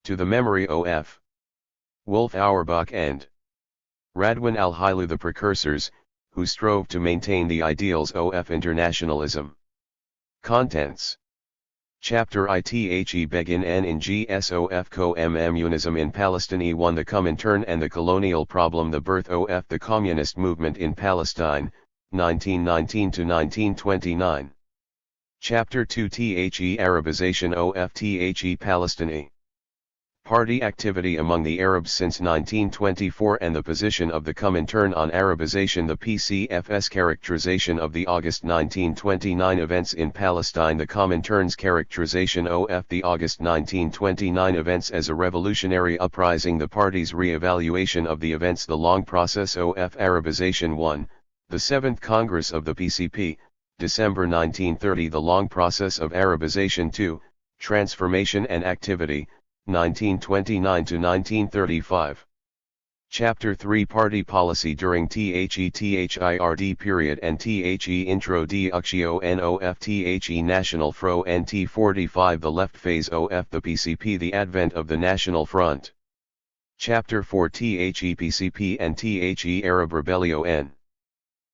To the memory of Wolf Auerbach and Radwan al-Hailu, the precursors, who strove to maintain the ideals of internationalism. Contents. Chapter ITHE Begin N in GSOF Co-Unism in Palestine E1 The Comintern and the Colonial Problem The Birth of the Communist Movement in Palestine, 1919 to 1929. Chapter 2 The Arabization of The Palestine. Party activity among the Arabs since 1924 and the position of the Comintern on Arabization. The PCF's characterization of the August 1929 events in Palestine. The Comintern's characterization of the August 1929 events as a revolutionary uprising. The party's re-evaluation of the events. The long process of Arabization 1, the 7th Congress of the PCP, December 1930. The long process of Arabization 2, transformation and activity, 1929 to 1935. Chapter 3 Party policy during THE-THIRD period and THE introduction of THE National Front and T45 The left phase of the PCP The advent of the National Front. Chapter 4 THE PCP and THE Arab Rebellion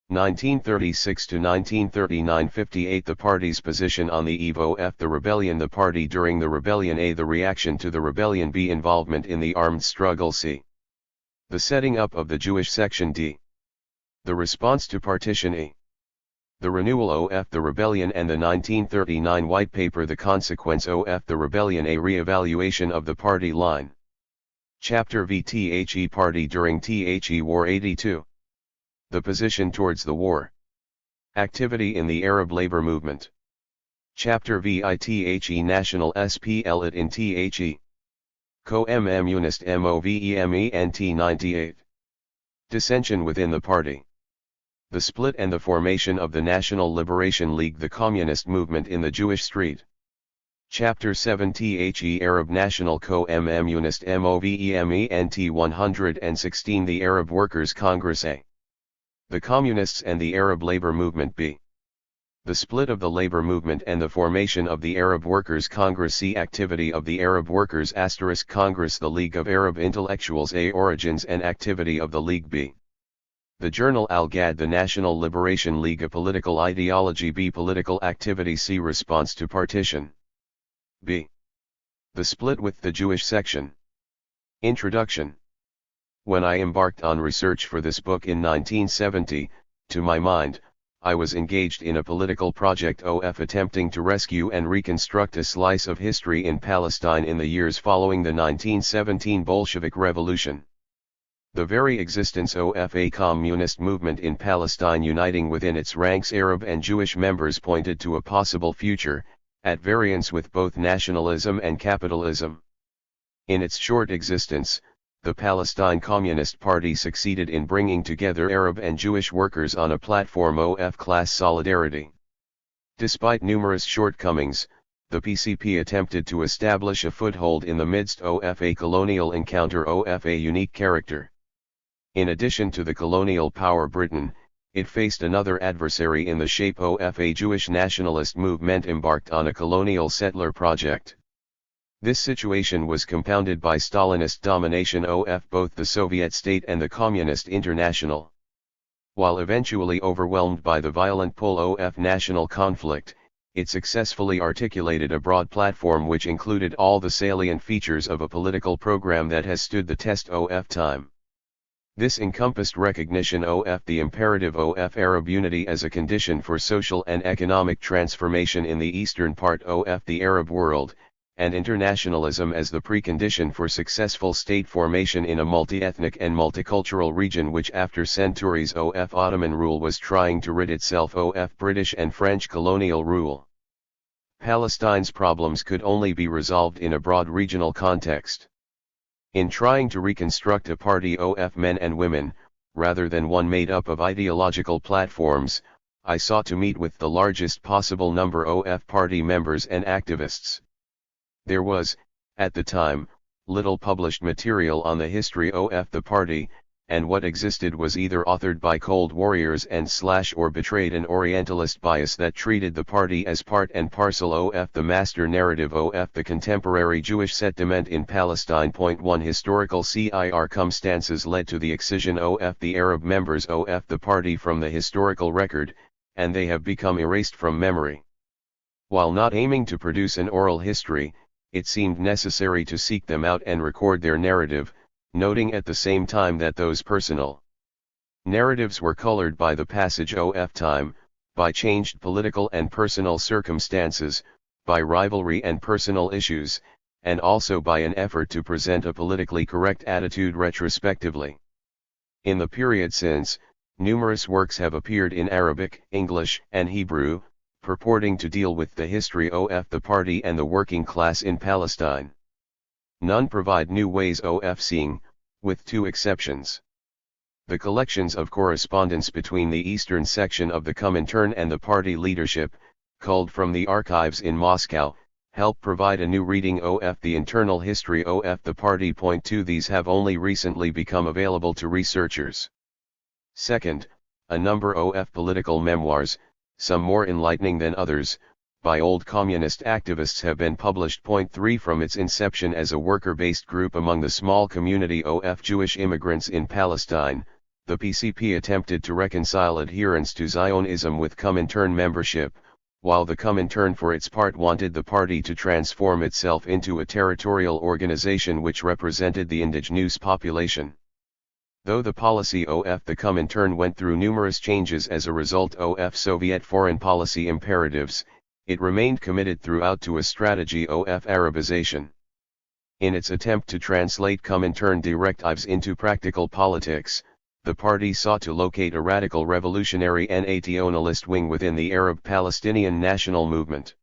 1936 to 1939 58 The party's position on the eve of the rebellion. The party during the rebellion. A. The reaction to the rebellion. B. Involvement in the armed struggle. C. The setting up of the Jewish section. D. The response to partition. E. The renewal of the rebellion and the 1939 White Paper. The consequence of the rebellion. A. Re-evaluation of the party line. Chapter V THE Party during THE War 82. The position towards the war. Activity in the Arab labor movement. Chapter VITHE National SPL in THE. Co-Unist MOVEMENT 98. Dissension within the party. The split and the formation of the National Liberation League. The communist movement in the Jewish street. Chapter 7 THE Arab National Co-Unist MOVEMENT 116 The Arab Workers' Congress. A. The Communists and the Arab Labor Movement. B. The split of the labor movement and the formation of the Arab Workers' Congress. C. Activity of the Arab Workers * Congress. The League of Arab Intellectuals. A. Origins and activity of the League. B. The Journal Al-Ghad. The National Liberation League. A political ideology. B. Political activity. C. Response to partition. B. The split with the Jewish section. Introduction. When I embarked on research for this book in 1970, to my mind, I was engaged in a political project of attempting to rescue and reconstruct a slice of history in Palestine in the years following the 1917 Bolshevik Revolution. The very existence of a communist movement in Palestine uniting within its ranks Arab and Jewish members pointed to a possible future, at variance with both nationalism and capitalism. In its short existence, the Palestine Communist Party succeeded in bringing together Arab and Jewish workers on a platform of class solidarity. Despite numerous shortcomings, the PCP attempted to establish a foothold in the midst of a colonial encounter of a unique character. In addition to the colonial power Britain, it faced another adversary in the shape of a Jewish nationalist movement embarked on a colonial settler project. This situation was compounded by Stalinist domination of both the Soviet state and the Communist International. While eventually overwhelmed by the violent pull of national conflict, it successfully articulated a broad platform which included all the salient features of a political program that has stood the test of time. This encompassed recognition of the imperative of Arab unity as a condition for social and economic transformation in the eastern part of the Arab world, and internationalism as the precondition for successful state formation in a multi-ethnic and multicultural region which after centuries of Ottoman rule was trying to rid itself of British and French colonial rule. Palestine's problems could only be resolved in a broad regional context. In trying to reconstruct a party of men and women, rather than one made up of ideological platforms, I sought to meet with the largest possible number of party members and activists. There was, at the time, little published material on the history of the party, and what existed was either authored by cold warriors and / or betrayed an Orientalist bias that treated the party as part and parcel of the master narrative of the contemporary Jewish settlement in Palestine. 1 Historical circumstances led to the excision of the Arab members of the party from the historical record, and they have become erased from memory. While not aiming to produce an oral history, it seemed necessary to seek them out and record their narrative, noting at the same time that those personal narratives were colored by the passage of time, by changed political and personal circumstances, by rivalry and personal issues, and also by an effort to present a politically correct attitude retrospectively. In the period since, numerous works have appeared in Arabic, English, and Hebrew, purporting to deal with the history of the party and the working class in Palestine. None provide new ways of seeing, with two exceptions. The collections of correspondence between the eastern section of the Comintern and the party leadership, culled from the archives in Moscow, help provide a new reading of the internal history of the party. 2 These have only recently become available to researchers. Second, a number of political memoirs, some more enlightening than others, by old communist activists have been published. 3 From its inception as a worker-based group among the small community of Jewish immigrants in Palestine, the PCP attempted to reconcile adherence to Zionism with Comintern membership, while the Comintern for its part wanted the party to transform itself into a territorial organization which represented the indigenous population. Though the policy of the Comintern went through numerous changes as a result of Soviet foreign policy imperatives, it remained committed throughout to a strategy of Arabization. In its attempt to translate Comintern directives into practical politics, the party sought to locate a radical revolutionary nationalist wing within the Arab Palestinian national movement.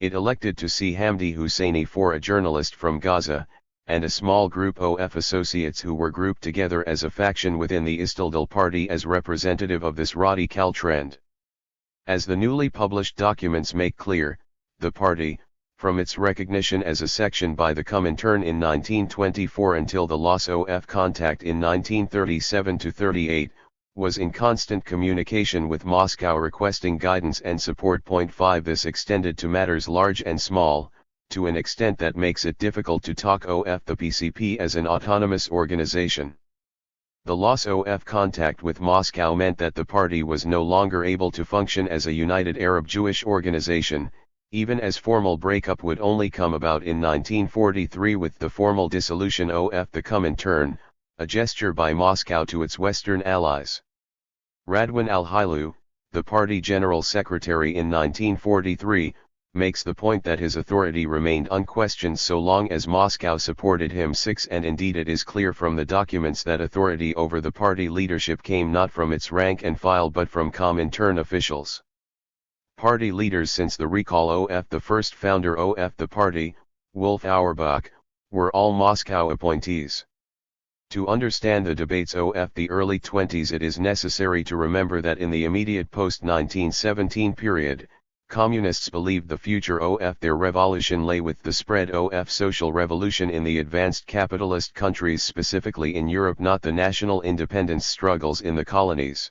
It elected to see Hamdi Husseini for a journalist from Gaza, and a small group of associates who were grouped together as a faction within the Istiqlal party as representative of this radical trend. As the newly published documents make clear, the party, from its recognition as a section by the Comintern in 1924 until the loss of contact in 1937-38, was in constant communication with Moscow requesting guidance and support. 5 This extended to matters large and small, to an extent that makes it difficult to talk of the PCP as an autonomous organization. The loss of contact with Moscow meant that the party was no longer able to function as a united Arab Jewish organization, even as formal breakup would only come about in 1943 with the formal dissolution of the Comintern, a gesture by Moscow to its Western allies. Radwan al-Hailu, the party general secretary in 1943, makes the point that his authority remained unquestioned so long as Moscow supported him. 6 And indeed it is clear from the documents that authority over the party leadership came not from its rank and file but from Comintern officials. Party leaders since the recall of the first founder of the party, Wolf Auerbach, were all Moscow appointees. To understand the debates of the early 20s it is necessary to remember that in the immediate post-1917 period, Communists believed the future of their revolution lay with the spread of social revolution in the advanced capitalist countries, specifically in Europe, not the national independence struggles in the colonies.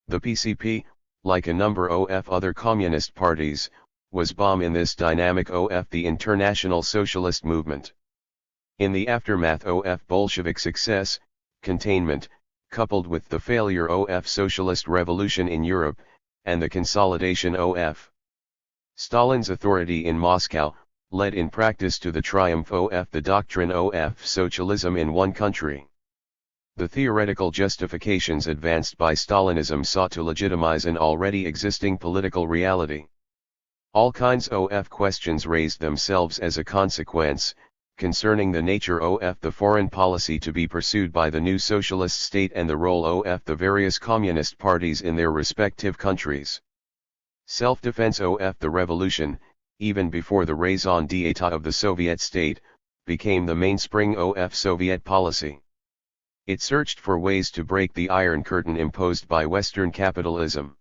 The PCP, like a number of other communist parties, was bomb in this dynamic of the international socialist movement. In the aftermath of Bolshevik success, containment, coupled with the failure of socialist revolution in Europe, and the consolidation of Stalin's authority in Moscow, led in practice to the triumph of the doctrine of socialism in one country. The theoretical justifications advanced by Stalinism sought to legitimize an already existing political reality. All kinds of questions raised themselves as a consequence, concerning the nature of the foreign policy to be pursued by the new socialist state and the role of the various communist parties in their respective countries. Self-defense of the revolution, even before the raison d'etat of the Soviet state, became the mainspring of Soviet policy. It searched for ways to break the Iron Curtain imposed by Western capitalism.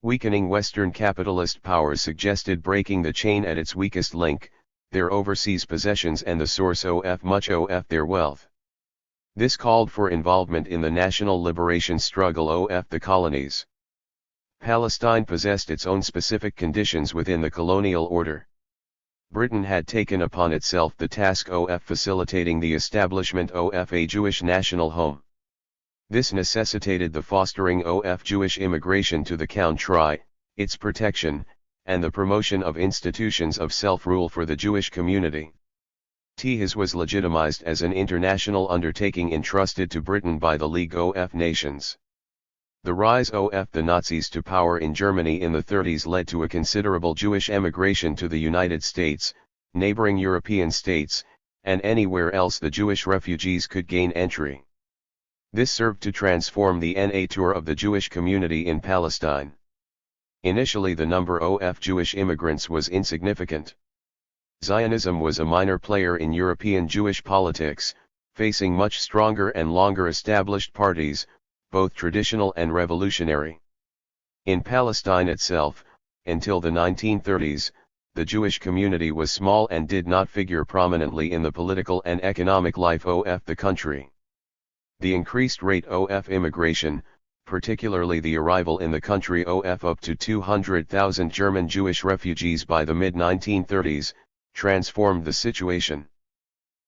Weakening Western capitalist powers suggested breaking the chain at its weakest link, their overseas possessions and the source of much of their wealth. This called for involvement in the national liberation struggle of the colonies. Palestine possessed its own specific conditions within the colonial order. Britain had taken upon itself the task of facilitating the establishment of a Jewish national home. This necessitated the fostering of Jewish immigration to the country, its protection, and the promotion of institutions of self-rule for the Jewish community. THIS was legitimized as an international undertaking entrusted to Britain by the League of Nations. The rise of the Nazis to power in Germany in the 30s led to a considerable Jewish emigration to the United States, neighboring European states, and anywhere else the Jewish refugees could gain entry. This served to transform the nature of the Jewish community in Palestine. Initially the number of Jewish immigrants was insignificant. Zionism was a minor player in European Jewish politics, facing much stronger and longer established parties, both traditional and revolutionary. In Palestine itself, until the 1930s, the Jewish community was small and did not figure prominently in the political and economic life of the country. The increased rate of immigration, particularly the arrival in the country of up to 200,000 German Jewish refugees by the mid-1930s, transformed the situation.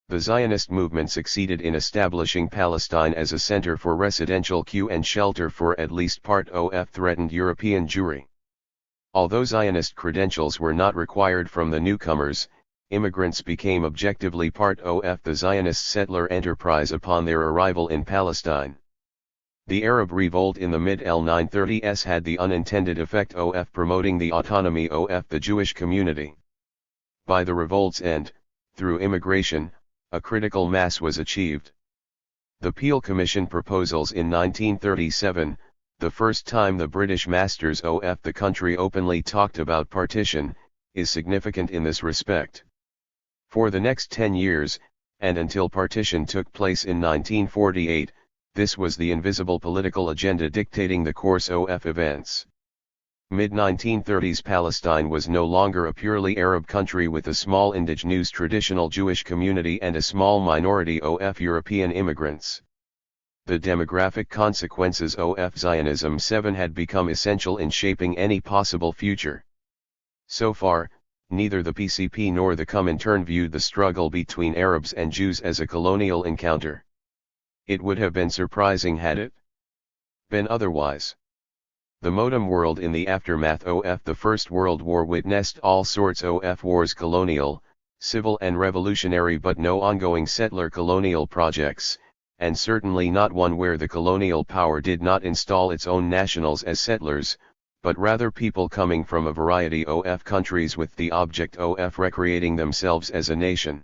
The Zionist movement succeeded in establishing Palestine as a center for residential and shelter for at least part of threatened European Jewry. Although Zionist credentials were not required from the newcomers, immigrants became objectively part of the Zionist settler enterprise upon their arrival in Palestine. The Arab revolt in the mid-1930s had the unintended effect of promoting the autonomy of the Jewish community. By the revolt's end, through immigration, a critical mass was achieved. The Peel Commission proposals in 1937, the first time the British masters of the country openly talked about partition, is significant in this respect. For the next 10 years, and until partition took place in 1948, this was the invisible political agenda dictating the course of events. Mid-1930s Palestine was no longer a purely Arab country with a small indigenous traditional Jewish community and a small minority of European immigrants. The demographic consequences of Zionism 7 had become essential in shaping any possible future. So far, neither the PCP nor the Comintern viewed the struggle between Arabs and Jews as a colonial encounter. It would have been surprising had it been otherwise. The modern world in the aftermath of the First World War witnessed all sorts of wars, colonial, civil and revolutionary, but no ongoing settler colonial projects, and certainly not one where the colonial power did not install its own nationals as settlers, but rather people coming from a variety of countries with the object of recreating themselves as a nation.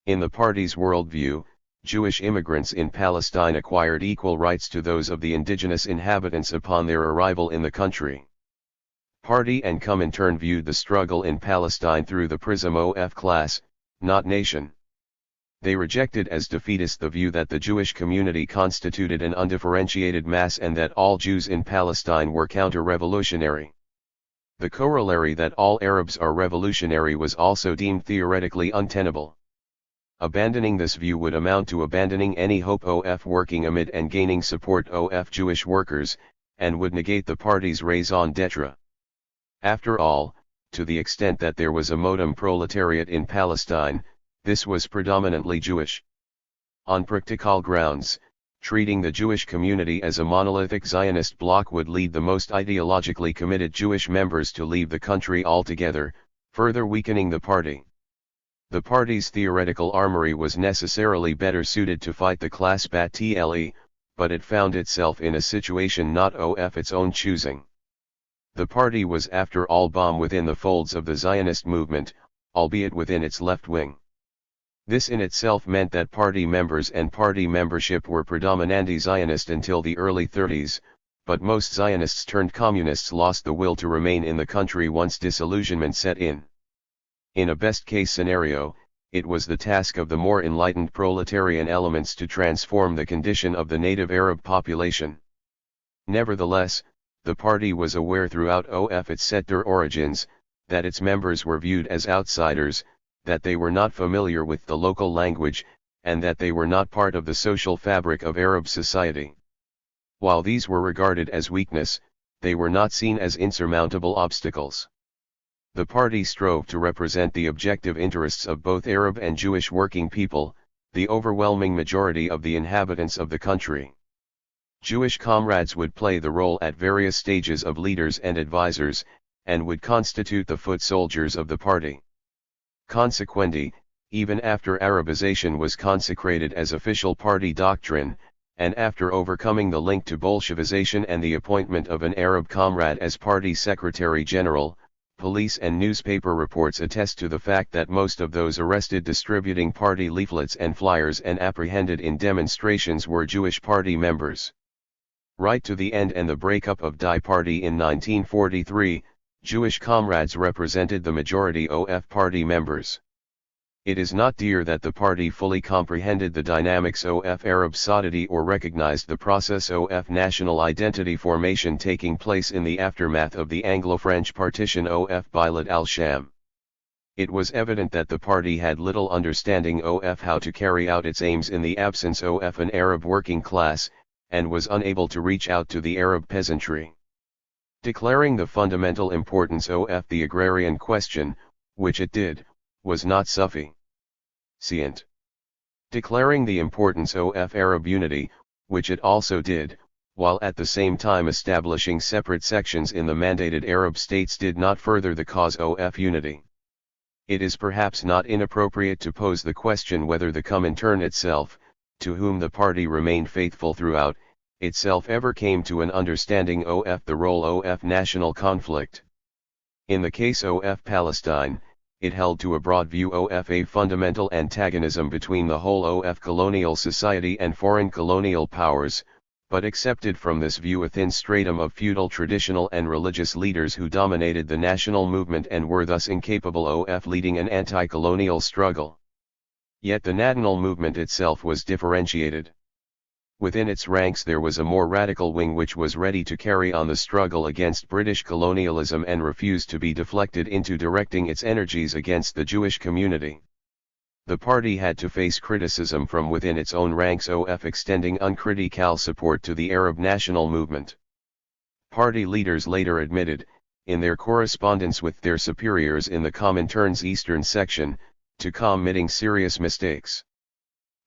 In the party's worldview, Jewish immigrants in Palestine acquired equal rights to those of the indigenous inhabitants upon their arrival in the country. Party and Comintern viewed the struggle in Palestine through the prism of class, not nation. They rejected as defeatist the view that the Jewish community constituted an undifferentiated mass and that all Jews in Palestine were counter-revolutionary. The corollary that all Arabs are revolutionary was also deemed theoretically untenable. Abandoning this view would amount to abandoning any hope of working amid and gaining support of Jewish workers, and would negate the party's raison d'etre. After all, to the extent that there was a modem proletariat in Palestine, this was predominantly Jewish. On practical grounds, treating the Jewish community as a monolithic Zionist bloc would lead the most ideologically committed Jewish members to leave the country altogether, further weakening the party. The party's theoretical armory was necessarily better suited to fight the class battle, but it found itself in a situation not of its own choosing. The party was after all bomb within the folds of the Zionist movement, albeit within its left wing. This in itself meant that party members and party membership were predominantly Zionist until the early 30s, but most Zionists turned communists lost the will to remain in the country once disillusionment set in. In a best-case scenario, it was the task of the more enlightened proletarian elements to transform the condition of the native Arab population. Nevertheless, the party was aware throughout of its settler origins, that its members were viewed as outsiders, that they were not familiar with the local language, and that they were not part of the social fabric of Arab society. While these were regarded as weakness, they were not seen as insurmountable obstacles. The party strove to represent the objective interests of both Arab and Jewish working people, the overwhelming majority of the inhabitants of the country. Jewish comrades would play the role at various stages of leaders and advisors, and would constitute the foot soldiers of the party. Consequently, even after Arabization was consecrated as official party doctrine, and after overcoming the link to Bolshevization and the appointment of an Arab comrade as party secretary-general, police and newspaper reports attest to the fact that most of those arrested distributing party leaflets and flyers and apprehended in demonstrations were Jewish party members. Right to the end and the breakup of Die Party in 1943, Jewish comrades represented the majority of party members. It is not clear that the party fully comprehended the dynamics of Arab society or recognized the process of national identity formation taking place in the aftermath of the Anglo-French partition of Bilad al-Sham. It was evident that the party had little understanding of how to carry out its aims in the absence of an Arab working class, and was unable to reach out to the Arab peasantry. Declaring the fundamental importance of the agrarian question, which it did, was not sufficient. Declaring the importance of Arab unity, which it also did, while at the same time establishing separate sections in the mandated Arab states did not further the cause of unity. It is perhaps not inappropriate to pose the question whether the Comintern itself, to whom the party remained faithful throughout, itself ever came to an understanding of the role of national conflict. In the case of Palestine, it held to a broad view of a fundamental antagonism between the whole of colonial society and foreign colonial powers, but accepted from this view a thin stratum of feudal traditional and religious leaders who dominated the national movement and were thus incapable of leading an anti-colonial struggle. Yet the national movement itself was differentiated. Within its ranks there was a more radical wing which was ready to carry on the struggle against British colonialism and refused to be deflected into directing its energies against the Jewish community. The party had to face criticism from within its own ranks of extending uncritical support to the Arab national movement. Party leaders later admitted, in their correspondence with their superiors in the Comintern's eastern section, to committing serious mistakes.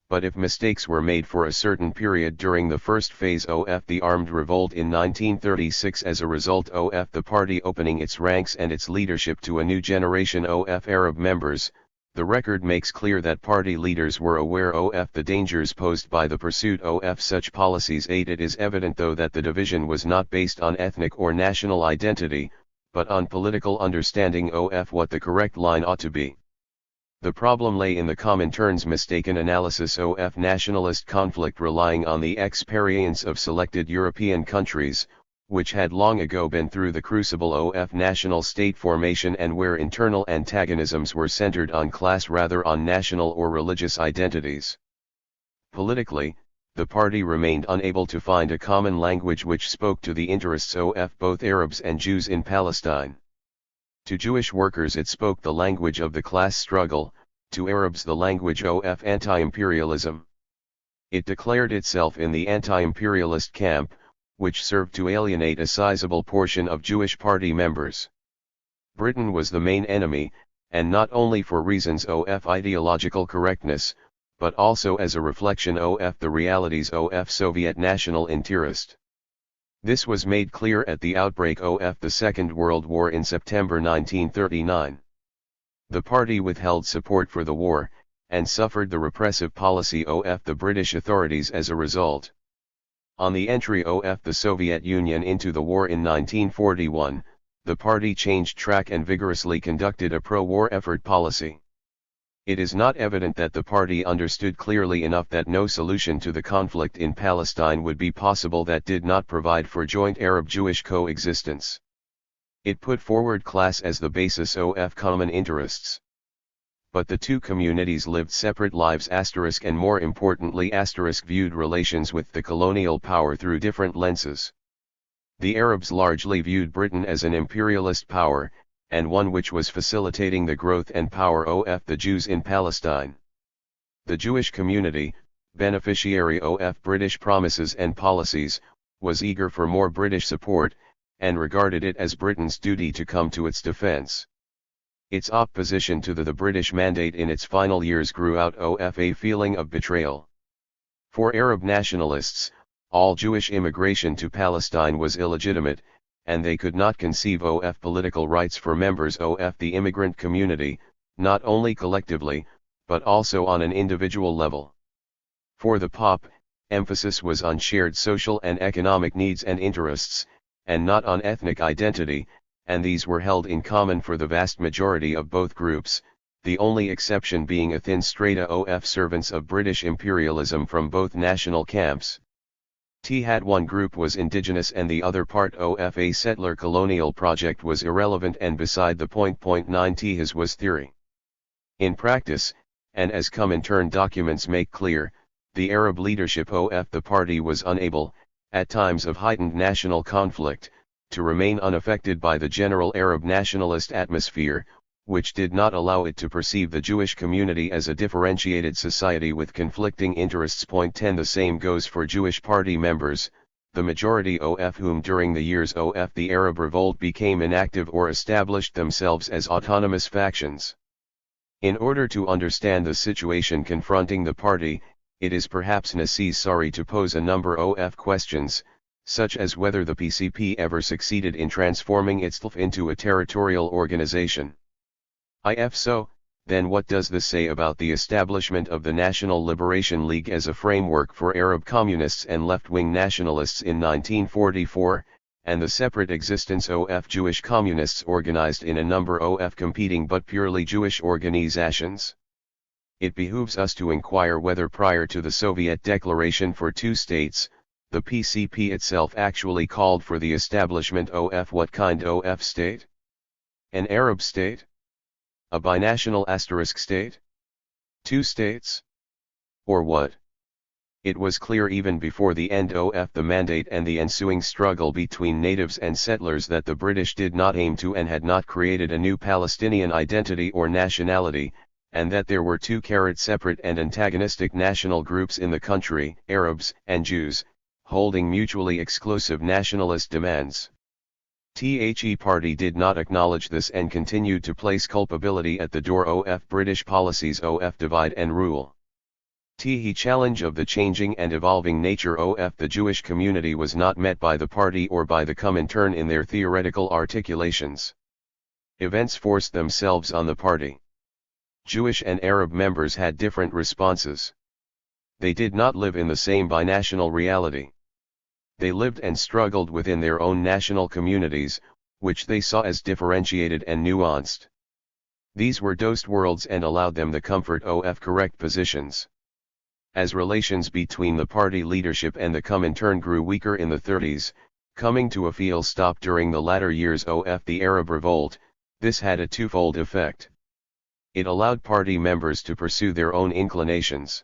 But if mistakes were made for a certain period during the first phase of the armed revolt in 1936 as a result of the party opening its ranks and its leadership to a new generation of Arab members, the record makes clear that party leaders were aware of the dangers posed by the pursuit of such policies. It is evident though that the division was not based on ethnic or national identity, but on political understanding of what the correct line ought to be. The problem lay in the Comintern's mistaken analysis of nationalist conflict relying on the experience of selected European countries, which had long ago been through the crucible of national state formation and where internal antagonisms were centered on class rather on national or religious identities. Politically, the party remained unable to find a common language which spoke to the interests of both Arabs and Jews in Palestine. To Jewish workers it spoke the language of the class struggle, to Arabs the language of anti-imperialism. It declared itself in the anti-imperialist camp, which served to alienate a sizable portion of Jewish party members. Britain was the main enemy, and not only for reasons of ideological correctness, but also as a reflection of the realities of Soviet national interest. This was made clear at the outbreak of the Second World War in September 1939. The party withheld support for the war, and suffered the repressive policy of the British authorities as a result. On the entry of the Soviet Union into the war in 1941, the party changed track and vigorously conducted a pro-war effort policy. It is not evident that the party understood clearly enough that no solution to the conflict in Palestine would be possible that did not provide for joint Arab-Jewish coexistence. It put forward class as the basis of common interests. But the two communities lived separate lives and more importantly viewed relations with the colonial power through different lenses. The Arabs largely viewed Britain as an imperialist power, and one which was facilitating the growth and power of the Jews in Palestine. The Jewish community, beneficiary of British promises and policies, was eager for more British support, and regarded it as Britain's duty to come to its defence. Its opposition to the British mandate in its final years grew out of a feeling of betrayal. For Arab nationalists, all Jewish immigration to Palestine was illegitimate, and they could not conceive of political rights for members of the immigrant community, not only collectively, but also on an individual level. For the Pope, emphasis was on shared social and economic needs and interests, and not on ethnic identity, and these were held in common for the vast majority of both groups, the only exception being a thin strata of servants of British imperialism from both national camps. One group was indigenous and the other part of a settler colonial project was irrelevant and beside the point. 9 His was theory. In practice, and as Comintern documents make clear, the Arab leadership of the party was unable, at times of heightened national conflict, to remain unaffected by the general Arab nationalist atmosphere, which did not allow it to perceive the Jewish community as a differentiated society with conflicting interests. 10 The same goes for Jewish party members, the majority of whom during the years of the Arab Revolt became inactive or established themselves as autonomous factions. In order to understand the situation confronting the party, it is perhaps necessary to pose a number of questions, such as whether the PCP ever succeeded in transforming itself into a territorial organization. If so, then what does this say about the establishment of the National Liberation League as a framework for Arab communists and left-wing nationalists in 1944, and the separate existence of Jewish communists organized in a number of competing but purely Jewish organizations? It behooves us to inquire whether prior to the Soviet declaration for two states, the PCP itself actually called for the establishment of what kind of state? An Arab state? A binational * state? Two states? Or what? It was clear even before the end of the mandate and the ensuing struggle between natives and settlers that the British did not aim to and had not created a new Palestinian identity or nationality, and that there were two separate and antagonistic national groups in the country, Arabs and Jews, holding mutually exclusive nationalist demands. The party did not acknowledge this and continued to place culpability at the door of British policies of divide and rule. The challenge of the changing and evolving nature of the Jewish community was not met by the party or by the Comintern in their theoretical articulations. Events forced themselves on the party. Jewish and Arab members had different responses. They did not live in the same binational reality. They lived and struggled within their own national communities, which they saw as differentiated and nuanced. These were dosed worlds and allowed them the comfort of correct positions. As relations between the party leadership and the Comintern grew weaker in the 30s, coming to a full stop during the latter years of the Arab Revolt, this had a twofold effect. It allowed party members to pursue their own inclinations.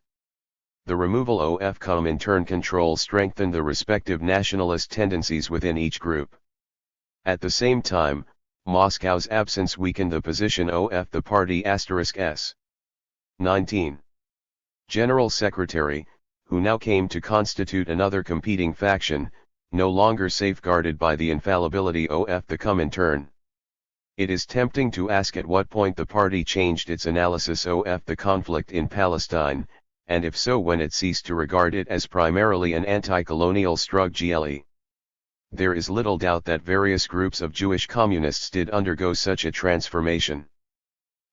The removal of Comintern control strengthened the respective nationalist tendencies within each group. At the same time, Moscow's absence weakened the position of the party *s. 19. General Secretary, who now came to constitute another competing faction, no longer safeguarded by the infallibility of the Comintern. It is tempting to ask at what point the party changed its analysis of the conflict in Palestine, and if so when it ceased to regard it as primarily an anti-colonial struggle. There is little doubt that various groups of Jewish communists did undergo such a transformation.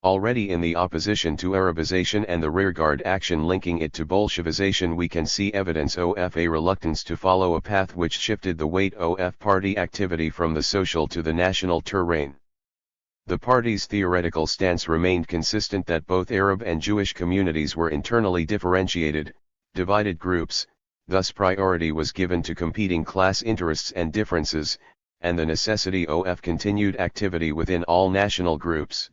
Already in the opposition to Arabization and the rearguard action linking it to Bolshevization we can see evidence of a reluctance to follow a path which shifted the weight of party activity from the social to the national terrain. The party's theoretical stance remained consistent that both Arab and Jewish communities were internally differentiated, divided groups, thus priority was given to competing class interests and differences, and the necessity of continued activity within all national groups.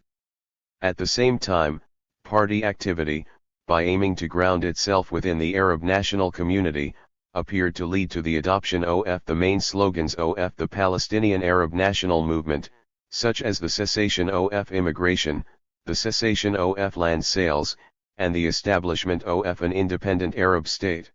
At the same time, party activity, by aiming to ground itself within the Arab national community, appeared to lead to the adoption of the main slogans of the Palestinian Arab national movement, such as the cessation of immigration, the cessation of land sales, and the establishment of an independent Arab state.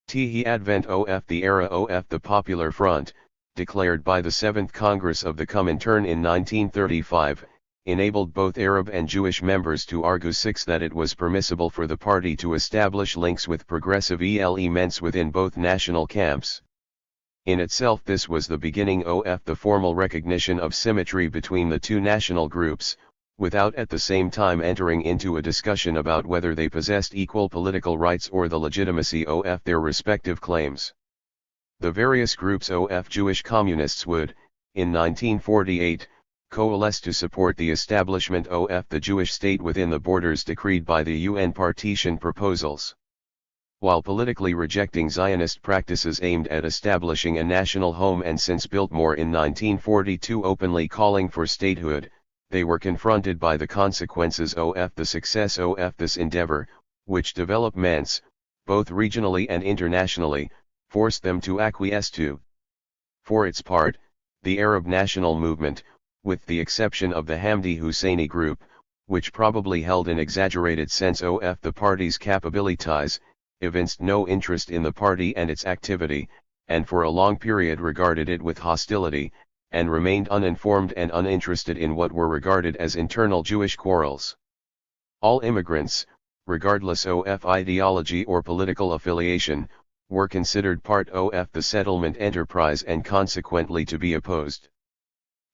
The advent of the era of the Popular Front, declared by the 7th Congress of the Comintern in 1935, enabled both Arab and Jewish members to argue that it was permissible for the party to establish links with progressive elements within both national camps. In itself this was the beginning of the formal recognition of symmetry between the two national groups, without at the same time entering into a discussion about whether they possessed equal political rights or the legitimacy of their respective claims. The various groups of Jewish communists would, in 1948, coalesce to support the establishment of the Jewish state within the borders decreed by the UN partition proposals. While politically rejecting Zionist practices aimed at establishing a national home and since Biltmore in 1942 openly calling for statehood, they were confronted by the consequences of the success of this endeavor, which developments, both regionally and internationally, forced them to acquiesce to. For its part, the Arab national movement, with the exception of the Hamdi Husseini group, which probably held an exaggerated sense of the party's capabilities, evinced no interest in the party and its activity, and for a long period regarded it with hostility, and remained uninformed and uninterested in what were regarded as internal Jewish quarrels. All immigrants, regardless of ideology or political affiliation, were considered part of the settlement enterprise and consequently to be opposed.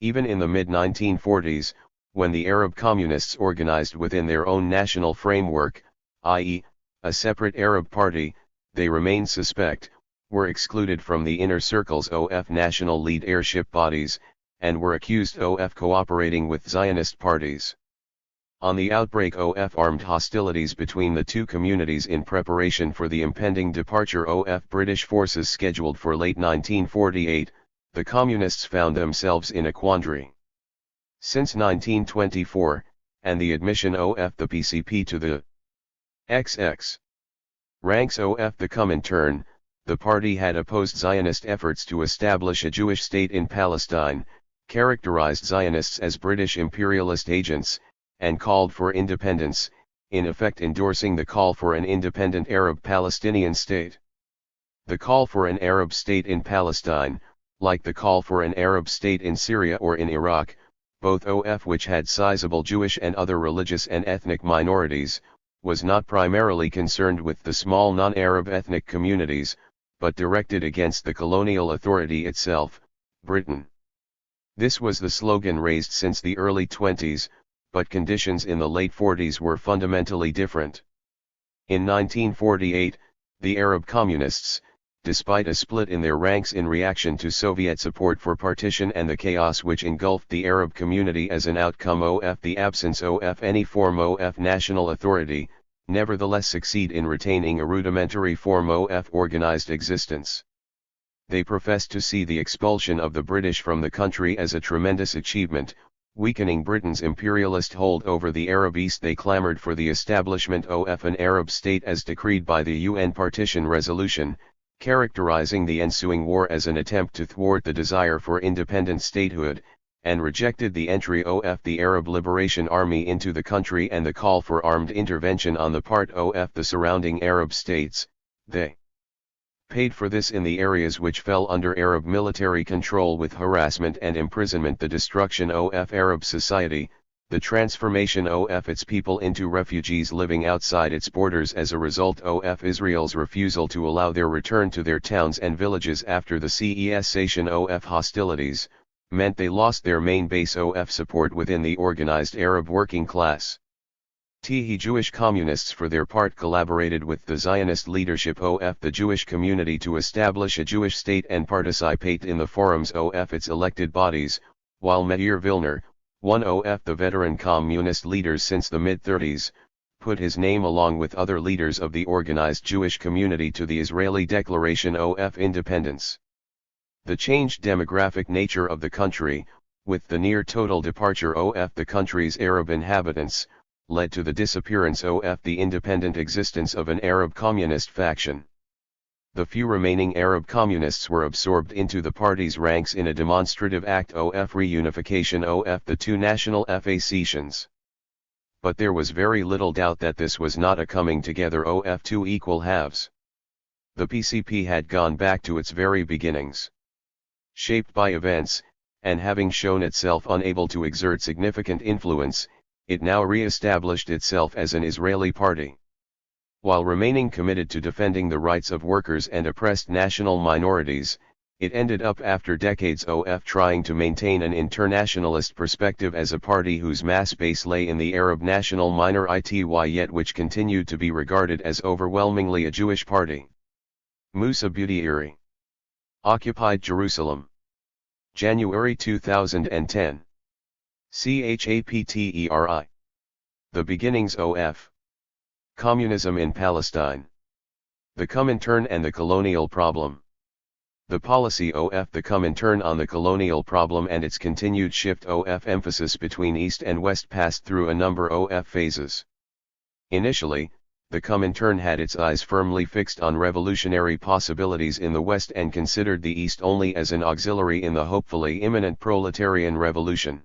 Even in the mid-1940s, when the Arab communists organized within their own national framework, i.e., a separate Arab party, they remained suspect, were excluded from the inner circles of national leadership bodies, and were accused of cooperating with Zionist parties. On the outbreak of armed hostilities between the two communities in preparation for the impending departure of British forces scheduled for late 1948, the Communists found themselves in a quandary. Since 1924, and the admission of the PCP to the XX ranks of the Comintern, the party had opposed Zionist efforts to establish a Jewish state in Palestine, characterized Zionists as British imperialist agents, and called for independence, in effect endorsing the call for an independent Arab-Palestinian state. The call for an Arab state in Palestine, like the call for an Arab state in Syria or in Iraq, both of which had sizable Jewish and other religious and ethnic minorities, was not primarily concerned with the small non-Arab ethnic communities, but directed against the colonial authority itself, Britain. This was the slogan raised since the early 20s, but conditions in the late 40s were fundamentally different. In 1948, the Arab communists, despite a split in their ranks in reaction to Soviet support for partition and the chaos which engulfed the Arab community as an outcome of the absence of any form of national authority, nevertheless succeed in retaining a rudimentary form of organized existence. They professed to see the expulsion of the British from the country as a tremendous achievement, weakening Britain's imperialist hold over the Arab East. They clamored for the establishment of an Arab state as decreed by the UN Partition Resolution, characterizing the ensuing war as an attempt to thwart the desire for independent statehood, and rejected the entry of the Arab Liberation Army into the country and the call for armed intervention on the part of the surrounding Arab states. They paid for this in the areas which fell under Arab military control with harassment and imprisonment, the destruction of Arab society, the transformation of its people into refugees living outside its borders as a result of Israel's refusal to allow their return to their towns and villages after the cessation of hostilities, meant they lost their main base of support within the organized Arab working class. The Jewish communists for their part collaborated with the Zionist leadership of the Jewish community to establish a Jewish state and participate in the forums of its elected bodies, while Meir Vilner, one of the veteran communist leaders since the mid-30s, put his name along with other leaders of the organized Jewish community to the Israeli Declaration of Independence. The changed demographic nature of the country, with the near-total departure of the country's Arab inhabitants, led to the disappearance of the independent existence of an Arab communist faction. The few remaining Arab communists were absorbed into the party's ranks in a demonstrative act of reunification of the two national factions. but there was very little doubt that this was not a coming together of two equal halves. The PCP had gone back to its very beginnings. Shaped by events, and having shown itself unable to exert significant influence, it now re-established itself as an Israeli party. While remaining committed to defending the rights of workers and oppressed national minorities, it ended up after decades of trying to maintain an internationalist perspective as a party whose mass base lay in the Arab national minor ity yet which continued to be regarded as overwhelmingly a Jewish party. Musa Budei. Occupied Jerusalem. January 2010. CHAPTERI. The Beginnings of Communism in Palestine. The Comintern and the Colonial Problem. The policy of the Comintern on the colonial problem and its continued shift of emphasis between East and West passed through a number of phases. Initially, the Comintern had its eyes firmly fixed on revolutionary possibilities in the West and considered the East only as an auxiliary in the hopefully imminent proletarian revolution.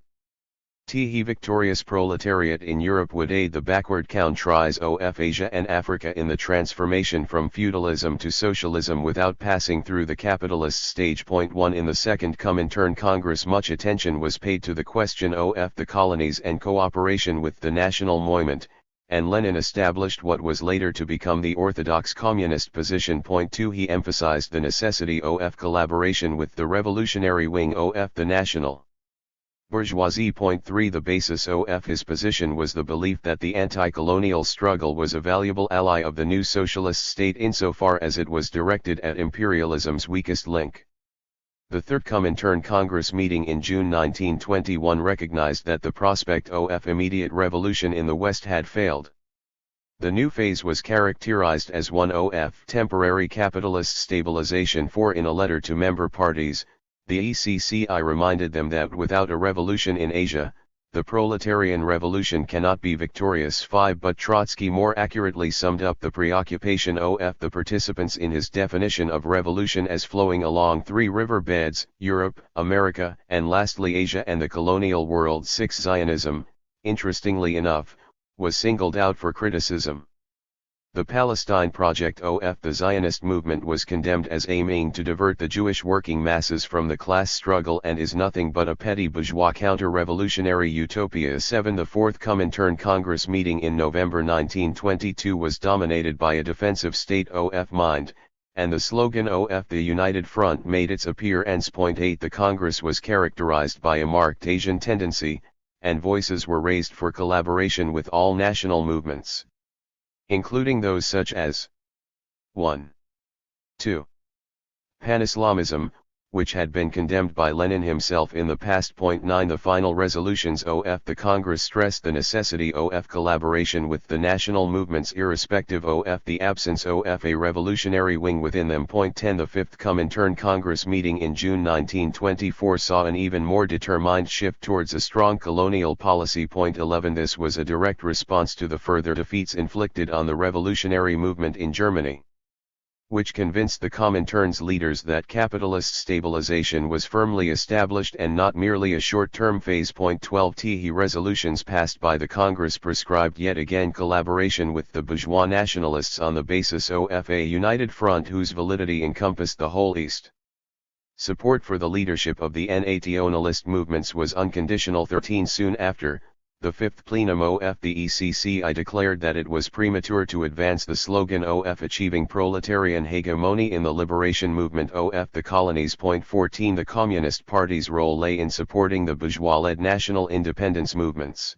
The victorious proletariat in Europe would aid the backward countries of Asia and Africa in the transformation from feudalism to socialism without passing through the capitalist stage. 1 In the Second Comintern Congress much attention was paid to the question of the colonies and cooperation with the national movement, and Lenin established what was later to become the orthodox communist position. 2 He emphasized the necessity of collaboration with the revolutionary wing of the national bourgeoisie. 3 The basis of his position was the belief that the anti-colonial struggle was a valuable ally of the new socialist state insofar as it was directed at imperialism's weakest link. The Third Comintern Congress meeting in June 1921 recognized that the prospect of immediate revolution in the West had failed. The new phase was characterized as one of temporary capitalist stabilization. 4 In a letter to member parties, the ECCI reminded them that without a revolution in Asia, the proletarian revolution cannot be victorious. 5 But Trotsky more accurately summed up the preoccupation of the participants in his definition of revolution as flowing along three riverbeds: Europe, America, and lastly Asia and the colonial world. 6 Zionism, interestingly enough, was singled out for criticism. The Palestine project of the Zionist movement was condemned as aiming to divert the Jewish working masses from the class struggle and is nothing but a petty bourgeois counter-revolutionary utopia. 7 The Fourth Comintern Congress meeting in November 1922 was dominated by a defensive state of mind, and the slogan of the United Front made its appearance. 8 The Congress was characterized by a marked Asian tendency, and voices were raised for collaboration with all national movements, including those such as 1. 2. Pan-Islamism, which had been condemned by Lenin himself in the past. 9 The final resolutions of the Congress stressed the necessity of collaboration with the national movements irrespective of the absence of a revolutionary wing within them. 10 The Fifth Comintern Congress meeting in June 1924 saw an even more determined shift towards a strong colonial policy. 11 This was a direct response to the further defeats inflicted on the revolutionary movement in Germany, which convinced the Comintern's leaders that capitalist stabilization was firmly established and not merely a short-term phase. 12 The resolutions passed by the Congress prescribed yet again collaboration with the bourgeois nationalists on the basis of a united front whose validity encompassed the whole East. Support for the leadership of the nationalist movements was unconditional. 13 Soon after, the fifth plenum of the ECCI declared that it was premature to advance the slogan of achieving proletarian hegemony in the liberation movement of the colonies. 14 The Communist Party's role lay in supporting the bourgeois-led national independence movements.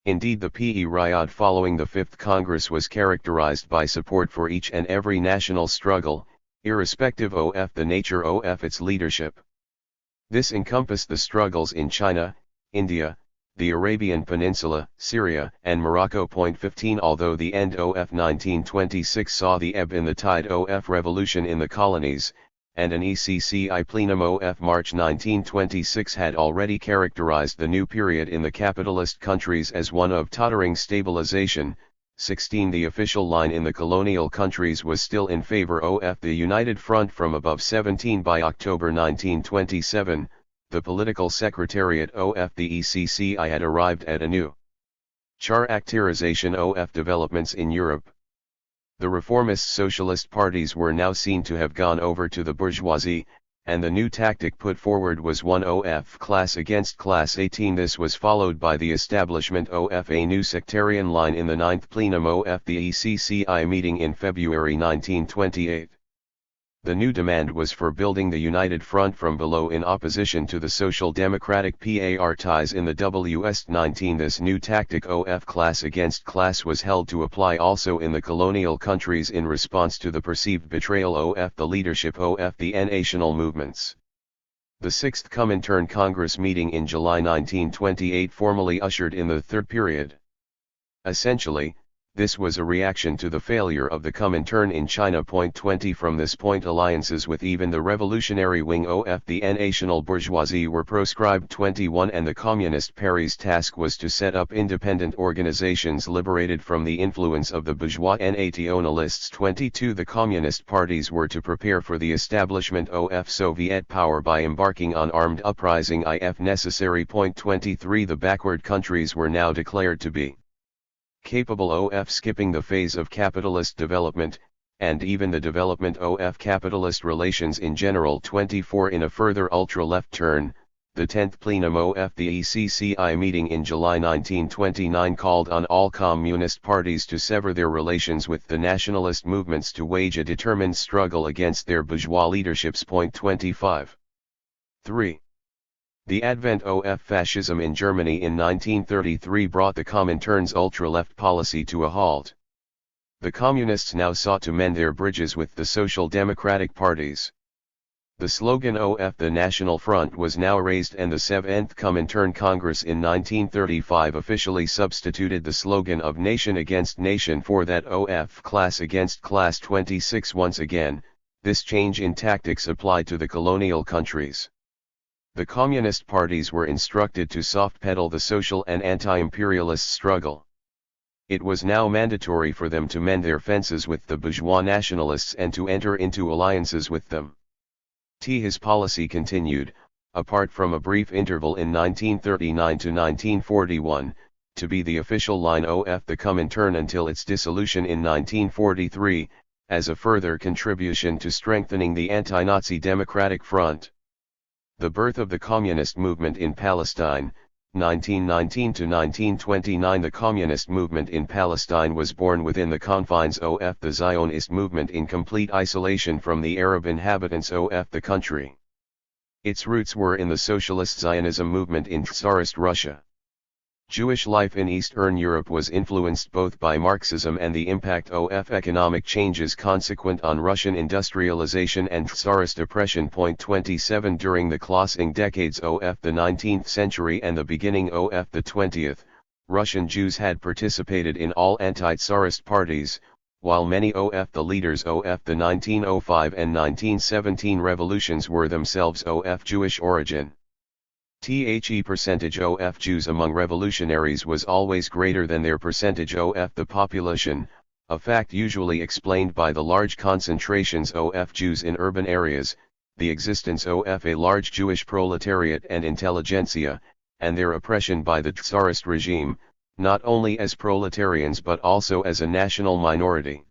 Indeed, the period following the Fifth Congress was characterized by support for each and every national struggle, irrespective of the nature of its leadership. This encompassed the struggles in China, India, the Arabian Peninsula, Syria, and Morocco. 15 Although the end of 1926 saw the ebb in the tide of revolution in the colonies, and an ECCI plenum of March 1926 had already characterized the new period in the capitalist countries as one of tottering stabilization. 16 The official line in the colonial countries was still in favor of the United Front from above. 17 By October 1927, the political secretariat of the ECCI had arrived at a new Characterization of developments in Europe. The reformist socialist parties were now seen to have gone over to the bourgeoisie, and the new tactic put forward was one of class against class 18. This was followed by the establishment of a new sectarian line in the 9th plenum of the ECCI meeting in February 1928. The new demand was for building the united front from below in opposition to the social democratic parties in the West-19. This new tactic of class against class was held to apply also in the colonial countries in response to the perceived betrayal of the leadership of the national movements. The 6th Comintern Congress meeting in July 1928 formally ushered in the third period. Essentially, this was a reaction to the failure of the Comintern in China. 20 From this point, alliances with even the revolutionary wing of the national bourgeoisie were proscribed. 21 And the Communist Party's task was to set up independent organizations liberated from the influence of the bourgeois nationalists. 22 The Communist parties were to prepare for the establishment of Soviet power by embarking on armed uprising if necessary. 23 The backward countries were now declared to be capable of skipping the phase of capitalist development, and even the development of capitalist relations in general. 24 In a further ultra-left turn, the 10th plenum of the ECCI meeting in July 1929 called on all communist parties to sever their relations with the nationalist movements to wage a determined struggle against their bourgeois leaderships. 25. 3. The advent of fascism in Germany in 1933 brought the Comintern's ultra-left policy to a halt. The Communists now sought to mend their bridges with the social democratic parties. The slogan of the National Front was now raised, and the 7th Comintern Congress in 1935 officially substituted the slogan of nation against nation for that of class against class. 26 Once again, this change in tactics applied to the colonial countries. The communist parties were instructed to soft-pedal the social and anti-imperialist struggle. It was now mandatory for them to mend their fences with the bourgeois nationalists and to enter into alliances with them. His policy continued, apart from a brief interval in 1939 to 1941, to be the official line of the Comintern until its dissolution in 1943, as a further contribution to strengthening the anti-Nazi Democratic Front. The birth of the communist movement in Palestine, 1919 to 1929. The communist movement in Palestine was born within the confines of the Zionist movement in complete isolation from the Arab inhabitants of the country. Its roots were in the socialist Zionism movement in Tsarist Russia. Jewish life in Eastern Europe was influenced both by Marxism and the impact of economic changes consequent on Russian industrialization and Tsarist oppression. 27 During the closing decades of the 19th century and the beginning of the 20th, Russian Jews had participated in all anti-Tsarist parties, while many of the leaders of the 1905 and 1917 revolutions were themselves of Jewish origin. The percentage of Jews among revolutionaries was always greater than their percentage of the population, a fact usually explained by the large concentrations of Jews in urban areas, the existence of a large Jewish proletariat and intelligentsia, and their oppression by the Tsarist regime, not only as proletarians but also as a national minority.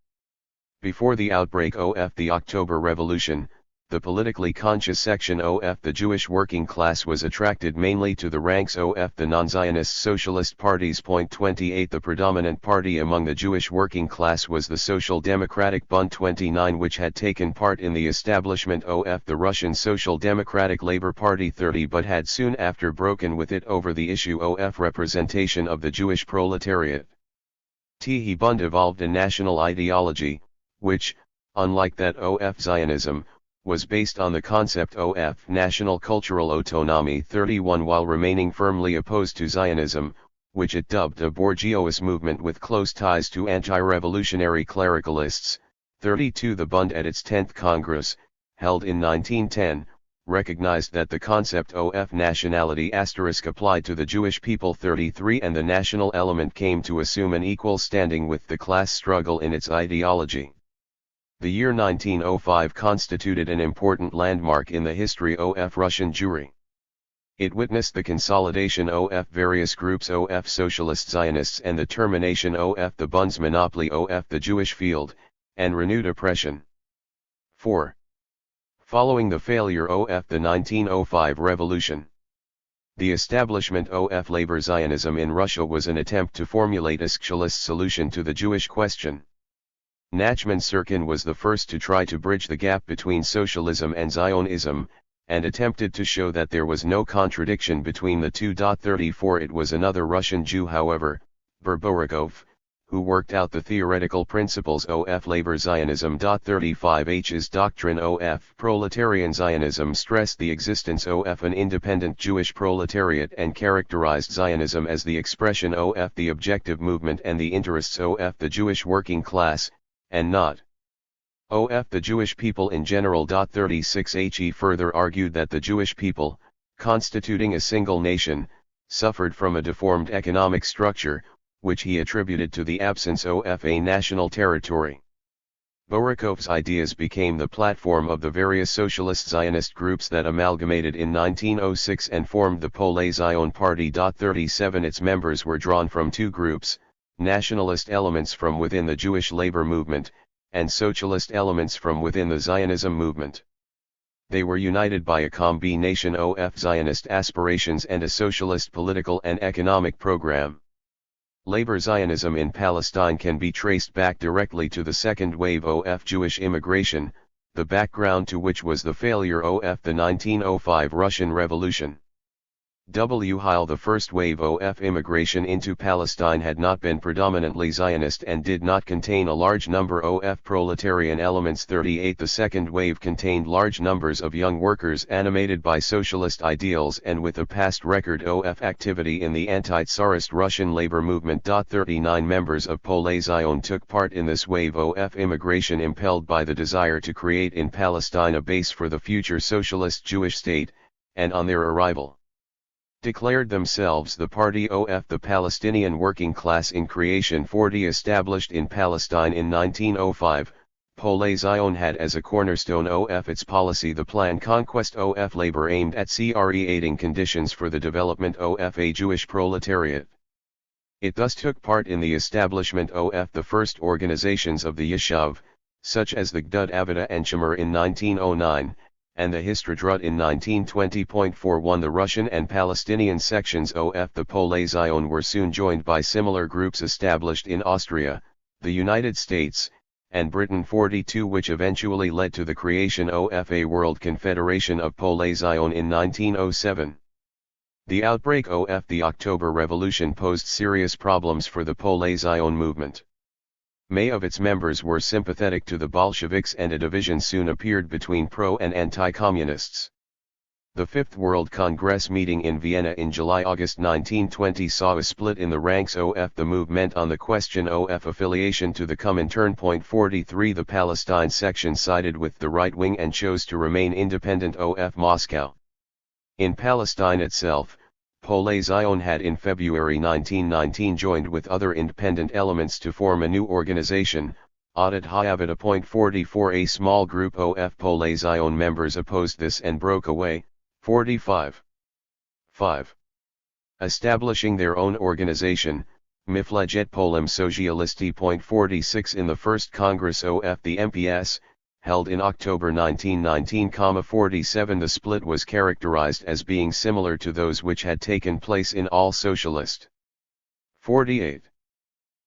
Before the outbreak of the October Revolution, the politically conscious section of the Jewish working class was attracted mainly to the ranks of the non-Zionist socialist parties. 28 The predominant party among the Jewish working class was the Social Democratic Bund. 29 which had taken part in the establishment of the Russian Social Democratic Labor Party. 30 but had soon after broken with it over the issue of representation of the Jewish proletariat. The Bund evolved a national ideology, which, unlike that of Zionism, was based on the concept of national cultural autonomy. 31 While remaining firmly opposed to Zionism, which it dubbed a bourgeois movement with close ties to anti-revolutionary clericalists. 32 The Bund at its 10th Congress, held in 1910, recognized that the concept of nationality applied to the Jewish people. 33 And the national element came to assume an equal standing with the class struggle in its ideology. The year 1905 constituted an important landmark in the history of Russian Jewry. It witnessed the consolidation of various groups of socialist Zionists and the termination of the Bund's monopoly of the Jewish field, and renewed oppression. 4. Following the failure of the 1905 revolution. The establishment of labor Zionism in Russia was an attempt to formulate a socialist solution to the Jewish question. Nachman Syrkin was the first to try to bridge the gap between socialism and Zionism, and attempted to show that there was no contradiction between the two. 34 It was another Russian Jew, however, Berborikov, who worked out the theoretical principles of labor Zionism. 35 H's doctrine of proletarian Zionism stressed the existence of an independent Jewish proletariat and characterized Zionism as the expression of the objective movement and the interests of the Jewish working class, and not of the Jewish people in general. 36 He further argued that the Jewish people, constituting a single nation, suffered from a deformed economic structure, which he attributed to the absence of a national territory. Borikov's ideas became the platform of the various socialist Zionist groups that amalgamated in 1906 and formed the Poale Zion Party. 37 Its members were drawn from two groups: nationalist elements from within the Jewish labor movement, and socialist elements from within the Zionism movement. They were united by a combination of Zionist aspirations and a socialist political and economic program. Labor Zionism in Palestine can be traced back directly to the second wave of Jewish immigration, the background to which was the failure of the 1905 Russian Revolution. While the first wave of immigration into Palestine had not been predominantly Zionist and did not contain a large number of proletarian elements. 38 The second wave contained large numbers of young workers animated by socialist ideals and with a past record of activity in the anti-Tsarist Russian labor movement. 39 Members of Poale Zion took part in this wave of immigration impelled by the desire to create in Palestine a base for the future socialist Jewish state, and on their arrival declared themselves the Party of the Palestinian Working Class in Creation. 40 Established in Palestine in 1905, Poale Zion had as a cornerstone of its policy the Plan Conquest of Labor aimed at creating conditions for the development of a Jewish proletariat. It thus took part in the establishment of the first organizations of the Yishuv, such as the Gdud Avida and Shemer in 1909, and the Histadrut in 1920.41. The Russian and Palestinian sections of the Poale Zion were soon joined by similar groups established in Austria, the United States, and Britain. 42 Which eventually led to the creation of a World Confederation of Poale Zion in 1907. The outbreak of the October Revolution posed serious problems for the Poale Zion movement. Many of its members were sympathetic to the Bolsheviks and a division soon appeared between pro- and anti-communists. The Fifth World Congress meeting in Vienna in July-August 1920 saw a split in the ranks of the movement on the question of affiliation to the Comintern. 43 The Palestine section sided with the right wing and chose to remain independent of Moscow. In Palestine itself, Poale Zion had in February 1919 joined with other independent elements to form a new organization, Adat Hayavida. 44 A small group of Poale Zion members opposed this and broke away. 45. 5. Establishing their own organization, Mifleget Polem Socialisti. 46 In the first Congress of the MPS, held in October 1919, 47 the split was characterized as being similar to those which had taken place in all socialist. 48.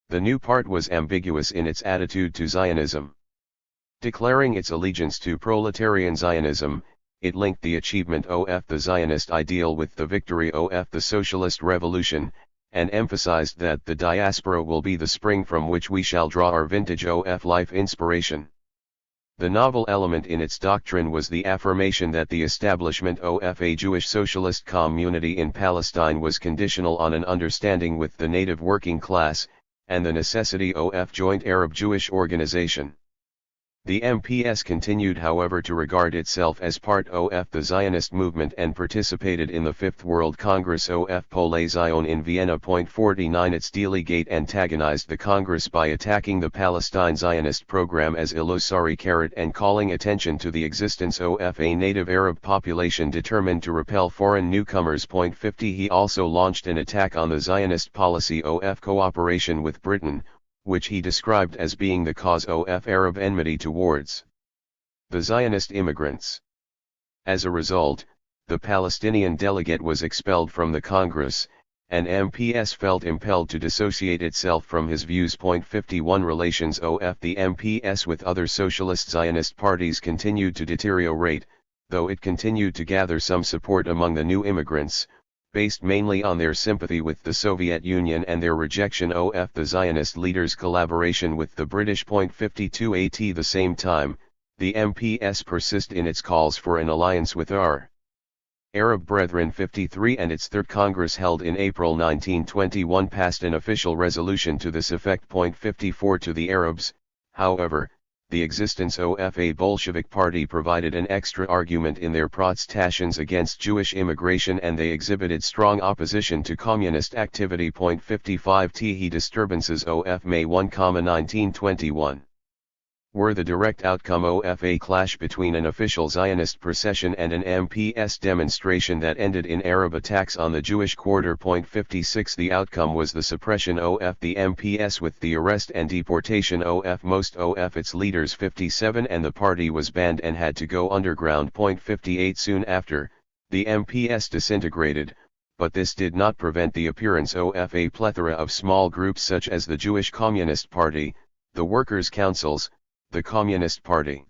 The new part was ambiguous in its attitude to Zionism. Declaring its allegiance to proletarian Zionism, it linked the achievement of the Zionist ideal with the victory of the socialist revolution, and emphasized that the diaspora will be the spring from which we shall draw our vintage of life inspiration. The novel element in its doctrine was the affirmation that the establishment of a Jewish socialist community in Palestine was conditional on an understanding with the native working class, and the necessity of joint Arab-Jewish organization. The MPS continued however to regard itself as part of the Zionist movement and participated in the Fifth World Congress of Palestine in Vienna. 49 Its delegate antagonized the Congress by attacking the Palestine Zionist program as illusory and calling attention to the existence of a native Arab population determined to repel foreign newcomers. 50 He also launched an attack on the Zionist policy of cooperation with Britain, which he described as being the cause of Arab enmity towards the Zionist immigrants. As a result, the Palestinian delegate was expelled from the Congress, and MPS felt impelled to dissociate itself from his views. 51 Relations of the MPS with other socialist Zionist parties continued to deteriorate, though it continued to gather some support among the new immigrants, based mainly on their sympathy with the Soviet Union and their rejection of the Zionist leaders' collaboration with the British. 52 At the same time, the MPS persist in its calls for an alliance with our Arab brethren. 53 And its Third Congress held in April 1921 passed an official resolution to this effect. 54 To the Arabs, however, the existence of a Bolshevik party provided an extra argument in their protestations against Jewish immigration, and they exhibited strong opposition to communist activity. 55 The disturbances of May 1, 1921 were the direct outcome of a clash between an official Zionist procession and an MPS demonstration that ended in Arab attacks on the Jewish quarter. 56 The outcome was the suppression of the MPS with the arrest and deportation of most of its leaders. 57 And the party was banned and had to go underground. 58 Soon after, the MPS disintegrated, but this did not prevent the appearance of a plethora of small groups such as the Jewish Communist Party, the Workers' Councils, the Communist Party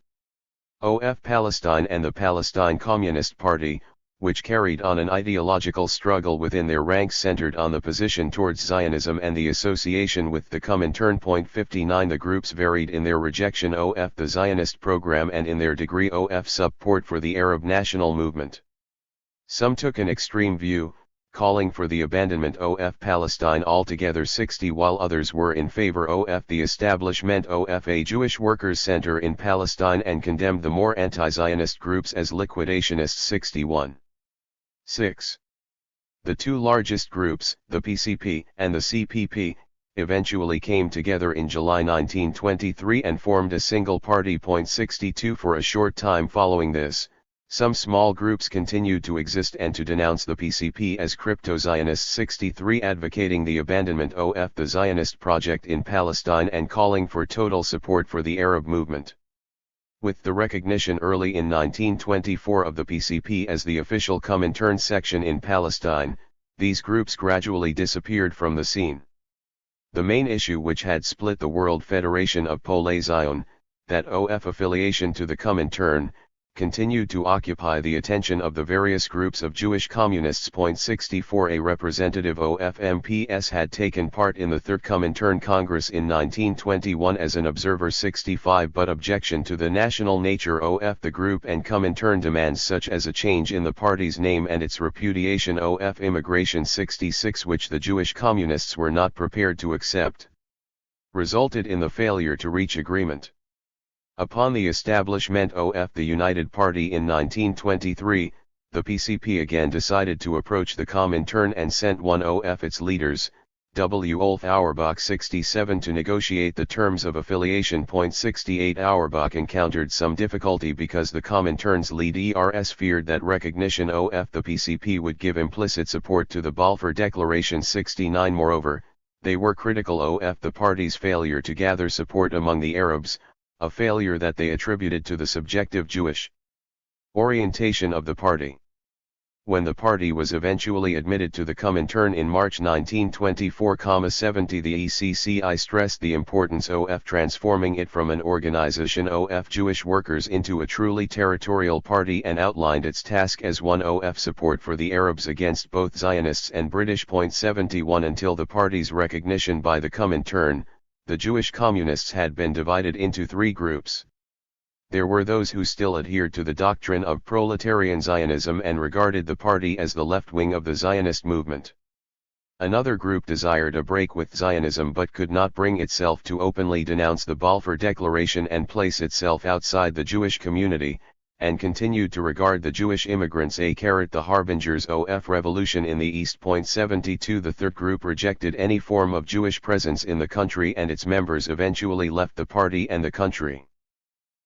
of Palestine and the Palestine Communist Party, which carried on an ideological struggle within their ranks centered on the position towards Zionism and the association with the Comintern. 59 The groups varied in their rejection of the Zionist program and in their degree of support for the Arab national movement. Some took an extreme view, calling for the abandonment of Palestine altogether. 60 While others were in favor of the establishment of a Jewish workers' center in Palestine and condemned the more anti-Zionist groups as liquidationists. 61. 6. The two largest groups, the PCP and the CPP, eventually came together in July 1923 and formed a single party. 62 For a short time following this, some small groups continued to exist and to denounce the PCP as crypto-Zionists. 63 Advocating the abandonment of the Zionist project in Palestine and calling for total support for the Arab movement. With the recognition early in 1924 of the PCP as the official Comintern section in Palestine, these groups gradually disappeared from the scene. The main issue which had split the World Federation of Palestine, that of affiliation to the Comintern, continued to occupy the attention of the various groups of Jewish communists. 64 A representative of MPS had taken part in the Third Comintern Congress in 1921 as an observer. 65 But objection to the national nature of the group and Comintern demands such as a change in the party's name and its repudiation of immigration. 66 Which the Jewish communists were not prepared to accept, resulted in the failure to reach agreement. Upon the establishment of the United Party in 1923, the PCP again decided to approach the Comintern and sent one of its leaders, W. Ulf Auerbach. 67 To negotiate the terms of affiliation. 68 Auerbach encountered some difficulty because the Comintern's lead ERS feared that recognition of the PCP would give implicit support to the Balfour Declaration. 69 Moreover, they were critical of the party's failure to gather support among the Arabs, a failure that they attributed to the subjective Jewish orientation of the party. When the party was eventually admitted to the Comintern in March 1924, the ECCI stressed the importance of transforming it from an organization of Jewish workers into a truly territorial party and outlined its task as one of support for the Arabs against both Zionists and British. 71 Until the party's recognition by the Comintern, the Jewish communists had been divided into three groups. There were those who still adhered to the doctrine of proletarian Zionism and regarded the party as the left wing of the Zionist movement. Another group desired a break with Zionism but could not bring itself to openly denounce the Balfour Declaration and place itself outside the Jewish community, and continued to regard the Jewish immigrants the harbingers of revolution in the East. 72 The third group rejected any form of Jewish presence in the country, and its members eventually left the party and the country.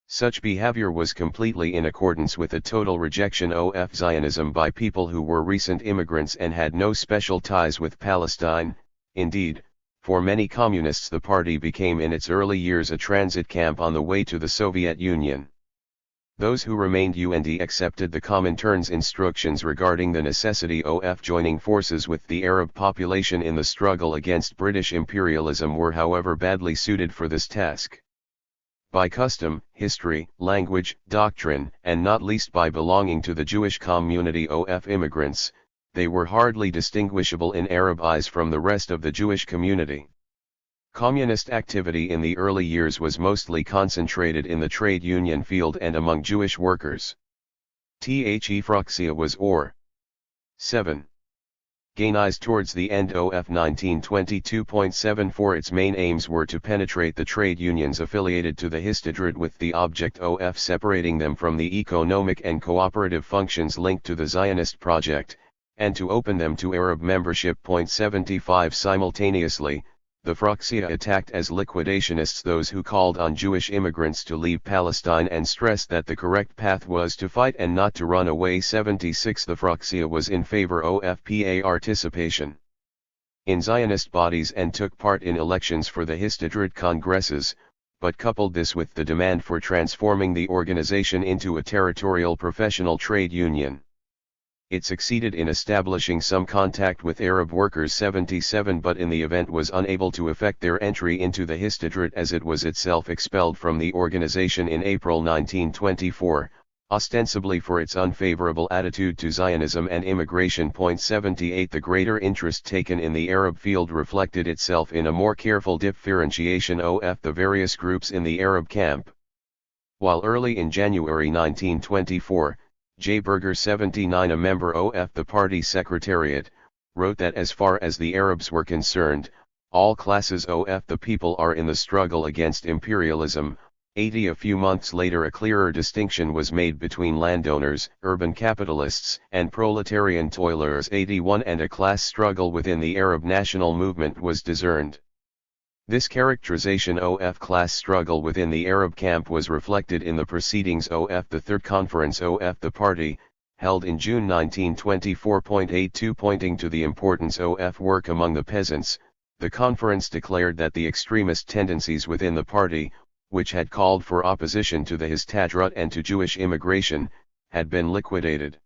Such behavior was completely in accordance with a total rejection of Zionism by people who were recent immigrants and had no special ties with Palestine. Indeed, for many communists the party became in its early years a transit camp on the way to the Soviet Union. Those who remained and accepted the Comintern's instructions regarding the necessity of joining forces with the Arab population in the struggle against British imperialism were however badly suited for this task. By custom, history, language, doctrine, and not least by belonging to the Jewish community of immigrants, they were hardly distinguishable in Arab eyes from the rest of the Jewish community. Communist activity in the early years was mostly concentrated in the trade union field and among Jewish workers. Frakция was or 7. Organized towards the end of 1922.74. Its main aims were to penetrate the trade unions affiliated to the Histadrut with the object of separating them from the economic and cooperative functions linked to the Zionist project, and to open them to Arab membership. 75 Simultaneously, the Frakcija attacked as liquidationists those who called on Jewish immigrants to leave Palestine and stressed that the correct path was to fight and not to run away. 76 The Frakcija was in favor of participation in Zionist bodies and took part in elections for the Histadrut congresses, but coupled this with the demand for transforming the organization into a territorial professional trade union. It succeeded in establishing some contact with Arab workers. 77 But in the event was unable to effect their entry into the Histadrut as it was itself expelled from the organization in April 1924, ostensibly for its unfavorable attitude to Zionism and immigration. 78 The greater interest taken in the Arab field reflected itself in a more careful differentiation of the various groups in the Arab camp. While early in January 1924, J. Berger 79, a member of the party secretariat, wrote that as far as the Arabs were concerned, all classes of the people are in the struggle against imperialism. 80 A few months later a clearer distinction was made between landowners, urban capitalists, and proletarian toilers. 81 And a class struggle within the Arab national movement was discerned. This characterization of class struggle within the Arab camp was reflected in the proceedings of the Third Conference of the Party, held in June 1924. 82 Pointing to the importance of work among the peasants, the conference declared that the extremist tendencies within the party, which had called for opposition to the Histadrut and to Jewish immigration, had been liquidated.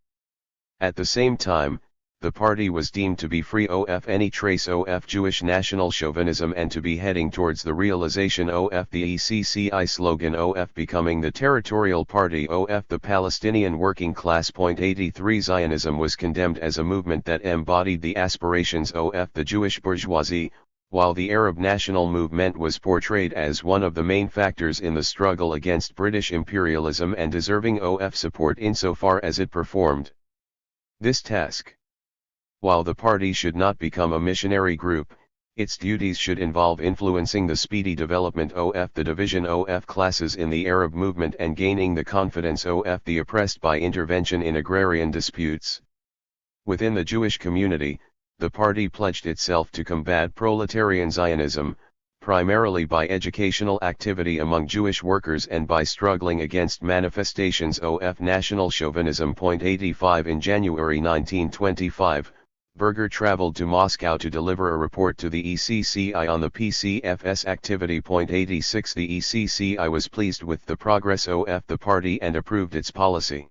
At the same time, the party was deemed to be free of any trace of Jewish national chauvinism and to be heading towards the realization of the ECCI slogan of becoming the territorial party of the Palestinian working class. 83 Zionism was condemned as a movement that embodied the aspirations of the Jewish bourgeoisie, while the Arab national movement was portrayed as one of the main factors in the struggle against British imperialism and deserving of support insofar as it performed this task. While the party should not become a missionary group, its duties should involve influencing the speedy development of the division of classes in the Arab movement and gaining the confidence of the oppressed by intervention in agrarian disputes. Within the Jewish community, the party pledged itself to combat proletarian Zionism, primarily by educational activity among Jewish workers and by struggling against manifestations of national chauvinism. 85 In January 1925, Berger traveled to Moscow to deliver a report to the ECCI on the PCFS activity. 86 The ECCI was pleased with the progress of the party and approved its policy.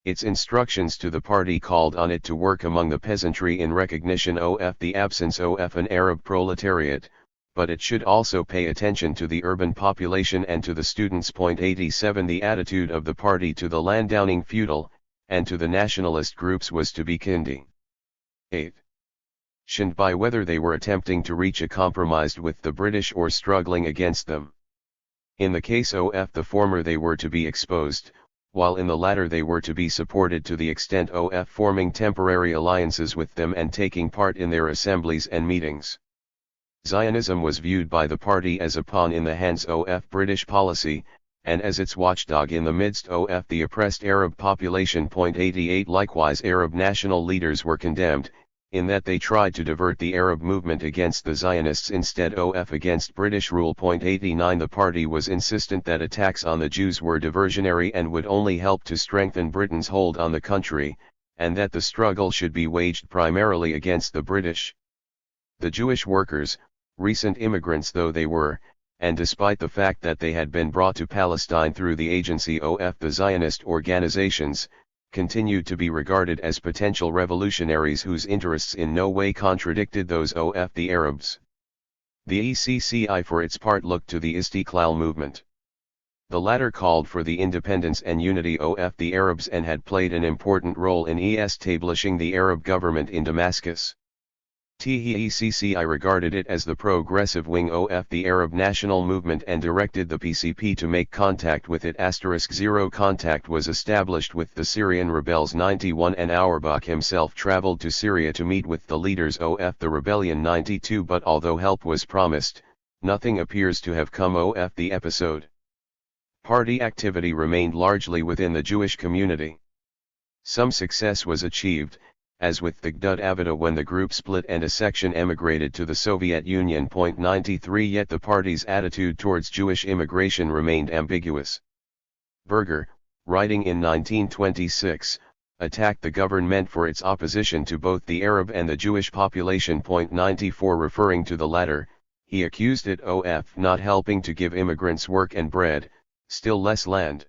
Its instructions to the party called on it to work among the peasantry in recognition of the absence of an Arab proletariat, but it should also pay attention to the urban population and to the students. 87 The attitude of the party to the landowning feudal, and to the nationalist groups was to be kindly 8. By whether they were attempting to reach a compromise with the British or struggling against them. In the case of the former they were to be exposed, while in the latter they were to be supported to the extent of forming temporary alliances with them and taking part in their assemblies and meetings. Zionism was viewed by the party as a pawn in the hands of British policy, and as its watchdog in the midst of the oppressed Arab population. 88 Likewise Arab national leaders were condemned, in that they tried to divert the Arab movement against the Zionists instead of against British rule. 89 The party was insistent that attacks on the Jews were diversionary and would only help to strengthen Britain's hold on the country, and that the struggle should be waged primarily against the British. The Jewish workers, recent immigrants though they were, and despite the fact that they had been brought to Palestine through the agency of the Zionist organizations, continued to be regarded as potential revolutionaries whose interests in no way contradicted those of the Arabs. The ECCI for its part looked to the Istiqlal movement. The latter called for the independence and unity of the Arabs and had played an important role in establishing the Arab government in Damascus. THIRD-WORLDISM regarded it as the progressive wing of the Arab national movement and directed the PCP to make contact with it. *0 Contact was established with the Syrian rebels. 91 and Auerbach himself traveled to Syria to meet with the leaders of the rebellion. 92 But although help was promised, nothing appears to have come of the episode. Party activity remained largely within the Jewish community. Some success was achieved, as with the THIRD-WORLDISM when the group split and a section emigrated to the Soviet Union. 93 Yet the party's attitude towards Jewish immigration remained ambiguous. Berger, writing in 1926, attacked the government for its opposition to both the Arab and the Jewish population. 94 Referring to the latter, he accused it of not helping to give immigrants work and bread, still less land.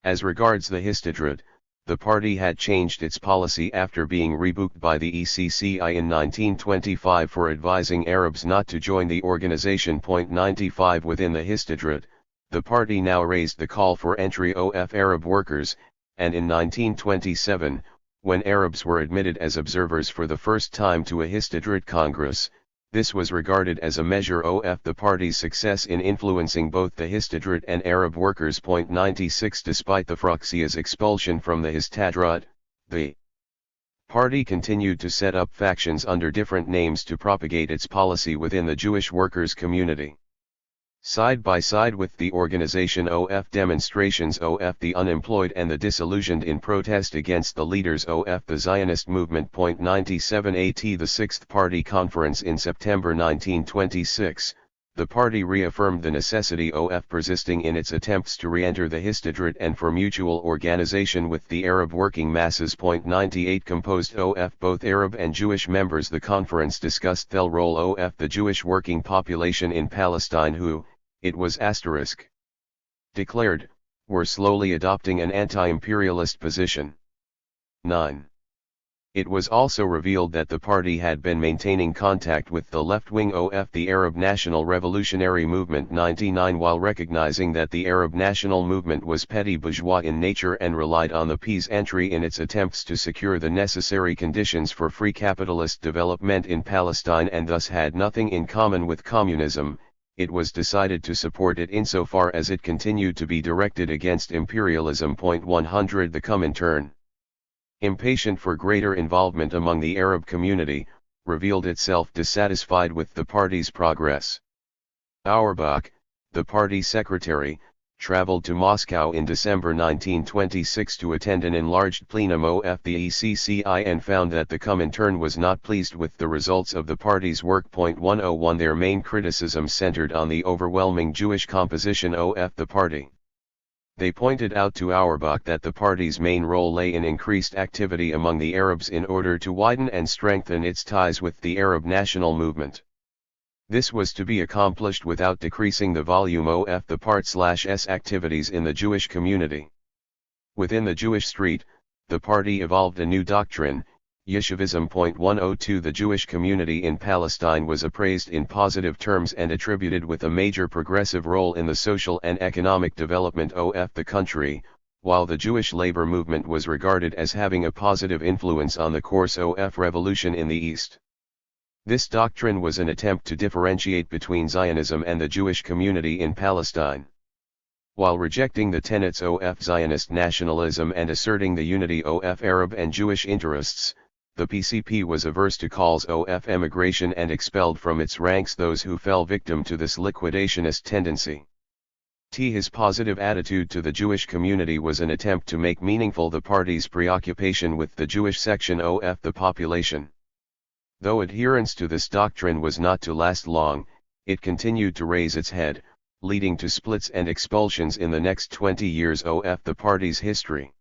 As regards the Histadrut, the party had changed its policy after being rebuked by the ECCI in 1925 for advising Arabs not to join the organization. 95 Within the Histadrut, the party now raised the call for entry of Arab workers, and in 1927, when Arabs were admitted as observers for the first time to a Histadrut Congress, this was regarded as a measure of the party's success in influencing both the Histadrut and Arab workers. 96 Despite the Frakciya's expulsion from the Histadrut, the party continued to set up factions under different names to propagate its policy within the Jewish workers' community. Side by side with the organization of demonstrations of the unemployed and the disillusioned in protest against the leaders of the Zionist movement. 97 At the Sixth Party Conference in September 1926, the party reaffirmed the necessity of persisting in its attempts to re-enter the Histadrut and for mutual organization with the Arab working masses. 98 Composed of both Arab and Jewish members, the conference discussed the role of the Jewish working population in Palestine who, it was declared, were slowly adopting an anti-imperialist position. 9. It was also revealed that the party had been maintaining contact with the left wing of the Arab National Revolutionary Movement. 99 While recognizing that the Arab National Movement was petty bourgeois in nature and relied on the peasantry in its attempts to secure the necessary conditions for free capitalist development in Palestine and thus had nothing in common with communism, it was decided to support it insofar as it continued to be directed against imperialism. 100 The Comintern, impatient for greater involvement among the Arab community, revealed itself dissatisfied with the party's progress. Auerbach, the party secretary, traveled to Moscow in December 1926 to attend an enlarged plenum of the ECCI and found that the Comintern was not pleased with the results of the party's work. 101 Their main criticism centered on the overwhelming Jewish composition of the party. They pointed out to Auerbach that the party's main role lay in increased activity among the Arabs in order to widen and strengthen its ties with the Arab national movement. This was to be accomplished without decreasing the volume of the part/s activities in the Jewish community. Within the Jewish street, the party evolved a new doctrine, Yeshivism. 102 The Jewish community in Palestine was appraised in positive terms and attributed with a major progressive role in the social and economic development of the country, while the Jewish labor movement was regarded as having a positive influence on the course of revolution in the East. This doctrine was an attempt to differentiate between Zionism and the Jewish community in Palestine. While rejecting the tenets of Zionist nationalism and asserting the unity of Arab and Jewish interests, the PCP was averse to calls of emigration and expelled from its ranks those who fell victim to this liquidationist tendency. His positive attitude to the Jewish community was an attempt to make meaningful the party's preoccupation with the Jewish section of the population. Though adherence to this doctrine was not to last long, it continued to raise its head, leading to splits and expulsions in the next 20 years of the party's history.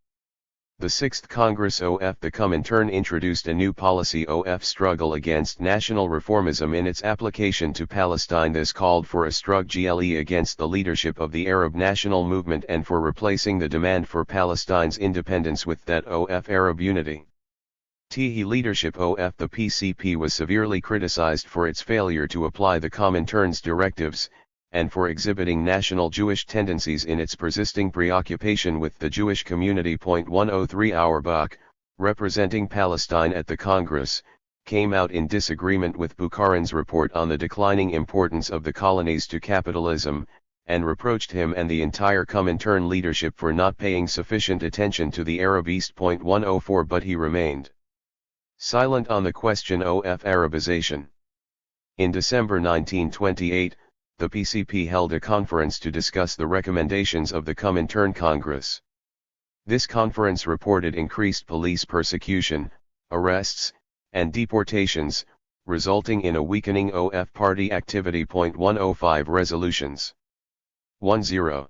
The Sixth Congress of the Comintern introduced a new policy of struggle against national reformism in its application to Palestine. This called for a struggle against the leadership of the Arab national movement and for replacing the demand for Palestine's independence with that of Arab unity. The leadership of the PCP was severely criticized for its failure to apply the Comintern's directives, and for exhibiting national Jewish tendencies in its persisting preoccupation with the Jewish community. 103 Auerbach, representing Palestine at the Congress, came out in disagreement with Bukharin's report on the declining importance of the colonies to capitalism, and reproached him and the entire Comintern leadership for not paying sufficient attention to the Arab East. 104 But he remained silent on the question of Arabization. In December 1928, the PCP held a conference to discuss the recommendations of the Comintern Congress. This conference reported increased police persecution, arrests, and deportations, resulting in a weakening of party activity. 105 Resolutions 10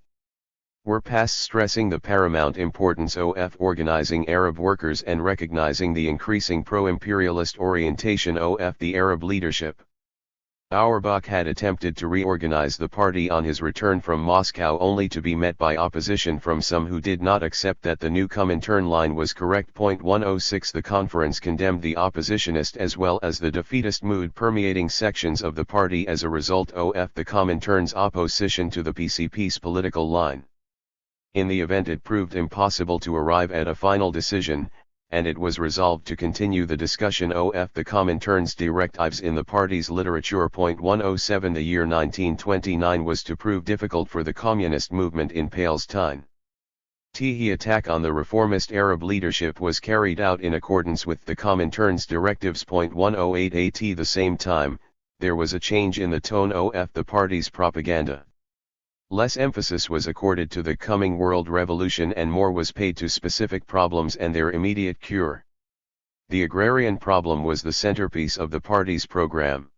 were passed stressing the paramount importance of organizing Arab workers and recognizing the increasing pro-imperialist orientation of the Arab leadership. Auerbach had attempted to reorganize the party on his return from Moscow only to be met by opposition from some who did not accept that the new Comintern line was correct. 106 The conference condemned the oppositionist as well as the defeatist mood permeating sections of the party as a result of the Comintern's opposition to the PCP's political line. In the event it proved impossible to arrive at a final decision, and it was resolved to continue the discussion of the Comintern's directives in the party's literature. 107 The year 1929 was to prove difficult for the communist movement in Palestine. The attack on the reformist Arab leadership was carried out in accordance with the Comintern's directives. 108 At the same time, there was a change in the tone of the party's propaganda. Less emphasis was accorded to the coming world revolution and more was paid to specific problems and their immediate cure. The agrarian problem was the centerpiece of the party's program.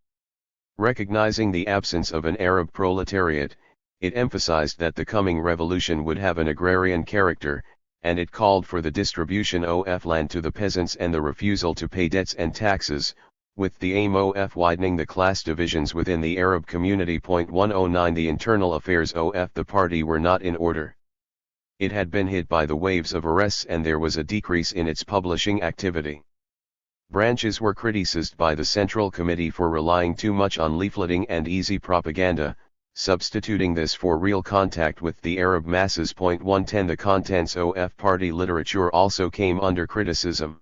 Recognizing the absence of an Arab proletariat, it emphasized that the coming revolution would have an agrarian character, and it called for the distribution of land to the peasants and the refusal to pay debts and taxes, with the aim of widening the class divisions within the Arab community. 109 The internal affairs of the party were not in order. It had been hit by the waves of arrests and there was a decrease in its publishing activity. Branches were criticized by the Central Committee for relying too much on leafleting and easy propaganda, substituting this for real contact with the Arab masses. 110 The contents of party literature also came under criticism.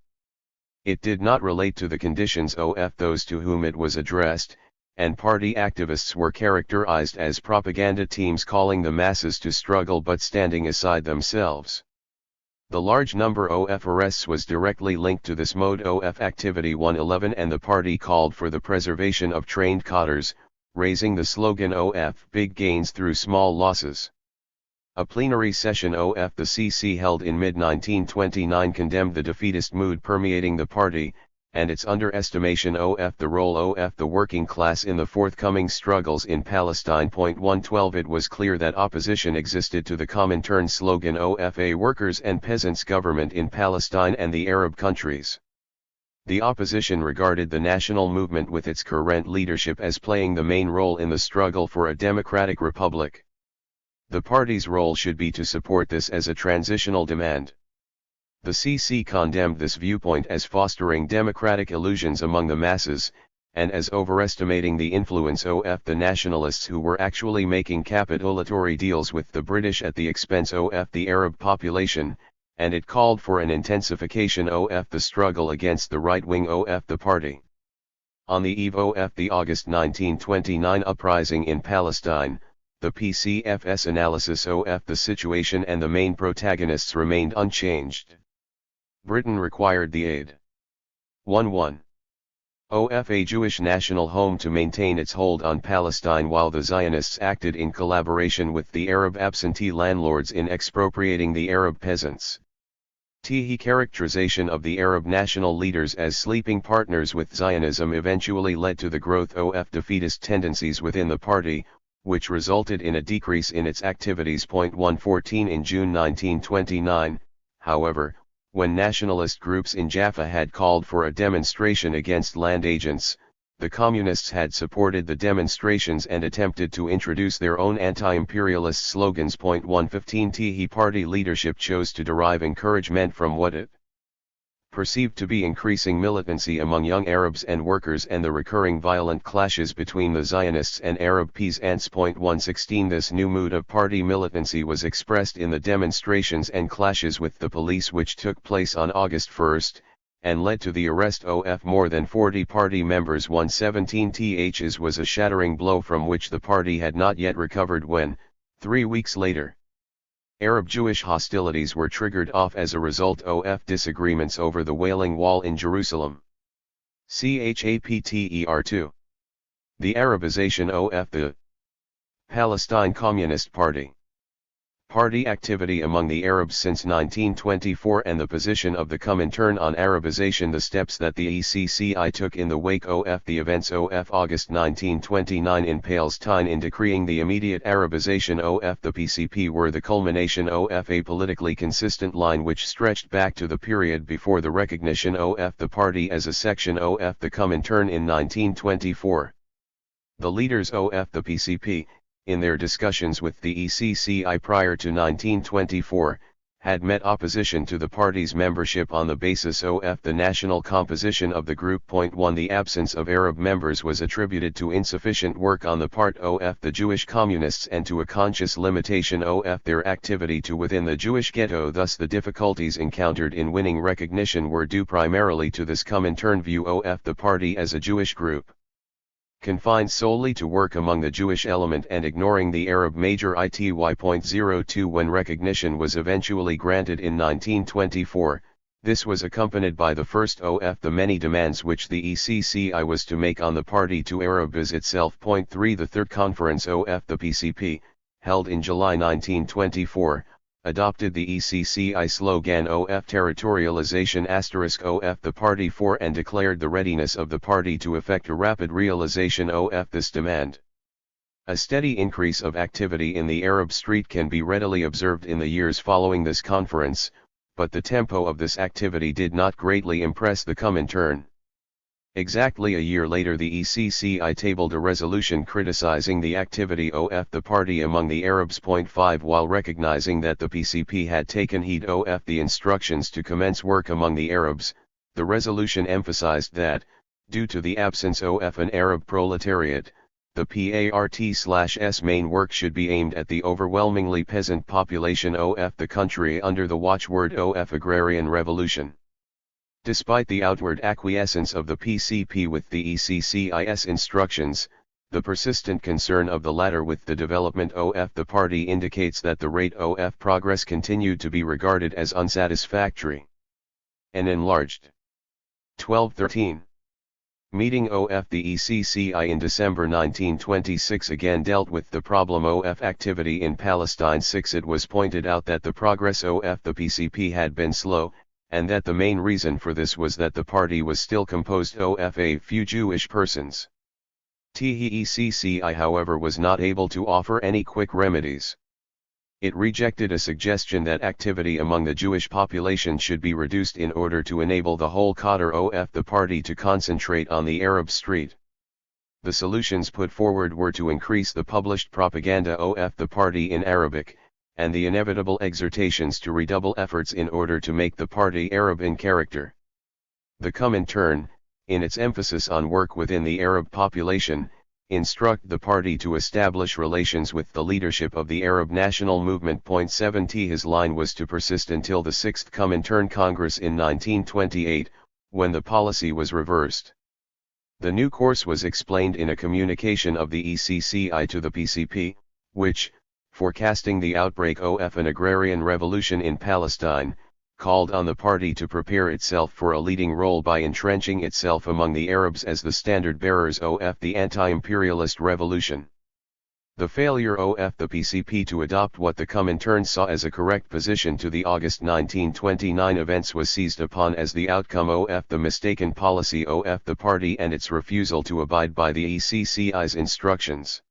It did not relate to the conditions of those to whom it was addressed, and party activists were characterized as propaganda teams calling the masses to struggle but standing aside themselves. The large number of arrests was directly linked to this mode of activity. 111 And the party called for the preservation of trained cotters, raising the slogan of big gains through small losses. A plenary session of the CC held in mid-1929 condemned the defeatist mood permeating the party, and its underestimation of the role of the working class in the forthcoming struggles in Palestine. 112 It was clear that opposition existed to the Comintern slogan of a workers' and peasants' government in Palestine and the Arab countries. The opposition regarded the national movement with its current leadership as playing the main role in the struggle for a democratic republic. The party's role should be to support this as a transitional demand. The CC condemned this viewpoint as fostering democratic illusions among the masses, and as overestimating the influence of the nationalists who were actually making capitulatory deals with the British at the expense of the Arab population, and it called for an intensification of the struggle against the right wing of the party. On the eve of the August 1929 uprising in Palestine, The PCF's analysis of the situation and the main protagonists remained unchanged. Britain required the aid. 1-1. Of a Jewish national home to maintain its hold on Palestine, while the Zionists acted in collaboration with the Arab absentee landlords in expropriating the Arab peasants. The characterization of the Arab national leaders as sleeping partners with Zionism eventually led to the growth of defeatist tendencies within the party, which resulted in a decrease in its activities. 114 In June 1929, however, when nationalist groups in Jaffa had called for a demonstration against land agents, the communists had supported the demonstrations and attempted to introduce their own anti-imperialist slogans. 115 The party leadership chose to derive encouragement from what it perceived to be increasing militancy among young Arabs and workers and the recurring violent clashes between the Zionists and Arab peasants. 116 This new mood of party militancy was expressed in the demonstrations and clashes with the police which took place on August 1, and led to the arrest of more than 40 party members. 117 This was a shattering blow from which the party had not yet recovered when, 3 weeks later, Arab-Jewish hostilities were triggered off as a result of disagreements over the Wailing Wall in Jerusalem. Chapter 2. The Arabization of the Palestine Communist Party. Party activity among the Arabs since 1924 and the position of the Comintern on Arabization. The steps that the ECCI took in the wake of the events of August 1929 in Palestine in decreeing the immediate Arabization of the PCP were the culmination of a politically consistent line which stretched back to the period before the recognition of the party as a section of the Comintern in 1924. The leaders of the PCP, in their discussions with the ECCI prior to 1924, had met opposition to the party's membership on the basis of the national composition of the group. 1 The absence of Arab members was attributed to insufficient work on the part of the Jewish communists and to a conscious limitation of their activity to within the Jewish ghetto. Thus the difficulties encountered in winning recognition were due primarily to this Comintern view of the party as a Jewish group, confined solely to work among the Jewish element and ignoring the Arab major. ITY.02 When recognition was eventually granted in 1924, this was accompanied by the first of the many demands which the ECCI was to make on the party to Arabize itself. 3 The Third Conference of the PCP, held in July 1924, adopted the ECCI slogan of territorialization of the party for and declared the readiness of the party to effect a rapid realization of this demand. A steady increase of activity in the Arab street can be readily observed in the years following this conference, but the tempo of this activity did not greatly impress the Comintern. Exactly a year later the ECCI tabled a resolution criticizing the activity of the party among the Arabs. 5 While recognizing that the PCP had taken heed of the instructions to commence work among the Arabs, the resolution emphasized that, due to the absence of an Arab proletariat, the PART's main work should be aimed at the overwhelmingly peasant population of the country under the watchword of agrarian revolution. Despite the outward acquiescence of the PCP with the ECCI's instructions, the persistent concern of the latter with the development of the party indicates that the rate of progress continued to be regarded as unsatisfactory. An enlarged 1213 meeting of the ECCI in December 1926 again dealt with the problem of activity in Palestine. 6 It was pointed out that the progress of the PCP had been slow, and that the main reason for this was that the party was still composed of a few Jewish persons. The ECCI however was not able to offer any quick remedies. It rejected a suggestion that activity among the Jewish population should be reduced in order to enable the whole cadre of the party to concentrate on the Arab street. The solutions put forward were to increase the published propaganda of the party in Arabic, and the inevitable exhortations to redouble efforts in order to make the party Arab in character. The Comintern, in its emphasis on work within the Arab population, instruct the party to establish relations with the leadership of the Arab national movement. 7 His line was to persist until the 6th Comintern Congress in 1928, when the policy was reversed. The new course was explained in a communication of the ECCI to the PCP, which, forecasting the outbreak of an agrarian revolution in Palestine, called on the party to prepare itself for a leading role by entrenching itself among the Arabs as the standard bearers of the anti-imperialist revolution. The failure of the PCP to adopt what the Comintern saw as a correct position to the August 1929 events was seized upon as the outcome of the mistaken policy of the party and its refusal to abide by the ECCI's instructions.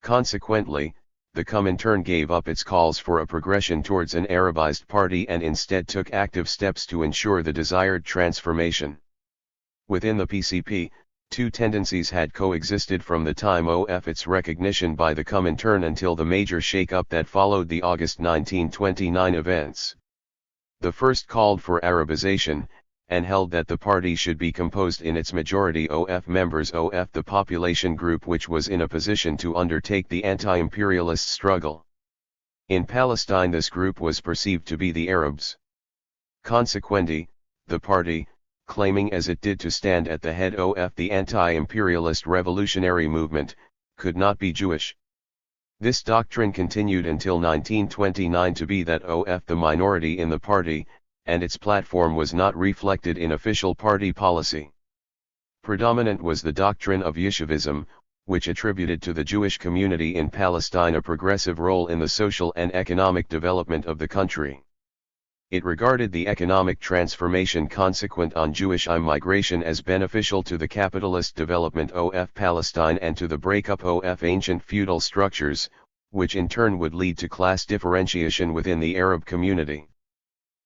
Consequently, the Comintern gave up its calls for a progression towards an Arabized party and instead took active steps to ensure the desired transformation. Within the PCP, two tendencies had coexisted from the time of its recognition by the Comintern until the major shake-up that followed the August 1929 events. The first called for Arabization, and held that the party should be composed in its majority of members of the population group which was in a position to undertake the anti-imperialist struggle. In Palestine this group was perceived to be the Arabs. Consequently, the party, claiming as it did to stand at the head of the anti-imperialist revolutionary movement, could not be Jewish. This doctrine continued until 1929 to be that of the minority in the party, and its platform was not reflected in official party policy. Predominant was the doctrine of Yeshivism, which attributed to the Jewish community in Palestine a progressive role in the social and economic development of the country. It regarded the economic transformation consequent on Jewish immigration as beneficial to the capitalist development of Palestine and to the breakup of ancient feudal structures, which in turn would lead to class differentiation within the Arab community.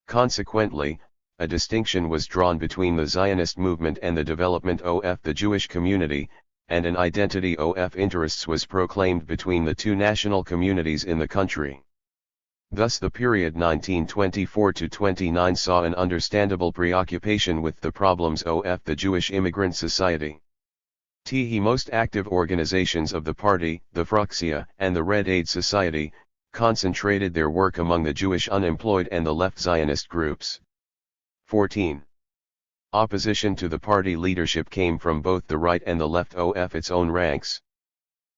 Consequently, a distinction was drawn between the Zionist movement and the development of the Jewish community, and an identity of interests was proclaimed between the two national communities in the country. Thus the period 1924 to 29 saw an understandable preoccupation with the problems of the Jewish immigrant society. The most active organizations of the party, the Fruxia and the Red Aid Society, concentrated their work among the Jewish unemployed and the left Zionist groups. 14. Opposition to the party leadership came from both the right and the left of its own ranks.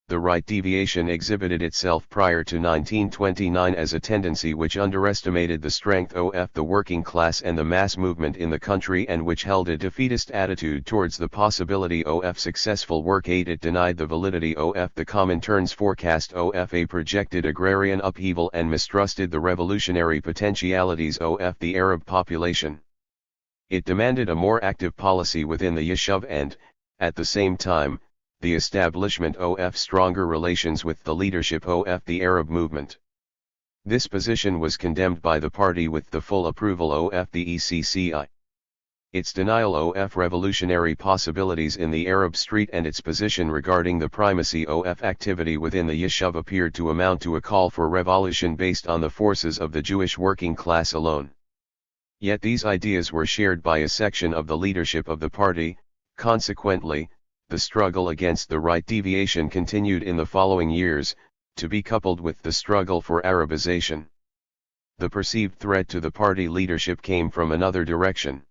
The right deviation exhibited itself prior to 1929 as a tendency which underestimated the strength of the working class and the mass movement in the country and which held a defeatist attitude towards the possibility of successful work aid. It denied the validity of the Comintern's forecast of a projected agrarian upheaval and mistrusted the revolutionary potentialities of the Arab population. It demanded a more active policy within the Yishuv and, at the same time, the establishment of stronger relations with the leadership of the Arab movement. This position was condemned by the party with the full approval of the ECCI. Its denial of revolutionary possibilities in the Arab street and its position regarding the primacy of activity within the Yishuv appeared to amount to a call for revolution based on the forces of the Jewish working class alone. Yet these ideas were shared by a section of the leadership of the party. Consequently, the struggle against the right deviation continued in the following years, to be coupled with the struggle for Arabization. The perceived threat to the party leadership came from another direction.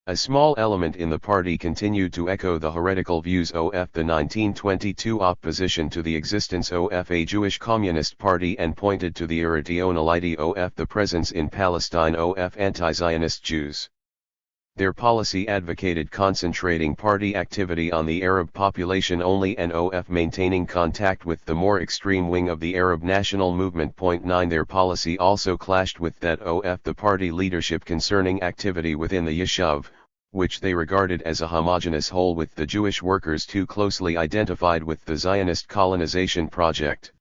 A small element in the party continued to echo the heretical views of the 1922 opposition to the existence of a Jewish Communist Party and pointed to the irrationality of the presence in Palestine of anti-Zionist Jews. Their policy advocated concentrating party activity on the Arab population only and of maintaining contact with the more extreme wing of the Arab national movement. 9 Their policy also clashed with that of the party leadership concerning activity within the Yishuv, which they regarded as a homogeneous whole with the Jewish workers too closely identified with the Zionist colonization project.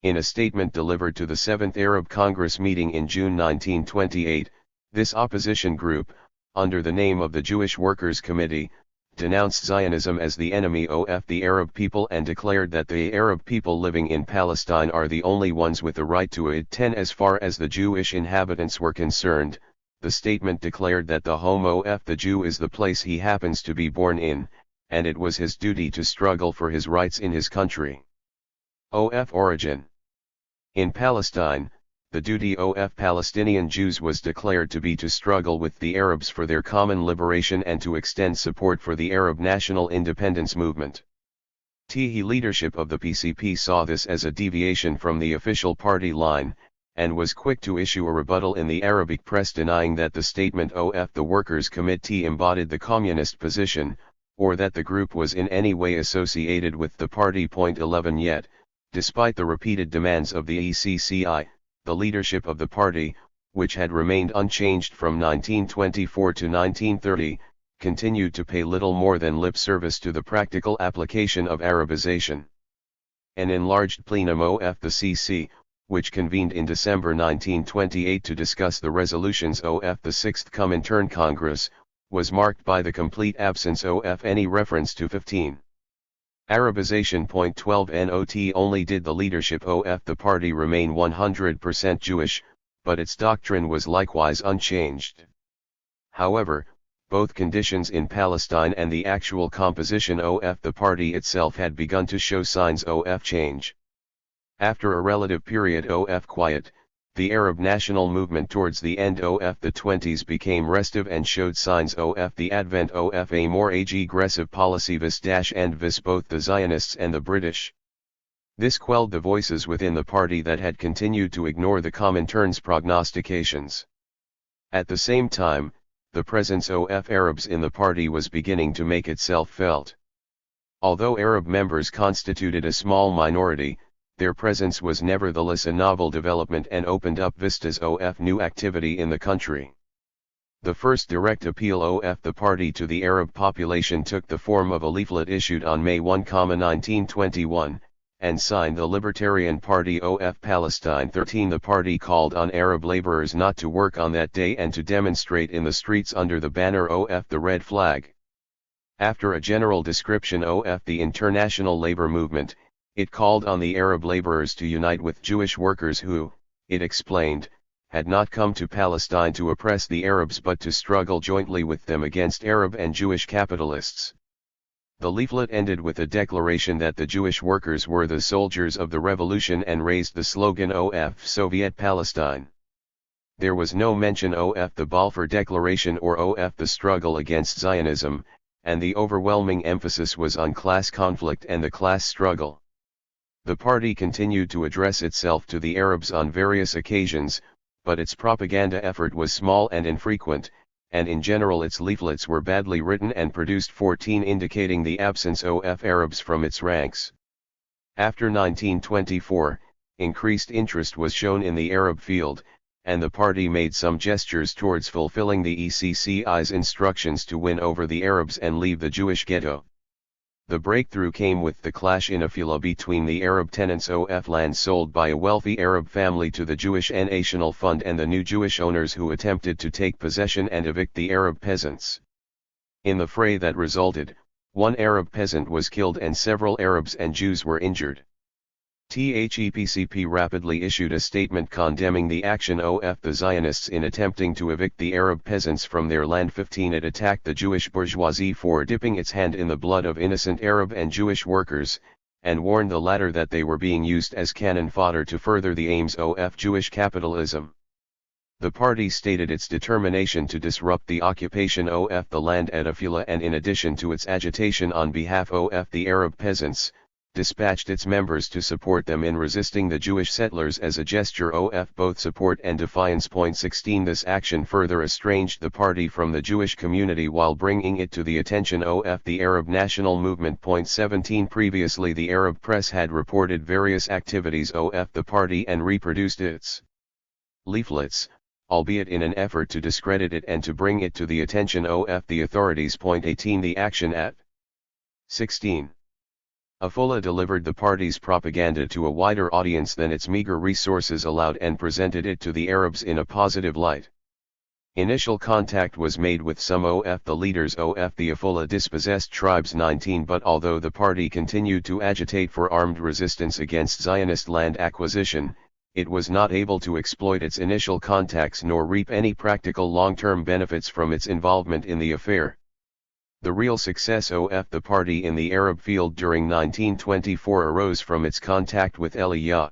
In a statement delivered to the 7th Arab Congress meeting in June 1928, this opposition group, under the name of the Jewish Workers' Committee, denounced Zionism as the enemy of the Arab people and declared that the Arab people living in Palestine are the only ones with the right to it. 10 As far as the Jewish inhabitants were concerned, the statement declared that the home of the Jew is the place he happens to be born in, and it was his duty to struggle for his rights in his country. Origin. In Palestine, the duty of Palestinian Jews was declared to be to struggle with the Arabs for their common liberation and to extend support for the Arab national independence movement. The leadership of the PCP saw this as a deviation from the official party line, and was quick to issue a rebuttal in the Arabic press denying that the statement of the Workers' Committee embodied the communist position, or that the group was in any way associated with the party. 11 Yet, despite the repeated demands of the ECCI, the leadership of the party, which had remained unchanged from 1924 to 1930, continued to pay little more than lip service to the practical application of Arabization. An enlarged plenum of the CC, which convened in December 1928 to discuss the resolutions of the 6th Comintern Congress, was marked by the complete absence of any reference to 15. Arabization. 12 Not only did the leadership of the party remain 100% Jewish, but its doctrine was likewise unchanged. However, both conditions in Palestine and the actual composition of the party itself had begun to show signs of change. After a relative period of quiet, the Arab national movement towards the end of the 20s became restive and showed signs of the advent of a more aggressive policy vis both the Zionists and the British. This quelled the voices within the party that had continued to ignore the Comintern's prognostications. At the same time, the presence of Arabs in the party was beginning to make itself felt. Although Arab members constituted a small minority, their presence was nevertheless a novel development and opened up vistas of new activity in the country. The first direct appeal of the party to the Arab population took the form of a leaflet issued on May 1, 1921, and signed the Libertarian Party of Palestine. 13 The party called on Arab laborers not to work on that day and to demonstrate in the streets under the banner of the red flag. After a general description of the international labor movement, it called on the Arab laborers to unite with Jewish workers who, it explained, had not come to Palestine to oppress the Arabs but to struggle jointly with them against Arab and Jewish capitalists. The leaflet ended with a declaration that the Jewish workers were the soldiers of the revolution and raised the slogan of Soviet Palestine. There was no mention of the Balfour Declaration or of the struggle against Zionism, and the overwhelming emphasis was on class conflict and the class struggle. The party continued to address itself to the Arabs on various occasions, but its propaganda effort was small and infrequent, and in general its leaflets were badly written and produced 14 indicating the absence of Arabs from its ranks. After 1924, increased interest was shown in the Arab field, and the party made some gestures towards fulfilling the ECCI's instructions to win over the Arabs and leave the Jewish ghetto. The breakthrough came with the clash in Afila between the Arab tenants of land sold by a wealthy Arab family to the Jewish National Fund and the new Jewish owners who attempted to take possession and evict the Arab peasants. In the fray that resulted, one Arab peasant was killed and several Arabs and Jews were injured. THEPCP rapidly issued a statement condemning the action of the Zionists in attempting to evict the Arab peasants from their land. 15 It attacked the Jewish bourgeoisie for dipping its hand in the blood of innocent Arab and Jewish workers, and warned the latter that they were being used as cannon fodder to further the aims of Jewish capitalism. The party stated its determination to disrupt the occupation of the land at Afila, and in addition to its agitation on behalf of the Arab peasants, dispatched its members to support them in resisting the Jewish settlers as a gesture of both support and defiance. 16 This action further estranged the party from the Jewish community while bringing it to the attention of the Arab national movement. 17 Previously the Arab press had reported various activities of the party and reproduced its leaflets, albeit in an effort to discredit it and to bring it to the attention of the authorities. 18 The action at 16. Afula delivered the party's propaganda to a wider audience than its meager resources allowed and presented it to the Arabs in a positive light. Initial contact was made with some of the leaders of the Afula dispossessed tribes. 19 But although the party continued to agitate for armed resistance against Zionist land acquisition, it was not able to exploit its initial contacts nor reap any practical long-term benefits from its involvement in the affair. The real success of the party in the Arab field during 1924 arose from its contact with Eli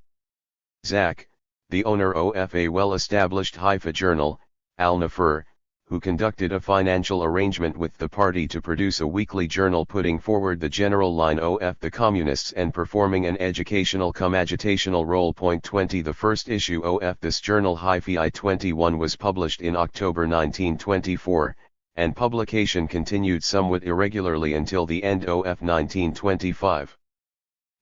Zak, the owner of a well-established Haifa journal, Al-Nafir, who conducted a financial arrangement with the party to produce a weekly journal putting forward the general line of the communists and performing an educational-cum-agitational role. 20 The first issue of this journal I-21 was published in October 1924, and publication continued somewhat irregularly until the end of 1925.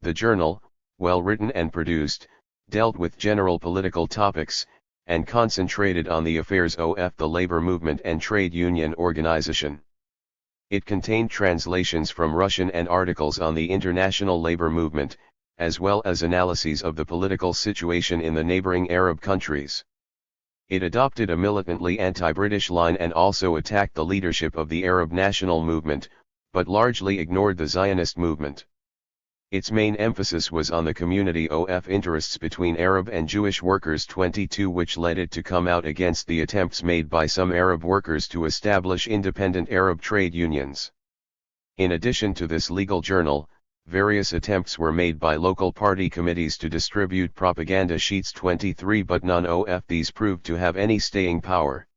The journal, well written and produced, dealt with general political topics, and concentrated on the affairs of the labor movement and trade union organization. It contained translations from Russian and articles on the international labor movement, as well as analyses of the political situation in the neighboring Arab countries. It adopted a militantly anti-British line and also attacked the leadership of the Arab national movement, but largely ignored the Zionist movement. Its main emphasis was on the community of interests between Arab and Jewish workers. 22 Which led it to come out against the attempts made by some Arab workers to establish independent Arab trade unions. In addition to this legal journal, various attempts were made by local party committees to distribute propaganda sheets. 23 But none of these proved to have any staying power.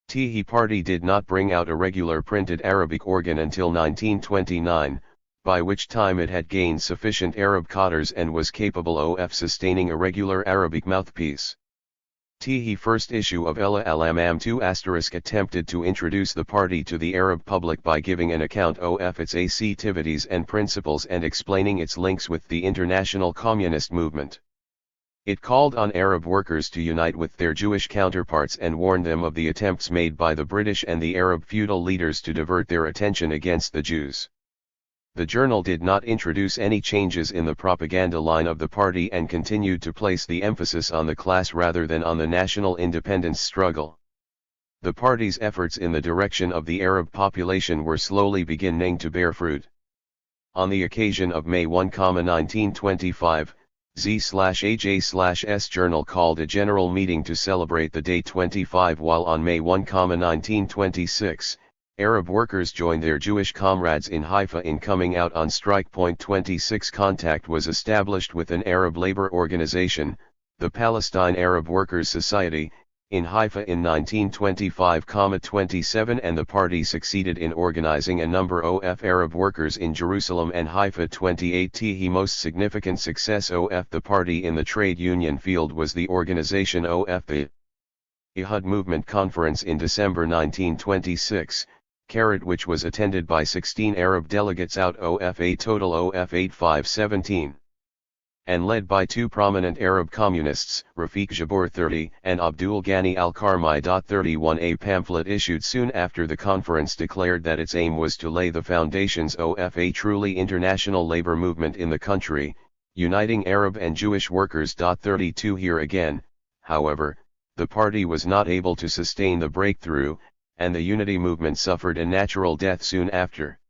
THIRD Party did not bring out a regular printed Arabic organ until 1929, by which time it had gained sufficient Arab cadres and was capable of sustaining a regular Arabic mouthpiece. THIRD first issue of Ella al-Amam 2 * attempted to introduce the party to the Arab public by giving an account of its activities and principles and explaining its links with the international communist movement. It called on Arab workers to unite with their Jewish counterparts and warned them of the attempts made by the British and the Arab feudal leaders to divert their attention against the Jews. The journal did not introduce any changes in the propaganda line of the party and continued to place the emphasis on the class rather than on the national independence struggle. The party's efforts in the direction of the Arab population were slowly beginning to bear fruit. On the occasion of May 1, 1925, Z/AJ/S journal called a general meeting to celebrate the day 25, while on May 1, 1926, Arab workers joined their Jewish comrades in Haifa in coming out on strike. 26 Contact was established with an Arab labor organization, the Palestine Arab Workers' Society, in Haifa in 1925-27, and the party succeeded in organizing a number of Arab workers in Jerusalem and Haifa. 28 The most significant success of the party in the trade union field was the organization of the THIRD Movement Conference in December 1926, which was attended by 16 Arab delegates out of a total of 8,517. And led by two prominent Arab communists, Rafiq Jabbour 30 and Abdul Ghani al-Karmi. 31 A pamphlet issued soon after the conference declared that its aim was to lay the foundations of a truly international labor movement in the country, uniting Arab and Jewish workers. 32 Here again, however, the party was not able to sustain the breakthrough, and the unity movement suffered a natural death soon after.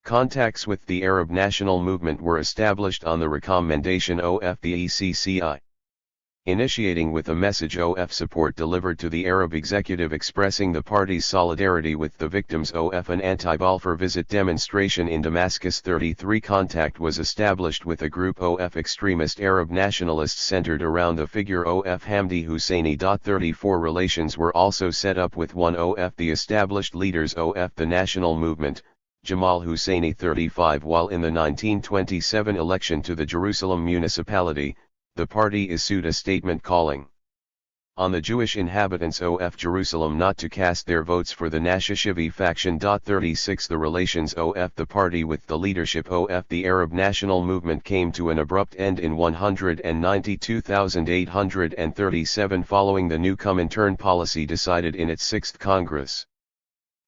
Contacts with the Arab national movement were established on the recommendation of the ECCI. Initiating with a message of support delivered to the Arab executive expressing the party's solidarity with the victims of an anti-Balfour visit demonstration in Damascus. 33 Contact was established with a group of extremist Arab nationalists centered around the figure of Hamdi Husseini. 34 Relations were also set up with one of the established leaders of the national movement, Jamal Husseini. 35 While in the 1927 election to the Jerusalem municipality, the party issued a statement calling on the Jewish inhabitants of Jerusalem not to cast their votes for the Nashashivi faction. 36 The relations of the party with the leadership of the Arab national movement came to an abrupt end in 192,837 following the new Comintern policy decided in its 6th Congress.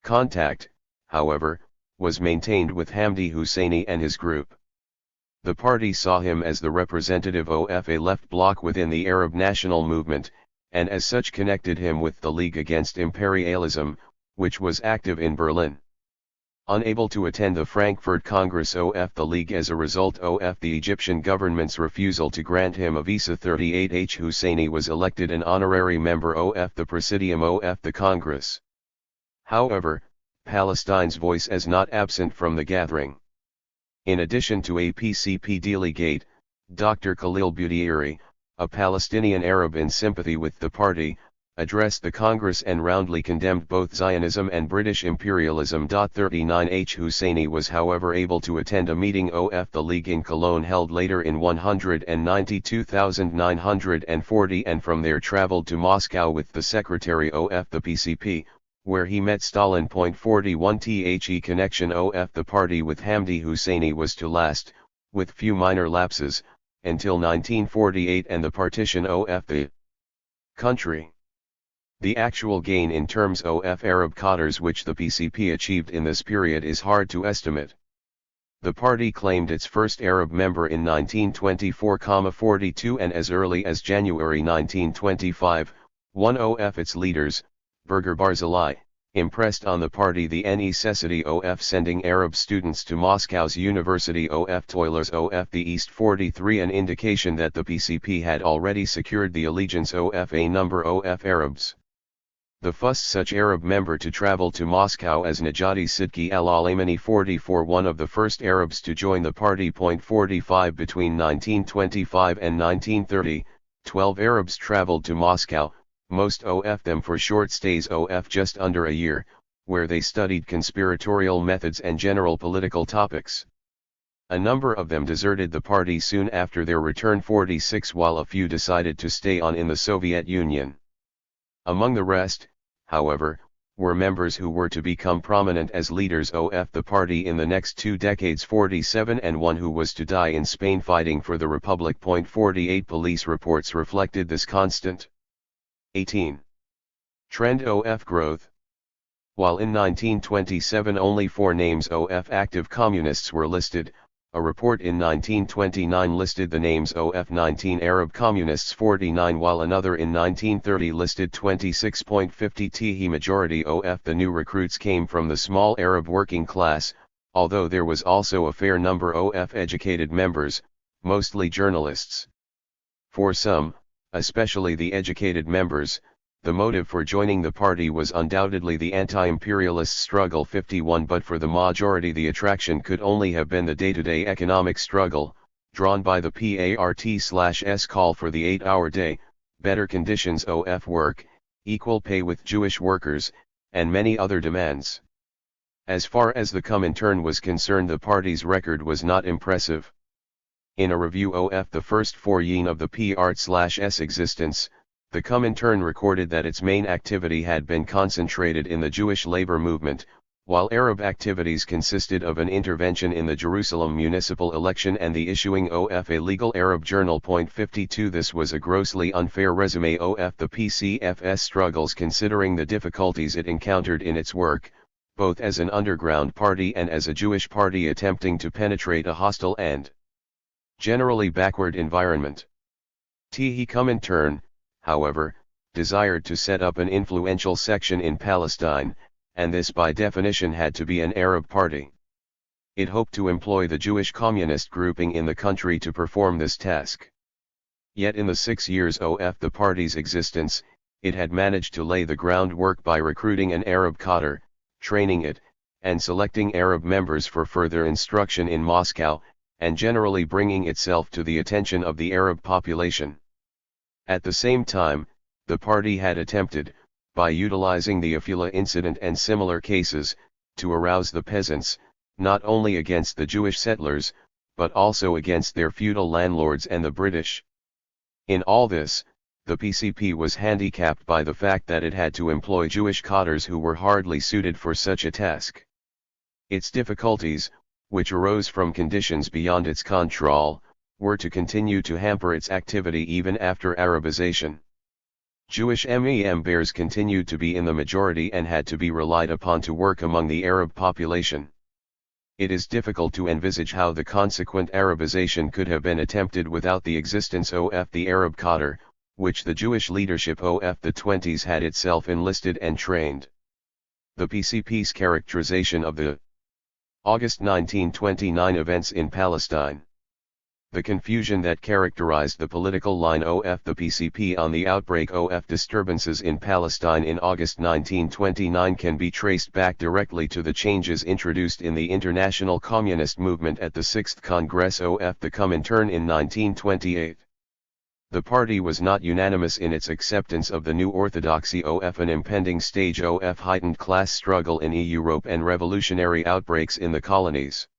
Contact, however, was maintained with Hamdi Husseini and his group. The party saw him as the representative of a left bloc within the Arab national movement, and as such connected him with the League Against Imperialism, which was active in Berlin. Unable to attend the Frankfurt Congress of the League as a result of the Egyptian government's refusal to grant him a visa, 38 Husseini was elected an honorary member of the Presidium of the Congress. However, Palestine's voice is not absent from the gathering. In addition to a PCP delegate, Dr. Khalil Budei, a Palestinian Arab in sympathy with the party, addressed the Congress and roundly condemned both Zionism and British imperialism. 39H Husseini was however able to attend a meeting of the League in Cologne held later in 192,940 and from there traveled to Moscow with the secretary of the PCP, where he met Stalin. 41 The connection of the party with Hamdi Husseini was to last, with few minor lapses, until 1948 and the partition of the country. The actual gain in terms of Arab cadres which the PCP achieved in this period is hard to estimate. The party claimed its first Arab member in 1924-42 and as early as January 1925, one of its leaders, Berger Barzilai, impressed on the party the necessity of sending Arab students to Moscow's University of Toilers of the East. 43 An indication that the PCP had already secured the allegiance of a number of Arabs. The first such Arab member to travel to Moscow as Najati Sidki al-Alaimani. 44 One of the first Arabs to join the party. 45 Between 1925 and 1930, 12 Arabs traveled to Moscow, most of them for short stays of just under a year, where they studied conspiratorial methods and general political topics. A number of them deserted the party soon after their return. 46 While a few decided to stay on in the Soviet Union. Among the rest, however, were members who were to become prominent as leaders of the party in the next 2 decades. 47 And one who was to die in Spain fighting for the Republic. 48 Police reports reflected this constant. 18. Trend of growth. While in 1927 only 4 names of active communists were listed, a report in 1929 listed the names of 19 Arab communists. 49 While another in 1930 listed 26.50. The majority of the new recruits came from the small Arab working class, although there was also a fair number of educated members, mostly journalists. For some, especially the educated members, the motive for joining the party was undoubtedly the anti-imperialist struggle. 51 But for the majority the attraction could only have been the day-to-day economic struggle, drawn by the PART/S call for the 8-hour day, better conditions of work, equal pay with Jewish workers, and many other demands. As far as the Comintern was concerned, the party's record was not impressive. In a review of the first 4 years of the PART/S existence, the Comintern recorded that its main activity had been concentrated in the Jewish labor movement, while Arab activities consisted of an intervention in the Jerusalem municipal election and the issuing of a legal Arab journal. 52 This was a grossly unfair resume of the PCFS struggles considering the difficulties it encountered in its work, both as an underground party and as a Jewish party attempting to penetrate a hostile and generally backward environment. The Comintern, however, desired to set up an influential section in Palestine, and this by definition had to be an Arab party. It hoped to employ the Jewish communist grouping in the country to perform this task. Yet in the 6 years of the party's existence, it had managed to lay the groundwork by recruiting an Arab cadre, training it, and selecting Arab members for further instruction in Moscow, and generally bringing itself to the attention of the Arab population. At the same time, the party had attempted, by utilizing the Afula incident and similar cases, to arouse the peasants, not only against the Jewish settlers, but also against their feudal landlords and the British. In all this, the PCP was handicapped by the fact that it had to employ Jewish cadres who were hardly suited for such a task. Its difficulties, which arose from conditions beyond its control, were to continue to hamper its activity even after Arabization. Jewish members continued to be in the majority and had to be relied upon to work among the Arab population. It is difficult to envisage how the consequent Arabization could have been attempted without the existence of the Arab cadre, which the Jewish leadership of the 20s had itself enlisted and trained. The PCP's characterization of the August 1929 events in Palestine. The confusion that characterized the political line of the PCP on the outbreak of disturbances in Palestine in August 1929 can be traced back directly to the changes introduced in the international communist movement at the 6th Congress of the Comintern in 1928. The party was not unanimous in its acceptance of the new orthodoxy of an impending stage of heightened class struggle in Europe and revolutionary outbreaks in the colonies.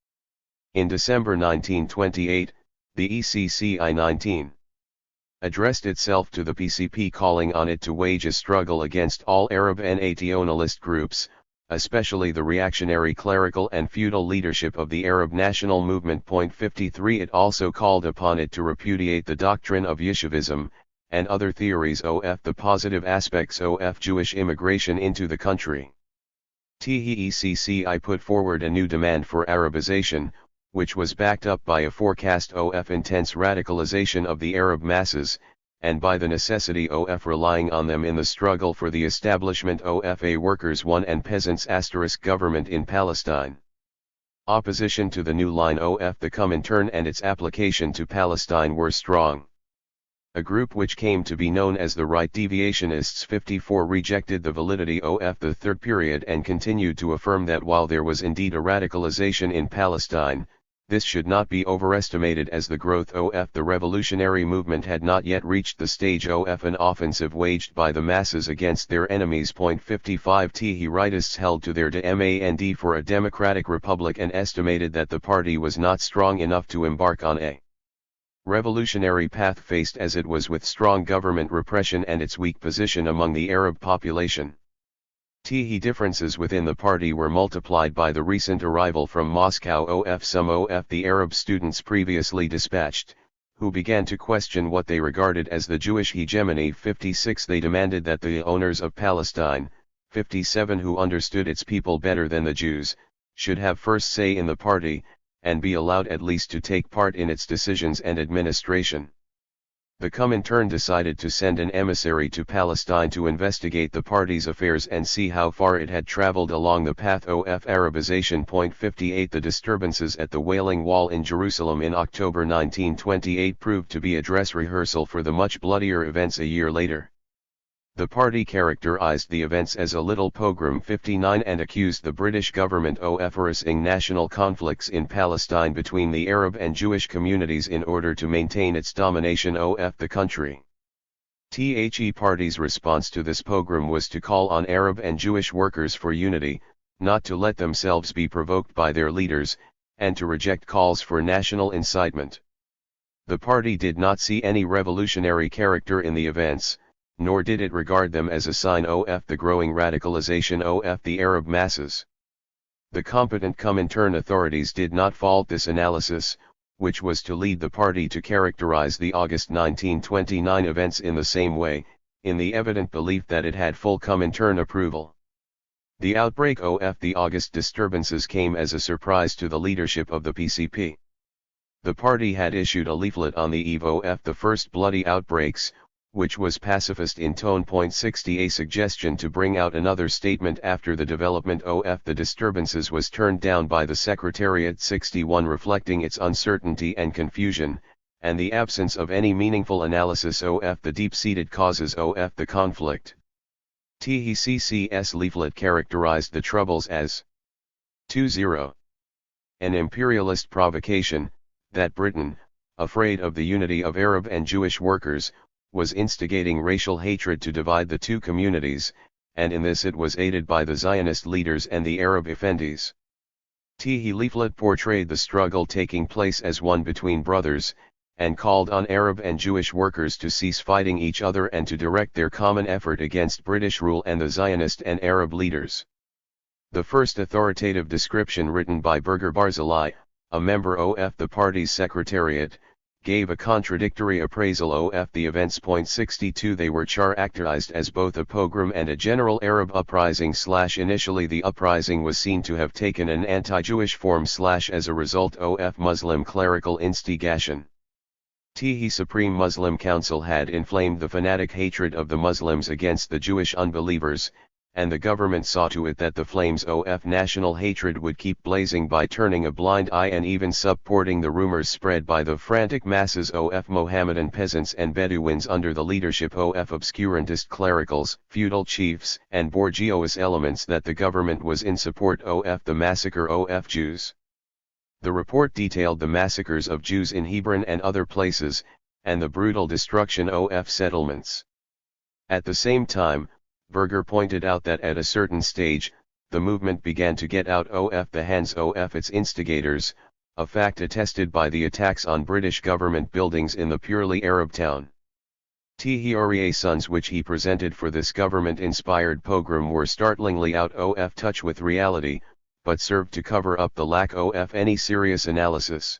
In December 1928, the ECCI-19 addressed itself to the PCP calling on it to wage a struggle against all Arab and nationalist groups, especially the reactionary clerical and feudal leadership of the Arab national movement. 53 It also called upon it to repudiate the doctrine of Yeshivism, and other theories of the positive aspects of Jewish immigration into the country. THECCI put forward a new demand for Arabization, which was backed up by a forecast of intense radicalization of the Arab masses, and by the necessity of relying on them in the struggle for the establishment of a workers' and peasants' government in Palestine. Opposition to the new line of the Comintern and its application to Palestine were strong. A group which came to be known as the Right Deviationists 54 rejected the validity of the Third Period and continued to affirm that while there was indeed a radicalization in Palestine, this should not be overestimated as the growth of the revolutionary movement had not yet reached the stage of an offensive waged by the masses against their enemies. 55 The rightists held to their demand for a democratic republic and estimated that the party was not strong enough to embark on a revolutionary path faced as it was with strong government repression and its weak position among the Arab population. Differences within the party were multiplied by the recent arrival from Moscow of some of the Arab students previously dispatched, who began to question what they regarded as the Jewish hegemony. 56 They demanded that the owners of Palestine, 57 who understood its people better than the Jews, should have first say in the party, and be allowed at least to take part in its decisions and administration. The Comintern decided to send an emissary to Palestine to investigate the party's affairs and see how far it had traveled along the path of Arabization. 58 The disturbances at the Wailing Wall in Jerusalem in October 1928 proved to be a dress rehearsal for the much bloodier events a year later. The party characterized the events as a little pogrom. 59 and accused the British government of forcing national conflicts in Palestine between the Arab and Jewish communities in order to maintain its domination of the country. The party's response to this pogrom was to call on Arab and Jewish workers for unity, not to let themselves be provoked by their leaders, and to reject calls for national incitement. The party did not see any revolutionary character in the events, nor did it regard them as a sign of the growing radicalization of the Arab masses. The competent Comintern authorities did not fault this analysis, which was to lead the party to characterize the August 1929 events in the same way, in the evident belief that it had full Comintern approval. The outbreak of the August disturbances came as a surprise to the leadership of the PCP. The party had issued a leaflet on the eve of the first bloody outbreaks, which was pacifist in tone. 60 A suggestion to bring out another statement after the development of the disturbances was turned down by the Secretariat. 61 Reflecting its uncertainty and confusion, and the absence of any meaningful analysis of the deep-seated causes of the conflict. THCC's leaflet characterized the troubles as 20. An imperialist provocation, that Britain, afraid of the unity of Arab and Jewish workers, was instigating racial hatred to divide the two communities, and in this it was aided by the Zionist leaders and the Arab effendis. The leaflet portrayed the struggle taking place as one between brothers, and called on Arab and Jewish workers to cease fighting each other and to direct their common effort against British rule and the Zionist and Arab leaders. The first authoritative description written by Berger Barzilai, a member of the party's secretariat, gave a contradictory appraisal of the events. 62 They were characterized as both a pogrom and a general Arab uprising. Initially the uprising was seen to have taken an anti-Jewish form as a result of Muslim clerical instigation. The Supreme Muslim Council had inflamed the fanatic hatred of the Muslims against the Jewish unbelievers, and the government saw to it that the flames of national hatred would keep blazing by turning a blind eye and even supporting the rumors spread by the frantic masses of Mohammedan peasants and Bedouins under the leadership of obscurantist clericals, feudal chiefs, and bourgeois elements that the government was in support of the massacre of Jews. The report detailed the massacres of Jews in Hebron and other places, and the brutal destruction of settlements. At the same time, Berger pointed out that at a certain stage, the movement began to get out of the hands of its instigators, a fact attested by the attacks on British government buildings in the purely Arab town. THIRD-WORLDISM which he presented for this government-inspired pogrom were startlingly out of touch with reality, but served to cover up the lack of any serious analysis.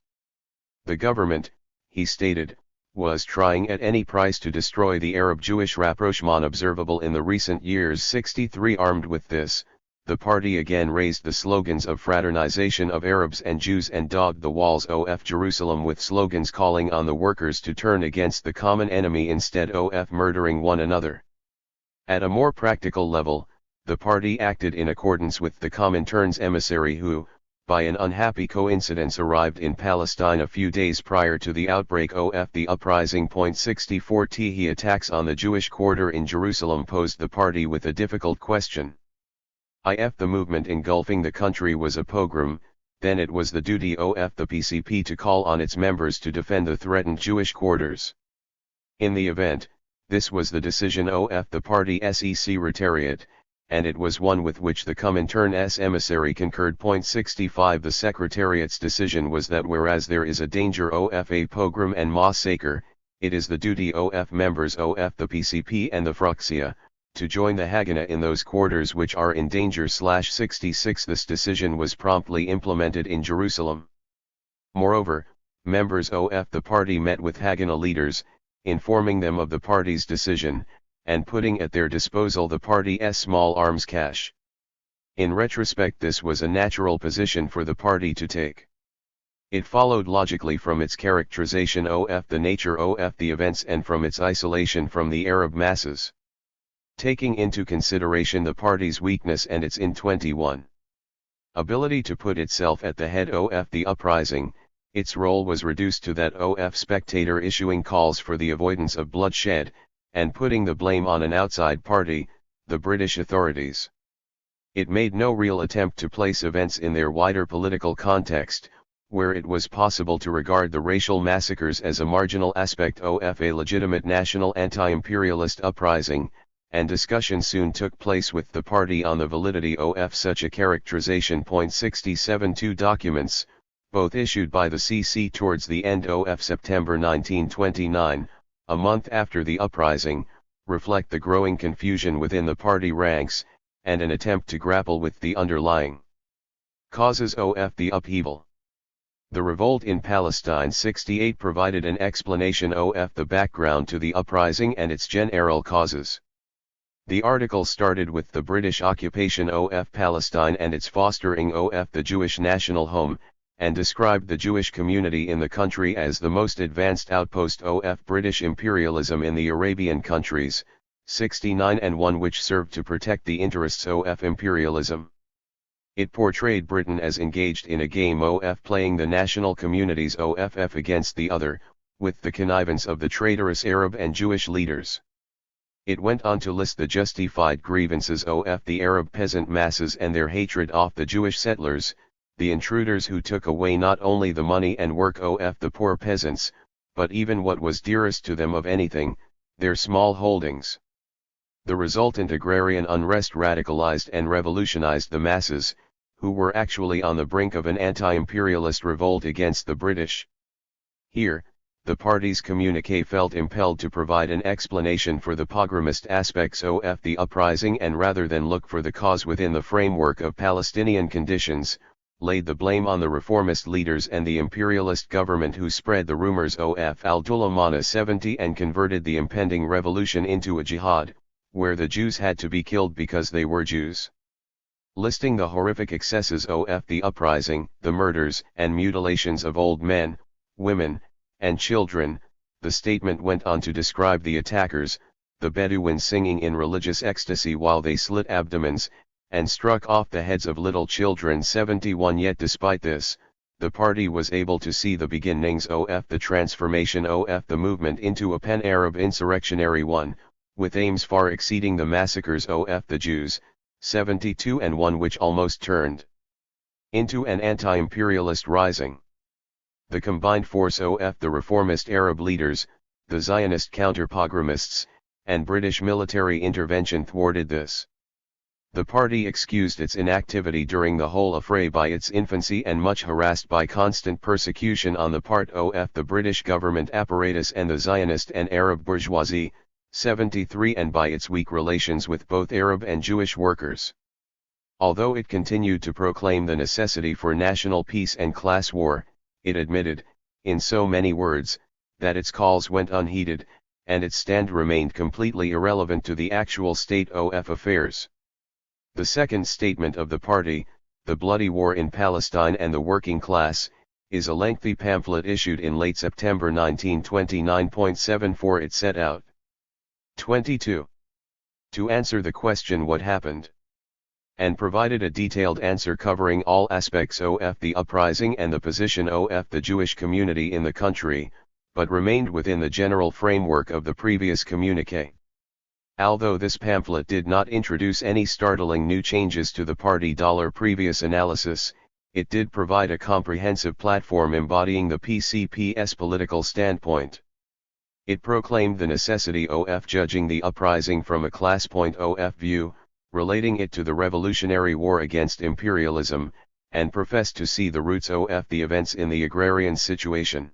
The government, he stated, was trying at any price to destroy the Arab-Jewish rapprochement observable in the recent years. 63 Armed with this, the party again raised the slogans of fraternization of Arabs and Jews and dogged the walls of Jerusalem with slogans calling on the workers to turn against the common enemy instead of murdering one another. At a more practical level, the party acted in accordance with the Comintern's emissary who, by an unhappy coincidence, arrived in Palestine a few days prior to the outbreak of the uprising. 64 The attacks on the Jewish quarter in Jerusalem posed the party with a difficult question. If the movement engulfing the country was a pogrom, then it was the duty of the PCP to call on its members to defend the threatened Jewish quarters. In the event, this was the decision of the party secretariat, and it was one with which the Comintern's emissary concurred. 65 The secretariat's decision was that whereas there is a danger of a pogrom and massacre, it is the duty of members of the PCP and the Fraktia, to join the Haganah in those quarters which are in danger. 66 This decision was promptly implemented in Jerusalem. Moreover, members of the party met with Haganah leaders, informing them of the party's decision, and putting at their disposal the party's small arms cache. In retrospect, this was a natural position for the party to take. It followed logically from its characterization of the nature of the events and from its isolation from the Arab masses. Taking into consideration the party's weakness and its in 21 ability to put itself at the head of the uprising, its role was reduced to that of spectator issuing calls for the avoidance of bloodshed, and putting the blame on an outside party, the British authorities. It made no real attempt to place events in their wider political context, where it was possible to regard the racial massacres as a marginal aspect of a legitimate national anti-imperialist uprising, and discussion soon took place with the party on the validity of such a characterization. 67 Two documents, both issued by the CC towards the end of September 1929, a month after the uprising, reflect the growing confusion within the party ranks, and an attempt to grapple with the underlying causes of the upheaval. The revolt in Palestine 68 provided an explanation of the background to the uprising and its general causes. The article started with the British occupation of Palestine and its fostering of the Jewish national home, and described the Jewish community in the country as the most advanced outpost of British imperialism in the Arabian countries, 69 and one which served to protect the interests of imperialism. It portrayed Britain as engaged in a game of playing the national communities of against the other, with the connivance of the traitorous Arab and Jewish leaders. It went on to list the justified grievances of the Arab peasant masses and their hatred of the Jewish settlers, the intruders who took away not only the money and work of the poor peasants, but even what was dearest to them of anything, their small holdings. The resultant agrarian unrest radicalized and revolutionized the masses, who were actually on the brink of an anti-imperialist revolt against the British. Here, the party's communiqué felt impelled to provide an explanation for the pogromist aspects of the uprising and rather than look for the cause within the framework of Palestinian conditions, laid the blame on the reformist leaders and the imperialist government who spread the rumors of al-Dulamana 70 and converted the impending revolution into a jihad, where the Jews had to be killed because they were Jews. Listing the horrific excesses of the uprising, the murders and mutilations of old men, women, and children, the statement went on to describe the attackers, the Bedouins singing in religious ecstasy while they slit abdomens, and struck off the heads of little children. 71 Yet despite this, the party was able to see the beginnings of the transformation of the movement into a pan-Arab insurrectionary one, with aims far exceeding the massacres of the Jews, 72 and one which almost turned into an anti-imperialist rising. The combined force of the reformist Arab leaders, the Zionist counter-pogromists, and British military intervention thwarted this. The party excused its inactivity during the whole affray by its infancy and much harassed by constant persecution on the part of the British government apparatus and the Zionist and Arab bourgeoisie, 73, and by its weak relations with both Arab and Jewish workers. Although it continued to proclaim the necessity for national peace and class war, it admitted, in so many words, that its calls went unheeded, and its stand remained completely irrelevant to the actual state of affairs. The second statement of the party, The Bloody War in Palestine and the Working Class, is a lengthy pamphlet issued in late September 1929.74. It set out 22. To answer the question what happened, and provided a detailed answer covering all aspects of the uprising and the position of the Jewish community in the country, but remained within the general framework of the previous communiqué. Although this pamphlet did not introduce any startling new changes to the party previous analysis, it did provide a comprehensive platform embodying the PCP's political standpoint. It proclaimed the necessity of judging the uprising from a class point of view, relating it to the revolutionary war against imperialism, and professed to see the roots of the events in the agrarian situation.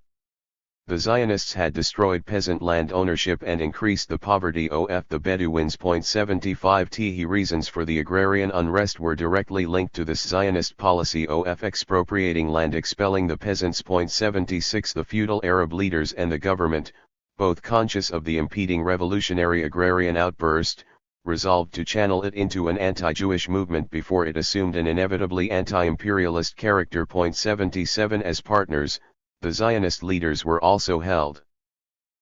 The Zionists had destroyed peasant land ownership and increased the poverty of the Bedouins. 75 The reasons for the agrarian unrest were directly linked to this Zionist policy of expropriating land, expelling the peasants. 76 The feudal Arab leaders and the government, both conscious of the impeding revolutionary agrarian outburst, resolved to channel it into an anti-Jewish movement before it assumed an inevitably anti-imperialist character. 77 As partners, the Zionist leaders were also held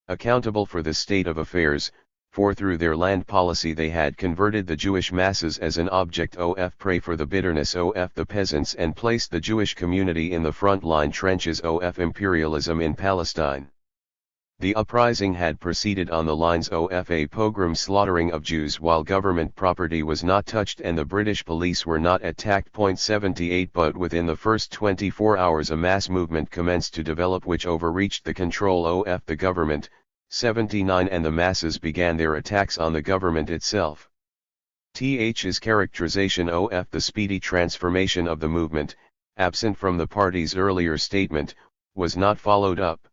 accountable for this state of affairs, for through their land policy they had converted the Jewish masses as an object of prey for the bitterness of the peasants and placed the Jewish community in the front-line trenches of imperialism in Palestine. The uprising had proceeded on the lines of a pogrom slaughtering of Jews while government property was not touched and the British police were not attacked. 78 But within the first 24 hours a mass movement commenced to develop which overreached the control of the government, 79, and the masses began their attacks on the government itself. Th's characterization of the speedy transformation of the movement, absent from the party's earlier statement, was not followed up.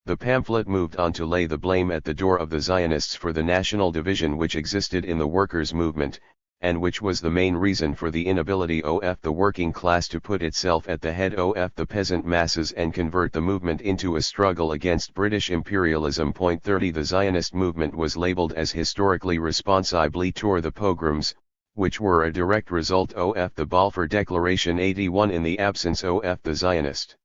The pamphlet moved on to lay the blame at the door of the Zionists for the national division which existed in the workers' movement, and which was the main reason for the inability of the working class to put itself at the head of the peasant masses and convert the movement into a struggle against British imperialism. 30 The Zionist movement was labeled as historically responsibly toward the pogroms, which were a direct result of the Balfour Declaration 81 in the absence of the Zionist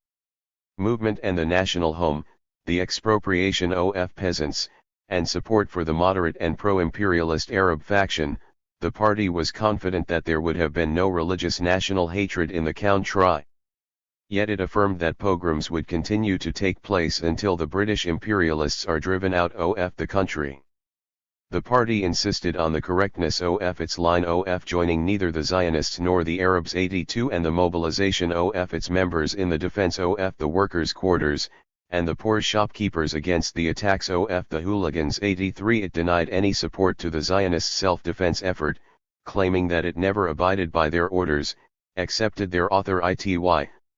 movement and the national home, the expropriation of peasants, and support for the moderate and pro-imperialist Arab faction. The party was confident that there would have been no religious national hatred in the country. Yet it affirmed that pogroms would continue to take place until the British imperialists are driven out of the country. The party insisted on the correctness of its line of joining neither the Zionists nor the Arabs 82 and the mobilization of its members in the defense of the workers' quarters, and the poor shopkeepers against the attacks of the hooligans. 83 It denied any support to the Zionist self-defense effort, claiming that it never abided by their orders, accepted their authority,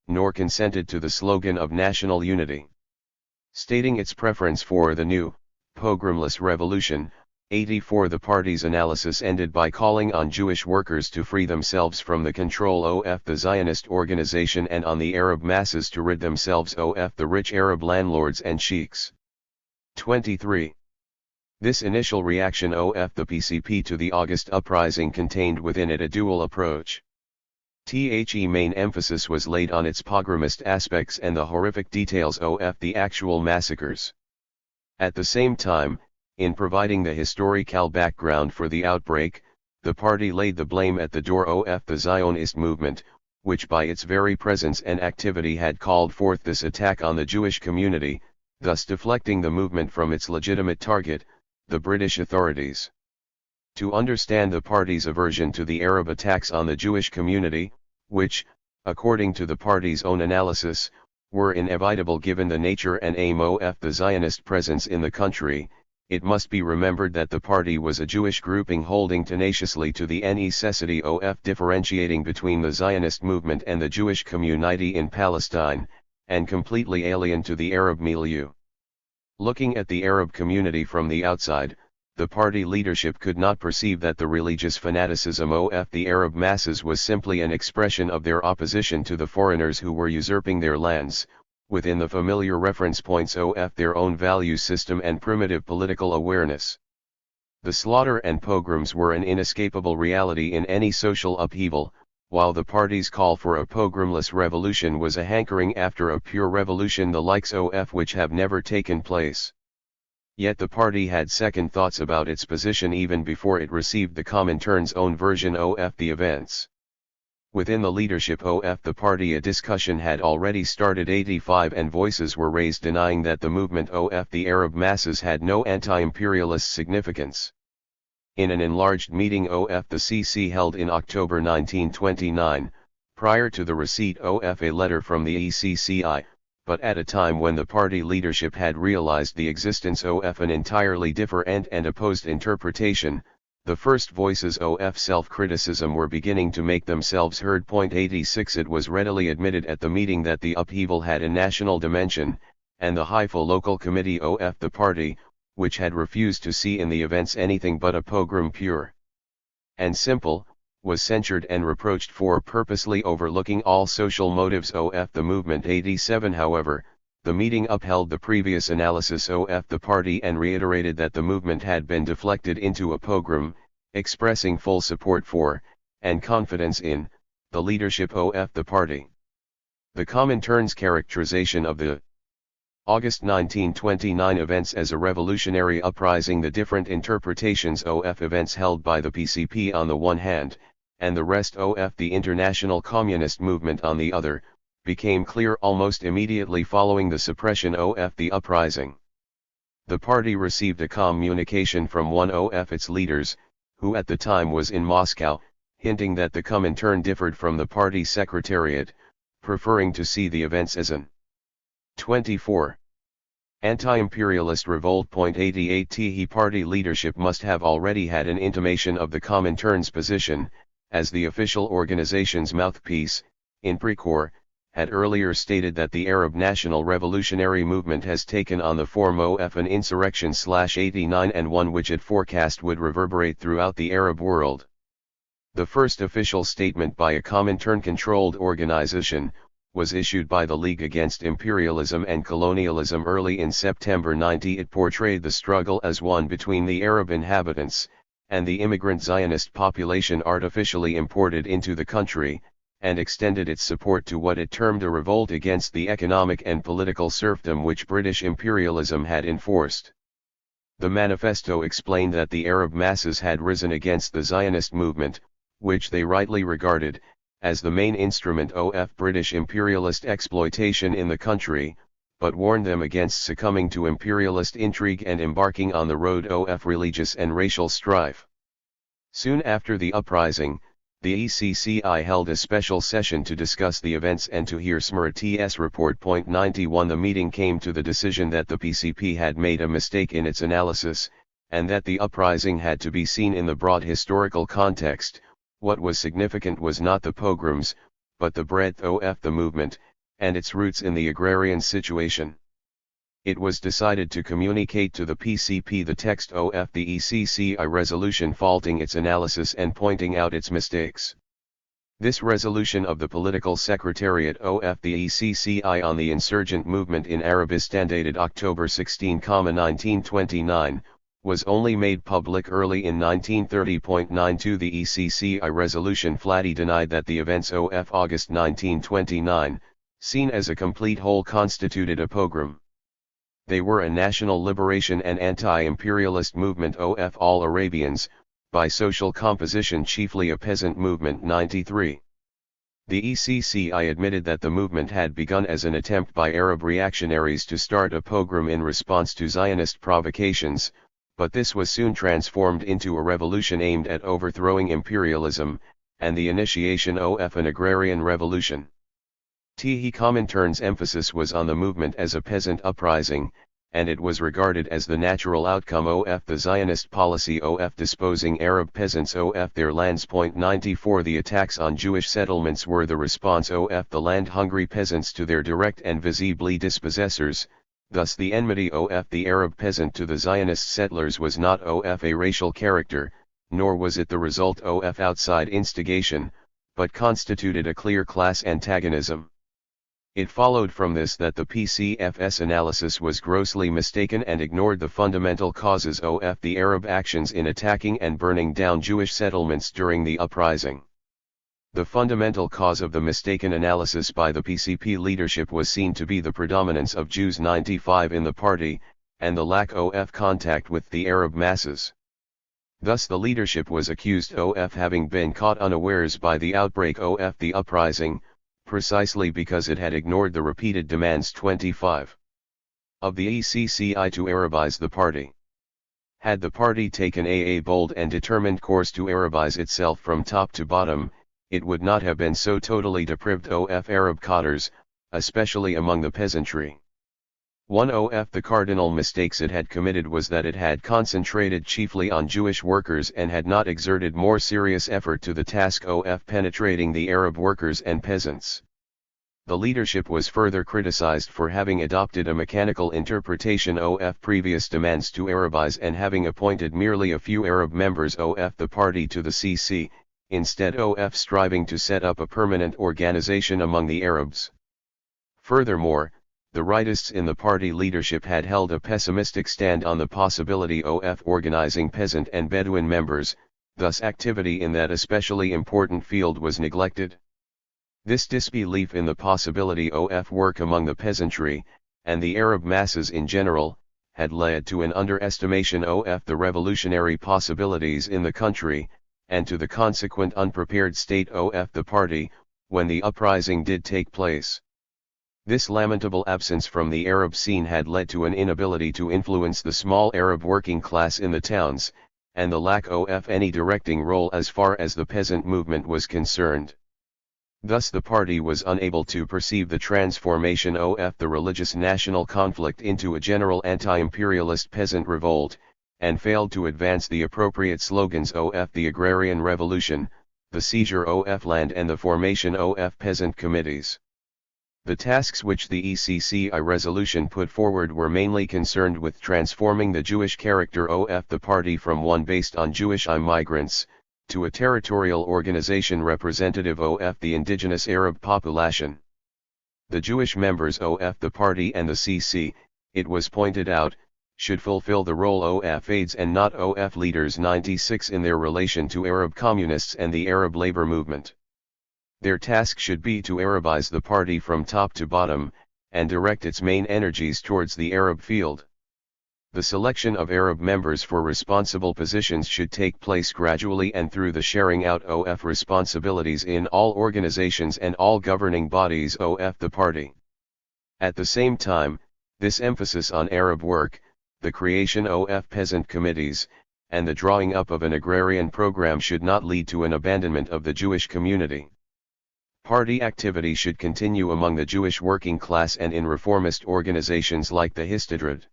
nor consented to the slogan of national unity. Stating its preference for the new, pogromless revolution, 84 The party's analysis ended by calling on Jewish workers to free themselves from the control of the Zionist organization and on the Arab masses to rid themselves of the rich Arab landlords and sheiks. 23. This initial reaction of the PCP to the August uprising contained within it a dual approach. The main emphasis was laid on its pogromist aspects and the horrific details of the actual massacres. At the same time, in providing the historical background for the outbreak, the party laid the blame at the door of the Zionist movement, which by its very presence and activity had called forth this attack on the Jewish community, thus deflecting the movement from its legitimate target, the British authorities. To understand the party's aversion to the Arab attacks on the Jewish community, which, according to the party's own analysis, were inevitable given the nature and aim of the Zionist presence in the country. It must be remembered that the party was a Jewish grouping holding tenaciously to the necessity of differentiating between the Zionist movement and the Jewish community in Palestine, and completely alien to the Arab milieu. Looking at the Arab community from the outside, the party leadership could not perceive that the religious fanaticism of the Arab masses was simply an expression of their opposition to the foreigners who were usurping their lands, within the familiar reference points of their own value system and primitive political awareness. The slaughter and pogroms were an inescapable reality in any social upheaval, while the party's call for a pogromless revolution was a hankering after a pure revolution the likes of which have never taken place. Yet the party had second thoughts about its position even before it received the Comintern's own version of the events. Within the leadership of the party a discussion had already started 85 and voices were raised denying that the movement of the Arab masses had no anti-imperialist significance. In an enlarged meeting of the CC held in October 1929, prior to the receipt of a letter from the ECCI, but at a time when the party leadership had realized the existence of an entirely different and opposed interpretation, the first voices of self-criticism were beginning to make themselves heard. 86 It was readily admitted at the meeting that the upheaval had a national dimension, and the Haifa local committee of the party, which had refused to see in the events anything but a pogrom pure and simple, was censured and reproached for purposely overlooking all social motives of the movement. 87 However, the meeting upheld the previous analysis of the party and reiterated that the movement had been deflected into a pogrom, expressing full support for, and confidence in, the leadership of the party. The Comintern's characterization of the August 1929 events as a revolutionary uprising, the different interpretations of events held by the PCP on the one hand, and the rest of the international communist movement on the other, became clear almost immediately following the suppression of the uprising. The party received a communication from one of its leaders, who at the time was in Moscow, hinting that the Comintern differed from the party secretariat, preferring to see the events as an 24. Anti-imperialist revolt. 88 The party leadership must have already had an intimation of the Comintern's position, as the official organization's mouthpiece, in Precorps, had earlier stated that the Arab National Revolutionary Movement has taken on the form of an insurrection/89 and one which it forecast would reverberate throughout the Arab world. The first official statement by a Comintern-controlled organization, was issued by the League Against Imperialism and Colonialism early in September 90. It portrayed the struggle as one between the Arab inhabitants, and the immigrant Zionist population artificially imported into the country, and extended its support to what it termed a revolt against the economic and political serfdom which British imperialism had enforced. The manifesto explained that the Arab masses had risen against the Zionist movement, which they rightly regarded as the main instrument of British imperialist exploitation in the country, but warned them against succumbing to imperialist intrigue and embarking on the road of religious and racial strife. Soon after the uprising, the ECCI held a special session to discuss the events and to hear SMRT's report. 91 The meeting came to the decision that the PCP had made a mistake in its analysis, and that the uprising had to be seen in the broad historical context. What was significant was not the pogroms, but the breadth of the movement, and its roots in the agrarian situation. It was decided to communicate to the PCP the text of the ECCI resolution faulting its analysis and pointing out its mistakes. This resolution of the Political Secretariat of the ECCI on the insurgent movement in Arabistan dated October 16, 1929, was only made public early in 1930. 92 The ECCI resolution flatly denied that the events of August 1929, seen as a complete whole, constituted a pogrom. They were a national liberation and anti-imperialist movement of all Arabians, by social composition chiefly a peasant movement. 93. The ECCI admitted that the movement had begun as an attempt by Arab reactionaries to start a pogrom in response to Zionist provocations, but this was soon transformed into a revolution aimed at overthrowing imperialism, and the initiation of an agrarian revolution. The Comintern's emphasis was on the movement as a peasant uprising, and it was regarded as the natural outcome of the Zionist policy of disposing Arab peasants of their lands. 94 The attacks on Jewish settlements were the response of the land-hungry peasants to their direct and visibly dispossessors, thus the enmity of the Arab peasant to the Zionist settlers was not of a racial character, nor was it the result of outside instigation, but constituted a clear class antagonism. It followed from this that the PCFS analysis was grossly mistaken and ignored the fundamental causes of the Arab actions in attacking and burning down Jewish settlements during the uprising. The fundamental cause of the mistaken analysis by the PCP leadership was seen to be the predominance of Jews 95 in the party, and the lack of contact with the Arab masses. Thus the leadership was accused of having been caught unawares by the outbreak of the uprising, precisely because it had ignored the repeated demands 25 of the ECCI to Arabize the party. Had the party taken a bold and determined course to Arabize itself from top to bottom, it would not have been so totally deprived of Arab cadres, especially among the peasantry. One of the cardinal mistakes it had committed was that it had concentrated chiefly on Jewish workers and had not exerted more serious effort to the task of penetrating the Arab workers and peasants. The leadership was further criticized for having adopted a mechanical interpretation of previous demands to Arabize and having appointed merely a few Arab members of the party to the CC, instead of striving to set up a permanent organization among the Arabs. Furthermore, the rightists in the party leadership had held a pessimistic stand on the possibility of organizing peasant and Bedouin members, thus activity in that especially important field was neglected. This disbelief in the possibility of work among the peasantry, and the Arab masses in general, had led to an underestimation of the revolutionary possibilities in the country, and to the consequent unprepared state of the party, when the uprising did take place. This lamentable absence from the Arab scene had led to an inability to influence the small Arab working class in the towns, and the lack of any directing role as far as the peasant movement was concerned. Thus the party was unable to perceive the transformation of the religious national conflict into a general anti-imperialist peasant revolt, and failed to advance the appropriate slogans of the agrarian revolution, the seizure of land and the formation of peasant committees. The tasks which the ECCI resolution put forward were mainly concerned with transforming the Jewish character of the party from one based on Jewish immigrants, to a territorial organization representative of the indigenous Arab population. The Jewish members of the party and the CC, it was pointed out, should fulfill the role of aides and not of leaders 96 in their relation to Arab communists and the Arab labor movement. Their task should be to Arabize the party from top to bottom, and direct its main energies towards the Arab field. The selection of Arab members for responsible positions should take place gradually and through the sharing out of responsibilities in all organizations and all governing bodies of the party. At the same time, this emphasis on Arab work, the creation of peasant committees, and the drawing up of an agrarian program should not lead to an abandonment of the Jewish community. Party activity should continue among the Jewish working class and in reformist organizations like the Histadrut.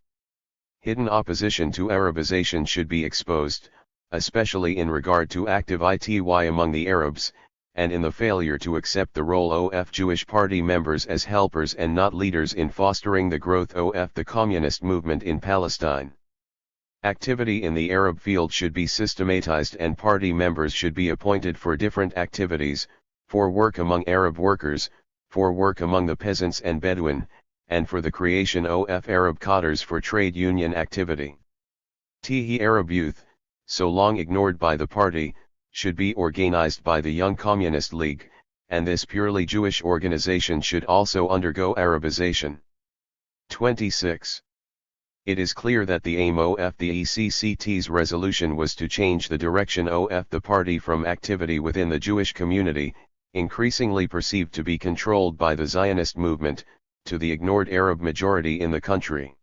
Hidden opposition to Arabization should be exposed, especially in regard to active ITY among the Arabs, and in the failure to accept the role of Jewish party members as helpers and not leaders in fostering the growth of the communist movement in Palestine. Activity in the Arab field should be systematized and party members should be appointed for different activities, for work among Arab workers, for work among the peasants and Bedouin, and for the creation of Arab cadres for trade union activity. The Arab youth, so long ignored by the party, should be organized by the Young Communist League, and this purely Jewish organization should also undergo Arabization. 26. It is clear that the aim of the ECCT's resolution was to change the direction of the party from activity within the Jewish community, increasingly perceived to be controlled by the Zionist movement, to the ignored Arab majority in the country.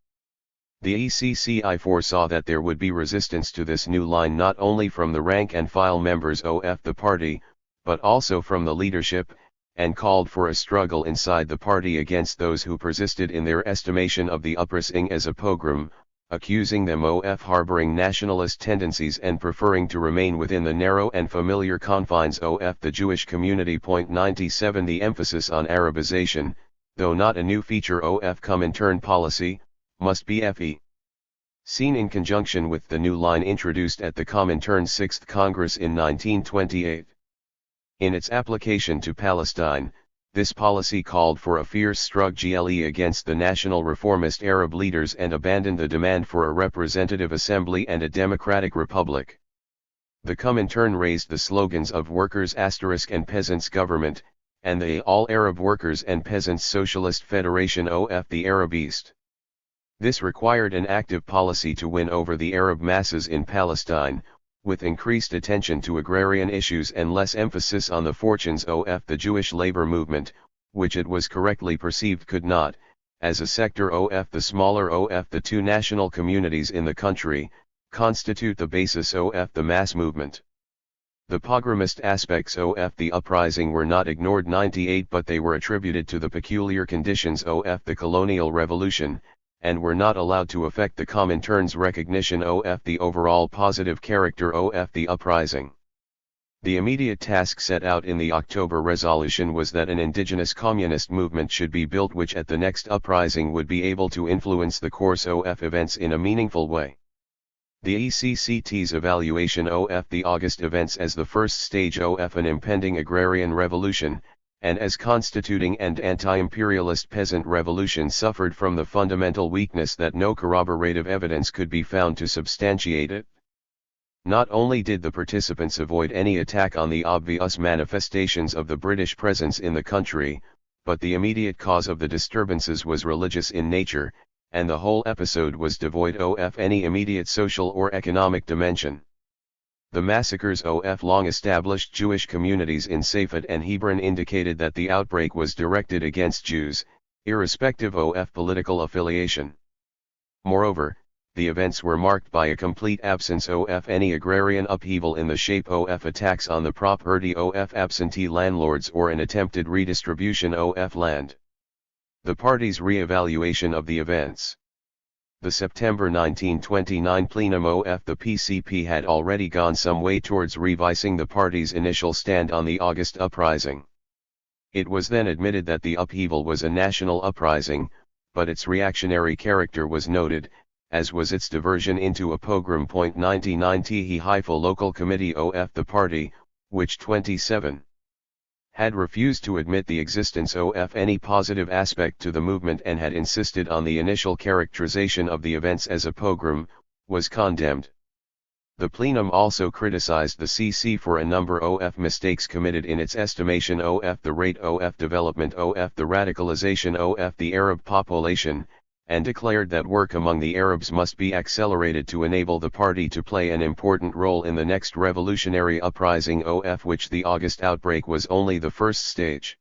The ECCI foresaw that there would be resistance to this new line not only from the rank and file members of the party, but also from the leadership, and called for a struggle inside the party against those who persisted in their estimation of the uprising as a pogrom, accusing them of harboring nationalist tendencies and preferring to remain within the narrow and familiar confines of the Jewish community. 97 The emphasis on Arabization, though not a new feature of Comintern policy, must be seen in conjunction with the new line introduced at the Comintern's 6th Congress in 1928. In its application to Palestine, this policy called for a fierce struggle against the national reformist Arab leaders and abandoned the demand for a representative assembly and a democratic republic. The Comintern raised the slogans of Workers' and Peasants' Government, and the All Arab Workers and Peasants Socialist Federation of the Arab East. This required an active policy to win over the Arab masses in Palestine, with increased attention to agrarian issues and less emphasis on the fortunes of the Jewish labor movement, which it was correctly perceived could not, as a sector of the smaller of the two national communities in the country, constitute the basis of the mass movement. The pogromist aspects of the uprising were not ignored 98, but they were attributed to the peculiar conditions of the colonial revolution, and were not allowed to affect the Comintern's recognition of the overall positive character of the uprising. The immediate task set out in the October resolution was that an indigenous communist movement should be built which at the next uprising would be able to influence the course of events in a meaningful way. The ECCT's evaluation of the August events as the first stage of an impending agrarian revolution, and as constituting an anti-imperialist peasant revolution, suffered from the fundamental weakness that no corroborative evidence could be found to substantiate it. Not only did the participants avoid any attack on the obvious manifestations of the British presence in the country, but the immediate cause of the disturbances was religious in nature, and the whole episode was devoid of any immediate social or economic dimension. The massacres of long-established Jewish communities in Safed and Hebron indicated that the outbreak was directed against Jews, irrespective of political affiliation. Moreover, the events were marked by a complete absence of any agrarian upheaval in the shape of attacks on the property of absentee landlords or an attempted redistribution of land. The party's re-evaluation of the events. The September 1929 plenum of the PCP had already gone some way towards revising the party's initial stand on the August uprising. It was then admitted that the upheaval was a national uprising, but its reactionary character was noted, as was its diversion into a pogrom. 99 Haifa local committee of the party, which 27 had refused to admit the existence of any positive aspect to the movement and had insisted on the initial characterization of the events as a pogrom, was condemned. The plenum also criticized the CC for a number of mistakes committed in its estimation of the rate of development of the radicalization of the Arab population, and declared that work among the Arabs must be accelerated to enable the party to play an important role in the next revolutionary uprising of which the August outbreak was only the first stage.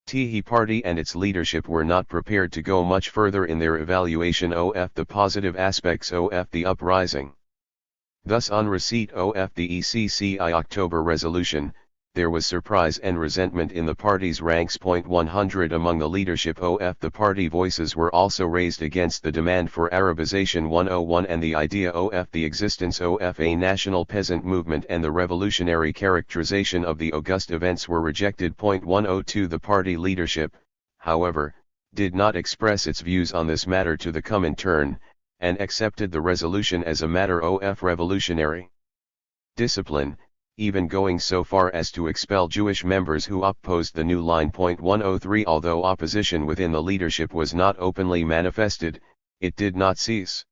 The party and its leadership were not prepared to go much further in their evaluation of the positive aspects of the uprising. Thus, on receipt of the ECCI October resolution, there was surprise and resentment in the party's ranks. 100 Among the leadership of the party, voices were also raised against the demand for Arabization 101 and the idea of the existence of a national peasant movement, and the revolutionary characterization of the August events were rejected. 102 The party leadership, however, did not express its views on this matter to the Comintern, and accepted the resolution as a matter of revolutionary discipline, even going so far as to expel Jewish members who opposed the new line. 103 Although opposition within the leadership was not openly manifested, it did not cease.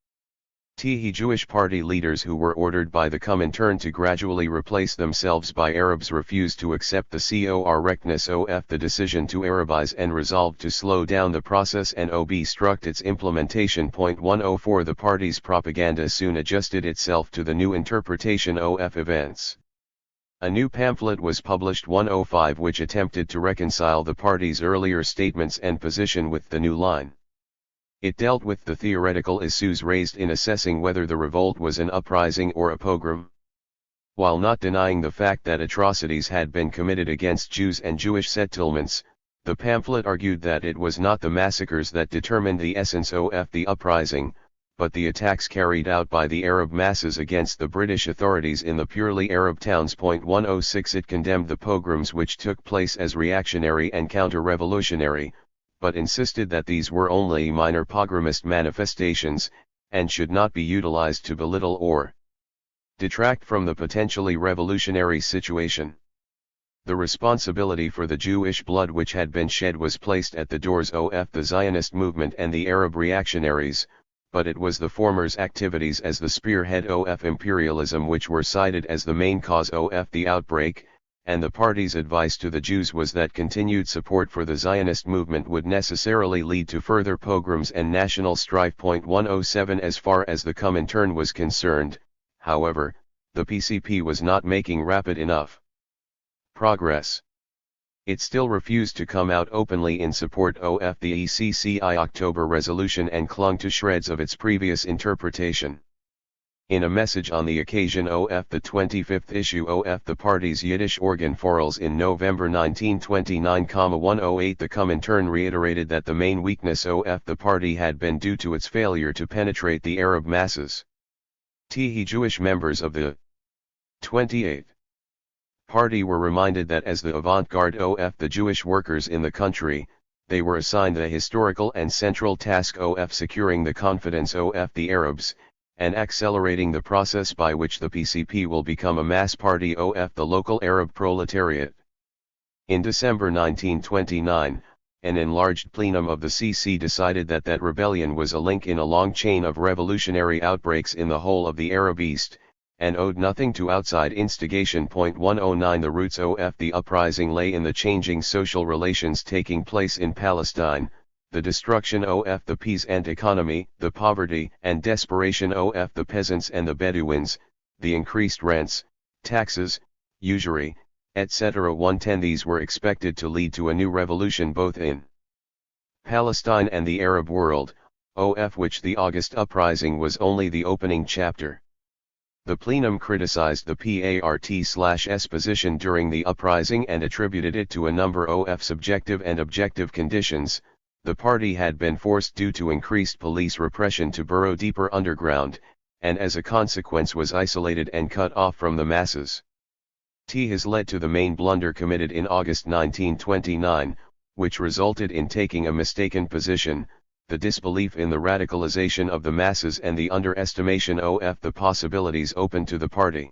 The Jewish party leaders who were ordered by the Comintern to gradually replace themselves by Arabs refused to accept the correctness of the decision to Arabize and resolved to slow down the process and obstruct its implementation. 104 The party's propaganda soon adjusted itself to the new interpretation of events. A new pamphlet was published 105 which attempted to reconcile the party's earlier statements and position with the new line. It dealt with the theoretical issues raised in assessing whether the revolt was an uprising or a pogrom. While not denying the fact that atrocities had been committed against Jews and Jewish settlements, the pamphlet argued that it was not the massacres that determined the essence of the uprising, but the attacks carried out by the Arab masses against the British authorities in the purely Arab towns. 106 It condemned the pogroms which took place as reactionary and counter-revolutionary, but insisted that these were only minor pogromist manifestations, and should not be utilized to belittle or detract from the potentially revolutionary situation. The responsibility for the Jewish blood which had been shed was placed at the doors of the Zionist movement and the Arab reactionaries, but it was the former's activities as the spearhead of imperialism which were cited as the main cause of the outbreak, and the party's advice to the Jews was that continued support for the Zionist movement would necessarily lead to further pogroms and national strife. 107 As far as the Comintern was concerned, however, the PCP was not making rapid enough progress. It still refused to come out openly in support of the ECCI October resolution and clung to shreds of its previous interpretation. In a message on the occasion of the 25th issue of the party's Yiddish organ Forels in November 1929,108 the Comintern reiterated that the main weakness of the party had been due to its failure to penetrate the Arab masses. Jewish members of the 28th Party were reminded that as the avant-garde of the Jewish workers in the country, they were assigned the historical and central task of securing the confidence of the Arabs, and accelerating the process by which the PCP will become a mass party of the local Arab proletariat. In December 1929, an enlarged plenum of the CC decided that rebellion was a link in a long chain of revolutionary outbreaks in the whole of the Arab East, and owed nothing to outside instigation. 109 The roots of the uprising lay in the changing social relations taking place in Palestine, the destruction of the peasant economy, the poverty and desperation of the peasants and the Bedouins, the increased rents, taxes, usury, etc. 110 These were expected to lead to a new revolution both in Palestine and the Arab world, of which the August uprising was only the opening chapter. The plenum criticized the PART/S position during the uprising and attributed it to a number of subjective and objective conditions. The party had been forced due to increased police repression to burrow deeper underground, and as a consequence was isolated and cut off from the masses. Has led to the main blunder committed in August 1929, which resulted in taking a mistaken position, the disbelief in the radicalization of the masses and the underestimation of the possibilities open to the party.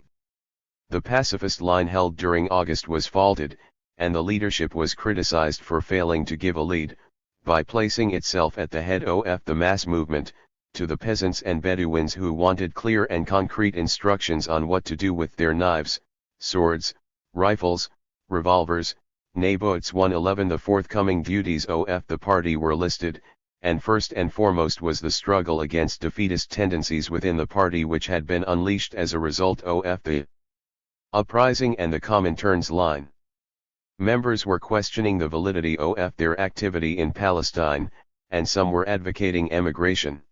The pacifist line held during August was faulted, and the leadership was criticized for failing to give a lead, by placing itself at the head of the mass movement, to the peasants and Bedouins who wanted clear and concrete instructions on what to do with their knives, swords, rifles, revolvers, naboots. 111 The forthcoming duties of the party were listed, and first and foremost was the struggle against defeatist tendencies within the party which had been unleashed as a result of the uprising and the Comintern's line. Members were questioning the validity of their activity in Palestine, and some were advocating emigration.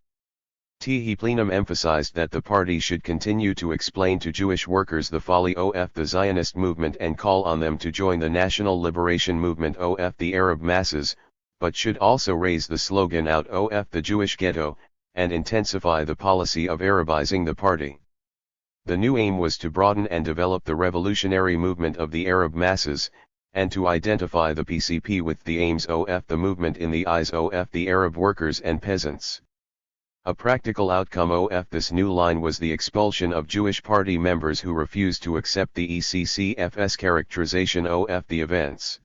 Plenum emphasized that the party should continue to explain to Jewish workers the folly of the Zionist movement and call on them to join the national liberation movement of the Arab masses, but should also raise the slogan out of the Jewish ghetto, and intensify the policy of Arabizing the party. The new aim was to broaden and develop the revolutionary movement of the Arab masses, and to identify the PCP with the aims of the movement in the eyes of the Arab workers and peasants. A practical outcome of this new line was the expulsion of Jewish party members who refused to accept the ECCF's characterization of the events.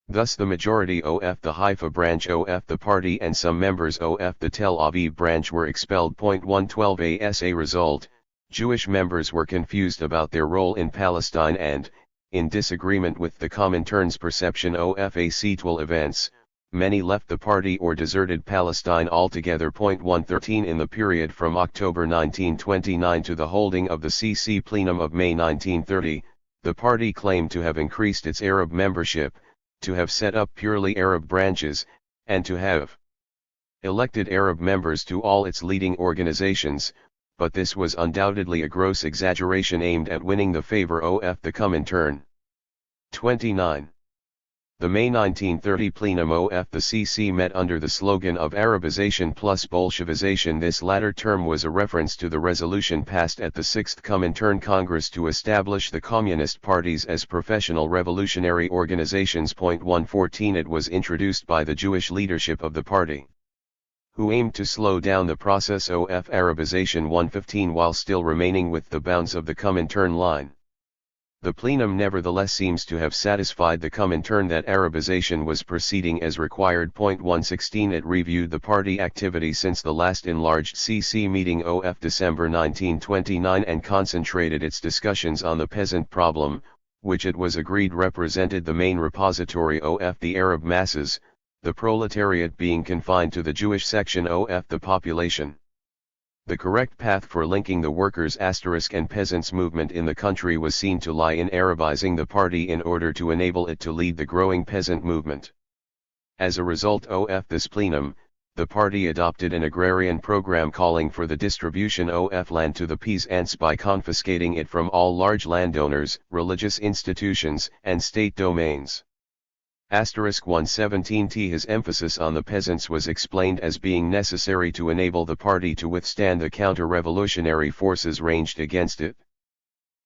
Thus the majority of the Haifa branch of the party and some members of the Tel Aviv branch were expelled. 112 As a result, Jewish members were confused about their role in Palestine and, in disagreement with the Comintern's perception of actual events, many left the party or deserted Palestine altogether. 113 In the period from October 1929 to the holding of the CC plenum of May 1930, the party claimed to have increased its Arab membership, to have set up purely Arab branches, and to have elected Arab members to all its leading organizations, but this was undoubtedly a gross exaggeration aimed at winning the favor of the Comintern. 29. The May 1930 plenum of the CC met under the slogan of Arabization plus Bolshevization. This latter term was a reference to the resolution passed at the 6th Comintern Congress to establish the Communist parties as professional revolutionary organizations. 114 It was introduced by the Jewish leadership of the party, who aimed to slow down the process of Arabization. 115 While still remaining with the bounds of the Comintern line, the plenum nevertheless seems to have satisfied the Comintern that Arabization was proceeding as required. 116 It reviewed the party activity since the last enlarged CC meeting of December 1929 and concentrated its discussions on the peasant problem, which it was agreed represented the main repository of the Arab masses, the proletariat being confined to the Jewish section of the population. The correct path for linking the workers' and peasants' movement in the country was seen to lie in Arabizing the party in order to enable it to lead the growing peasant movement. As a result of this plenum, the party adopted an agrarian program calling for the distribution of land to the peasants by confiscating it from all large landowners, religious institutions, and state domains. 117 His emphasis on the peasants was explained as being necessary to enable the party to withstand the counter-revolutionary forces ranged against it.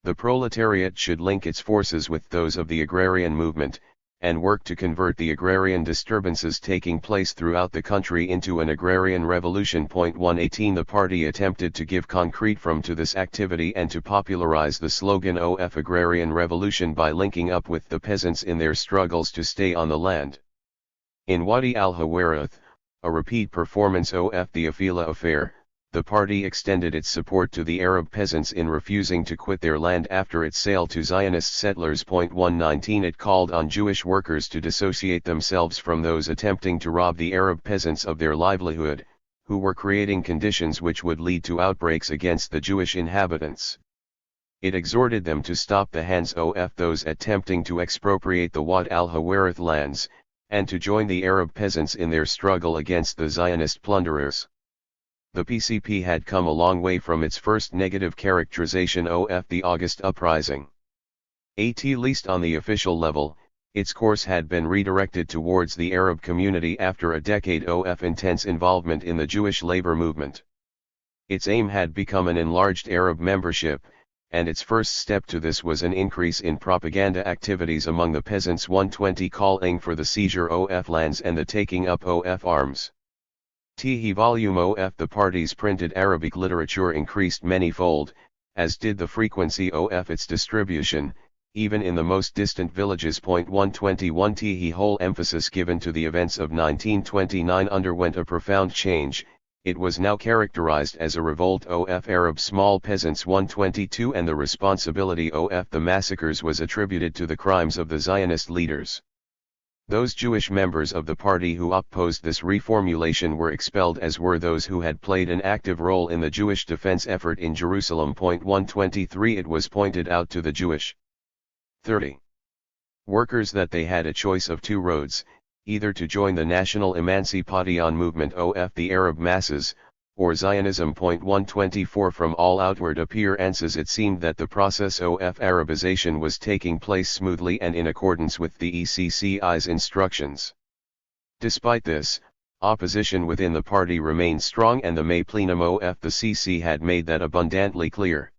The proletariat should link its forces with those of the agrarian movement, and work to convert the agrarian disturbances taking place throughout the country into an agrarian revolution. 118 The party attempted to give concrete form to this activity and to popularize the slogan of agrarian revolution by linking up with the peasants in their struggles to stay on the land. In Wadi al-Hawarith, a repeat performance of the Afila affair, the party extended its support to the Arab peasants in refusing to quit their land after its sale to Zionist settlers. 119 It called on Jewish workers to dissociate themselves from those attempting to rob the Arab peasants of their livelihood, who were creating conditions which would lead to outbreaks against the Jewish inhabitants. It exhorted them to stop the hands of those attempting to expropriate the Wad al-Hawarith lands, and to join the Arab peasants in their struggle against the Zionist plunderers. The PCP had come a long way from its first negative characterization of the August uprising. At least on the official level, its course had been redirected towards the Arab community after a decade of intense involvement in the Jewish labor movement. Its aim had become an enlarged Arab membership, and its first step to this was an increase in propaganda activities among the peasants. 120 Calling for the seizure of lands and the taking up of arms. Volume of the party's printed Arabic literature increased manyfold, as did the frequency of its distribution, even in the most distant villages. 121 Whole emphasis given to the events of 1929 underwent a profound change. It was now characterized as a revolt of Arab small peasants. 122 And the responsibility of the massacres was attributed to the crimes of the Zionist leaders. Those Jewish members of the party who opposed this reformulation were expelled, as were those who had played an active role in the Jewish defense effort in Jerusalem. 123 It was pointed out to the Jewish 30 workers that they had a choice of two roads, either to join the National Emancipation movement of the Arab masses, or Zionism. 124 From all outward appearances it seemed that the process of Arabization was taking place smoothly and in accordance with the ECCI's instructions. Despite this, opposition within the party remained strong, and the May plenum of the CC had made that abundantly clear.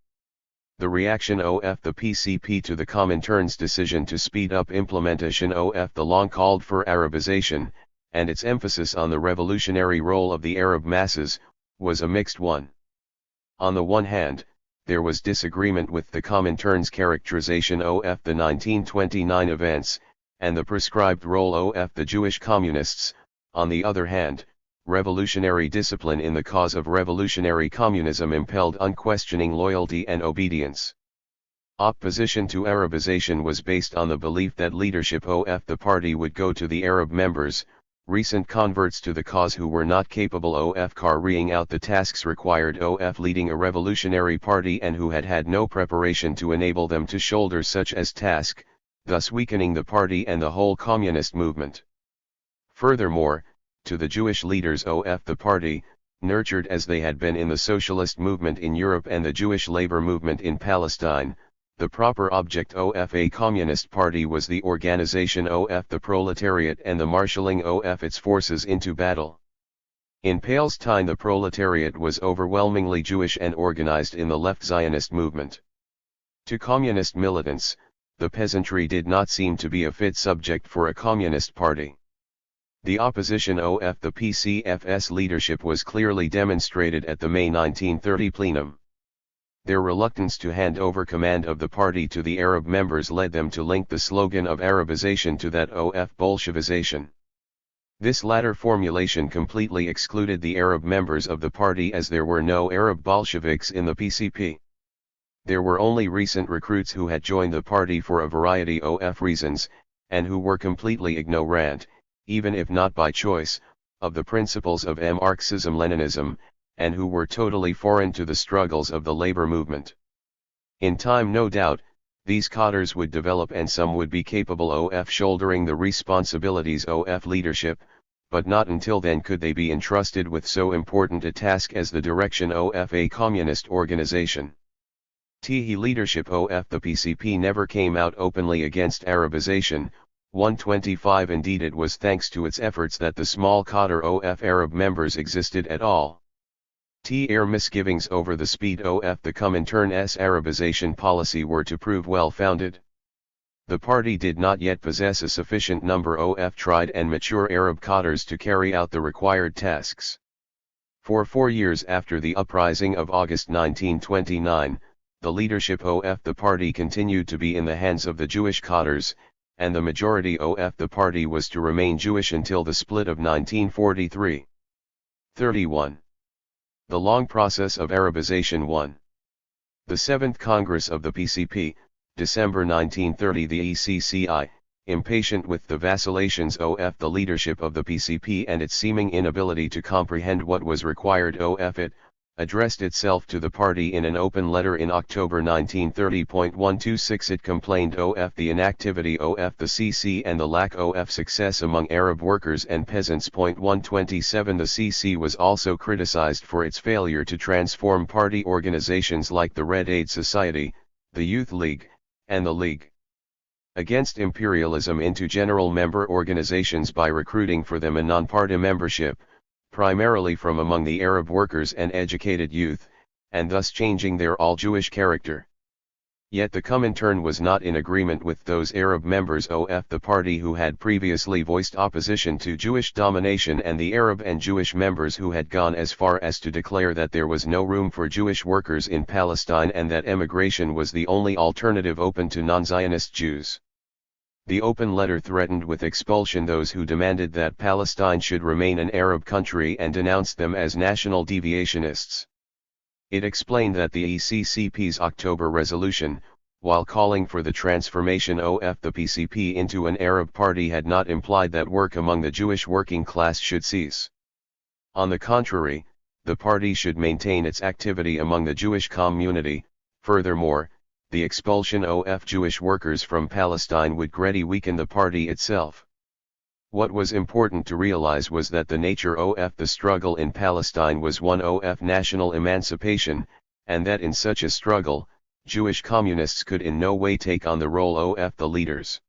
The reaction of the PCP to the Comintern's decision to speed up implementation of the long-called for Arabization, and its emphasis on the revolutionary role of the Arab masses, was a mixed one. On the one hand, there was disagreement with the Comintern's characterization of the 1929 events, and the prescribed role of the Jewish communists. On the other hand, revolutionary discipline in the cause of revolutionary communism impelled unquestioning loyalty and obedience. Opposition to Arabization was based on the belief that leadership of the party would go to the Arab members, recent converts to the cause who were not capable of carrying out the tasks required of leading a revolutionary party, and who had had no preparation to enable them to shoulder such as task, thus weakening the party and the whole communist movement. Furthermore, to the Jewish leaders of the party, nurtured as they had been in the socialist movement in Europe and the Jewish labor movement in Palestine. The proper object of a communist party was the organization of the proletariat and the marshalling of its forces into battle. In Palestine the proletariat was overwhelmingly Jewish and organized in the left Zionist movement. To communist militants, the peasantry did not seem to be a fit subject for a communist party. The opposition of the PCFS leadership was clearly demonstrated at the May 1930 plenum. Their reluctance to hand over command of the party to the Arab members led them to link the slogan of Arabization to that of Bolshevization. This latter formulation completely excluded the Arab members of the party as there were no Arab Bolsheviks in the PCP. There were only recent recruits who had joined the party for a variety of reasons, and who were completely ignorant, even if not by choice, of the principles of Marxism-Leninism, and who were totally foreign to the struggles of the labor movement. In time, no doubt, these cadres would develop and some would be capable of shouldering the responsibilities of leadership, but not until then could they be entrusted with so important a task as the direction of a communist organization. The leadership of the PCP never came out openly against Arabization. 125 Indeed, it was thanks to its efforts that the small cadre of Arab members existed at all. Their misgivings over the speed of the Comintern's Arabization policy were to prove well-founded. The party did not yet possess a sufficient number of tried and mature Arab cadres to carry out the required tasks. For 4 years after the uprising of August 1929, the leadership of the party continued to be in the hands of the Jewish cadres, and the majority of the party was to remain Jewish until the split of 1943. 31. The long process of Arabization 1. The 7th Congress of the PCP, December 1930. The ECCI, impatient with the vacillations of the leadership of the PCP and its seeming inability to comprehend what was required of it, addressed itself to the party in an open letter in October 1930.126. It complained of the inactivity of the CC and the lack of success among Arab workers and peasants. 127. The CC was also criticized for its failure to transform party organizations like the Red Aid Society, the Youth League, and the League Against Imperialism into general member organizations by recruiting for them a non-party membership, primarily from among the Arab workers and educated youth, and thus changing their all-Jewish character. Yet the Comintern was not in agreement with those Arab members of the party who had previously voiced opposition to Jewish domination and the Arab and Jewish members who had gone as far as to declare that there was no room for Jewish workers in Palestine and that emigration was the only alternative open to non-Zionist Jews. The open letter threatened with expulsion those who demanded that Palestine should remain an Arab country and denounced them as national deviationists. It explained that the ECCP's October resolution, while calling for the transformation of the PCP into an Arab party, had not implied that work among the Jewish working class should cease. On the contrary, the party should maintain its activity among the Jewish community. Furthermore, the expulsion of Jewish workers from Palestine would greatly weaken the party itself. What was important to realize was that the nature of the struggle in Palestine was one of national emancipation, and that in such a struggle, Jewish communists could in no way take on the role of the leaders.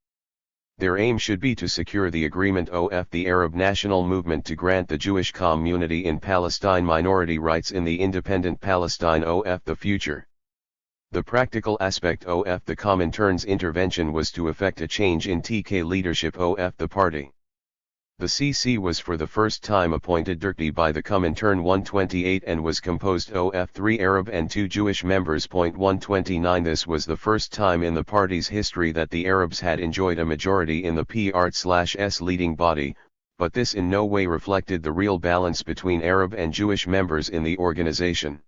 Their aim should be to secure the agreement of the Arab national movement to grant the Jewish community in Palestine minority rights in the independent Palestine of the future. The practical aspect of the Comintern's intervention was to effect a change in TK leadership of the party. The CC was for the first time appointed directly by the Comintern 128 and was composed of 3 Arab and 2 Jewish members. 129. This was the first time in the party's history that the Arabs had enjoyed a majority in the PRS leading body, but this in no way reflected the real balance between Arab and Jewish members in the organization.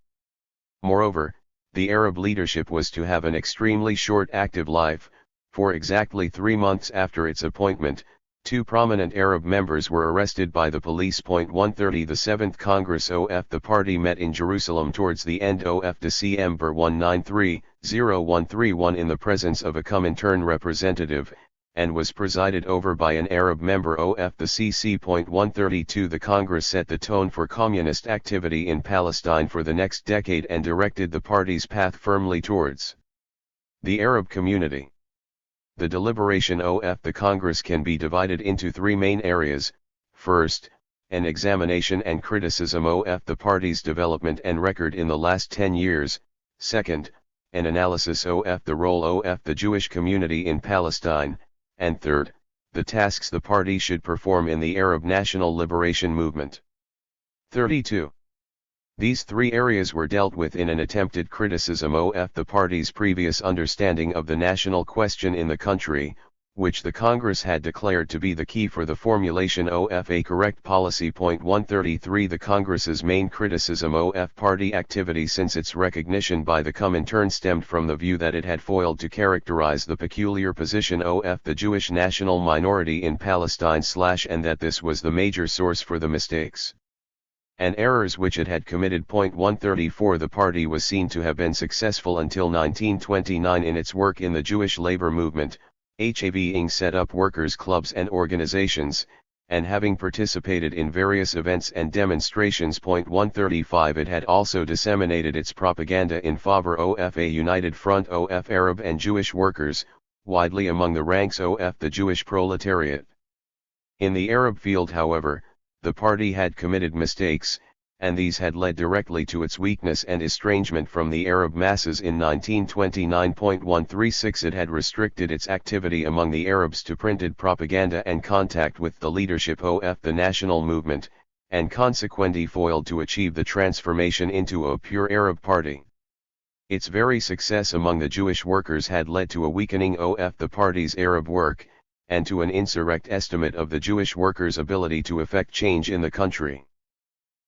Moreover, the Arab leadership was to have an extremely short active life. For exactly 3 months after its appointment, 2 prominent Arab members were arrested by the police. 130. The 7th Congress of the party met in Jerusalem towards the end of December 193, 0131 in the presence of a Comintern representative, and was presided over by an Arab member of the CC. 132 The Congress set the tone for communist activity in Palestine for the next decade and directed the party's path firmly towards the Arab community. The deliberation of the Congress can be divided into three main areas. First, an examination and criticism of the party's development and record in the last 10 years. Second, an analysis of the role of the Jewish community in Palestine. And third, the tasks the party should perform in the Arab national liberation movement. 32. These three areas were dealt with in an attempted criticism of the party's previous understanding of the national question in the country, which the Congress had declared to be the key for the formulation of a correct policy. 133 The Congress's main criticism of party activity since its recognition by the Comintern stemmed from the view that it had failed to characterize the peculiar position of the Jewish national minority in Palestine / and that this was the major source for the mistakes and errors which it had committed. 134 The party was seen to have been successful until 1929 in its work in the Jewish labor movement, having set up workers' clubs and organizations, and having participated in various events and demonstrations. 135 It had also disseminated its propaganda in favor of a united front of Arab and Jewish workers, widely among the ranks of the Jewish proletariat. In the Arab field, however, the party had committed mistakes, and these had led directly to its weakness and estrangement from the Arab masses. In 1929. 136 It had restricted its activity among the Arabs to printed propaganda and contact with the leadership of the national movement, and consequently failed to achieve the transformation into a pure Arab party. Its very success among the Jewish workers had led to a weakening of the party's Arab work, and to an incorrect estimate of the Jewish workers' ability to effect change in the country.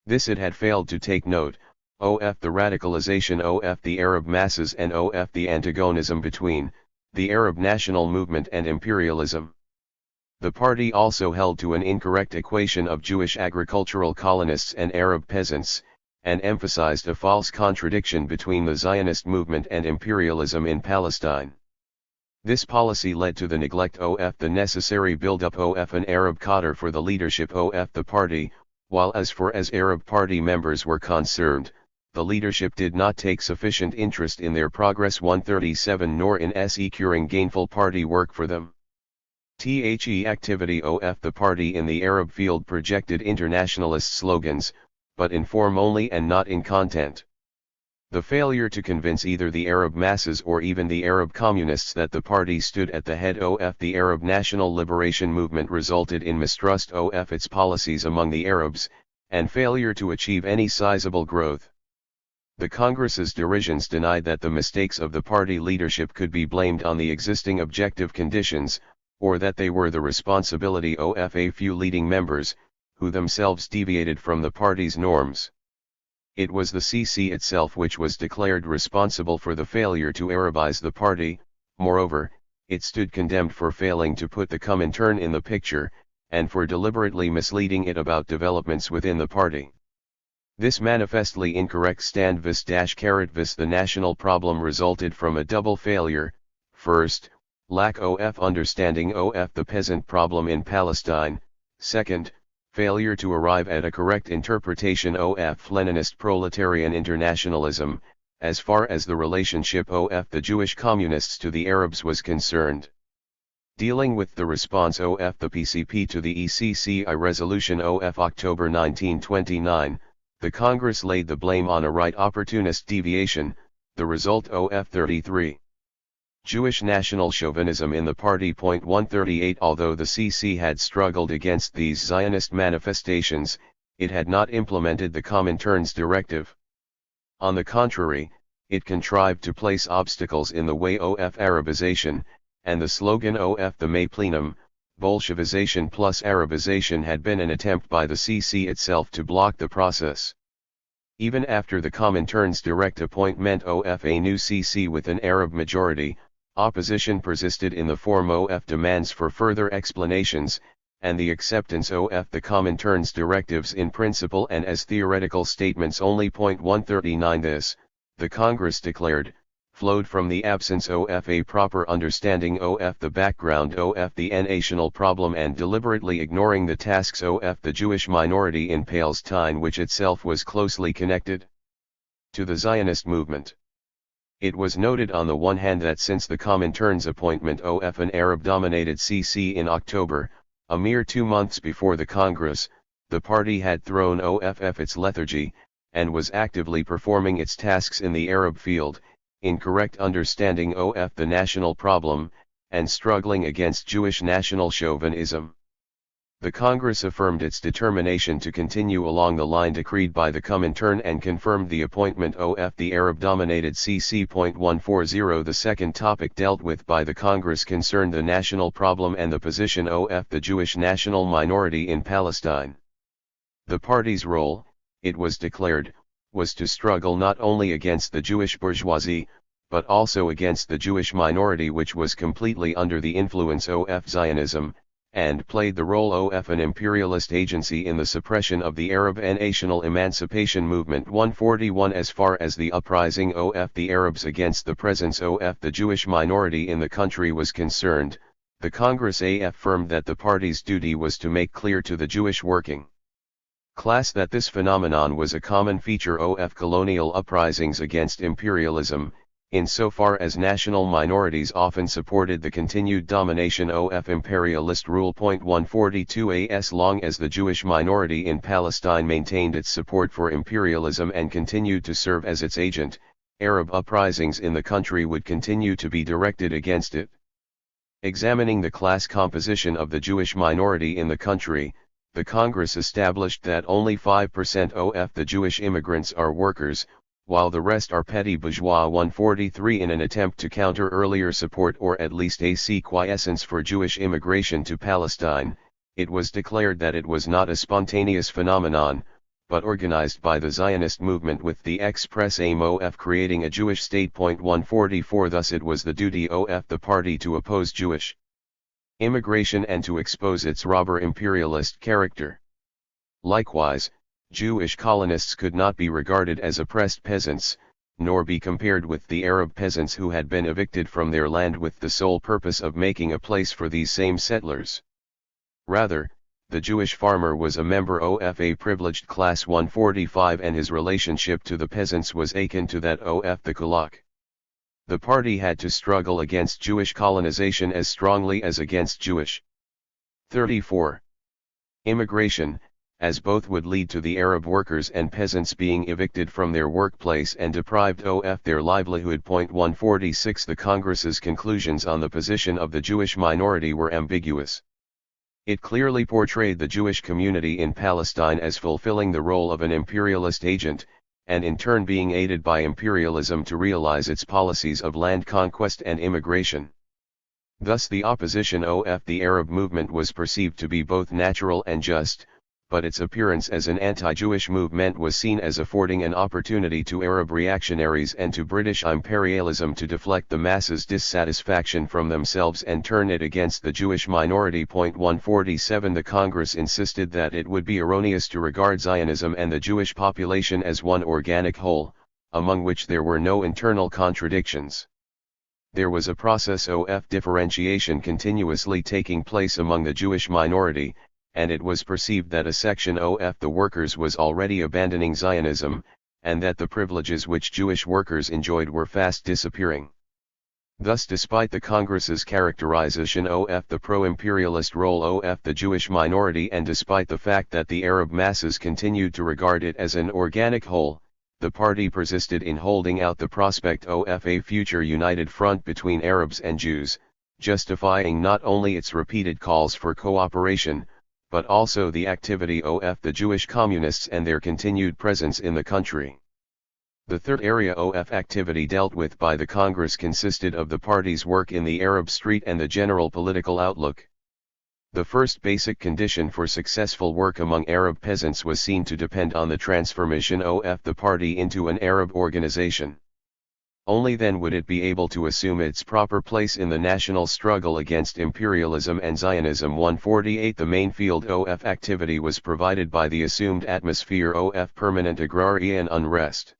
This it had failed to take note of the radicalization of the Arab masses and of the antagonism between the Arab national movement and imperialism. The party also held to an incorrect equation of Jewish agricultural colonists and Arab peasants, and emphasized a false contradiction between the Zionist movement and imperialism in Palestine. This policy led to the neglect of the necessary build-up of an Arab cadre for the leadership of the party, while as far as Arab party members were concerned, the leadership did not take sufficient interest in their progress. 137 Nor in securing gainful party work for them. The activity of the party in the Arab field projected internationalist slogans, but in form only and not in content. The failure to convince either the Arab masses or even the Arab communists that the party stood at the head of the Arab national liberation movement resulted in mistrust of its policies among the Arabs, and failure to achieve any sizable growth. The Congress's derisions denied that the mistakes of the party leadership could be blamed on the existing objective conditions, or that they were the responsibility of a few leading members, who themselves deviated from the party's norms. It was the CC itself which was declared responsible for the failure to Arabize the party. Moreover, it stood condemned for failing to put the Comintern in the picture, and for deliberately misleading it about developments within the party. This manifestly incorrect stand vis the national problem resulted from a double failure. First, lack of understanding of the peasant problem in Palestine. Second, failure to arrive at a correct interpretation of Leninist proletarian internationalism, as far as the relationship of the Jewish communists to the Arabs was concerned. Dealing with the response of the PCP to the ECCI resolution of October 1929, the Congress laid the blame on a right opportunist deviation, the result of 33. Jewish national chauvinism in the party. 138 Although the CC had struggled against these Zionist manifestations, it had not implemented the Comintern's directive. On the contrary, it contrived to place obstacles in the way of Arabization, and the slogan of the May plenum, Bolshevization plus Arabization, had been an attempt by the CC itself to block the process. Even after the Comintern's direct appointment of a new CC with an Arab majority, opposition persisted in the form of demands for further explanations, and the acceptance of the Comintern's directives in principle and as theoretical statements only. 139 This, the Congress declared, flowed from the absence of a proper understanding of the background of the national problem and deliberately ignoring the tasks of the Jewish minority in Palestine, which itself was closely connected to the Zionist movement. It was noted on the one hand that since the Comintern's appointment of an Arab-dominated CC in October, a mere 2 months before the Congress, the party had thrown off its lethargy, and was actively performing its tasks in the Arab field, in correct understanding of the national problem, and struggling against Jewish national chauvinism. The Congress affirmed its determination to continue along the line decreed by the Comintern and confirmed the appointment of the Arab-dominated CC.140. The second topic dealt with by the Congress concerned the national problem and the position of the Jewish national minority in Palestine. The party's role, it was declared, was to struggle not only against the Jewish bourgeoisie, but also against the Jewish minority, which was completely under the influence of Zionism, and played the role of an imperialist agency in the suppression of the Arab national emancipation movement. 141. As far as the uprising of the Arabs against the presence of the Jewish minority in the country was concerned, the Congress affirmed that the party's duty was to make clear to the Jewish working class that this phenomenon was a common feature of colonial uprisings against imperialism, insofar as national minorities often supported the continued domination of imperialist rule. 142. As long as the Jewish minority in Palestine maintained its support for imperialism and continued to serve as its agent, Arab uprisings in the country would continue to be directed against it. Examining the class composition of the Jewish minority in the country, the Congress established that only 5% of the Jewish immigrants are workers, while the rest are petty bourgeois. 143. In an attempt to counter earlier support or at least a quiescence for Jewish immigration to Palestine, it was declared that it was not a spontaneous phenomenon, but organized by the Zionist movement with the express aim of creating a Jewish state. 144. Thus it was the duty of the party to oppose Jewish immigration and to expose its robber imperialist character. Likewise, Jewish colonists could not be regarded as oppressed peasants, nor be compared with the Arab peasants who had been evicted from their land with the sole purpose of making a place for these same settlers. Rather, the Jewish farmer was a member of a privileged class. 145. And his relationship to the peasants was akin to that of the kulak. The party had to struggle against Jewish colonization as strongly as against Jewish. 34. Immigration, as both would lead to the Arab workers and peasants being evicted from their workplace and deprived of their livelihood. 146. The Congress's conclusions on the position of the Jewish minority were ambiguous. It clearly portrayed the Jewish community in Palestine as fulfilling the role of an imperialist agent, and in turn being aided by imperialism to realize its policies of land conquest and immigration. Thus the opposition of the Arab movement was perceived to be both natural and just, but its appearance as an anti-Jewish movement was seen as affording an opportunity to Arab reactionaries and to British imperialism to deflect the masses' dissatisfaction from themselves and turn it against the Jewish minority. 147. The Congress insisted that it would be erroneous to regard Zionism and the Jewish population as one organic whole, among which there were no internal contradictions. There was a process of differentiation continuously taking place among the Jewish minority, and it was perceived that a section of the workers was already abandoning Zionism, and that the privileges which Jewish workers enjoyed were fast disappearing. Thus, despite the Congress's characterization of the pro-imperialist role of the Jewish minority and despite the fact that the Arab masses continued to regard it as an organic whole, the party persisted in holding out the prospect of a future united front between Arabs and Jews, justifying not only its repeated calls for cooperation, but also the activity of the Jewish communists and their continued presence in the country. The third area of activity dealt with by the Congress consisted of the party's work in the Arab street and the general political outlook. The first basic condition for successful work among Arab peasants was seen to depend on the transformation of the party into an Arab organization. Only then would it be able to assume its proper place in the national struggle against imperialism and Zionism. 148. The main field of activity was provided by the assumed atmosphere of permanent agrarian unrest.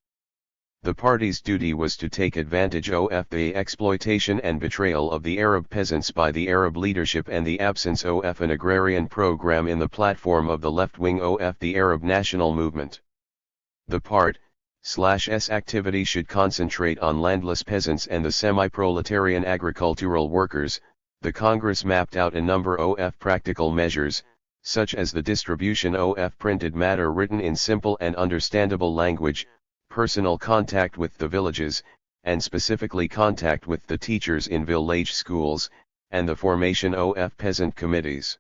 The party's duty was to take advantage of the exploitation and betrayal of the Arab peasants by the Arab leadership and the absence of an agrarian program in the platform of the left-wing of the Arab national movement. The Part/S activity should concentrate on landless peasants and the semi-proletarian agricultural workers. The Congress mapped out a number of practical measures, such as the distribution of printed matter written in simple and understandable language, personal contact with the villages, and specifically contact with the teachers in village schools, and the formation of peasant committees.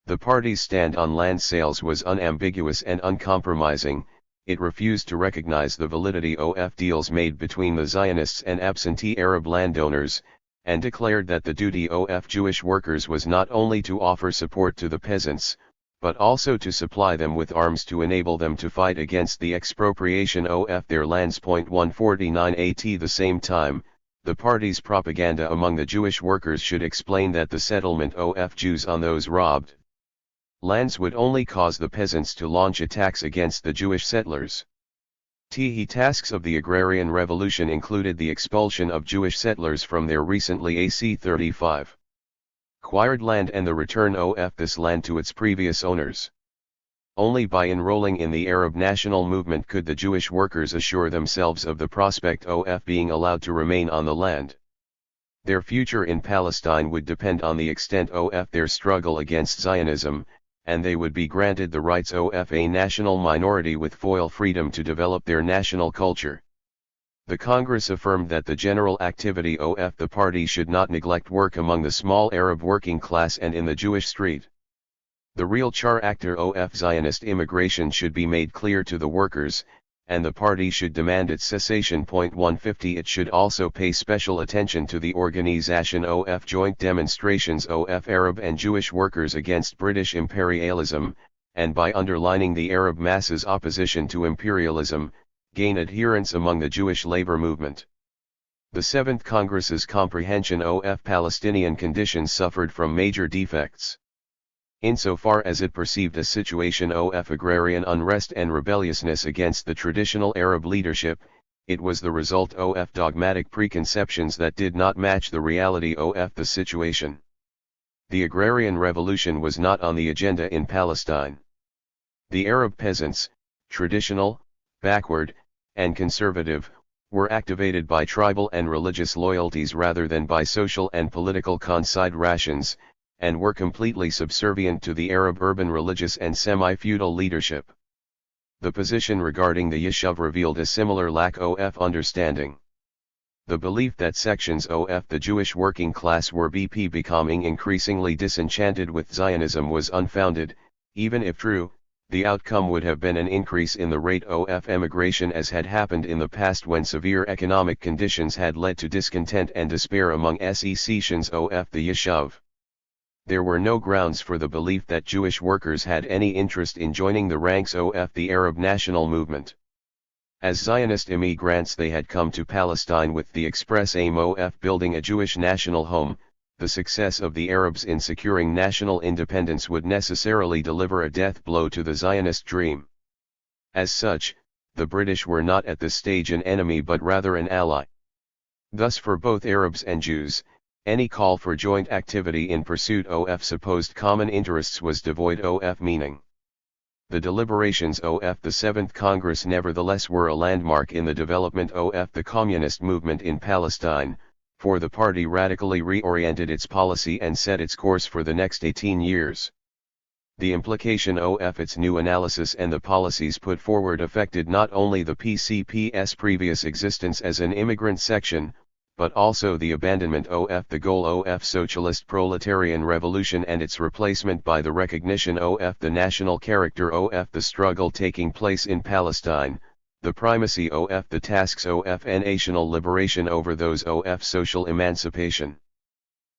The party's stand on land sales was unambiguous and uncompromising. It refused to recognize the validity of deals made between the Zionists and absentee Arab landowners, and declared that the duty of Jewish workers was not only to offer support to the peasants, but also to supply them with arms to enable them to fight against the expropriation of their lands. 149 at the same time, the party's propaganda among the Jewish workers should explain that the settlement of Jews on those robbed lands would only cause the peasants to launch attacks against the Jewish settlers. The tasks of the agrarian revolution included the expulsion of Jewish settlers from their recently acquired land and the return of this land to its previous owners. Only by enrolling in the Arab national movement could the Jewish workers assure themselves of the prospect of being allowed to remain on the land. Their future in Palestine would depend on the extent of their struggle against Zionism, and they would be granted the rights of a national minority with full freedom to develop their national culture. The Congress affirmed that the general activity of the party should not neglect work among the small Arab working class and in the Jewish street. The real character of Zionist immigration should be made clear to the workers, and the party should demand its cessation. 150 It should also pay special attention to the organization of joint demonstrations of Arab and Jewish workers against British imperialism, and by underlining the Arab masses' opposition to imperialism, gain adherence among the Jewish labor movement. The Seventh Congress's comprehension of Palestinian conditions suffered from major defects. Insofar as it perceived a situation of agrarian unrest and rebelliousness against the traditional Arab leadership, it was the result of dogmatic preconceptions that did not match the reality of the situation. The agrarian revolution was not on the agenda in Palestine. The Arab peasants, traditional, backward, and conservative, were activated by tribal and religious loyalties rather than by social and political considerations, and were completely subservient to the Arab urban religious and semi-feudal leadership. The position regarding the Yishuv revealed a similar lack of understanding. The belief that sections of the Jewish working class were becoming increasingly disenchanted with Zionism was unfounded. Even if true, the outcome would have been an increase in the rate of emigration as had happened in the past when severe economic conditions had led to discontent and despair among sections of the Yishuv. There were no grounds for the belief that Jewish workers had any interest in joining the ranks of the Arab national movement. As Zionist immigrants, they had come to Palestine with the express aim of building a Jewish national home. The success of the Arabs in securing national independence would necessarily deliver a death blow to the Zionist dream. As such, the British were not at this stage an enemy but rather an ally. Thus for both Arabs and Jews, any call for joint activity in pursuit of supposed common interests was devoid of meaning. The deliberations of the Seventh Congress nevertheless were a landmark in the development of the communist movement in Palestine, for the party radically reoriented its policy and set its course for the next 18 years. The implication of its new analysis and the policies put forward affected not only the PCP's previous existence as an immigrant section, but also the abandonment of the goal of socialist proletarian revolution and its replacement by the recognition of the national character of the struggle taking place in Palestine, the primacy of the tasks of national liberation over those of social emancipation.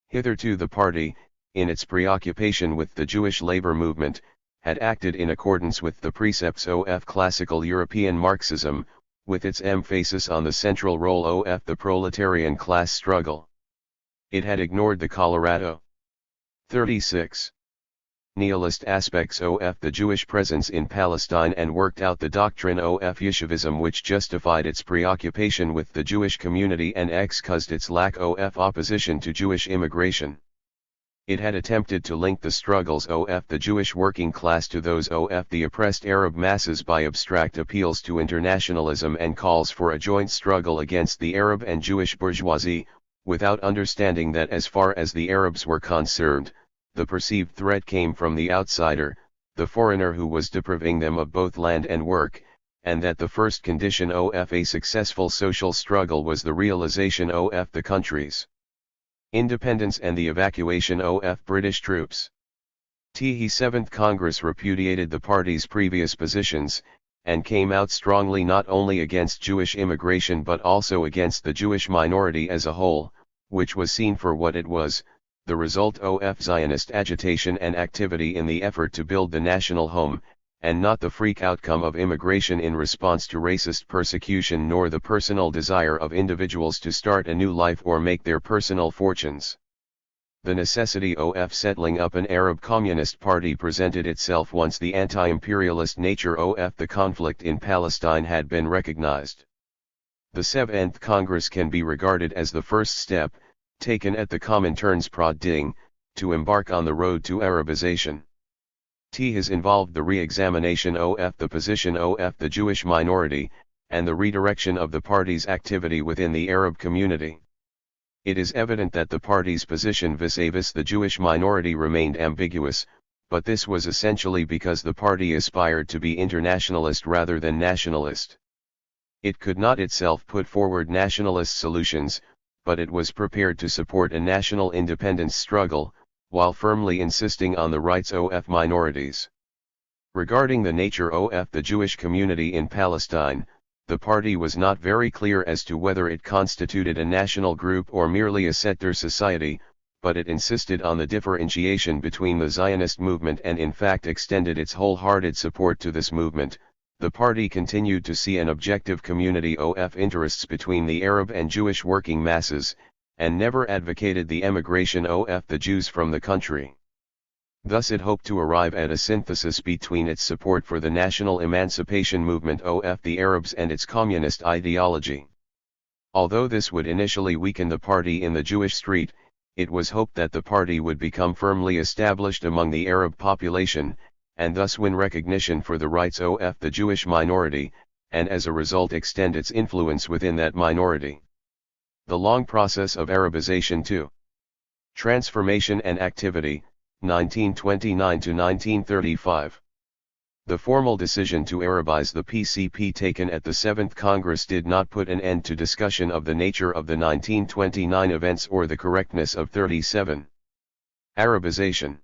Hitherto the party, in its preoccupation with the Jewish labor movement, had acted in accordance with the precepts of classical European Marxism, with its emphasis on the central role of the proletarian class struggle. It had ignored the Colorado 36 nihilist aspects of the Jewish presence in Palestine and worked out the doctrine of Yeshivism, which justified its preoccupation with the Jewish community and excused its lack of opposition to Jewish immigration. It had attempted to link the struggles of the Jewish working class to those of the oppressed Arab masses by abstract appeals to internationalism and calls for a joint struggle against the Arab and Jewish bourgeoisie, without understanding that as far as the Arabs were concerned, the perceived threat came from the outsider, the foreigner who was depriving them of both land and work, and that the first condition of a successful social struggle was the realization of the country's independence and the evacuation of British troops. The Seventh Congress repudiated the party's previous positions, and came out strongly not only against Jewish immigration but also against the Jewish minority as a whole, which was seen for what it was, the result of Zionist agitation and activity in the effort to build the national home, and not the freak outcome of immigration in response to racist persecution nor the personal desire of individuals to start a new life or make their personal fortunes. The necessity of settling up an Arab Communist Party presented itself once the anti-imperialist nature of the conflict in Palestine had been recognized. The Seventh Congress can be regarded as the first step, taken at the Comintern's prodding, to embark on the road to Arabization. It has involved the re-examination of the position of the Jewish minority, and the redirection of the party's activity within the Arab community. It is evident that the party's position vis-a-vis the Jewish minority remained ambiguous, but this was essentially because the party aspired to be internationalist rather than nationalist. It could not itself put forward nationalist solutions, but it was prepared to support a national independence struggle, while firmly insisting on the rights of minorities. Regarding the nature of the Jewish community in Palestine, the party was not very clear as to whether it constituted a national group or merely a settler society, but it insisted on the differentiation between the Zionist movement and in fact extended its wholehearted support to this movement. The party continued to see an objective community of interests between the Arab and Jewish working masses, and never advocated the emigration of the Jews from the country. Thus it hoped to arrive at a synthesis between its support for the national emancipation movement of the Arabs and its communist ideology. Although this would initially weaken the party in the Jewish street, it was hoped that the party would become firmly established among the Arab population, and thus win recognition for the rights of the Jewish minority, and as a result extend its influence within that minority. The long process of Arabization to transformation and activity, 1929 to 1935. The formal decision to Arabize the PCP taken at the Seventh Congress did not put an end to discussion of the nature of the 1929 events or the correctness of 37. Arabization.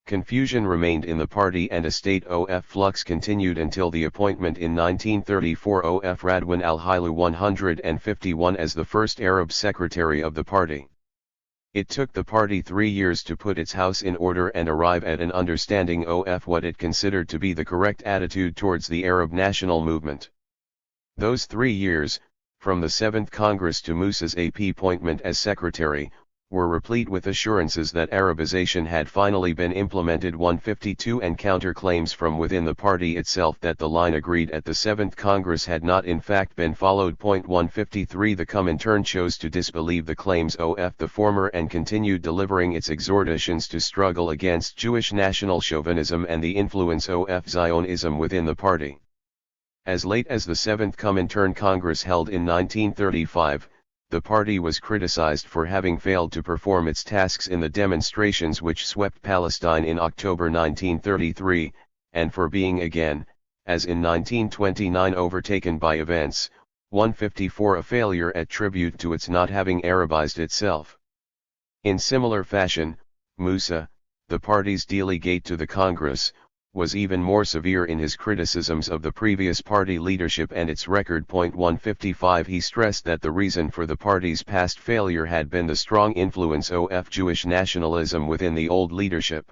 Confusion remained in the party and a state of flux continued until the appointment in 1934 of Radwan al-Hilu 151 as the first Arab secretary of the party. It took the party 3 years to put its house in order and arrive at an understanding of what it considered to be the correct attitude towards the Arab national movement. Those 3 years, from the Seventh Congress to Musa's appointment as secretary, were replete with assurances that Arabization had finally been implemented 152 and counterclaims from within the party itself that the line agreed at the Seventh Congress had not in fact been followed. 153 The Comintern chose to disbelieve the claims of the former and continued delivering its exhortations to struggle against Jewish national chauvinism and the influence of Zionism within the party. As late as the Seventh Comintern Congress held in 1935, the party was criticized for having failed to perform its tasks in the demonstrations which swept Palestine in October 1933, and for being again, as in 1929, overtaken by events. 154 A failure at tribute to its not having Arabized itself. In similar fashion, Musa, the party's delegate to the Congress, was even more severe in his criticisms of the previous party leadership and its record. 155 He stressed that the reason for the party's past failure had been the strong influence of Jewish nationalism within the old leadership.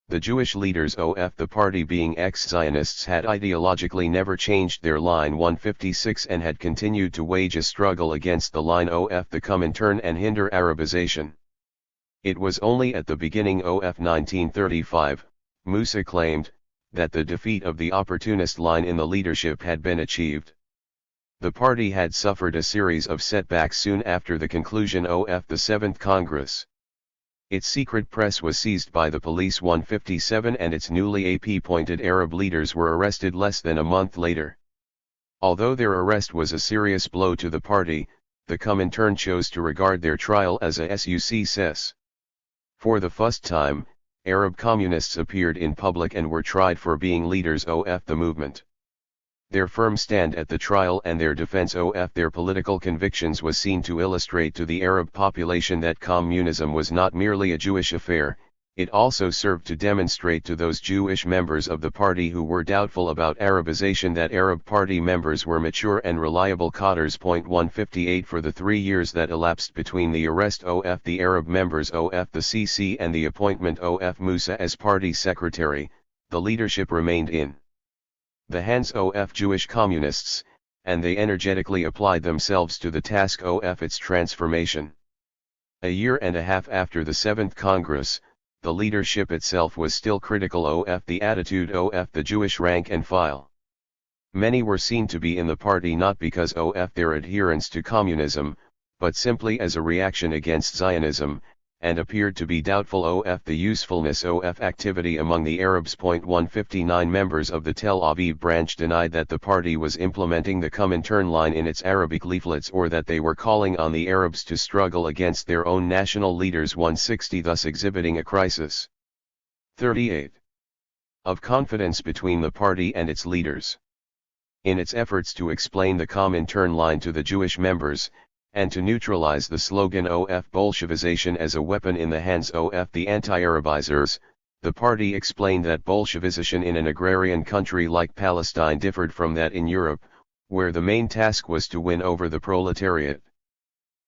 The Jewish leaders of the party, being ex-Zionists, had ideologically never changed their line. 156 And had continued to wage a struggle against the line of the Comintern and hinder Arabization. It was only at the beginning of 1935, Musa claimed, that the defeat of the opportunist line in the leadership had been achieved. The party had suffered a series of setbacks soon after the conclusion of the 7th Congress. Its secret press was seized by the police 157 and its newly appointed Arab leaders were arrested less than a month later. Although their arrest was a serious blow to the party, the Comintern chose to regard their trial as a success. For the first time, Arab communists appeared in public and were tried for being leaders of the movement. Their firm stand at the trial and their defense of their political convictions was seen to illustrate to the Arab population that communism was not merely a Jewish affair. It also served to demonstrate to those Jewish members of the party who were doubtful about Arabization that Arab party members were mature and reliable cadres. 158 For the 3 years that elapsed between the arrest of the Arab members of the CC and the appointment of Musa as party secretary, the leadership remained in the hands of Jewish communists, and they energetically applied themselves to the task of its transformation. A year and a half after the 7th Congress, the leadership itself was still critical of the attitude of the Jewish rank and file. Many were seen to be in the party not because of their adherence to communism, but simply as a reaction against Zionism, and appeared to be doubtful of the usefulness of activity among the Arabs. 159 Members of the Tel Aviv branch denied that the party was implementing the Comintern line in its Arabic leaflets or that they were calling on the Arabs to struggle against their own national leaders. 160 Thus exhibiting a crisis. 38. Of confidence between the party and its leaders. In its efforts to explain the Comintern line to the Jewish members, and to neutralize the slogan of Bolshevization as a weapon in the hands of the anti-Arabizers, the party explained that Bolshevization in an agrarian country like Palestine differed from that in Europe, where the main task was to win over the proletariat.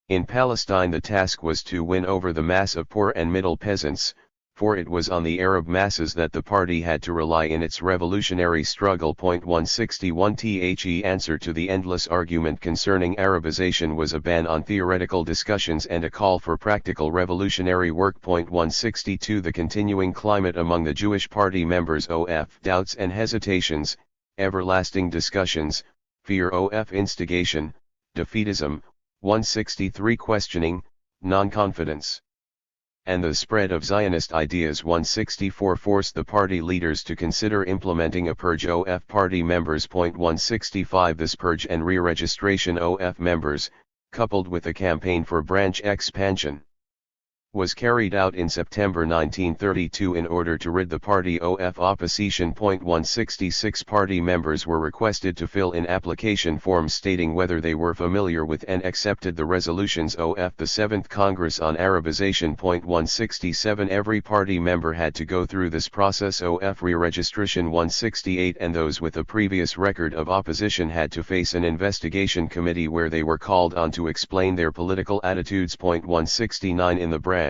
In Palestine the task was to win over the mass of poor and middle peasants, for it was on the Arab masses that the party had to rely in its revolutionary struggle. 161 The answer to the endless argument concerning Arabization was a ban on theoretical discussions and a call for practical revolutionary work. 162 The continuing climate among the Jewish party members of doubts and hesitations, everlasting discussions, fear of instigation, defeatism, 163 questioning, non-confidence, and the spread of Zionist ideas. 164 Forced the party leaders to consider implementing a purge of party members. 165 This purge and re-registration of members, coupled with a campaign for branch expansion, was carried out in September 1932 in order to rid the party of opposition. 166 Party members were requested to fill in application forms stating whether they were familiar with and accepted the resolutions of the 7th Congress on Arabization. 167 Every party member had to go through this process of re-registration. 168 And those with a previous record of opposition had to face an investigation committee where they were called on to explain their political attitudes. 169 In the branch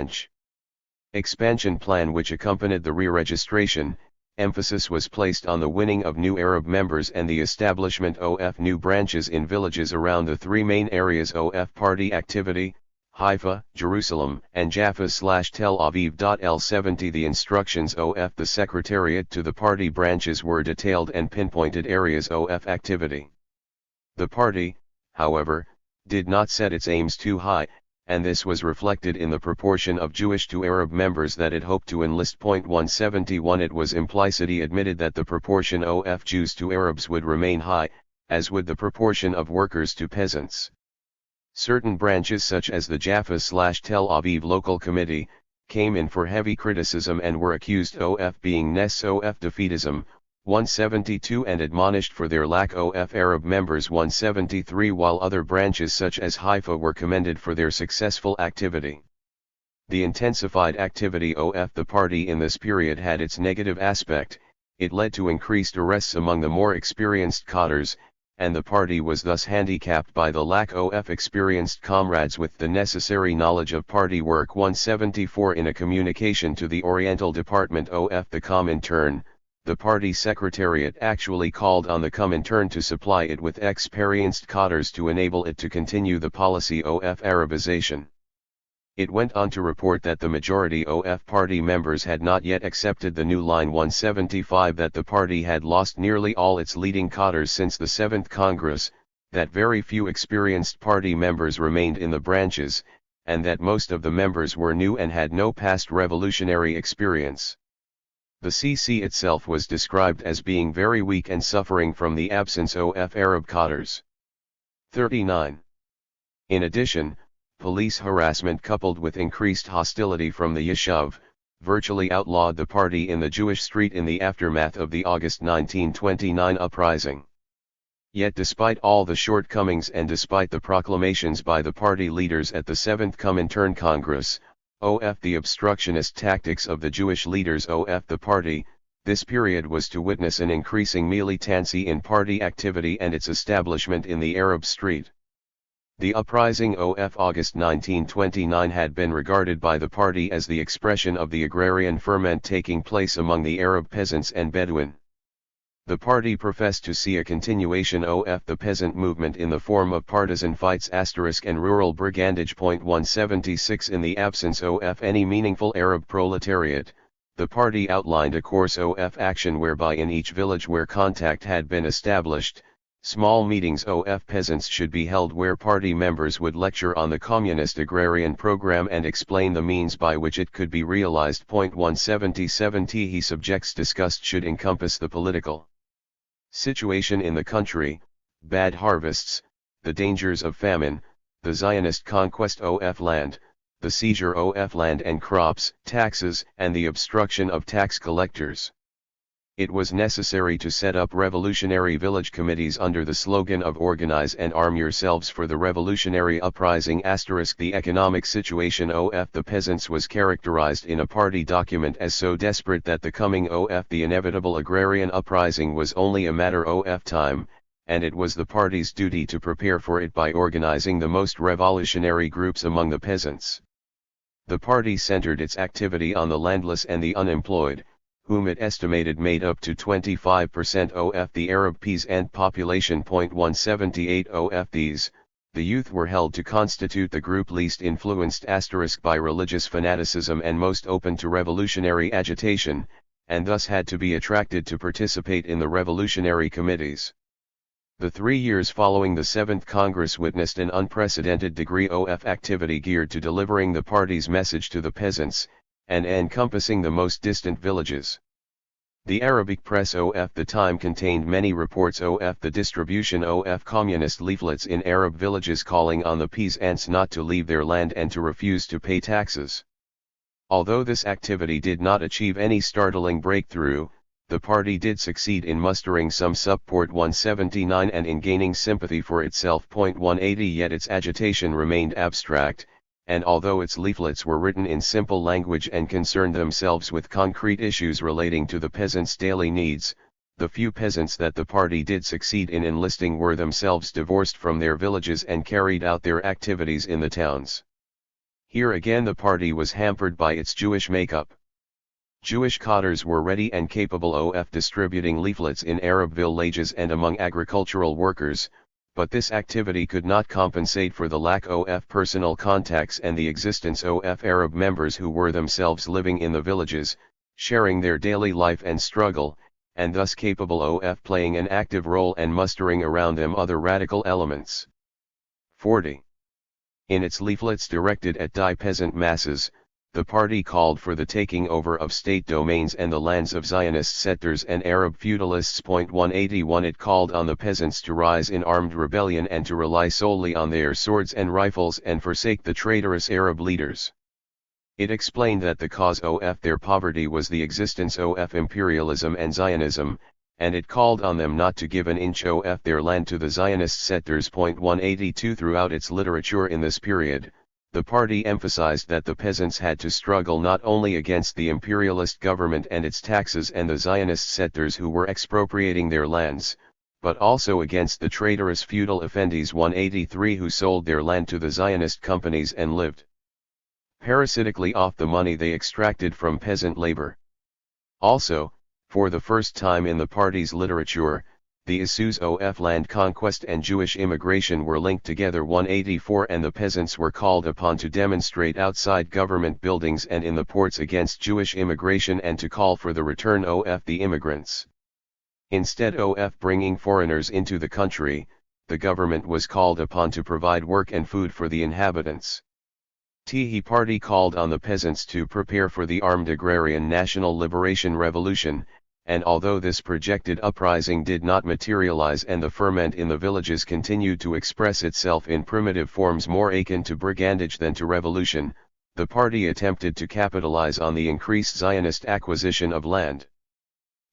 expansion plan which accompanied the re-registration, emphasis was placed on the winning of new Arab members and the establishment of new branches in villages around the 3 main areas of party activity, Haifa, Jerusalem, and Jaffa/Tel Aviv. L70 The instructions of the Secretariat to the party branches were detailed and pinpointed areas of activity. The party, however, did not set its aims too high, and this was reflected in the proportion of Jewish to Arab members that it hoped to enlist. 171 It was implicitly admitted that the proportion of Jews to Arabs would remain high, as would the proportion of workers to peasants. Certain branches such as the Jaffa/Tel Aviv Local Committee, came in for heavy criticism and were accused of being Nes of defeatism, 172 and admonished for their lack of Arab members. 173 While other branches such as Haifa were commended for their successful activity. The intensified activity of the party in this period had its negative aspect. It led to increased arrests among the more experienced cadres, and the party was thus handicapped by the lack of experienced comrades with the necessary knowledge of party work. 174 In a communication to the Oriental Department of the Comintern, the party secretariat actually called on the Comintern to supply it with experienced cadres to enable it to continue the policy of Arabization. It went on to report that the majority OF party members had not yet accepted the new Line 175, that the party had lost nearly all its leading cadres since the 7th Congress, that very few experienced party members remained in the branches, and that most of the members were new and had no past revolutionary experience. The CC itself was described as being very weak and suffering from the absence of Arab cadres. 39. In addition, police harassment coupled with increased hostility from the Yishuv, virtually outlawed the party in the Jewish street in the aftermath of the August 1929 uprising. Yet despite all the shortcomings and despite the proclamations by the party leaders at the 7th Comintern Congress, the obstructionist tactics of the Jewish leaders of the party, this period was to witness an increasing militancy in party activity and its establishment in the Arab street. The uprising of August 1929 had been regarded by the party as the expression of the agrarian ferment taking place among the Arab peasants and Bedouin. The party professed to see a continuation of the peasant movement in the form of partisan fights and rural brigandage. 176 In the absence of any meaningful Arab proletariat, the party outlined a course of action whereby in each village where contact had been established, small meetings of peasants should be held where party members would lecture on the communist agrarian program and explain the means by which it could be realized. 177 He subjects discussed should encompass the political situation in the country, bad harvests, the dangers of famine, the Zionist conquest of land, the seizure of land and crops, taxes, and the obstruction of tax collectors. It was necessary to set up revolutionary village committees under the slogan of "Organize and arm yourselves for the revolutionary uprising." The economic situation of the peasants was characterized in a party document as so desperate that the coming of the inevitable agrarian uprising was only a matter of time, and it was the party's duty to prepare for it by organizing the most revolutionary groups among the peasants. The party centered its activity on the landless and the unemployed, whom it estimated made up to 25% of the Arab peasant population. 178 Of these, the youth were held to constitute the group least influenced by religious fanaticism and most open to revolutionary agitation, and thus had to be attracted to participate in the revolutionary committees. The 3 years following the 7th Congress witnessed an unprecedented degree of activity geared to delivering the party's message to the peasants, and encompassing the most distant villages. The Arabic press of the time contained many reports of the distribution of communist leaflets in Arab villages calling on the peasants not to leave their land and to refuse to pay taxes. Although this activity did not achieve any startling breakthrough, the party did succeed in mustering some support. 179 and in gaining sympathy for itself. 180 Yet its agitation remained abstract, and although its leaflets were written in simple language and concerned themselves with concrete issues relating to the peasants' daily needs, the few peasants that the party did succeed in enlisting were themselves divorced from their villages and carried out their activities in the towns. Here again the party was hampered by its Jewish makeup. Jewish cadres were ready and capable of distributing leaflets in Arab villages and among agricultural workers, but this activity could not compensate for the lack of personal contacts and the existence of Arab members who were themselves living in the villages, sharing their daily life and struggle, and thus capable of playing an active role and mustering around them other radical elements. 40. In its leaflets directed at die peasant masses, the party called for the taking over of state domains and the lands of Zionist settlers and Arab feudalists. 181 It called on the peasants to rise in armed rebellion and to rely solely on their swords and rifles and forsake the traitorous Arab leaders. It explained that the cause of their poverty was the existence of imperialism and Zionism, and it called on them not to give an inch of their land to the Zionist settlers. 182 Throughout its literature in this period, the party emphasized that the peasants had to struggle not only against the imperialist government and its taxes and the Zionist settlers who were expropriating their lands, but also against the traitorous feudal effendis. 183 Who sold their land to the Zionist companies and lived parasitically off the money they extracted from peasant labor. Also, for the first time in the party's literature, The issues of land conquest and Jewish immigration were linked together. 184 And the peasants were called upon to demonstrate outside government buildings and in the ports against Jewish immigration and to call for the return of the immigrants. Instead of bringing foreigners into the country, the government was called upon to provide work and food for the inhabitants. The party called on the peasants to prepare for the armed agrarian national liberation revolution, and although this projected uprising did not materialize and the ferment in the villages continued to express itself in primitive forms more akin to brigandage than to revolution, the party attempted to capitalize on the increased Zionist acquisition of land.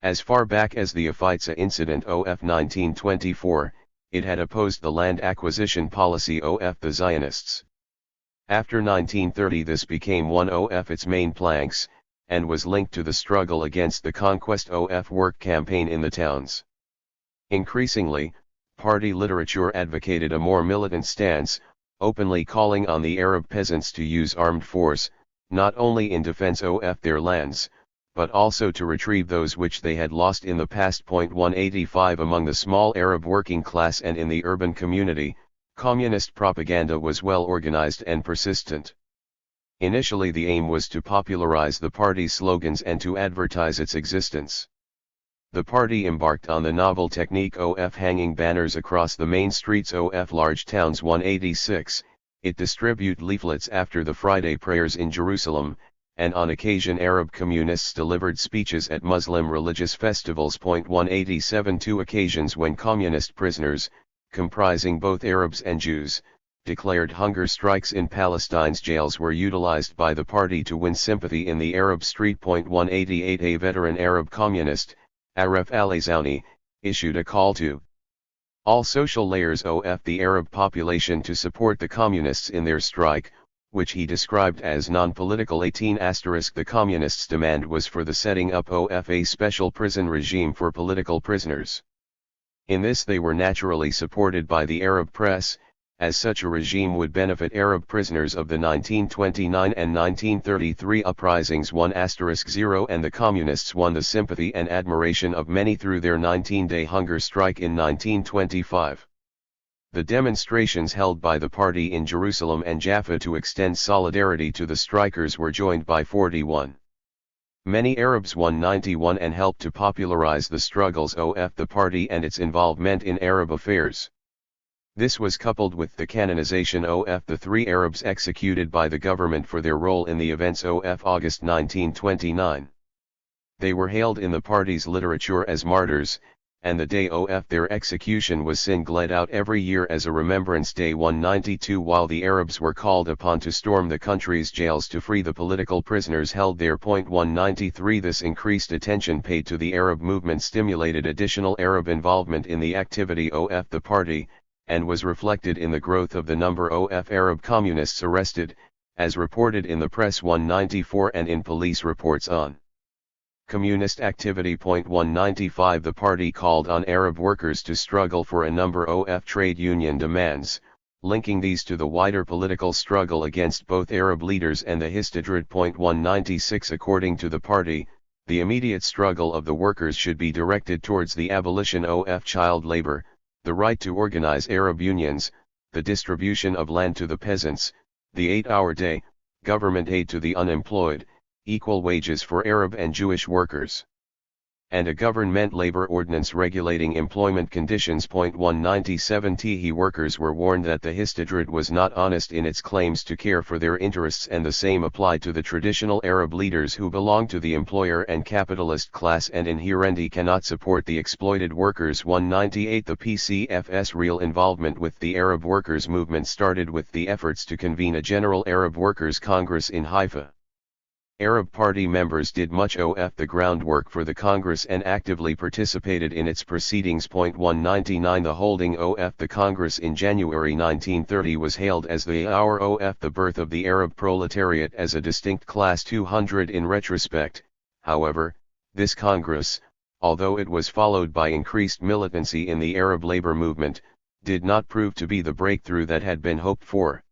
As far back as the Afitza incident of 1924, it had opposed the land acquisition policy of the Zionists. After 1930 this became one of its main planks, and was linked to the struggle against the conquest of work campaign in the towns. Increasingly, party literature advocated a more militant stance, openly calling on the Arab peasants to use armed force, not only in defense of their lands, but also to retrieve those which they had lost in the past. 185 Among the small Arab working class and in the urban community, communist propaganda was well organized and persistent. Initially the aim was to popularize the party's slogans and to advertise its existence. The party embarked on the novel technique of hanging banners across the main streets of large towns. 186, it distributed leaflets after the Friday prayers in Jerusalem, and on occasion Arab communists delivered speeches at Muslim religious festivals. 187 Two occasions when communist prisoners, comprising both Arabs and Jews, declared hunger strikes in Palestine's jails were utilized by the party to win sympathy in the Arab street. 188 A veteran Arab communist, Aref al-Azouni, issued a call to all social layers of the Arab population to support the communists in their strike, which he described as non-political. 18 The communists' demand was for the setting up of a special prison regime for political prisoners. In this they were naturally supported by the Arab press, as such a regime would benefit Arab prisoners of the 1929 and 1933 uprisings. 1*0 And the communists won the sympathy and admiration of many through their 19-day hunger strike in 1925. The demonstrations held by the party in Jerusalem and Jaffa to extend solidarity to the strikers were joined by 41. Many Arabs. 191 And helped to popularize the struggles of the party and its involvement in Arab affairs. This was coupled with the canonization of the 3 Arabs executed by the government for their role in the events of August 1929. They were hailed in the party's literature as martyrs, and the day of their execution was singled out every year as a remembrance day. 192 While the Arabs were called upon to storm the country's jails to free the political prisoners held there. 193 This increased attention paid to the Arab movement stimulated additional Arab involvement in the activity of the party, and was reflected in the growth of the number of Arab communists arrested, as reported in the press. 194 And in police reports on communist activity. 195 The party called on Arab workers to struggle for a number of trade union demands, linking these to the wider political struggle against both Arab leaders and the Histadrut. 196 According to the party, the immediate struggle of the workers should be directed towards the abolition of child labor, the right to organize Arab unions, the distribution of land to the peasants, the 8-hour day, government aid to the unemployed, equal wages for Arab and Jewish workers, and a government labor ordinance regulating employment conditions. 197 The workers were warned that the Histadrut was not honest in its claims to care for their interests, and the same applied to the traditional Arab leaders who belong to the employer and capitalist class and inherently cannot support the exploited workers. 198 The PCF's real involvement with the Arab workers' movement started with the efforts to convene a General Arab Workers' Congress in Haifa. Arab Party members did much of the groundwork for the Congress and actively participated in its proceedings. 199 The holding of the Congress in January 1930 was hailed as the hour of the birth of the Arab proletariat as a distinct class. 200 In retrospect, however, this Congress, although it was followed by increased militancy in the Arab labor movement, did not prove to be the breakthrough that had been hoped for.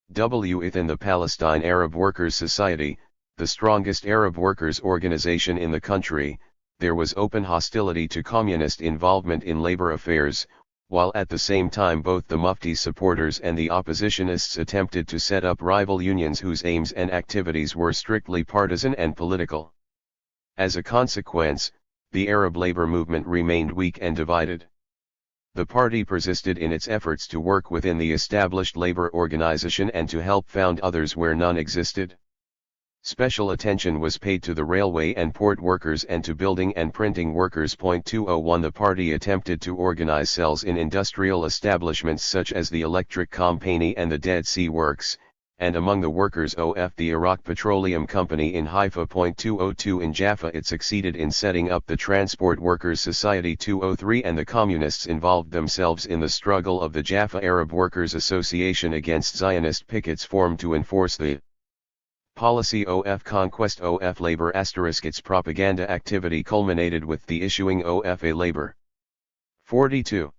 Within the Palestine Arab Workers' Society, the strongest Arab workers' organization in the country, there was open hostility to communist involvement in labor affairs, while at the same time both the Mufti's supporters and the oppositionists attempted to set up rival unions whose aims and activities were strictly partisan and political. As a consequence, the Arab labor movement remained weak and divided. The party persisted in its efforts to work within the established labor organization and to help found others where none existed. Special attention was paid to the railway and port workers and to building and printing workers. 201 The party attempted to organize cells in industrial establishments such as the Electric Company and the Dead Sea Works, and among the workers of the Iraq Petroleum Company in Haifa. 202 In Jaffa it succeeded in setting up the Transport Workers Society. 203 And the communists involved themselves in the struggle of the Jaffa Arab Workers Association against Zionist pickets formed to enforce the policy of conquest of labor. Its propaganda activity culminated with the issuing of a labor 42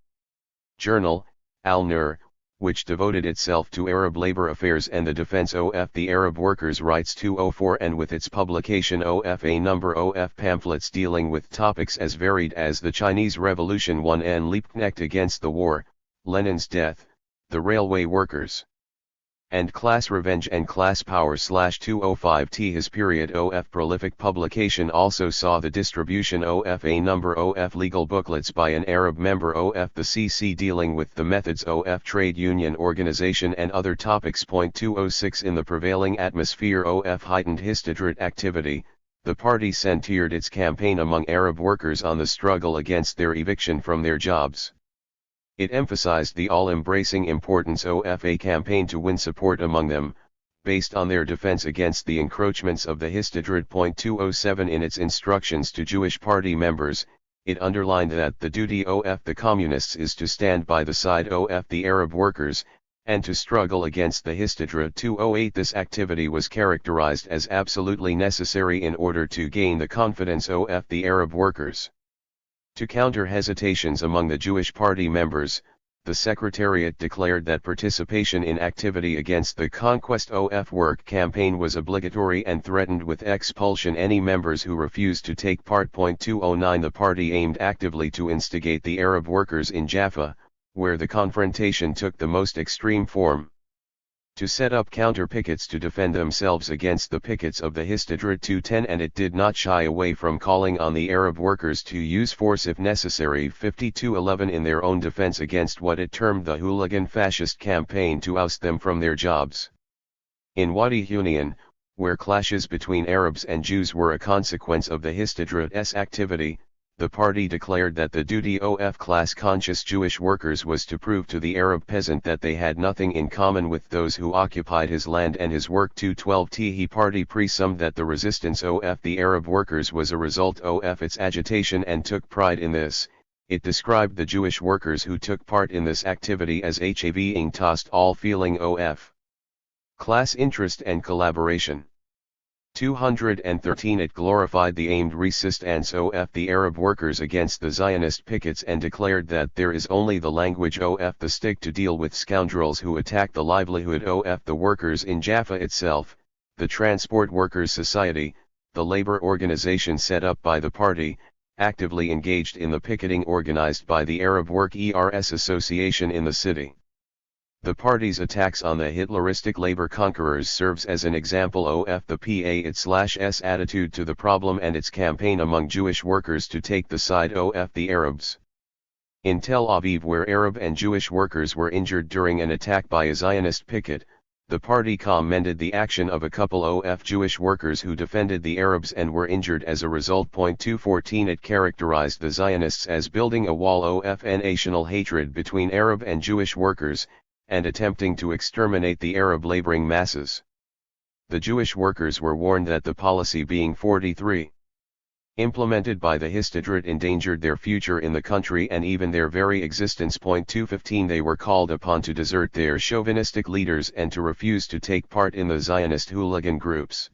journal, Al-Nur, which devoted itself to Arab labor affairs and the defense of the Arab workers' rights. 204 And with its publication of a number of pamphlets dealing with topics as varied as the Chinese Revolution 1 and Liebknecht against the war, Lenin's death, the railway workers, and class revenge and class power. 205 His period of prolific publication also saw the distribution of a number of legal booklets by an Arab member of the CC dealing with the methods of trade union organization and other topics. 206 In the prevailing atmosphere of heightened Histadrut activity, the party centered its campaign among Arab workers on the struggle against their eviction from their jobs. It emphasized the all-embracing importance of a campaign to win support among them, based on their defense against the encroachments of the Histadrut. 207 In its instructions to Jewish party members, it underlined that the duty of the communists is to stand by the side of the Arab workers, and to struggle against the Histadrut. 208 This activity was characterized as absolutely necessary in order to gain the confidence of the Arab workers. To counter hesitations among the Jewish party members, the Secretariat declared that participation in activity against the Conquest of Work campaign was obligatory and threatened with expulsion any members who refused to take part. 209 The party aimed actively to instigate the Arab workers in Jaffa, where the confrontation took the most extreme form, to set up counter-pickets to defend themselves against the pickets of the Histadrut. 210 And it did not shy away from calling on the Arab workers to use force if necessary. 211 In their own defense against what it termed the hooligan fascist campaign to oust them from their jobs. In Wadi Hunayn, where clashes between Arabs and Jews were a consequence of the Histadrut's activity, the party declared that the duty of class-conscious Jewish workers was to prove to the Arab peasant that they had nothing in common with those who occupied his land and his work. 212 The party presumed that the resistance of the Arab workers was a result of its agitation and took pride in this. It described the Jewish workers who took part in this activity as having tossed all feeling of class interest and collaboration. 213 It glorified the aimed resistance of the Arab workers against the Zionist pickets and declared that there is only the language of the stick to deal with scoundrels who attack the livelihood of the workers in Jaffa itself. The Transport Workers Society, the labor organization set up by the party, actively engaged in the picketing organized by the Arab Workers Association in the city. The party's attacks on the Hitleristic labor conquerors serves as an example of the PA's attitude to the problem and its campaign among Jewish workers to take the side of the Arabs. In Tel Aviv, where Arab and Jewish workers were injured during an attack by a Zionist picket, the party commended the action of a couple of Jewish workers who defended the Arabs and were injured as a result. 214 It characterized the Zionists as building a wall of national hatred between Arab and Jewish workers, and attempting to exterminate the Arab laboring masses. The Jewish workers were warned that the policy being 43 implemented by the Histadrut endangered their future in the country and even their very existence. 215 They were called upon to desert their chauvinistic leaders and to refuse to take part in the Zionist hooligan groups.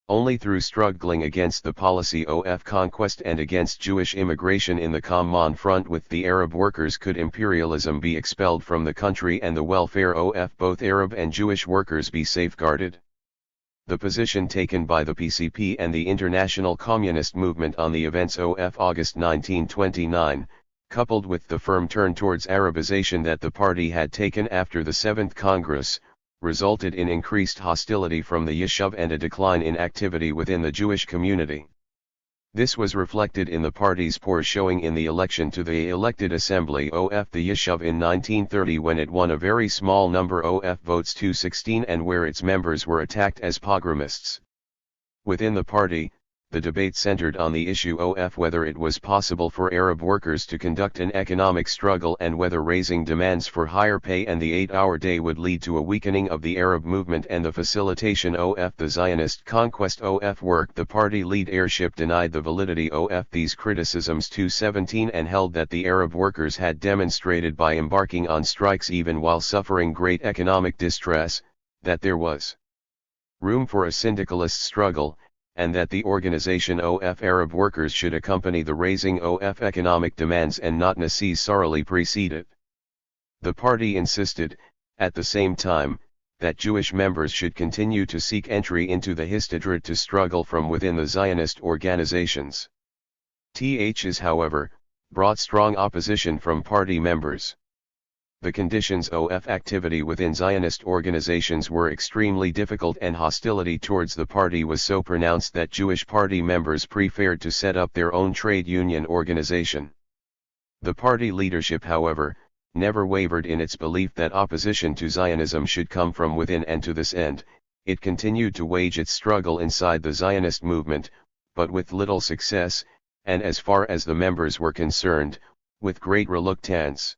Only through struggling against the policy of conquest and against Jewish immigration in the common front with the Arab workers could imperialism be expelled from the country and the welfare of both Arab and Jewish workers be safeguarded. The position taken by the PCP and the International Communist Movement on the events of August 1929, coupled with the firm turn towards Arabization that the party had taken after the 7th Congress, resulted in increased hostility from the Yishuv and a decline in activity within the Jewish community. This was reflected in the party's poor showing in the election to the elected assembly of the Yishuv in 1930, when it won a very small number of votes to 16 and where its members were attacked as pogromists. Within the party, the debate centered on the issue of whether it was possible for Arab workers to conduct an economic struggle and whether raising demands for higher pay and the 8-hour day would lead to a weakening of the Arab movement and the facilitation of the Zionist conquest of work. The party leadership denied the validity of these criticisms to 17 and held that the Arab workers had demonstrated by embarking on strikes even while suffering great economic distress, that there was room for a syndicalist struggle, and that the organization of Arab workers should accompany the raising of economic demands and not necessarily precede it. The party insisted, at the same time, that Jewish members should continue to seek entry into the Histadrut to struggle from within the Zionist organizations. Ths, however, brought strong opposition from party members. The conditions of activity within Zionist organizations were extremely difficult and hostility towards the party was so pronounced that Jewish party members preferred to set up their own trade union organization. The party leadership, however, never wavered in its belief that opposition to Zionism should come from within, and to this end, it continued to wage its struggle inside the Zionist movement, but with little success, and as far as the members were concerned, with great reluctance.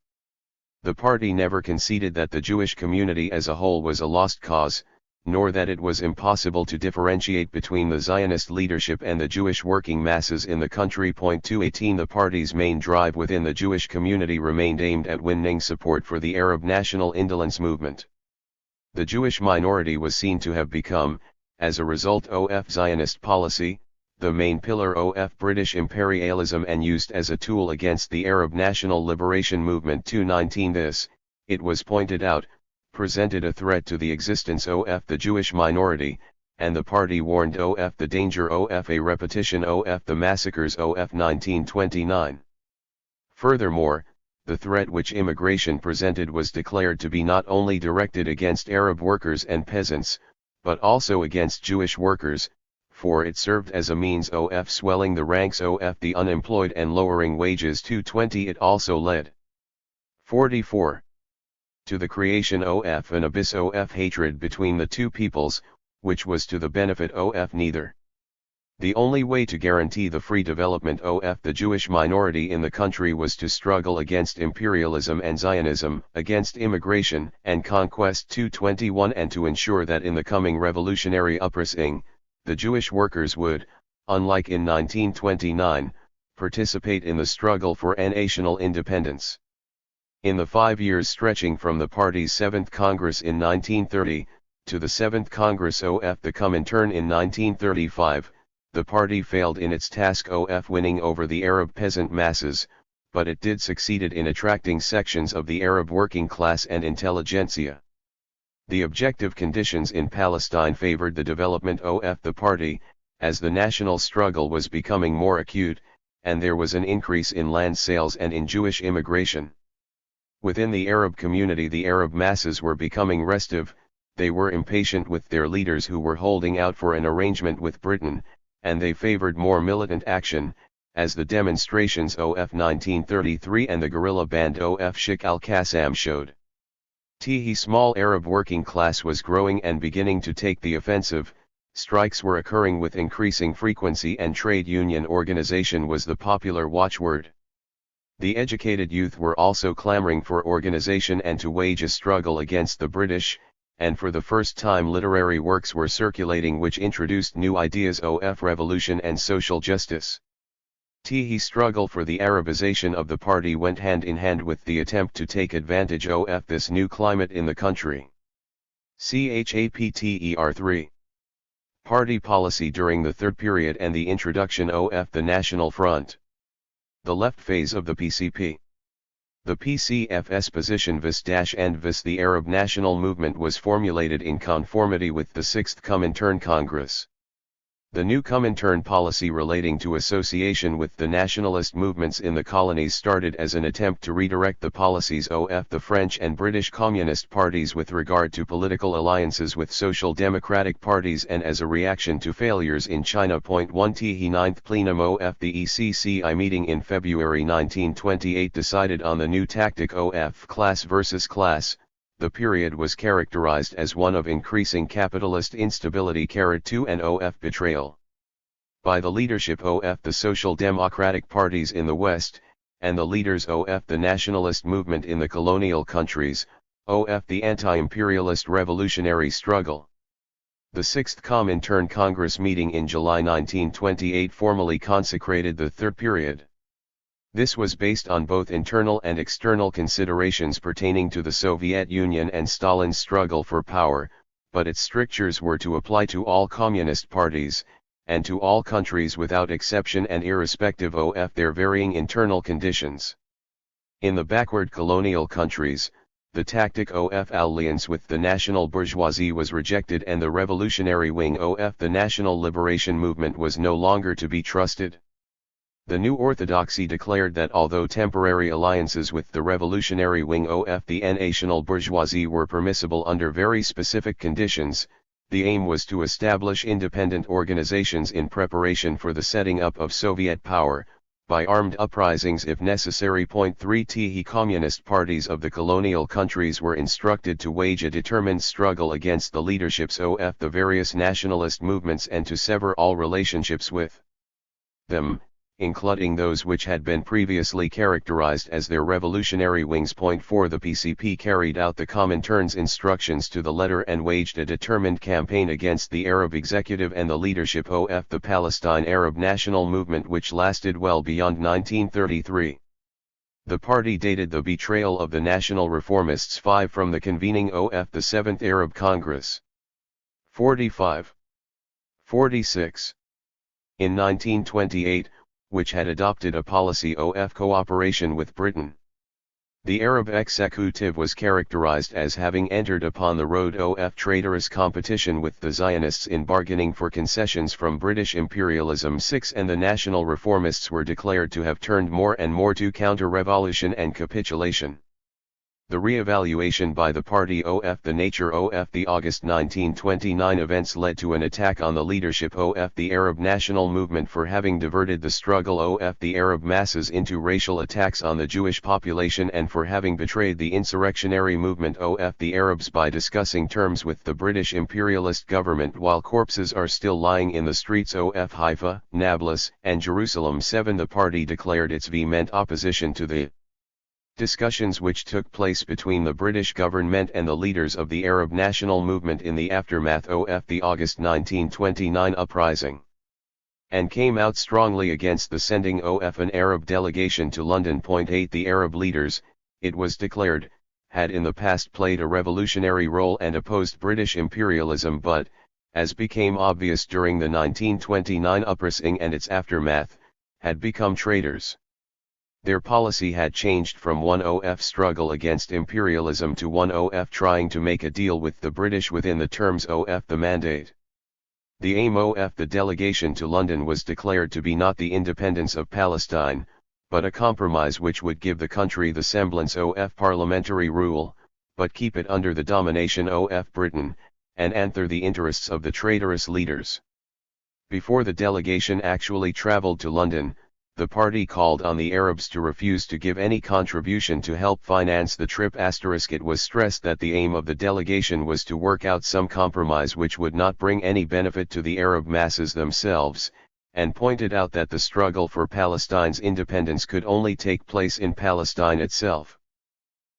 The party never conceded that the Jewish community as a whole was a lost cause, nor that it was impossible to differentiate between the Zionist leadership and the Jewish working masses in the country. 218 The party's main drive within the Jewish community remained aimed at winning support for the Arab national indolence movement. The Jewish minority was seen to have become, as a result of Zionist policy, the main pillar of British imperialism and used as a tool against the Arab national liberation movement. 219 This, it was pointed out, presented a threat to the existence of the Jewish minority, and the party warned of the danger of a repetition of the massacres of 1929. Furthermore, the threat which immigration presented was declared to be not only directed against Arab workers and peasants, but also against Jewish workers, for it served as a means of swelling the ranks of the unemployed and lowering wages. 220 It also led 44 to the creation of an abyss of hatred between the two peoples, which was to the benefit of neither. The only way to guarantee the free development of the Jewish minority in the country was to struggle against imperialism and Zionism, against immigration and conquest. 221 And to ensure that in the coming revolutionary uprising, the Jewish workers would, unlike in 1929, participate in the struggle for national independence. In the 5 years stretching from the party's 7th Congress in 1930, to the 7th Congress of the Comintern in 1935, the party failed in its task of winning over the Arab peasant masses, but it did succeed in attracting sections of the Arab working class and intelligentsia. The objective conditions in Palestine favored the development of the party, as the national struggle was becoming more acute, and there was an increase in land sales and in Jewish immigration. Within the Arab community the Arab masses were becoming restive, they were impatient with their leaders who were holding out for an arrangement with Britain, and they favored more militant action, as the demonstrations of 1933 and the guerrilla band of Sheikh al-Qassam showed. The small Arab working class was growing and beginning to take the offensive, strikes were occurring with increasing frequency and trade union organization was the popular watchword. The educated youth were also clamoring for organization and to wage a struggle against the British, and for the first time literary works were circulating which introduced new ideas of revolution and social justice. The struggle for the Arabization of the party went hand in hand with the attempt to take advantage of this new climate in the country. Chapter 3 Party policy during the Third Period and the introduction of the National Front. The left phase of the PCP. The PCF's position vis-and-vis the Arab national movement was formulated in conformity with the Sixth Comintern Congress. The new Comintern policy relating to association with the nationalist movements in the colonies started as an attempt to redirect the policies of the French and British Communist parties with regard to political alliances with social democratic parties and as a reaction to failures in China. 1 The 9th Plenum of the ECCI meeting in February 1928 decided on the new tactic of class versus class. The period was characterized as one of increasing capitalist instability. 2 and of betrayal by the leadership of the social democratic parties in the West, and the leaders of the nationalist movement in the colonial countries, of the anti-imperialist revolutionary struggle. The Sixth Comintern Congress meeting in July 1928 formally consecrated the third period. This was based on both internal and external considerations pertaining to the Soviet Union and Stalin's struggle for power, but its strictures were to apply to all communist parties, and to all countries without exception and irrespective of their varying internal conditions. In the backward colonial countries, the tactic of alliance with the national bourgeoisie was rejected and the revolutionary wing of the national liberation movement was no longer to be trusted. The new orthodoxy declared that although temporary alliances with the revolutionary wing of the national bourgeoisie were permissible under very specific conditions, the aim was to establish independent organizations in preparation for the setting up of Soviet power, by armed uprisings if necessary. 3 The communist parties of the colonial countries were instructed to wage a determined struggle against the leaderships of the various nationalist movements and to sever all relationships with them, including those which had been previously characterized as their revolutionary wings. 4 The PCP carried out the Comintern's instructions to the letter and waged a determined campaign against the Arab executive and the leadership of the Palestine Arab national movement, which lasted well beyond 1933. The party dated the betrayal of the national reformists 5 from the convening of the 7th Arab Congress. 45. 46. In 1928, which had adopted a policy of cooperation with Britain. The Arab executive was characterized as having entered upon the road of traitorous competition with the Zionists in bargaining for concessions from British imperialism. 6 And the national reformists were declared to have turned more and more to counter-revolution and capitulation. The re-evaluation by the party of the nature of the August 1929 events led to an attack on the leadership of the Arab national movement for having diverted the struggle of the Arab masses into racial attacks on the Jewish population and for having betrayed the insurrectionary movement of the Arabs by discussing terms with the British imperialist government while corpses are still lying in the streets of Haifa, Nablus, and Jerusalem. 7 The party declared its vehement opposition to the discussions which took place between the British government and the leaders of the Arab national movement in the aftermath of the August 1929 uprising, and came out strongly against the sending of an Arab delegation to London. 8 The Arab leaders, it was declared, had in the past played a revolutionary role and opposed British imperialism but, as became obvious during the 1929 uprising and its aftermath, had become traitors. Their policy had changed from one of struggle against imperialism to one of trying to make a deal with the British within the terms of the mandate. The aim of the delegation to London was declared to be not the independence of Palestine, but a compromise which would give the country the semblance of parliamentary rule, but keep it under the domination of Britain, and answer the interests of the traitorous leaders. Before the delegation actually travelled to London, the party called on the Arabs to refuse to give any contribution to help finance the trip. It was stressed that the aim of the delegation was to work out some compromise which would not bring any benefit to the Arab masses themselves, and pointed out that the struggle for Palestine's independence could only take place in Palestine itself.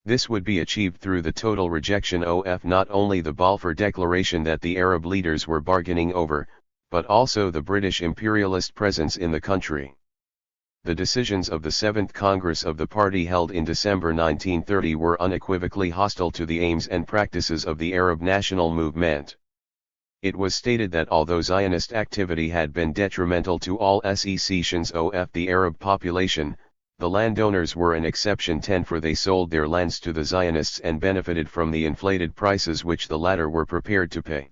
This would be achieved through the total rejection of not only the Balfour Declaration that the Arab leaders were bargaining over, but also the British imperialist presence in the country. The decisions of the 7th Congress of the party held in December 1930 were unequivocally hostile to the aims and practices of the Arab national movement. It was stated that although Zionist activity had been detrimental to all sections of the Arab population, The landowners were an exception 10 for they sold their lands to the Zionists and benefited from the inflated prices which the latter were prepared to pay.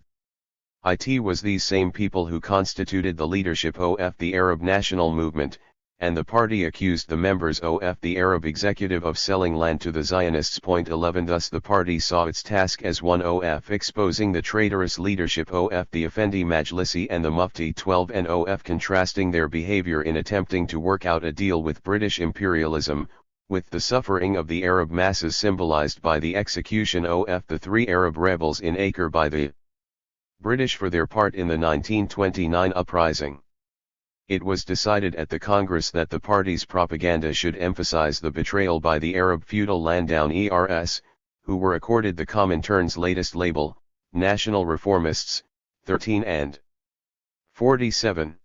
It was these same people who constituted the leadership of the Arab national movement, and the party accused the members of the Arab executive of selling land to the Zionists. 11 Thus the party saw its task as one of exposing the traitorous leadership of the Effendi Majlisi and the Mufti 12 and of contrasting their behavior in attempting to work out a deal with British imperialism, with the suffering of the Arab masses symbolized by the execution of the 3 Arab rebels in Acre by the British for their part in the 1929 uprising. It was decided at the Congress that the party's propaganda should emphasize the betrayal by the Arab feudal landowners, who were accorded the Comintern's latest label, National Reformists, 13 and 47.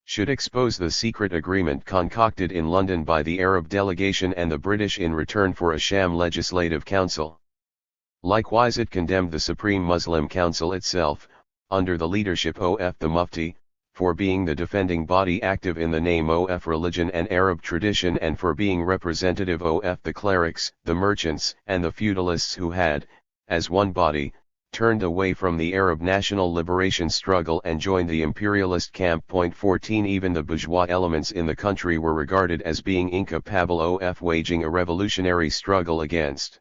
Should expose the secret agreement concocted in London by the Arab delegation and the British in return for a sham legislative council. Likewise it condemned the Supreme Muslim Council itself, under the leadership of the Mufti, for being the defending body active in the name of religion and Arab tradition and for being representative of the clerics, the merchants and the feudalists who had, as one body, turned away from the Arab national liberation struggle and joined the imperialist camp. 14 Even the bourgeois elements in the country were regarded as being incapable of waging a revolutionary struggle against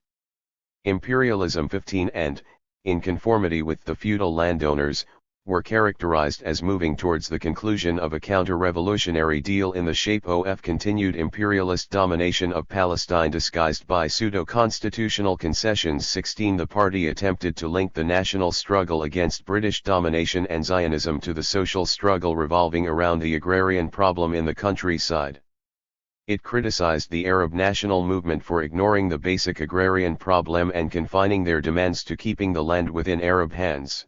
imperialism. 15 And, in conformity with the feudal landowners, were characterized as moving towards the conclusion of a counter-revolutionary deal in the shape of continued imperialist domination of Palestine disguised by pseudo-constitutional concessions. 16 The party attempted to link the national struggle against British domination and Zionism to the social struggle revolving around the agrarian problem in the countryside. It criticized the Arab national movement for ignoring the basic agrarian problem and confining their demands to keeping the land within Arab hands.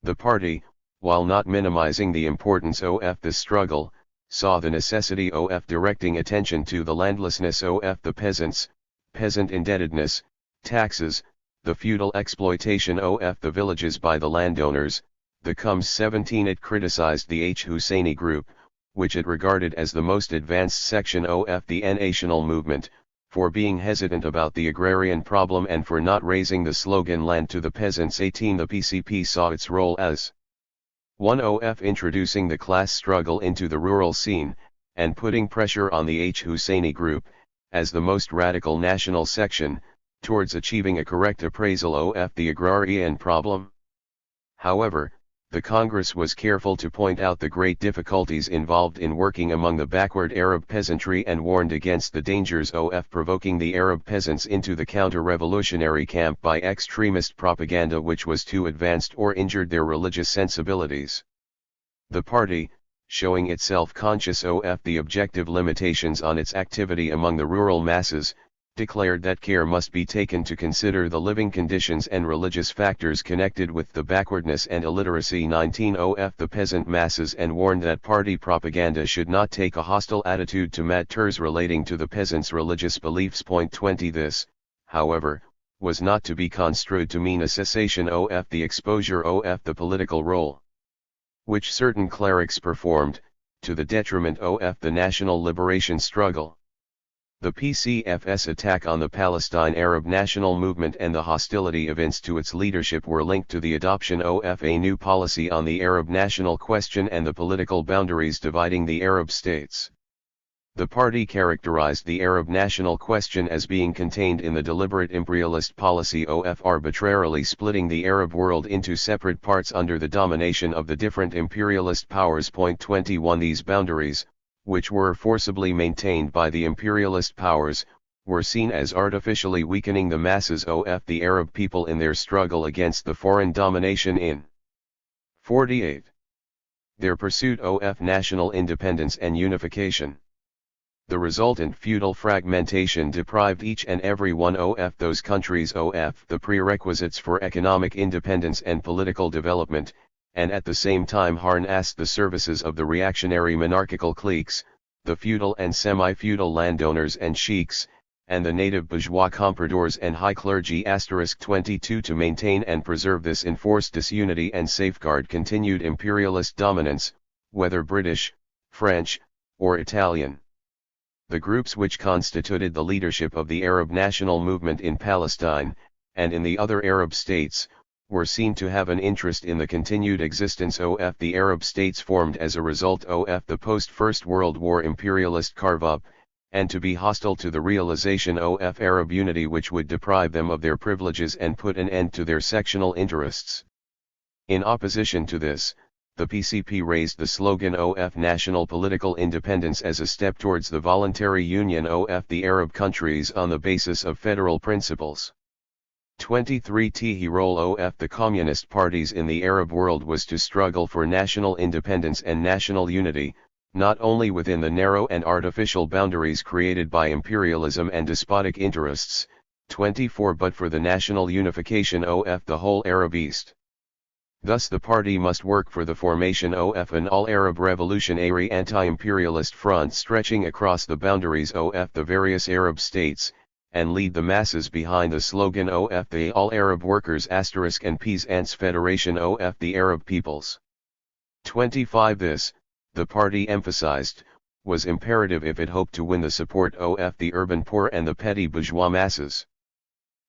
The party, while not minimizing the importance of the struggle, saw the necessity of directing attention to the landlessness of the peasants, peasant indebtedness, taxes, the feudal exploitation of the villages by the landowners. The Comes 17 It criticized the Husseini group, which it regarded as the most advanced section of the national movement, for being hesitant about the agrarian problem and for not raising the slogan "Land to the Peasants." 18 The PCP saw its role as one of introducing the class struggle into the rural scene, and putting pressure on the Husseini group, as the most radical national section, towards achieving a correct appraisal of the agrarian problem. However, the Congress was careful to point out the great difficulties involved in working among the backward Arab peasantry and warned against the dangers of provoking the Arab peasants into the counter-revolutionary camp by extremist propaganda which was too advanced or injured their religious sensibilities. The party, showing itself conscious of the objective limitations on its activity among the rural masses, declared that care must be taken to consider the living conditions and religious factors connected with the backwardness and illiteracy. 19 of the peasant masses and warned that party propaganda should not take a hostile attitude to matters relating to the peasants' religious beliefs. 20 This, however, was not to be construed to mean a cessation of the exposure of the political role which certain clerics performed, to the detriment of the national liberation struggle. The PCF's attack on the Palestine Arab national movement and the hostility evinced to its leadership were linked to the adoption of a new policy on the Arab national question and the political boundaries dividing the Arab states. The party characterized the Arab national question as being contained in the deliberate imperialist policy of arbitrarily splitting the Arab world into separate parts under the domination of the different imperialist powers. 21 These boundaries, which were forcibly maintained by the imperialist powers, were seen as artificially weakening the masses of the Arab people in their struggle against the foreign domination in 48. Their pursuit of national independence and unification. The resultant feudal fragmentation deprived each and every one of those countries of the prerequisites for economic independence and political development, and at the same time harnessed the services of the reactionary monarchical cliques, the feudal and semi-feudal landowners and sheiks, and the native bourgeois compradors and high clergy. 22 To maintain and preserve this enforced disunity and safeguard continued imperialist dominance, whether British, French, or Italian. The groups which constituted the leadership of the Arab national movement in Palestine, and in the other Arab states, were seen to have an interest in the continued existence of the Arab states formed as a result of the post-First World War imperialist carve-up, and to be hostile to the realization of Arab unity which would deprive them of their privileges and put an end to their sectional interests. In opposition to this, the PCP raised the slogan of national political independence as a step towards the voluntary union of the Arab countries on the basis of federal principles. 23 The role of the communist parties in the Arab world was to struggle for national independence and national unity, not only within the narrow and artificial boundaries created by imperialism and despotic interests, 24 but for the national unification of the whole Arab East. Thus the party must work for the formation of an all-Arab revolutionary anti-imperialist front stretching across the boundaries of the various Arab states, and lead the masses behind the slogan of the All-Arab Workers and Peasants Federation of the Arab Peoples. 25 This, the party emphasized, was imperative if it hoped to win the support of the urban poor and the petty bourgeois masses.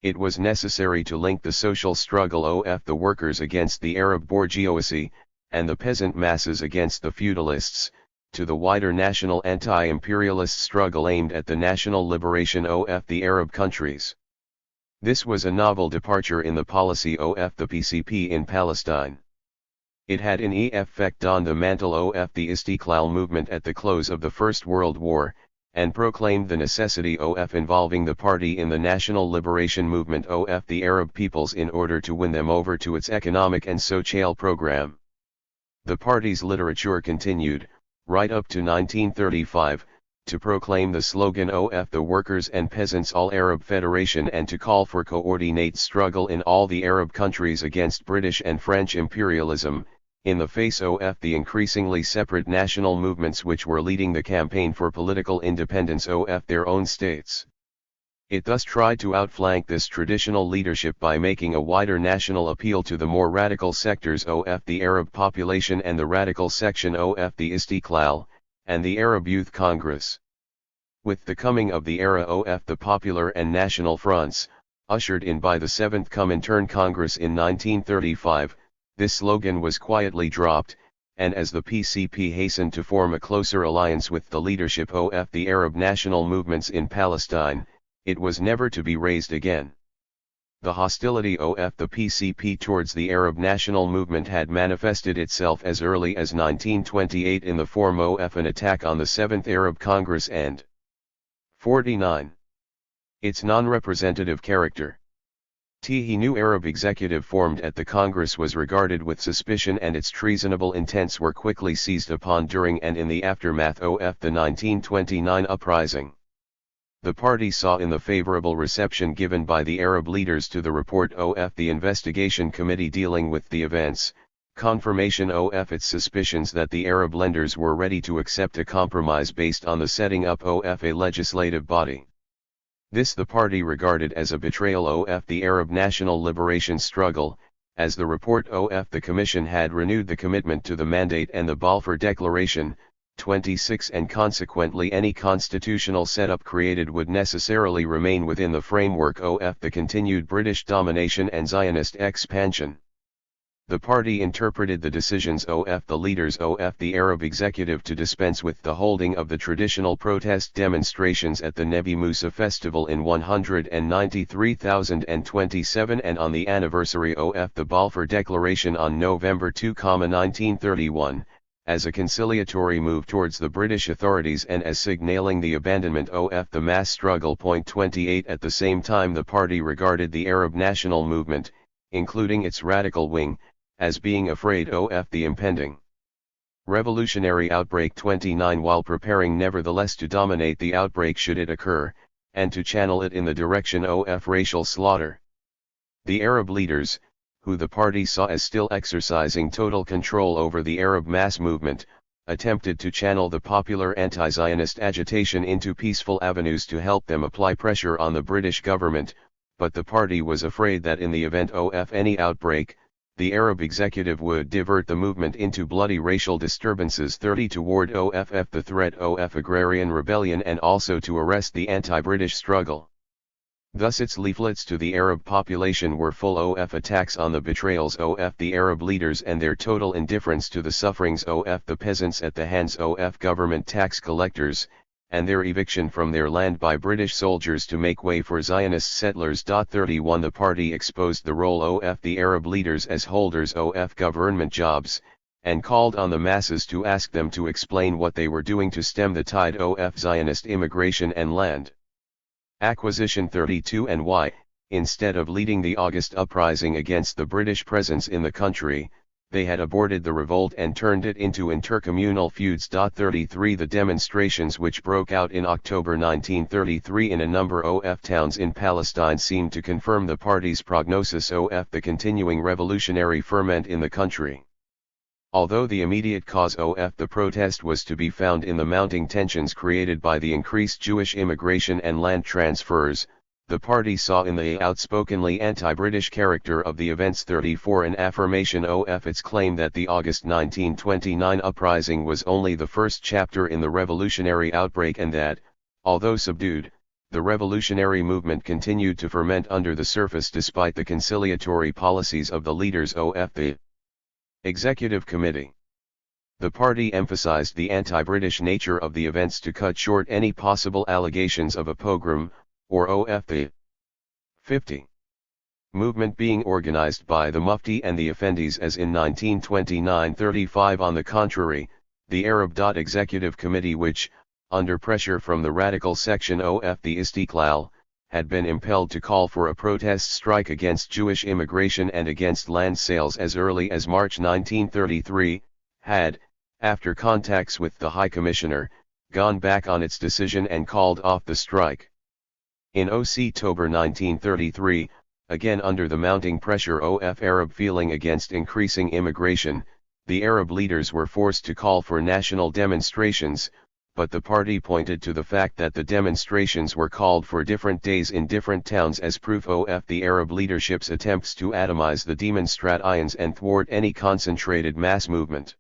It was necessary to link the social struggle of the workers against the Arab bourgeoisie, and the peasant masses against the feudalists, to the wider national anti-imperialist struggle aimed at the national liberation of the Arab countries. This was a novel departure in the policy of the PCP in Palestine. It had in effect donned the mantle of the Istiqlal movement at the close of the First World War, and proclaimed the necessity of involving the party in the national liberation movement of the Arab peoples in order to win them over to its economic and social program. The party's literature continued, right up to 1935, to proclaim the slogan of the Workers' and Peasants' All-Arab Federation and to call for coordinate struggle in all the Arab countries against British and French imperialism, in the face of the increasingly separate national movements which were leading the campaign for political independence of their own states. It thus tried to outflank this traditional leadership by making a wider national appeal to the more radical sectors of the Arab population and the radical section of the Istiqlal, and the Arab Youth Congress. With the coming of the era of the Popular and National Fronts, ushered in by the 7th Comintern Congress in 1935, this slogan was quietly dropped, and as the PCP hastened to form a closer alliance with the leadership of the Arab national movements in Palestine, it was never to be raised again. The hostility of the PCP towards the Arab national movement had manifested itself as early as 1928 in the form of an attack on the 7th Arab Congress and 49. Its non-representative character. The new Arab executive formed at the Congress was regarded with suspicion and its treasonable intents were quickly seized upon during and in the aftermath of the 1929 uprising. The party saw in the favorable reception given by the Arab leaders to the report of the investigation committee dealing with the events, confirmation of its suspicions that the Arab lenders were ready to accept a compromise based on the setting up of a legislative body. This the party regarded as a betrayal of the Arab national liberation struggle, as the report of the Commission had renewed the commitment to the mandate and the Balfour Declaration, 26 and consequently any constitutional setup created would necessarily remain within the framework of the continued British domination and Zionist expansion. The party interpreted the decisions of the leaders of the Arab executive to dispense with the holding of the traditional protest demonstrations at the Nebi Musa festival in 193,027 and on the anniversary of the Balfour Declaration on November 2, 1931, as a conciliatory move towards the British authorities and as signaling the abandonment of the mass struggle. 28 At the same time the party regarded the Arab national movement, including its radical wing, as being afraid of the impending revolutionary outbreak. 29 While preparing nevertheless to dominate the outbreak should it occur, and to channel it in the direction of racial slaughter. The Arab leaders, who the party saw as still exercising total control over the Arab mass movement, attempted to channel the popular anti-Zionist agitation into peaceful avenues to help them apply pressure on the British government, but the party was afraid that in the event of any outbreak, the Arab executive would divert the movement into bloody racial disturbances 30 toward OFF the threat of agrarian rebellion and also to arrest the anti-British struggle. Thus its leaflets to the Arab population were full of attacks on the betrayals of the Arab leaders and their total indifference to the sufferings of the peasants at the hands of government tax collectors, and their eviction from their land by British soldiers to make way for Zionist settlers. 31 The party exposed the role of the Arab leaders as holders of government jobs, and called on the masses to ask them to explain what they were doing to stem the tide of Zionist immigration and land acquisition. 32 And why, instead of leading the August uprising against the British presence in the country, they had aborted the revolt and turned it into intercommunal feuds. 33 The demonstrations which broke out in October 1933 in a number of towns in Palestine seemed to confirm the party's prognosis of the continuing revolutionary ferment in the country. Although the immediate cause of the protest was to be found in the mounting tensions created by the increased Jewish immigration and land transfers, the party saw in the outspokenly anti-British character of the events 34 an affirmation of its claim that the August 1929 uprising was only the first chapter in the revolutionary outbreak and that, although subdued, the revolutionary movement continued to ferment under the surface despite the conciliatory policies of the leaders of the Executive Committee. The party emphasized the anti-British nature of the events to cut short any possible allegations of a pogrom, or of the 50 movement being organized by the Mufti and the Effendis as in 1929-35. On the contrary, the Arab Executive Committee, which, under pressure from the radical section of the Istiqlal, had been impelled to call for a protest strike against Jewish immigration and against land sales as early as March 1933, had, after contacts with the High Commissioner, gone back on its decision and called off the strike. In October 1933, again under the mounting pressure of Arab feeling against increasing immigration, the Arab leaders were forced to call for national demonstrations, but the party pointed to the fact that the demonstrations were called for different days in different towns as proof of the Arab leadership's attempts to atomize the demonstrations and thwart any concentrated mass movement.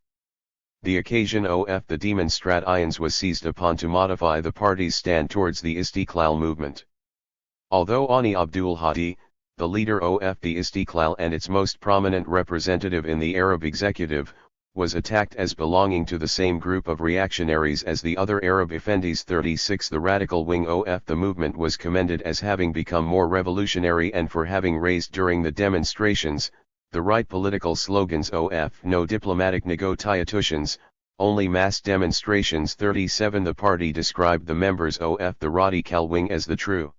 The occasion of the demonstrations was seized upon to modify the party's stand towards the Istiqlal movement. Although Ani Abdul Hadi, the leader of the Istiqlal and its most prominent representative in the Arab executive, was attacked as belonging to the same group of reactionaries as the other Arab Effendis. 36 The radical wing of the movement was commended as having become more revolutionary and for having raised during the demonstrations, the right political slogans of no diplomatic negotiations, only mass demonstrations. 37 The party described the members of the radical wing as the true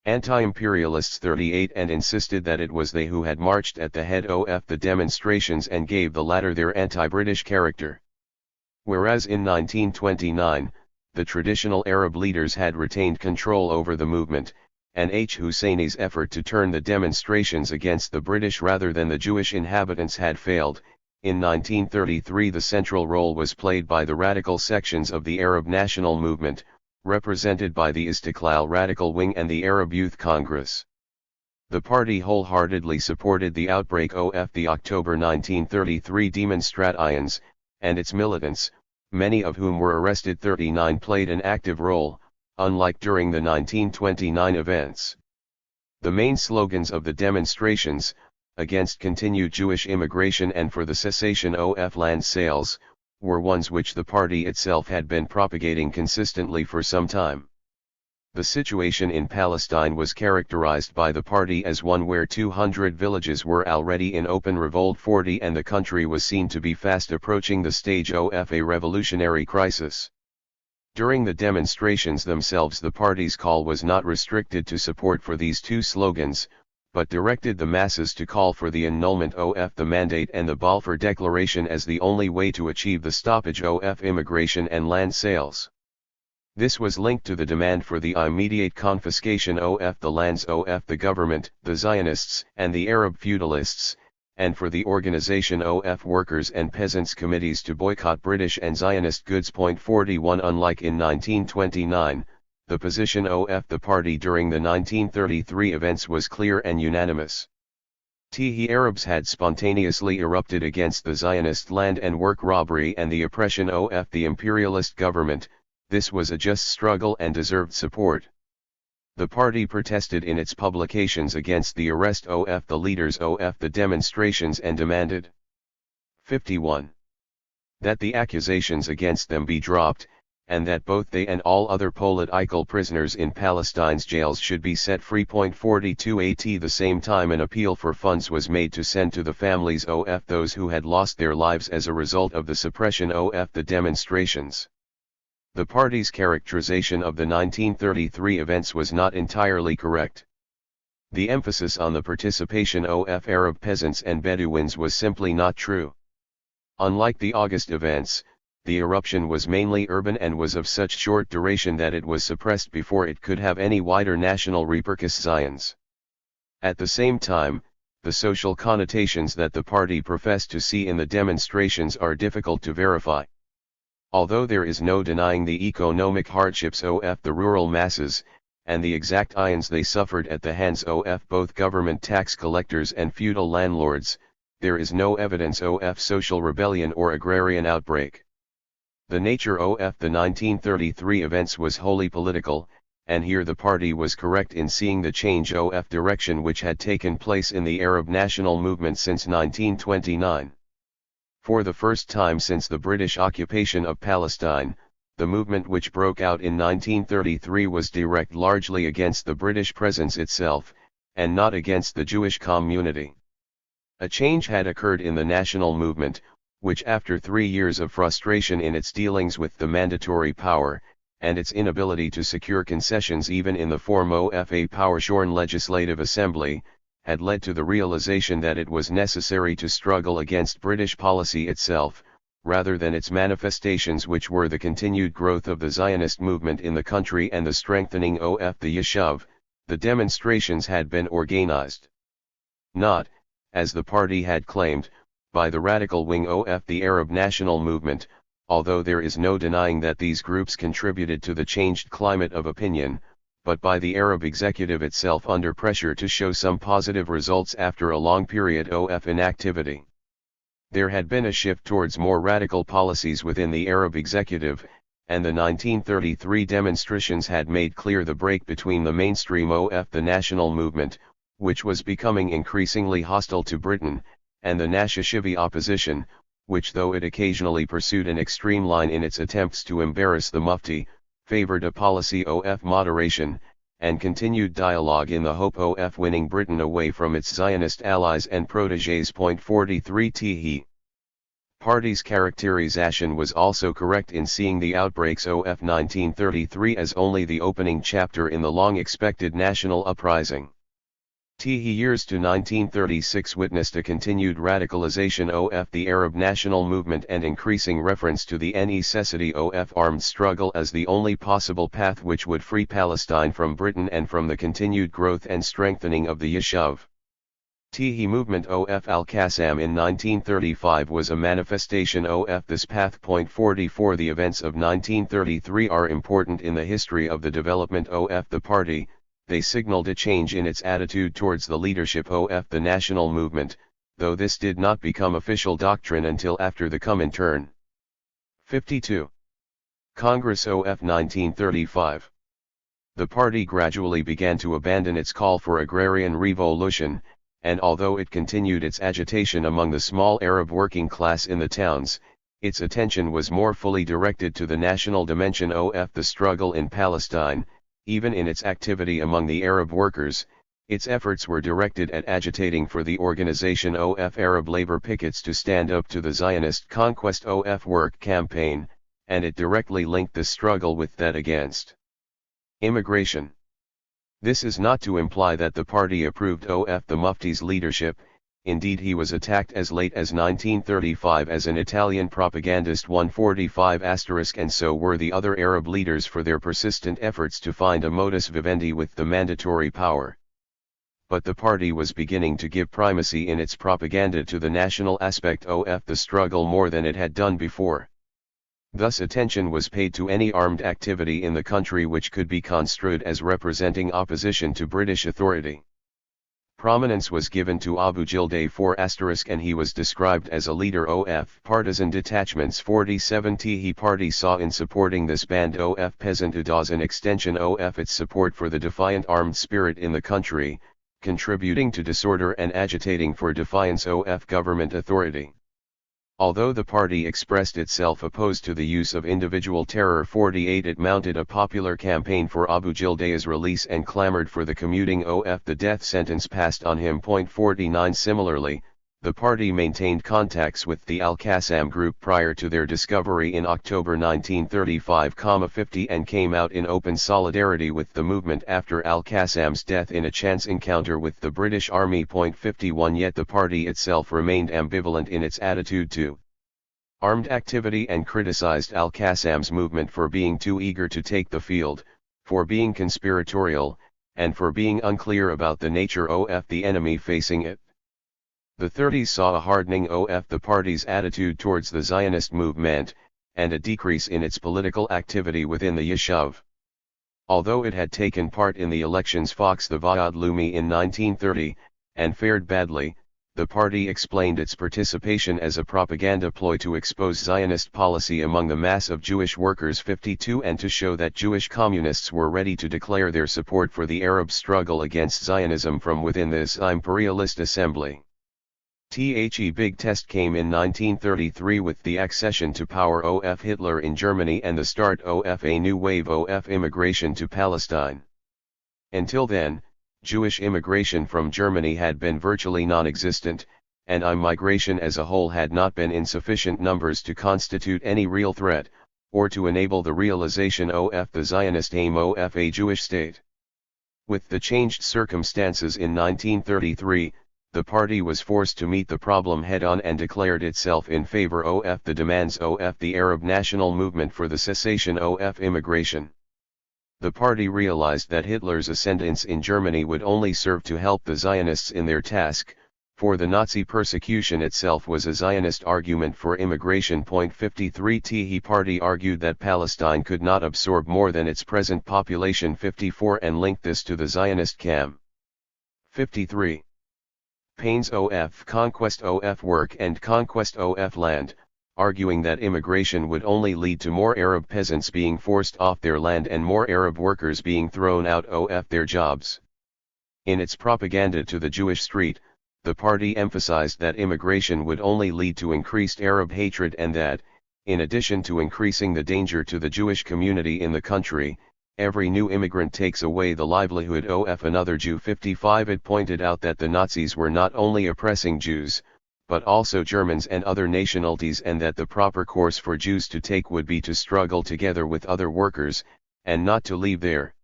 anti-imperialists. 38 And insisted that it was they who had marched at the head of the demonstrations and gave the latter their anti-British character. Whereas in 1929, the traditional Arab leaders had retained control over the movement, and Husseini's effort to turn the demonstrations against the British rather than the Jewish inhabitants had failed. In 1933 the central role was played by the radical sections of the Arab national movement, represented by the Istiqlal Radical Wing and the Arab Youth Congress. The party wholeheartedly supported the outbreak of the October 1933 demonstrations, and its militants, many of whom were arrested. 39 Played an active role, unlike during the 1929 events. The main slogans of the demonstrations, against continued Jewish immigration and for the cessation of land sales, were ones which the party itself had been propagating consistently for some time. The situation in Palestine was characterized by the party as one where 200 villages were already in open revolt. 40 And the country was seen to be fast approaching the stage of a revolutionary crisis. During the demonstrations themselves the party's call was not restricted to support for these two slogans, but directed the masses to call for the annulment of the mandate and the Balfour Declaration as the only way to achieve the stoppage of immigration and land sales. This was linked to the demand for the immediate confiscation of the lands of the government, the Zionists, and the Arab feudalists, and for the organization of workers' and peasants' committees to boycott British and Zionist goods. 41 Unlike in 1929, the position of the party during the 1933 events was clear and unanimous. THI Arabs had spontaneously erupted against the Zionist land and work robbery and the oppression of the imperialist government. This was a just struggle and deserved support. The party protested in its publications against the arrest of the leaders of the demonstrations and demanded 51. That the accusations against them be dropped, and that both they and all other political prisoners in Palestine's jails should be set free. 42 At the same time an appeal for funds was made to send to the families of those who had lost their lives as a result of the suppression of the demonstrations. The party's characterization of the 1933 events was not entirely correct. The emphasis on the participation of Arab peasants and Bedouins was simply not true. Unlike the August events, the eruption was mainly urban and was of such short duration that it was suppressed before it could have any wider national repercussions. At the same time, the social connotations that the party professed to see in the demonstrations are difficult to verify. Although there is no denying the economic hardships of the rural masses, and the exact ions they suffered at the hands of both government tax collectors and feudal landlords, there is no evidence of social rebellion or agrarian outbreak. The nature of the 1933 events was wholly political, and here the party was correct in seeing the change of direction which had taken place in the Arab national movement since 1929. For the first time since the British occupation of Palestine, the movement which broke out in 1933 was directed largely against the British presence itself, and not against the Jewish community. A change had occurred in the national movement, which after 3 years of frustration in its dealings with the mandatory power, and its inability to secure concessions even in the form of a power-shorn legislative assembly, had led to the realization that it was necessary to struggle against British policy itself, rather than its manifestations, which were the continued growth of the Zionist movement in the country and the strengthening of the Yishuv. The demonstrations had been organized not, as the party had claimed, by the radical wing of the Arab national movement, although there is no denying that these groups contributed to the changed climate of opinion, but by the Arab executive itself under pressure to show some positive results after a long period of inactivity. There had been a shift towards more radical policies within the Arab executive, and the 1933 demonstrations had made clear the break between the mainstream of the national movement, which was becoming increasingly hostile to Britain, and the Nashashivi opposition, which, though it occasionally pursued an extreme line in its attempts to embarrass the Mufti, favored a policy of moderation, and continued dialogue in the hope of winning Britain away from its Zionist allies and protégés. 43 THI Party's characterization was also correct in seeing the outbreaks of 1933 as only the opening chapter in the long-expected national uprising. THI years to 1936 witnessed a continued radicalization of the Arab national movement and increasing reference to the necessity of armed struggle as the only possible path which would free Palestine from Britain and from the continued growth and strengthening of the Yishuv. THI movement of Al-Qassam in 1935 was a manifestation of this path. 44 The events of 1933 are important in the history of the development of the party. They signaled a change in its attitude towards the leadership of the national movement, though this did not become official doctrine until after the Comintern. 52. Congress of 1935. The party gradually began to abandon its call for agrarian revolution, and although it continued its agitation among the small Arab working class in the towns, its attention was more fully directed to the national dimension of the struggle in Palestine. Even in its activity among the Arab workers, its efforts were directed at agitating for the organization of Arab labor pickets to stand up to the Zionist conquest of work campaign, and it directly linked the struggle with that against immigration. This is not to imply that the party approved of the Mufti's leadership. Indeed, he was attacked as late as 1935 as an Italian propagandist. 145 and so were the other Arab leaders for their persistent efforts to find a modus vivendi with the mandatory power. But the party was beginning to give primacy in its propaganda to the national aspect of the struggle more than it had done before. Thus attention was paid to any armed activity in the country which could be construed as representing opposition to British authority. Prominence was given to Abu Jildeh 4 * and he was described as a leader of partisan detachments 47. He party saw in supporting this band of peasant Udas an extension of its support for the defiant armed spirit in the country, contributing to disorder and agitating for defiance of government authority. Although the party expressed itself opposed to the use of individual terror 48, it mounted a popular campaign for Abu Jildeh's release and clamored for the commuting of the death sentence passed on him. 49 Similarly, the party maintained contacts with the Al-Qassam group prior to their discovery in October 1935, 50 and came out in open solidarity with the movement after Al-Qassam's death in a chance encounter with the British Army. 51 Yet the party itself remained ambivalent in its attitude to armed activity and criticized Al-Qassam's movement for being too eager to take the field, for being conspiratorial, and for being unclear about the nature of the enemy facing it. The 30s saw a hardening of the party's attitude towards the Zionist movement, and a decrease in its political activity within the Yishuv. Although it had taken part in the elections Fox the Va'ad Lumi in 1930, and fared badly, the party explained its participation as a propaganda ploy to expose Zionist policy among the mass of Jewish workers 52 and to show that Jewish communists were ready to declare their support for the Arab struggle against Zionism from within this imperialist assembly. The big test came in 1933 with the accession to power of Hitler in Germany and the start of a new wave of immigration to Palestine. Until then, Jewish immigration from Germany had been virtually non-existent, and immigration as a whole had not been in sufficient numbers to constitute any real threat, or to enable the realization of the Zionist aim of a Jewish state. With the changed circumstances in 1933, the party was forced to meet the problem head-on and declared itself in favor of the demands of the Arab national movement for the cessation of immigration. The party realized that Hitler's ascendance in Germany would only serve to help the Zionists in their task, for the Nazi persecution itself was a Zionist argument for immigration. 53 The party argued that Palestine could not absorb more than its present population 54 and linked this to the Zionist cam. 53. Pains of conquest of work and conquest of land, arguing that immigration would only lead to more Arab peasants being forced off their land and more Arab workers being thrown out of their jobs. In its propaganda to the Jewish street, the party emphasized that immigration would only lead to increased Arab hatred and that, in addition to increasing the danger to the Jewish community in the country, every new immigrant takes away the livelihood of another Jew. 55 It pointed out that the Nazis were not only oppressing Jews, but also Germans and other nationalities, and that the proper course for Jews to take would be to struggle together with other workers, and not to leave their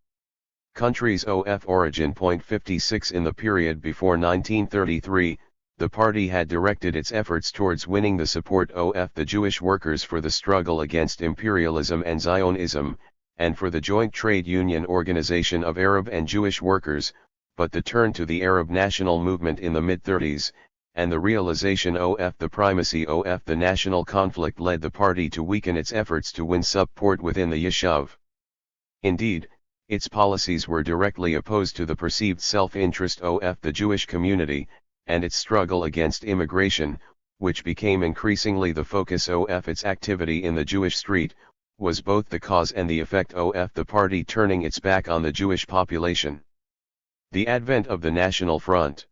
countries of origin. 56 In the period before 1933, the party had directed its efforts towards winning the support of the Jewish workers for the struggle against imperialism and Zionism, and for the joint trade union organization of Arab and Jewish workers, but the turn to the Arab national movement in the mid-30s, and the realization of the primacy of the national conflict led the party to weaken its efforts to win support within the Yishuv. Indeed, its policies were directly opposed to the perceived self-interest of the Jewish community, and its struggle against immigration, which became increasingly the focus of its activity in the Jewish street, was both the cause and the effect of the party turning its back on the Jewish population. The advent of the National Front.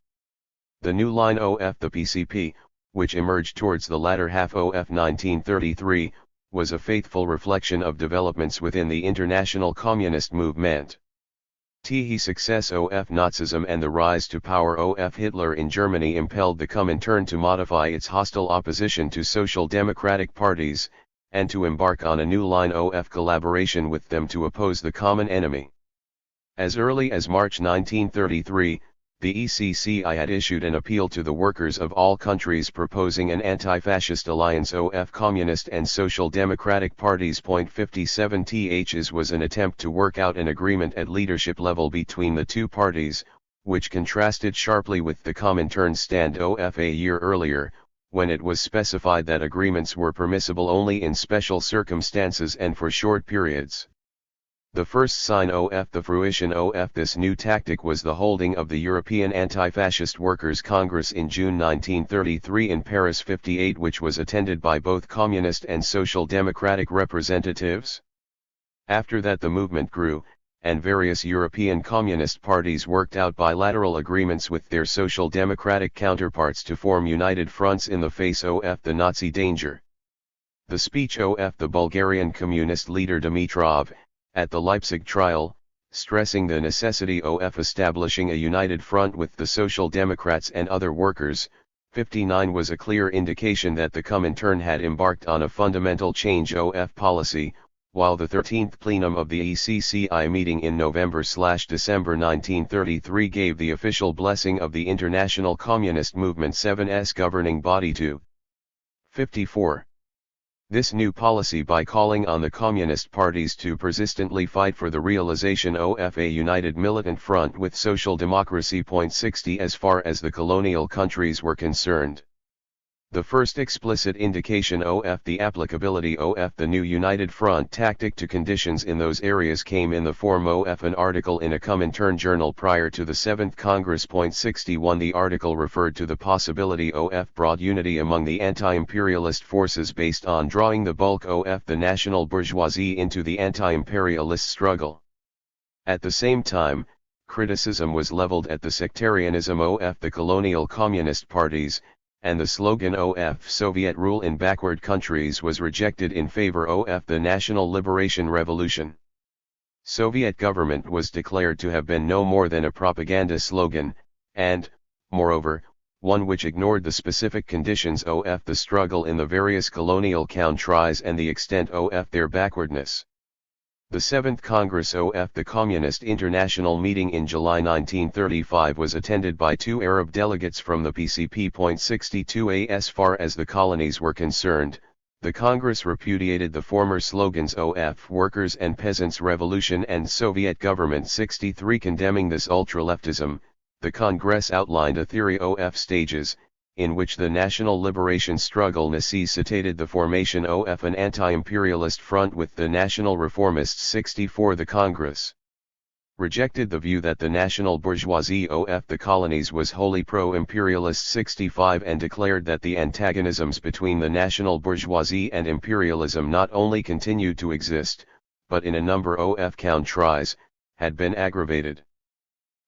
The new line of the PCP, which emerged towards the latter half of 1933, was a faithful reflection of developments within the international communist movement. The success of Nazism and the rise to power of Hitler in Germany impelled the Comintern to modify its hostile opposition to social democratic parties, and to embark on a new line of collaboration with them to oppose the common enemy. As early as March 1933, the ECCI had issued an appeal to the workers of all countries proposing an anti-fascist alliance of communist and social democratic parties. 57 Ths was an attempt to work out an agreement at leadership level between the two parties, which contrasted sharply with the Comintern's stand of a year earlier, when it was specified that agreements were permissible only in special circumstances and for short periods. The first sign of the fruition of this new tactic was the holding of the European Anti-Fascist Workers' Congress in June 1933 in Paris 58, which was attended by both communist and social democratic representatives. After that the movement grew, and various European communist parties worked out bilateral agreements with their social democratic counterparts to form united fronts in the face of the Nazi danger. The speech of the Bulgarian communist leader Dimitrov, at the Leipzig trial, stressing the necessity of establishing a united front with the Social Democrats and other workers, 59 was a clear indication that the Comintern had embarked on a fundamental change of policy, while the 13th plenum of the ECCI meeting in November/December 1933 gave the official blessing of the International Communist Movement 7's governing body to 54. This new policy, by calling on the communist parties to persistently fight for the realization of a united militant front with social democracy. 60 as far as the colonial countries were concerned. The first explicit indication of the applicability of the new united front tactic to conditions in those areas came in the form of an article in a Comintern journal prior to the 7th Congress. 61 The article referred to the possibility of broad unity among the anti-imperialist forces based on drawing the bulk of the national bourgeoisie into the anti-imperialist struggle. At the same time, criticism was leveled at the sectarianism of the colonial communist parties, and the slogan of Soviet rule in backward countries was rejected in favor of the National Liberation Revolution. Soviet government was declared to have been no more than a propaganda slogan, and, moreover, one which ignored the specific conditions of the struggle in the various colonial countries and the extent of their backwardness. The 7th Congress of the Communist International meeting in July 1935 was attended by 2 Arab delegates from the PCP. 62 As far as the colonies were concerned, the Congress repudiated the former slogans of Workers' and Peasants' Revolution and Soviet Government. 63 Condemning this ultra-leftism, the Congress outlined a theory of stages, in which the national liberation struggle necessitated the formation of an anti-imperialist front with the national reformists. 64 The Congress rejected the view that the national bourgeoisie of the colonies was wholly pro-imperialist. 65 And declared that the antagonisms between the national bourgeoisie and imperialism not only continued to exist, but in a number of countries, had been aggravated.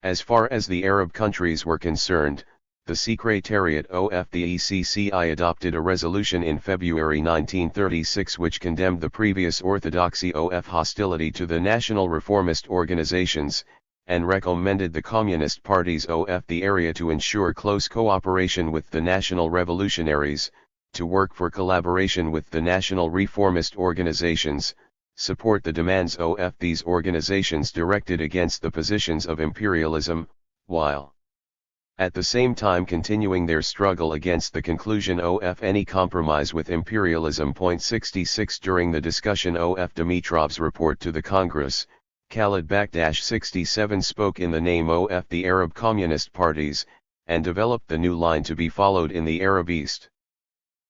As far as the Arab countries were concerned, the Secretariat of the ECCI adopted a resolution in February 1936 which condemned the previous orthodoxy of hostility to the national reformist organizations, and recommended the communist parties of the area to ensure close cooperation with the national revolutionaries, to work for collaboration with the national reformist organizations, support the demands of these organizations directed against the positions of imperialism, while at the same time continuing their struggle against the conclusion of any compromise with imperialism. 66 During the discussion of Dimitrov's report to the Congress, Khalid Bakdash-67 spoke in the name of the Arab communist parties, and developed the new line to be followed in the Arab East.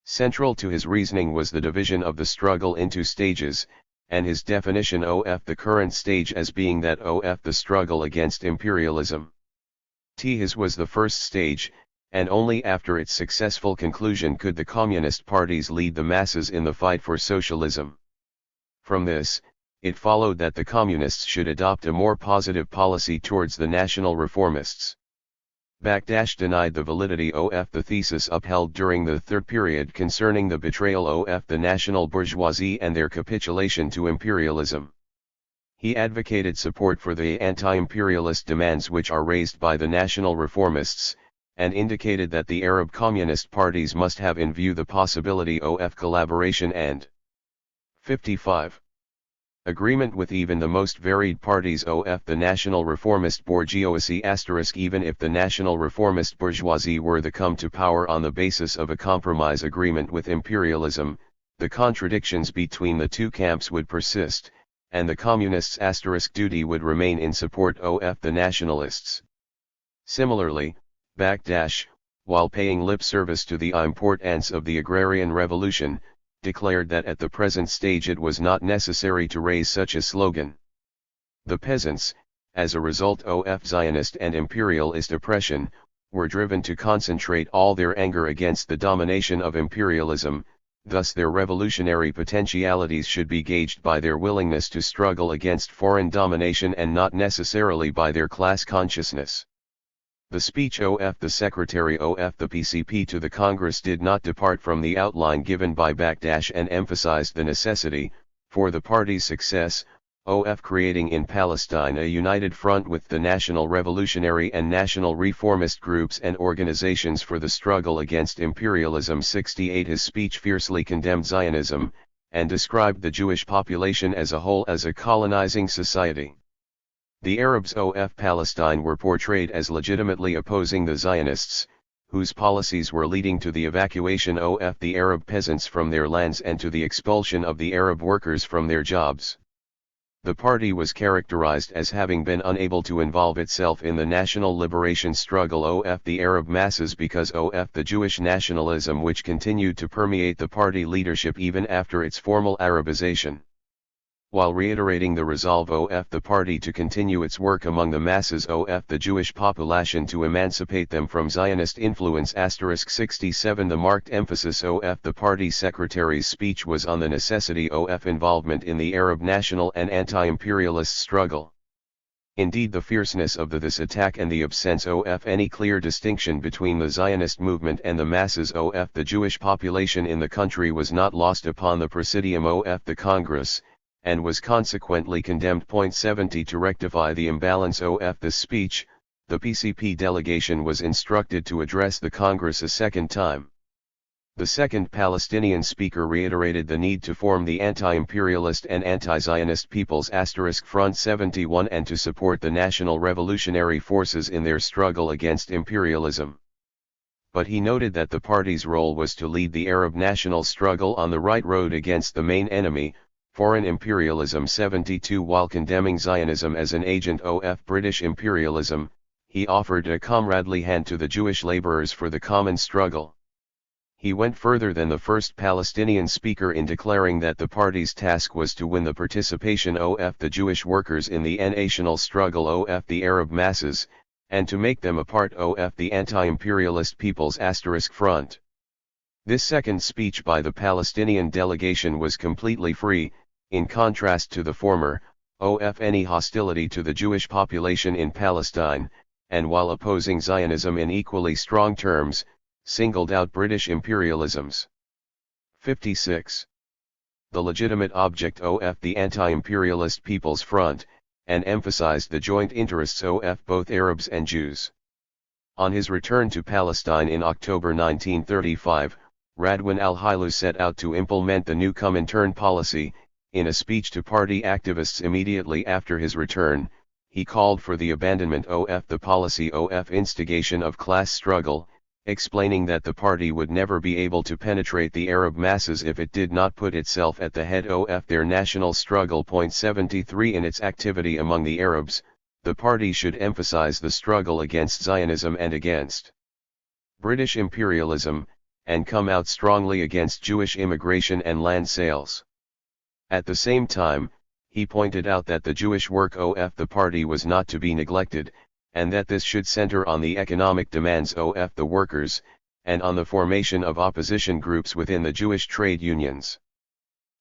Central to his reasoning was the division of the struggle into stages, and his definition of the current stage as being that of the struggle against imperialism. His was the first stage, and only after its successful conclusion could the communist parties lead the masses in the fight for socialism. From this, it followed that the communists should adopt a more positive policy towards the national reformists. Bakdash denied the validity of the thesis upheld during the third period concerning the betrayal of the national bourgeoisie and their capitulation to imperialism. He advocated support for the anti-imperialist demands which are raised by the national reformists, and indicated that the Arab communist parties must have in view the possibility of collaboration and 55. Agreement with even the most varied parties of the national reformist bourgeoisie *, even if the national reformist bourgeoisie were to come to power on the basis of a compromise agreement with imperialism, the contradictions between the two camps would persist, and the communists' * duty would remain in support of the nationalists. Similarly, Bakdash, while paying lip service to the importance of the agrarian revolution, declared that at the present stage it was not necessary to raise such a slogan. The peasants, as a result of Zionist and imperialist oppression, were driven to concentrate all their anger against the domination of imperialism, thus their revolutionary potentialities should be gauged by their willingness to struggle against foreign domination and not necessarily by their class consciousness. The speech of the Secretary of the PCP to the Congress did not depart from the outline given by Bakdash and emphasized the necessity, for the party's success, of creating in Palestine a united front with the National Revolutionary and National Reformist groups and organizations for the struggle against imperialism. 68 His speech fiercely condemned Zionism, and described the Jewish population as a whole as a colonizing society. The Arabs of Palestine were portrayed as legitimately opposing the Zionists, whose policies were leading to the evacuation of the Arab peasants from their lands and to the expulsion of the Arab workers from their jobs. The party was characterized as having been unable to involve itself in the national liberation struggle of the Arab masses because of the Jewish nationalism which continued to permeate the party leadership even after its formal Arabization. While reiterating the resolve of the party to continue its work among the masses of the Jewish population to emancipate them from Zionist influence. 67 The marked emphasis of the party secretary's speech was on the necessity of involvement in the Arab national and anti-imperialist struggle. Indeed, the fierceness of this attack and the absence of any clear distinction between the Zionist movement and the masses of the Jewish population in the country was not lost upon the Presidium of the Congress, and was consequently condemned. 70 To rectify the imbalance of this speech, the PCP delegation was instructed to address the Congress a second time. The second Palestinian speaker reiterated the need to form the anti-imperialist and anti-Zionist People's Front 71 and to support the National Revolutionary Forces in their struggle against imperialism. But he noted that the party's role was to lead the Arab national struggle on the right road against the main enemy, foreign imperialism. 72 While condemning Zionism as an agent of British imperialism, he offered a comradely hand to the Jewish laborers for the common struggle. He went further than the first Palestinian speaker in declaring that the party's task was to win the participation of the Jewish workers in the national struggle of the Arab masses, and to make them a part of the anti-imperialist People's Front. This second speech by the Palestinian delegation was completely free, in contrast to the former, of any hostility to the Jewish population in Palestine, and while opposing Zionism in equally strong terms, singled out British imperialisms. 56. The legitimate object of the anti-imperialist People's Front, and emphasized the joint interests of both Arabs and Jews. On his return to Palestine in October 1935, Radwan al-Hailu set out to implement the new Comintern policy. In a speech to party activists immediately after his return, he called for the abandonment of the policy of instigation of class struggle, explaining that the party would never be able to penetrate the Arab masses if it did not put itself at the head of their national struggle. 73 In its activity among the Arabs, the party should emphasize the struggle against Zionism and against British imperialism, and come out strongly against Jewish immigration and land sales. At the same time, he pointed out that the Jewish work of the party was not to be neglected, and that this should center on the economic demands of the workers, and on the formation of opposition groups within the Jewish trade unions.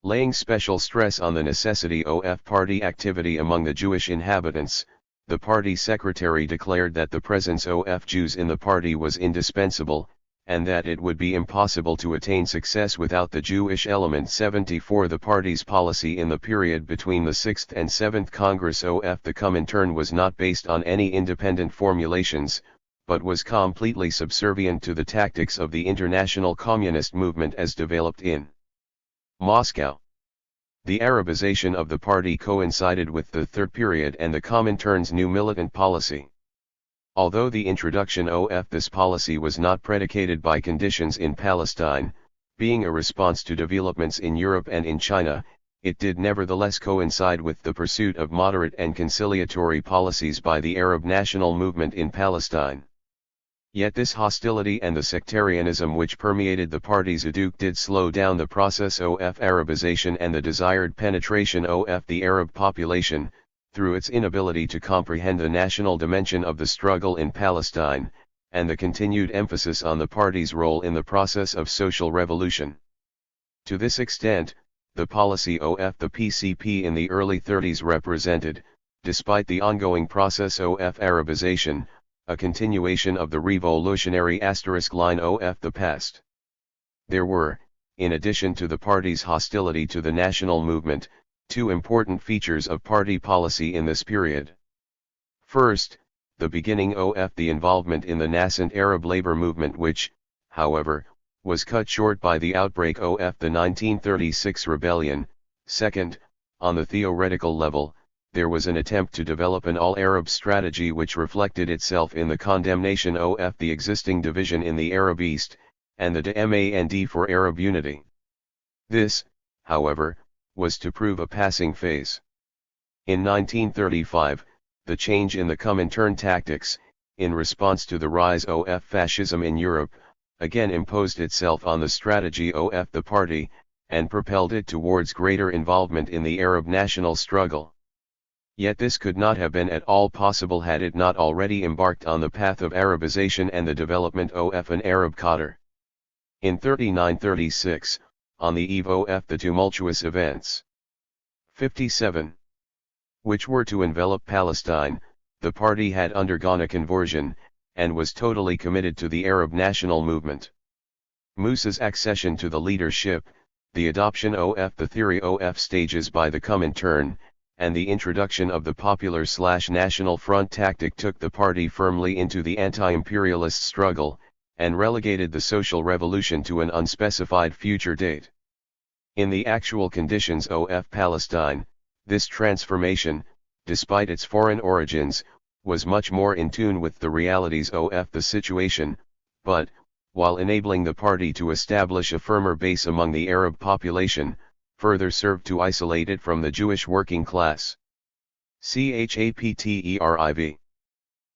Laying special stress on the necessity of party activity among the Jewish inhabitants, the party secretary declared that the presence of Jews in the party was indispensable, and that it would be impossible to attain success without the Jewish element. 74 The party's policy in the period between the 6th and 7th Congress of the Comintern was not based on any independent formulations, but was completely subservient to the tactics of the international communist movement as developed in Moscow. The Arabization of the party coincided with the third period and the Comintern's new militant policy. Although the introduction of this policy was not predicated by conditions in Palestine, being a response to developments in Europe and in China, it did nevertheless coincide with the pursuit of moderate and conciliatory policies by the Arab national movement in Palestine. Yet this hostility and the sectarianism which permeated the party's eduk did slow down the process of Arabization and the desired penetration of the Arab population, through its inability to comprehend the national dimension of the struggle in Palestine, and the continued emphasis on the party's role in the process of social revolution. To this extent, the policy of the PCP in the early 30s represented, despite the ongoing process of Arabization, a continuation of the revolutionary *line of the past. There were, in addition to the party's hostility to the national movement, two important features of party policy in this period. First, the beginning of the involvement in the nascent Arab labor movement which, however, was cut short by the outbreak of the 1936 rebellion. Second, on the theoretical level, there was an attempt to develop an all-Arab strategy which reflected itself in the condemnation of the existing division in the Arab East, and the demand for Arab unity. This, however, was to prove a passing phase. In 1935, the change in the Comintern tactics, in response to the rise of fascism in Europe, again imposed itself on the strategy of the party, and propelled it towards greater involvement in the Arab national struggle. Yet this could not have been at all possible had it not already embarked on the path of Arabization and the development of an Arab cadre. In 39-36, on the eve of the tumultuous events 57, which were to envelop Palestine, the party had undergone a conversion, and was totally committed to the Arab national movement. Musa's accession to the leadership, the adoption of the theory of stages by the Comintern, and the introduction of the Popular/National Front tactic took the party firmly into the anti-imperialist struggle, and relegated the social revolution to an unspecified future date. In the actual conditions of Palestine, this transformation, despite its foreign origins, was much more in tune with the realities of the situation, but, while enabling the party to establish a firmer base among the Arab population, further served to isolate it from the Jewish working class. CHAPTERIV.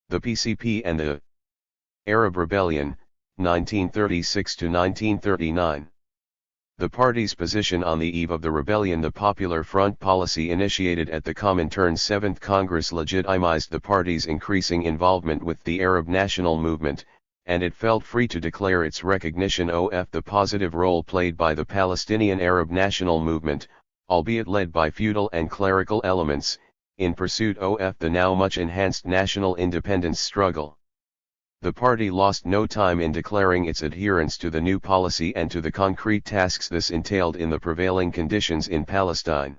The PCP and the Arab Rebellion, 1936–1939. The party's position on the eve of the rebellion. The Popular Front policy initiated at the Comintern's 7th Congress legitimized the party's increasing involvement with the Arab national movement, and it felt free to declare its recognition of the positive role played by the Palestinian Arab national movement, albeit led by feudal and clerical elements, in pursuit of the now much enhanced national independence struggle. The party lost no time in declaring its adherence to the new policy and to the concrete tasks this entailed in the prevailing conditions in Palestine.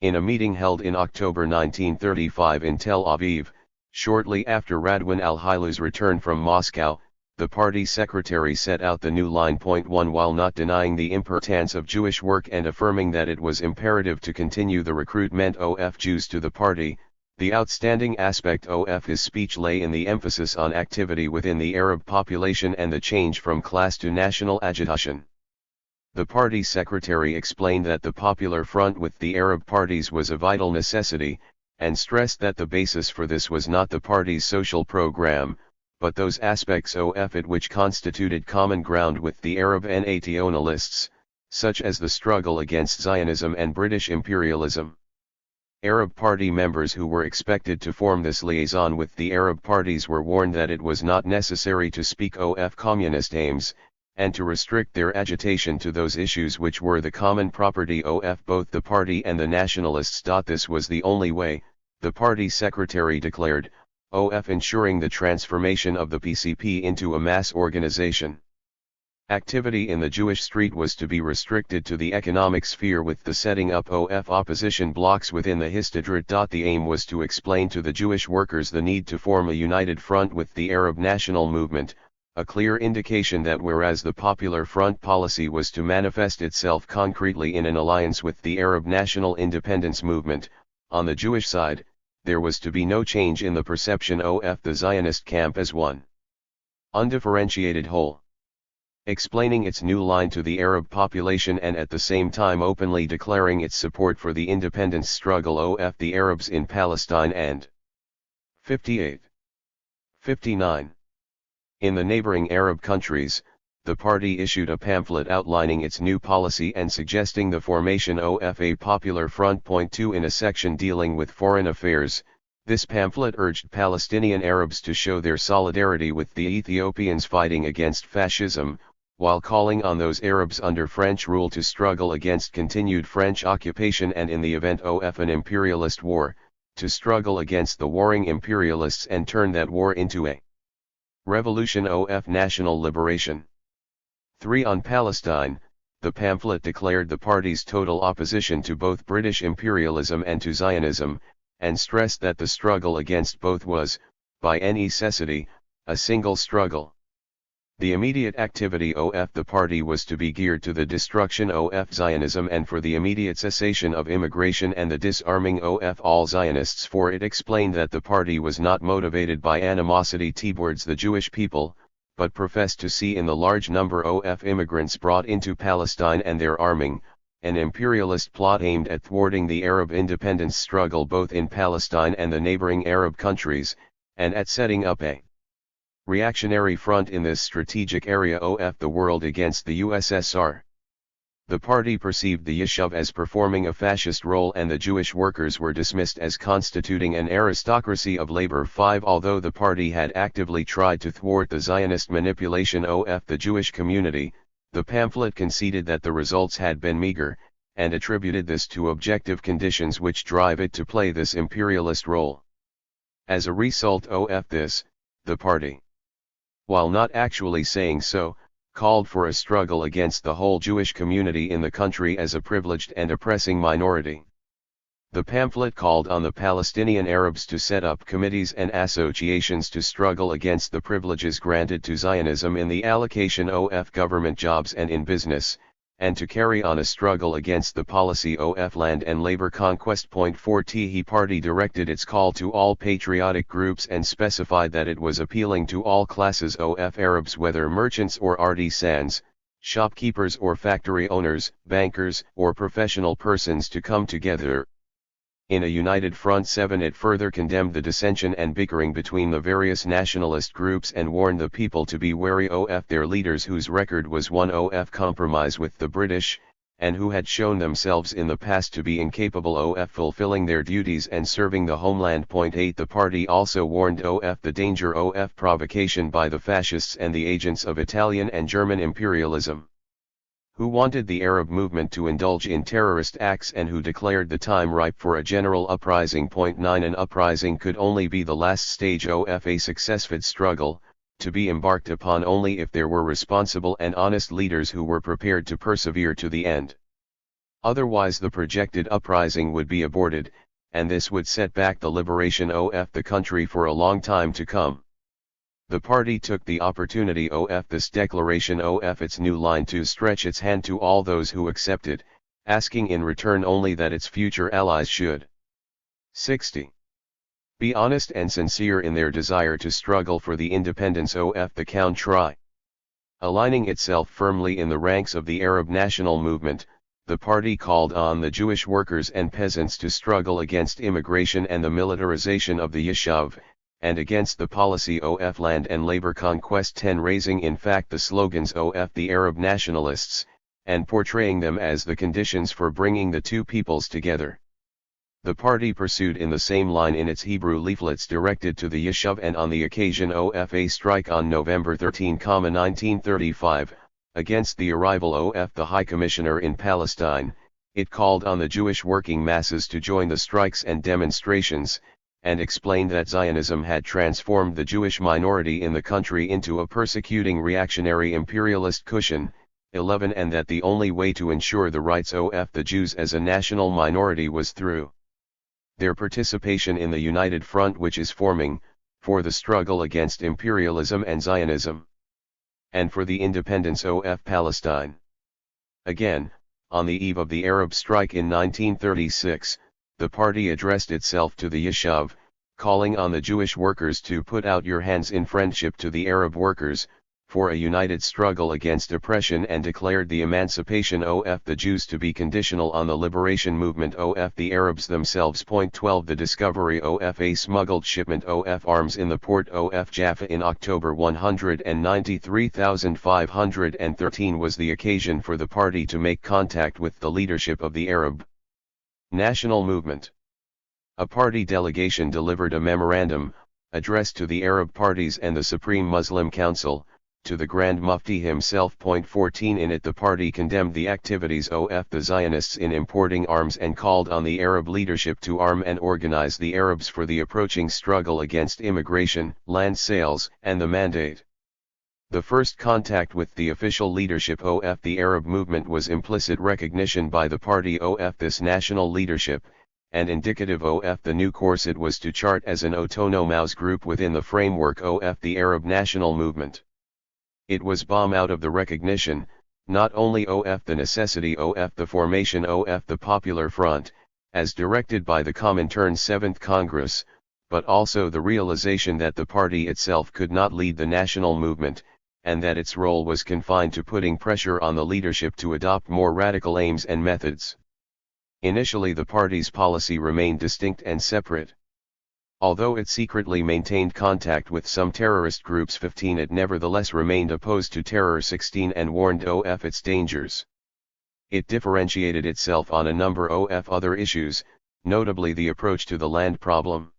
In a meeting held in October 1935 in Tel Aviv, shortly after Radwan al-Hilu's return from Moscow, the party secretary set out the new line. 1 While not denying the importance of Jewish work and affirming that it was imperative to continue the recruitment of Jews to the party, the outstanding aspect of his speech lay in the emphasis on activity within the Arab population and the change from class to national agitation. The party secretary explained that the Popular Front with the Arab parties was a vital necessity, and stressed that the basis for this was not the party's social program, but those aspects of it which constituted common ground with the Arab nationalists, such as the struggle against Zionism and British imperialism. Arab party members who were expected to form this liaison with the Arab parties were warned that it was not necessary to speak of communist aims, and to restrict their agitation to those issues which were the common property of both the party and the nationalists. This was the only way, the party secretary declared, of ensuring the transformation of the PCP into a mass organization. Activity in the Jewish street was to be restricted to the economic sphere with the setting up of opposition blocks within the Histadrut. The aim was to explain to the Jewish workers the need to form a united front with the Arab national movement, a clear indication that whereas the Popular Front policy was to manifest itself concretely in an alliance with the Arab national independence movement, on the Jewish side, there was to be no change in the perception of the Zionist camp as one undifferentiated whole. Explaining its new line to the Arab population and at the same time openly declaring its support for the independence struggle of the Arabs in Palestine and 58. 59. In the neighboring Arab countries, the party issued a pamphlet outlining its new policy and suggesting the formation of a Popular Front. 2 In a section dealing with foreign affairs, this pamphlet urged Palestinian Arabs to show their solidarity with the Ethiopians fighting against fascism, while calling on those Arabs under French rule to struggle against continued French occupation and in the event of an imperialist war, to struggle against the warring imperialists and turn that war into a revolution of national liberation. 3 On Palestine, the pamphlet declared the party's total opposition to both British imperialism and to Zionism, and stressed that the struggle against both was, by any necessity, a single struggle. The immediate activity of the party was to be geared to the destruction of Zionism and for the immediate cessation of immigration and the disarming of all Zionists, for it explained that the party was not motivated by animosity towards the Jewish people, but professed to see in the large number of immigrants brought into Palestine and their arming, an imperialist plot aimed at thwarting the Arab independence struggle both in Palestine and the neighboring Arab countries, and at setting up a reactionary front in this strategic area of the world against the USSR. The party perceived the Yishuv as performing a fascist role and the Jewish workers were dismissed as constituting an aristocracy of labor. 5 Although the party had actively tried to thwart the Zionist manipulation of the Jewish community, the pamphlet conceded that the results had been meager, and attributed this to objective conditions which drive it to play this imperialist role. As a result of this, the party, while not actually saying so, called for a struggle against the whole Jewish community in the country as a privileged and oppressing minority. The pamphlet called on the Palestinian Arabs to set up committees and associations to struggle against the privileges granted to Zionism in the allocation of government jobs and in business, and to carry on a struggle against the policy of land and labor conquest. 4 The party directed its call to all patriotic groups and specified that it was appealing to all classes of Arabs, whether merchants or artisans, shopkeepers or factory owners, bankers or professional persons, to come together in a united front. 7 It further condemned the dissension and bickering between the various nationalist groups and warned the people to be wary of their leaders, whose record was one of compromise with the British, and who had shown themselves in the past to be incapable of fulfilling their duties and serving the homeland. 8 The party also warned of the danger of provocation by the fascists and the agents of Italian and German imperialism, who wanted the Arab movement to indulge in terrorist acts and who declared the time ripe for a general uprising. 9 An uprising could only be the last stage of a successful struggle, to be embarked upon only if there were responsible and honest leaders who were prepared to persevere to the end. Otherwise the projected uprising would be aborted, and this would set back the liberation of the country for a long time to come. The party took the opportunity of this declaration of its new line to stretch its hand to all those who accepted, asking in return only that its future allies should 60. Be honest and sincere in their desire to struggle for the independence of the country. Aligning itself firmly in the ranks of the Arab national movement, the party called on the Jewish workers and peasants to struggle against immigration and the militarization of the Yishuv, and against the policy of land and labor conquest. 10 Raising in fact the slogans of the Arab nationalists, and portraying them as the conditions for bringing the two peoples together. The party pursued in the same line in its Hebrew leaflets directed to the Yishuv, and on the occasion of a strike on November 13, 1935, against the arrival of the High Commissioner in Palestine, it called on the Jewish working masses to join the strikes and demonstrations, and explained that Zionism had transformed the Jewish minority in the country into a persecuting reactionary imperialist cushion. 11 And that the only way to ensure the rights of the Jews as a national minority was through their participation in the united front which is forming, for the struggle against imperialism and Zionism, and for the independence of Palestine. Again, on the eve of the Arab strike in 1936, the party addressed itself to the Yishuv, calling on the Jewish workers to put out your hands in friendship to the Arab workers, for a united struggle against oppression and declared the emancipation of the Jews to be conditional on the liberation movement of the Arabs themselves. Point 12 The discovery of a smuggled shipment of arms in the port of Jaffa in October 193,513 was the occasion for the party to make contact with the leadership of the Arab National Movement. A party delegation delivered a memorandum, addressed to the Arab parties and the Supreme Muslim Council, to the Grand Mufti himself. Point 14 In it the party condemned the activities of the Zionists in importing arms and called on the Arab leadership to arm and organize the Arabs for the approaching struggle against immigration, land sales, and the Mandate. The first contact with the official leadership of the Arab movement was implicit recognition by the party of this national leadership, and indicative of the new course it was to chart as an autonomous group within the framework of the Arab national movement. It was born out of the recognition, not only of the necessity of the formation of the Popular Front, as directed by the Comintern's 7th Congress, but also the realization that the party itself could not lead the national movement, and that its role was confined to putting pressure on the leadership to adopt more radical aims and methods. Initially the party's policy remained distinct and separate. Although it secretly maintained contact with some terrorist groups 15 it nevertheless remained opposed to terror 16 and warned of its dangers. It differentiated itself on a number of other issues, notably the approach to the land problem.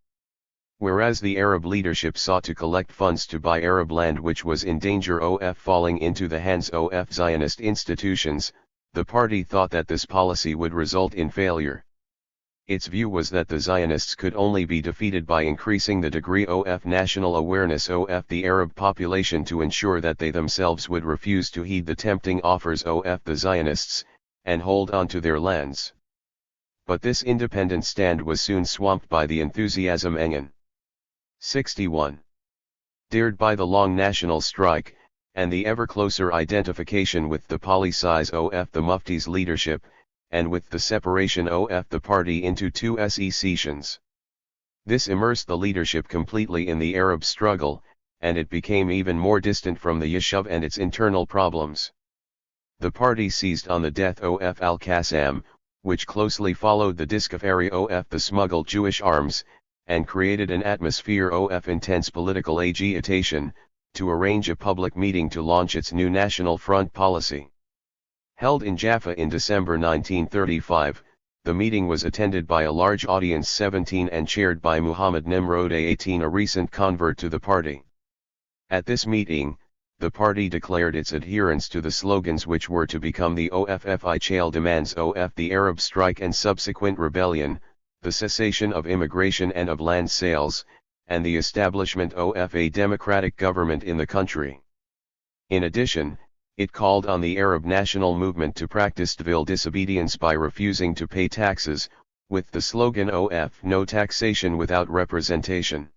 Whereas the Arab leadership sought to collect funds to buy Arab land which was in danger of falling into the hands of Zionist institutions, the party thought that this policy would result in failure. Its view was that the Zionists could only be defeated by increasing the degree of national awareness of the Arab population to ensure that they themselves would refuse to heed the tempting offers of the Zionists, and hold on to their lands. But this independent stand was soon swamped by the enthusiasm Engen 61. Dared by the long national strike, and the ever closer identification with the policies of the Mufti's leadership, and with the separation of the party into two sections. This immersed the leadership completely in the Arab struggle, and it became even more distant from the Yishuv and its internal problems. The party seized on the death of al-Qassam, which closely followed the discovery of the smuggled Jewish arms, and created an atmosphere of intense political agitation, to arrange a public meeting to launch its new National Front policy. Held in Jaffa in December 1935, the meeting was attended by a large audience 17 and chaired by Muhammad Nimrod 18, a recent convert to the party. At this meeting, the party declared its adherence to the slogans which were to become the OFFI demands of the Arab strike and subsequent rebellion, the cessation of immigration and of land sales, and the establishment of a democratic government in the country. In addition, it called on the Arab national movement to practice civil disobedience by refusing to pay taxes, with the slogan no taxation without representation.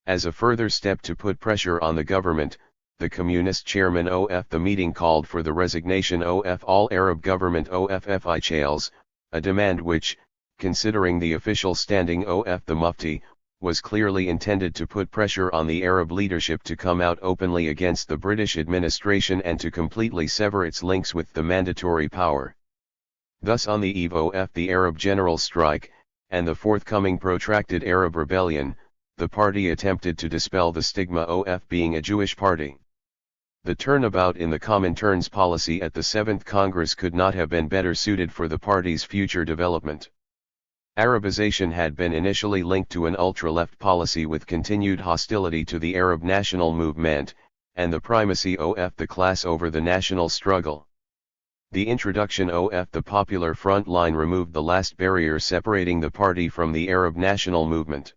As a further step to put pressure on the government, the communist chairman of the meeting called for the resignation of all Arab government officials, a demand which, considering the official standing of the Mufti, was clearly intended to put pressure on the Arab leadership to come out openly against the British administration and to completely sever its links with the mandatory power. Thus on the eve of the Arab general strike, and the forthcoming protracted Arab rebellion, the party attempted to dispel the stigma of being a Jewish party. The turnabout in the Comintern's policy at the 7th Congress could not have been better suited for the party's future development. Arabization had been initially linked to an ultra-left policy with continued hostility to the Arab national movement, and the primacy of the class over the national struggle. The introduction of the Popular Front line removed the last barrier separating the party from the Arab national movement.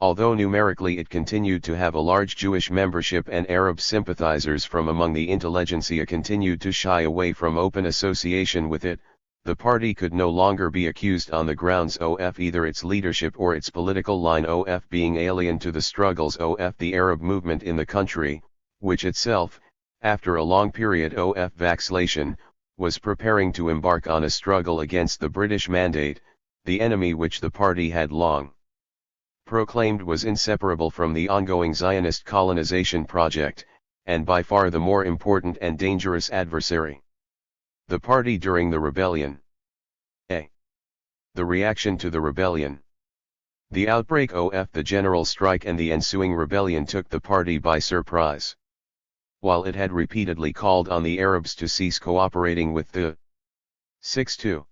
Although numerically it continued to have a large Jewish membership and Arab sympathizers from among the intelligentsia continued to shy away from open association with it, the party could no longer be accused on the grounds of either its leadership or its political line of being alien to the struggles of the Arab movement in the country, which itself, after a long period of vacillation, was preparing to embark on a struggle against the British Mandate, the enemy which the party had long proclaimed was inseparable from the ongoing Zionist colonization project, and by far the more important and dangerous adversary. The party during the rebellion. A. The reaction to the rebellion. The outbreak of the general strike and the ensuing rebellion took the party by surprise. While it had repeatedly called on the Arabs to cease cooperating with the 6-2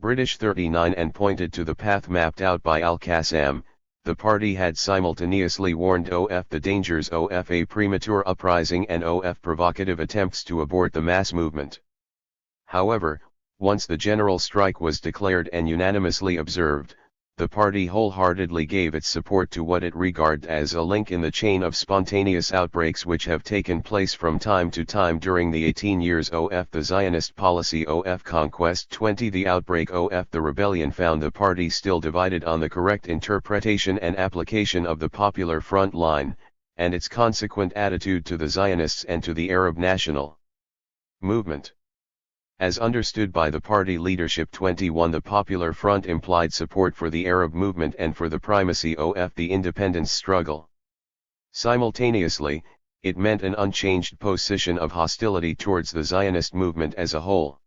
British 39 and pointed to the path mapped out by Al-Qassam, the party had simultaneously warned of the dangers of a premature uprising and of provocative attempts to abort the mass movement. However, once the general strike was declared and unanimously observed, the party wholeheartedly gave its support to what it regarded as a link in the chain of spontaneous outbreaks which have taken place from time to time during the 18 years of the Zionist policy of conquest. 20 The outbreak of the rebellion found the party still divided on the correct interpretation and application of the Popular Front line, and its consequent attitude to the Zionists and to the Arab national movement. As understood by the party leadership. 21 The Popular Front implied support for the Arab movement and for the primacy of the independence struggle. Simultaneously, it meant an unchanged position of hostility towards the Zionist movement as a whole.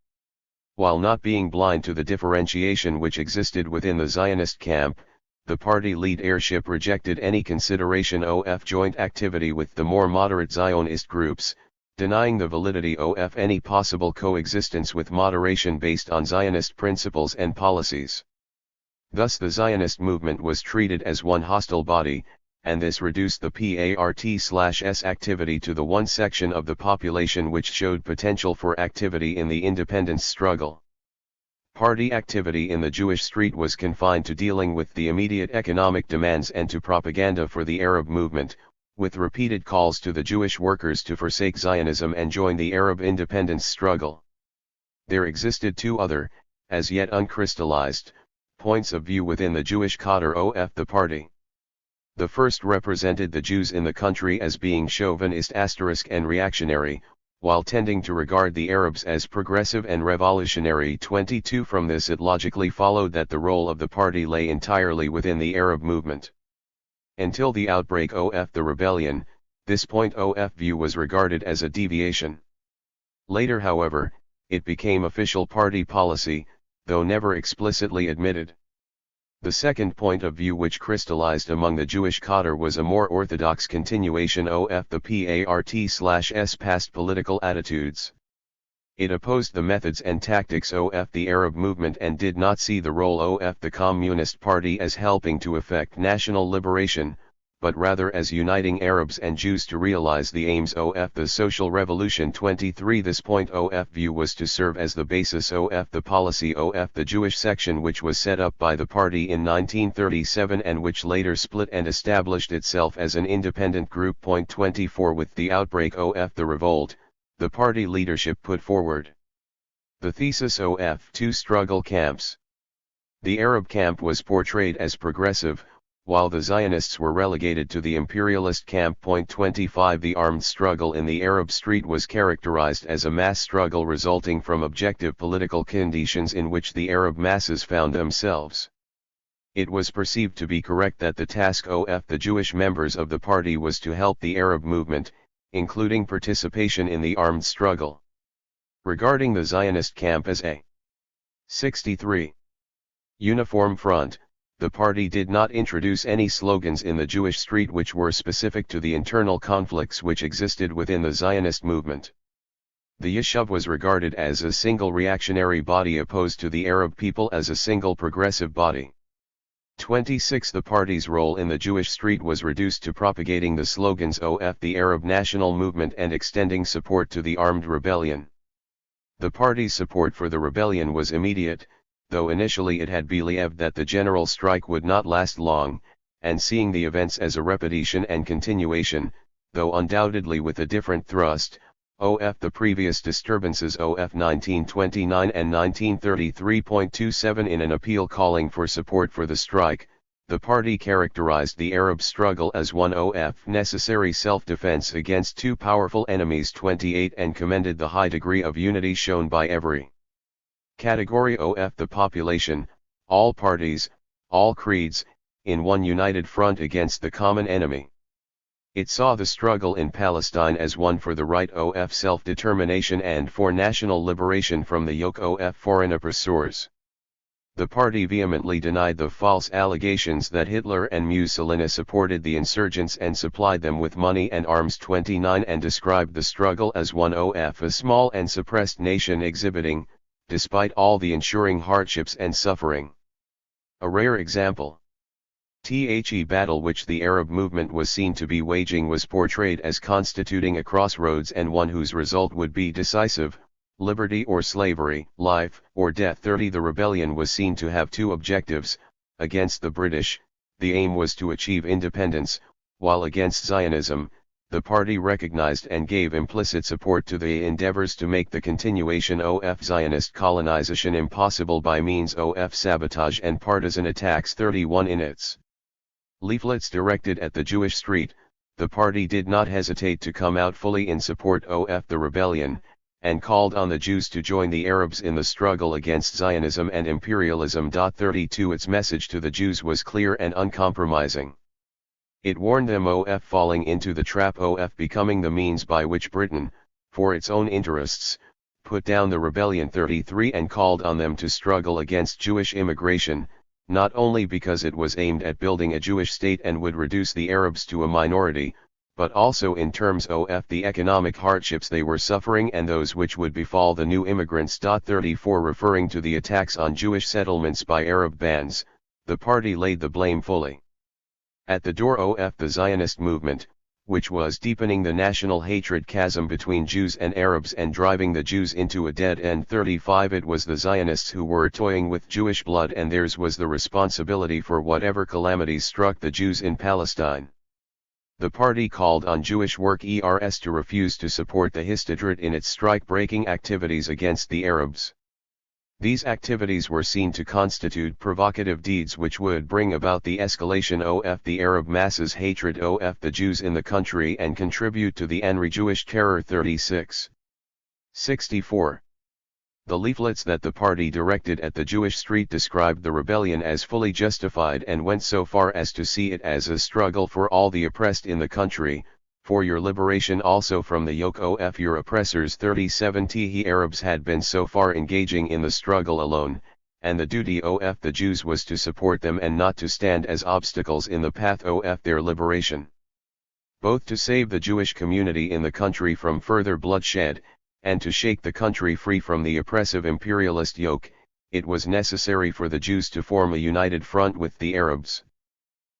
While not being blind to the differentiation which existed within the Zionist camp, the party leadership rejected any consideration of joint activity with the more moderate Zionist groups, denying the validity of any possible coexistence with moderation based on Zionist principles and policies. Thus the Zionist movement was treated as one hostile body, and this reduced the PART/S activity to the one section of the population which showed potential for activity in the independence struggle. Party activity in the Jewish street was confined to dealing with the immediate economic demands and to propaganda for the Arab movement, with repeated calls to the Jewish workers to forsake Zionism and join the Arab independence struggle. There existed two other, as yet uncrystallized, points of view within the Jewish cadre of the party. The first represented the Jews in the country as being chauvinist and reactionary, while tending to regard the Arabs as progressive and revolutionary. 22 From this it logically followed that the role of the party lay entirely within the Arab movement. Until the outbreak of the rebellion, this point of view was regarded as a deviation. Later, however, it became official party policy, though never explicitly admitted. The second point of view which crystallized among the Jewish cadre was a more orthodox continuation of the PART/S past political attitudes. It opposed the methods and tactics of the Arab movement and did not see the role of the Communist Party as helping to effect national liberation, but rather as uniting Arabs and Jews to realize the aims of the social revolution. 23 This point of view was to serve as the basis of the policy of the Jewish section which was set up by the party in 1937 and which later split and established itself as an independent group. 24 With the outbreak of the revolt, the party leadership put forward the thesis of two struggle camps. The Arab camp was portrayed as progressive, while the Zionists were relegated to the imperialist camp. 25 The armed struggle in the Arab street was characterized as a mass struggle resulting from objective political conditions in which the Arab masses found themselves. It was perceived to be correct that the task of the Jewish members of the party was to help the Arab movement, including participation in the armed struggle. Regarding the Zionist camp as a 63 uniform front, the party did not introduce any slogans in the Jewish street which were specific to the internal conflicts which existed within the Zionist movement. The Yishuv was regarded as a single reactionary body opposed to the Arab people as a single progressive body. 26 The party's role in the Jewish street was reduced to propagating the slogans of the Arab national movement and extending support to the armed rebellion. The party's support for the rebellion was immediate, though initially it had believed that the general strike would not last long, and seeing the events as a repetition and continuation, though undoubtedly with a different thrust, of the previous disturbances of 1929 and 1933.27 in an appeal calling for support for the strike, the party characterized the Arab struggle as one of necessary self-defense against two powerful enemies. 28 And commended the high degree of unity shown by every category of the population, all parties, all creeds, in one united front against the common enemy. It saw the struggle in Palestine as one for the right of self-determination and for national liberation from the yoke of foreign oppressors. The party vehemently denied the false allegations that Hitler and Mussolini supported the insurgents and supplied them with money and arms. 29 and described the struggle as one of a small and suppressed nation exhibiting, despite all the ensuing hardships and suffering. A rare example. The battle which the Arab movement was seen to be waging was portrayed as constituting a crossroads and one whose result would be decisive, liberty or slavery, life or death. 30 The rebellion was seen to have two objectives. Against the British, the aim was to achieve independence, while against Zionism, the party recognized and gave implicit support to the endeavors to make the continuation of Zionist colonization impossible by means of sabotage and partisan attacks. 31 In its leaflets directed at the Jewish street, the party did not hesitate to come out fully in support of the rebellion, and called on the Jews to join the Arabs in the struggle against Zionism and imperialism. 32 Its message to the Jews was clear and uncompromising. It warned them of falling into the trap of becoming the means by which Britain, for its own interests, put down the rebellion. 33 And called on them to struggle against Jewish immigration, not only because it was aimed at building a Jewish state and would reduce the Arabs to a minority, but also in terms of the economic hardships they were suffering and those which would befall the new immigrants. 34 Referring to the attacks on Jewish settlements by Arab bands, the party laid the blame fully at the door of the Zionist movement, which was deepening the national hatred chasm between Jews and Arabs and driving the Jews into a dead end. 35 It was the Zionists who were toying with Jewish blood, and theirs was the responsibility for whatever calamities struck the Jews in Palestine. The party called on Jewish workers to refuse to support the Histadrut in its strike-breaking activities against the Arabs. These activities were seen to constitute provocative deeds which would bring about the escalation of the Arab masses' hatred of the Jews in the country and contribute to the angry Jewish terror. 36. 64. The leaflets that the party directed at the Jewish street described the rebellion as fully justified and went so far as to see it as a struggle for all the oppressed in the country, for your liberation also from the yoke of your oppressors. 37 The Arabs had been so far engaging in the struggle alone, and the duty of the Jews was to support them and not to stand as obstacles in the path of their liberation. Both to save the Jewish community in the country from further bloodshed, and to shake the country free from the oppressive imperialist yoke, it was necessary for the Jews to form a united front with the Arabs.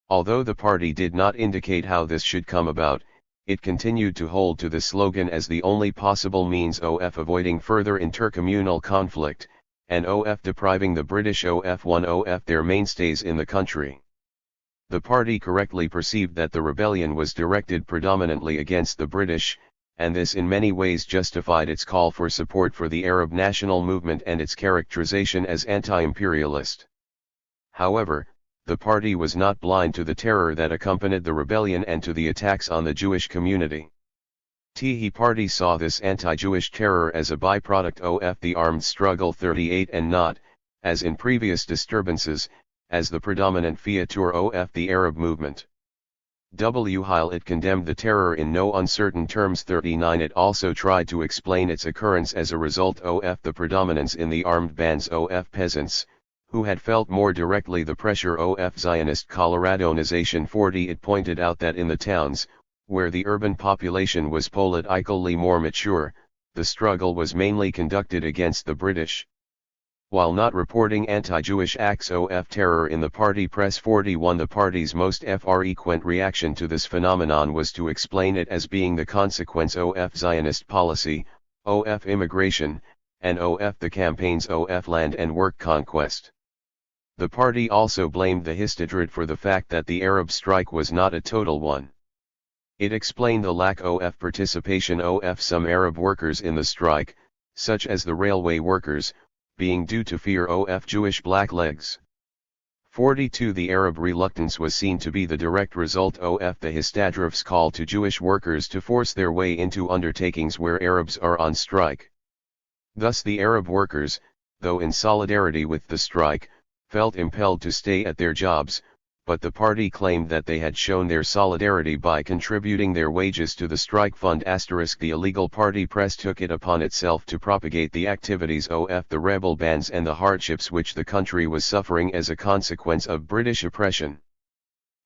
Although the party did not indicate how this should come about, it continued to hold to the slogan as the only possible means of avoiding further intercommunal conflict, and of depriving the British of one of their mainstays in the country. The party correctly perceived that the rebellion was directed predominantly against the British, and this in many ways justified its call for support for the Arab national movement and its characterization as anti-imperialist. However, the party was not blind to the terror that accompanied the rebellion and to the attacks on the Jewish community. The party saw this anti-Jewish terror as a byproduct of the armed struggle. 38 And not, as in previous disturbances, as the predominant feature of the Arab movement. While it condemned the terror in no uncertain terms. 39 It also tried to explain its occurrence as a result of the predominance in the armed bands of peasants, who had felt more directly the pressure of Zionist Coloradonization. 40 It pointed out that in the towns, where the urban population was politically more mature, the struggle was mainly conducted against the British. While not reporting anti-Jewish acts of terror in the party press. 41 The party's most frequent reaction to this phenomenon was to explain it as being the consequence of Zionist policy, of immigration, and of the campaigns of land and work conquest. The party also blamed the Histadrut for the fact that the Arab strike was not a total one. It explained the lack of participation of some Arab workers in the strike, such as the railway workers, being due to fear of Jewish blacklegs. 42 The Arab reluctance was seen to be the direct result of the Histadrut's call to Jewish workers to force their way into undertakings where Arabs are on strike. Thus the Arab workers, though in solidarity with the strike, felt impelled to stay at their jobs, but the party claimed that they had shown their solidarity by contributing their wages to the strike fund. The illegal party press took it upon itself to propagate the activities of the rebel bands and the hardships which the country was suffering as a consequence of British oppression.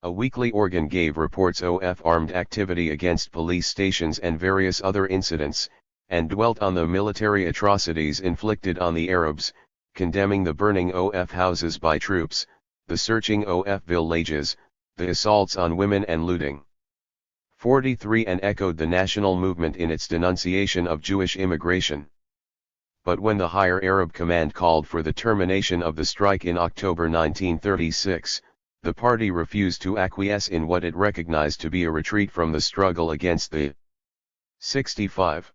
A weekly organ gave reports of armed activity against police stations and various other incidents, and dwelt on the military atrocities inflicted on the Arabs, condemning the burning of houses by troops, the searching of villages, the assaults on women and looting. 43 and echoed the national movement in its denunciation of Jewish immigration. But when the Higher Arab Command called for the termination of the strike in October 1936, the party refused to acquiesce in what it recognized to be a retreat from the struggle against the 65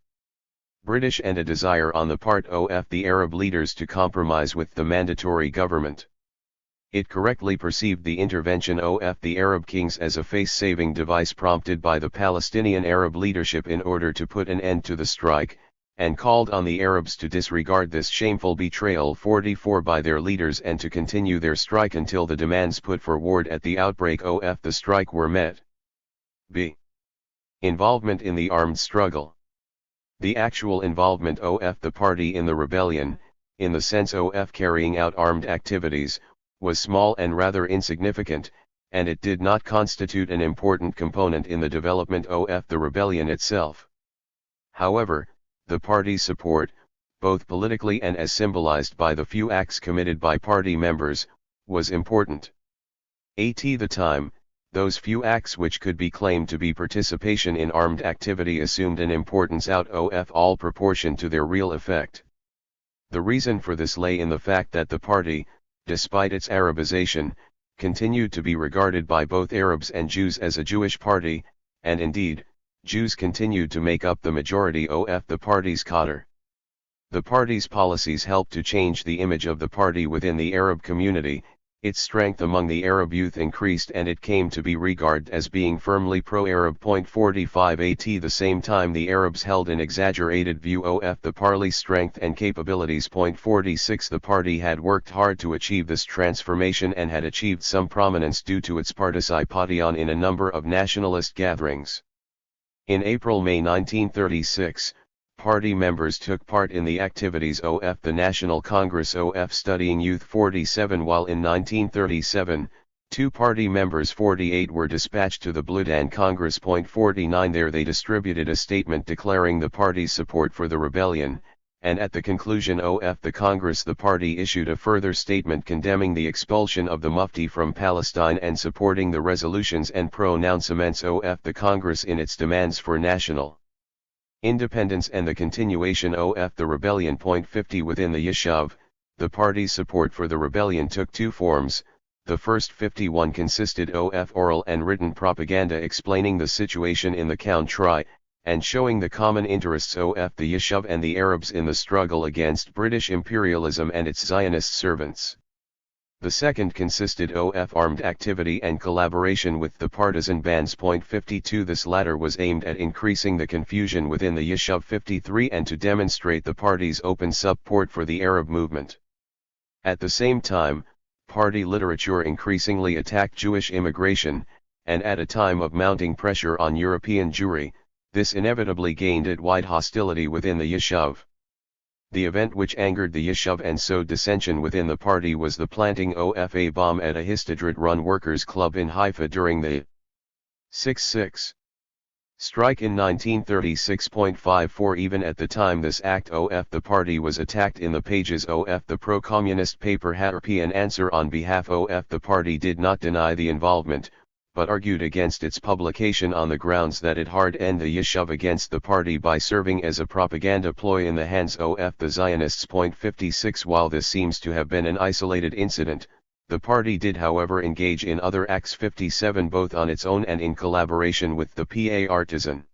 British and a desire on the part of the Arab leaders to compromise with the mandatory government. It correctly perceived the intervention of the Arab kings as a face-saving device prompted by the Palestinian Arab leadership in order to put an end to the strike, and called on the Arabs to disregard this shameful betrayal 44 by their leaders and to continue their strike until the demands put forward at the outbreak of the strike were met. b. Involvement in the armed struggle. The actual involvement of the party in the rebellion, in the sense of carrying out armed activities, was small and rather insignificant, and it did not constitute an important component in the development of the rebellion itself. However, the party's support, both politically and as symbolized by the few acts committed by party members, was important. At the time, those few acts which could be claimed to be participation in armed activity assumed an importance out of all proportion to their real effect. The reason for this lay in the fact that the party, despite its Arabization, continued to be regarded by both Arabs and Jews as a Jewish party, and indeed, Jews continued to make up the majority of the party's cadre. The party's policies helped to change the image of the party within the Arab community, its strength among the Arab youth increased and it came to be regarded as being firmly pro-Arab. 45 At the same time the Arabs held an exaggerated view of the party's strength and capabilities. 46 The party had worked hard to achieve this transformation and had achieved some prominence due to its participation in a number of nationalist gatherings. In April-May 1936, party members took part in the activities of the National Congress of Studying Youth 47 while in 1937, two party members 48 were dispatched to the Budei Congress. 49 There they distributed a statement declaring the party's support for the rebellion, and at the conclusion of the Congress the party issued a further statement condemning the expulsion of the Mufti from Palestine and supporting the resolutions and pronouncements of the Congress in its demands for national independence and the continuation of the rebellion. 50 Within the Yishuv, the party's support for the rebellion took two forms. The first 51 consisted of oral and written propaganda explaining the situation in the country, and showing the common interests of the Yishuv and the Arabs in the struggle against British imperialism and its Zionist servants. The second consisted of armed activity and collaboration with the partisan bands. 52 This latter was aimed at increasing the confusion within the Yishuv. 53 and to demonstrate the party's open support for the Arab movement. At the same time, party literature increasingly attacked Jewish immigration, and at a time of mounting pressure on European Jewry, this inevitably gained at wide hostility within the Yishuv. The event which angered the Yishuv and sowed dissension within the party was the planting of a bomb at a Histadrut-run workers' club in Haifa during the 6/6 strike in 1936. Even at the time this act of the party was attacked in the pages of the pro-communist paper Harpi, an answer on behalf of the party did not deny the involvement, but argued against its publication on the grounds that it hard-end the Yishuv against the party by serving as a propaganda ploy in the hands of the Zionists. 56 While this seems to have been an isolated incident, the party did however engage in other acts. 57 Both on its own and in collaboration with the partisan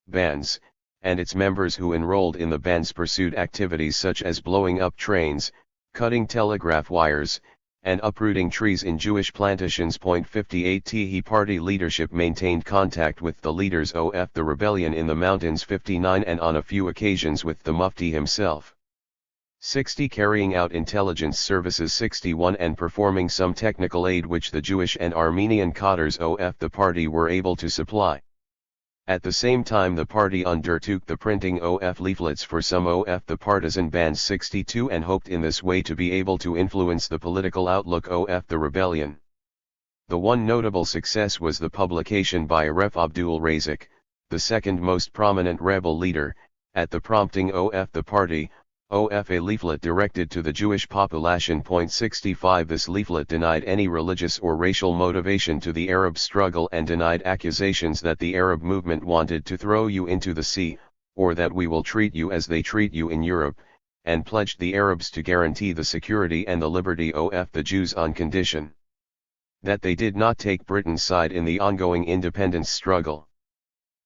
bands, and its members who enrolled in the bands pursued activities such as blowing up trains, cutting telegraph wires, and uprooting trees in Jewish plantations. 58 The party leadership maintained contact with the leaders of the rebellion in the mountains. 59 And on a few occasions with the Mufti himself. 60 Carrying out intelligence services. 61 And performing some technical aid which the Jewish and Armenian cadres of the party were able to supply. At the same time the party undertook the printing of leaflets for some of the partisan bands. 62 And hoped in this way to be able to influence the political outlook of the rebellion. The one notable success was the publication by Aref Abdul Razik, the second most prominent rebel leader, at the prompting of the party, a leaflet directed to the Jewish population. 65 This leaflet denied any religious or racial motivation to the Arab struggle and denied accusations that the Arab movement wanted to throw you into the sea, or that we will treat you as they treat you in Europe, and pledged the Arabs to guarantee the security and the liberty of the Jews on condition that they did not take Britain's side in the ongoing independence struggle.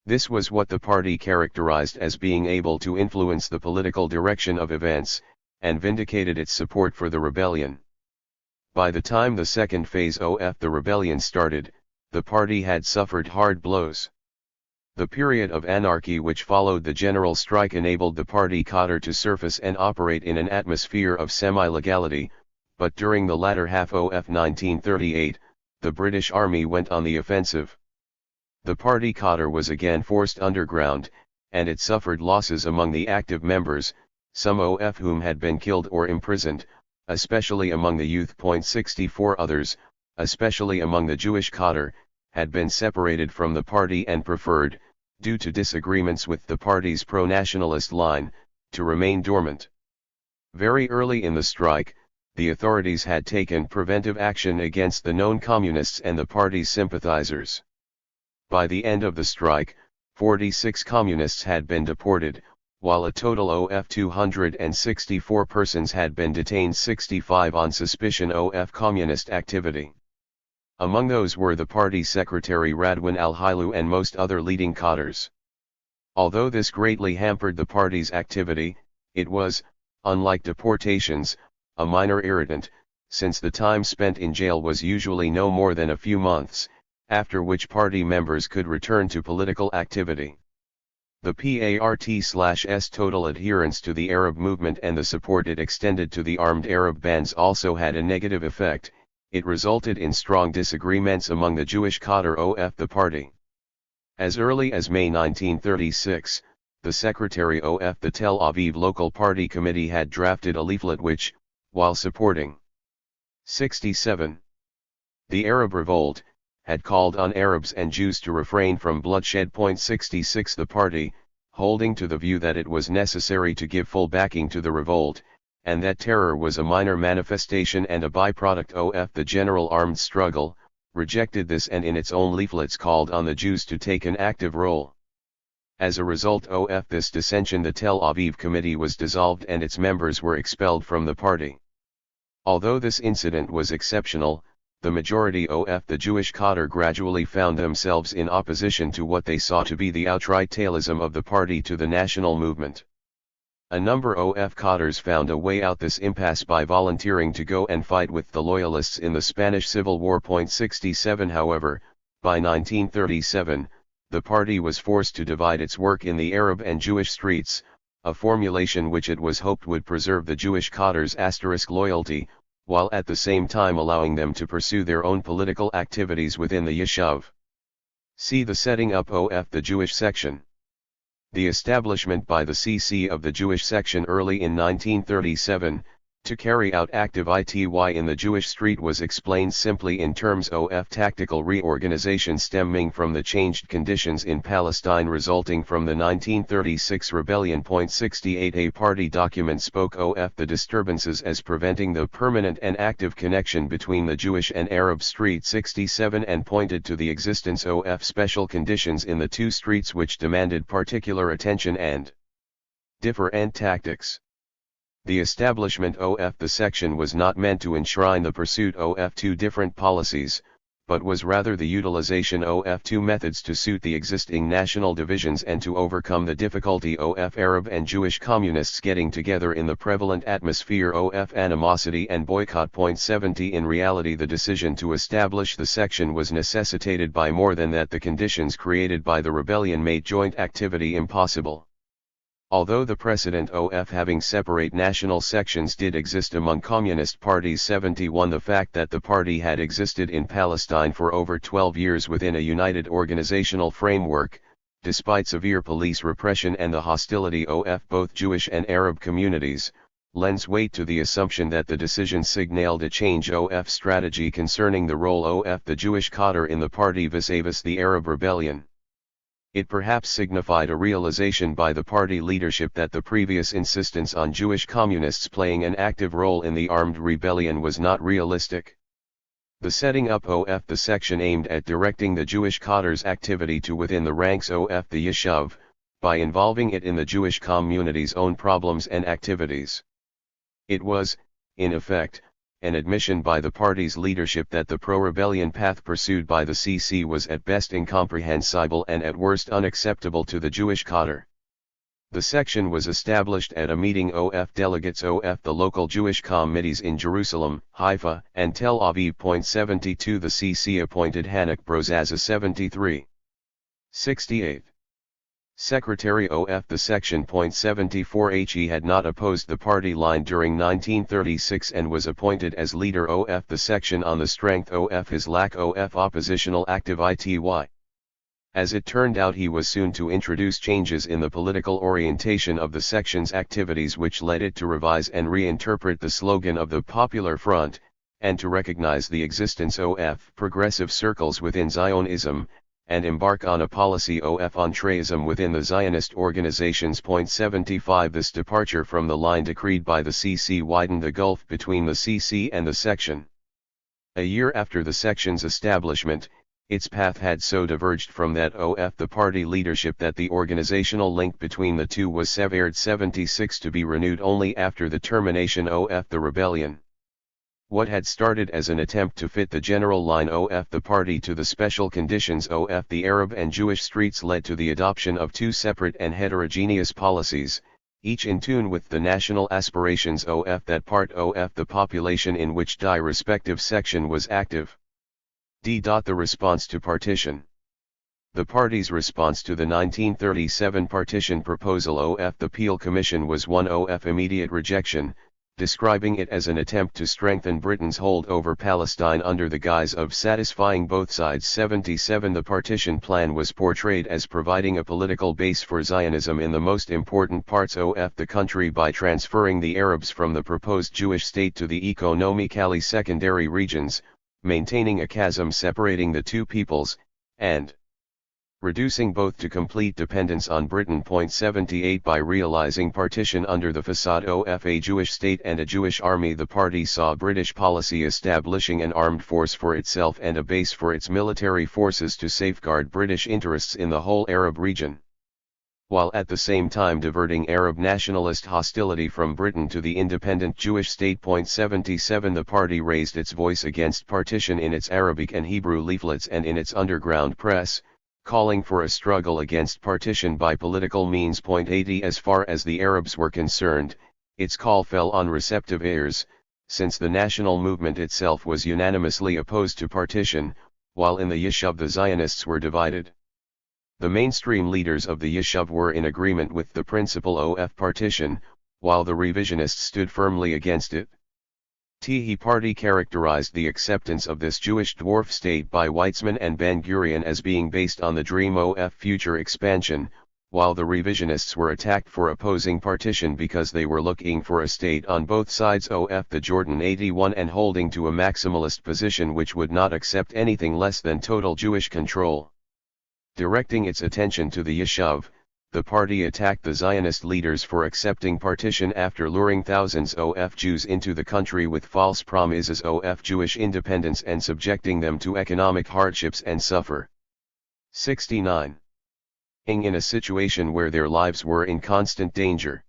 This was what the party characterized as being able to influence the political direction of events, and vindicated its support for the rebellion. By the time the second phase of the rebellion started, the party had suffered hard blows. The period of anarchy which followed the general strike enabled the party cadre to surface and operate in an atmosphere of semi-legality, but during the latter half of 1938, the British Army went on the offensive. The party cadre was again forced underground, and it suffered losses among the active members, some of whom had been killed or imprisoned, especially among the youth. 64 Others, especially among the Jewish cadre, had been separated from the party and preferred, due to disagreements with the party's pro-nationalist line, to remain dormant. Very early in the strike, the authorities had taken preventive action against the known communists and the party's sympathizers. By the end of the strike, 46 communists had been deported, while a total of 264 persons had been detained, 65 on suspicion of communist activity. Among those were the party secretary Radwan al-Hailu and most other leading cadres. Although this greatly hampered the party's activity, it was, unlike deportations, a minor irritant, since the time spent in jail was usually no more than a few months, after which party members could return to political activity. The PART's total adherence to the Arab movement and the support it extended to the armed Arab bands also had a negative effect. It resulted in strong disagreements among the Jewish cadre of the party. As early as May 1936, the secretary of the Tel Aviv local party committee had drafted a leaflet which, while supporting 67. The Arab revolt, had called on Arabs and Jews to refrain from bloodshed. 66 The party, holding to the view that it was necessary to give full backing to the revolt, and that terror was a minor manifestation and a byproduct of the general armed struggle, rejected this and in its own leaflets called on the Jews to take an active role. As a result of this dissension, the Tel Aviv committee was dissolved and its members were expelled from the party. Although this incident was exceptional, the majority of the Jewish cadre gradually found themselves in opposition to what they saw to be the outright tailism of the party to the national movement. A number of cadres found a way out this impasse by volunteering to go and fight with the Loyalists in the Spanish Civil War. 67 However, by 1937, the party was forced to divide its work in the Arab and Jewish streets, a formulation which it was hoped would preserve the Jewish cadres' loyalty, while at the same time allowing them to pursue their own political activities within the Yeshuv. See the setting up of the Jewish section. The establishment by the CC of the Jewish section early in 1937, to carry out active ITY in the Jewish street was explained simply in terms of tactical reorganization stemming from the changed conditions in Palestine resulting from the 1936 rebellion. 68 A party document spoke of the disturbances as preventing the permanent and active connection between the Jewish and Arab street. 67 And pointed to the existence of special conditions in the two streets which demanded particular attention and different tactics. The establishment of the section was not meant to enshrine the pursuit of two different policies, but was rather the utilization of two methods to suit the existing national divisions and to overcome the difficulty of Arab and Jewish communists getting together in the prevalent atmosphere of animosity and boycott. 70 In reality, the decision to establish the section was necessitated by more than that. The conditions created by the rebellion made joint activity impossible. Although the precedent of having separate national sections did exist among communist parties 71, the fact that the party had existed in Palestine for over 12 years within a united organizational framework, despite severe police repression and the hostility of both Jewish and Arab communities, lends weight to the assumption that the decision signaled a change of strategy concerning the role of the Jewish cadre in the party vis-a-vis the Arab rebellion. It perhaps signified a realization by the party leadership that the previous insistence on Jewish communists playing an active role in the armed rebellion was not realistic. The setting up of the section aimed at directing the Jewish cadre's activity to within the ranks of the Yishuv, by involving it in the Jewish community's own problems and activities. It was, in effect, an admission by the party's leadership that the pro-rebellion path pursued by the CC was at best incomprehensible and at worst unacceptable to the Jewish cadre. The section was established at a meeting of delegates of the local Jewish committees in Jerusalem, Haifa, and Tel Aviv. 72 The CC appointed Hanak Brozaza 73. 68. Secretary of the section. 74 He had not opposed the party line during 1936 and was appointed as leader of the section on the strength of his lack of oppositional activity. As it turned out, he was soon to introduce changes in the political orientation of the section's activities which led it to revise and reinterpret the slogan of the Popular Front, and to recognize the existence of progressive circles within Zionism, and embark on a policy of entreism within the Zionist organizations. 75 This departure from the line decreed by the CC widened the gulf between the CC and the section. A year after the section's establishment, its path had so diverged from that of the party leadership that the organizational link between the two was severed. 76 To be renewed only after the termination of the rebellion. What had started as an attempt to fit the general line of the party to the special conditions of the Arab and Jewish streets led to the adoption of two separate and heterogeneous policies, each in tune with the national aspirations of that part of the population in which the respective section was active. The response to partition. The party's response to the 1937 partition proposal of the Peel Commission was one of immediate rejection, describing it as an attempt to strengthen Britain's hold over Palestine under the guise of satisfying both sides. 77 The partition plan was portrayed as providing a political base for Zionism in the most important parts of the country by transferring the Arabs from the proposed Jewish state to the economically secondary regions, maintaining a chasm separating the two peoples, and reducing both to complete dependence on Britain. 78 By realizing partition under the facade of a Jewish state and a Jewish army, the party saw British policy establishing an armed force for itself and a base for its military forces to safeguard British interests in the whole Arab region, while at the same time diverting Arab nationalist hostility from Britain to the independent Jewish state. 77 The party raised its voice against partition in its Arabic and Hebrew leaflets and in its underground press, calling for a struggle against partition by political means. 80 As far as the Arabs were concerned, its call fell on receptive ears, since the national movement itself was unanimously opposed to partition, while in the Yishuv the Zionists were divided. The mainstream leaders of the Yishuv were in agreement with the principle of partition, while the revisionists stood firmly against it. The party characterized the acceptance of this Jewish dwarf state by Weizmann and Ben-Gurion as being based on the dream of future expansion, while the revisionists were attacked for opposing partition because they were looking for a state on both sides of the Jordan. 81 And holding to a maximalist position which would not accept anything less than total Jewish control. Directing its attention to the Yishuv, the party attacked the Zionist leaders for accepting partition after luring thousands of Jews into the country with false promises of Jewish independence and subjecting them to economic hardships and suffer. 69. In a situation where their lives were in constant danger.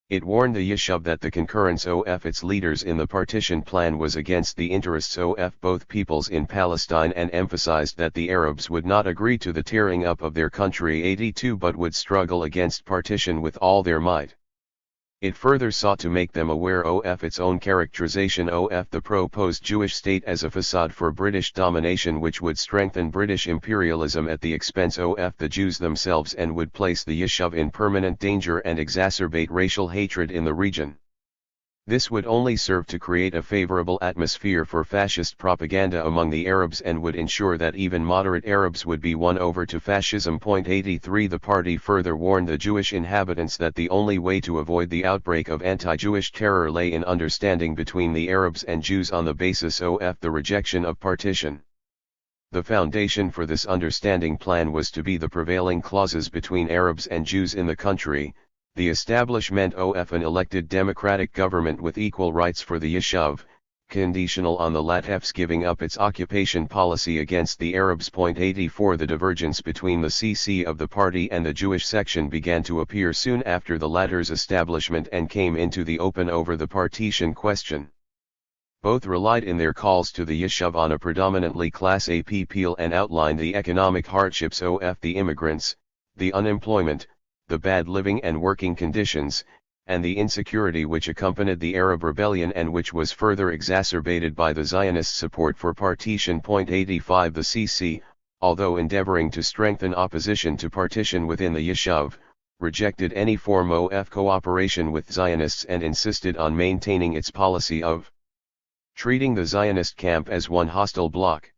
It warned the Yishuv that the concurrence of its leaders in the partition plan was against the interests of both peoples in Palestine and emphasized that the Arabs would not agree to the tearing up of their country. 82 But would struggle against partition with all their might. It further sought to make them aware of its own characterization of the proposed Jewish state as a facade for British domination which would strengthen British imperialism at the expense of the Jews themselves and would place the Yishuv in permanent danger and exacerbate racial hatred in the region. This would only serve to create a favorable atmosphere for fascist propaganda among the Arabs and would ensure that even moderate Arabs would be won over to fascism. 83 The party further warned the Jewish inhabitants that the only way to avoid the outbreak of anti-Jewish terror lay in understanding between the Arabs and Jews on the basis of the rejection of partition. The foundation for this understanding plan was to be the prevailing clauses between Arabs and Jews in the country, the establishment of an elected democratic government with equal rights for the Yishuv, conditional on the Latv's giving up its occupation policy against the Arabs. 84 The divergence between the CC of the party and the Jewish section began to appear soon after the latter's establishment and came into the open over the partition question. Both relied in their calls to the Yishuv on a predominantly Class A people and outlined the economic hardships of the immigrants, the unemployment, the bad living and working conditions, and the insecurity which accompanied the Arab rebellion and which was further exacerbated by the Zionist support for partition. 85 The CC, although endeavoring to strengthen opposition to partition within the Yishuv, rejected any form of cooperation with Zionists and insisted on maintaining its policy of treating the Zionist camp as one hostile bloc.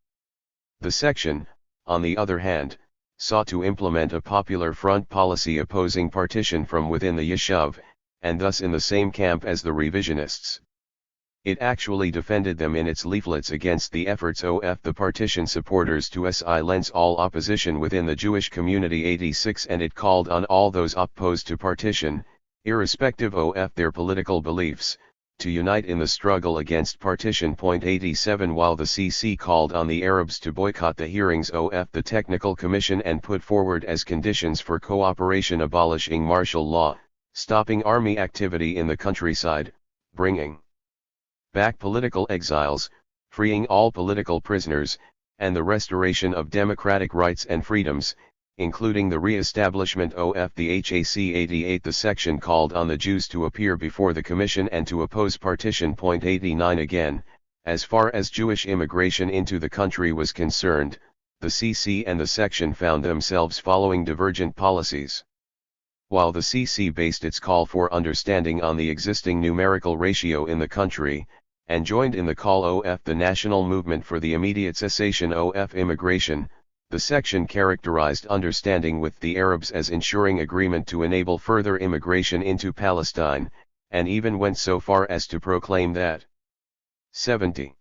The section, on the other hand, sought to implement a popular front policy opposing partition from within the Yishuv, and thus in the same camp as the revisionists. It actually defended them in its leaflets against the efforts of the partition supporters to silence all opposition within the Jewish community. 86 And it called on all those opposed to partition, irrespective of their political beliefs, to unite in the struggle against partition. 87 While the CC called on the Arabs to boycott the hearings of the Technical Commission and put forward as conditions for cooperation abolishing martial law, stopping army activity in the countryside, bringing back political exiles, freeing all political prisoners, and the restoration of democratic rights and freedoms, including the re-establishment of the HAC. 88 The section called on the Jews to appear before the Commission and to oppose partition. 89 Again, as far as Jewish immigration into the country was concerned, the CC and the section found themselves following divergent policies. While the CC based its call for understanding on the existing numerical ratio in the country, and joined in the call of the national movement for the immediate cessation of immigration, the section characterized understanding with the Arabs as ensuring agreement to enable further immigration into Palestine, and even went so far as to proclaim that 70.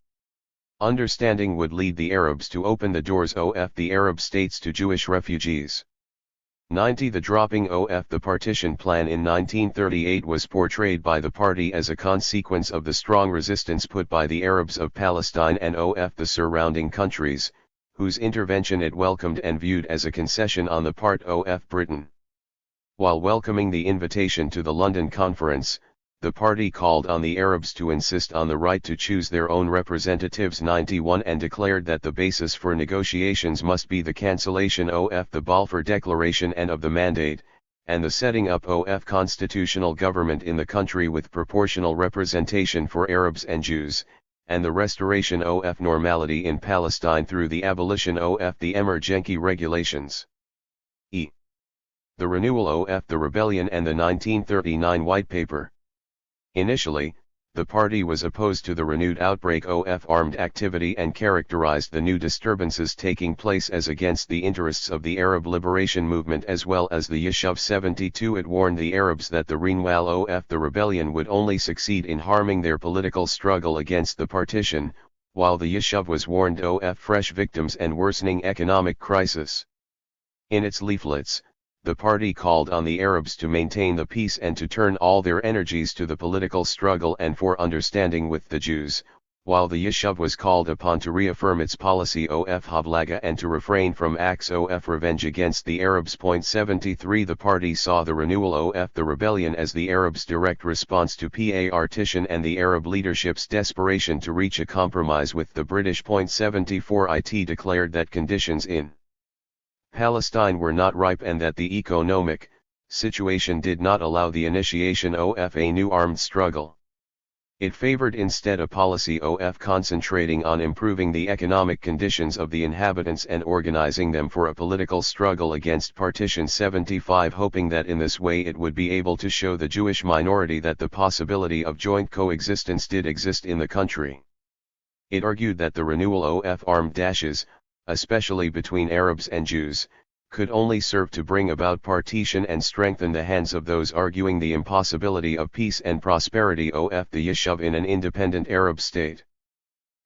Understanding would lead the Arabs to open the doors of the Arab states to Jewish refugees. 90 The dropping of the partition plan in 1938 was portrayed by the party as a consequence of the strong resistance put by the Arabs of Palestine and of the surrounding countries, whose intervention it welcomed and viewed as a concession on the part of Britain. While welcoming the invitation to the London Conference, the party called on the Arabs to insist on the right to choose their own representatives. 91 And declared that the basis for negotiations must be the cancellation of the Balfour Declaration and of the Mandate, and the setting up of constitutional government in the country with proportional representation for Arabs and Jews, and the restoration of normality in Palestine through the abolition of the Emergency regulations. E. The renewal of the rebellion and the 1939 White Paper. Initially, the party was opposed to the renewed outbreak of armed activity and characterized the new disturbances taking place as against the interests of the Arab liberation movement as well as the Yishuv. 72 It warned the Arabs that the renewal of the rebellion would only succeed in harming their political struggle against the partition, while the Yishuv was warned of fresh victims and worsening economic crisis. In its leaflets, the party called on the Arabs to maintain the peace and to turn all their energies to the political struggle and for understanding with the Jews, while the Yishuv was called upon to reaffirm its policy of Havlaga and to refrain from acts of revenge against the Arabs. 73 The party saw the renewal of the rebellion as the Arabs' direct response to partition and the Arab leadership's desperation to reach a compromise with the British. 74 It declared that conditions in Palestine were not ripe and that the economic, situation did not allow the initiation of a new armed struggle. It favored instead a policy of concentrating on improving the economic conditions of the inhabitants and organizing them for a political struggle against Partition 75, hoping that in this way it would be able to show the Jewish minority that the possibility of joint coexistence did exist in the country. It argued that the renewal of armed dashes, especially between Arabs and Jews, could only serve to bring about partition and strengthen the hands of those arguing the impossibility of peace and prosperity of the Yishuv in an independent Arab state.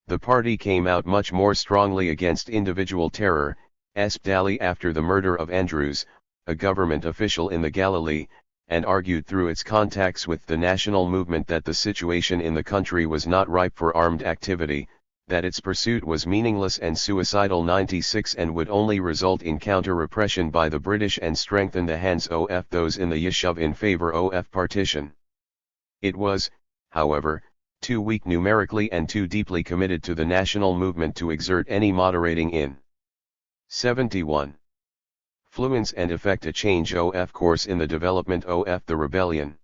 The party came out much more strongly against individual terror, especially after the murder of Andrews, a government official in the Galilee, and argued through its contacts with the national movement that the situation in the country was not ripe for armed activity, that its pursuit was meaningless and suicidal 96 and would only result in counter-repression by the British and strengthen the hands of those in the Yishuv in favor of partition. It was, however, too weak numerically and too deeply committed to the national movement to exert any moderating in. 71. Fluence and effect a change of course in the development of the rebellion.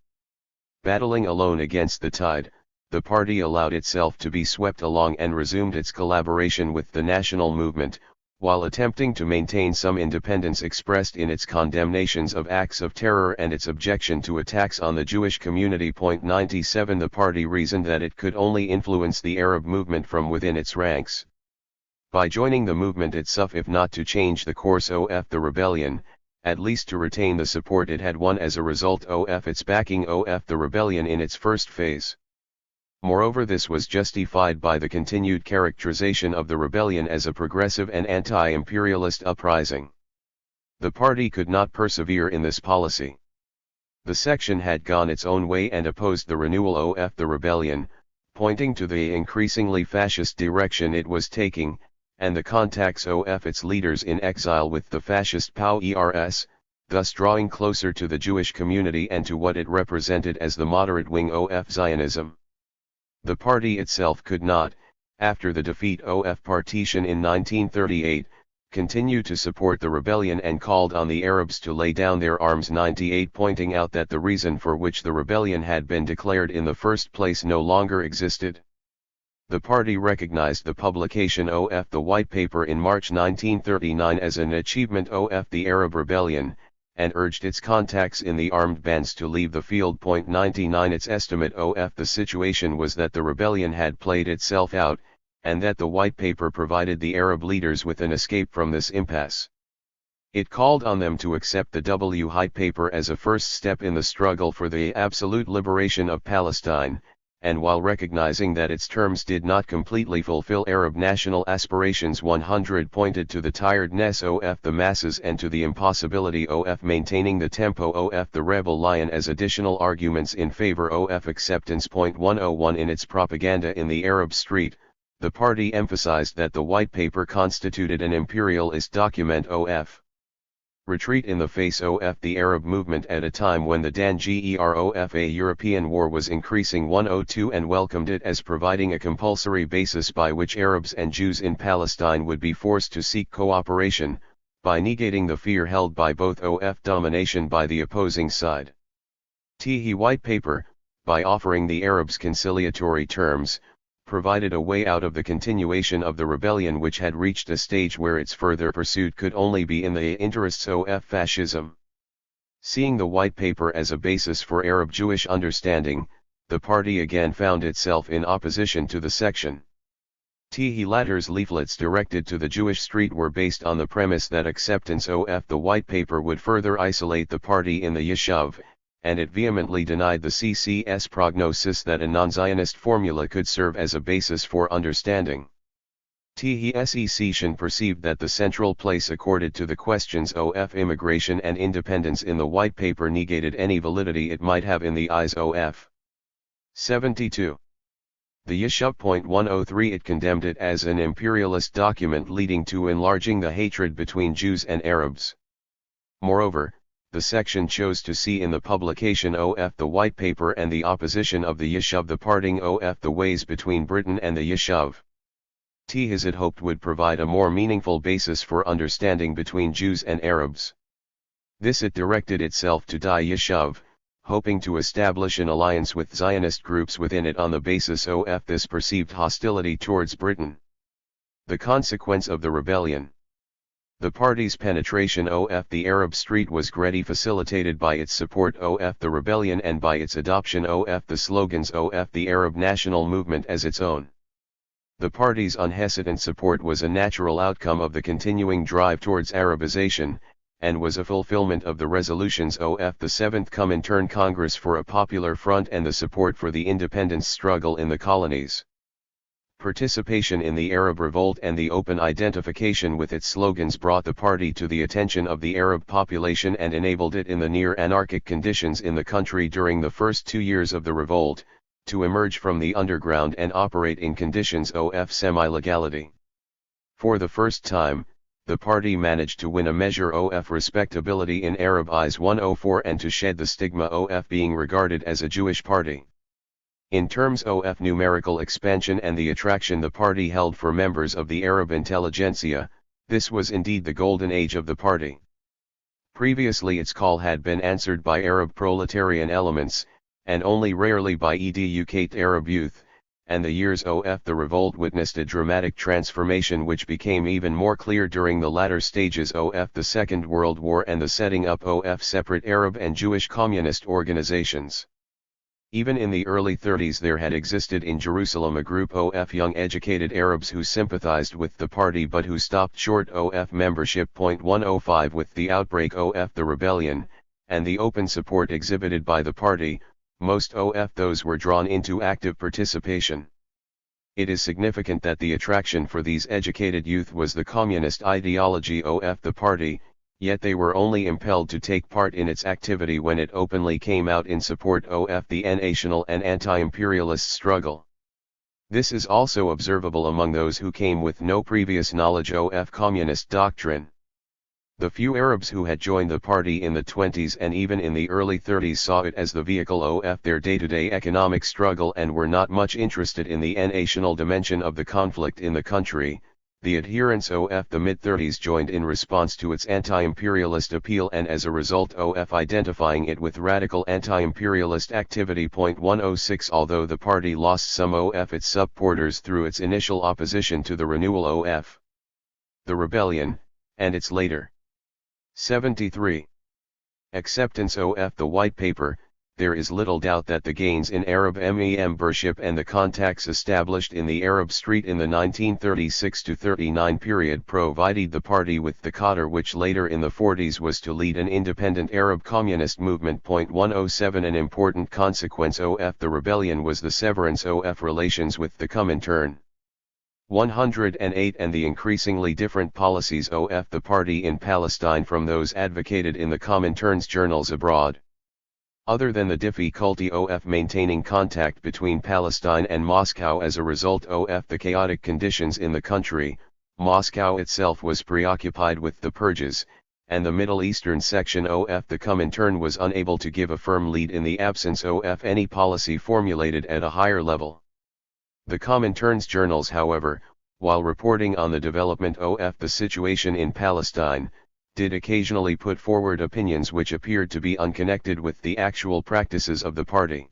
Battling alone against the tide, the party allowed itself to be swept along and resumed its collaboration with the national movement, while attempting to maintain some independence expressed in its condemnations of acts of terror and its objection to attacks on the Jewish community. 97 The party reasoned that it could only influence the Arab movement from within its ranks. By joining the movement itself, if not to change the course of the rebellion, at least to retain the support it had won as a result of its backing of the rebellion in its first phase. Moreover, this was justified by the continued characterization of the rebellion as a progressive and anti-imperialist uprising. The party could not persevere in this policy. The section had gone its own way and opposed the renewal of the rebellion, pointing to the increasingly fascist direction it was taking, and the contacts of its leaders in exile with the fascist POWERS, thus drawing closer to the Jewish community and to what it represented as the moderate wing of Zionism. The party itself could not, after the defeat of partition in 1938, continue to support the rebellion and called on the Arabs to lay down their arms. 98 Pointing out that the reason for which the rebellion had been declared in the first place no longer existed. The party recognized the publication of the White Paper in March 1939 as an achievement of the Arab rebellion, and urged its contacts in the armed bands to leave the field. 99 Its estimate of the situation was that the rebellion had played itself out, and that the White Paper provided the Arab leaders with an escape from this impasse. It called on them to accept the White Paper as a first step in the struggle for the absolute liberation of Palestine, and while recognizing that its terms did not completely fulfill Arab national aspirations, 100 pointed to the tiredness of the masses and to the impossibility of maintaining the tempo of the rebel lion as additional arguments in favor of acceptance. 101 In its propaganda in the Arab street, the party emphasized that the White Paper constituted an imperialist document of retreat in the face of the Arab movement at a time when the Dan-Gerofa European war was increasing. 102 And welcomed it as providing a compulsory basis by which Arabs and Jews in Palestine would be forced to seek cooperation, by negating the fear held by both of domination by the opposing side. The White Paper, by offering the Arabs conciliatory terms, provided a way out of the continuation of the rebellion, which had reached a stage where its further pursuit could only be in the interests of fascism. Seeing the White Paper as a basis for Arab-Jewish understanding, the party again found itself in opposition to the section. The latter's leaflets directed to the Jewish street were based on the premise that acceptance of the White Paper would further isolate the party in the Yishuv, and it vehemently denied the CCS prognosis that a non-Zionist formula could serve as a basis for understanding. The secession perceived that the central place accorded to the questions of immigration and independence in the White Paper negated any validity it might have in the eyes of 72. The Yishuv. 103 It condemned it as an imperialist document leading to enlarging the hatred between Jews and Arabs. Moreover, the section chose to see in the publication of the White Paper and the opposition of the Yishuv the parting of the ways between Britain and the Yishuv. As it hoped would provide a more meaningful basis for understanding between Jews and Arabs. This it directed itself to Yishuv, hoping to establish an alliance with Zionist groups within it on the basis of this perceived hostility towards Britain. The consequence of the rebellion. The party's penetration of the Arab street was greatly facilitated by its support of the rebellion and by its adoption of the slogans of the Arab national movement as its own. The party's unhesitant support was a natural outcome of the continuing drive towards Arabization, and was a fulfillment of the resolutions of the Seventh Comintern Congress for a popular front and the support for the independence struggle in the colonies. Participation in the Arab revolt and the open identification with its slogans brought the party to the attention of the Arab population and enabled it in the near-anarchic conditions in the country during the first 2 years of the revolt, to emerge from the underground and operate in conditions of semi-legality. For the first time, the party managed to win a measure of respectability in Arab eyes 104 and to shed the stigma of being regarded as a Jewish party. In terms of numerical expansion and the attraction the party held for members of the Arab intelligentsia, this was indeed the golden age of the party. Previously its call had been answered by Arab proletarian elements, and only rarely by educate Arab youth, and the years of the revolt witnessed a dramatic transformation which became even more clear during the latter stages of the Second World War and the setting up of separate Arab and Jewish communist organizations. Even in the early 30s there had existed in Jerusalem a group of young educated Arabs who sympathized with the party but who stopped short of membership. 105 With the outbreak of the rebellion, and the open support exhibited by the party, most of those were drawn into active participation. It is significant that the attraction for these educated youth was the communist ideology of the party, yet they were only impelled to take part in its activity when it openly came out in support of the national and anti-imperialist struggle. This is also observable among those who came with no previous knowledge of communist doctrine. The few Arabs who had joined the party in the 20s and even in the early 30s saw it as the vehicle of their day-to-day economic struggle and were not much interested in the national dimension of the conflict in the country. The adherents of the mid-30s joined in response to its anti-imperialist appeal and as a result of identifying it with radical anti-imperialist activity. 106 Although the party lost some of its supporters through its initial opposition to the renewal of the rebellion, and its later 73 acceptance of the White Paper, there is little doubt that the gains in Arab membership and the contacts established in the Arab street in the 1936-39 period provided the party with the cadre which later in the 40s was to lead an independent Arab communist movement. 107 An important consequence of the rebellion was the severance of relations with the Comintern. 108 And the increasingly different policies of the party in Palestine from those advocated in the Comintern's journals abroad. Other than the difficulty of maintaining contact between Palestine and Moscow as a result of the chaotic conditions in the country, Moscow itself was preoccupied with the purges, and the Middle Eastern section of the Comintern was unable to give a firm lead in the absence of any policy formulated at a higher level. The Comintern's journals, however, while reporting on the development of the situation in Palestine, did occasionally put forward opinions which appeared to be unconnected with the actual practices of the party.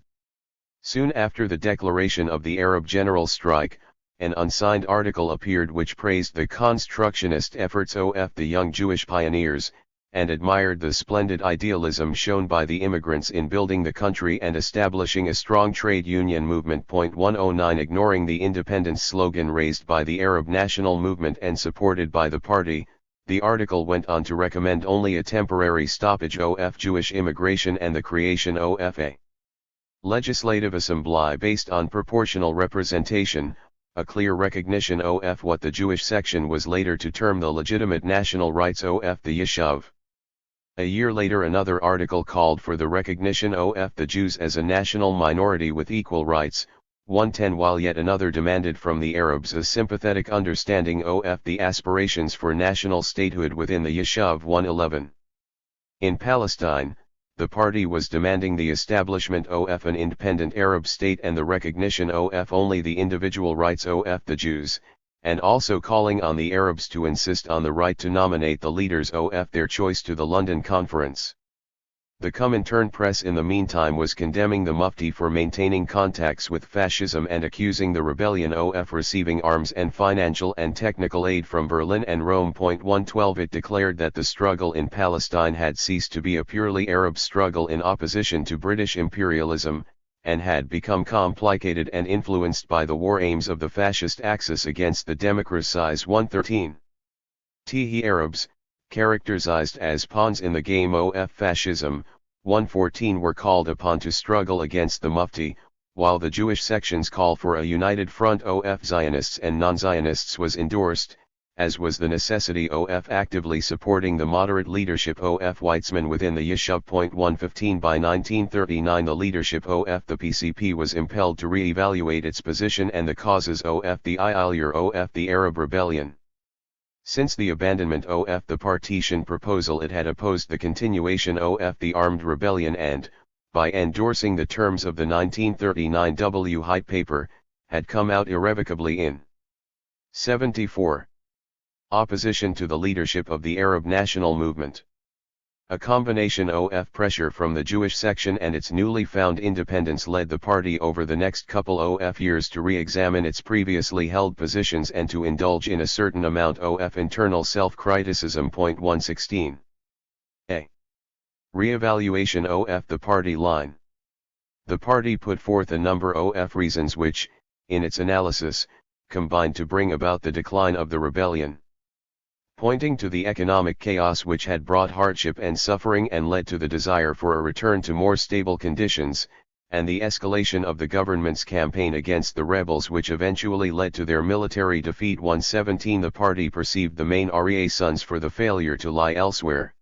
Soon after the declaration of the Arab general strike, an unsigned article appeared which praised the constructionist efforts of the young Jewish pioneers, and admired the splendid idealism shown by the immigrants in building the country and establishing a strong trade union movement. 109 Ignoring the independence slogan raised by the Arab national movement and supported by the party, the article went on to recommend only a temporary stoppage of Jewish immigration and the creation of a legislative assembly based on proportional representation, a clear recognition of what the Jewish section was later to term the legitimate national rights of the Yishuv. A year later another article called for the recognition of the Jews as a national minority with equal rights. 110 While yet another demanded from the Arabs a sympathetic understanding of the aspirations for national statehood within the Yishuv. 111 In Palestine, the party was demanding the establishment of an independent Arab state and the recognition of only the individual rights of the Jews, and also calling on the Arabs to insist on the right to nominate the leaders of their choice to the London Conference. The Comintern press in the meantime was condemning the Mufti for maintaining contacts with fascism and accusing the rebellion of receiving arms and financial and technical aid from Berlin and Rome. 112 It declared that the struggle in Palestine had ceased to be a purely Arab struggle in opposition to British imperialism, and had become complicated and influenced by the war aims of the fascist Axis against the democracies. 113. The Arabs, characterized as pawns in the game of fascism, 114 were called upon to struggle against the Mufti, while the Jewish sections call for a united front of Zionists and non-Zionists was endorsed, as was the necessity of actively supporting the moderate leadership of Weizmann within the Yishuv. 115 By 1939 the leadership of the PCP was impelled to re-evaluate its position and the causes of the failure of the Arab rebellion. Since the abandonment of the partition proposal it had opposed the continuation of the armed rebellion and, by endorsing the terms of the 1939 White Paper, had come out irrevocably in 74. Opposition to the leadership of the Arab national movement. A combination of pressure from the Jewish section and its newly found independence led the party over the next couple of years to re-examine its previously held positions and to indulge in a certain amount of internal self-criticism. 116. A. Re-evaluation of the party line. The party put forth a number of reasons which, in its analysis, combined to bring about the decline of the rebellion. Pointing to the economic chaos which had brought hardship and suffering and led to the desire for a return to more stable conditions, and the escalation of the government's campaign against the rebels which eventually led to their military defeat. 117 The party perceived the main reasons for the failure to lie elsewhere.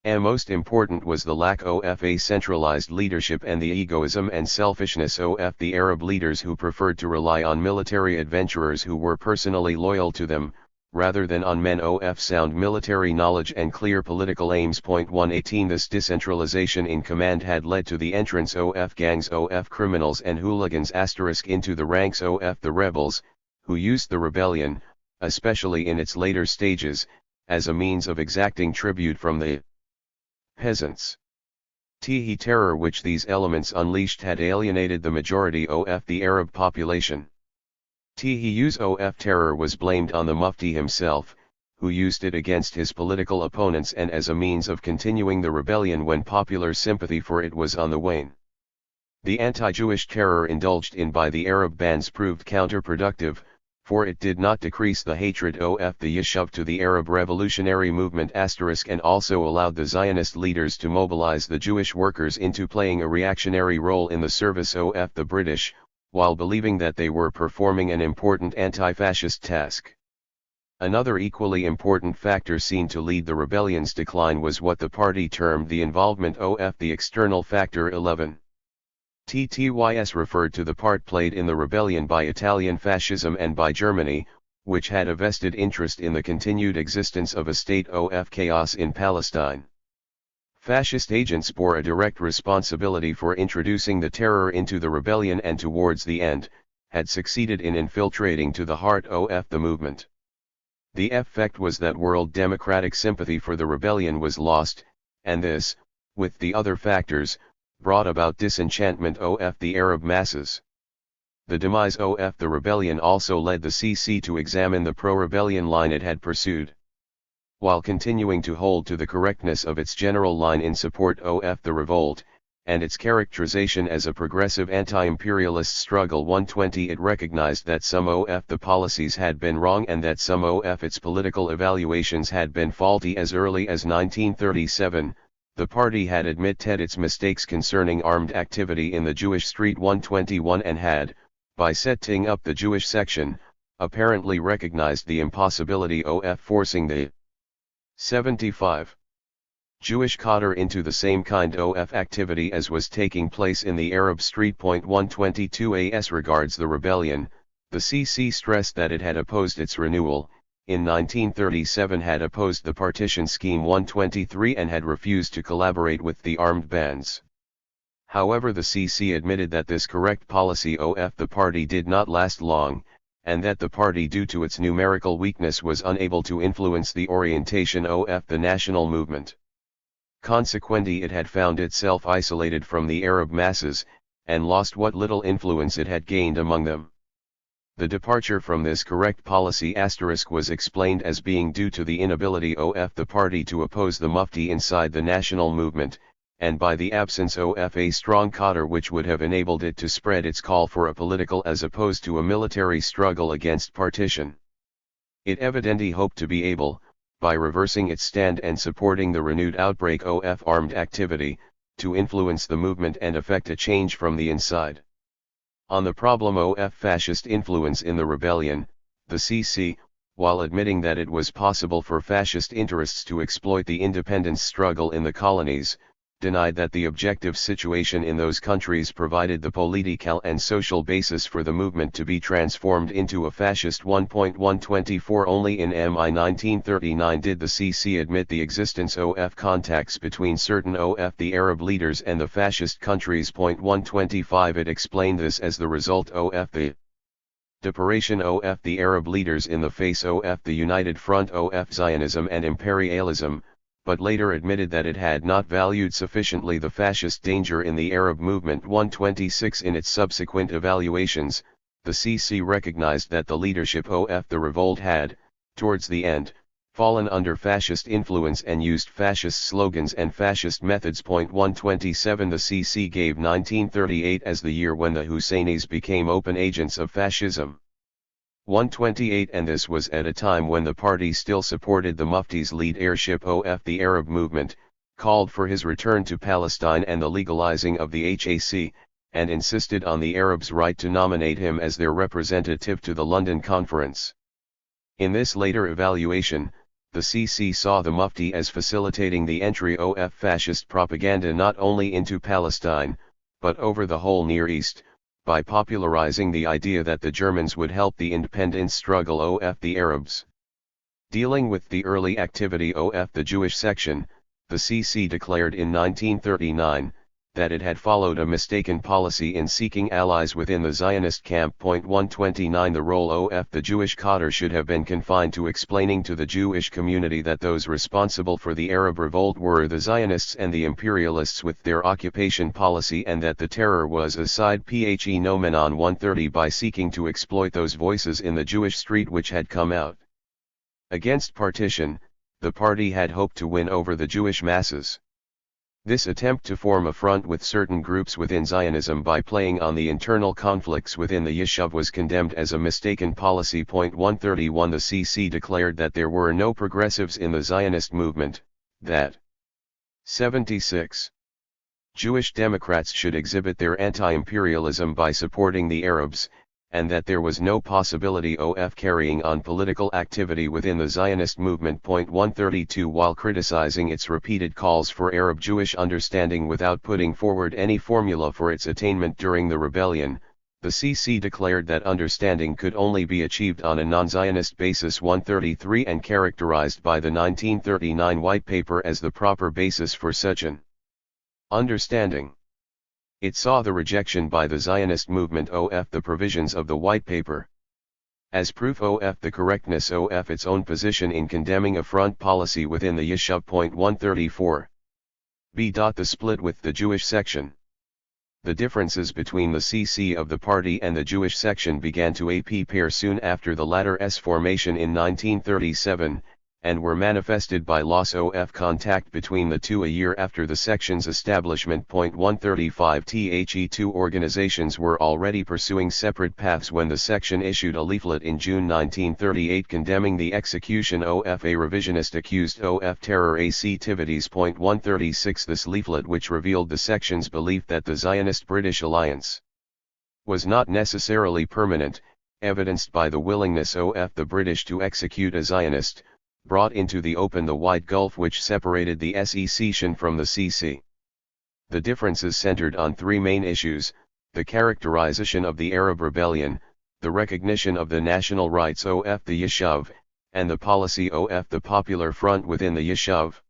Most important was the lack of a centralized leadership and the egoism and selfishness of the Arab leaders who preferred to rely on military adventurers who were personally loyal to them, rather than on men of sound military knowledge and clear political aims. 118 This decentralization in command had led to the entrance of gangs of criminals and hooligans into the ranks of the rebels, who used the rebellion, especially in its later stages, as a means of exacting tribute from the peasants. The terror which these elements unleashed had alienated the majority of the Arab population. The use of terror was blamed on the Mufti himself, who used it against his political opponents and as a means of continuing the rebellion when popular sympathy for it was on the wane. The anti-Jewish terror indulged in by the Arab bands proved counterproductive, for it did not decrease the hatred of the Yishuv to the Arab revolutionary movement and also allowed the Zionist leaders to mobilize the Jewish workers into playing a reactionary role in the service of the British, while believing that they were performing an important anti-fascist task. Another equally important factor seen to lead the rebellion's decline was what the party termed the involvement of the external factor 11. TTYS referred to the part played in the rebellion by Italian fascism and by Germany, which had a vested interest in the continued existence of a state of chaos in Palestine. Fascist agents bore a direct responsibility for introducing the terror into the rebellion and towards the end, had succeeded in infiltrating to the heart of the movement. The effect was that world democratic sympathy for the rebellion was lost, and this, with the other factors, brought about disenchantment of the Arab masses. The demise of the rebellion also led the CC to examine the pro-rebellion line it had pursued. While continuing to hold to the correctness of its general line in support of the revolt, and its characterization as a progressive anti-imperialist struggle. 120 It recognized that some of the policies had been wrong and that some of its political evaluations had been faulty. As early as 1937, the party had admitted its mistakes concerning armed activity in the Jewish street. 121 and had, by setting up the Jewish section, apparently recognized the impossibility of forcing the 75. Jewish cadre into the same kind of activity as was taking place in the Arab street. 122 As regards the rebellion, the CC stressed that it had opposed its renewal, in 1937 had opposed the partition scheme. 123 and had refused to collaborate with the armed bands. However, the CC admitted that this correct policy of the party did not last long, and that the party due to its numerical weakness was unable to influence the orientation of the national movement. Consequently, it had found itself isolated from the Arab masses, and lost what little influence it had gained among them. The departure from this correct policy was explained as being due to the inability of the party to oppose the Mufti inside the national movement, and by the absence of a strong cadre which would have enabled it to spread its call for a political as opposed to a military struggle against partition. It evidently hoped to be able, by reversing its stand and supporting the renewed outbreak of armed activity, to influence the movement and effect a change from the inside. On the problem of fascist influence in the rebellion, the CC, while admitting that it was possible for fascist interests to exploit the independence struggle in the colonies, denied that the objective situation in those countries provided the political and social basis for the movement to be transformed into a fascist 1.124. Only in MI 1939 did the CC admit the existence of contacts between certain of the Arab leaders and the fascist countries. 125 It explained this as the result of the deparation of the Arab leaders in the face of the united front of Zionism and imperialism, but later admitted that it had not valued sufficiently the fascist danger in the Arab movement. 126 In its subsequent evaluations, the CC recognized that the leadership of the revolt had, towards the end, fallen under fascist influence and used fascist slogans and fascist methods. 127 The CC gave 1938 as the year when the Husseinis became open agents of fascism. 128 And this was at a time when the party still supported the Mufti's lead heirship of the Arab movement, called for his return to Palestine and the legalizing of the HAC, and insisted on the Arabs' right to nominate him as their representative to the London Conference. In this later evaluation, the CC saw the Mufti as facilitating the entry of fascist propaganda not only into Palestine, but over the whole Near East, by popularizing the idea that the Germans would help the independence struggle of the Arabs. Dealing with the early activity of the Jewish section, the CC declared in 1939, that it had followed a mistaken policy in seeking allies within the Zionist camp. 129 The role of the Jewish cadre should have been confined to explaining to the Jewish community that those responsible for the Arab revolt were the Zionists and the imperialists with their occupation policy, and that the terror was a side phenomenon. 130 By seeking to exploit those voices in the Jewish street which had come out against partition, the party had hoped to win over the Jewish masses. This attempt to form a front with certain groups within Zionism by playing on the internal conflicts within the Yishuv was condemned as a mistaken policy. 131 The CC declared that there were no progressives in the Zionist movement, that 76 Jewish Democrats should exhibit their anti-imperialism by supporting the Arabs, and that there was no possibility of carrying on political activity within the Zionist movement. 132 While criticizing its repeated calls for Arab-Jewish understanding without putting forward any formula for its attainment during the rebellion, the CC declared that understanding could only be achieved on a non-Zionist basis. 133 And characterized by the 1939 White Paper as the proper basis for such an understanding. It saw the rejection by the Zionist movement of the provisions of the White Paper as proof of the correctness of its own position in condemning a front policy within the Yishuv. 134 B. The split with the Jewish section. The differences between the CC of the party and the Jewish section began to appear soon after the latter's formation in 1937, and were manifested by loss of contact between the two a year after the section's establishment. 135 The two organizations were already pursuing separate paths when the section issued a leaflet in June 1938 condemning the execution of a revisionist accused of terror activities. 136 This leaflet, which revealed the section's belief that the Zionist-British alliance was not necessarily permanent, evidenced by the willingness of the British to execute a Zionist, brought into the open the wide gulf which separated the secession from the CC. The differences centered on three main issues: the characterization of the Arab rebellion, the recognition of the national rights of the Yishuv, and the policy of the Popular Front within the Yishuv.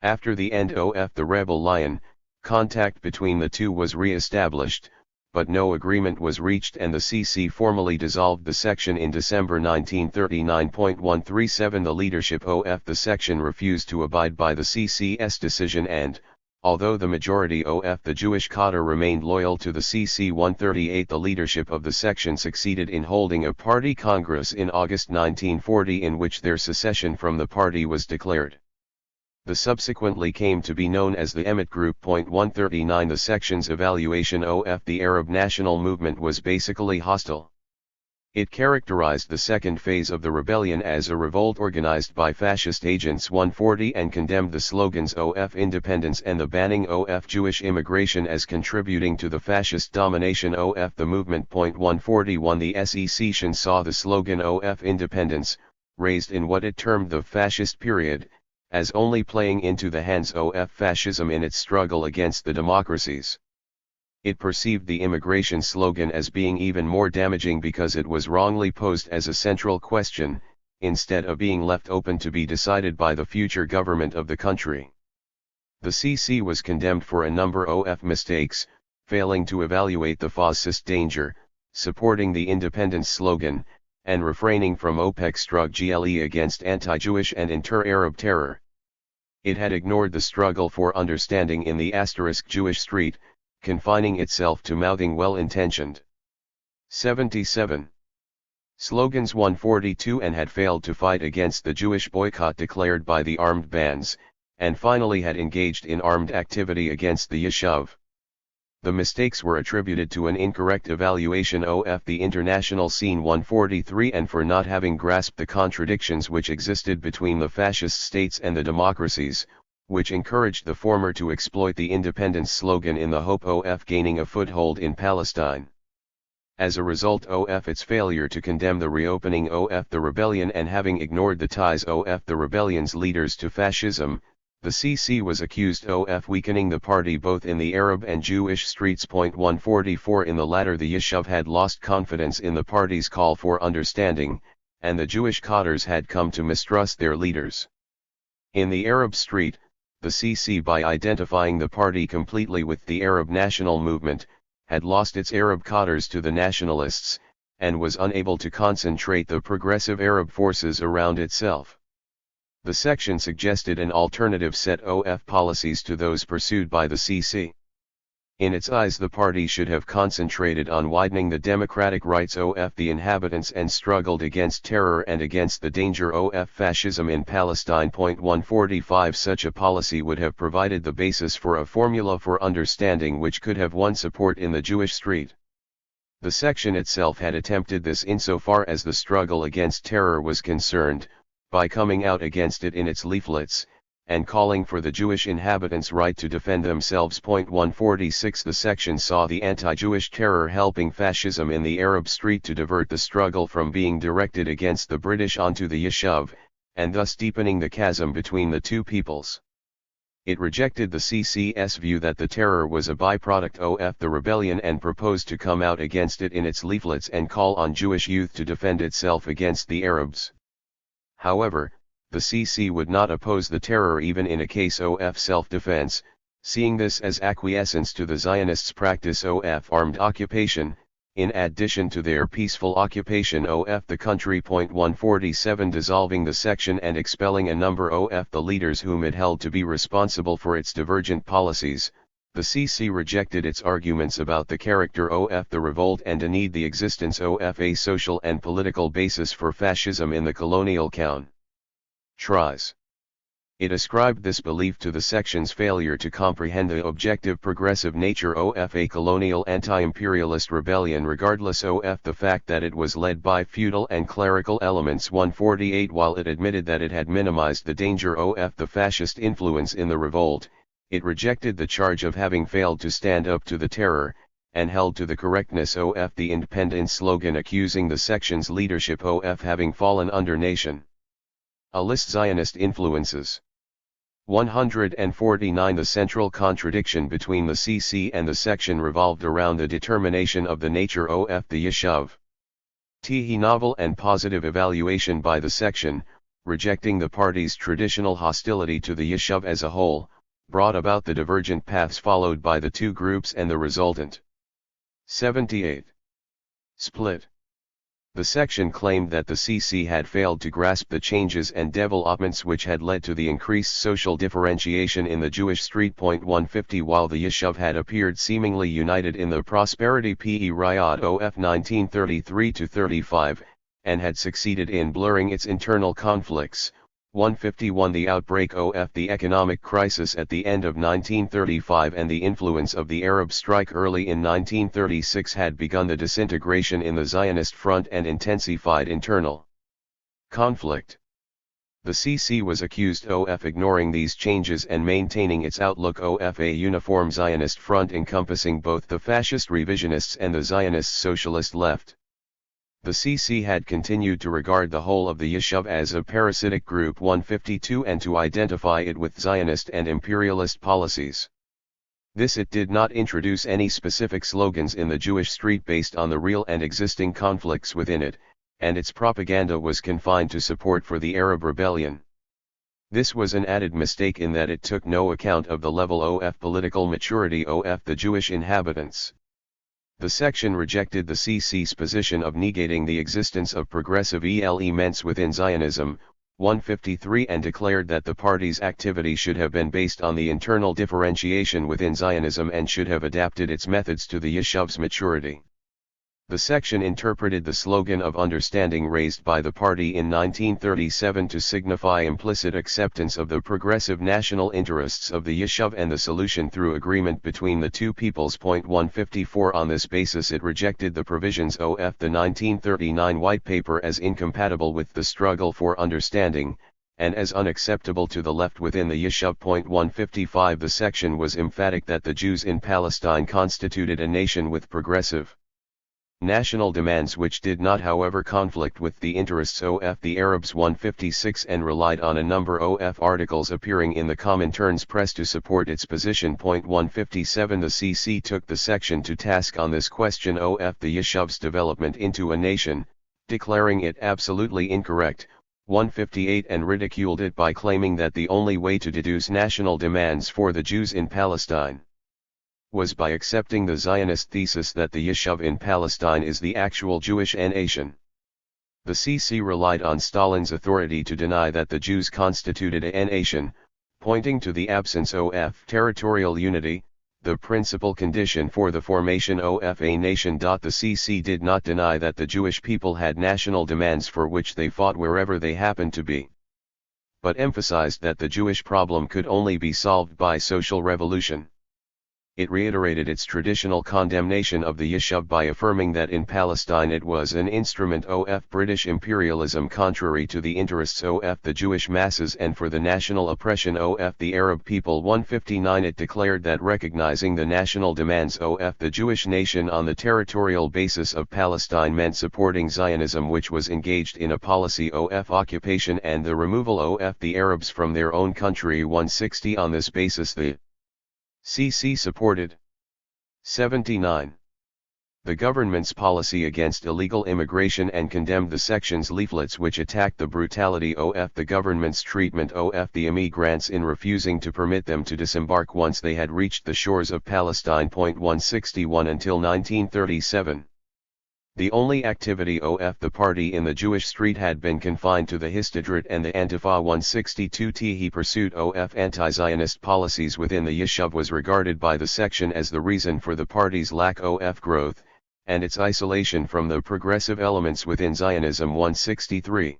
After the end of the rebel lion, contact between the two was re-established, but no agreement was reached and the CC formally dissolved the section in December 1939.137. The leadership of the section refused to abide by the CC's decision and, although the majority of the Jewish cadre remained loyal to the CC 138, the leadership of the section succeeded in holding a party congress in August 1940 in which their secession from the party was declared. The subsequently came to be known as the Emmet Group. 139 The section's evaluation of the Arab national movement was basically hostile. It characterized the second phase of the rebellion as a revolt organized by fascist agents 140 and condemned the slogans of independence and the banning of Jewish immigration as contributing to the fascist domination of the movement. 141 The secession saw the slogan of independence, raised in what it termed the fascist period, as only playing into the hands of fascism in its struggle against the democracies. It perceived the immigration slogan as being even more damaging because it was wrongly posed as a central question, instead of being left open to be decided by the future government of the country. The CC was condemned for a number of mistakes, failing to evaluate the fascist danger, supporting the independence slogan, and refraining from OPEC against anti-Jewish and inter-Arab terror. It had ignored the struggle for understanding in the Jewish street, confining itself to mouthing well-intentioned 77 slogans 142 and had failed to fight against the Jewish boycott declared by the armed bands, and finally had engaged in armed activity against the Yishuv. The mistakes were attributed to an incorrect evaluation of the international scene 143 and for not having grasped the contradictions which existed between the fascist states and the democracies, which encouraged the former to exploit the independence slogan in the hope of gaining a foothold in Palestine. As a result of its failure to condemn the reopening of the rebellion and having ignored the ties of the rebellion's leaders to fascism, the CC was accused of weakening the party both in the Arab and Jewish streets. 144 In the latter, the Yishuv had lost confidence in the party's call for understanding, and the Jewish cadres had come to mistrust their leaders. In the Arab street, the CC, by identifying the party completely with the Arab national movement, had lost its Arab cadres to the nationalists, and was unable to concentrate the progressive Arab forces around itself. The section suggested an alternative set of policies to those pursued by the CC. In its eyes, the party should have concentrated on widening the democratic rights of the inhabitants and struggled against terror and against the danger of fascism in Palestine. 145 Such a policy would have provided the basis for a formula for understanding which could have won support in the Jewish street. The section itself had attempted this insofar as the struggle against terror was concerned, by coming out against it in its leaflets, and calling for the Jewish inhabitants' right to defend themselves. 146 The section saw the anti-Jewish terror helping fascism in the Arab street to divert the struggle from being directed against the British onto the Yishuv, and thus deepening the chasm between the two peoples. It rejected the CC's view that the terror was a byproduct of the rebellion and proposed to come out against it in its leaflets and call on Jewish youth to defend itself against the Arabs. However, the CC would not oppose the terror even in a case of self-defense, seeing this as acquiescence to the Zionists' practice of armed occupation, in addition to their peaceful occupation of the country. 147 Dissolving the section and expelling a number of the leaders whom it held to be responsible for its divergent policies, the CC rejected its arguments about the character of the revolt and denied the existence of a social and political basis for fascism in the colonial countries. It ascribed this belief to the section's failure to comprehend the objective progressive nature of a colonial anti-imperialist rebellion regardless of the fact that it was led by feudal and clerical elements. 148 While it admitted that it had minimized the danger of the fascist influence in the revolt, it rejected the charge of having failed to stand up to the terror, and held to the correctness of the independence slogan, accusing the section's leadership of having fallen under nation. Zionist influences. 149 The central contradiction between the CC and the section revolved around the determination of the nature of the Yishuv. Novel and positive evaluation by the section, rejecting the party's traditional hostility to the Yishuv as a whole, brought about the divergent paths followed by the two groups and the resultant 78. Split. The section claimed that the CC had failed to grasp the changes and developments which had led to the increased social differentiation in the Jewish street. 150 While the Yishuv had appeared seemingly united in the prosperity period of 1933-35, and had succeeded in blurring its internal conflicts. 151 The outbreak of the economic crisis at the end of 1935 and the influence of the Arab strike early in 1936 had begun the disintegration in the Zionist front and intensified internal conflict. The CC was accused of ignoring these changes and maintaining its outlook of a uniform Zionist front encompassing both the fascist revisionists and the Zionist socialist left. The CC had continued to regard the whole of the Yishuv as a parasitic group. 152 and to identify it with Zionist and imperialist policies. It did not introduce any specific slogans in the Jewish street based on the real and existing conflicts within it, and its propaganda was confined to support for the Arab rebellion. This was an added mistake in that it took no account of the level of political maturity of the Jewish inhabitants. The section rejected the CC's position of negating the existence of progressive elements within Zionism, 153, and declared that the party's activity should have been based on the internal differentiation within Zionism and should have adapted its methods to the Yishuv's maturity. The section interpreted the slogan of understanding raised by the party in 1937 to signify implicit acceptance of the progressive national interests of the Yishuv and the solution through agreement between the two peoples. 154 On this basis it rejected the provisions of the 1939 White Paper as incompatible with the struggle for understanding, and as unacceptable to the left within the Yishuv. 155 The section was emphatic that the Jews in Palestine constituted a nation with progressive national demands which did not however conflict with the interests of the Arabs. 156 And relied on a number of articles appearing in the Comintern's press to support its position. 157 The CC took the section to task on this question of the Yishuv's development into a nation, declaring it absolutely incorrect. 158 And ridiculed it by claiming that the only way to deduce national demands for the Jews in Palestine was by accepting the Zionist thesis that the Yishuv in Palestine is the actual Jewish nation. The CC relied on Stalin's authority to deny that the Jews constituted a nation, pointing to the absence of territorial unity, the principal condition for the formation of a nation. The CC did not deny that the Jewish people had national demands for which they fought wherever they happened to be, but emphasized that the Jewish problem could only be solved by social revolution. It reiterated its traditional condemnation of the Yishuv by affirming that in Palestine it was an instrument of British imperialism contrary to the interests of the Jewish masses and for the national oppression of the Arab people. 159 It declared that recognizing the national demands of the Jewish nation on the territorial basis of Palestine meant supporting Zionism, which was engaged in a policy of occupation and the removal of the Arabs from their own country. 160 On this basis the CC supported 79. The government's policy against illegal immigration and condemned the section's leaflets which attacked the brutality of the government's treatment of the immigrants in refusing to permit them to disembark once they had reached the shores of Palestine. 161 Until 1937. The only activity of the party in the Jewish street had been confined to the Histadrut and the Antifa. 162 The pursuit of anti-Zionist policies within the Yishuv was regarded by the section as the reason for the party's lack of growth, and its isolation from the progressive elements within Zionism. 163.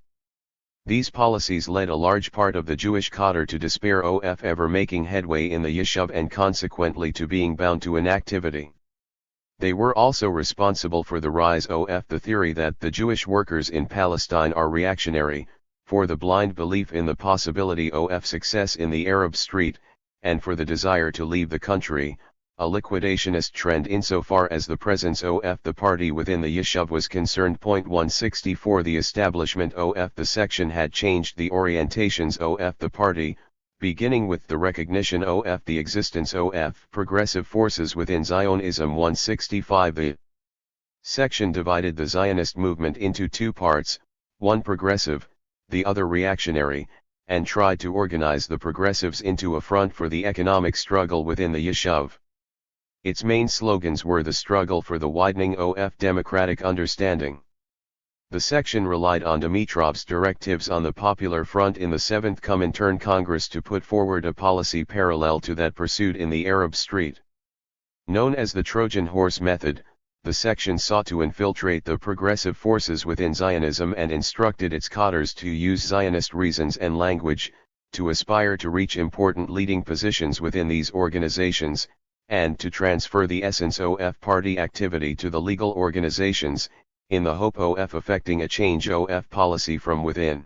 These policies led a large part of the Jewish cadre to despair of ever making headway in the Yishuv and consequently to being bound to inactivity. They were also responsible for the rise of the theory that the Jewish workers in Palestine are reactionary, for the blind belief in the possibility of success in the Arab street, and for the desire to leave the country, a liquidationist trend insofar as the presence of the party within the Yishuv was concerned. 164 The establishment of the section had changed the orientations of the party, beginning with the recognition of the existence of progressive forces within Zionism. 165 The section divided the Zionist movement into two parts, one progressive, the other reactionary, and tried to organize the progressives into a front for the economic struggle within the Yishuv. Its main slogans were the struggle for the widening of democratic understanding. The section relied on Dimitrov's directives on the Popular Front in the 7th Comintern Congress to put forward a policy parallel to that pursued in the Arab Street. Known as the Trojan Horse method, the section sought to infiltrate the progressive forces within Zionism and instructed its cadres to use Zionist reasons and language, to aspire to reach important leading positions within these organizations, and to transfer the essence of party activity to the legal organizations, in the hope of effecting a change of policy from within.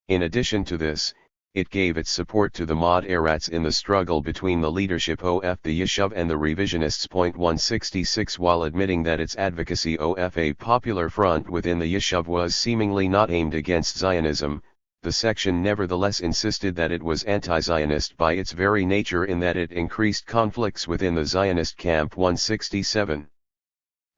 In addition to this, it gave its support to the Moderats in the struggle between the leadership of the Yishuv and the revisionists. 166 While admitting that its advocacy of a popular front within the Yishuv was seemingly not aimed against Zionism, the section nevertheless insisted that it was anti-Zionist by its very nature in that it increased conflicts within the Zionist camp. 167.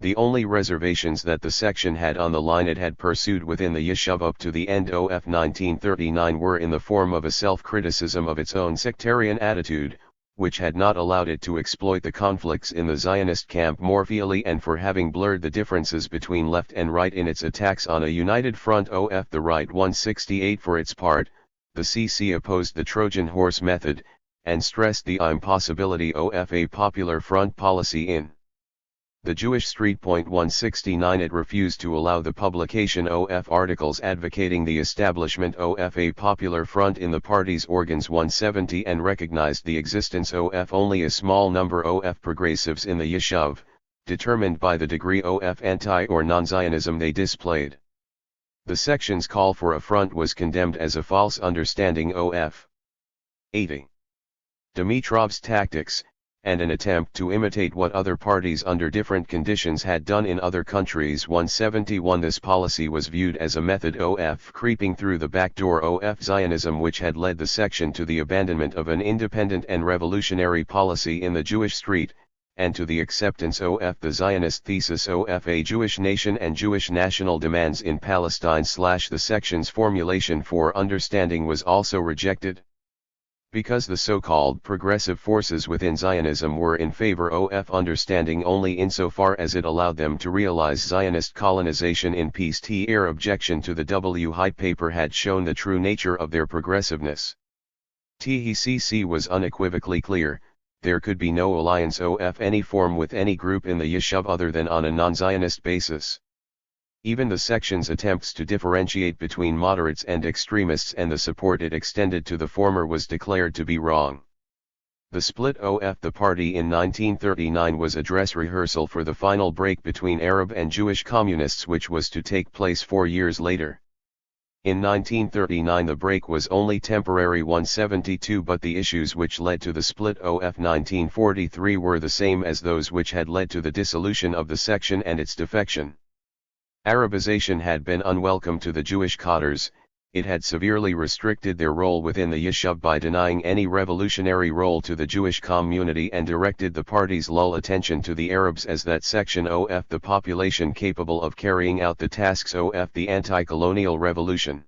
The only reservations that the section had on the line it had pursued within the Yishuv up to the end of 1939 were in the form of a self-criticism of its own sectarian attitude, which had not allowed it to exploit the conflicts in the Zionist camp more freely, and for having blurred the differences between left and right in its attacks on a united front of the right. 168 For its part, the CC opposed the Trojan Horse method, and stressed the impossibility of a popular front policy in the Jewish Street. 169 It refused to allow the publication of articles advocating the establishment of a popular front in the party's organs. 170 And recognized the existence of only a small number of progressives in the Yishuv, determined by the degree of anti or non-Zionism they displayed. The section's call for a front was condemned as a false understanding of 80. Dimitrov's tactics, and an attempt to imitate what other parties under different conditions had done in other countries. 171 This policy was viewed as a method of creeping through the back door of Zionism, which had led the section to the abandonment of an independent and revolutionary policy in the Jewish Street, and to the acceptance of the Zionist thesis of a Jewish nation and Jewish national demands in Palestine. The section's formulation for understanding was also rejected. Because the so-called progressive forces within Zionism were in favor of understanding only insofar as it allowed them to realize Zionist colonization in peace. THIRD objection to the White paper had shown the true nature of their progressiveness. THCC was unequivocally clear: there could be no alliance of any form with any group in the Yishuv other than on a non-Zionist basis. Even the section's attempts to differentiate between moderates and extremists and the support it extended to the former was declared to be wrong. The split of the party in 1939 was a dress rehearsal for the final break between Arab and Jewish communists, which was to take place 4 years later. In 1939 the break was only temporary. 172 But the issues which led to the split of 1943 were the same as those which had led to the dissolution of the section and its defection. Arabization had been unwelcome to the Jewish cadres. It had severely restricted their role within the Yishuv by denying any revolutionary role to the Jewish community, and directed the party's lull attention to the Arabs as that section of the population capable of carrying out the tasks of the anti-colonial revolution.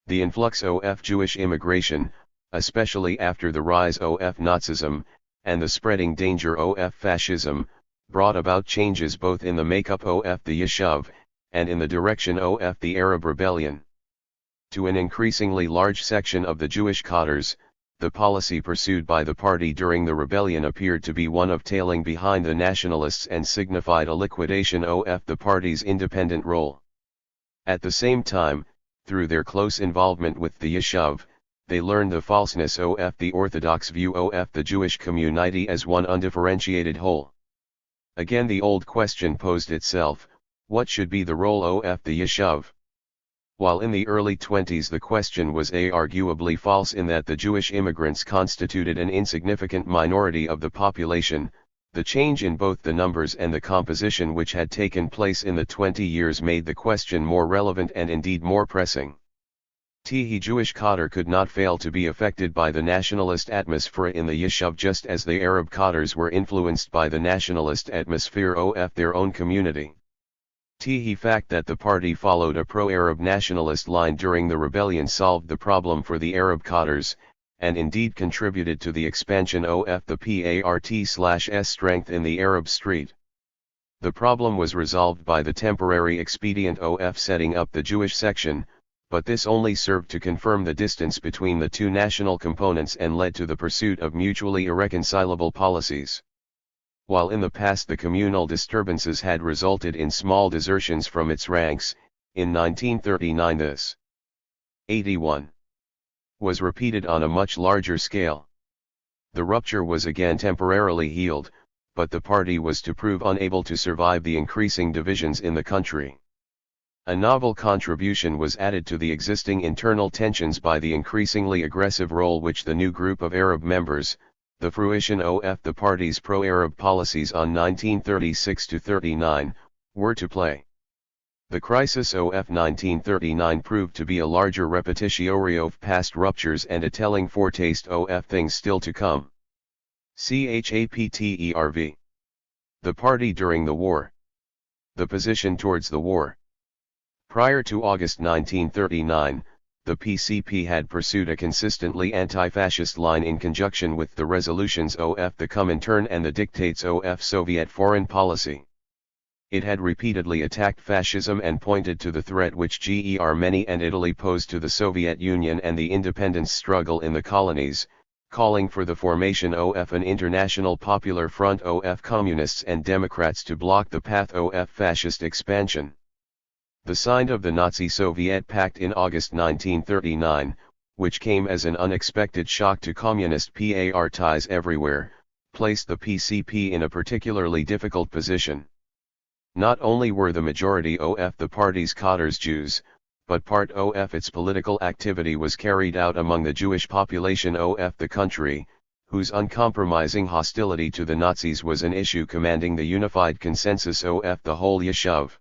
The influx of Jewish immigration, especially after the rise of Nazism, and the spreading danger of fascism, brought about changes both in the makeup of the Yishuv, and in the direction of the Arab rebellion. To an increasingly large section of the Jewish cadres, the policy pursued by the party during the rebellion appeared to be one of tailing behind the nationalists and signified a liquidation of the party's independent role. At the same time, through their close involvement with the Yishuv, they learned the falseness of the orthodox view of the Jewish community as one undifferentiated whole. Again the old question posed itself: what should be the role of the Yishuv? While in the early 20s the question was arguably false in that the Jewish immigrants constituted an insignificant minority of the population, the change in both the numbers and the composition which had taken place in the 20 years made the question more relevant and indeed more pressing. The Jewish cadre could not fail to be affected by the nationalist atmosphere in the Yishuv, just as the Arab cadres were influenced by the nationalist atmosphere of their own community. The fact that the party followed a pro-Arab nationalist line during the rebellion solved the problem for the Arab cadres, and indeed contributed to the expansion of the PART/S strength in the Arab Street. The problem was resolved by the temporary expedient of setting up the Jewish section, but this only served to confirm the distance between the two national components and led to the pursuit of mutually irreconcilable policies. While in the past the communal disturbances had resulted in small desertions from its ranks, in 1939 this 81 was repeated on a much larger scale. The rupture was again temporarily healed, but the party was to prove unable to survive the increasing divisions in the country. A novel contribution was added to the existing internal tensions by the increasingly aggressive role which the new group of Arab members, the fruition of the party's pro-Arab policies on 1936–39, were to play. The crisis of 1939 proved to be a larger repetitio of past ruptures and a telling foretaste of things still to come. CHAPTERV. The party during the war. The position towards the war. Prior to August 1939, the PCP had pursued a consistently anti-fascist line in conjunction with the resolutions of the Comintern and the dictates of Soviet foreign policy. It had repeatedly attacked fascism and pointed to the threat which Germany and Italy posed to the Soviet Union and the independence struggle in the colonies, calling for the formation of an international popular front of communists and democrats to block the path of fascist expansion. The signing of the Nazi-Soviet Pact in August 1939, which came as an unexpected shock to communist parties everywhere, placed the PCP in a particularly difficult position. Not only were the majority of the party's cadres Jews, but part of its political activity was carried out among the Jewish population of the country, whose uncompromising hostility to the Nazis was an issue commanding the unified consensus of the whole Yeshuv.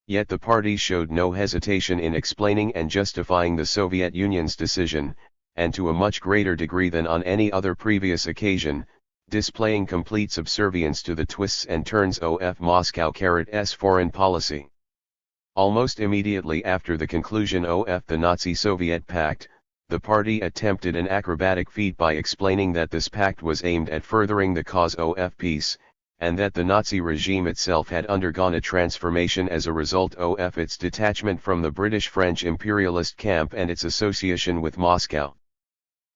Yet the party showed no hesitation in explaining and justifying the Soviet Union's decision, and to a much greater degree than on any other previous occasion, displaying complete subservience to the twists and turns of Moscow's foreign policy. Almost immediately after the conclusion of the Nazi-Soviet Pact, the party attempted an acrobatic feat by explaining that this pact was aimed at furthering the cause of peace, and that the Nazi regime itself had undergone a transformation as a result of its detachment from the British-French imperialist camp and its association with Moscow.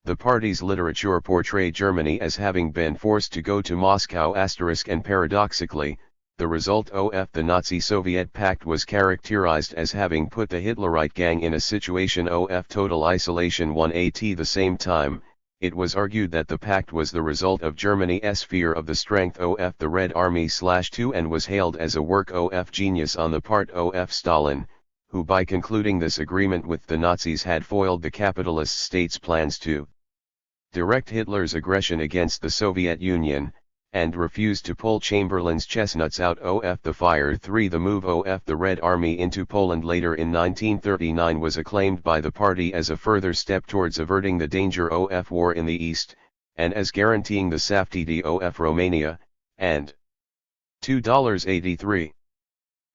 The party's literature portrayed Germany as having been forced to go to Moscow *, and paradoxically, the result of the Nazi-Soviet Pact was characterized as having put the Hitlerite gang in a situation of total isolation. At the same time, it was argued that the pact was the result of Germany's fear of the strength of the Red Army/II and was hailed as a work of genius on the part of Stalin, who by concluding this agreement with the Nazis had foiled the capitalist state's plans to direct Hitler's aggression against the Soviet Union, and refused to pull Chamberlain's chestnuts out of the fire. The move of the Red Army into Poland later in 1939 was acclaimed by the party as a further step towards averting the danger of war in the East, and as guaranteeing the safety of Romania, and $2.83.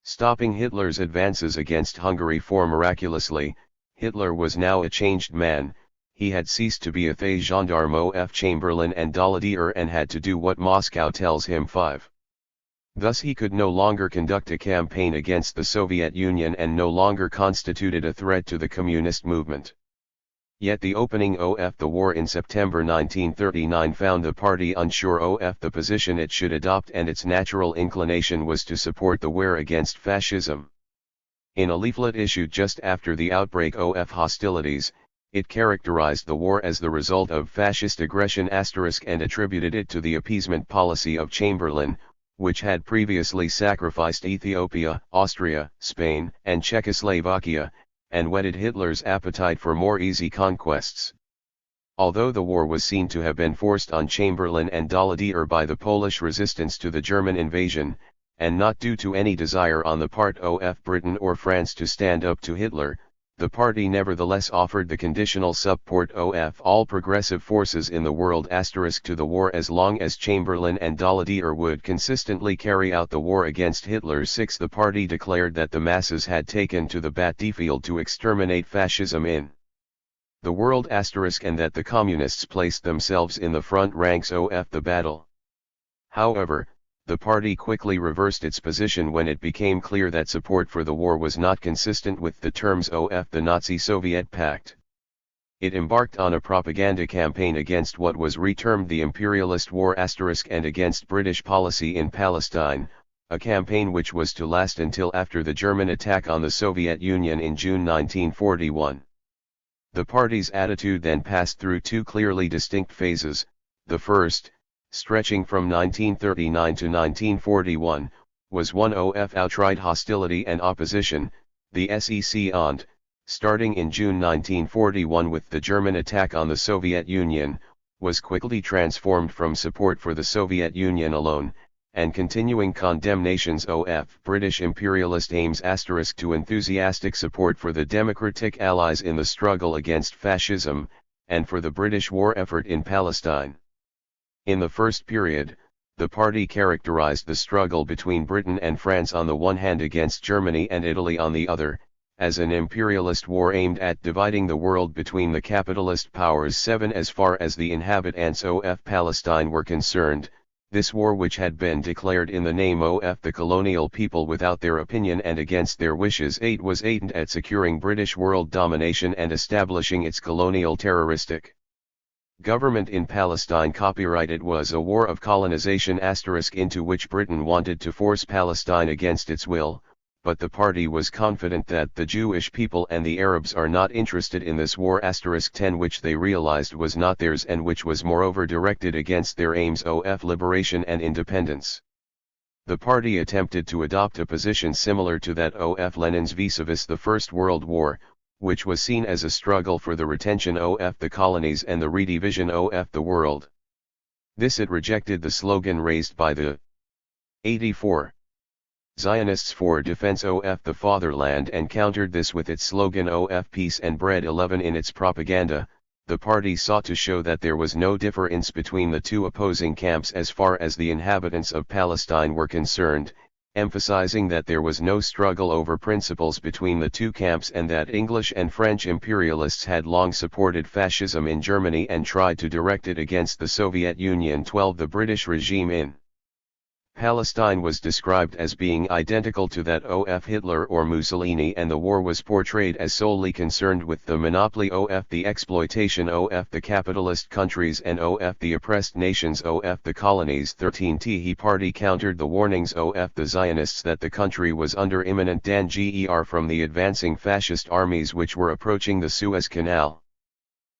Stopping Hitler's advances against Hungary. For miraculously, Hitler was now a changed man. He had ceased to be a the gendarme of Chamberlain and Daladier and had to do what Moscow tells him. 5. Thus he could no longer conduct a campaign against the Soviet Union and no longer constituted a threat to the communist movement. Yet the opening of the war in September 1939 found the party unsure of the position it should adopt, and its natural inclination was to support the war against fascism. In a leaflet issued just after the outbreak of hostilities, it characterized the war as the result of fascist aggression * and attributed it to the appeasement policy of Chamberlain, which had previously sacrificed Ethiopia, Austria, Spain, and Czechoslovakia, and whetted Hitler's appetite for more easy conquests. Although the war was seen to have been forced on Chamberlain and Daladier by the Polish resistance to the German invasion, and not due to any desire on the part of Britain or France to stand up to Hitler, the party nevertheless offered the conditional support of all progressive forces in the world * to the war as long as Chamberlain and Daladier would consistently carry out the war against Hitler. 6. The party declared that the masses had taken to the battlefield to exterminate fascism in the world asterisk and that the communists placed themselves in the front ranks of the battle. However, the party quickly reversed its position when it became clear that support for the war was not consistent with the terms of the Nazi-Soviet pact. It embarked on a propaganda campaign against what was retermed the imperialist war asterisk and against British policy in Palestine, a campaign which was to last until after the German attack on the Soviet Union in June 1941. The party's attitude then passed through two clearly distinct phases. The first, stretching from 1939 to 1941, was one of outright hostility and opposition, the SEC starting in June 1941 with the German attack on the Soviet Union, was quickly transformed from support for the Soviet Union alone, and continuing condemnations of British imperialist aims * to enthusiastic support for the democratic allies in the struggle against fascism, and for the British war effort in Palestine. In the first period, the party characterized the struggle between Britain and France on the one hand against Germany and Italy on the other, as an imperialist war aimed at dividing the world between the capitalist powers. 7 As far as the inhabitants of Palestine were concerned, this war, which had been declared in the name of the colonial people without their opinion and against their wishes, 8 was aimed at securing British world domination and establishing its colonial terroristic government in Palestine. Copyrighted was a war of colonization * into which Britain wanted to force Palestine against its will, but the party was confident that the Jewish people and the Arabs are not interested in this war * 10 which they realized was not theirs and which was moreover directed against their aims of liberation and independence. The party attempted to adopt a position similar to that of Lenin's vis-a-vis the First World War, which was seen as a struggle for the retention of the colonies and the redivision of the world. This it rejected the slogan raised by the 84 Zionists for defense of the fatherland and countered this with its slogan of peace and bread. 11 In its propaganda, the party sought to show that there was no difference between the two opposing camps as far as the inhabitants of Palestine were concerned, emphasizing that there was no struggle over principles between the two camps and that English and French imperialists had long supported fascism in Germany and tried to direct it against the Soviet Union. 12 The British regime in Palestine was described as being identical to that of Hitler or Mussolini, and the war was portrayed as solely concerned with the monopoly of the exploitation of the capitalist countries and of the oppressed nations of the colonies. 13 The party countered the warnings of the Zionists that the country was under imminent danger from the advancing fascist armies which were approaching the Suez Canal,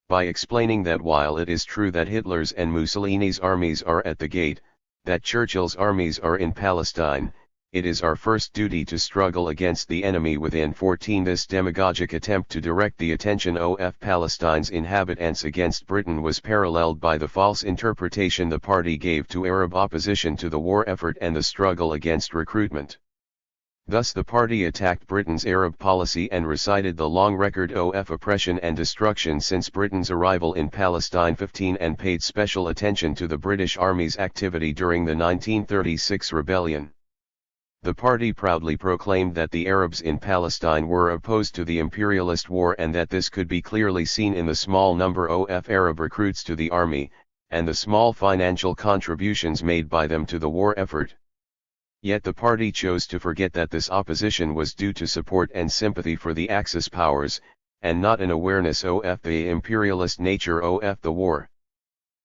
by explaining that while it is true that Hitler's and Mussolini's armies are at the gate, that Churchill's armies are in Palestine, it is our first duty to struggle against the enemy within. 14 This demagogic attempt to direct the attention of Palestine's inhabitants against Britain was paralleled by the false interpretation the party gave to Arab opposition to the war effort and the struggle against recruitment. Thus the party attacked Britain's Arab policy and recited the long record of oppression and destruction since Britain's arrival in Palestine. 15 And paid special attention to the British Army's activity during the 1936 rebellion. The party proudly proclaimed that the Arabs in Palestine were opposed to the imperialist war and that this could be clearly seen in the small number of Arab recruits to the army, and the small financial contributions made by them to the war effort. Yet the party chose to forget that this opposition was due to support and sympathy for the Axis powers, and not an awareness of the imperialist nature of the war.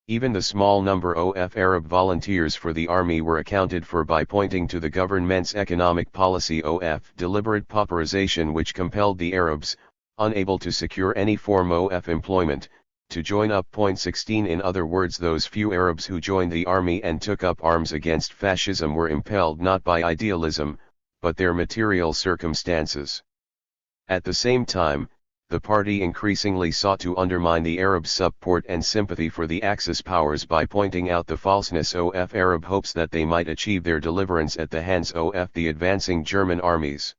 Even the small number of Arab volunteers for the army were accounted for by pointing to the government's economic policy of deliberate pauperization which compelled the Arabs, unable to secure any form of employment, to join up. 16 In other words, those few Arabs who joined the army and took up arms against fascism were impelled not by idealism, but their material circumstances. At the same time, the party increasingly sought to undermine the Arab support and sympathy for the Axis powers by pointing out the falseness of Arab hopes that they might achieve their deliverance at the hands of the advancing German armies.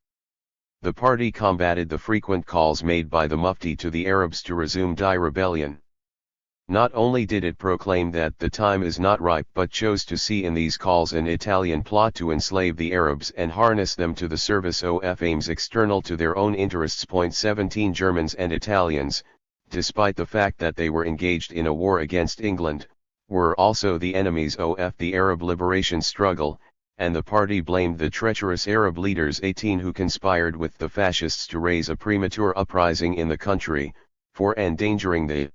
The party combated the frequent calls made by the Mufti to the Arabs to resume die rebellion. Not only did it proclaim that the time is not ripe, but chose to see in these calls an Italian plot to enslave the Arabs and harness them to the service of aims external to their own interests. 17 Germans and Italians, despite the fact that they were engaged in a war against England, were also the enemies of the Arab liberation struggle, and the party blamed the treacherous Arab leaders 18 who conspired with the fascists to raise a premature uprising in the country, for endangering the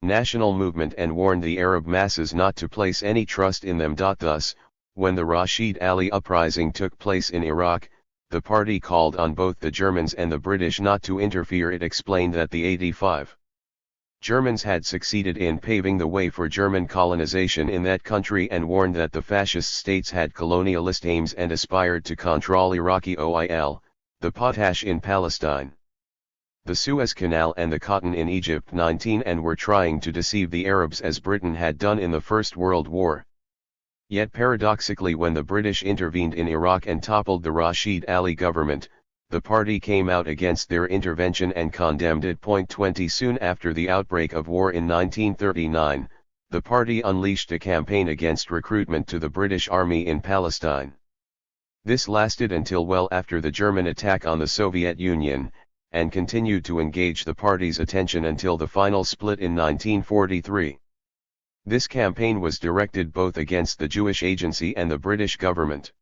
national movement, and warned the Arab masses not to place any trust in them. Thus, when the Rashid Ali uprising took place in Iraq, the party called on both the Germans and the British not to interfere. It explained that the 85 Germans had succeeded in paving the way for German colonization in that country, and warned that the fascist states had colonialist aims and aspired to control Iraqi oil, the potash in Palestine, the Suez Canal and the cotton in Egypt 19, and were trying to deceive the Arabs as Britain had done in the First World War. Yet paradoxically, when the British intervened in Iraq and toppled the Rashid Ali government, the party came out against their intervention and condemned it. 20 Soon after the outbreak of war in 1939, the party unleashed a campaign against recruitment to the British Army in Palestine. This lasted until well after the German attack on the Soviet Union, and continued to engage the party's attention until the final split in 1943. This campaign was directed both against the Jewish Agency and the British government.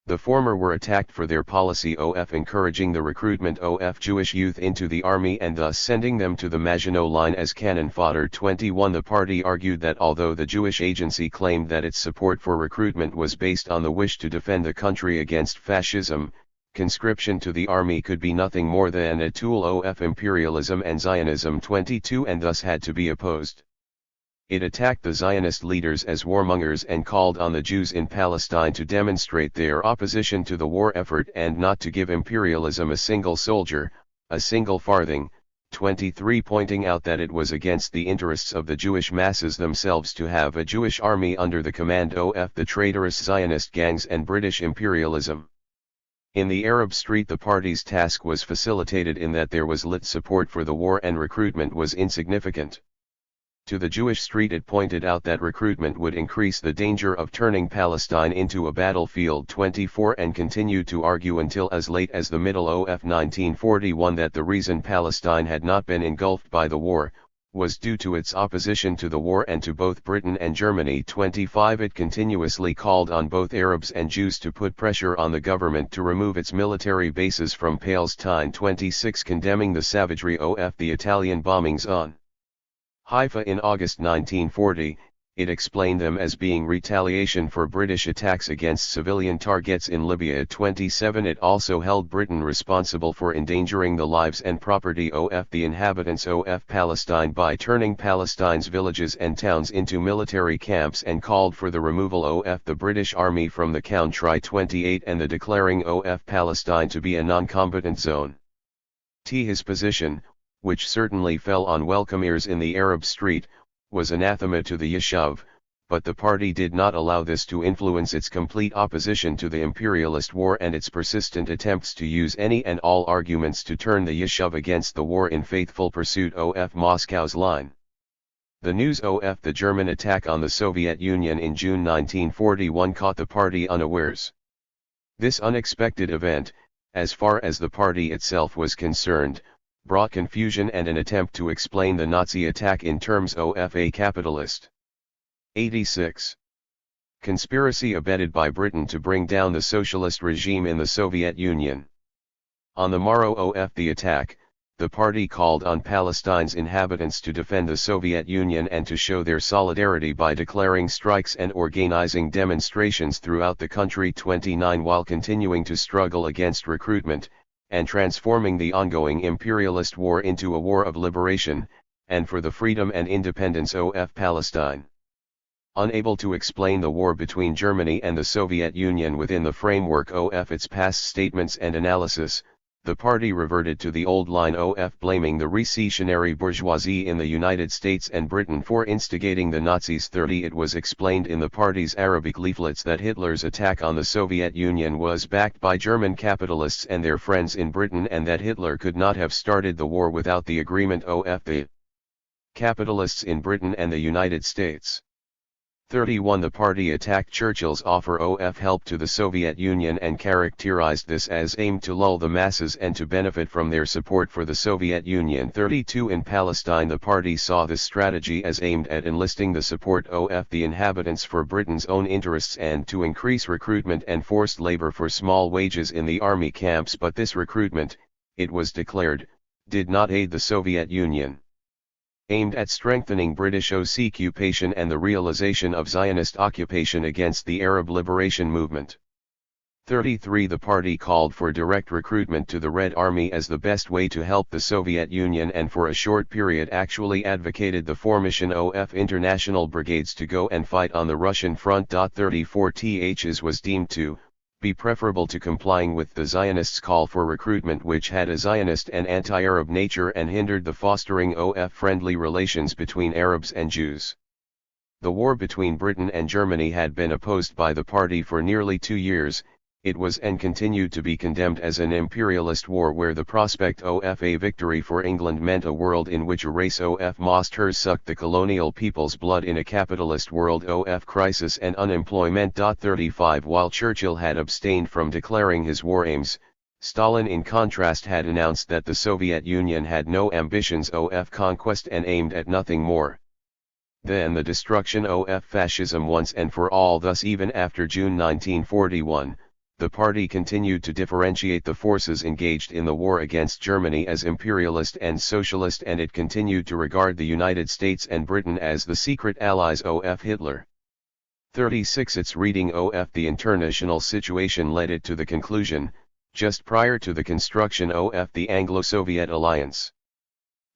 The former were attacked for their policy of encouraging the recruitment of Jewish youth into the army and thus sending them to the Maginot Line as cannon fodder. 21 The party argued that although the Jewish Agency claimed that its support for recruitment was based on the wish to defend the country against fascism, conscription to the army could be nothing more than a tool of imperialism and Zionism. 22 And thus had to be opposed. It attacked the Zionist leaders as warmongers and called on the Jews in Palestine to demonstrate their opposition to the war effort and not to give imperialism a single soldier, a single farthing. 23 Pointing out that it was against the interests of the Jewish masses themselves to have a Jewish army under the command of the traitorous Zionist gangs and British imperialism. In the Arab street, the party's task was facilitated in that there was lit support for the war and recruitment was insignificant. To the Jewish street it pointed out that recruitment would increase the danger of turning Palestine into a battlefield. 24 And continued to argue until as late as the middle of 1941 that the reason Palestine had not been engulfed by the war, was due to its opposition to the war and to both Britain and Germany. 25 It continuously called on both Arabs and Jews to put pressure on the government to remove its military bases from Palestine. 26 Condemning the savagery of the Italian bombings on Haifa in August 1940, it explained them as being retaliation for British attacks against civilian targets in Libya. 27 It also held Britain responsible for endangering the lives and property of the inhabitants of Palestine by turning Palestine's villages and towns into military camps, and called for the removal of the British Army from the country. 28 And the declaring of Palestine to be a non-combatant zone. His position, which certainly fell on welcome ears in the Arab street, was anathema to the Yishuv, but the party did not allow this to influence its complete opposition to the imperialist war and its persistent attempts to use any and all arguments to turn the Yishuv against the war in faithful pursuit of Moscow's line. The news of the German attack on the Soviet Union in June 1941 caught the party unawares. This unexpected event, as far as the party itself was concerned, brought confusion and an attempt to explain the Nazi attack in terms of a capitalist. 86. Conspiracy abetted by Britain to bring down the socialist regime in the Soviet Union. On the morrow of the attack, the party called on Palestine's inhabitants to defend the Soviet Union and to show their solidarity by declaring strikes and organizing demonstrations throughout the country. 29 While continuing to struggle against recruitment, and transforming the ongoing imperialist war into a war of liberation, and for the freedom and independence of Palestine. Unable to explain the war between Germany and the Soviet Union within the framework of its past statements and analysis, the party reverted to the old line of blaming the reactionary bourgeoisie in the United States and Britain for instigating the Nazis. 30 It was explained in the party's Arabic leaflets that Hitler's attack on the Soviet Union was backed by German capitalists and their friends in Britain, and that Hitler could not have started the war without the agreement of the capitalists in Britain and the United States. 31 The party attacked Churchill's offer of help to the Soviet Union and characterized this as aimed to lull the masses and to benefit from their support for the Soviet Union. 32 In Palestine the party saw this strategy as aimed at enlisting the support of the inhabitants for Britain's own interests and to increase recruitment and forced labor for small wages in the army camps, but this recruitment, it was declared, did not aid the Soviet Union. Aimed at strengthening British occupation and the realization of Zionist occupation against the Arab liberation movement. 33 The party called for direct recruitment to the Red Army as the best way to help the Soviet Union and for a short period actually advocated the formation of international brigades to go and fight on the Russian front. 34 Ths was deemed to be preferable to complying with the Zionists' call for recruitment, which had a Zionist and anti-Arab nature and hindered the fostering of friendly relations between Arabs and Jews. The war between Britain and Germany had been opposed by the party for nearly 2 years. It was and continued to be condemned as an imperialist war where the prospect of a victory for England meant a world in which a race of monsters sucked the colonial people's blood in a capitalist world of crisis and unemployment. 35 While Churchill had abstained from declaring his war aims, Stalin in contrast had announced that the Soviet Union had no ambitions of conquest and aimed at nothing more than the destruction of fascism once and for all. Thus even after June 1941, the party continued to differentiate the forces engaged in the war against Germany as imperialist and socialist, and it continued to regard the United States and Britain as the secret allies of Hitler. 36 Its reading of the international situation led it to the conclusion, just prior to the construction of the Anglo-Soviet alliance,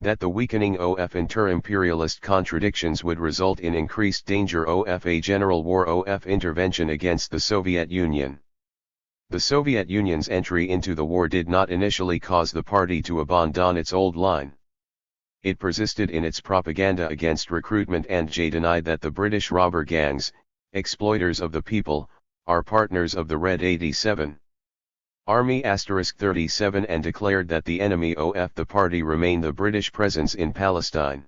that the weakening of inter-imperialist contradictions would result in increased danger of a general war of intervention against the Soviet Union. The Soviet Union's entry into the war did not initially cause the party to abandon its old line. It persisted in its propaganda against recruitment and denied that the British robber gangs, exploiters of the people, are partners of the Red 87 Army *37 and declared that the enemy of the party remained the British presence in Palestine.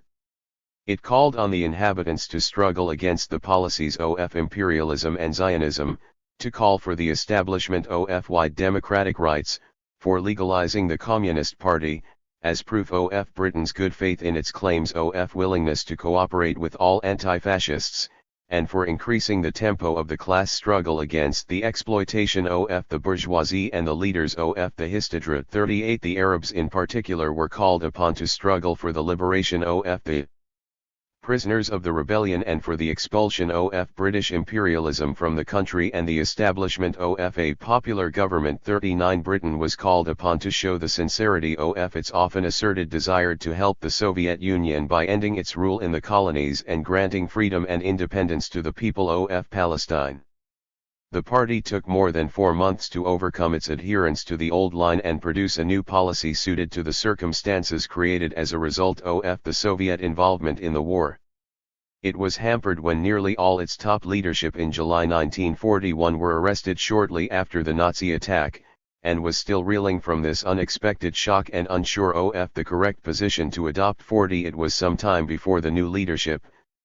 It called on the inhabitants to struggle against the policies of imperialism and Zionism, to call for the establishment of wide democratic rights, for legalizing the Communist Party, as proof of Britain's good faith in its claims of willingness to cooperate with all anti-fascists, and for increasing the tempo of the class struggle against the exploitation of the bourgeoisie and the leaders of the Histadrut. 38 The Arabs in particular were called upon to struggle for the liberation of the prisoners of the rebellion and for the expulsion of British imperialism from the country and the establishment of a popular government. 39 Britain was called upon to show the sincerity of its often asserted desire to help the Soviet Union by ending its rule in the colonies and granting freedom and independence to the people of Palestine. The party took more than 4 months to overcome its adherence to the old line and produce a new policy suited to the circumstances created as a result of the Soviet involvement in the war. It was hampered when nearly all its top leadership in July 1941 were arrested shortly after the Nazi attack, and was still reeling from this unexpected shock and unsure of the correct position to adopt. 40 It was some time before the new leadership,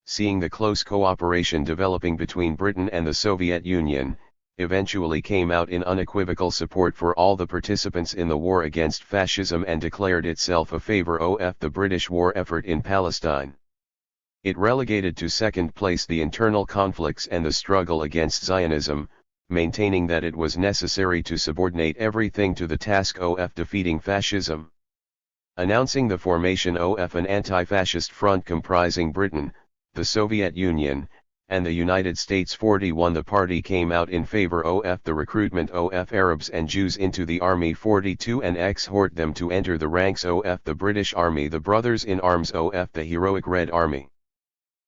seeing the close cooperation developing between Britain and the Soviet Union, eventually came out in unequivocal support for all the participants in the war against fascism and declared itself a favor of the British war effort in Palestine. It relegated to second place the internal conflicts and the struggle against Zionism, maintaining that it was necessary to subordinate everything to the task of defeating fascism. Announcing the formation of an anti-fascist front comprising Britain, the Soviet Union, and the United States. 41 The party came out in favor of the recruitment of Arabs and Jews into the army. 42 And exhort them to enter the ranks of the British Army, the brothers in arms of the heroic Red Army.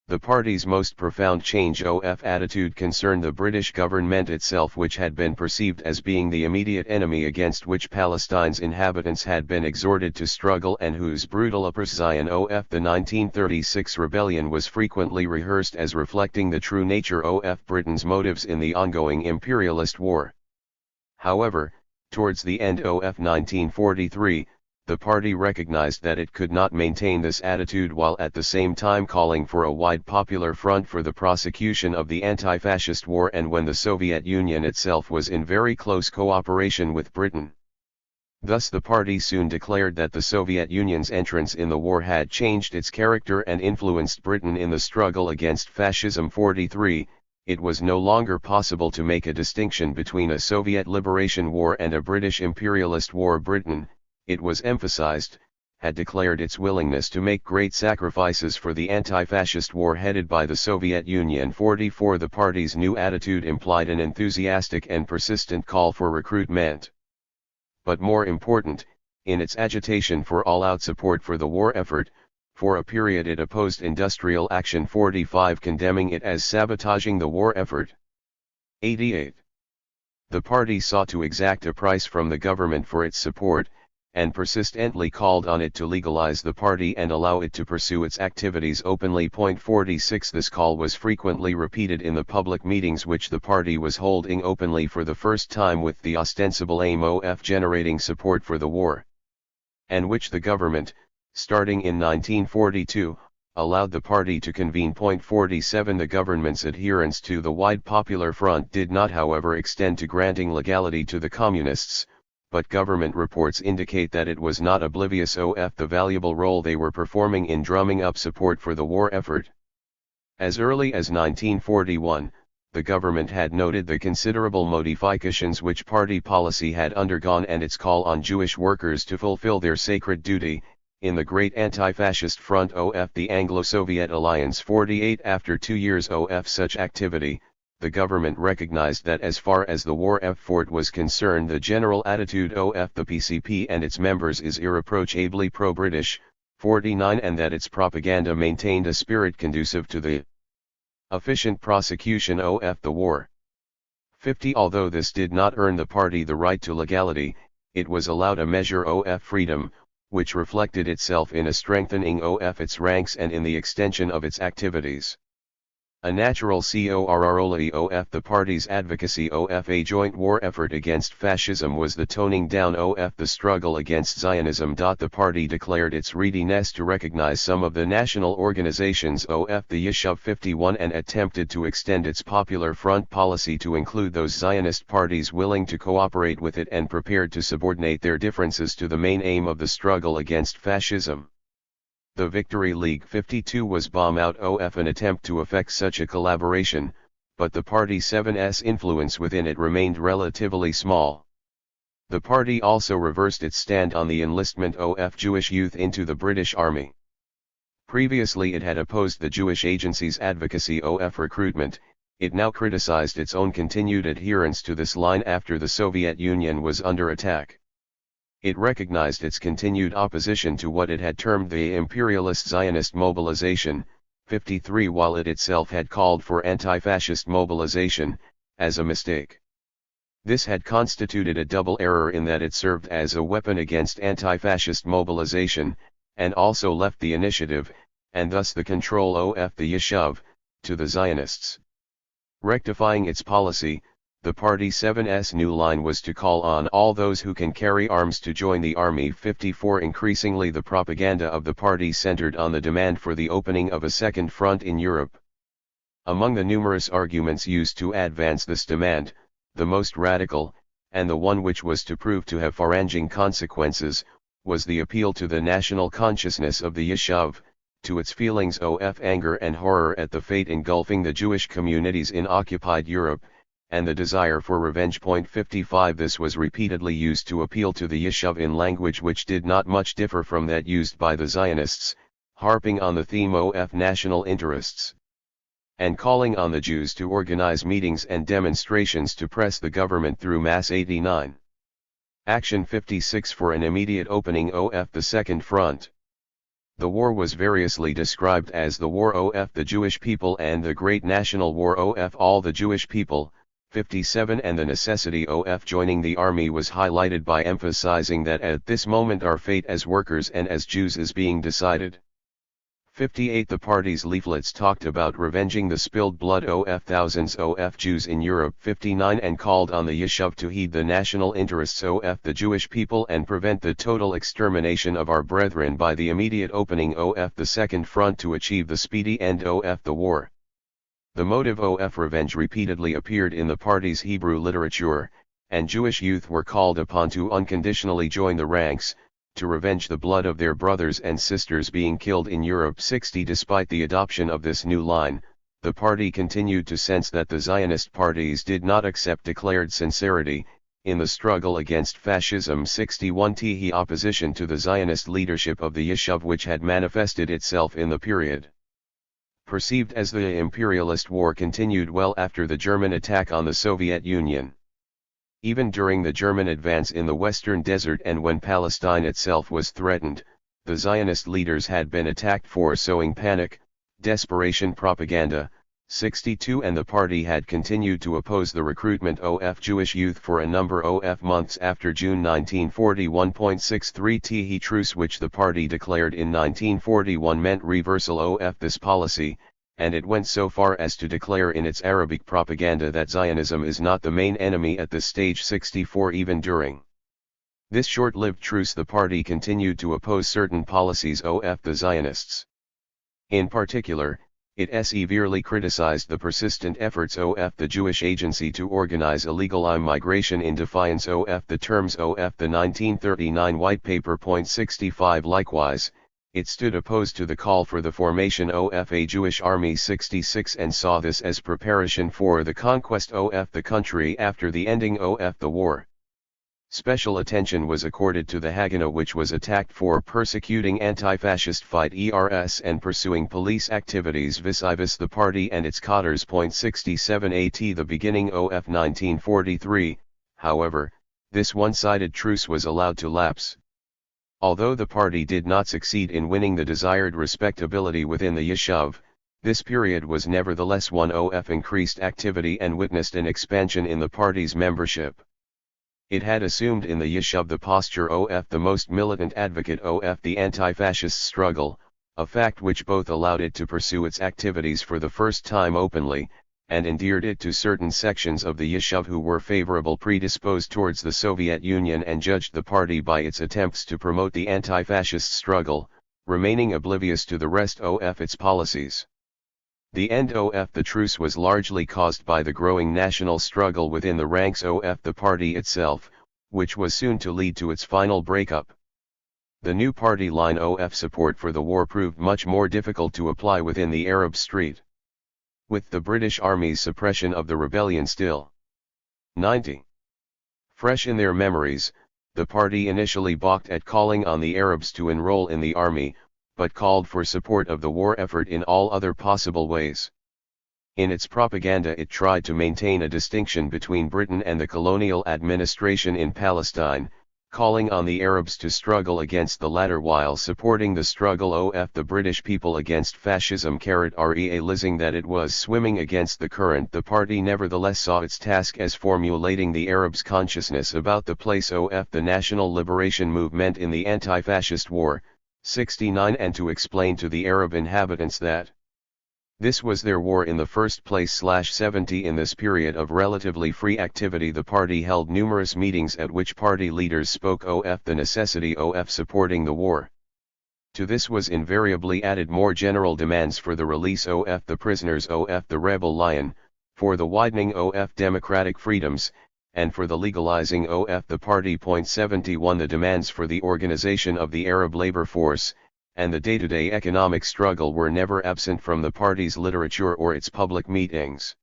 The party's most profound change of attitude concerned the British government itself, which had been perceived as being the immediate enemy against which Palestine's inhabitants had been exhorted to struggle and whose brutal opposition of the 1936 rebellion was frequently rehearsed as reflecting the true nature of Britain's motives in the ongoing imperialist war. However, towards the end of 1943, the party recognized that it could not maintain this attitude while at the same time calling for a wide popular front for the prosecution of the anti-fascist war, and when the Soviet Union itself was in very close cooperation with Britain. Thus the party soon declared that the Soviet Union's entrance in the war had changed its character and influenced Britain in the struggle against fascism. 43. It was no longer possible to make a distinction between a Soviet liberation war and a British imperialist war. Britain, it was emphasized, had declared its willingness to make great sacrifices for the anti-fascist war headed by the Soviet Union. 44. The party's new attitude implied an enthusiastic and persistent call for recruitment. But more important, in its agitation for all-out support for the war effort, for a period it opposed industrial action. 45. Condemning it as sabotaging the war effort. 88. The party sought to exact a price from the government for its support, and persistently called on it to legalize the party and allow it to pursue its activities openly. 46. This call was frequently repeated in the public meetings which the party was holding openly for the first time, with the ostensible aim of generating support for the war, and which the government, starting in 1942, allowed the party to convene. 47. The government's adherence to the wide popular front did not, however, extend to granting legality to the communists, but government reports indicate that it was not oblivious of the valuable role they were performing in drumming up support for the war effort. As early as 1941, the government had noted the considerable modifications which party policy had undergone and its call on Jewish workers to fulfill their sacred duty in the great anti-fascist front of the Anglo-Soviet alliance. 48. After 2 years of such activity, the government recognized that as far as the war effort was concerned, the general attitude of the PCP and its members is irreproachably pro-British. 49. And that its propaganda maintained a spirit conducive to the efficient prosecution of the war. 50. Although this did not earn the party the right to legality, it was allowed a measure of freedom, which reflected itself in a strengthening of its ranks and in the extension of its activities. A natural corollary of the party's advocacy of a joint war effort against fascism was the toning down of the struggle against Zionism. The party declared its readiness to recognize some of the national organizations of the Yishuv. 51. And attempted to extend its popular front policy to include those Zionist parties willing to cooperate with it and prepared to subordinate their differences to the main aim of the struggle against fascism. The Victory League 52 was born out of an attempt to effect such a collaboration, but the Party 7's influence within it remained relatively small. The party also reversed its stand on the enlistment of Jewish youth into the British Army. Previously it had opposed the Jewish Agency's advocacy of recruitment. It now criticized its own continued adherence to this line after the Soviet Union was under attack. It recognized its continued opposition to what it had termed the imperialist Zionist mobilization, 53, while it itself had called for anti-fascist mobilization, as a mistake. This had constituted a double error in that it served as a weapon against anti-fascist mobilization, and also left the initiative, and thus the control of the Yishuv, to the Zionists. Rectifying its policy, the Party 7's new line was to call on all those who can carry arms to join the army. 54. Increasingly the propaganda of the party centered on the demand for the opening of a second front in Europe. Among the numerous arguments used to advance this demand, the most radical, and the one which was to prove to have far-ranging consequences, was the appeal to the national consciousness of the Yishuv, to its feelings of anger and horror at the fate engulfing the Jewish communities in occupied Europe, and the desire for revenge. 55. This was repeatedly used to appeal to the Yishuv in language which did not much differ from that used by the Zionists, harping on the theme of national interests, and calling on the Jews to organize meetings and demonstrations to press the government through mass. 89. Action 56 for an immediate opening of the Second Front. The war was variously described as the War of the Jewish People and the Great National War of all the Jewish people. 57. And the necessity of joining the army was highlighted by emphasizing that at this moment our fate as workers and as Jews is being decided. 58 The party's leaflets talked about revenging the spilled blood of thousands of Jews in Europe. 59 And called on the Yishuv to heed the national interests of the Jewish people and prevent the total extermination of our brethren by the immediate opening of the Second Front to achieve the speedy end of the war. The motive of revenge repeatedly appeared in the party's Hebrew literature, and Jewish youth were called upon to unconditionally join the ranks, to revenge the blood of their brothers and sisters being killed in Europe. 60 Despite the adoption of this new line, the party continued to sense that the Zionist parties did not accept declared sincerity in the struggle against fascism. 61 The opposition to the Zionist leadership of the Yishuv, which had manifested itself in the period perceived as the imperialist war, continued well after the German attack on the Soviet Union. Even during the German advance in the Western Desert and when Palestine itself was threatened, the Zionist leaders had been attacked for sowing panic, desperation propaganda. 62 And the party had continued to oppose the recruitment of Jewish youth for a number of months after June 1941. 63 The truce which the party declared in 1941 meant reversal of this policy, and it went so far as to declare in its Arabic propaganda that Zionism is not the main enemy at this stage. 64 Even during this short-lived truce, the party continued to oppose certain policies of the Zionists. In particular, it severely criticized the persistent efforts of the Jewish Agency to organize illegal immigration in defiance of the terms of the 1939 White Paper. 65 Likewise, it stood opposed to the call for the formation of a Jewish army. 66 And saw this as preparation for the conquest of the country after the ending of the war. Special attention was accorded to the Haganah, which was attacked for persecuting anti-fascist fight ERS and pursuing police activities vis-a-vis the party and its cadres. 67 At the beginning of 1943, however, this one-sided truce was allowed to lapse. Although the party did not succeed in winning the desired respectability within the Yishuv, this period was nevertheless one of increased activity and witnessed an expansion in the party's membership. It had assumed in the Yishuv the posture of the most militant advocate of the anti-fascist struggle, a fact which both allowed it to pursue its activities for the first time openly, and endeared it to certain sections of the Yishuv who were predisposed towards the Soviet Union and judged the party by its attempts to promote the anti-fascist struggle, remaining oblivious to the rest of its policies. The end of the truce was largely caused by the growing national struggle within the ranks of the party itself, which was soon to lead to its final breakup. The new party line of support for the war proved much more difficult to apply within the Arab Street. With the British Army's suppression of the rebellion still 90 fresh in their memories, the party initially balked at calling on the Arabs to enroll in the army, but called for support of the war effort in all other possible ways. In its propaganda, it tried to maintain a distinction between Britain and the colonial administration in Palestine, calling on the Arabs to struggle against the latter while supporting the struggle of the British people against fascism. Realizing that it was swimming against the current, the party nevertheless saw its task as formulating the Arabs' consciousness about the place of the national liberation movement in the anti-fascist war. 69 And to explain to the Arab inhabitants that this was their war in the first place. 70 In this period of relatively free activity, the party held numerous meetings at which party leaders spoke of the necessity of supporting the war. To this was invariably added more general demands for the release of the prisoners of the rebel lion, for the widening of democratic freedoms, and for the legalizing of the party. 71 The demands for the organization of the Arab labor force, and the day-to-day economic struggle were never absent from the party's literature or its public meetings.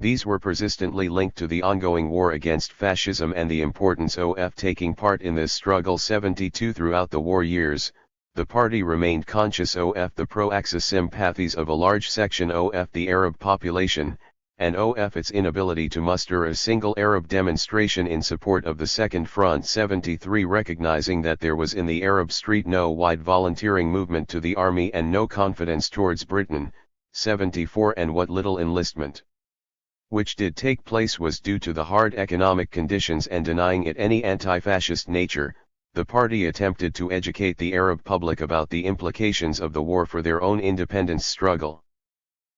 These were persistently linked to the ongoing war against fascism and the importance of taking part in this struggle. 72 Throughout the war years, the party remained conscious of the pro-Axis sympathies of a large section of the Arab population, and of its inability to muster a single Arab demonstration in support of the Second Front. 73 Recognizing that there was in the Arab Street no wide volunteering movement to the army and no confidence towards Britain. 74 And what little enlistment which did take place was due to the hard economic conditions and denying it any anti-fascist nature, The party attempted to educate the Arab public about the implications of the war for their own independence struggle.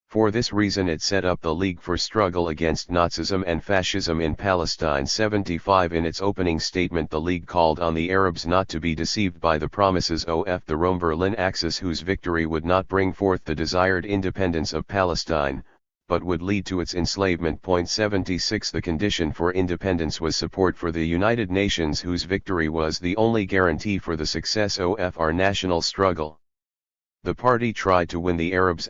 For this reason it set up the League for Struggle Against Nazism and Fascism in Palestine. 75 In its opening statement the League called on the Arabs not to be deceived by the promises of the Rome-Berlin Axis, whose victory would not bring forth the desired independence of Palestine, but would lead to its enslavement. 76 The condition for independence was support for the United Nations, whose victory was the only guarantee for the success of our national struggle. The party tried to win the Arabs'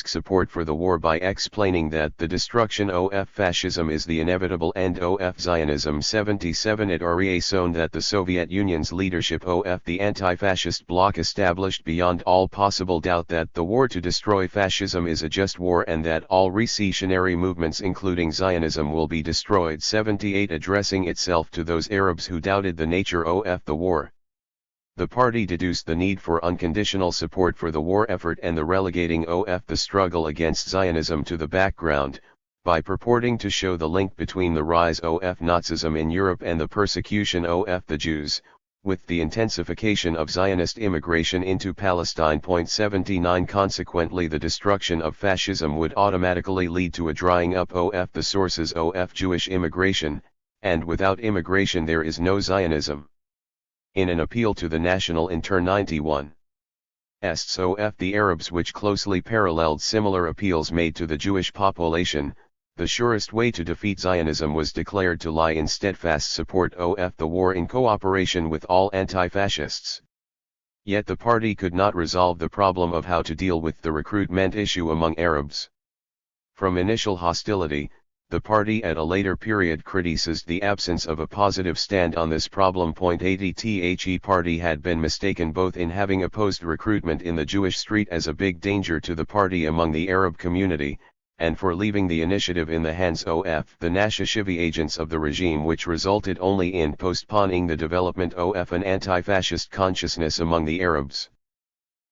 support for the war by explaining that the destruction of fascism is the inevitable end of Zionism. 77 It reasoned that the Soviet Union's leadership of the anti-fascist bloc established beyond all possible doubt that the war to destroy fascism is a just war and that all reactionary movements including Zionism will be destroyed. 78 Addressing itself to those Arabs who doubted the nature of the war, the party deduced the need for unconditional support for the war effort and the relegating of the struggle against Zionism to the background, by purporting to show the link between the rise of Nazism in Europe and the persecution of the Jews, with the intensification of Zionist immigration into Palestine. 79 Consequently the destruction of fascism would automatically lead to a drying up of the sources of Jewish immigration, and without immigration there is no Zionism. In an appeal to the National Inter 91 Ests of the Arabs, which closely paralleled similar appeals made to the Jewish population, the surest way to defeat Zionism was declared to lie in steadfast support of the war in cooperation with all anti-fascists. Yet the party could not resolve the problem of how to deal with the recruitment issue among Arabs. From initial hostility, the party at a later period criticized the absence of a positive stand on this problem. 80 The party had been mistaken both in having opposed recruitment in the Jewish street as a big danger to the party among the Arab community, and for leaving the initiative in the hands of the Nashashivi agents of the regime, which resulted only in postponing the development of an anti-fascist consciousness among the Arabs.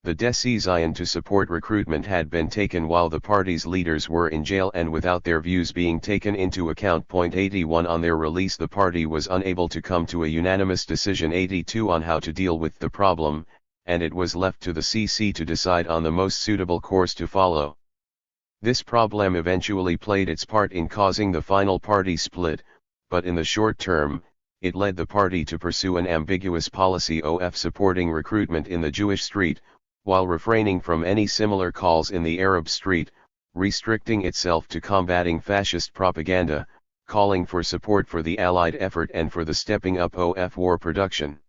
The decision to support recruitment had been taken while the party's leaders were in jail and without their views being taken into account. 81 On their release the party was unable to come to a unanimous decision. 82 On how to deal with the problem, and it was left to the CC to decide on the most suitable course to follow. This problem eventually played its part in causing the final party split, but in the short term, it led the party to pursue an ambiguous policy of supporting recruitment in the Jewish street, while refraining from any similar calls in the Arab street, restricting itself to combating fascist propaganda, calling for support for the Allied effort and for the stepping up of war production.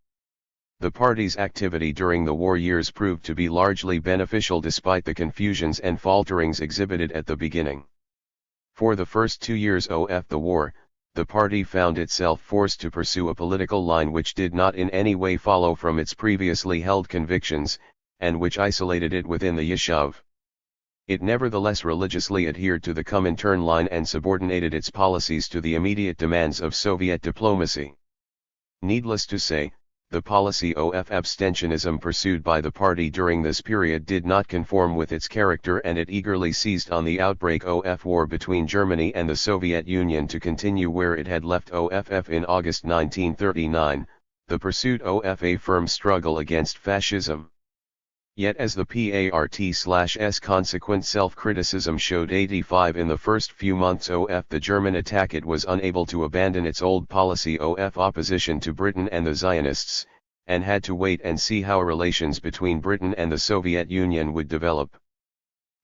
The party's activity during the war years proved to be largely beneficial despite the confusions and falterings exhibited at the beginning. For the first 2 years of the war, the party found itself forced to pursue a political line which did not in any way follow from its previously held convictions, and which isolated it within the Yishuv. It nevertheless religiously adhered to the Comintern line and subordinated its policies to the immediate demands of Soviet diplomacy. Needless to say, the policy of abstentionism pursued by the party during this period did not conform with its character, and it eagerly seized on the outbreak of war between Germany and the Soviet Union to continue where it had left OFF in August 1939, the pursuit of a firm struggle against fascism. Yet as the PART/S consequent self-criticism showed 85 in the first few months of the German attack, it was unable to abandon its old policy of opposition to Britain and the Zionists, and had to wait and see how relations between Britain and the Soviet Union would develop.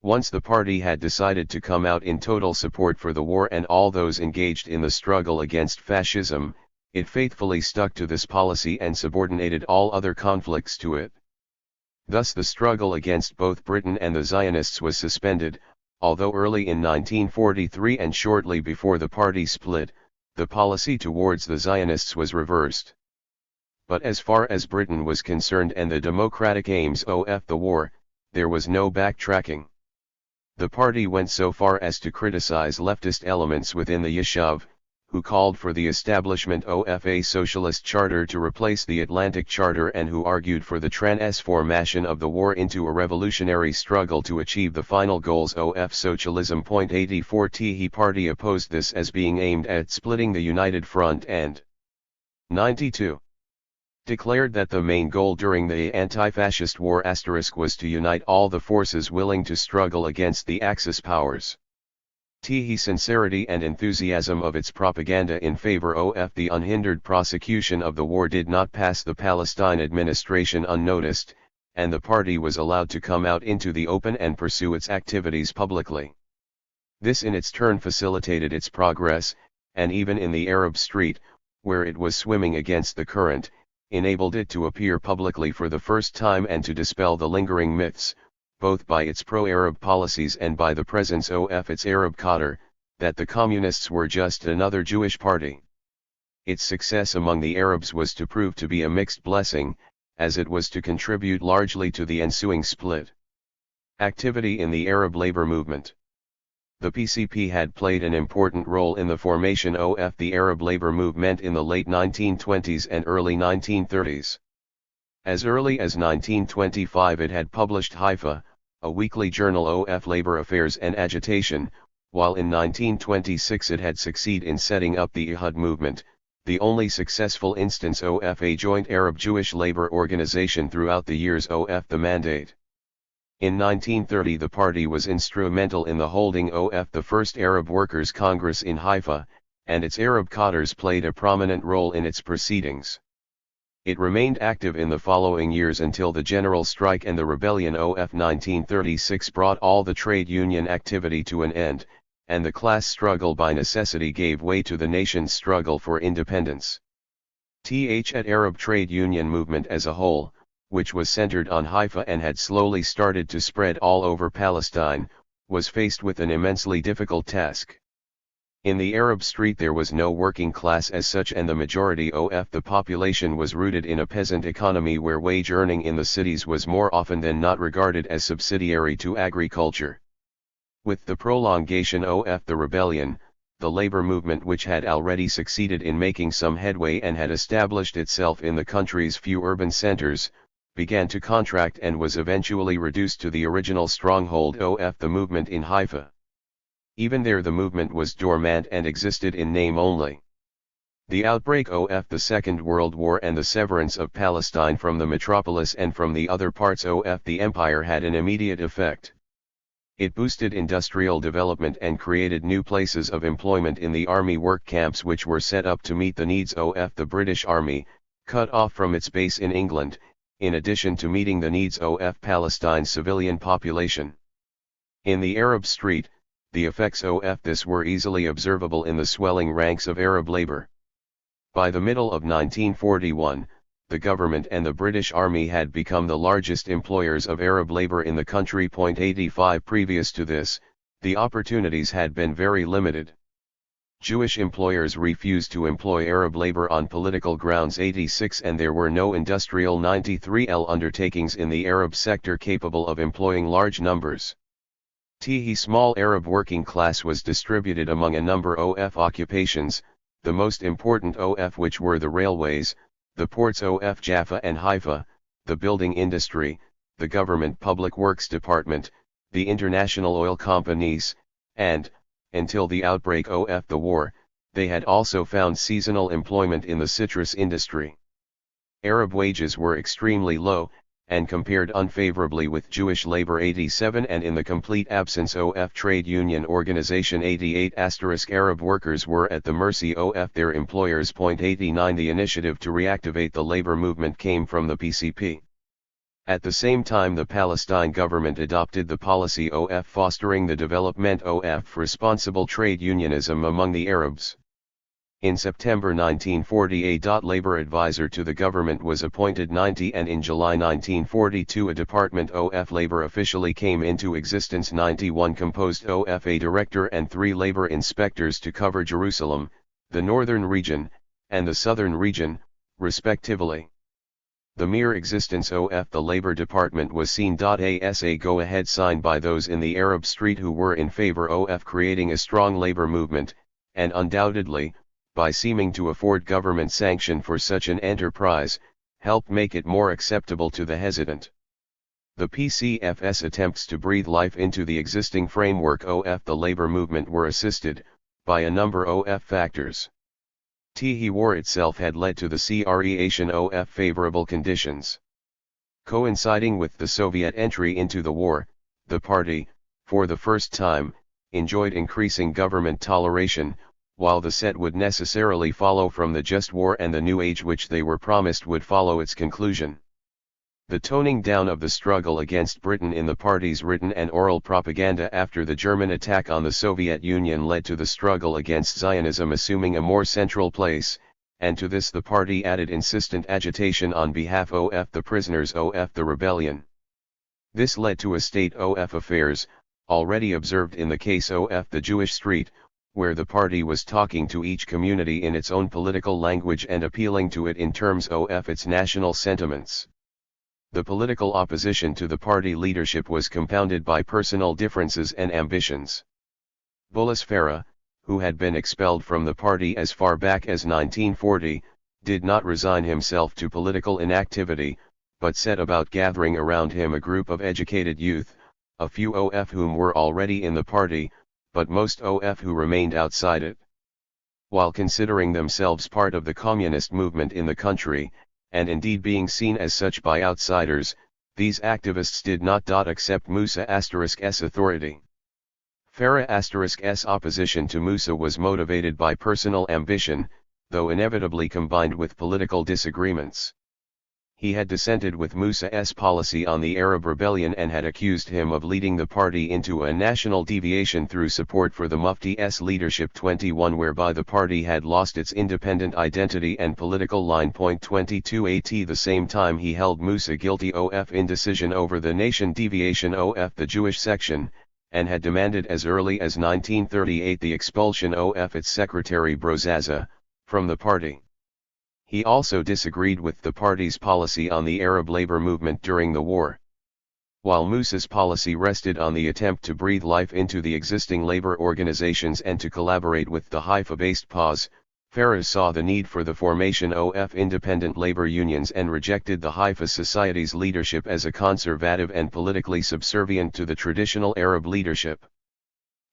Once the party had decided to come out in total support for the war and all those engaged in the struggle against fascism, it faithfully stuck to this policy and subordinated all other conflicts to it. Thus the struggle against both Britain and the Zionists was suspended, although early in 1943 and shortly before the party split, the policy towards the Zionists was reversed. But as far as Britain was concerned and the democratic aims of the war, there was no backtracking. The party went so far as to criticize leftist elements within the Yishuv, who called for the establishment of a socialist charter to replace the Atlantic Charter and who argued for the transformation of the war into a revolutionary struggle to achieve the final goals of socialism. 84 The party opposed this as being aimed at splitting the United Front and 92. declared that the main goal during the anti-fascist war was to unite all the forces willing to struggle against the Axis powers. The sincerity and enthusiasm of its propaganda in favor of the unhindered prosecution of the war did not pass the Palestine administration unnoticed, and the party was allowed to come out into the open and pursue its activities publicly. This in its turn facilitated its progress, and even in the Arab street, where it was swimming against the current, enabled it to appear publicly for the first time and to dispel the lingering myths, both by its pro-Arab policies and by the presence of its Arab cadre, that the Communists were just another Jewish party. Its success among the Arabs was to prove to be a mixed blessing, as it was to contribute largely to the ensuing split. Activity in the Arab labor movement. The PCP had played an important role in the formation of the Arab labor movement in the late 1920s and early 1930s. As early as 1925 it had published Haifa, a weekly journal of labor affairs and agitation, while in 1926 it had succeeded in setting up the Ihad movement, the only successful instance of a joint Arab-Jewish labor organization throughout the years of the mandate. In 1930 the party was instrumental in the holding of the first Arab Workers' Congress in Haifa, and its Arab cadres played a prominent role in its proceedings. It remained active in the following years until the general strike and the rebellion of 1936 brought all the trade union activity to an end, and the class struggle by necessity gave way to the nation's struggle for independence. The Arab trade union movement as a whole, which was centered on Haifa and had slowly started to spread all over Palestine, was faced with an immensely difficult task. In the Arab street there was no working class as such, and the majority of the population was rooted in a peasant economy where wage earning in the cities was more often than not regarded as subsidiary to agriculture. With the prolongation of the rebellion, the labor movement, which had already succeeded in making some headway and had established itself in the country's few urban centers, began to contract and was eventually reduced to the original stronghold of the movement in Haifa. Even there the movement was dormant and existed in name only. The outbreak of the Second World War and the severance of Palestine from the metropolis and from the other parts of the empire had an immediate effect. It boosted industrial development and created new places of employment in the army work camps, which were set up to meet the needs of the British Army, cut off from its base in England, in addition to meeting the needs of Palestine's civilian population. In the Arab street, the effects of this were easily observable in the swelling ranks of Arab labor. By the middle of 1941, the government and the British Army had become the largest employers of Arab labor in the country. 85 Previous to this, the opportunities had been very limited. Jewish employers refused to employ Arab labor on political grounds. 86 And there were no industrial 93L undertakings in the Arab sector capable of employing large numbers. The small Arab working class was distributed among a number of occupations, the most important of which were the railways, the ports of Jaffa and Haifa, the building industry, the government public works department, the international oil companies, and, until the outbreak of the war, they had also found seasonal employment in the citrus industry. Arab wages were extremely low, and compared unfavorably with Jewish labor. 87 And in the complete absence of trade union organization. 88 Arab workers were at the mercy of their employers. 89 The initiative to reactivate the labor movement came from the PCP. At the same time the Palestine government adopted the policy of fostering the development of responsible trade unionism among the Arabs. In September 1940 a labor advisor to the government was appointed. 90 And in July 1942 a Department of Labor officially came into existence. 91 Composed of a director and 3 labor inspectors to cover Jerusalem, the northern region, and the southern region, respectively. The mere existence of the Labor Department was seen as a go-ahead sign by those in the Arab street who were in favor of creating a strong labor movement, and undoubtedly, by seeming to afford government sanction for such an enterprise, helped make it more acceptable to the hesitant. The PCF's attempts to breathe life into the existing framework of the labor movement were assisted, by a number of factors. The war itself had led to the creation of favorable conditions. Coinciding with the Soviet entry into the war, the party, for the first time, enjoyed increasing government toleration, while the set would necessarily follow from the just war and the new age which they were promised would follow its conclusion. The toning down of the struggle against Britain in the party's written and oral propaganda after the German attack on the Soviet Union led to the struggle against Zionism assuming a more central place, and to this the party added insistent agitation on behalf of the prisoners of the rebellion. This led to a state of affairs, already observed in the case of the Jewish street, where the party was talking to each community in its own political language and appealing to it in terms of its national sentiments. The political opposition to the party leadership was compounded by personal differences and ambitions. Bulis Farah, who had been expelled from the party as far back as 1940, did not resign himself to political inactivity, but set about gathering around him a group of educated youth, a few of whom were already in the party, but most of who remained outside it. While considering themselves part of the communist movement in the country, and indeed being seen as such by outsiders, these activists did not accept Musa's authority. Farah's opposition to Musa was motivated by personal ambition, though inevitably combined with political disagreements. He had dissented with Musa's policy on the Arab rebellion and had accused him of leading the party into a national deviation through support for the Mufti's leadership 21, whereby the party had lost its independent identity and political line. 22 At the same time he held Musa guilty of indecision over the nation deviation of the Jewish section, and had demanded as early as 1938 the expulsion of its secretary Brozaza from the party. He also disagreed with the party's policy on the Arab labor movement during the war. While Musa's policy rested on the attempt to breathe life into the existing labor organizations and to collaborate with the Haifa-based PAS, Farah saw the need for the formation of independent labor unions and rejected the Haifa Society's leadership as a conservative and politically subservient to the traditional Arab leadership.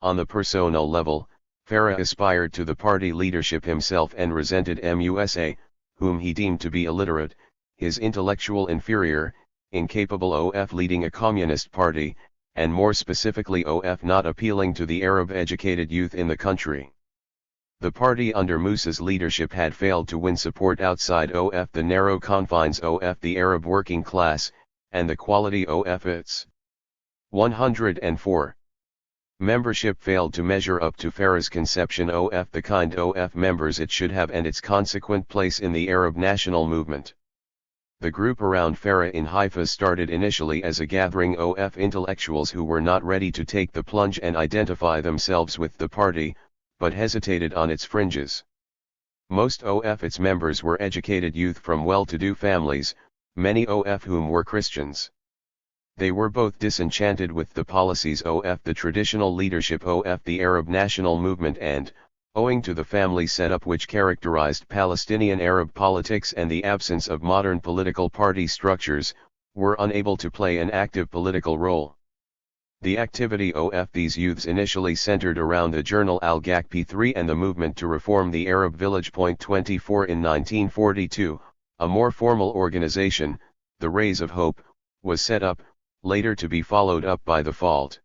On the personal level, Farah aspired to the party leadership himself and resented Musa, whom he deemed to be illiterate, his intellectual inferior, incapable of leading a communist party, and more specifically of not appealing to the Arab-educated youth in the country. The party under Musa's leadership had failed to win support outside of the narrow confines of the Arab working class, and the quality of its 104. Membership failed to measure up to Farah's conception of the kind of members it should have and its consequent place in the Arab national movement. The group around Farah in Haifa started initially as a gathering of intellectuals who were not ready to take the plunge and identify themselves with the party, but hesitated on its fringes. Most of its members were educated youth from well-to-do families, many of whom were Christians. They were both disenchanted with the policies of the traditional leadership of the Arab national movement and, owing to the family setup which characterized Palestinian Arab politics and the absence of modern political party structures, were unable to play an active political role. The activity of these youths initially centered around the journal Al-Gakp 3 and the movement to reform the Arab village. 24 In 1942, a more formal organization, the Rays of Hope, was set up, later to be followed up by the Fault.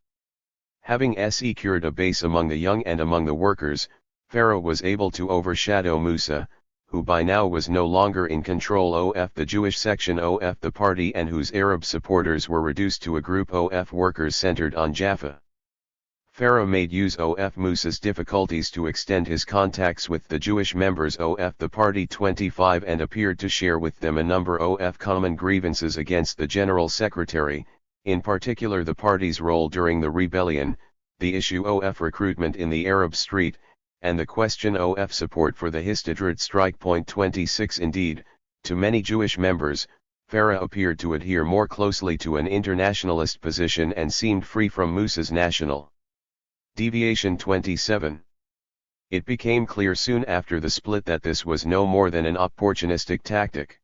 Having secured a base among the young and among the workers, Farah was able to overshadow Musa, who by now was no longer in control of the Jewish section of the party and whose Arab supporters were reduced to a group of workers centered on Jaffa. Farah made use of Musa's difficulties to extend his contacts with the Jewish members of the party 25 and appeared to share with them a number of common grievances against the General Secretary, in particular the party's role during the rebellion, the issue of recruitment in the Arab street, and the question of support for the Histadrut strike. 26 Indeed, to many Jewish members, Farah appeared to adhere more closely to an internationalist position and seemed free from Musa's national deviation. 27. It became clear soon after the split that this was no more than an opportunistic tactic.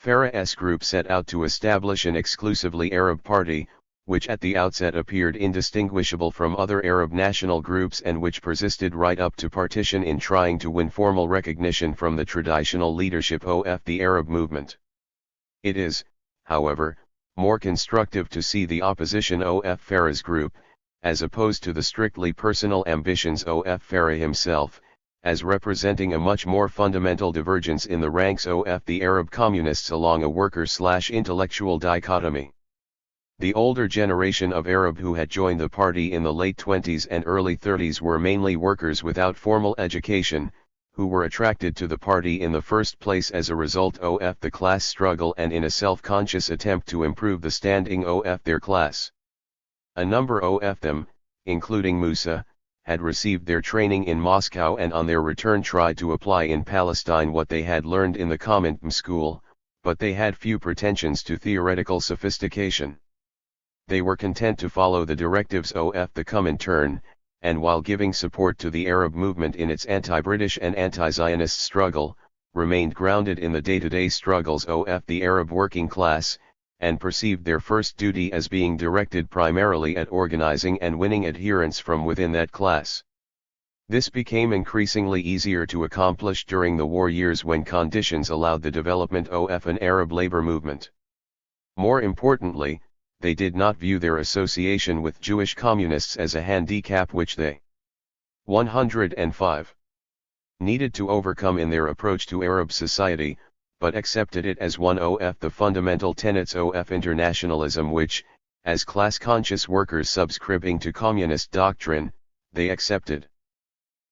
Farah's group set out to establish an exclusively Arab party, which at the outset appeared indistinguishable from other Arab national groups and which persisted right up to partition in trying to win formal recognition from the traditional leadership of the Arab movement. It is, however, more constructive to see the opposition of Farah's group, as opposed to the strictly personal ambitions of Farah himself, as representing a much more fundamental divergence in the ranks of the Arab communists along a worker-slash-intellectual dichotomy. The older generation of Arab who had joined the party in the late 20s and early 30s were mainly workers without formal education, who were attracted to the party in the first place as a result of the class struggle and in a self-conscious attempt to improve the standing of their class. A number of them, including Musa, had received their training in Moscow and on their return tried to apply in Palestine what they had learned in the Comintern school, but they had few pretensions to theoretical sophistication. They were content to follow the directives of the Comintern, and while giving support to the Arab movement in its anti-British and anti-Zionist struggle, remained grounded in the day-to-day struggles of the Arab working class, and perceived their first duty as being directed primarily at organizing and winning adherents from within that class. This became increasingly easier to accomplish during the war years when conditions allowed the development of an Arab labor movement. More importantly, they did not view their association with Jewish communists as a handicap which they 105 needed to overcome in their approach to Arab society, but accepted it as one of the fundamental tenets of internationalism which, as class-conscious workers subscribing to communist doctrine, they accepted.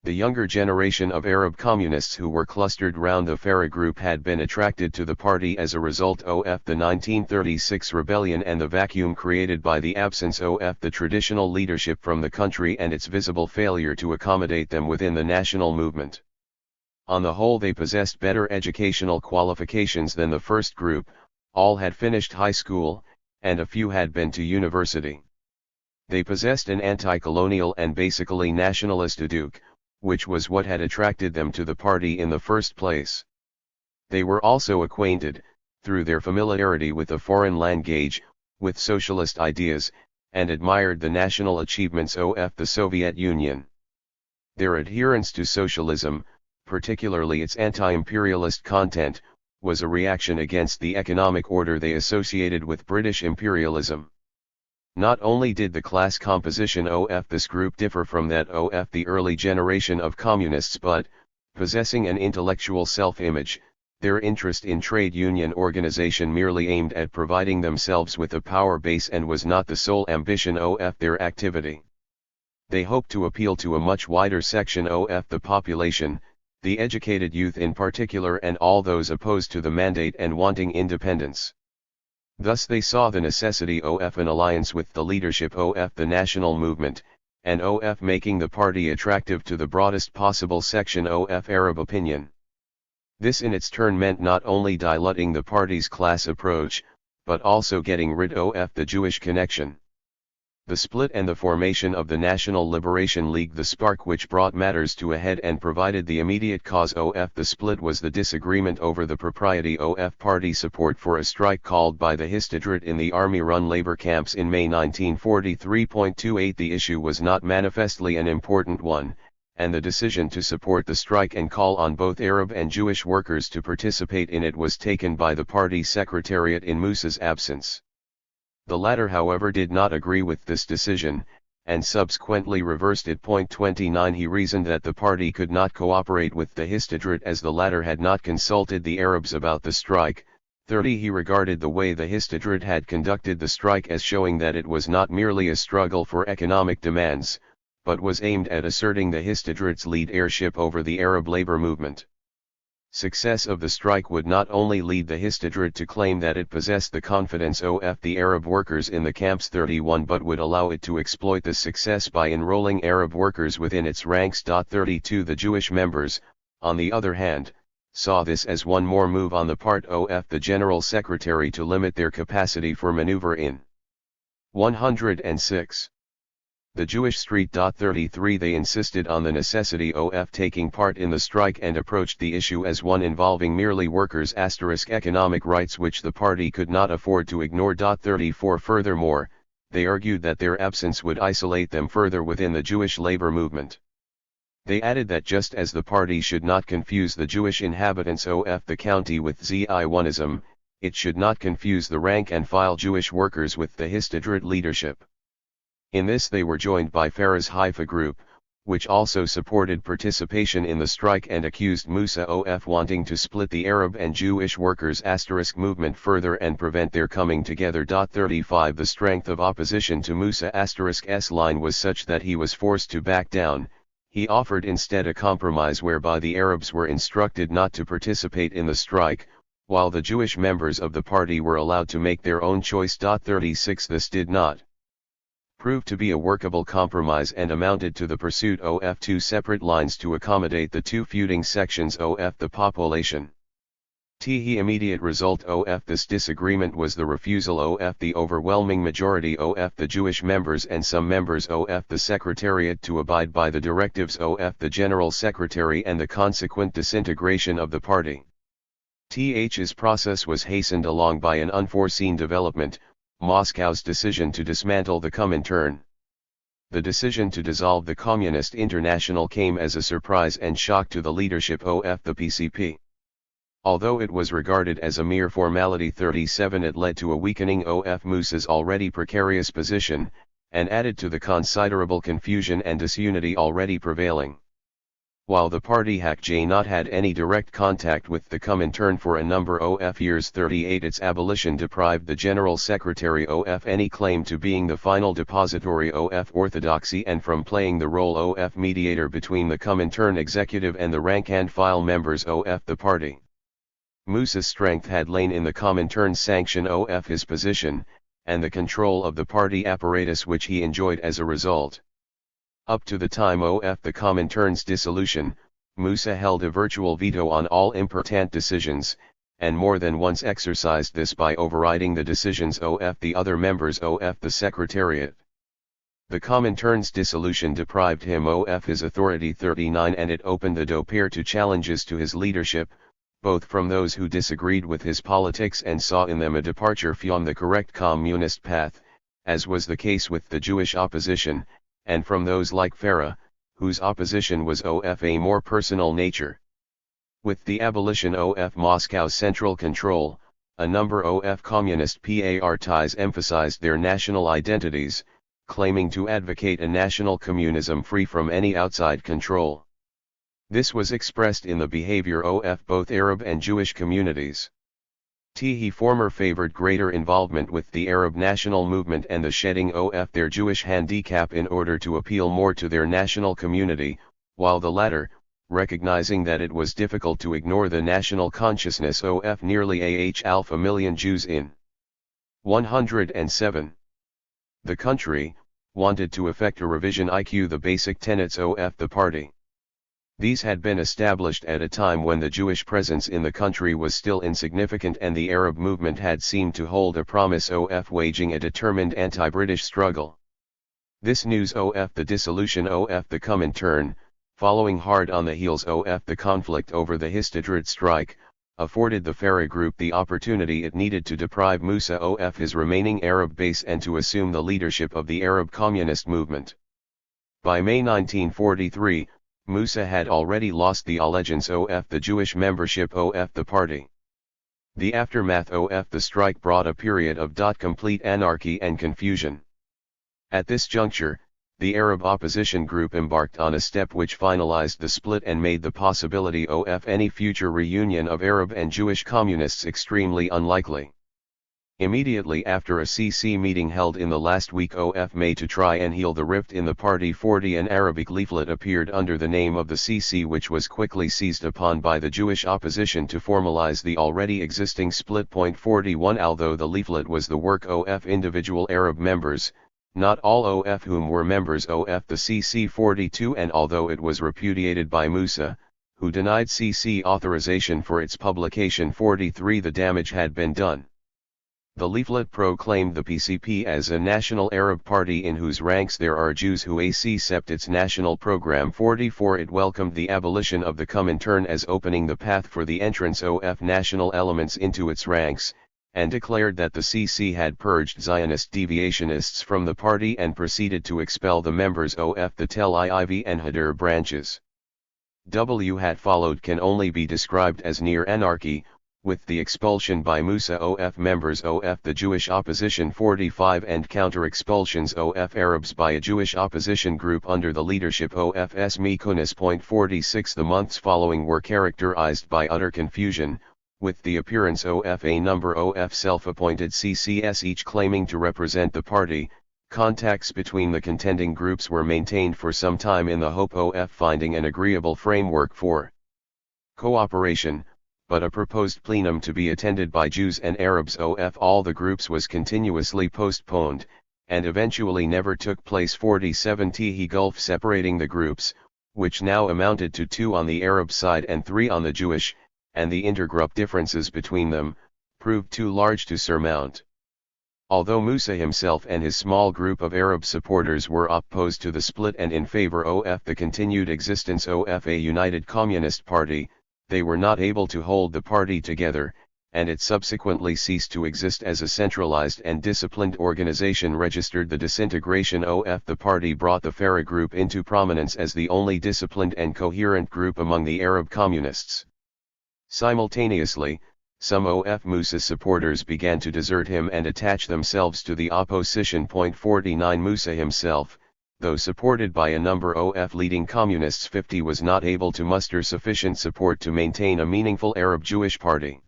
The younger generation of Arab communists who were clustered round the Farah group had been attracted to the party as a result of the 1936 rebellion and the vacuum created by the absence of the traditional leadership from the country and its visible failure to accommodate them within the national movement. On the whole, they possessed better educational qualifications than the first group, all had finished high school, and a few had been to university. They possessed an anti-colonial and basically nationalist outlook, which was what had attracted them to the party in the first place. They were also acquainted, through their familiarity with the foreign language, with socialist ideas, and admired the national achievements of the Soviet Union. Their adherence to socialism, particularly its anti-imperialist content, was a reaction against the economic order they associated with British imperialism. Not only did the class composition of this group differ from that of the early generation of communists but, possessing an intellectual self-image, their interest in trade union organization merely aimed at providing themselves with a power base and was not the sole ambition of their activity. They hoped to appeal to a much wider section of the population, the educated youth in particular, and all those opposed to the mandate and wanting independence. Thus they saw the necessity of an alliance with the leadership of the national movement, and of making the party attractive to the broadest possible section of Arab opinion. This in its turn meant not only diluting the party's class approach, but also getting rid of the Jewish connection. The split and the formation of the National Liberation League, the spark which brought matters to a head and provided the immediate cause of the split, was the disagreement over the propriety of party support for a strike called by the Histadrut in the army-run labor camps in May 1943.28. The issue was not manifestly an important one, and the decision to support the strike and call on both Arab and Jewish workers to participate in it was taken by the party secretariat in Musa's absence. The latter, however, did not agree with this decision, and subsequently reversed it. 29. He reasoned that the party could not cooperate with the Histadrut as the latter had not consulted the Arabs about the strike. 30. He regarded the way the Histadrut had conducted the strike as showing that it was not merely a struggle for economic demands, but was aimed at asserting the Histadrut's leadership over the Arab labor movement. Success of the strike would not only lead the Histadrut to claim that it possessed the confidence of the Arab workers in the camps. 31. But would allow it to exploit this success by enrolling Arab workers within its ranks. 32. The Jewish members, on the other hand, saw this as one more move on the part of the General Secretary to limit their capacity for maneuver in 106. The Jewish Street. 33. They insisted on the necessity of taking part in the strike and approached the issue as one involving merely workers' economic rights which the party could not afford to ignore. 34. Furthermore, they argued that their absence would isolate them further within the Jewish labor movement. They added that just as the party should not confuse the Jewish inhabitants of the county with Zionism, it should not confuse the rank-and-file Jewish workers with the Histadrut leadership. In this they were joined by Farah's Haifa group, which also supported participation in the strike and accused Musa of wanting to split the Arab and Jewish workers' movement further and prevent their coming together. 35 The strength of opposition to Musa's line was such that he was forced to back down. He offered instead a compromise whereby the Arabs were instructed not to participate in the strike, while the Jewish members of the party were allowed to make their own choice. 36 This did not prove to be a workable compromise and amounted to the pursuit of two separate lines to accommodate the two feuding sections of the population. The immediate result of this disagreement was the refusal of the overwhelming majority of the Jewish members and some members of the Secretariat to abide by the directives of the General Secretary and the consequent disintegration of the party. This process was hastened along by an unforeseen development, Moscow's decision to dismantle the Comintern. The decision to dissolve the Communist International came as a surprise and shock to the leadership of the PCP. Although it was regarded as a mere formality, 37 it led to a weakening of Musa's already precarious position, and added to the considerable confusion and disunity already prevailing. While the party had not had any direct contact with the Comintern for a number of years, 38 its abolition deprived the General Secretary of any claim to being the final depository of orthodoxy and from playing the role of mediator between the Comintern executive and the rank-and-file members of the party. Musa's strength had lain in the Comintern's sanction of his position, and the control of the party apparatus which he enjoyed as a result. Up to the time of the Comintern's dissolution, Musa held a virtual veto on all important decisions, and more than once exercised this by overriding the decisions of the other members of the Secretariat. The Comintern's dissolution deprived him of his authority, 39 and it opened the door to challenges to his leadership, both from those who disagreed with his politics and saw in them a departure from the correct communist path, as was the case with the Jewish opposition, and from those like Farah, whose opposition was of a more personal nature. With the abolition of Moscow's central control, a number of communist parties emphasized their national identities, claiming to advocate a national communism free from any outside control. This was expressed in the behavior of both Arab and Jewish communities. The former favored greater involvement with the Arab national movement and the shedding of their Jewish handicap in order to appeal more to their national community, while the latter, recognizing that it was difficult to ignore the national consciousness of nearly half a million Jews in 107. The country, wanted to effect a revision the basic tenets of the party. These had been established at a time when the Jewish presence in the country was still insignificant and the Arab movement had seemed to hold a promise of waging a determined anti-British struggle. This news of the dissolution of the Comintern, following hard on the heels of the conflict over the Histadrut strike, afforded the Farah group the opportunity it needed to deprive Musa of his remaining Arab base and to assume the leadership of the Arab communist movement. By May 1943, Musa had already lost the allegiance of the Jewish membership of the party. The aftermath of the strike brought a period of complete anarchy and confusion. At this juncture, the Arab opposition group embarked on a step which finalized the split and made the possibility of any future reunion of Arab and Jewish communists extremely unlikely. Immediately after a CC meeting held in the last week of May to try and heal the rift in the party, 40 an Arabic leaflet appeared under the name of the CC, which was quickly seized upon by the Jewish opposition to formalize the already existing split. 41 Although the leaflet was the work of individual Arab members, not all of whom were members of the CC. 42 and although it was repudiated by Musa, who denied CC authorization for its publication. 43 The damage had been done. The leaflet proclaimed the PCP as a national Arab party in whose ranks there are Jews who accept its national program. 44 It welcomed the abolition of the Comintern as opening the path for the entrance of national elements into its ranks, and declared that the CC had purged Zionist deviationists from the party and proceeded to expel the members of the Tel Aviv and Hadar branches. What followed can only be described as near anarchy, with the expulsion by Musa of members of the Jewish opposition 45 and counter-expulsions of Arabs by a Jewish opposition group under the leadership of Mikunis. 46. The months following were characterized by utter confusion, with the appearance of a number of self-appointed CCS each claiming to represent the party. Contacts between the contending groups were maintained for some time in the hope of finding an agreeable framework for cooperation, but a proposed plenum to be attended by Jews and Arabs of all the groups was continuously postponed, and eventually never took place. 47. The gulf separating the groups, which now amounted to 2 on the Arab side and 3 on the Jewish, and the intergroup differences between them, proved too large to surmount. Although Musa himself and his small group of Arab supporters were opposed to the split and in favor of the continued existence of a united communist party, they were not able to hold the party together, and it subsequently ceased to exist as a centralized and disciplined organization. Registered the disintegration of the party brought the Farah group into prominence as the only disciplined and coherent group among the Arab communists. Simultaneously, some of Musa's supporters began to desert him and attach themselves to the opposition. 49. Musa himself, though supported by a number of leading communists, 50, was not able to muster sufficient support to maintain a meaningful Arab-Jewish party.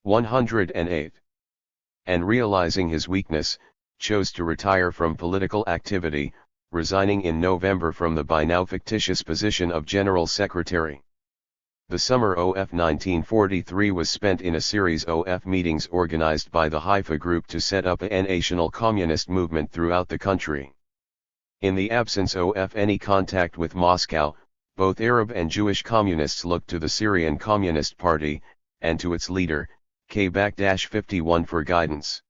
108. And realizing his weakness, chose to retire from political activity, resigning in November from the by now fictitious position of General Secretary. The summer of 1943 was spent in a series of meetings organized by the Haifa Group to set up a national communist movement throughout the country. In the absence of any contact with Moscow, both Arab and Jewish communists looked to the Syrian Communist Party, and to its leader, K-51 for guidance.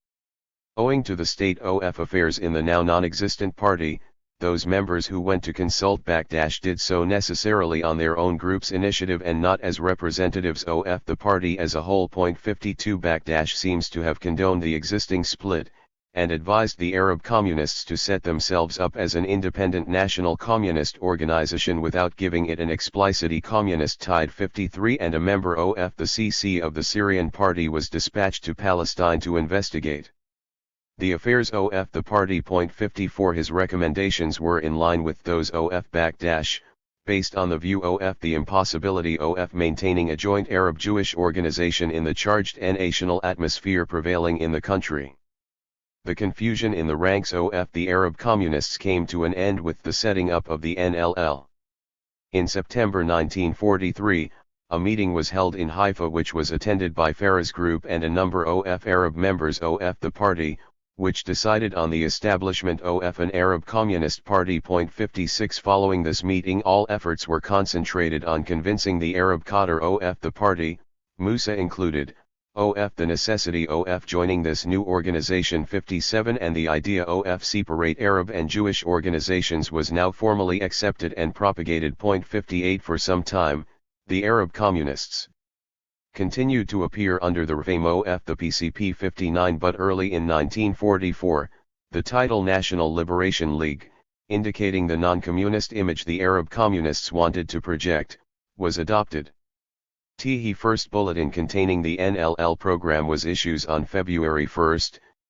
Owing to the state of affairs in the now non-existent party, those members who went to consult did so necessarily on their own group's initiative and not as representatives of the party as a whole. 52 seems to have condoned the existing split, and advised the Arab communists to set themselves up as an independent national communist organization without giving it an explicitly communist tide. 53 And a member of the CC of the Syrian party was dispatched to Palestine to investigate the affairs of the party. 54 His recommendations were in line with those of based on the view of the impossibility of maintaining a joint Arab-Jewish organization in the charged national atmosphere prevailing in the country. The confusion in the ranks of the Arab communists came to an end with the setting up of the NLL. In September 1943, a meeting was held in Haifa which was attended by Farah's group and a number of Arab members of the party, which decided on the establishment of an Arab Communist Party. 56 Following this meeting, all efforts were concentrated on convincing the Arab cadre of the party, Musa included, of the necessity of joining this new organization. 57 And the idea of separate Arab and Jewish organizations was now formally accepted and propagated. 58 For some time, the Arab communists continued to appear under the name of the PCP. 59 But early in 1944, the title National Liberation League, indicating the non-communist image the Arab communists wanted to project, was adopted. The first bulletin containing the NLL program was issued on February 1,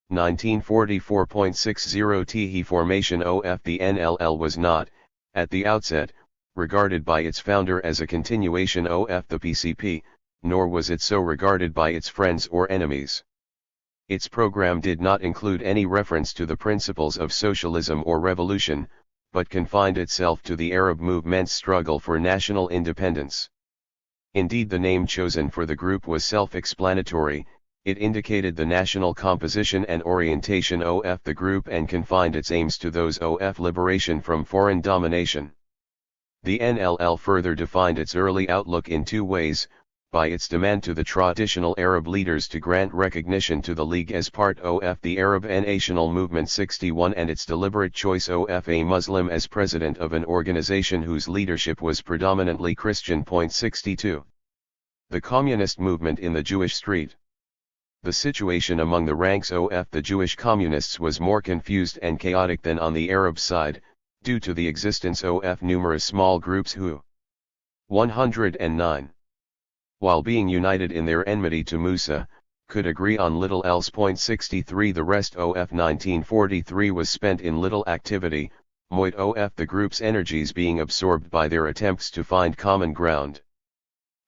1944. 60 The formation of the NLL was not, at the outset, regarded by its founder as a continuation of the PCP, nor was it so regarded by its friends or enemies. Its program did not include any reference to the principles of socialism or revolution, but confined itself to the Arab movement's struggle for national independence. Indeed, the name chosen for the group was self-explanatory. It indicated the national composition and orientation of the group and confined its aims to those of liberation from foreign domination. The NLL further defined its early outlook in 2 ways, by its demand to the traditional Arab leaders to grant recognition to the League as part of the Arab national movement. 61 And its deliberate choice of a Muslim as president of an organization whose leadership was predominantly Christian. 62 The communist movement in the Jewish street. The situation among the ranks of the Jewish communists was more confused and chaotic than on the Arab side, due to the existence of numerous small groups who 109. While being united in their enmity to Musa, could agree on little else. 63 The rest of 1943 was spent in little activity, the group's energies being absorbed by their attempts to find common ground.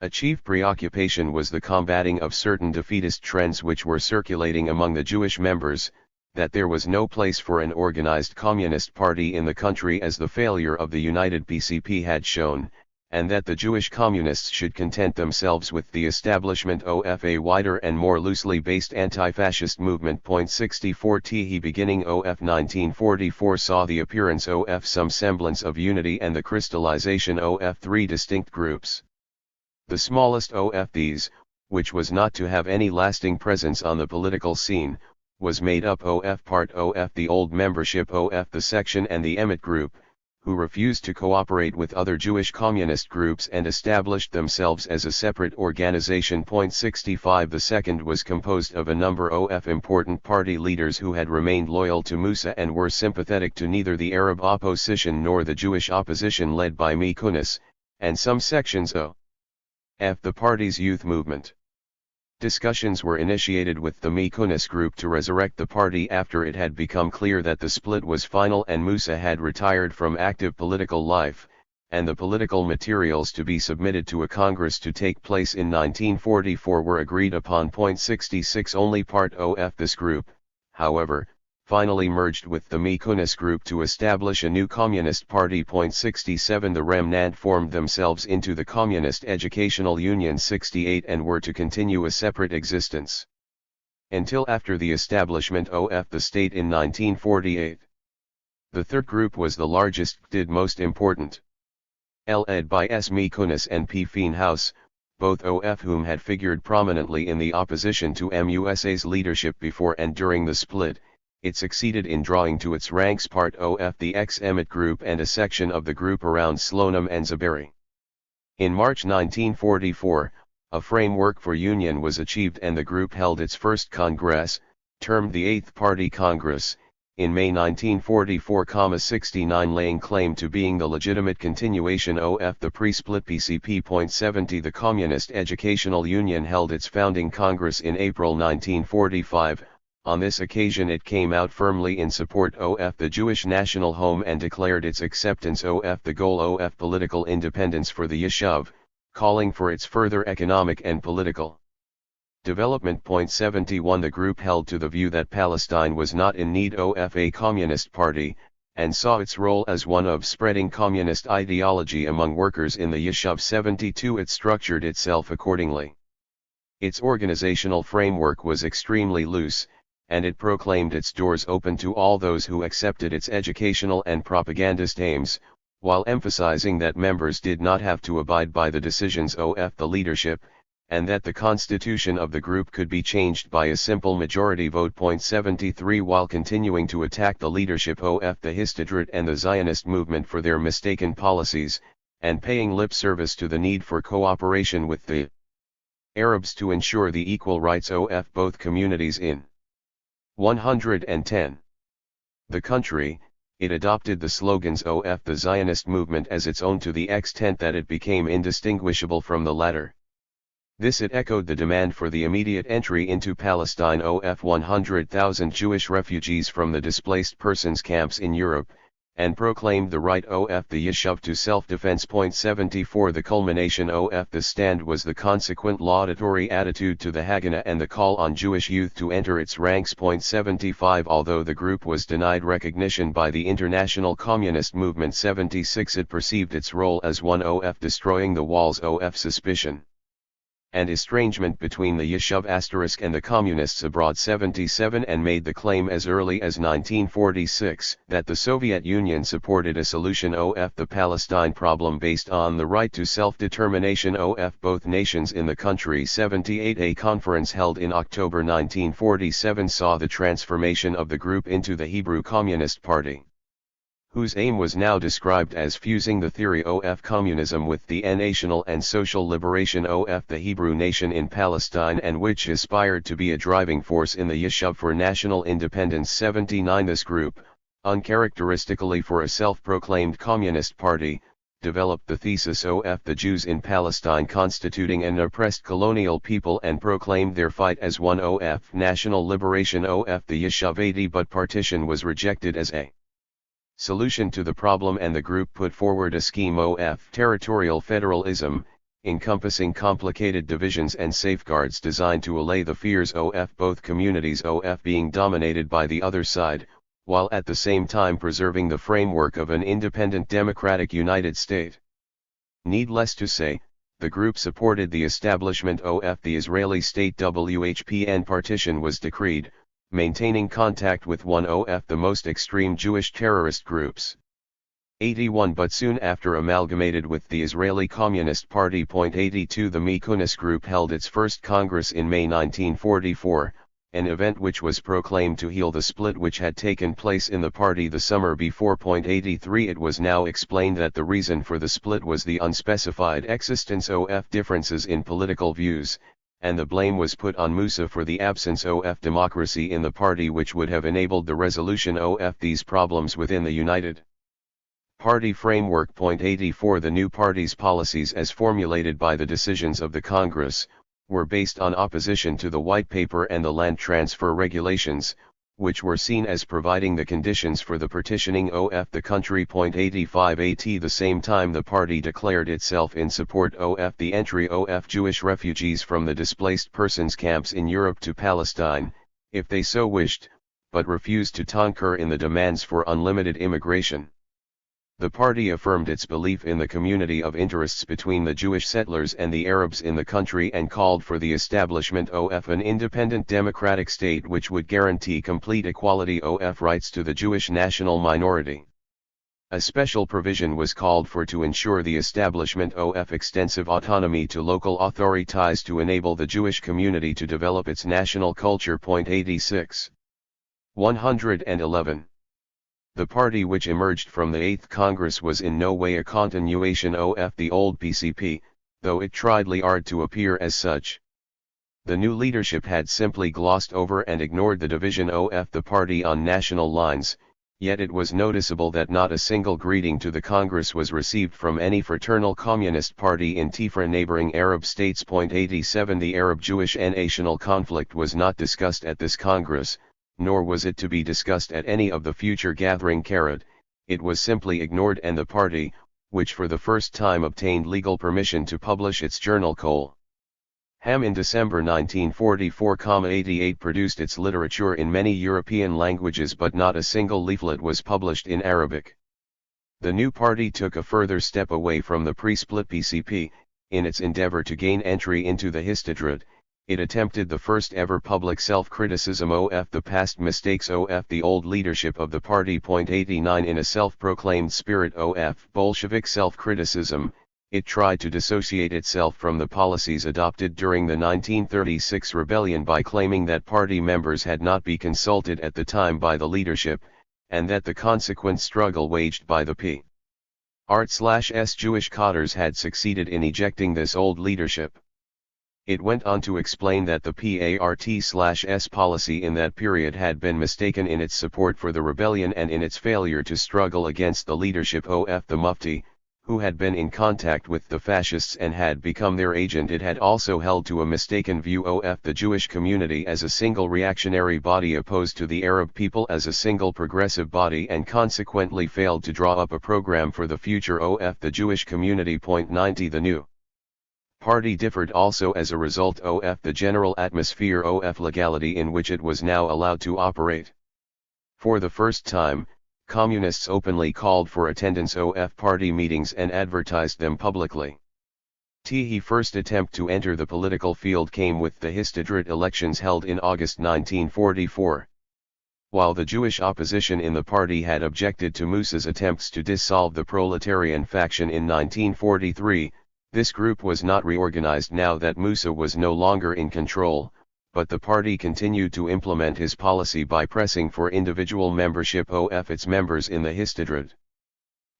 A chief preoccupation was the combating of certain defeatist trends which were circulating among the Jewish members, that there was no place for an organized communist party in the country as the failure of the united PCP had shown, and that the Jewish communists should content themselves with the establishment of a wider and more loosely based anti-fascist movement. 64 The beginning of 1944 saw the appearance of some semblance of unity and the crystallization of three distinct groups. The smallest of these, which was not to have any lasting presence on the political scene, was made up of part of the old membership of the section and the Emmet group, who refused to cooperate with other Jewish communist groups and established themselves as a separate organization. 65 The second was composed of a number of important party leaders who had remained loyal to Musa and were sympathetic to neither the Arab opposition nor the Jewish opposition led by Kunis, and some sections of the party's youth movement. Discussions were initiated with the Kunis group to resurrect the party after it had become clear that the split was final and Musa had retired from active political life, and the political materials to be submitted to a congress to take place in 1944 were agreed upon. 66 Only part of this group, however, finally merged with the Kunis group to establish a new communist party. 67 The remnant formed themselves into the Communist Educational Union 68 and were to continue a separate existence until after the establishment of the state in 1948. The third group was the largest and most important. Led by S. Kunis and P. Feenhaus, both of whom had figured prominently in the opposition to MUSA's leadership before and during the split. It succeeded in drawing to its ranks part of the ex-Emmet group and a section of the group around Slonim and Zaberi. In March 1944, a framework for union was achieved and the group held its first congress, termed the Eighth Party Congress, in May 1944, 69 laying claim to being the legitimate continuation of the pre-split PCP. 70 The Communist Educational Union held its founding congress in April 1945. On this occasion it came out firmly in support of the Jewish national home and declared its acceptance of the goal of political independence for the Yishuv, calling for its further economic and political development. 71 The group held to the view that Palestine was not in need of a communist party, and saw its role as one of spreading communist ideology among workers in the Yishuv. 72 It structured itself accordingly. Its organizational framework was extremely loose, and it proclaimed its doors open to all those who accepted its educational and propagandist aims, while emphasizing that members did not have to abide by the decisions of the leadership, and that the constitution of the group could be changed by a simple majority vote. 73 While continuing to attack the leadership of the Histadrut and the Zionist movement for their mistaken policies, and paying lip service to the need for cooperation with the Arabs to ensure the equal rights of both communities in 110. The country, it adopted the slogans of the Zionist movement as its own to the extent that it became indistinguishable from the latter. This it echoed the demand for the immediate entry into Palestine of 100,000 Jewish refugees from the displaced persons camps in Europe, and proclaimed the right of the Yishuv to self-defense. 74 The culmination of the stand was the consequent laudatory attitude to the Haganah and the call on Jewish youth to enter its ranks. 75 Although the group was denied recognition by the international communist movement. 76 It perceived its role as one of destroying the walls of suspicion and estrangement between the Yishuv and the communists abroad. 77 And made the claim as early as 1946 that the Soviet Union supported a solution of the Palestine problem based on the right to self-determination of both nations in the country. 78 A conference held in October 1947 saw the transformation of the group into the Hebrew Communist Party, whose aim was now described as fusing the theory of communism with the national and social liberation of the Hebrew nation in Palestine, and which aspired to be a driving force in the Yishuv for national independence. 79 This group, uncharacteristically for a self-proclaimed communist party, developed the thesis of the Jews in Palestine constituting an oppressed colonial people and proclaimed their fight as one of national liberation of the Yishuv 80, but partition was rejected as a solution to the problem, and the group put forward a scheme of territorial federalism, encompassing complicated divisions and safeguards designed to allay the fears of both communities of being dominated by the other side, while at the same time preserving the framework of an independent democratic United State. Needless to say, the group supported the establishment of the Israeli state. When partition was decreed, maintaining contact with one of the most extreme Jewish terrorist groups. 81 But soon after amalgamated with the Israeli Communist Party. 82 The Mikunis group held its first Congress in May 1944, an event which was proclaimed to heal the split which had taken place in the party the summer before. 83 It was now explained that the reason for the split was the unspecified existence of differences in political views, and the blame was put on Musa for the absence of democracy in the party, which would have enabled the resolution of these problems within the united party framework. 84 The new party's policies, as formulated by the decisions of the Congress, were based on opposition to the White Paper and the land transfer regulations, which were seen as providing the conditions for the partitioning of the country. 85 At the same time the party declared itself in support of the entry of Jewish refugees from the displaced persons camps in Europe to Palestine, if they so wished, but refused to concur in the demands for unlimited immigration. The party affirmed its belief in the community of interests between the Jewish settlers and the Arabs in the country, and called for the establishment of an independent democratic state which would guarantee complete equality of rights to the Jewish national minority. A special provision was called for to ensure the establishment of extensive autonomy to local authorities to enable the Jewish community to develop its national culture. 86. 111. The party which emerged from the 8th Congress was in no way a continuation of the old PCP, though it tried hard to appear as such. The new leadership had simply glossed over and ignored the division of the party on national lines, yet it was noticeable that not a single greeting to the Congress was received from any fraternal communist party in THIRD neighboring Arab states. 87 The Arab-Jewish national conflict was not discussed at this Congress, nor was it to be discussed at any of the future gathering. It was simply ignored, and the party, which for the first time obtained legal permission to publish its journal Kol Ham in December 1944, 88 produced its literature in many European languages, but not a single leaflet was published in Arabic. The new party took a further step away from the pre-split PCP, in its endeavor to gain entry into the Histadrut. It attempted the first ever public self-criticism of the past mistakes of the old leadership of the party. 89 In a self-proclaimed spirit of Bolshevik self-criticism, it tried to dissociate itself from the policies adopted during the 1936 rebellion by claiming that party members had not been consulted at the time by the leadership, and that the consequent struggle waged by the P.R.S. Jewish cadres had succeeded in ejecting this old leadership. It went on to explain that the PART/S policy in that period had been mistaken in its support for the rebellion and in its failure to struggle against the leadership of the Mufti, who had been in contact with the fascists and had become their agent. It had also held to a mistaken view of the Jewish community as a single reactionary body opposed to the Arab people as a single progressive body, and consequently failed to draw up a program for the future of the Jewish community. 90 The new party differed also as a result of the general atmosphere of legality in which it was now allowed to operate. For the first time, communists openly called for attendance of party meetings and advertised them publicly. The first attempt to enter the political field came with the Histadrut elections held in August 1944. While the Jewish opposition in the party had objected to Musa's attempts to dissolve the proletarian faction in 1943, this group was not reorganized now that Musa was no longer in control, but the party continued to implement his policy by pressing for individual membership of its members in the Histadrut.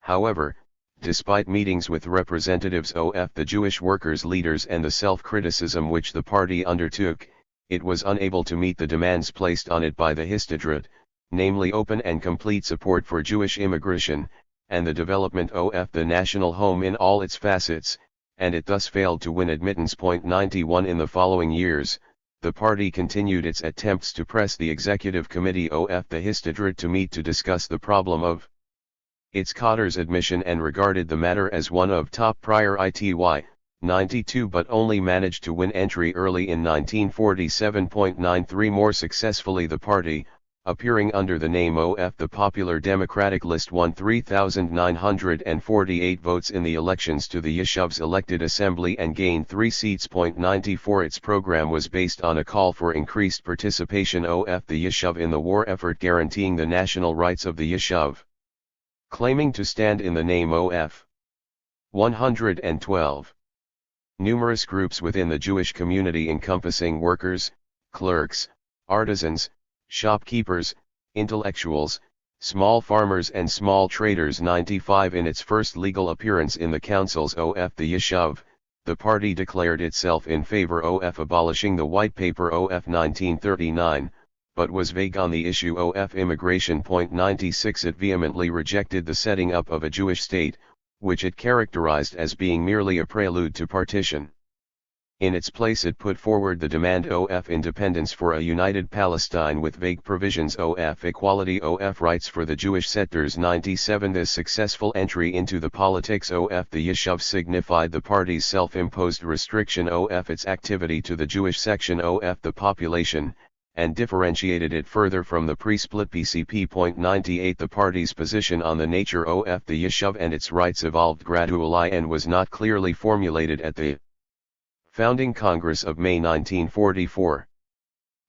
However, despite meetings with representatives of the Jewish workers' leaders and the self-criticism which the party undertook, it was unable to meet the demands placed on it by the Histadrut, namely open and complete support for Jewish immigration, and the development of the national home in all its facets, and it thus failed to win admittance. 91 In the following years, the party continued its attempts to press the executive committee of the Histadrut to meet to discuss the problem of its cadres admission and regarded the matter as one of top priority. 92 but only managed to win entry early in 1947. 93 More successfully, the party, appearing under the name of the Popular Democratic List, won 3,948 votes in the elections to the Yeshuv's elected assembly and gained 3 seats. 94 Its program was based on a call for increased participation of the Yeshuv in the war effort, guaranteeing the national rights of the Yeshuv. Claiming to stand in the name of 112 numerous groups within the Jewish community encompassing workers, clerks, artisans, shopkeepers, intellectuals, small farmers and small traders. 95 In its first legal appearance in the councils of the Yeshuv, the party declared itself in favor of abolishing the White Paper of 1939, but was vague on the issue of immigration. 96 It vehemently rejected the setting up of a Jewish state, which it characterized as being merely a prelude to partition. In its place it put forward the demand of independence for a united Palestine with vague provisions of equality of rights for the Jewish settlers. 97 This successful entry into the politics of the Yeshuv signified the party's self-imposed restriction of its activity to the Jewish section of the population, and differentiated it further from the pre-split PCP. 98 The party's position on the nature of the Yeshuv and its rights evolved gradually and was not clearly formulated at the Founding Congress of May 1944.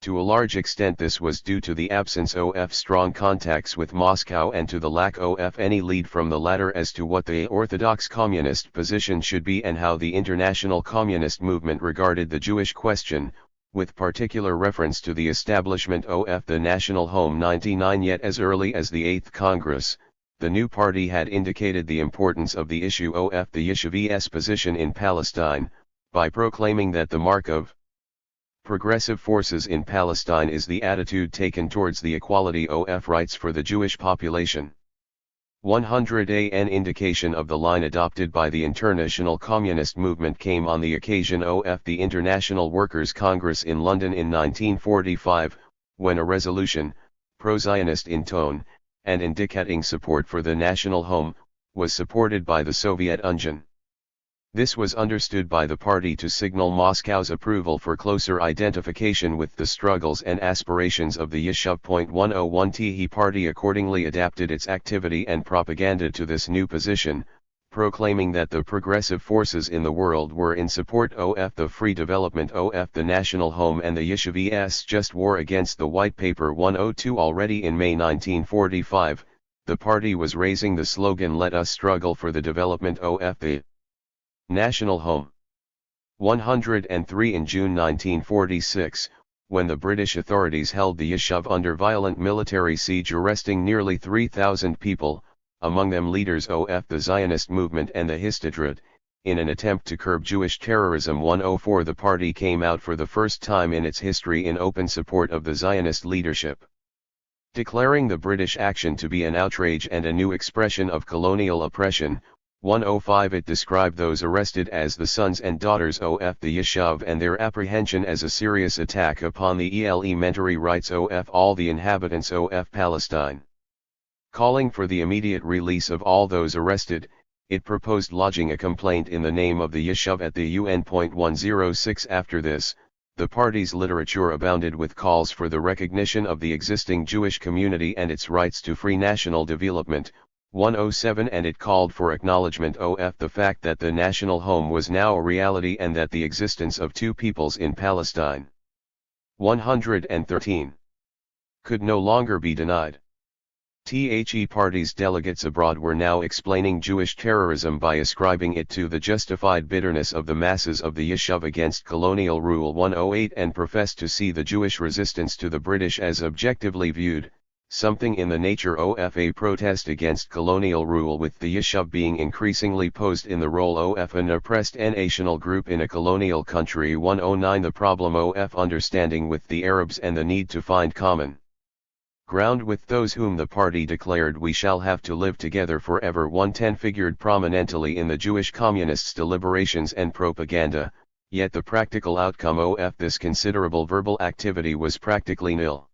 To a large extent this was due to the absence of strong contacts with Moscow and to the lack of any lead from the latter as to what the orthodox communist position should be and how the international communist movement regarded the Jewish question, with particular reference to the establishment of the national home. 99 Yet as early as the 8th Congress, the new party had indicated the importance of the issue of the Yeshuv's position in Palestine, by proclaiming that the mark of progressive forces in Palestine is the attitude taken towards the equality of rights for the Jewish population. 100 An indication of the line adopted by the international communist movement came on the occasion of the International Workers' Congress in London in 1945, when a resolution, pro-Zionist in tone, and indicating support for the national home, was supported by the Soviet Union. This was understood by the party to signal Moscow's approval for closer identification with the struggles and aspirations of the Yeshuv. 101 The party accordingly adapted its activity and propaganda to this new position, proclaiming that the progressive forces in the world were in support of the free development of the national home and the Yeshuv's just war against the White Paper. 102 Already in May 1945, the party was raising the slogan "Let us struggle for the development of the national home." 103 In June 1946, when the British authorities held the Yeshuv under violent military siege, arresting nearly 3,000 people, among them leaders of the Zionist movement and the Histadrut, in an attempt to curb Jewish terrorism. 104 The party came out for the first time in its history in open support of the Zionist leadership, declaring the British action to be an outrage and a new expression of colonial oppression. 105 It described those arrested as the sons and daughters of the Yeshuv and their apprehension as a serious attack upon the elementary rights of all the inhabitants of Palestine. Calling for the immediate release of all those arrested, it proposed lodging a complaint in the name of the Yeshuv at the UN. 106 After this, the party's literature abounded with calls for the recognition of the existing Jewish community and its rights to free national development. 107 And it called for acknowledgement of the fact that the national home was now a reality and that the existence of two peoples in Palestine, 113, could no longer be denied. The party's delegates abroad were now explaining Jewish terrorism by ascribing it to the justified bitterness of the masses of the Yeshuv against colonial rule. 108 And professed to see the Jewish resistance to the British as objectively viewed, something in the nature of a protest against colonial rule, with the issue being increasingly posed in the role of an oppressed national group in a colonial country. 109 The problem of understanding with the Arabs and the need to find common ground with those whom the party declared we shall have to live together forever. 110 Figured prominently in the Jewish communists' deliberations and propaganda, yet the practical outcome of this considerable verbal activity was practically nil.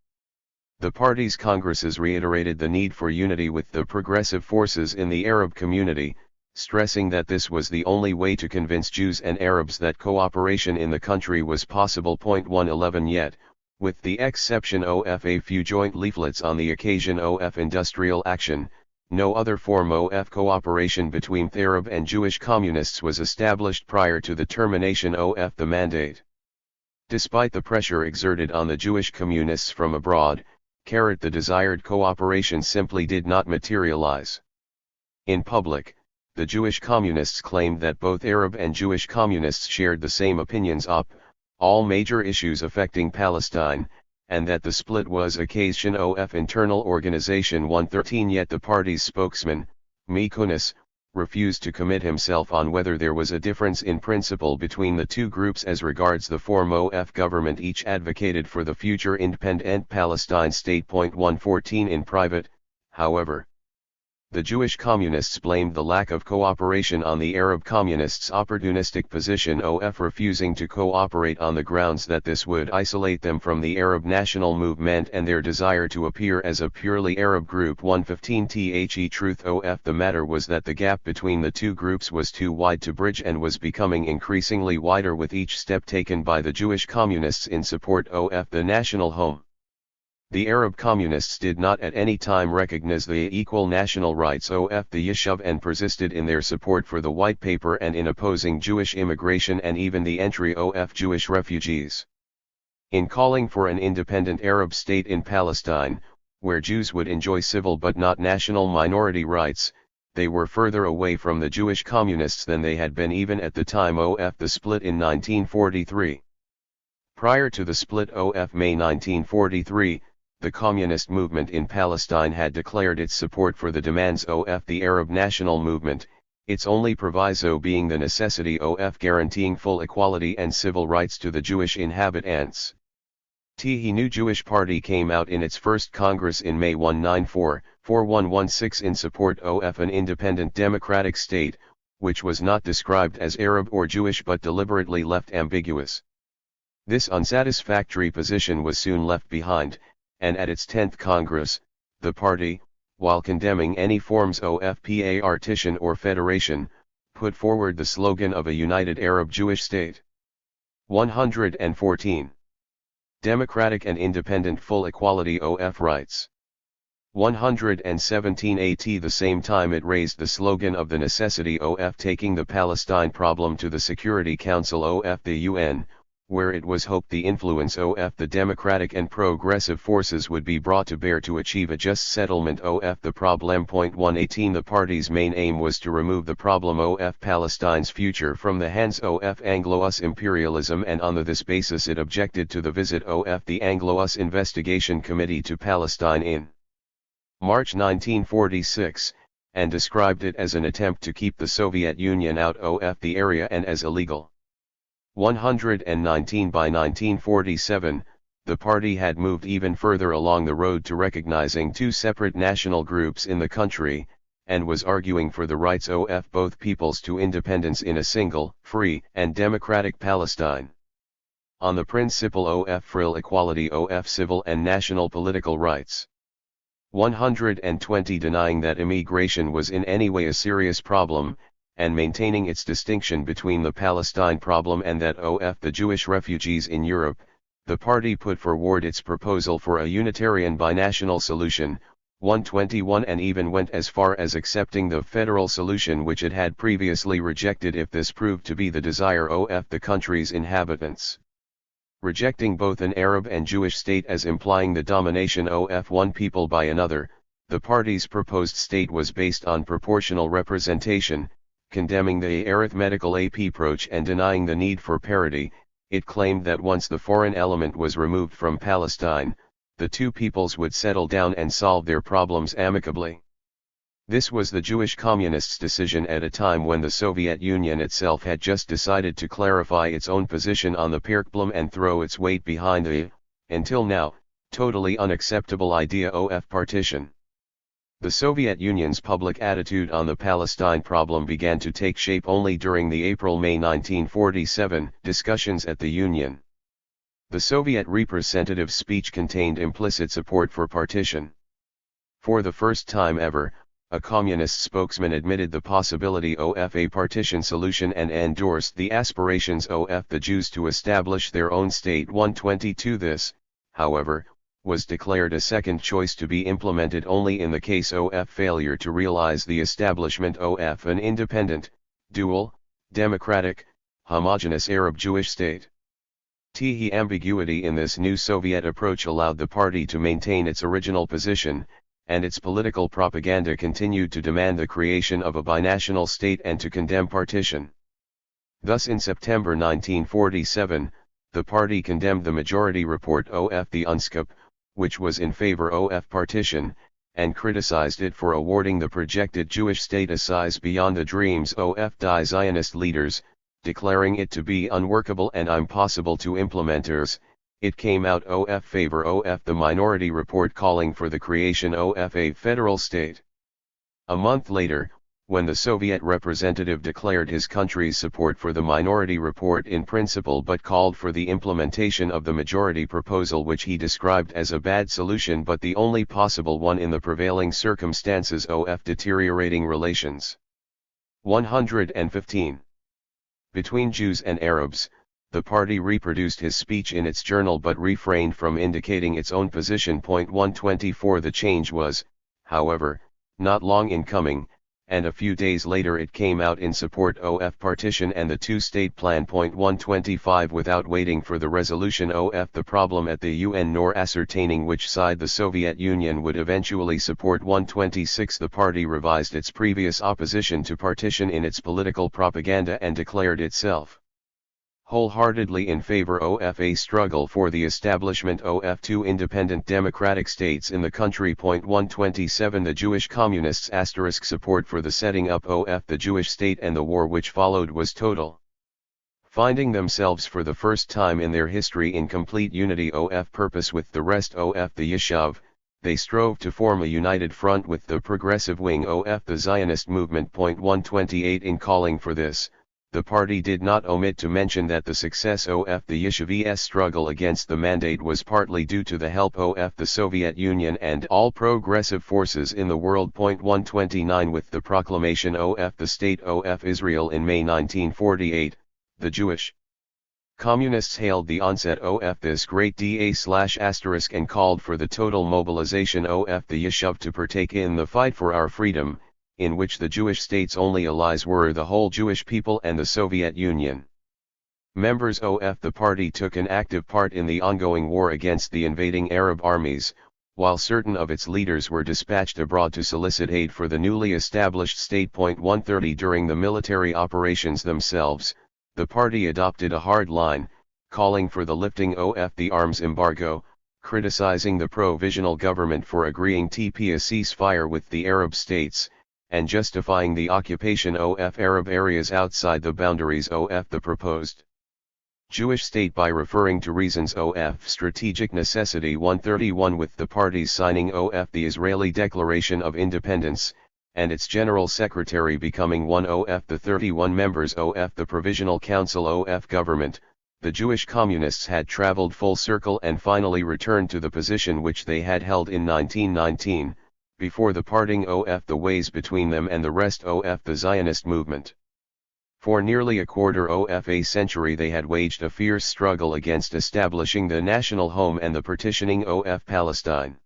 The party's congresses reiterated the need for unity with the progressive forces in the Arab community, stressing that this was the only way to convince Jews and Arabs that cooperation in the country was possible. 111 Yet, with the exception of a few joint leaflets on the occasion of industrial action, no other form of cooperation between the Arab and Jewish communists was established prior to the termination of the mandate. Despite the pressure exerted on the Jewish communists from abroad, the desired cooperation simply did not materialize. In public, the Jewish communists claimed that both Arab and Jewish communists shared the same opinions on all major issues affecting Palestine, and that the split was a occasion of internal organization. 113 Yet the party's spokesman, Mikunis, refused to commit himself on whether there was a difference in principle between the two groups as regards the form of government each advocated for the future independent Palestine state. 114 In private, however, the Jewish communists blamed the lack of cooperation on the Arab communists' opportunistic position of refusing to cooperate on the grounds that this would isolate them from the Arab national movement and their desire to appear as a purely Arab group. 115 The truth of the matter was that the gap between the two groups was too wide to bridge and was becoming increasingly wider with each step taken by the Jewish communists in support of the national home. The Arab communists did not at any time recognize the equal national rights of the Yishuv and persisted in their support for the white paper and in opposing Jewish immigration and even the entry of Jewish refugees. In calling for an independent Arab state in Palestine, where Jews would enjoy civil but not national minority rights, they were further away from the Jewish communists than they had been even at the time of the split in 1943. Prior to the split of May 1943, the communist movement in Palestine had declared its support for the demands of the Arab national movement, its only proviso being the necessity of guaranteeing full equality and civil rights to the Jewish inhabitants. The New Jewish Party came out in its first Congress in May 194116 in support of an independent democratic state, which was not described as Arab or Jewish but deliberately left ambiguous. This unsatisfactory position was soon left behind, and at its 10th Congress, the party, while condemning any forms of partition or federation, put forward the slogan of a united Arab-Jewish state. 114. Democratic and independent full equality of rights. 117 At the same time it raised the slogan of the necessity of taking the Palestine problem to the Security Council of the UN, where it was hoped the influence of the democratic and progressive forces would be brought to bear to achieve a just settlement of the problem. 118 The party's main aim was to remove the problem of Palestine's future from the hands of Anglo-US imperialism, and on this basis it objected to the visit of the Anglo-US Investigation Committee to Palestine in March 1946, and described it as an attempt to keep the Soviet Union out of the area and as illegal. 119 By 1947, the party had moved even further along the road to recognizing two separate national groups in the country, and was arguing for the rights of both peoples to independence in a single, free, and democratic Palestine. On the principle of full equality of civil and national political rights. 120 Denying that immigration was in any way a serious problem, and maintaining its distinction between the Palestine problem and that of the Jewish refugees in Europe, the party put forward its proposal for a unitarian binational solution. 121 And even went as far as accepting the federal solution which it had previously rejected if this proved to be the desire of the country's inhabitants. Rejecting both an Arab and Jewish state as implying the domination of one people by another, the party's proposed state was based on proportional representation, condemning the arithmetical approach and denying the need for parity. It claimed that once the foreign element was removed from Palestine, the two peoples would settle down and solve their problems amicably. This was the Jewish communists' decision at a time when the Soviet Union itself had just decided to clarify its own position on the problem and throw its weight behind the, until now, totally unacceptable idea of partition. The Soviet Union's public attitude on the Palestine problem began to take shape only during the April-May 1947 discussions at the Union. The Soviet representative's speech contained implicit support for partition. For the first time ever, a communist spokesman admitted the possibility of a partition solution and endorsed the aspirations of the Jews to establish their own state. 122 This, however, was declared a second choice to be implemented only in the case of failure to realize the establishment of an independent, dual, democratic, homogeneous Arab Jewish state. The ambiguity in this new Soviet approach allowed the party to maintain its original position, and its political propaganda continued to demand the creation of a binational state and to condemn partition. Thus in September 1947, the party condemned the majority report of the UNSCOP, which was in favor of partition, and criticized it for awarding the projected Jewish state a size beyond the dreams of die Zionist leaders, declaring it to be unworkable and impossible to implement. It came out of favor of the minority report calling for the creation of a federal state. A month later, when the Soviet representative declared his country's support for the minority report in principle but called for the implementation of the majority proposal, which he described as a bad solution but the only possible one in the prevailing circumstances of deteriorating relations. 115. Between Jews and Arabs, the party reproduced his speech in its journal but refrained from indicating its own position. 124 The change was, however, not long in coming, and a few days later it came out in support of partition and the two-state plan. 125 Without waiting for the resolution of the problem at the UN nor ascertaining which side the Soviet Union would eventually support. 126 The party revised its previous opposition to partition in its political propaganda and declared itself wholeheartedly in favor of a struggle for the establishment of two independent democratic states in the country. 127 The Jewish communists' support for the setting up of the Jewish state and the war which followed was total. Finding themselves for the first time in their history in complete unity of purpose with the rest of the Yishuv, they strove to form a united front with the progressive wing of the Zionist movement. 128 In calling for this, the party did not omit to mention that the success of the Yishuv's struggle against the mandate was partly due to the help of the Soviet Union and all progressive forces in the world. 129 With the proclamation of the State of Israel in May 1948, the Jewish communists hailed the onset of this great day * and called for the total mobilization of the Yishuv to partake in the fight for our freedom, in which the Jewish state's only allies were the whole Jewish people and the Soviet Union. Members of the party took an active part in the ongoing war against the invading Arab armies, while certain of its leaders were dispatched abroad to solicit aid for the newly established state. 130 During the military operations themselves, the party adopted a hard line, calling for the lifting of the arms embargo, criticizing the provisional government for agreeing to a ceasefire with the Arab states, and justifying the occupation of Arab areas outside the boundaries of the proposed Jewish state by referring to reasons of strategic necessity. 131 With the parties signing of the Israeli Declaration of Independence, and its General Secretary becoming one of the 31 members of the Provisional Council of Government, the Jewish communists had traveled full circle and finally returned to the position which they had held in 1919, before the parting of the ways between them and the rest of the Zionist movement. For nearly a quarter of a century they had waged a fierce struggle against establishing the national home and the partitioning of Palestine.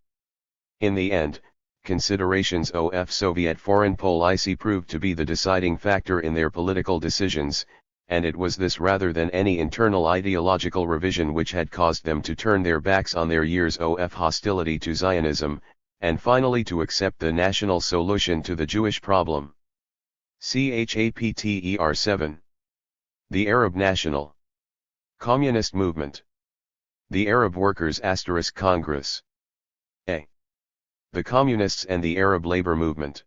In the end, considerations of Soviet foreign policy proved to be the deciding factor in their political decisions, and it was this rather than any internal ideological revision which had caused them to turn their backs on their years of hostility to Zionism, and finally to accept the national solution to the Jewish problem. Chapter 7. The Arab National Communist Movement. The Arab Workers' Congress. A. The Communists and the Arab Labor Movement.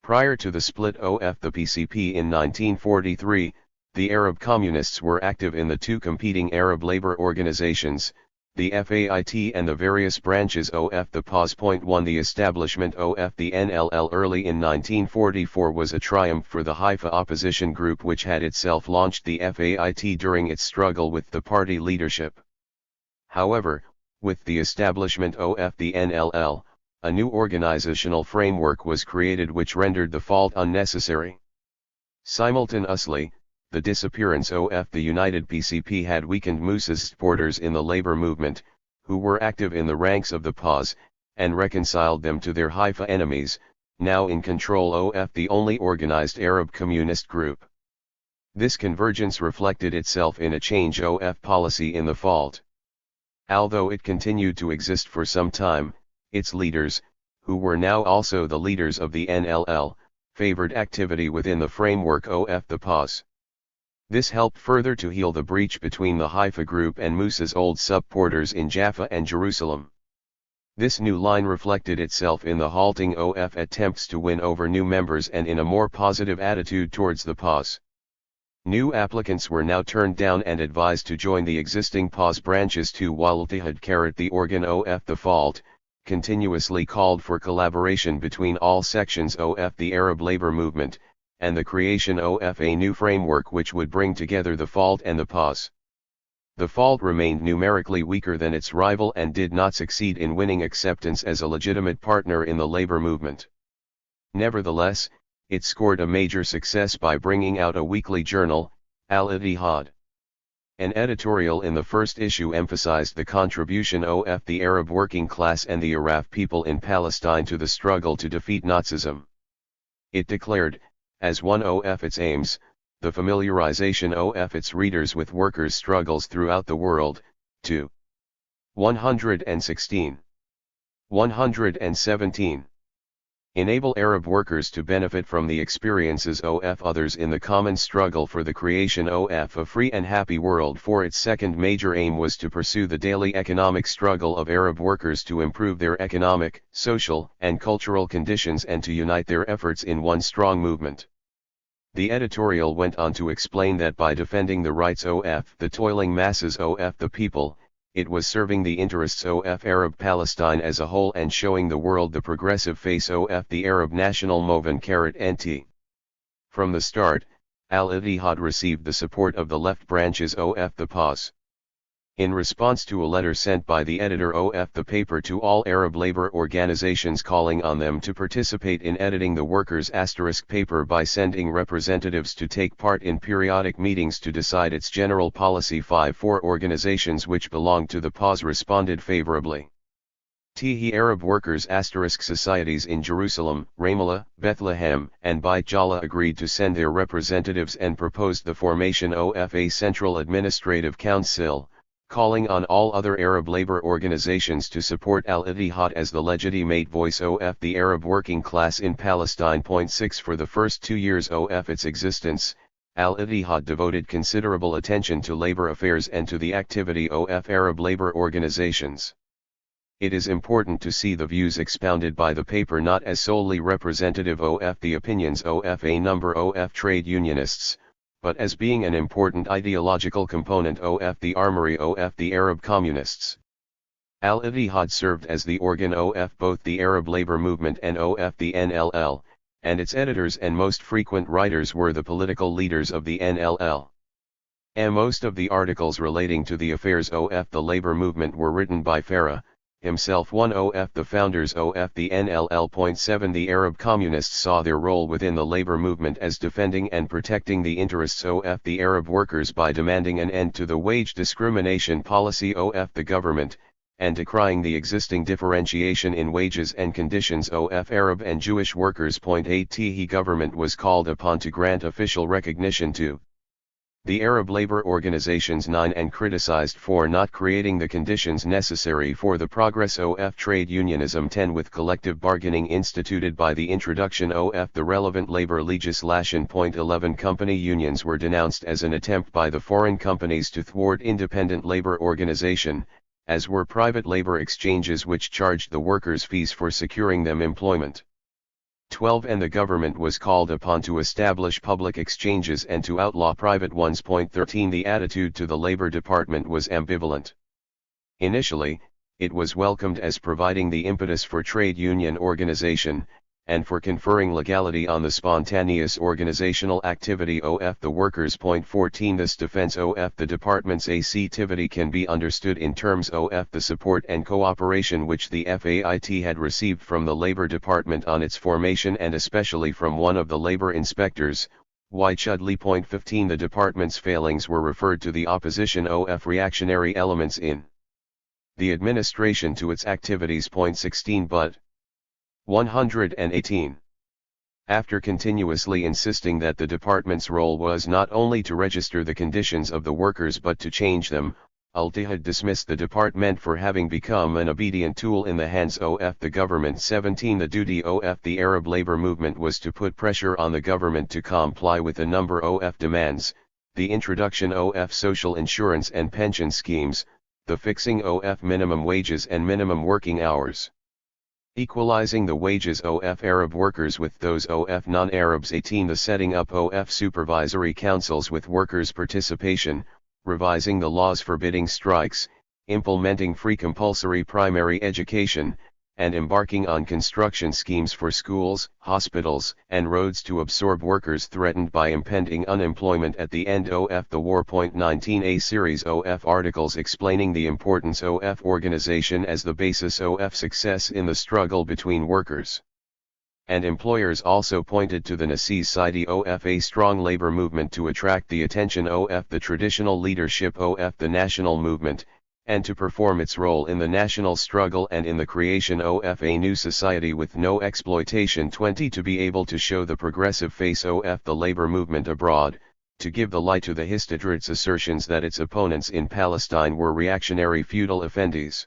Prior to the split of the PCP in 1943, the Arab Communists were active in the two competing Arab labor organizations, the FAIT and the various branches of the PAS. 1 The establishment of the NLL early in 1944 was a triumph for the Haifa opposition group, which had itself launched the FAIT during its struggle with the party leadership. However, with the establishment of the NLL, a new organizational framework was created which rendered the fault unnecessary. Simultaneously, the disappearance of the United PCP had weakened Musa's supporters in the labor movement, who were active in the ranks of the PAS, and reconciled them to their Haifa enemies, now in control of the only organized Arab communist group. This convergence reflected itself in a change of policy in the fault. Although it continued to exist for some time, its leaders, who were now also the leaders of the NLL, favored activity within the framework of the PAS. This helped further to heal the breach between the Haifa group and Musa's old supporters in Jaffa and Jerusalem. This new line reflected itself in the halting of attempts to win over new members and in a more positive attitude towards the PAS. New applicants were now turned down and advised to join the existing PAS branches too, while THIRD, the organ of the fault, continuously called for collaboration between all sections of the Arab labor movement, and the creation of a new framework which would bring together the fault and the PAS. The fault remained numerically weaker than its rival and did not succeed in winning acceptance as a legitimate partner in the labor movement. Nevertheless, it scored a major success by bringing out a weekly journal, Al-Ittihad. An editorial in the first issue emphasized the contribution of the Arab working class and the Arab people in Palestine to the struggle to defeat Nazism. It declared, as one of its aims, the familiarization of its readers with workers' struggles throughout the world. 2. 116. 117. Enable Arab workers to benefit from the experiences of others in the common struggle for the creation of a free and happy world. For its second major aim was to pursue the daily economic struggle of Arab workers to improve their economic, social, and cultural conditions and to unite their efforts in one strong movement. The editorial went on to explain that by defending the rights of the toiling masses of the people, it was serving the interests of Arab Palestine as a whole and showing the world the progressive face of the Arab national movement. NT. From the start, Al-Ittihad received the support of the left branches of the PAS. In response to a letter sent by the editor of the paper to all Arab labor organizations calling on them to participate in editing the workers' paper by sending representatives to take part in periodic meetings to decide its general policy, 4 organizations which belonged to the PAS responded favorably. Arab workers' societies in Jerusalem, Ramallah, Bethlehem, and Beit Jala agreed to send their representatives and proposed the formation of a central administrative council, calling on all other Arab labor organizations to support Al-Ittihad as the legitimate voice of the Arab working class in Palestine. 6 For the first 2 years of its existence, Al-Ittihad devoted considerable attention to labor affairs and to the activity of Arab labor organizations. It is important to see the views expounded by the paper not as solely representative of the opinions of a number of trade unionists, but as being an important ideological component of the armory of the Arab communists. Al-Ittihad served as the organ of both the Arab labor movement and of the NLL, and its editors and most frequent writers were the political leaders of the NLL. Most of the articles relating to the affairs of the labor movement were written by Farah, himself one of the founders of the NLL. 7 The Arab communists saw their role within the labor movement as defending and protecting the interests of the Arab workers by demanding an end to the wage discrimination policy of the government, and decrying the existing differentiation in wages and conditions of Arab and Jewish workers. 8 The government was called upon to grant official recognition to the Arab labor organizations 9 and criticized for not creating the conditions necessary for the progress of trade unionism. 10 With collective bargaining instituted by the introduction of the relevant labor legislation. 11 Company unions were denounced as an attempt by the foreign companies to thwart independent labor organization, as were private labor exchanges which charged the workers fees for securing them employment. 12. And the government was called upon to establish public exchanges and to outlaw private ones. 13. The attitude to the Labor Department was ambivalent. Initially, it was welcomed as providing the impetus for trade union organization, and for conferring legality on the spontaneous organizational activity of the workers. 14. This defense of the department's activity can be understood in terms of the support and cooperation which the FAIT had received from the Labor Department on its formation and especially from one of the labor inspectors, Y. Chudley. 15. The department's failings were referred to the opposition of reactionary elements in the administration to its activities. 16. But 118. After continuously insisting that the department's role was not only to register the conditions of the workers but to change them, Al-Ittihad dismissed the department for having become an obedient tool in the hands of the government. 17. The duty of the Arab labor movement was to put pressure on the government to comply with a number of demands: the introduction of social insurance and pension schemes, the fixing of minimum wages and minimum working hours, equalizing the wages of Arab workers with those of non-Arabs. 18. The setting up of supervisory councils with workers' participation, revising the laws forbidding strikes, implementing free compulsory primary education, and embarking on construction schemes for schools, hospitals, and roads to absorb workers threatened by impending unemployment at the end of the war. 19. A series of articles explaining the importance of organization as the basis of success in the struggle between workers and employers also pointed to the necessity of a strong labor movement to attract the attention of the traditional leadership of the national movement, and to perform its role in the national struggle and in the creation of a new society with no exploitation. 20. To be able to show the progressive face of the labor movement abroad, to give the lie to the Histadrut's assertions that its opponents in Palestine were reactionary feudal effendis,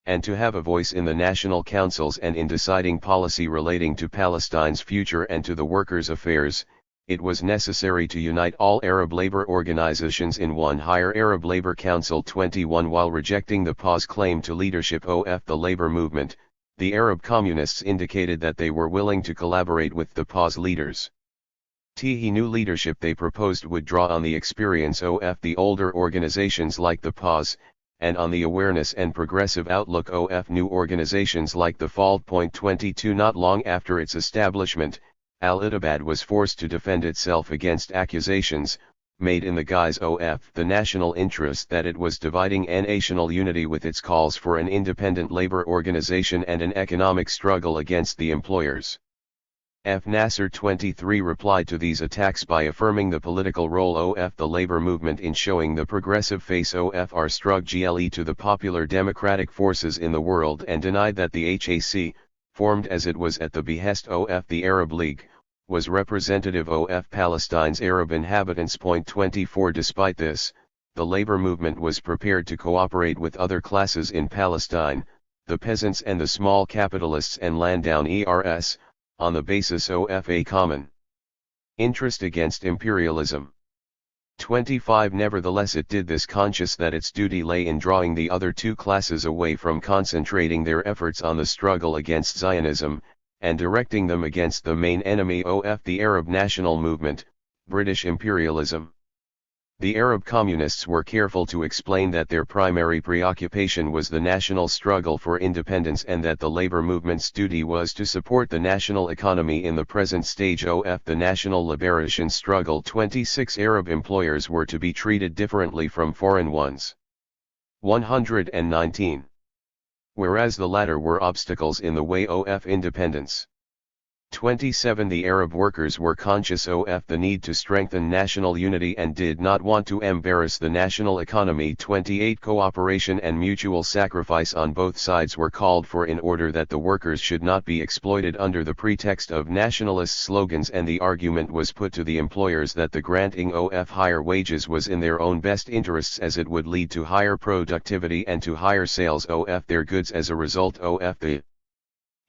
and to have a voice in the national councils and in deciding policy relating to Palestine's future and to the workers' affairs, it was necessary to unite all Arab labor organizations in one higher Arab Labor Council. 21. While rejecting the PA's claim to leadership of the labor movement, the Arab communists indicated that they were willing to collaborate with the PA's leaders. The new leadership they proposed would draw on the experience of the older organizations like the PA's, and on the awareness and progressive outlook of new organizations like the FALD. 22. Not long after its establishment, Al-Ittihad was forced to defend itself against accusations, made in the guise of the national interest, that it was dividing national unity with its calls for an independent labor organization and an economic struggle against the employers. Nasser. 23. Replied to these attacks by affirming the political role of the labor movement in showing the progressive face of our struggle to the popular democratic forces in the world, and denied that the HAC, formed as it was at the behest of the Arab League, was representative of Palestine's Arab inhabitants. 24. Despite this, the labor movement was prepared to cooperate with other classes in Palestine, the peasants and the small capitalists and landowners, on the basis of a common interest against imperialism. 25. Nevertheless, it did this conscious that its duty lay in drawing the other two classes away from concentrating their efforts on the struggle against Zionism, and directing them against the main enemy of the Arab national movement, British imperialism. The Arab communists were careful to explain that their primary preoccupation was the national struggle for independence, and that the labor movement's duty was to support the national economy in the present stage of the national liberation struggle. 26. Arab employers were to be treated differently from foreign ones. 119. Whereas the latter were obstacles in the way of independence. 27. The Arab workers were conscious of the need to strengthen national unity and did not want to embarrass the national economy. 28. Cooperation and mutual sacrifice on both sides were called for in order that the workers should not be exploited under the pretext of nationalist slogans, and the argument was put to the employers that the granting of higher wages was in their own best interests, as it would lead to higher productivity and to higher sales of their goods as a result of the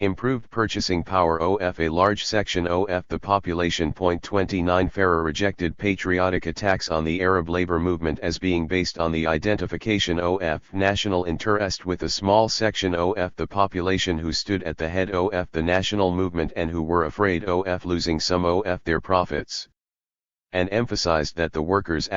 Improved purchasing power of a large section of the population. 29 Farrer rejected patriotic attacks on the Arab labor movement as being based on the identification of national interest with a small section of the population who stood at the head of the national movement and who were afraid of losing some of their profits, and emphasized that the workers'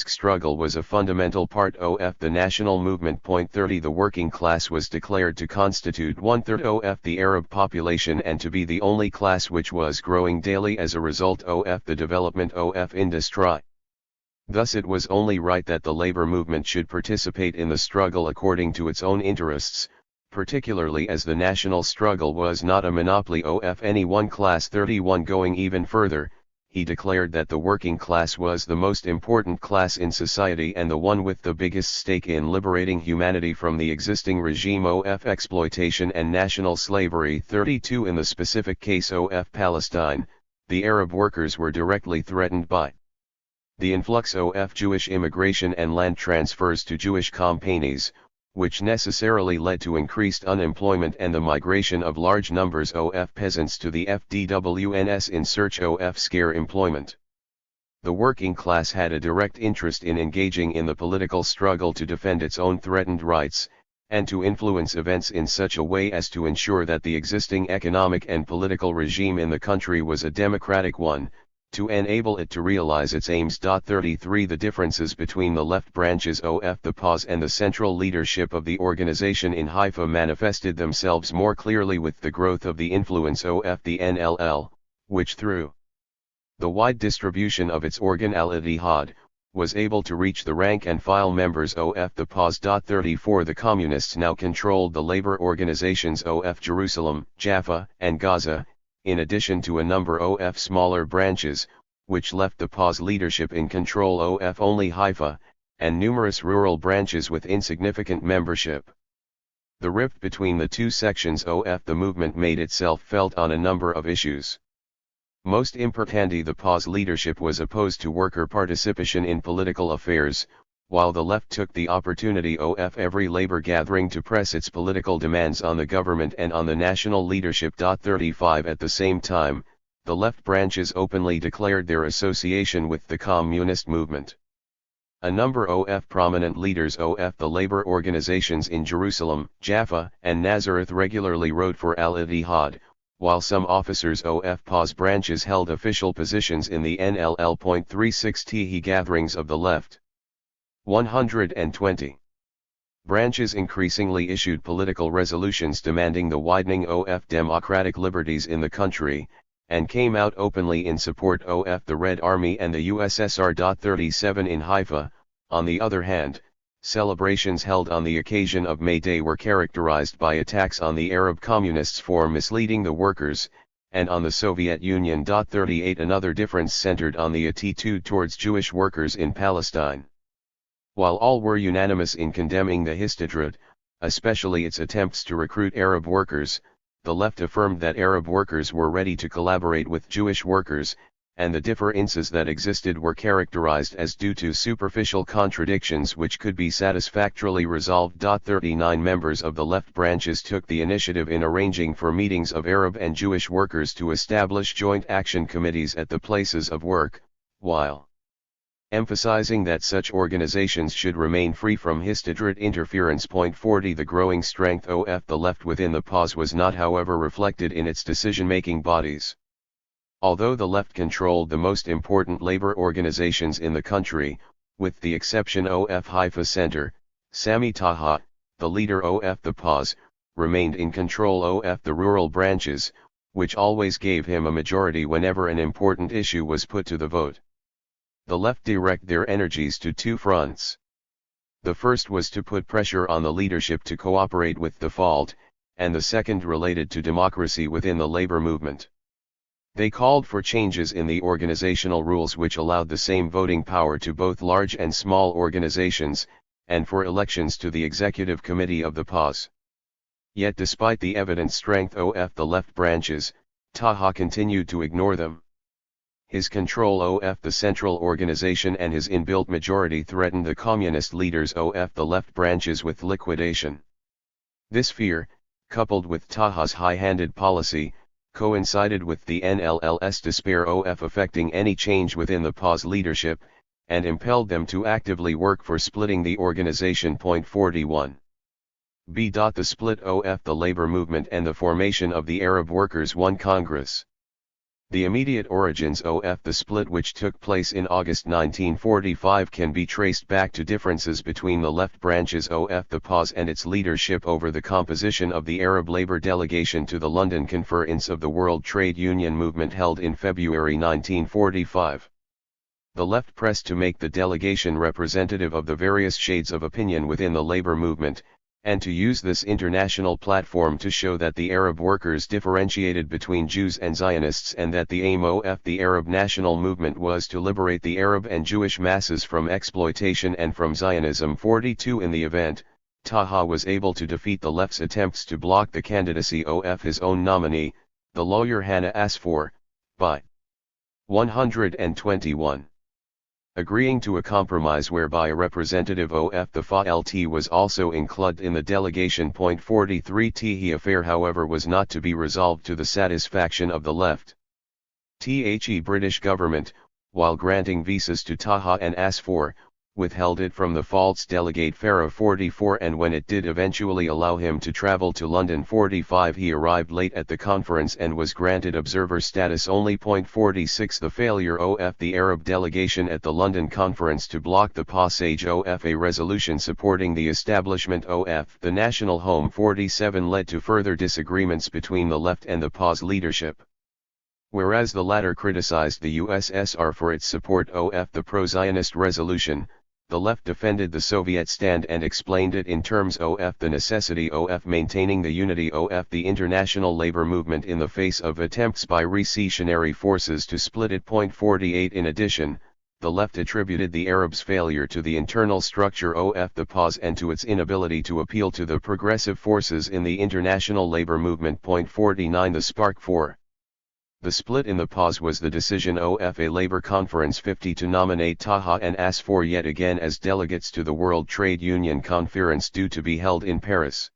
struggle was a fundamental part of the national movement. 30 The working class was declared to constitute 1/3 of the Arab population and to be the only class which was growing daily as a result of the development of industry. Thus it was only right that the labor movement should participate in the struggle according to its own interests, particularly as the national struggle was not a monopoly of any one class. 31 Going even further, he declared that the working class was the most important class in society and the one with the biggest stake in liberating humanity from the existing regime of exploitation and national slavery. 32 In the specific case of Palestine, the Arab workers were directly threatened by the influx of Jewish immigration and land transfers to Jewish companies, which necessarily led to increased unemployment and the migration of large numbers of peasants to the FDWNS in search of scarce employment. The working class had a direct interest in engaging in the political struggle to defend its own threatened rights, and to influence events in such a way as to ensure that the existing economic and political regime in the country was a democratic one, to enable it to realize its aims. 33 The differences between the left branches of the PAS and the central leadership of the organization in Haifa manifested themselves more clearly with the growth of the influence of the NLL, which through the wide distribution of its organ Al-Ittihad, was able to reach the rank-and-file members of the PAS. 34 The communists now controlled the labor organizations of Jerusalem, Jaffa, and Gaza, in addition to a number of smaller branches, which left the PAS leadership in control of only Haifa, and numerous rural branches with insignificant membership. The rift between the two sections of the movement made itself felt on a number of issues. Most importantly, the PAS leadership was opposed to worker participation in political affairs, while the left took the opportunity of every labor gathering to press its political demands on the government and on the national leadership. 35 At the same time, the left branches openly declared their association with the communist movement. A number of prominent leaders of the labor organizations in Jerusalem, Jaffa, and Nazareth regularly wrote for Al-Ittihad, while some officers of PAS branches held official positions in the NLL. 36 The gatherings of the left. 120. Branches increasingly issued political resolutions demanding the widening of democratic liberties in the country, and came out openly in support of the Red Army and the USSR. 37 In Haifa, on the other hand, celebrations held on the occasion of May Day were characterized by attacks on the Arab communists for misleading the workers, and on the Soviet Union. 38 Another difference centered on the attitude towards Jewish workers in Palestine. While all were unanimous in condemning the Histadrut, especially its attempts to recruit Arab workers, the left affirmed that Arab workers were ready to collaborate with Jewish workers, and the differences that existed were characterized as due to superficial contradictions which could be satisfactorily resolved. 39 Members of the left branches took the initiative in arranging for meetings of Arab and Jewish workers to establish joint action committees at the places of work, while emphasizing that such organizations should remain free from Histadrut interference. 40 The growing strength of the left within the PAS was not, however, reflected in its decision-making bodies. Although the left controlled the most important labor organizations in the country, with the exception of Haifa Center, Sami Taha, the leader of the PAS, remained in control of the rural branches, which always gave him a majority whenever an important issue was put to the vote. The left direct their energies to two fronts. The first was to put pressure on the leadership to cooperate with the fault, and the second related to democracy within the labor movement. They called for changes in the organizational rules which allowed the same voting power to both large and small organizations, and for elections to the executive committee of the PAS. Yet despite the evident strength of the left branches, Taha continued to ignore them. His control of the central organization and his inbuilt majority threatened the communist leaders of the left branches with liquidation. This fear, coupled with Taha's high-handed policy, coincided with the NLL's despair of affecting any change within the PA's leadership, and impelled them to actively work for splitting the organization. 41. B. The split of the labor movement and the formation of the Arab Workers' One Congress. The immediate origins of the split, which took place in August 1945, can be traced back to differences between the left branches of the PAS and its leadership over the composition of the Arab Labour delegation to the London Conference of the World Trade Union Movement held in February 1945. The left pressed to make the delegation representative of the various shades of opinion within the labour movement, and to use this international platform to show that the Arab workers differentiated between Jews and Zionists, and that the aim of the Arab national movement was to liberate the Arab and Jewish masses from exploitation and from Zionism. 42. In the event, Taha was able to defeat the left's attempts to block the candidacy of his own nominee, the lawyer Hannah Asfour, by 121. Agreeing to a compromise whereby a representative of the FALT was also included in the delegation. 43. The affair, however, was not to be resolved to the satisfaction of the left. The British government, while granting visas to Taha and Asfour, withheld it from the FALT's delegate Farah. 44. And when it did eventually allow him to travel to London. 45. He arrived late at the conference and was granted observer status only. 46. The failure of the Arab delegation at the London conference to block the passage of a resolution supporting the establishment of the national home. 47. Led to further disagreements between the left and the PA's leadership. Whereas the latter criticized the USSR for its support of the pro-Zionist resolution, the left defended the Soviet stand and explained it in terms of the necessity of maintaining the unity of the international labor movement in the face of attempts by reactionary forces to split it. 48. In addition, the left attributed the Arabs' failure to the internal structure of the PAS and to its inability to appeal to the progressive forces in the international labor movement. 49. The spark for the split in the PAS was the decision of a Labour Conference 50 to nominate Taha and Asfour yet again as delegates to the World Trade Union Conference due to be held in Paris.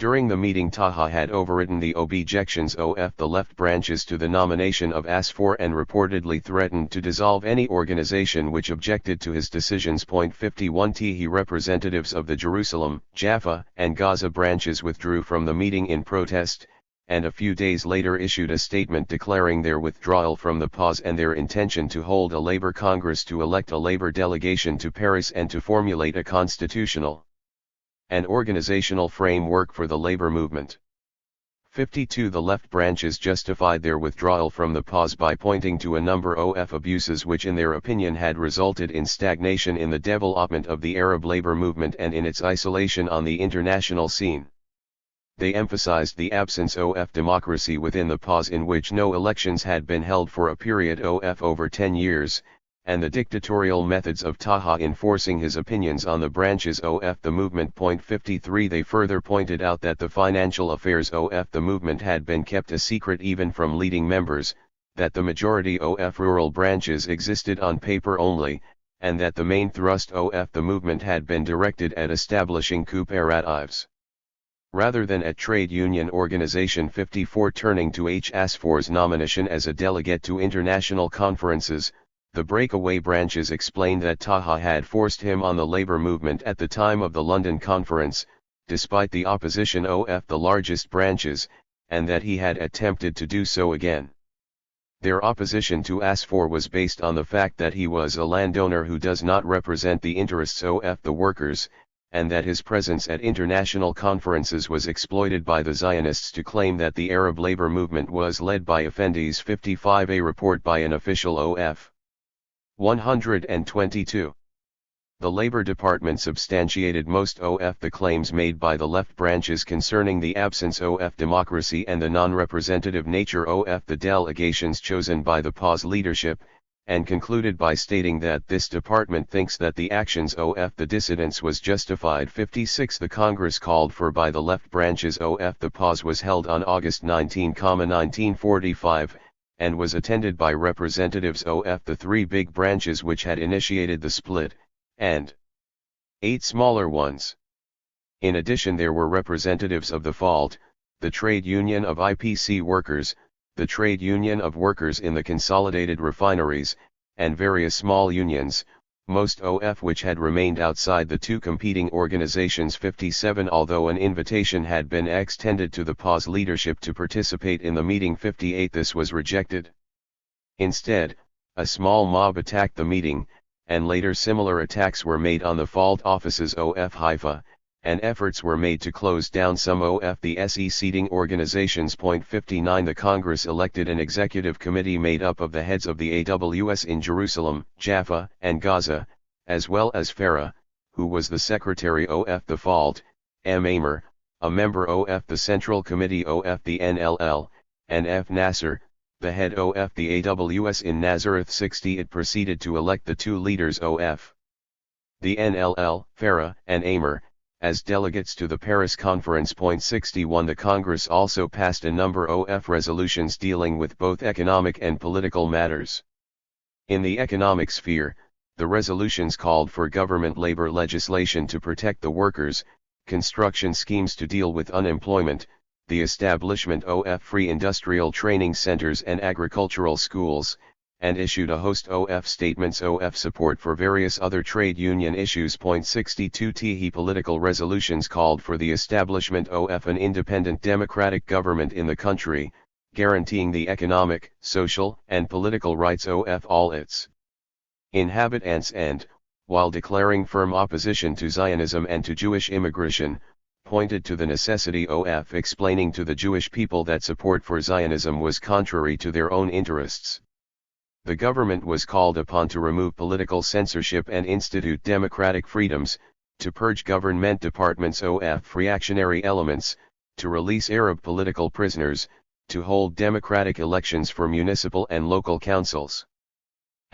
During the meeting, Taha had overridden the objections of the left branches to the nomination of Asfour and reportedly threatened to dissolve any organization which objected to his decisions. 51. The representatives of the Jerusalem, Jaffa, and Gaza branches withdrew from the meeting in protest, and a few days later issued a statement declaring their withdrawal from the PAS and their intention to hold a Labour Congress to elect a Labour delegation to Paris and to formulate a constitutional and organizational framework for the labour movement. 52. The left branches justified their withdrawal from the PAS by pointing to a number of abuses which in their opinion had resulted in stagnation in the development of the Arab labour movement and in its isolation on the international scene. They emphasized the absence of democracy within the PAS, in which no elections had been held for a period of over 10 years, and the dictatorial methods of Taha in forcing his opinions on the branches of the movement. 53. They further pointed out that the financial affairs of the movement had been kept a secret even from leading members, that the majority of rural branches existed on paper only, and that the main thrust of the movement had been directed at establishing cooperatives rather than at trade union organization. 54. Turning to Asfour's nomination as a delegate to international conferences, the breakaway branches explained that Taha had forced him on the labor movement at the time of the London conference, despite the opposition of the largest branches, and that he had attempted to do so again. Their opposition to Asfour was based on the fact that he was a landowner who does not represent the interests of the workers, and that his presence at international conferences was exploited by the Zionists to claim that the Arab labor movement was led by Effendis. 55. A report by an official of 122. The Labour Department substantiated most of the claims made by the left branches concerning the absence of democracy and the non-representative nature of the delegations chosen by the PAS leadership, and concluded by stating that this department thinks that the actions of the dissidents was justified. 56. The Congress called for by the left branches of the PAS was held on August 19, 1945, and was attended by representatives of the three big branches which had initiated the split, and 8 smaller ones. In addition, there were representatives of the FALT, the Trade Union of IPC Workers, the Trade Union of Workers in the Consolidated Refineries, and various small unions, most of which had remained outside the two competing organizations. 57 Although an invitation had been extended to the PAS leadership to participate in the meeting. 58 This was rejected. Instead, a small mob attacked the meeting, and later similar attacks were made on the FALT offices of Haifa, and efforts were made to close down some of the SE seating organizations. 59 The Congress elected an executive committee made up of the heads of the AWS in Jerusalem, Jaffa, and Gaza, as well as Farah, who was the secretary of the FALT, M. Amer, a member of the Central Committee of the NLL, and F. Nasser, the head of the AWS in Nazareth. 60 It proceeded to elect the two leaders of the NLL, Farah and Amer, as delegates to the Paris Conference. 61 The Congress also passed a number of resolutions dealing with both economic and political matters. In the economic sphere, the resolutions called for government labor legislation to protect the workers, construction schemes to deal with unemployment, the establishment of free industrial training centers and agricultural schools, and issued a host of statements of support for various other trade union issues. 62 The political resolutions called for the establishment of an independent democratic government in the country, guaranteeing the economic, social, and political rights of all its inhabitants and, while declaring firm opposition to Zionism and to Jewish immigration, pointed to the necessity of explaining to the Jewish people that support for Zionism was contrary to their own interests. The government was called upon to remove political censorship and institute democratic freedoms, to purge government departments of reactionary elements, to release Arab political prisoners, to hold democratic elections for municipal and local councils,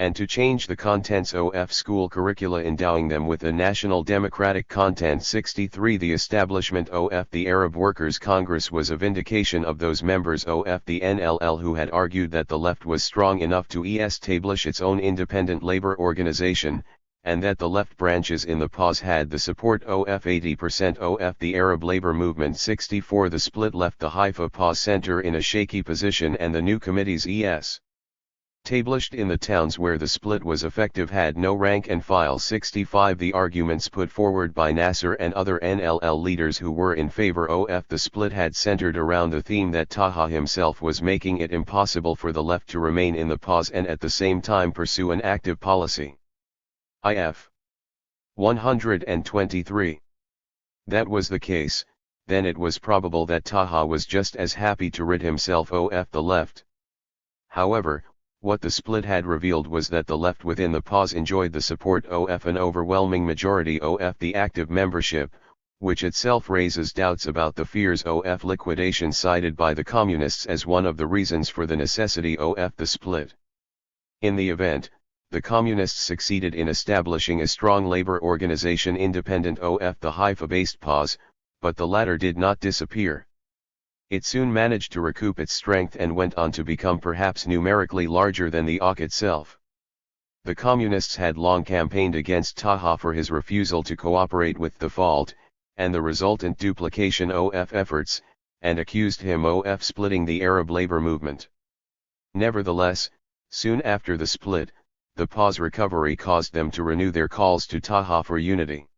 and to change the contents of school curricula, endowing them with a national democratic content. 63 The establishment of the Arab Workers' Congress was a vindication of those members of the NLL who had argued that the left was strong enough to establish its own independent labor organization, and that the left branches in the PAS had the support of 80% of the Arab labor movement. 64 The split left the Haifa PAS center in a shaky position, and the new committees established in the towns where the split was effective had no rank and file. 65 The arguments put forward by Nasser and other NLL leaders who were in favor of the split had centered around the theme that Taha himself was making it impossible for the left to remain in the PAS and at the same time pursue an active policy. If 123 that was the case, then it was probable that Taha was just as happy to rid himself of the left. However, what the split had revealed was that the left within the PAS enjoyed the support of an overwhelming majority of the active membership, which itself raises doubts about the fears of liquidation cited by the communists as one of the reasons for the necessity of the split. In the event, the communists succeeded in establishing a strong labor organization independent of the Haifa-based PAS, but the latter did not disappear. It soon managed to recoup its strength and went on to become perhaps numerically larger than the AK itself. The communists had long campaigned against Taha for his refusal to cooperate with the FALT, and the resultant duplication of efforts, and accused him of splitting the Arab labor movement. Nevertheless, soon after the split, the PAS recovery caused them to renew their calls to Taha for unity.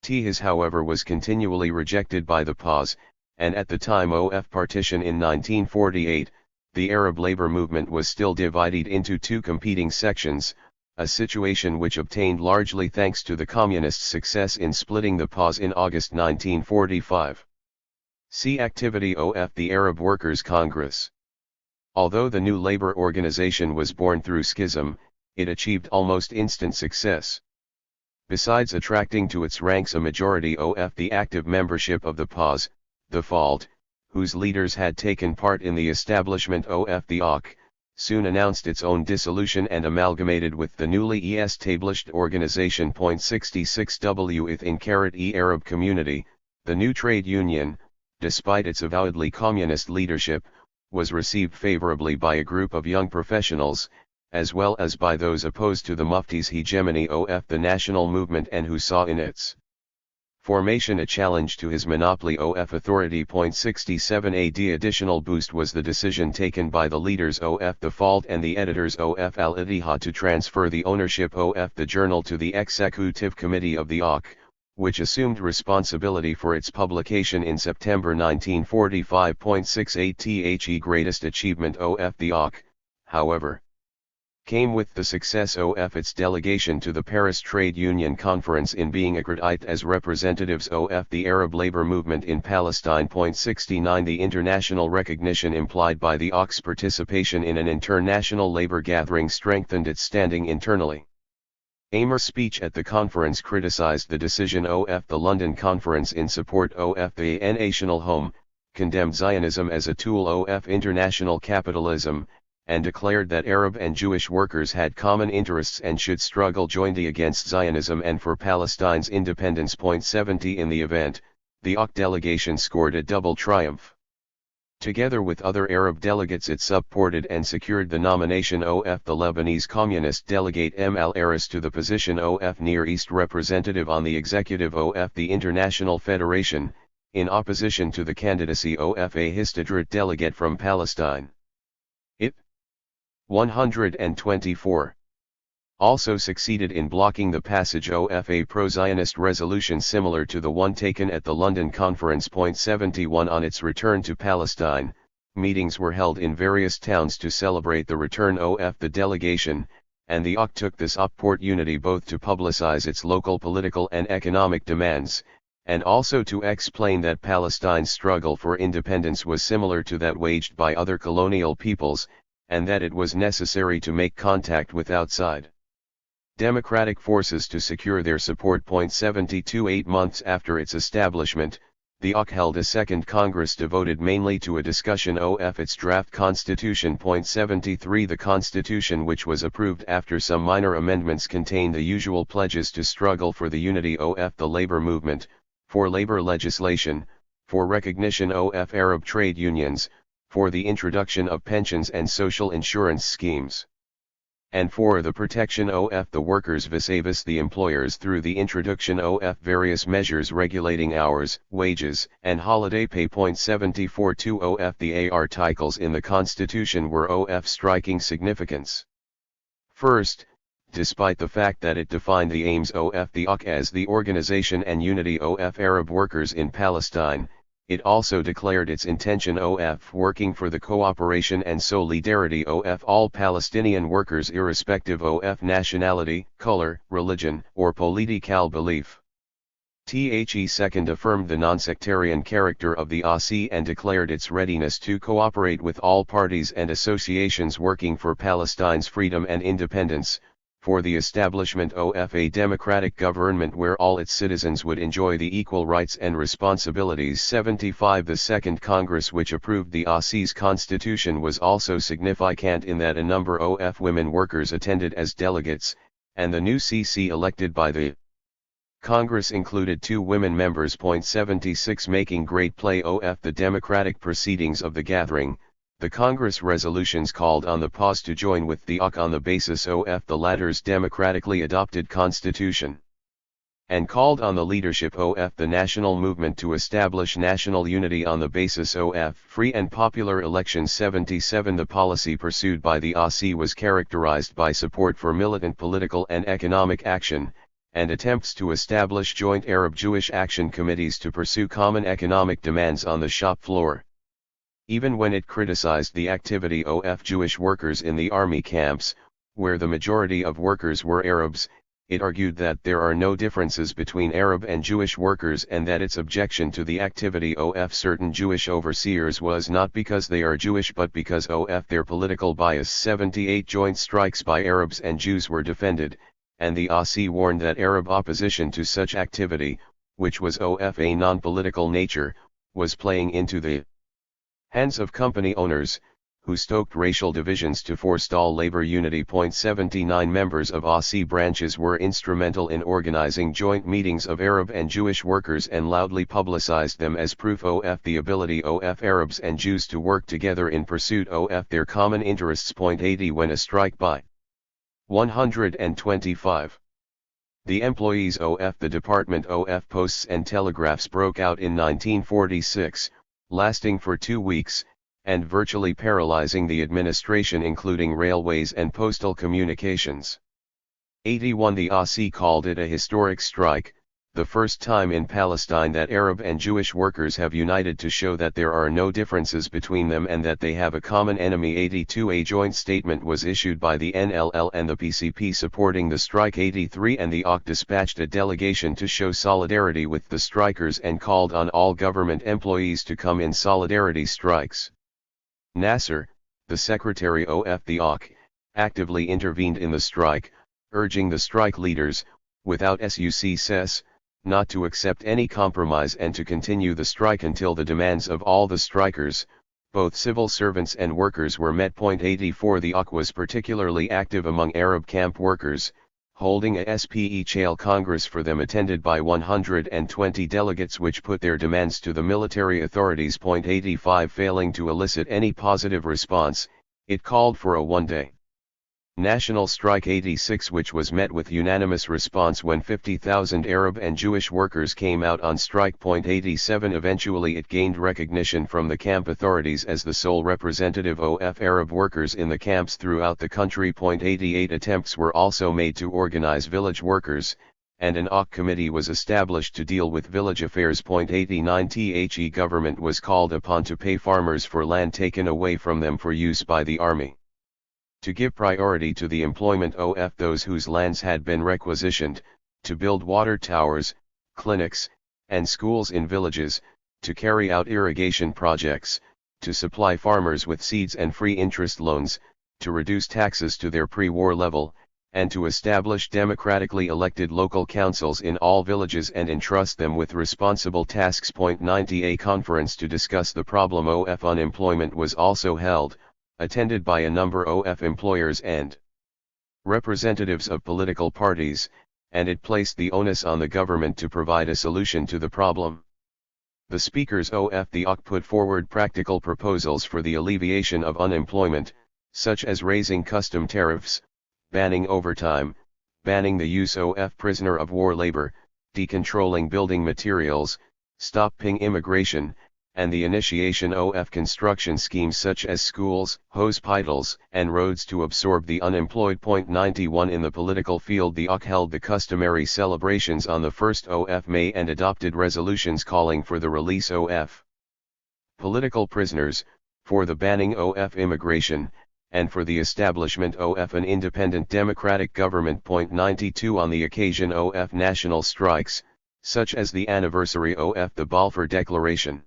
His, however, was continually rejected by the PAS, and at the time of partition in 1948, the Arab labor movement was still divided into two competing sections, a situation which obtained largely thanks to the communists' success in splitting the PAS in August 1945. See activity of the Arab Workers' Congress. Although the new labor organization was born through schism, it achieved almost instant success. Besides attracting to its ranks a majority of the active membership of the PAS, the FALT, whose leaders had taken part in the establishment of the AK, soon announced its own dissolution and amalgamated with the newly established organization. 66 Within Arab community, the new trade union, despite its avowedly communist leadership, was received favorably by a group of young professionals, as well as by those opposed to the Mufti's hegemony of the national movement and who saw in its Formation a challenge to his monopoly of authority. 67 AD additional boost was the decision taken by the leaders of the Fault and the editors of Al-Ittihad to transfer the ownership of the journal to the Executive Committee of the OC, which assumed responsibility for its publication in September 1945. 68 The greatest achievement of the OC, however, came with the success of its delegation to the Paris Trade Union Conference in being accredited as representatives of the Arab labor movement in Palestine. 69 The international recognition implied by the OC's participation in an international labor gathering strengthened its standing internally. Amer's speech at the conference criticized the decision of the London Conference in support of the national home, condemned Zionism as a tool of international capitalism, and declared that Arab and Jewish workers had common interests and should struggle jointly against Zionism and for Palestine's independence. 70 In the event, the OC delegation scored a double triumph. Together with other Arab delegates it supported and secured the nomination of the Lebanese communist delegate M. Al-Aris to the position of Near East representative on the executive of the International Federation, in opposition to the candidacy of a Histadrut delegate from Palestine. It 124. Also succeeded in blocking the passage of a pro-Zionist resolution similar to the one taken at the London Conference. 71 On its return to Palestine, meetings were held in various towns to celebrate the return of the delegation, and the OC took this opportunity both to publicize its local political and economic demands, and also to explain that Palestine's struggle for independence was similar to that waged by other colonial peoples, and that it was necessary to make contact with outside democratic forces to secure their support. 72 8 months after its establishment, the OC held a second Congress devoted mainly to a discussion of its draft constitution. 73 The constitution, which was approved after some minor amendments, contained the usual pledges to struggle for the unity of the labor movement, for labor legislation, for recognition of Arab trade unions, for the introduction of pensions and social insurance schemes, and for the protection of the workers vis-a-vis the employers through the introduction of various measures regulating hours, wages, and holiday pay. 74 Two of the articles in the Constitution were of striking significance. First, despite the fact that it defined the aims of the OC as the organization and unity of Arab workers in Palestine, it also declared its intention of working for the cooperation and solidarity of all Palestinian workers irrespective of nationality, color, religion, or political belief. Second affirmed the non-sectarian character of the OC and declared its readiness to cooperate with all parties and associations working for Palestine's freedom and independence, for the establishment of a democratic government where all its citizens would enjoy the equal rights and responsibilities. 75 The Second Congress, which approved the OC's constitution, was also significant in that a number of women workers attended as delegates, and the new CC elected by the Congress included 2 women members. 76 Making great play of the democratic proceedings of the gathering, the Congress resolutions called on the PAS to join with the OC on the basis of the latter's democratically adopted constitution, and called on the leadership of the national movement to establish national unity on the basis of free and popular elections. 77 The policy pursued by the OC was characterized by support for militant political and economic action, and attempts to establish joint Arab-Jewish action committees to pursue common economic demands on the shop floor. Even when it criticized the activity of Jewish workers in the army camps, where the majority of workers were Arabs, it argued that there are no differences between Arab and Jewish workers and that its objection to the activity of certain Jewish overseers was not because they are Jewish but because of their political bias. 78 Joint strikes by Arabs and Jews were defended, and the OC warned that Arab opposition to such activity, which was of a non-political nature, was playing into the hands of company owners, who stoked racial divisions to forestall labor unity. 79 Members of OC branches were instrumental in organizing joint meetings of Arab and Jewish workers and loudly publicized them as proof of the ability of Arabs and Jews to work together in pursuit of their common interests. 80 When a strike by 125 The employees of the Department of Posts and Telegraphs broke out in 1946, lasting for 2 weeks, and virtually paralyzing the administration including railways and postal communications. 81 The ASI called it a historic strike, the first time in Palestine that Arab and Jewish workers have united to show that there are no differences between them and that they have a common enemy. 82 A joint statement was issued by the NLL and the PCP supporting the strike. 83 And the OC dispatched a delegation to show solidarity with the strikers and called on all government employees to come in solidarity strikes. Nasser, the secretary of the OC, actively intervened in the strike, urging the strike leaders, without success, not to accept any compromise and to continue the strike until the demands of all the strikers, both civil servants and workers, were met. 84 The OC was particularly active among Arab camp workers, holding a SPECHAL Congress for them attended by 120 delegates which put their demands to the military authorities. 85 Failing to elicit any positive response, it called for a one-day national strike. 86 Which was met with unanimous response when 50,000 Arab and Jewish workers came out on strike. 87 Eventually it gained recognition from the camp authorities as the sole representative of Arab workers in the camps throughout the country. 88 Attempts were also made to organize village workers, and an OC committee was established to deal with village affairs. 89 The government was called upon to pay farmers for land taken away from them for use by the army, to give priority to the employment of those whose lands had been requisitioned, to build water towers, clinics, and schools in villages, to carry out irrigation projects, to supply farmers with seeds and free interest loans, to reduce taxes to their pre-war level, and to establish democratically elected local councils in all villages and entrust them with responsible tasks. 90 A conference to discuss the problem of unemployment was also held, attended by a number of employers and representatives of political parties, and it placed the onus on the government to provide a solution to the problem. The speakers of the OC put forward practical proposals for the alleviation of unemployment, such as raising custom tariffs, banning overtime, banning the use of prisoner of war labor, decontrolling building materials, stopping immigration, and the initiation of construction schemes such as schools, hospitals, and roads to absorb the unemployed. 91 In the political field, the OC held the customary celebrations on the 1st of May and adopted resolutions calling for the release of political prisoners, for the banning of immigration, and for the establishment of an independent democratic government. 92 On the occasion of national strikes, such as the anniversary of the Balfour Declaration,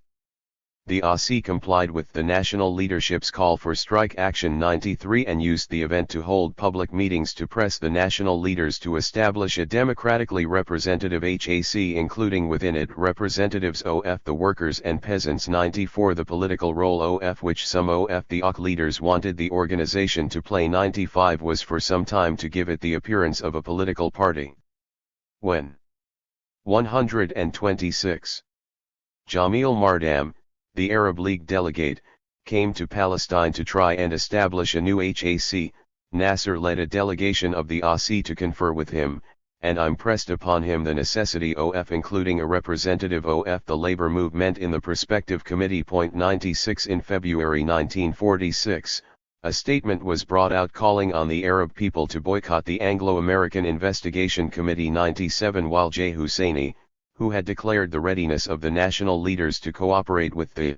the ASI complied with the national leadership's call for strike action. 93 And used the event to hold public meetings to press the national leaders to establish a democratically representative HAC including within it representatives of the workers and peasants. 94 The political role of which some of the OC leaders wanted the organization to play. 95 Was for some time to give it the appearance of a political party. When 126 Jamil Mardam, the Arab League delegate, came to Palestine to try and establish a new HAC, Nasser led a delegation of the ASI to confer with him, and impressed upon him the necessity of including a representative of the labor movement in the prospective committee. 96 In February 1946, a statement was brought out calling on the Arab people to boycott the Anglo-American Investigation Committee. 97 While J. Husseini, who had declared the readiness of the national leaders to cooperate with the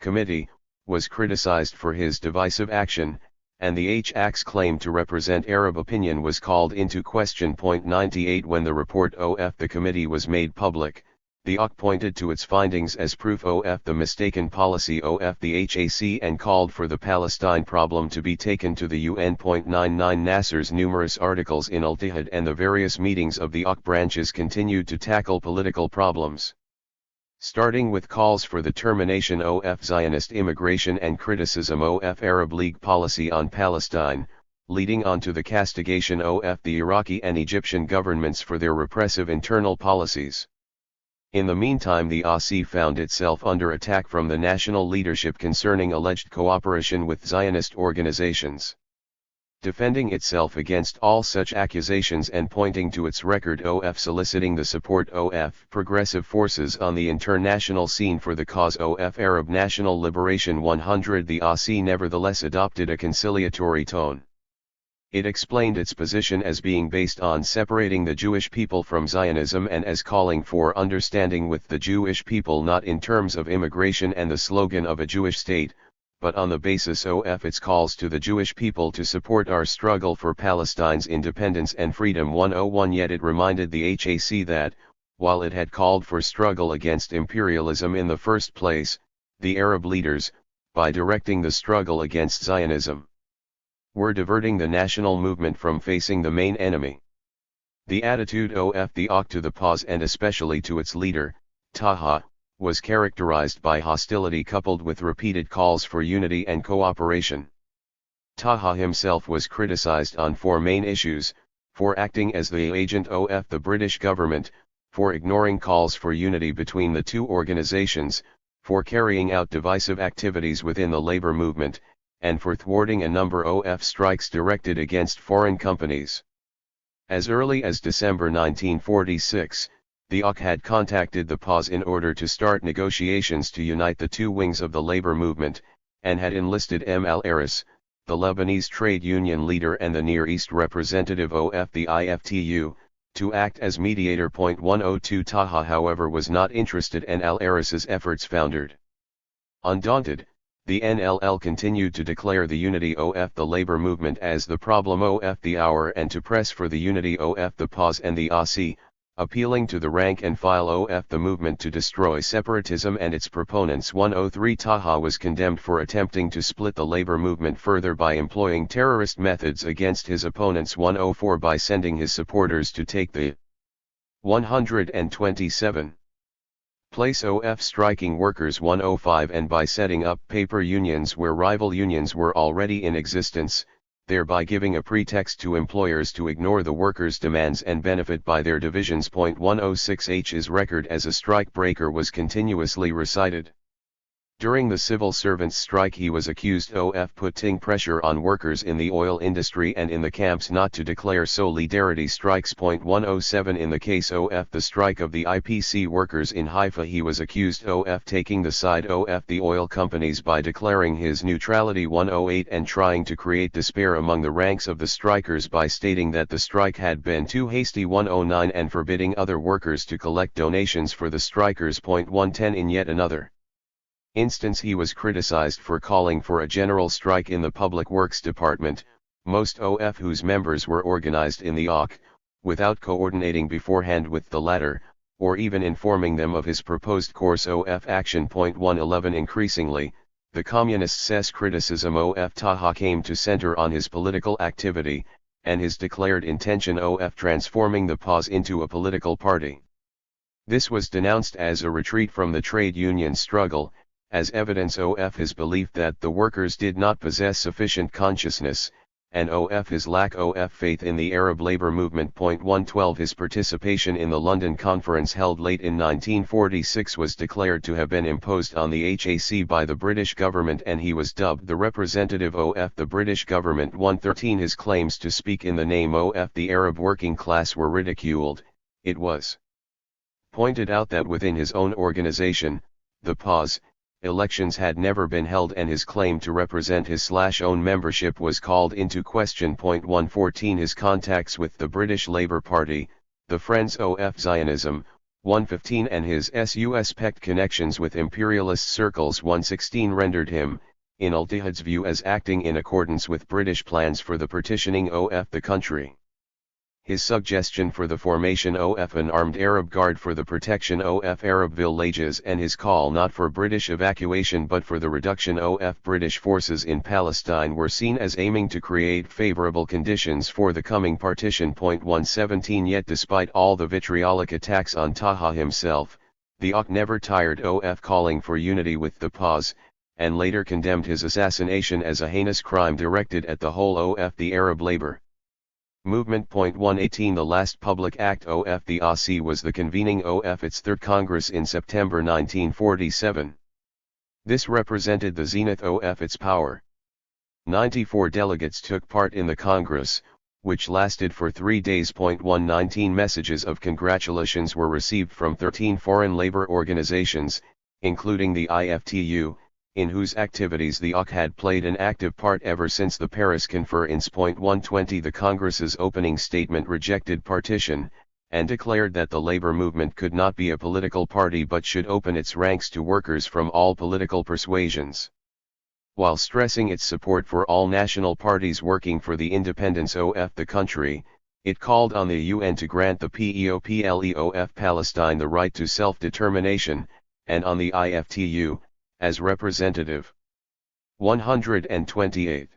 committee, was criticized for his divisive action, and the HAC's claim to represent Arab opinion was called into question. 98 When the report of the committee was made public, the OC pointed to its findings as proof of the mistaken policy of the HAC and called for the Palestine problem to be taken to the UN. 99 Nasser's numerous articles in Al-Tihad and the various meetings of the OC branches continued to tackle political problems, starting with calls for the termination of Zionist immigration and criticism of Arab League policy on Palestine, leading on to the castigation of the Iraqi and Egyptian governments for their repressive internal policies. In the meantime, the ASI found itself under attack from the national leadership concerning alleged cooperation with Zionist organizations. defending itself against all such accusations and pointing to its record of soliciting the support of progressive forces on the international scene for the cause of Arab national liberation 100. The ASI nevertheless adopted a conciliatory tone. It explained its position as being based on separating the Jewish people from Zionism and as calling for understanding with the Jewish people not in terms of immigration and the slogan of a Jewish state, but on the basis of its calls to the Jewish people to support our struggle for Palestine's independence and freedom 101. Yet it reminded the HAC that, while it had called for struggle against imperialism in the first place, the Arab leaders, by directing the struggle against Zionism, were diverting the national movement from facing the main enemy. The attitude of the AQ to the PAS and especially to its leader, Taha, was characterized by hostility coupled with repeated calls for unity and cooperation. Taha himself was criticized on four main issues: for acting as the agent of the British government, for ignoring calls for unity between the two organizations, for carrying out divisive activities within the labor movement, and for thwarting a number of strikes directed against foreign companies. As early as December 1946, the AQ had contacted the PAS in order to start negotiations to unite the two wings of the labor movement, and had enlisted Al-Aris, the Lebanese trade union leader and the Near East representative of the IFTU, to act as mediator. 102. Taha however was not interested and Al-Aris's efforts foundered. Undaunted, the NLL continued to declare the unity of the labor movement as the problem of the hour and to press for the unity of the PAS and the ASI, appealing to the rank and file of the movement to destroy separatism and its proponents. 103. Taha was condemned for attempting to split the labor movement further by employing terrorist methods against his opponents. 104. By sending his supporters to take the 127 place of striking workers. 105. And by setting up paper unions where rival unions were already in existence, thereby giving a pretext to employers to ignore the workers' demands and benefit by their divisions. 106. H's record as a strike breaker was continuously recited. During the civil servants' strike he was accused of putting pressure on workers in the oil industry and in the camps not to declare solidarity strikes. 107. In the case of the strike of the IPC workers in Haifa he was accused of taking the side of the oil companies by declaring his neutrality. 108. And trying to create despair among the ranks of the strikers by stating that the strike had been too hasty. 109. And forbidding other workers to collect donations for the strikers. 110. In yet another instance he was criticized for calling for a general strike in the Public Works Department, most of whose members were organized in the AQ, without coordinating beforehand with the latter, or even informing them of his proposed course of action. 111. Increasingly, the Communists' criticism of Taha came to center on his political activity, and his declared intention of transforming the PAS into a political party. This was denounced as a retreat from the trade union struggle, as evidence of his belief that the workers did not possess sufficient consciousness, and of his lack of faith in the Arab labor movement. 112. His participation in the London conference held late in 1946 was declared to have been imposed on the HAC by the British government and he was dubbed the representative of the British government. 113. His claims to speak in the name of the Arab working class were ridiculed. It was pointed out that within his own organization, the PAS, elections had never been held and his claim to represent his/own membership was called into question. 114. His contacts with the British Labour Party, the Friends of Zionism, 115. And his suspect connections with imperialist circles. 116. Rendered him, in Al-Ittihad's view, as acting in accordance with British plans for the partitioning of the country. His suggestion for the formation of an armed Arab Guard for the protection of Arab villages and his call not for British evacuation but for the reduction of British forces in Palestine were seen as aiming to create favorable conditions for the coming partition. 117. Yet despite all the vitriolic attacks on Taha himself, the AQ never tired of calling for unity with the PAS, and later condemned his assassination as a heinous crime directed at the whole of the Arab labor movement. 118. The last public act of the ASI was the convening of its Third Congress in September 1947. This represented the zenith of its power. 94 delegates took part in the Congress, which lasted for 3 days. 119 messages of congratulations were received from 13 foreign labor organizations, including the IFTU, in whose activities the OC had played an active part ever since the Paris Conference. 120 The Congress's opening statement rejected partition, and declared that the labor movement could not be a political party but should open its ranks to workers from all political persuasions. While stressing its support for all national parties working for the independence of the country, it called on the UN to grant the PEOPLE of Palestine the right to self-determination, and on the IFTU, as representative. 128.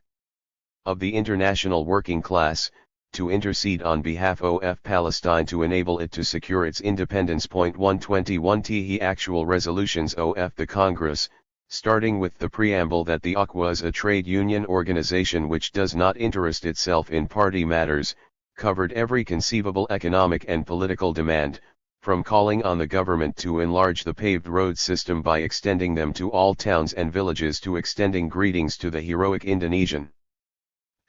Of the international working class, to intercede on behalf of Palestine to enable it to secure its independence. 121 The actual resolutions of the Congress, starting with the preamble that the OC was a trade union organization which does not interest itself in party matters, covered every conceivable economic and political demand, from calling on the government to enlarge the paved road system by extending them to all towns and villages to extending greetings to the heroic Indonesian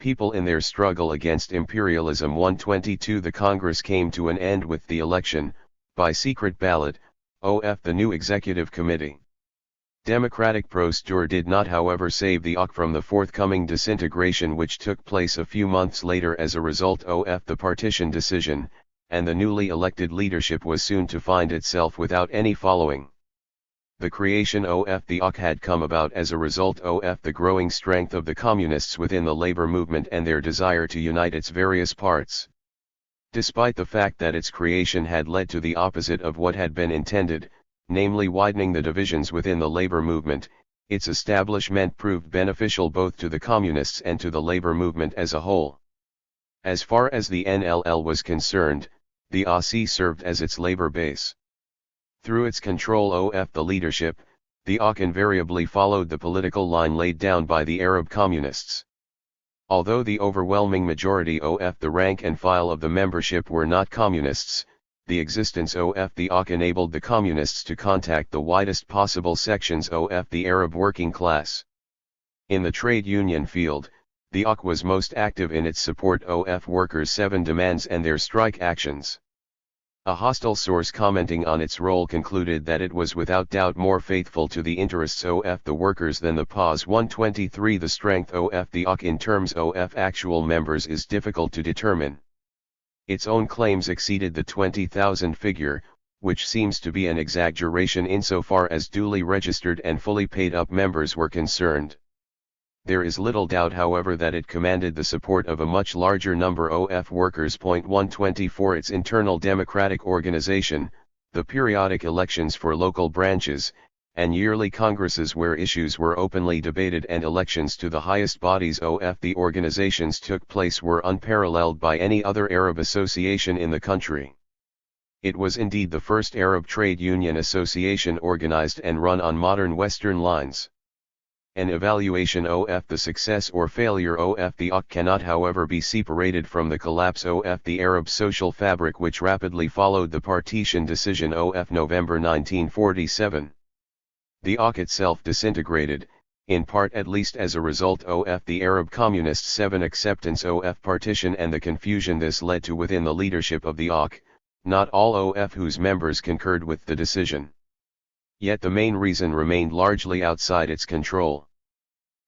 people in their struggle against imperialism. 122 The Congress came to an end with the election, by secret ballot, of the new executive committee. Democratic procedure did not however save the OC from the forthcoming disintegration which took place a few months later as a result of the partition decision, and the newly elected leadership was soon to find itself without any following. The creation of the OC had come about as a result of the growing strength of the communists within the labor movement and their desire to unite its various parts. Despite the fact that its creation had led to the opposite of what had been intended, namely widening the divisions within the labor movement, its establishment proved beneficial both to the communists and to the labor movement as a whole. As far as the NLL was concerned, the AC served as its labor base. Through its control of the leadership, the OC invariably followed the political line laid down by the Arab communists. Although the overwhelming majority of the rank and file of the membership were not communists, the existence of the OC enabled the communists to contact the widest possible sections of the Arab working class. In the trade union field, the OC was most active in its support of workers' 7 demands and their strike actions. A hostile source commenting on its role concluded that it was without doubt more faithful to the interests of the workers than the PAS. 123 The strength of the OC in terms of actual members is difficult to determine. Its own claims exceeded the 20,000 figure, which seems to be an exaggeration insofar as duly registered and fully paid up members were concerned. There is little doubt however that it commanded the support of a much larger number of workers. 124 Its internal democratic organization, the periodic elections for local branches, and yearly congresses where issues were openly debated and elections to the highest bodies of the organizations took place were unparalleled by any other Arab association in the country. It was indeed the first Arab trade union association organized and run on modern Western lines. An evaluation of the success or failure of the OC cannot however be separated from the collapse of the Arab social fabric which rapidly followed the partition decision of November 1947. The OC itself disintegrated, in part at least as a result of the Arab Communist 7 acceptance of partition and the confusion this led to within the leadership of the OC, not all of whose members concurred with the decision. Yet the main reason remained largely outside its control.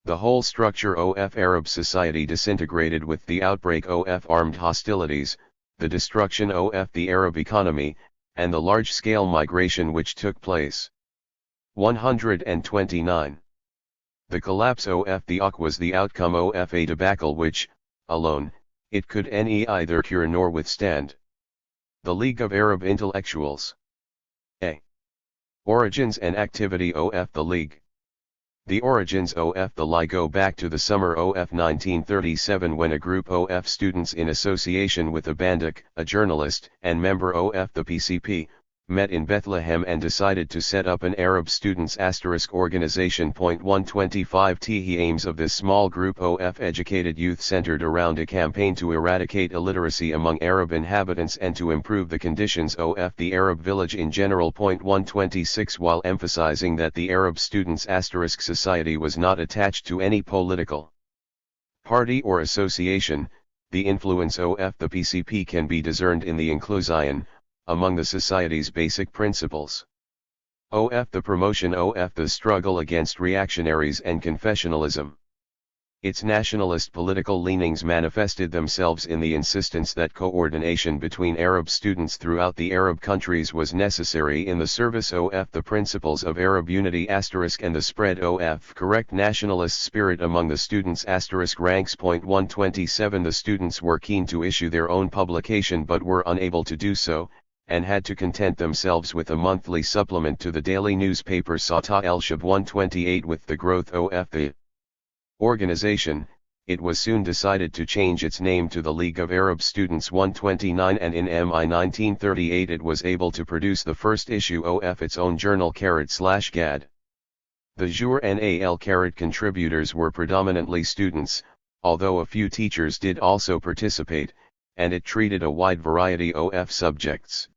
The whole structure of Arab society disintegrated with the outbreak of armed hostilities, the destruction of the Arab economy, and the large-scale migration which took place. 129. The collapse of the OC was the outcome of a debacle which, alone, it could neither cure nor withstand. The League of Arab Intellectuals. A. Origins and activity of the League. The origins of the League go back to the summer of 1937 when a group of students in association with a Bandak, a journalist and member of the PCP, met in Bethlehem and decided to set up an Arab Students * organization. 125 The aims of this small group of educated youth centered around a campaign to eradicate illiteracy among Arab inhabitants and to improve the conditions of the Arab village in general. 126 While emphasizing that the Arab Students * Society was not attached to any political Party or association, the influence of the PCP can be discerned in the inclusion, among the society's basic principles. The promotion of the struggle against reactionaries and confessionalism. Its nationalist political leanings manifested themselves in the insistence that coordination between Arab students throughout the Arab countries was necessary in the service of the principles of Arab unity and the spread of correct nationalist spirit among the students ranks. 127 The students were keen to issue their own publication but were unable to do so, and had to content themselves with a monthly supplement to the daily newspaper Sata el-Shab. 128 With the growth of the organization, it was soon decided to change its name to the League of Arab Students. 129 And in MI 1938 it was able to produce the first issue of its own journal /Gad. The Jour Nal contributors were predominantly students, although a few teachers did also participate, and it treated a wide variety of subjects.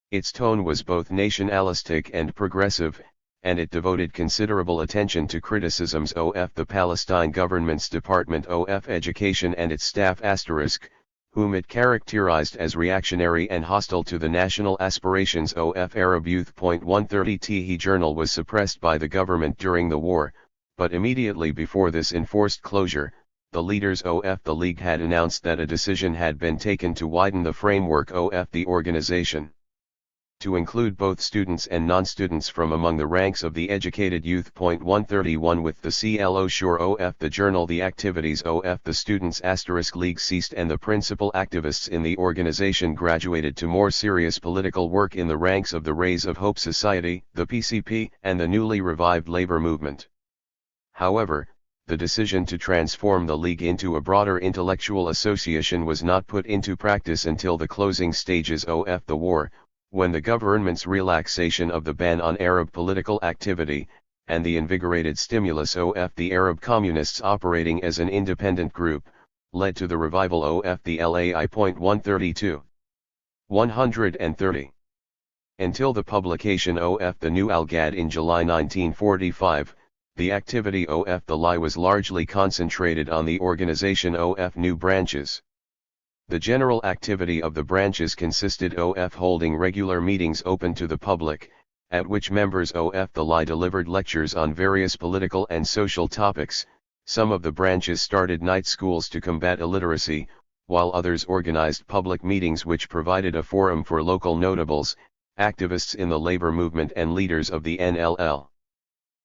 Its tone was both nationalistic and progressive, and it devoted considerable attention to criticisms of the Palestine government's Department of Education and its staff whom it characterized as reactionary and hostile to the national aspirations of Arab youth. 130 The journal was suppressed by the government during the war, but immediately before this enforced closure, the leaders of the League had announced that a decision had been taken to widen the framework of the organization, to include both students and non-students from among the ranks of the educated youth. 131 With the closure of the journal, the activities of the Students League ceased and the principal activists in the organization graduated to more serious political work in the ranks of the Rays of Hope Society, the PCP, and the newly revived labor movement. However, the decision to transform the League into a broader intellectual association was not put into practice until the closing stages of the war, when the government's relaxation of the ban on Arab political activity, and the invigorated stimulus of the Arab communists operating as an independent group, led to the revival of the LAI. 132. 130. Until the publication of the new Al-Gad in July 1945, the activity of the LAI was largely concentrated on the organization of new branches. The general activity of the branches consisted of holding regular meetings open to the public, at which members of the LAI delivered lectures on various political and social topics. Some of the branches started night schools to combat illiteracy, while others organized public meetings which provided a forum for local notables, activists in the labor movement and leaders of the NLL.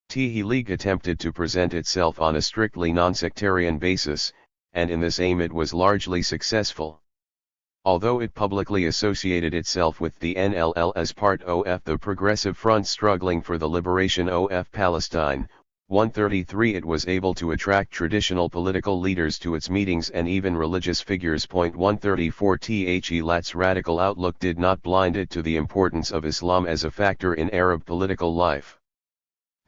The League attempted to present itself on a strictly non-sectarian basis, and in this aim it was largely successful. Although it publicly associated itself with the NLL as part of the Progressive Front struggling for the liberation of Palestine, 133 it was able to attract traditional political leaders to its meetings and even religious figures. 134 Lat's radical outlook did not blind it to the importance of Islam as a factor in Arab political life.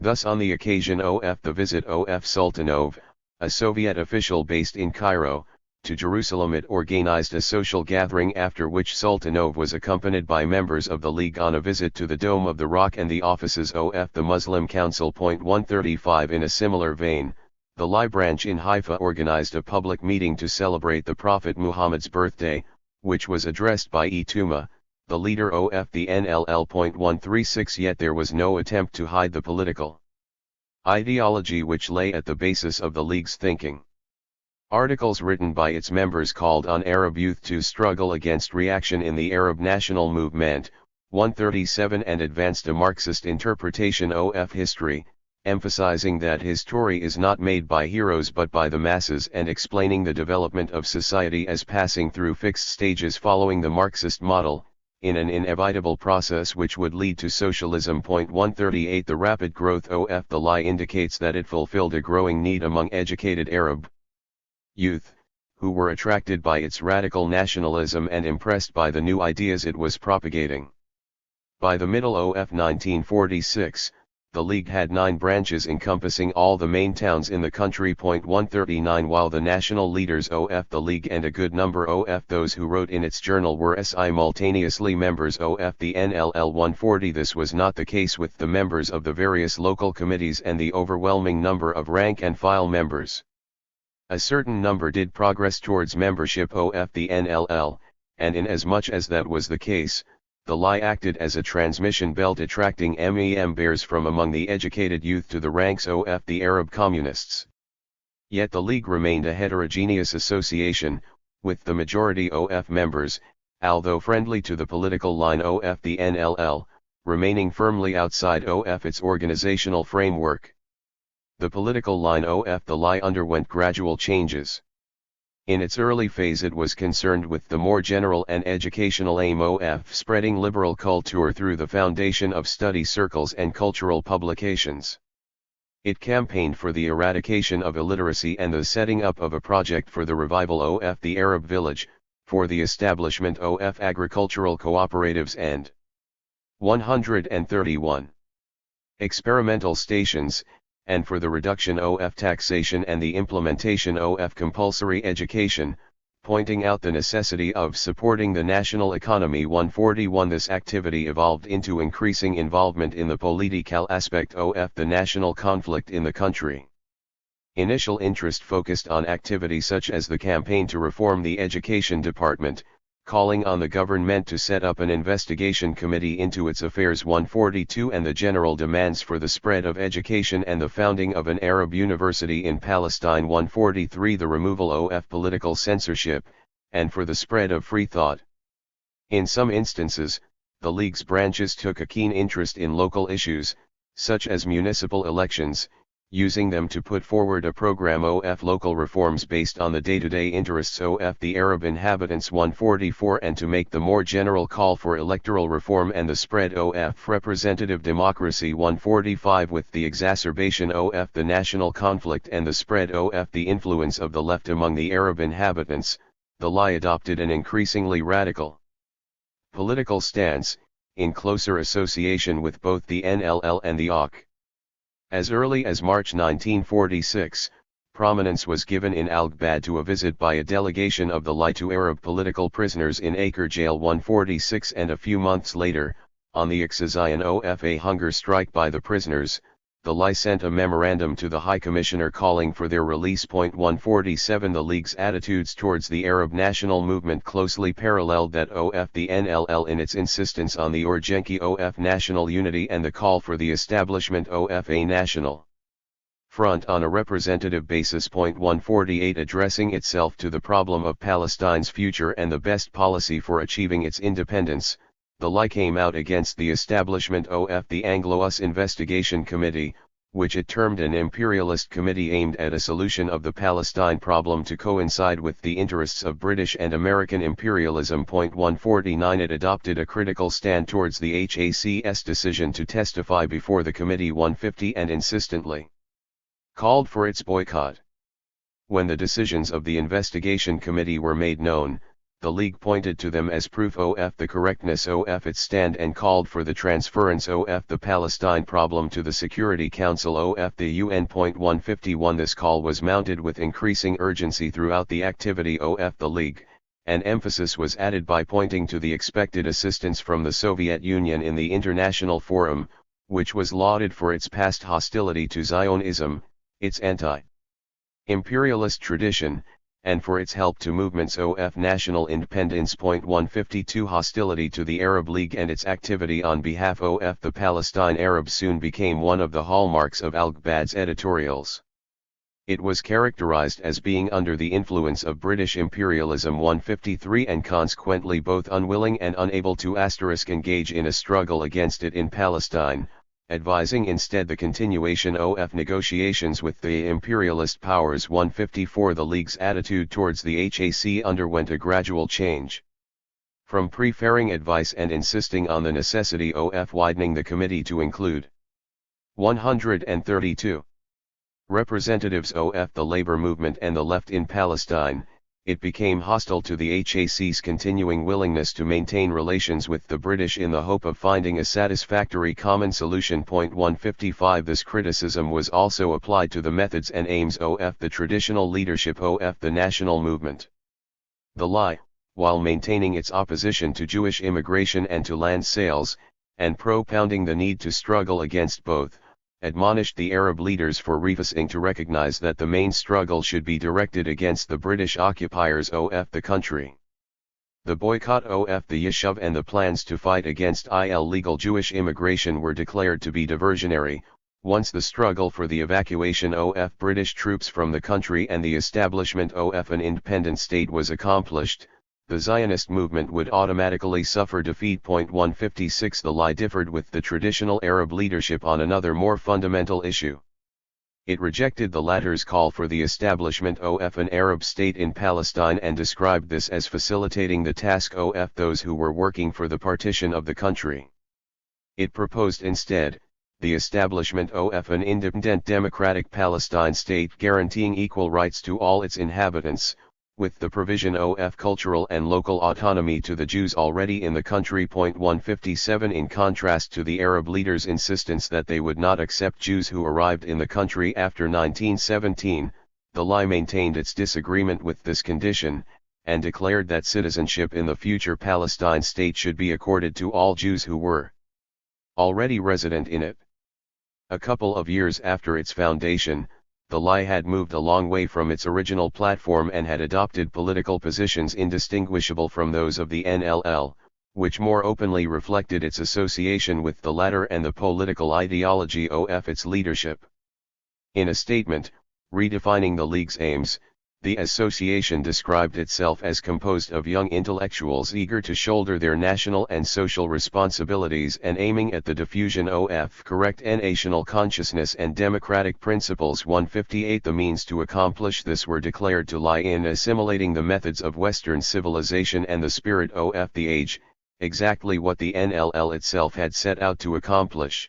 Thus on the occasion of the visit of Sultanov, a Soviet official based in Cairo, to Jerusalem, it organized a social gathering after which Sultanov was accompanied by members of the League on a visit to the Dome of the Rock and the offices of the Muslim Council. 135 In a similar vein, the LAI branch in Haifa organized a public meeting to celebrate the Prophet Muhammad's birthday, which was addressed by Tuma, the leader of the NLL. 136 Yet there was no attempt to hide the political ideology which lay at the basis of the League's thinking. Articles written by its members called on Arab youth to struggle against reaction in the Arab national movement. 137 And advanced a Marxist interpretation of history, emphasizing that history is not made by heroes but by the masses, and explaining the development of society as passing through fixed stages following the Marxist model, in an inevitable process which would lead to socialism. 138 The rapid growth of the LAI indicates that it fulfilled a growing need among educated Arab youth, who were attracted by its radical nationalism and impressed by the new ideas it was propagating. By the middle of 1946, the League had 9 branches encompassing all the main towns in the country. 139 While the national leaders of the League and a good number of those who wrote in its journal were simultaneously members of the NLL. 140 This was not the case with the members of the various local committees and the overwhelming number of rank and file members. A certain number did progress towards membership of the NLL, and inasmuch as that was the case, the lie acted as a transmission belt attracting members from among the educated youth to the ranks of the Arab communists. Yet the League remained a heterogeneous association, with the majority of members, although friendly to the political line of the NLL, remaining firmly outside of its organizational framework. The political line of the lie underwent gradual changes. In its early phase it was concerned with the more general and educational aim of spreading liberal culture through the foundation of study circles and cultural publications. It campaigned for the eradication of illiteracy and the setting up of a project for the revival of the Arab village, for the establishment of agricultural cooperatives and 131 experimental stations, and for the reduction of taxation and the implementation of compulsory education, pointing out the necessity of supporting the national economy. 141 This activity evolved into increasing involvement in the political aspect of the national conflict in the country. Initial interest focused on activity such as the campaign to reform the education department, calling on the government to set up an investigation committee into its affairs. 142 And the general demands for the spread of education and the founding of an Arab university in Palestine. 143 The removal of political censorship, and for the spread of free thought. In some instances, the League's branches took a keen interest in local issues, such as municipal elections, using them to put forward a program of local reforms based on the day-to-day interests of the Arab inhabitants. 144 And to make the more general call for electoral reform and the spread of representative democracy. 145 With the exacerbation of the national conflict and the spread of the influence of the left among the Arab inhabitants, the lie adopted an increasingly radical political stance, in closer association with both the NLL and the OK. As early as March 1946, prominence was given in Al-Gbad to a visit by a delegation of the lie to Arab political prisoners in Acre Jail. 146 And a few months later, on the occasion of a hunger strike by the prisoners, the lie sent a memorandum to the High Commissioner calling for their release. 147 The League's attitudes towards the Arab national movement closely paralleled that of the NLL in its insistence on the urgency of national unity and the call for the establishment of a national front on a representative basis. 148 Addressing itself to the problem of Palestine's future and the best policy for achieving its independence, the lie came out against the establishment of the Anglo-US Investigation Committee, which it termed an imperialist committee aimed at a solution of the Palestine problem to coincide with the interests of British and American imperialism. 149 It adopted a critical stand towards the HAC's decision to testify before the committee. 150 And insistently called for its boycott. When the decisions of the investigation committee were made known, the League pointed to them as proof of the correctness of its stand and called for the transference of the Palestine problem to the Security Council of the UN. 151 This call was mounted with increasing urgency throughout the activity of the League, and emphasis was added by pointing to the expected assistance from the Soviet Union in the international forum, which was lauded for its past hostility to Zionism, its anti-imperialist tradition, and for its help to movements of national independence. 152 Hostility to the Arab League and its activity on behalf of the Palestine Arabs soon became one of the hallmarks of Al-Gbad's editorials. It was characterized as being under the influence of British imperialism. 153 And consequently both unwilling and unable to engage in a struggle against it in Palestine, advising instead the continuation of negotiations with the imperialist powers. 154 The League's attitude towards the HAC underwent a gradual change. From preferring advice and insisting on the necessity of widening the committee to include 132 representatives of the labor movement and the left in Palestine, it became hostile to the HAC's continuing willingness to maintain relations with the British in the hope of finding a satisfactory common solution. 155 This criticism was also applied to the methods and aims of the traditional leadership of the national movement. The lie, while maintaining its opposition to Jewish immigration and to land sales, and propounding the need to struggle against both, admonished the Arab leaders for refusing to recognize that the main struggle should be directed against the British occupiers of the country. The boycott of the Yishuv and the plans to fight against illegal Jewish immigration were declared to be diversionary. Once the struggle for the evacuation of British troops from the country and the establishment of an independent state was accomplished, the Zionist movement would automatically suffer defeat. 156 The lie differed with the traditional Arab leadership on another more fundamental issue. It rejected the latter's call for the establishment of an Arab state in Palestine and described this as facilitating the task of those who were working for the partition of the country. It proposed instead, the establishment of an independent democratic Palestine state guaranteeing equal rights to all its inhabitants, with the provision of cultural and local autonomy to the Jews already in the country. 157 In contrast to the Arab leaders' insistence that they would not accept Jews who arrived in the country after 1917, the lie maintained its disagreement with this condition, and declared that citizenship in the future Palestine state should be accorded to all Jews who were already resident in it. A couple of years after its foundation, the lie had moved a long way from its original platform and had adopted political positions indistinguishable from those of the NLL, which more openly reflected its association with the latter and the political ideology of its leadership. In a statement, redefining the League's aims, the association described itself as composed of young intellectuals eager to shoulder their national and social responsibilities and aiming at the diffusion of correct national consciousness and democratic principles. 158 The means to accomplish this were declared to lie in assimilating the methods of Western civilization and the spirit of the age, exactly what the NLL itself had set out to accomplish.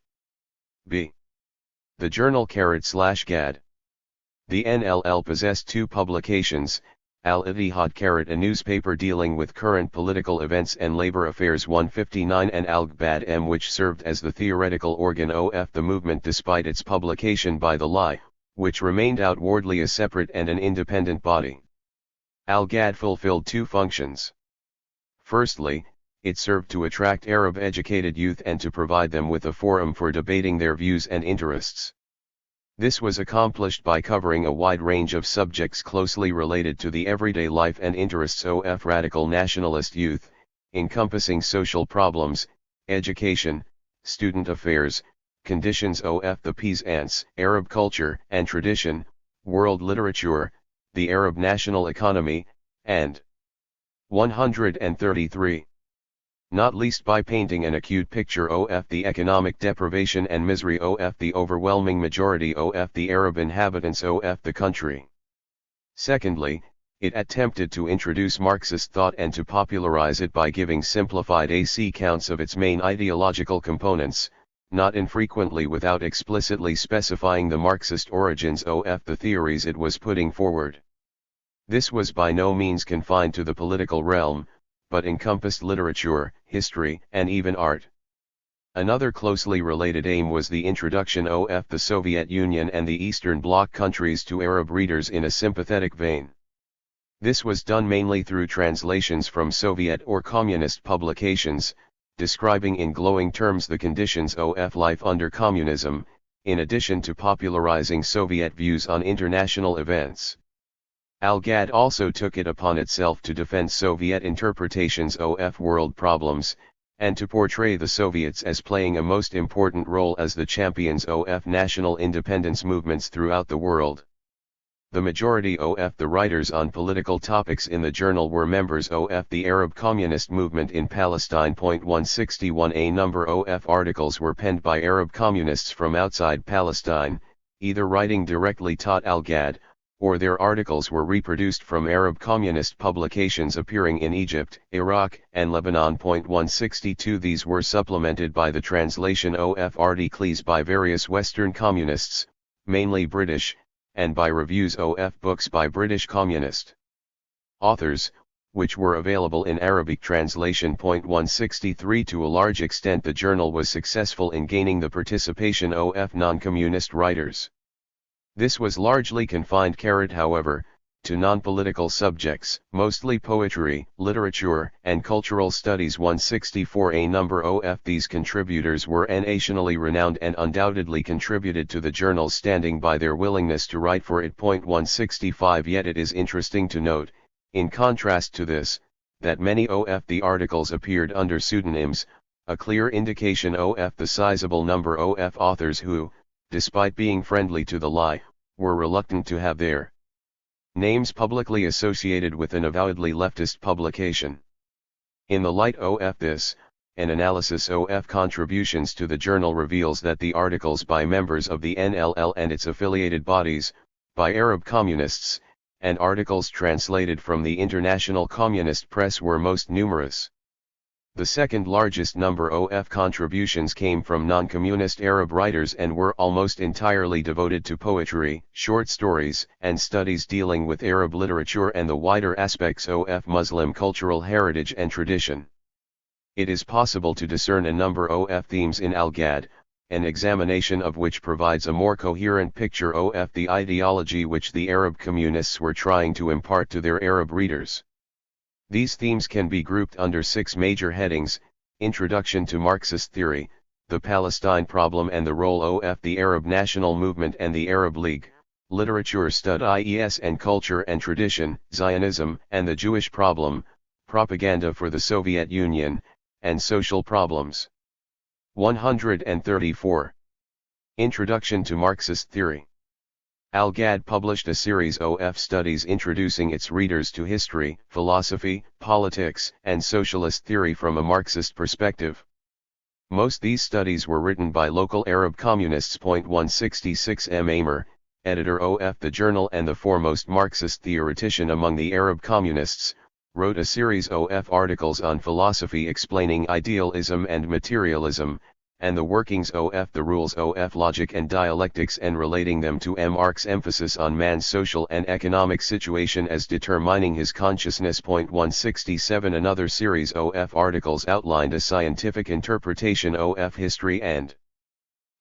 B. The Journal/Gad. The NLL possessed two publications, Al-Ittihad, a newspaper dealing with current political events and labor affairs 159, and Al-Gbad, which served as the theoretical organ of the movement despite its publication by the lie, which remained outwardly a separate and an independent body. Al-Gad fulfilled two functions. Firstly, it served to attract Arab-educated youth and to provide them with a forum for debating their views and interests. This was accomplished by covering a wide range of subjects closely related to the everyday life and interests of radical nationalist youth, encompassing social problems, education, student affairs, conditions of the peasants, Arab culture and tradition, world literature, the Arab national economy, and 133. Not least by painting an acute picture of the economic deprivation and misery of the overwhelming majority of the Arab inhabitants of the country. Secondly, it attempted to introduce Marxist thought and to popularize it by giving simplified accounts of its main ideological components, not infrequently without explicitly specifying the Marxist origins of the theories it was putting forward. This was by no means confined to the political realm, but encompassed literature, history, and even art. Another closely related aim was the introduction of the Soviet Union and the Eastern Bloc countries to Arab readers in a sympathetic vein. This was done mainly through translations from Soviet or communist publications, describing in glowing terms the conditions of life under communism, in addition to popularizing Soviet views on international events. Al-Gad also took it upon itself to defend Soviet interpretations of world problems, and to portray the Soviets as playing a most important role as the champions of national independence movements throughout the world. The majority of the writers on political topics in the journal were members of the Arab communist movement in Palestine. 161 A number of articles were penned by Arab communists from outside Palestine, either writing directly taught Al-Gad, or their articles were reproduced from Arab communist publications appearing in Egypt, Iraq, and Lebanon. 162 These were supplemented by the translation of articles by various Western communists, mainly British, and by reviews of books by British communist authors, which were available in Arabic translation. 163 To a large extent the journal was successful in gaining the participation of non-communist writers. This was largely confined. However, to non-political subjects, mostly poetry, literature, and cultural studies. 164. A number of these contributors were nationally renowned and undoubtedly contributed to the journal's standing by their willingness to write for it. 165. Yet it is interesting to note, in contrast to this, that many of the articles appeared under pseudonyms, a clear indication of the sizable number of authors who, despite being friendly to the lie, were reluctant to have their names publicly associated with an avowedly leftist publication. In the light of this, an analysis of contributions to the journal reveals that the articles by members of the NLL and its affiliated bodies, by Arab communists, and articles translated from the International Communist Press were most numerous. The second largest number of contributions came from non-communist Arab writers and were almost entirely devoted to poetry, short stories, and studies dealing with Arab literature and the wider aspects of Muslim cultural heritage and tradition. It is possible to discern a number of themes in Al-Ghad, an examination of which provides a more coherent picture of the ideology which the Arab communists were trying to impart to their Arab readers. These themes can be grouped under 6 major headings: Introduction to Marxist Theory, the Palestine Problem and the Role of the Arab National Movement and the Arab League, Literature Studies and Culture and Tradition, Zionism and the Jewish Problem, Propaganda for the Soviet Union, and Social Problems. 134. Introduction to Marxist Theory. Al-Ghad published a series of studies introducing its readers to history, philosophy, politics, and socialist theory from a Marxist perspective. Most these studies were written by local Arab communists. 166. M. Amer, editor of the journal and the foremost Marxist theoretician among the Arab communists, wrote a series of articles on philosophy explaining idealism and materialism, and the workings of the rules of logic and dialectics, and relating them to Marx's emphasis on man's social and economic situation as determining his consciousness. 167. Another series of articles outlined a scientific interpretation of history and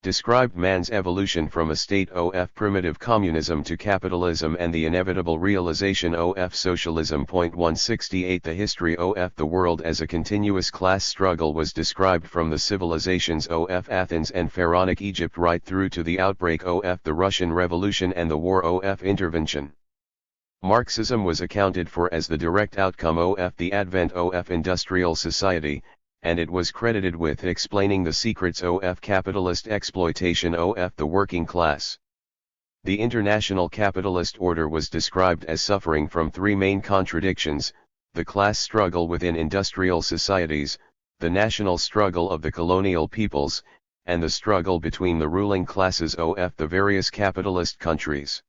described man's evolution from a state of primitive communism to capitalism and the inevitable realization of socialism. 168. The history of the world as a continuous class struggle was described from the civilizations of Athens and Pharaonic Egypt right through to the outbreak of the Russian Revolution and the War of Intervention. Marxism was accounted for as the direct outcome of the advent of industrial society, and it was credited with explaining the secrets of capitalist exploitation of the working class. The international capitalist order was described as suffering from 3 main contradictions: the class struggle within industrial societies, the national struggle of the colonial peoples, and the struggle between the ruling classes of the various capitalist countries.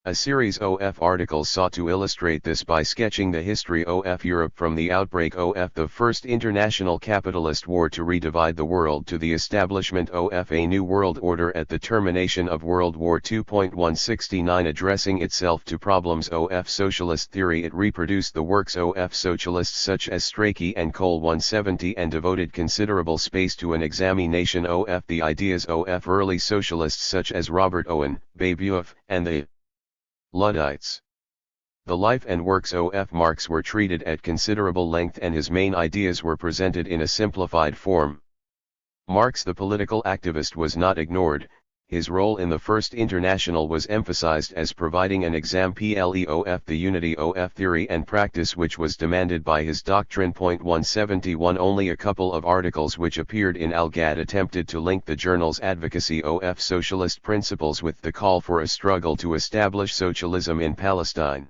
A series of articles sought to illustrate this by sketching the history of Europe from the outbreak of the First International Capitalist War to redivide the world to the establishment of a new world order at the termination of World War II. 169. Addressing itself to problems of socialist theory, it reproduced the works of socialists such as Strachey and Cole. 170. And devoted considerable space to an examination of the ideas of early socialists such as Robert Owen, Babeuf, and the Luddites. The life and works of Marx were treated at considerable length and his main ideas were presented in a simplified form. Marx the political activist was not ignored. His role in the First International was emphasized as providing an example of the unity of theory and practice which was demanded by his doctrine. 171. Only a couple of articles which appeared in Al-Ghad attempted to link the journal's advocacy of socialist principles with the call for a struggle to establish socialism in Palestine.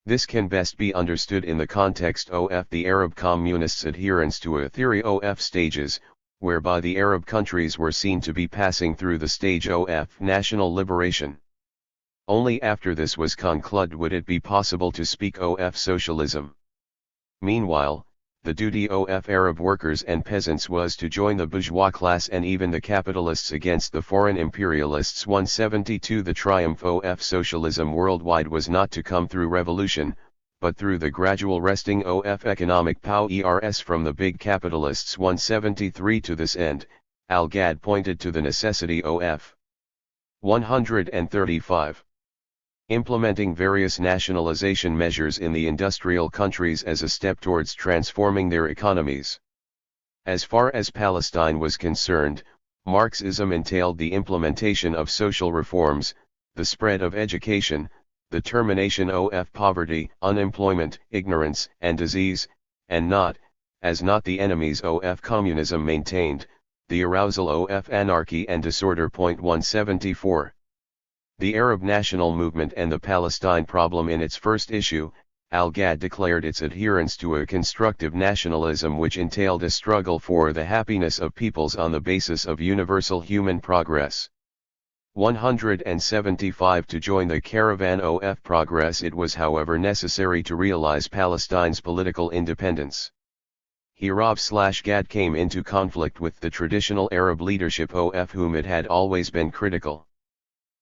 This can best be understood in the context of the Arab communists' adherence to a theory of stages, whereby the Arab countries were seen to be passing through the stage of national liberation. Only after this was concluded would it be possible to speak of socialism. Meanwhile, the duty of Arab workers and peasants was to join the bourgeois class and even the capitalists against the foreign imperialists. 172. The triumph of socialism worldwide was not to come through revolution, but through the gradual wresting of economic powers from the big capitalists. 173. To this end, Al-Ghad pointed to the necessity of 135. implementing various nationalization measures in the industrial countries as a step towards transforming their economies. As far as Palestine was concerned, Marxism entailed the implementation of social reforms, the spread of education, the termination of poverty, unemployment, ignorance, and disease, and not, as not the enemies of communism maintained, the arousal of anarchy and disorder. 174. The Arab national movement and the Palestine problem. In its first issue, Al-Ghad declared its adherence to a constructive nationalism which entailed a struggle for the happiness of peoples on the basis of universal human progress. 175. To join the caravan of progress, it was however necessary to realize Palestine's political independence. Arab/Ghad came into conflict with the traditional Arab leadership of whom it had always been critical.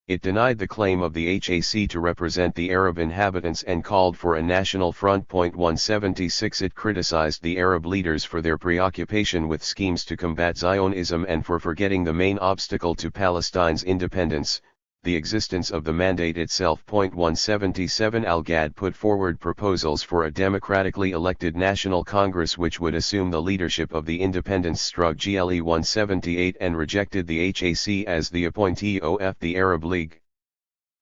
It denied the claim of the HAC to represent the Arab inhabitants and called for a national front. 176. It criticized the Arab leaders for their preoccupation with schemes to combat Zionism and for forgetting the main obstacle to Palestine's independence, the existence of the mandate itself. 177. Al-Ghad put forward proposals for a democratically elected national congress which would assume the leadership of the independence struggle. 178. And rejected the HAC as the appointee of the Arab League.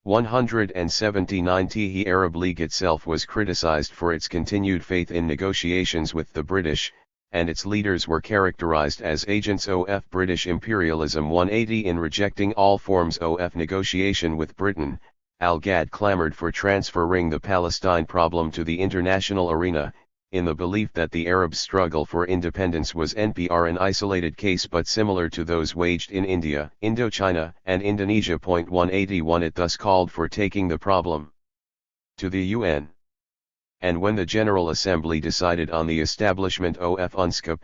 179. The Arab League itself was criticized for its continued faith in negotiations with the British, and its leaders were characterized as agents of British imperialism. 180. In rejecting all forms of negotiation with Britain, Al-Ghad clamored for transferring the Palestine problem to the international arena, in the belief that the Arab struggle for independence was an isolated case but similar to those waged in India, Indochina, and Indonesia. 181. It thus called for taking the problem to the UN. And when the General Assembly decided on the establishment of UNSCOP,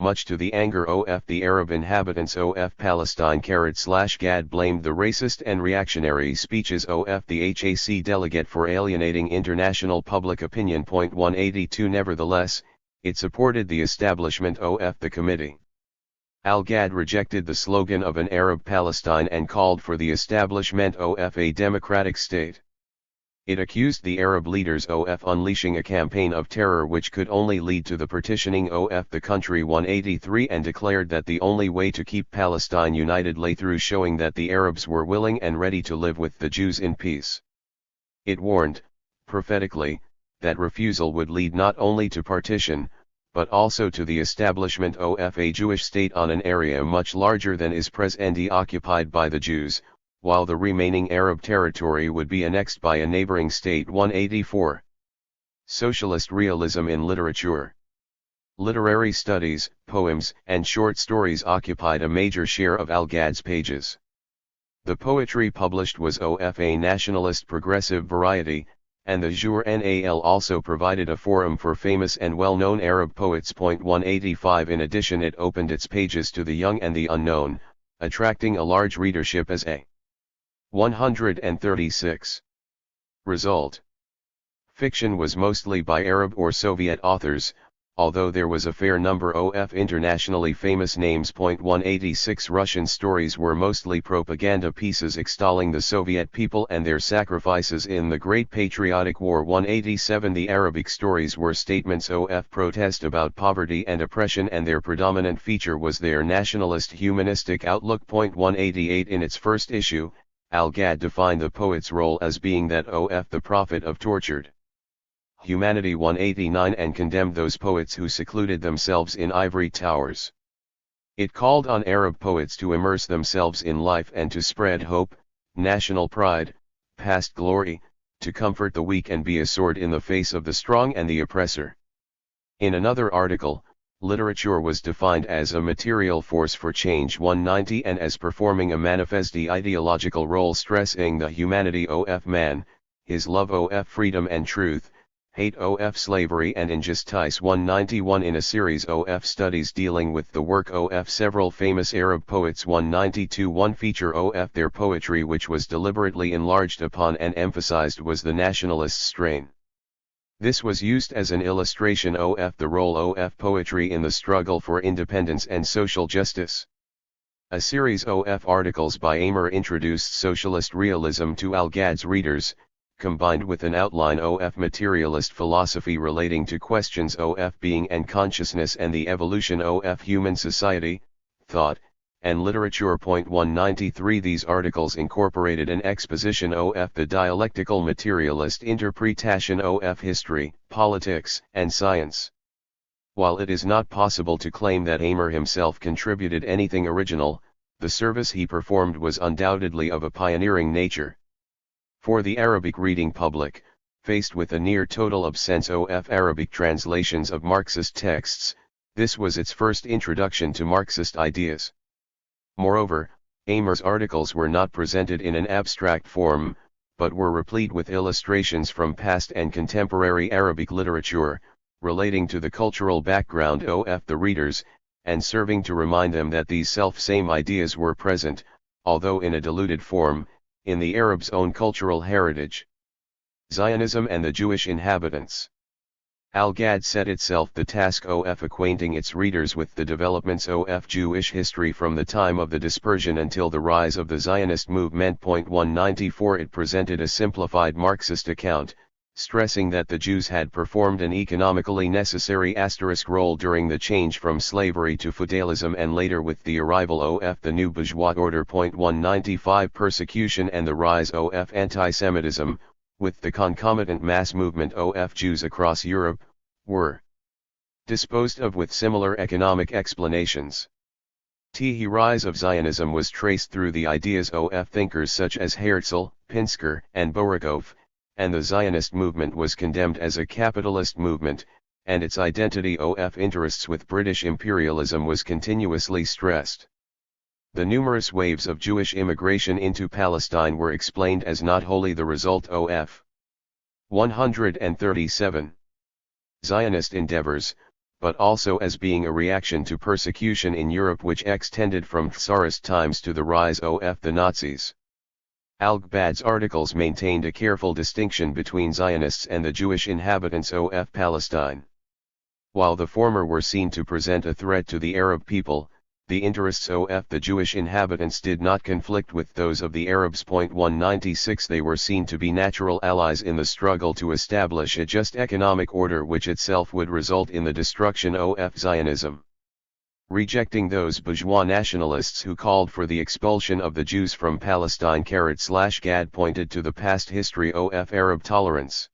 much to the anger of the Arab inhabitants of Palestine, /Ghad blamed the racist and reactionary speeches of the HAC delegate for alienating international public opinion. 182. Nevertheless, it supported the establishment of the committee. Al-Ghad rejected the slogan of an Arab Palestine and called for the establishment of a democratic state. It accused the Arab leaders of unleashing a campaign of terror which could only lead to the partitioning of the country. 183. And declared that the only way to keep Palestine united lay through showing that the Arabs were willing and ready to live with the Jews in peace. It warned, prophetically, that refusal would lead not only to partition, but also to the establishment of a Jewish state on an area much larger than is presently occupied by the Jews, while the remaining Arab territory would be annexed by a neighboring state. 184. Socialist realism in literature. Literary studies, poems, and short stories occupied a major share of Al-Ghad's pages. The poetry published was of a nationalist progressive variety, and the Journal also provided a forum for famous and well-known Arab poets. 185. In addition, it opened its pages to the young and the unknown, attracting a large readership as a 136. Result. Fiction was mostly by Arab or Soviet authors, although there was a fair number of internationally famous names. 186. Russian stories were mostly propaganda pieces extolling the Soviet people and their sacrifices in the Great Patriotic War. 187. The Arabic stories were statements of protest about poverty and oppression, and their predominant feature was their nationalist humanistic outlook. 188. In its first issue, Al-Ghad defined the poet's role as being that of the prophet of tortured humanity. 189. And condemned those poets who secluded themselves in ivory towers. It called on Arab poets to immerse themselves in life and to spread hope, national pride, past glory, to comfort the weak and be a sword in the face of the strong and the oppressor. In another article, literature was defined as a material force for change. 190. And as performing a manifestly ideological role stressing the humanity of man, his love of freedom and truth, hate of slavery and injustice. 191. In a series of studies dealing with the work of several famous Arab poets. 192. One feature of their poetry which was deliberately enlarged upon and emphasized was the nationalist strain. This was used as an illustration of the role of poetry in the struggle for independence and social justice. A series of articles by Amer introduced socialist realism to Al-Ghad's readers, combined with an outline of materialist philosophy relating to questions of being and consciousness and the evolution of human society, thought, and literature. 193 These articles incorporated an exposition of the dialectical materialist interpretation of history, politics, and science. While it is not possible to claim that Amer himself contributed anything original, the service he performed was undoubtedly of a pioneering nature. For the Arabic reading public, faced with a near total absence of Arabic translations of Marxist texts, this was its first introduction to Marxist ideas. Moreover, Amer's articles were not presented in an abstract form, but were replete with illustrations from past and contemporary Arabic literature, relating to the cultural background of the readers, and serving to remind them that these self-same ideas were present, although in a diluted form, in the Arabs' own cultural heritage. Zionism and the Jewish inhabitants. Al-Ghad set itself the task of acquainting its readers with the developments of Jewish history from the time of the dispersion until the rise of the Zionist movement. 194 It presented a simplified Marxist account, stressing that the Jews had performed an economically necessary role during the change from slavery to feudalism and later with the arrival of the new bourgeois order. 195 Persecution and the rise of anti-Semitism, with the concomitant mass movement of Jews across Europe, were disposed of with similar economic explanations. The rise of Zionism was traced through the ideas of thinkers such as Herzl, Pinsker, and Bourikoff, and the Zionist movement was condemned as a capitalist movement, and its identity of interests with British imperialism was continuously stressed. The numerous waves of Jewish immigration into Palestine were explained as not wholly the result of 137 Zionist endeavors, but also as being a reaction to persecution in Europe which extended from Tsarist times to the rise of the Nazis. Al-Ghad's articles maintained a careful distinction between Zionists and the Jewish inhabitants of Palestine. While the former were seen to present a threat to the Arab people, the interests of the Jewish inhabitants did not conflict with those of the Arabs. 196 They were seen to be natural allies in the struggle to establish a just economic order which itself would result in the destruction of Zionism. Rejecting those bourgeois nationalists who called for the expulsion of the Jews from Palestine. Ghad pointed to the past history of Arab tolerance.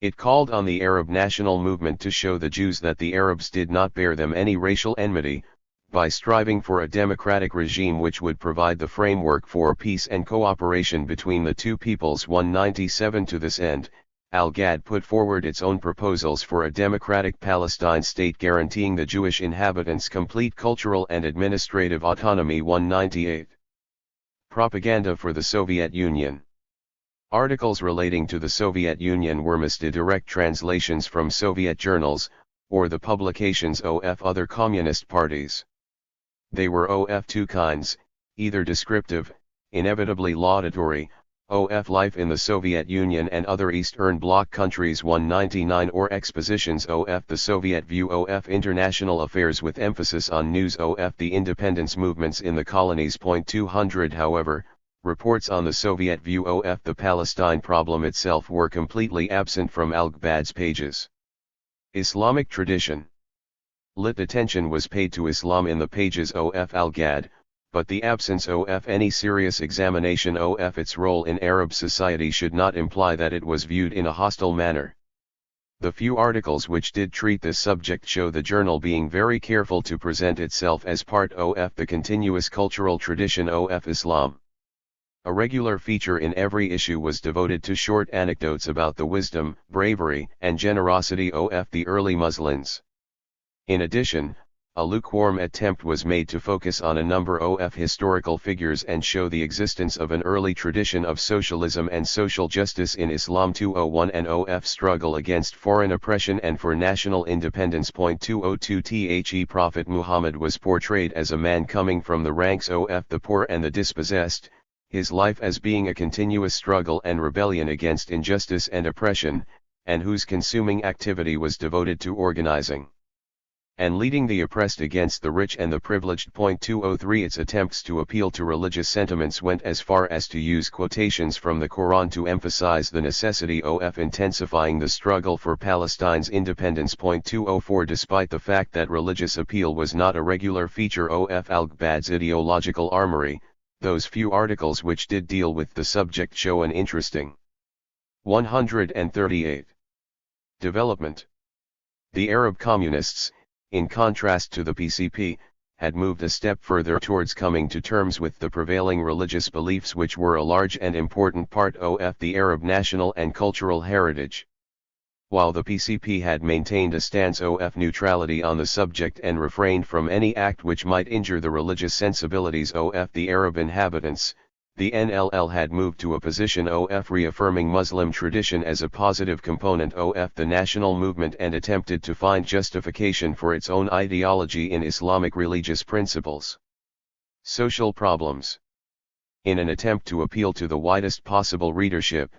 It called on the Arab national movement to show the Jews that the Arabs did not bear them any racial enmity, by striving for a democratic regime which would provide the framework for peace and cooperation between the two peoples. 197 To this end, Al-Ghad put forward its own proposals for a democratic Palestine state guaranteeing the Jewish inhabitants complete cultural and administrative autonomy. 198 Propaganda for the Soviet Union. Articles relating to the Soviet Union were mostly direct translations from Soviet journals, or the publications of other communist parties. They were of two kinds, either descriptive, inevitably laudatory, of life in the Soviet Union and other Eastern Bloc countries. 199 Or expositions of the Soviet view of international affairs with emphasis on news of the independence movements in the colonies. 200 However, reports on the Soviet view of the Palestine problem itself were completely absent from Al-Ghad's pages. Islamic tradition. Lit attention was paid to Islam in the pages of Al-Ghad, but the absence of any serious examination of its role in Arab society should not imply that it was viewed in a hostile manner. The few articles which did treat this subject show the journal being very careful to present itself as part of the continuous cultural tradition of Islam. A regular feature in every issue was devoted to short anecdotes about the wisdom, bravery, and generosity of the early Muslims. In addition, a lukewarm attempt was made to focus on a number of historical figures and show the existence of an early tradition of socialism and social justice in Islam. 201 An struggle against foreign oppression and for national independence. 202 The Prophet Muhammad was portrayed as a man coming from the ranks of the poor and the dispossessed, his life as being a continuous struggle and rebellion against injustice and oppression, and whose consuming activity was devoted to organizing and leading the oppressed against the rich and the privileged. 203 Its attempts to appeal to religious sentiments went as far as to use quotations from the Quran to emphasize the necessity of intensifying the struggle for Palestine's independence. 204 Despite the fact that religious appeal was not a regular feature of al-Gbad's ideological armory, those few articles which did deal with the subject show an interesting 138 development. The Arab communists, in contrast to the PCP, had moved a step further towards coming to terms with the prevailing religious beliefs which were a large and important part of the Arab national and cultural heritage. While the PCP had maintained a stance of neutrality on the subject and refrained from any act which might injure the religious sensibilities of the Arab inhabitants, the NLL had moved to a position of reaffirming Muslim tradition as a positive component of the national movement and attempted to find justification for its own ideology in Islamic religious principles. Social problems. In an attempt to appeal to the widest possible readership,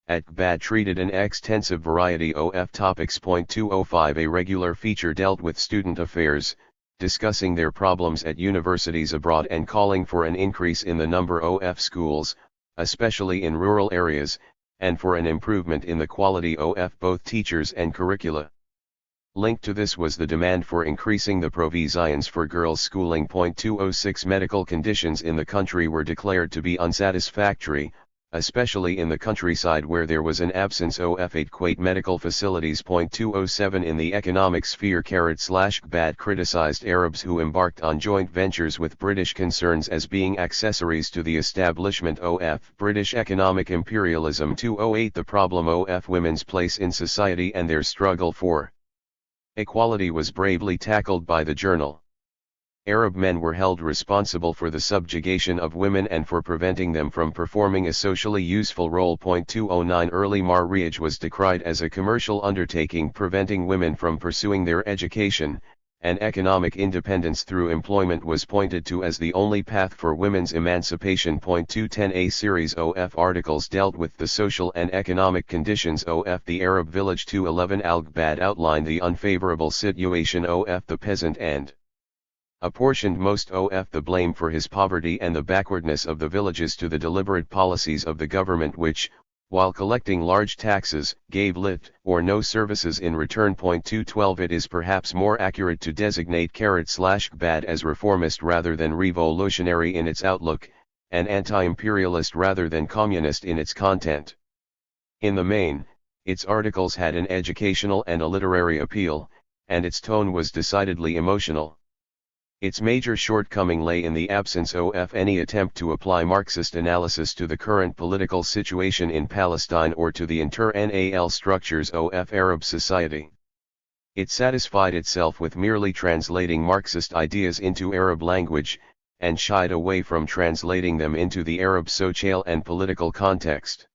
Al-Gbad treated an extensive variety of topics. 205 A regular feature dealt with student affairs, discussing their problems at universities abroad and calling for an increase in the number of schools, especially in rural areas, and for an improvement in the quality of both teachers and curricula. Linked to this was the demand for increasing the provisions for girls' schooling. 206 Medical conditions in the country were declared to be unsatisfactory, especially in the countryside where there was an absence of adequate medical facilities. 207 In the economic sphere, Gbad criticized Arabs who embarked on joint ventures with British concerns as being accessories to the establishment of British economic imperialism. 208 The problem of women's place in society and their struggle for equality was bravely tackled by the journal. Arab men were held responsible for the subjugation of women and for preventing them from performing a socially useful role. 209 Early marriage was decried as a commercial undertaking preventing women from pursuing their education, and economic independence through employment was pointed to as the only path for women's emancipation. 210 A series of articles dealt with the social and economic conditions of the Arab village. 211 Al-Gbad outlined the unfavorable situation of the peasant and apportioned most of the blame for his poverty and the backwardness of the villages to the deliberate policies of the government which, while collecting large taxes, gave little or no services in return. 212 It is perhaps more accurate to designate Gbad as reformist rather than revolutionary in its outlook, and anti-imperialist rather than communist in its content. In the main, its articles had an educational and a literary appeal, and its tone was decidedly emotional. Its major shortcoming lay in the absence of any attempt to apply Marxist analysis to the current political situation in Palestine or to the internal structures of Arab society. It satisfied itself with merely translating Marxist ideas into Arab language, and shied away from translating them into the Arab social and political context.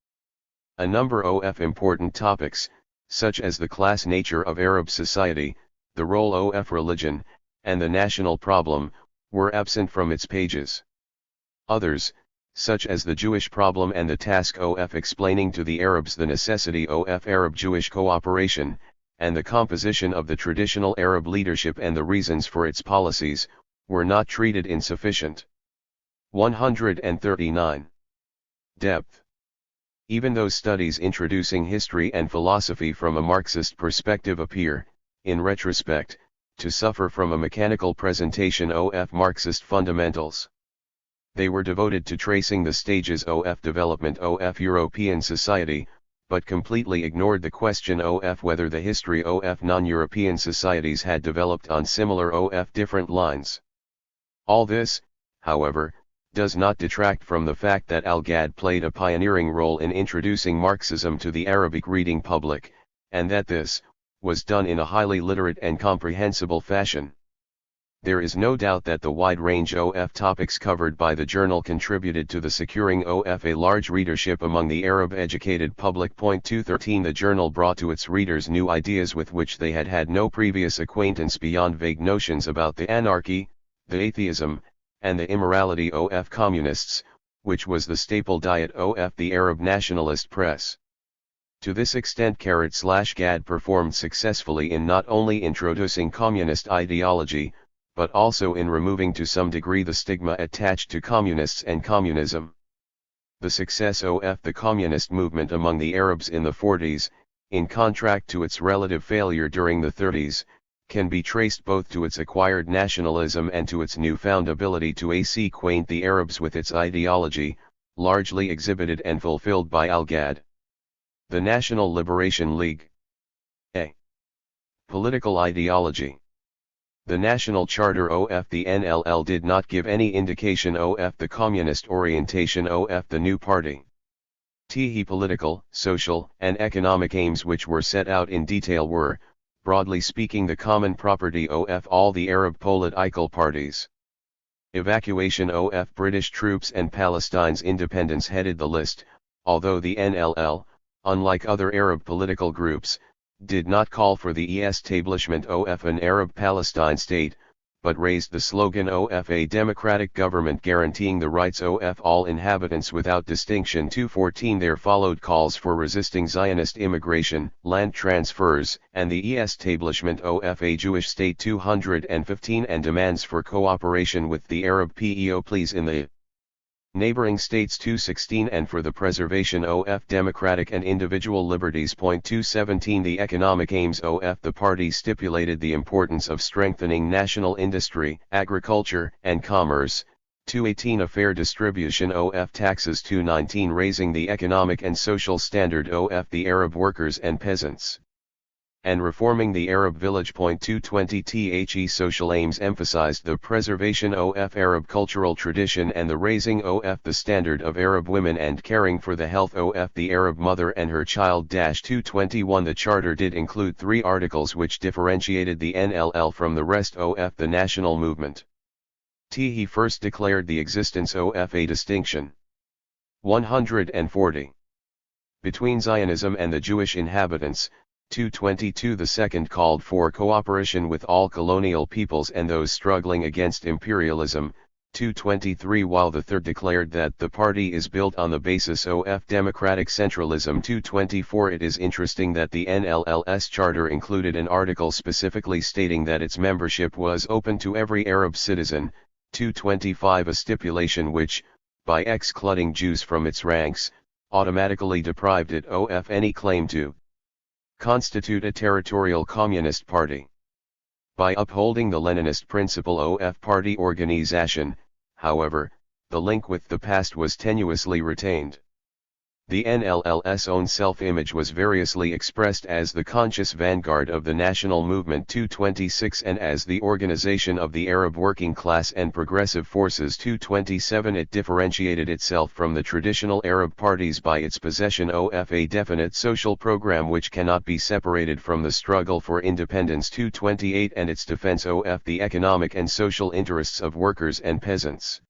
A number of important topics, such as the class nature of Arab society, the role of religion, and the national problem, were absent from its pages. Others, such as the Jewish problem and the task of explaining to the Arabs the necessity of Arab-Jewish cooperation, and the composition of the traditional Arab leadership and the reasons for its policies, were not treated in sufficient. 139. Depth. Even though studies introducing history and philosophy from a Marxist perspective appear, in retrospect, to suffer from a mechanical presentation of Marxist fundamentals. They were devoted to tracing the stages of development of European society, but completely ignored the question of whether the history of non-European societies had developed on similar different lines. All this, however, does not detract from the fact that Al-Gbad played a pioneering role in introducing Marxism to the Arabic reading public, and that this was done in a highly literate and comprehensible fashion. There is no doubt that the wide range of topics covered by the journal contributed to the securing of a large readership among the Arab-educated public. 213 The journal brought to its readers new ideas with which they had had no previous acquaintance beyond vague notions about the anarchy, the atheism, and the immorality of communists, which was the staple diet of the Arab nationalist press. To this extent Gad performed successfully in not only introducing communist ideology, but also in removing to some degree the stigma attached to communists and communism. The success of the communist movement among the Arabs in the 40s, in contrast to its relative failure during the 30s, can be traced both to its acquired nationalism and to its newfound ability to acquaint the Arabs with its ideology, largely exhibited and fulfilled by Al-Ghad. The National Liberation League. A. Political ideology. The National Charter of the NLL did not give any indication of the communist orientation of the new party. The political, social, and economic aims which were set out in detail were, broadly speaking, the common property of all the Arab political parties. Evacuation of British troops and Palestine's independence headed the list, although the NLL, unlike other Arab political groups, did not call for the establishment of an Arab Palestine state, but raised the slogan of a democratic government guaranteeing the rights of all inhabitants without distinction. 214 There followed calls for resisting Zionist immigration, land transfers, and the establishment of a Jewish state. 215 And demands for cooperation with the Arab pleas in the neighboring states. 216 And for the preservation of democratic and individual liberties. 217 The economic aims of the party stipulated the importance of strengthening national industry, agriculture, and commerce. 218 A fair distribution of taxes. 219 Raising the economic and social standard of the Arab workers and peasants, and reforming the Arab village. 220 The social aims emphasized the preservation of Arab cultural tradition and the raising of the standard of Arab women and caring for the health of the Arab mother and her child. 221 The charter did include 3 articles which differentiated the NLL from the rest of the national movement. He first declared the existence of a distinction. 140. Between Zionism and the Jewish inhabitants. 222 The second called for cooperation with all colonial peoples and those struggling against imperialism. 223 While the third declared that the party is built on the basis of democratic centralism. 224 It is interesting that the NLL's charter included an article specifically stating that its membership was open to every Arab citizen. 225 A stipulation which, by excluding Jews from its ranks, automatically deprived it of any claim to constitute a territorial communist party. By upholding the Leninist principle of party organization, however, the link with the past was tenuously retained. The NLL's own self-image was variously expressed as the conscious vanguard of the national movement. 226 And as the organization of the Arab working class and progressive forces. 227 It differentiated itself from the traditional Arab parties by its possession of a definite social program which cannot be separated from the struggle for independence. 228 And its defense of the economic and social interests of workers and peasants.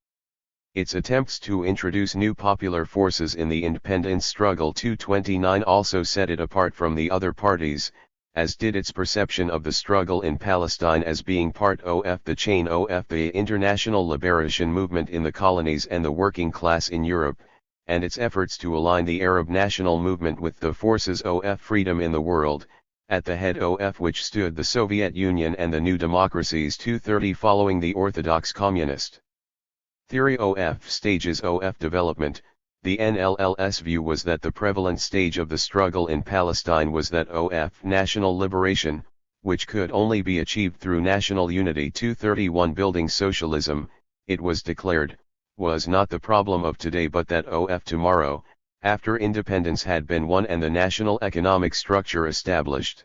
Its attempts to introduce new popular forces in the independence struggle. 229 Also set it apart from the other parties, as did its perception of the struggle in Palestine as being part of the chain of the international liberation movement in the colonies and the working class in Europe, and its efforts to align the Arab national movement with the forces of freedom in the world, at the head of which stood the Soviet Union and the new democracies. 230 Following the orthodox communist theory of stages of development, the NLL's view was that the prevalent stage of the struggle in Palestine was that of national liberation, which could only be achieved through national unity. 231 Building socialism, it was declared, was not the problem of today but that of tomorrow, after independence had been won and the national economic structure established.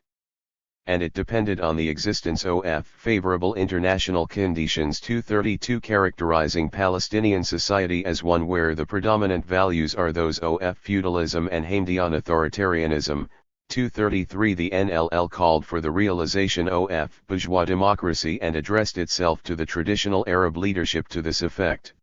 And it depended on the existence of favorable international conditions. 232 Characterizing Palestinian society as one where the predominant values are those of feudalism and Hamdian authoritarianism. 233 The NLL called for the realization of bourgeois democracy and addressed itself to the traditional Arab leadership to this effect.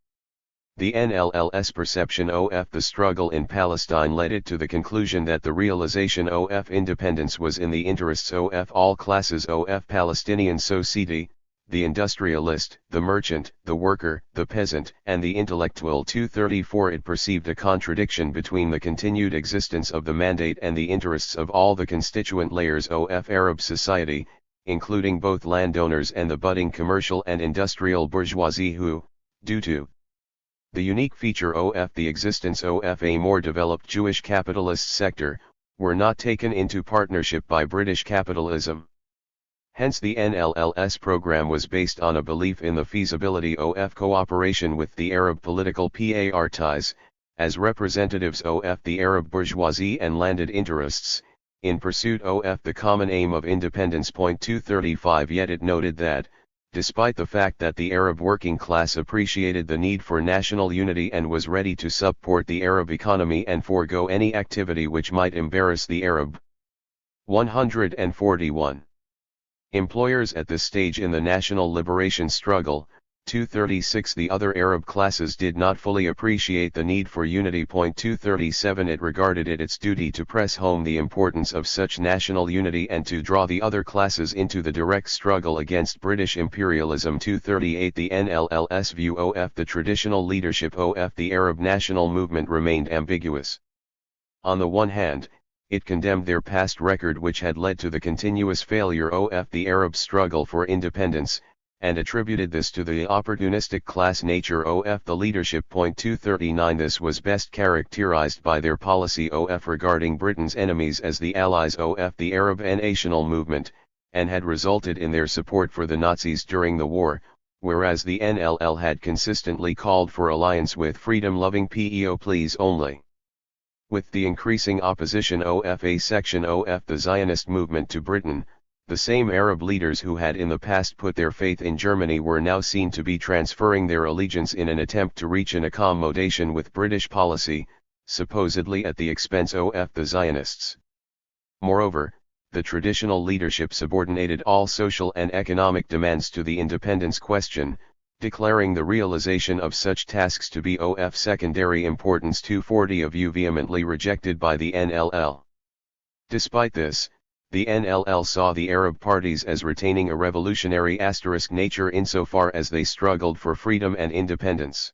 The NLL's perception of the struggle in Palestine led it to the conclusion that the realization of independence was in the interests of all classes of Palestinian society. the industrialist, the merchant, the worker, the peasant, and the intellectual. 234 It perceived a contradiction between the continued existence of the mandate and the interests of all the constituent layers of Arab society, including both landowners and the budding commercial and industrial bourgeoisie who, due to the unique feature of the existence of a more developed Jewish capitalist sector, were not taken into partnership by British capitalism. Hence the NLLS program was based on a belief in the feasibility of cooperation with the Arab political parties, as representatives of the Arab bourgeoisie and landed interests, in pursuit of the common aim of independence. 235 Yet it noted that, despite the fact that the Arab working class appreciated the need for national unity and was ready to support the Arab economy and forego any activity which might embarrass the Arab. 141. Employers at this stage in the national liberation struggle. 236 The other Arab classes did not fully appreciate the need for unity. 237 It regarded it its duty to press home the importance of such national unity and to draw the other classes into the direct struggle against British imperialism. 238 The NLLS view of the traditional leadership of the Arab national movement remained ambiguous. On the one hand, it condemned their past record which had led to the continuous failure of the Arab struggle for independence, and attributed this to the opportunistic class nature of the leadership. 239 This was best characterized by their policy regarding Britain's enemies as the allies of the Arab national movement, and had resulted in their support for the Nazis during the war, whereas the NLL had consistently called for alliance with freedom-loving peoples only. With the increasing opposition of a section of the Zionist movement to Britain, the same Arab leaders who had in the past put their faith in Germany were now seen to be transferring their allegiance in an attempt to reach an accommodation with British policy, supposedly at the expense of the Zionists. Moreover, the traditional leadership subordinated all social and economic demands to the independence question, declaring the realization of such tasks to be of secondary importance. 240 A view vehemently rejected by the NLL. Despite this, the NLL saw the Arab parties as retaining a revolutionary nature insofar as they struggled for freedom and independence.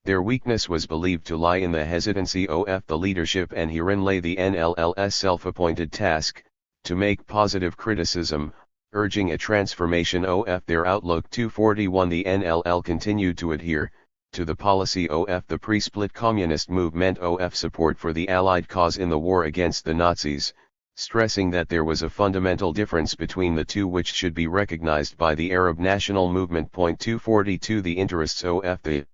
Their weakness was believed to lie in the hesitancy of the leadership, and herein lay the NLL's self-appointed task, to make positive criticism, urging a transformation of their outlook. 241 The NLL continued to adhere to the policy of the pre-split communist movement of support for the Allied cause in the war against the Nazis, stressing that there was a fundamental difference between the two which should be recognized by the Arab national movement. 242 The interests of the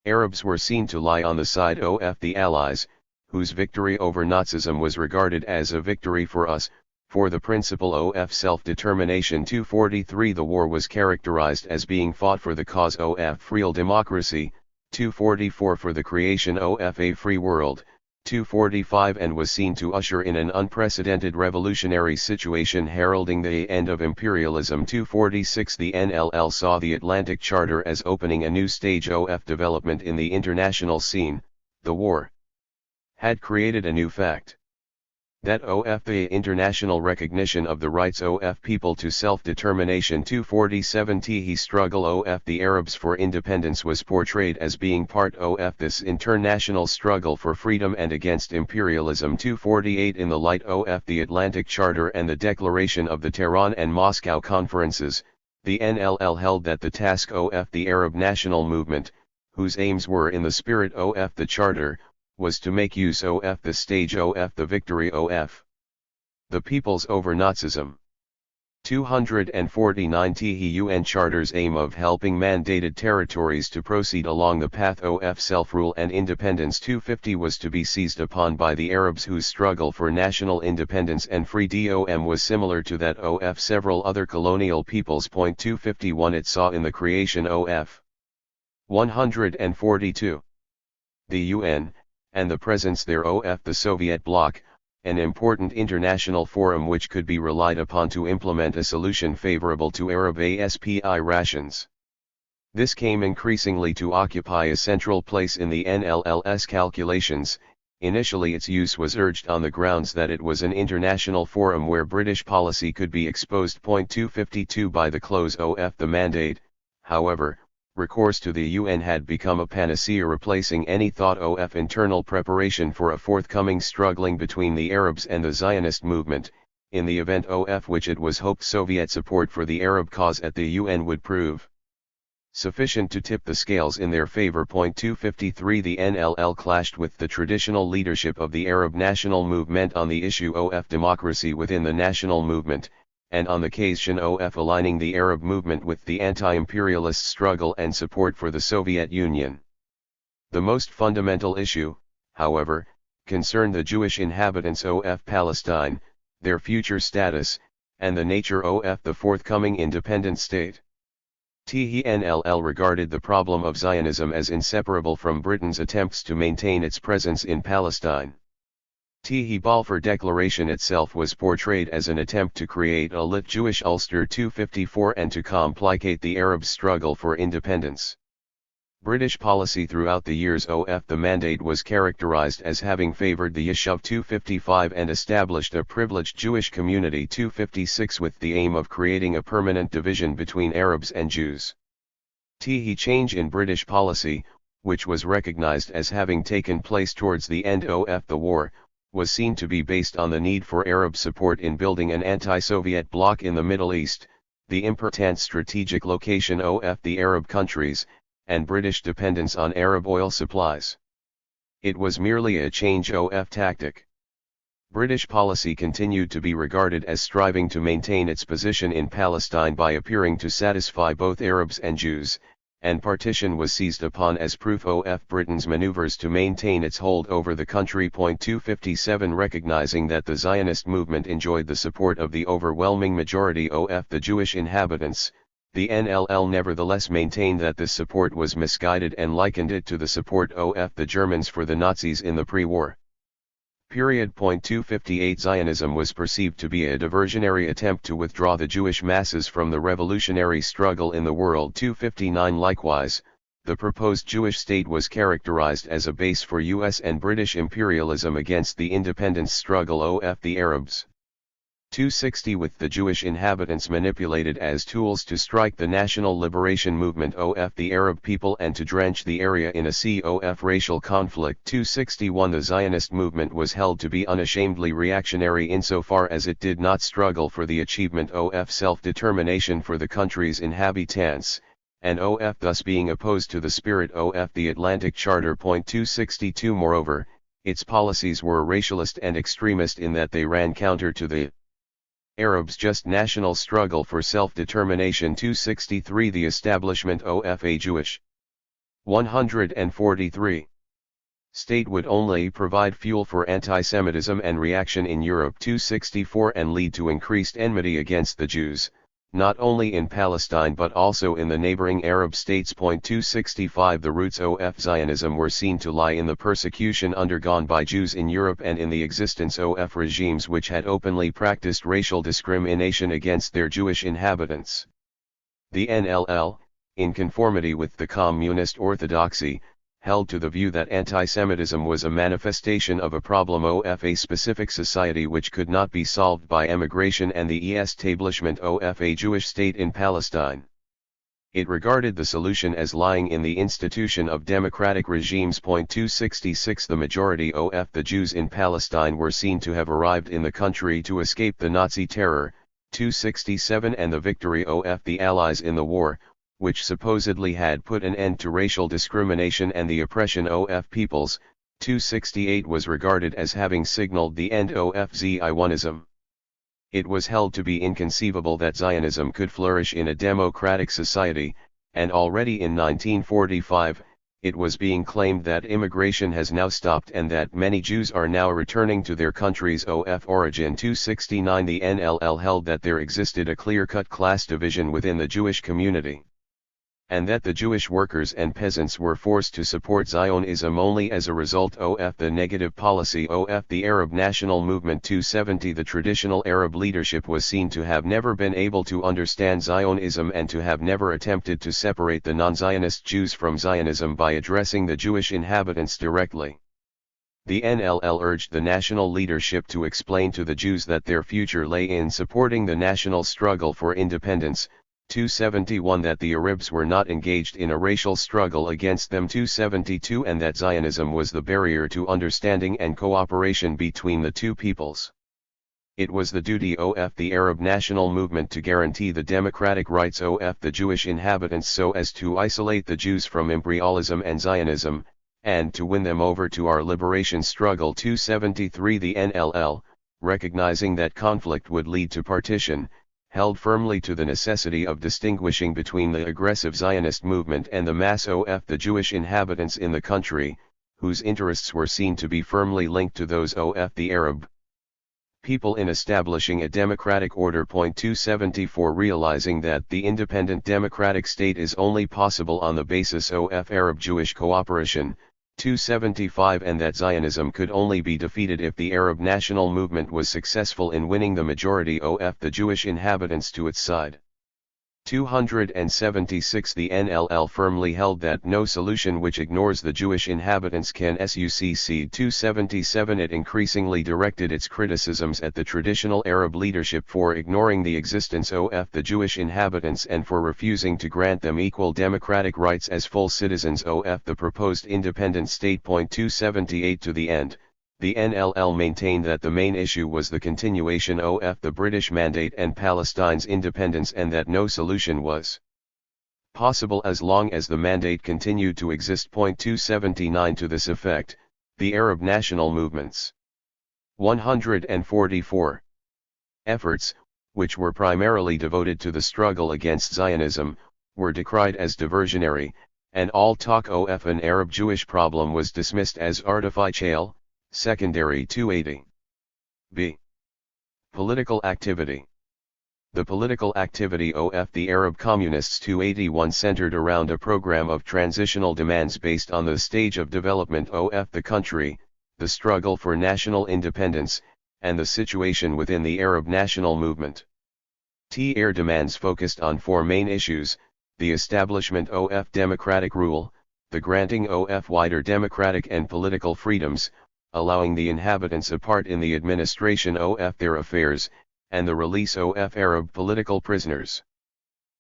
Arabs were seen to lie on the side of the Allies, whose victory over Nazism was regarded as a victory for us, for the principle of self-determination. 243 The war was characterized as being fought for the cause of real democracy. 244 For the creation of a free world. 245 And was seen to usher in an unprecedented revolutionary situation heralding the end of imperialism. 246 The NLL saw the Atlantic Charter as opening a new stage of development in the international scene. The war had created a new fact. That of the international recognition of the rights of people to self-determination. 247 The struggle of the Arabs for independence was portrayed as being part of this international struggle for freedom and against imperialism. 248 In the light of the Atlantic Charter and the declaration of the Tehran and Moscow conferences, the NLL held that the task of the Arab national movement, whose aims were in the spirit of the Charter, was to make use of the stage of the victory of the peoples over Nazism. 249 The UN Charter's aim of helping mandated territories to proceed along the path of self-rule and independence. 250 was to be seized upon by the Arabs whose struggle for national independence and freedom was similar to that of several other colonial peoples. 251 It saw in the creation of 142 the UN, and the presence there of the Soviet bloc, an important international forum which could be relied upon to implement a solution favorable to Arab aspirations. This came increasingly to occupy a central place in the NLL's calculations, Initially its use was urged on the grounds that it was an international forum where British policy could be exposed. 252 By the close of the mandate, however, recourse to the UN had become a panacea, replacing any thought of internal preparation for a forthcoming struggling between the Arabs and the Zionist movement, in the event of which it was hoped Soviet support for the Arab cause at the UN would prove sufficient to tip the scales in their favor. 253 The NLL clashed with the traditional leadership of the Arab national movement on the issue of democracy within the national movement, and on the occasion of aligning the Arab movement with the anti-imperialist struggle and support for the Soviet Union. The most fundamental issue, however, concerned the Jewish inhabitants of Palestine, their future status, and the nature of the forthcoming independent state. THIRD regarded the problem of Zionism as inseparable from Britain's attempts to maintain its presence in Palestine. The Balfour Declaration itself was portrayed as an attempt to create a lit Jewish Ulster 254 and to complicate the Arab struggle for independence. British policy throughout the years of the mandate was characterized as having favored the Yishuv 255 and established a privileged Jewish community 256 with the aim of creating a permanent division between Arabs and Jews. The change in British policy, which was recognized as having taken place towards the end of the war, was seen to be based on the need for Arab support in building an anti-Soviet bloc in the Middle East, the important strategic location of the Arab countries, and British dependence on Arab oil supplies. It was merely a change of tactic. British policy continued to be regarded as striving to maintain its position in Palestine by appearing to satisfy both Arabs and Jews, and partition was seized upon as proof of Britain's maneuvers to maintain its hold over the country. 257 Recognizing that the Zionist movement enjoyed the support of the overwhelming majority of the Jewish inhabitants, the NLL nevertheless maintained that this support was misguided and likened it to the support of the Germans for the Nazis in the pre-war period. 258 Zionism was perceived to be a diversionary attempt to withdraw the Jewish masses from the revolutionary struggle in the world. 259 Likewise, the proposed Jewish state was characterized as a base for US and British imperialism against the independence struggle of the Arabs. 260 With the Jewish inhabitants manipulated as tools to strike the national liberation movement of the Arab people and to drench the area in a sea of racial conflict. 261 The Zionist movement was held to be unashamedly reactionary insofar as it did not struggle for the achievement of self-determination for the country's inhabitants, and thus being opposed to the spirit of the Atlantic Charter. 262 Moreover, its policies were racialist and extremist in that they ran counter to the Arabs' just national struggle for self-determination. 263 The establishment of a Jewish 143 state would only provide fuel for anti-Semitism and reaction in Europe. 264 And lead to increased enmity against the Jews, not only in Palestine but also in the neighboring Arab states. 265 The roots of Zionism were seen to lie in the persecution undergone by Jews in Europe and in the existence of regimes which had openly practiced racial discrimination against their Jewish inhabitants. The NLL, in conformity with the communist orthodoxy, held to the view that anti-Semitism was a manifestation of a problem of a specific society which could not be solved by emigration and the establishment of a Jewish state in Palestine. It regarded the solution as lying in the institution of democratic regimes. 266 The majority of the Jews in Palestine were seen to have arrived in the country to escape the Nazi terror. 267 And the victory of the Allies in the war, which supposedly had put an end to racial discrimination and the oppression of peoples. 268 was regarded as having signaled the end of Zionism. It was held to be inconceivable that Zionism could flourish in a democratic society, and already in 1945, it was being claimed that immigration has now stopped and that many Jews are now returning to their countries of origin. 269 The NLL held that there existed a clear-cut class division within the Jewish community, and that the Jewish workers and peasants were forced to support Zionism only as a result of the negative policy of the Arab national movement. 270 The traditional Arab leadership was seen to have never been able to understand Zionism and to have never attempted to separate the non-Zionist Jews from Zionism by addressing the Jewish inhabitants directly. The NLL urged the national leadership to explain to the Jews that their future lay in supporting the national struggle for independence. 271 That the Arabs were not engaged in a racial struggle against them. 272 And that Zionism was the barrier to understanding and cooperation between the two peoples. It was the duty of the Arab national movement to guarantee the democratic rights of the Jewish inhabitants so as to isolate the Jews from imperialism and Zionism, and to win them over to our liberation struggle. 273 The NLL, recognizing that conflict would lead to partition, held firmly to the necessity of distinguishing between the aggressive Zionist movement and the mass of the Jewish inhabitants in the country, whose interests were seen to be firmly linked to those of the Arab people in establishing a democratic order. 274 Realizing that the independent democratic state is only possible on the basis of Arab-Jewish cooperation. 275 And that Zionism could only be defeated if the Arab national movement was successful in winning the majority of the Jewish inhabitants to its side. 276 The NLL firmly held that no solution which ignores the Jewish inhabitants can succeed. 277 It increasingly directed its criticisms at the traditional Arab leadership for ignoring the existence of the Jewish inhabitants and for refusing to grant them equal democratic rights as full citizens of the proposed independent state. 278 To the end, the NLL maintained that the main issue was the continuation of the British Mandate and Palestine's independence and that no solution was possible as long as the Mandate continued to exist. 279 To this effect, the Arab national movements 144 efforts, which were primarily devoted to the struggle against Zionism, were decried as diversionary, and all talk of an Arab-Jewish problem was dismissed as artificial, secondary. 280 b. Political activity. The political activity of the Arab communists. 281 centered around a program of transitional demands based on the stage of development of the country, the struggle for national independence, and the situation within the Arab national movement. THIRD demands focused on four main issues: the establishment of democratic rule, the granting of wider democratic and political freedoms, allowing the inhabitants a part in the administration of their affairs, and the release of Arab political prisoners.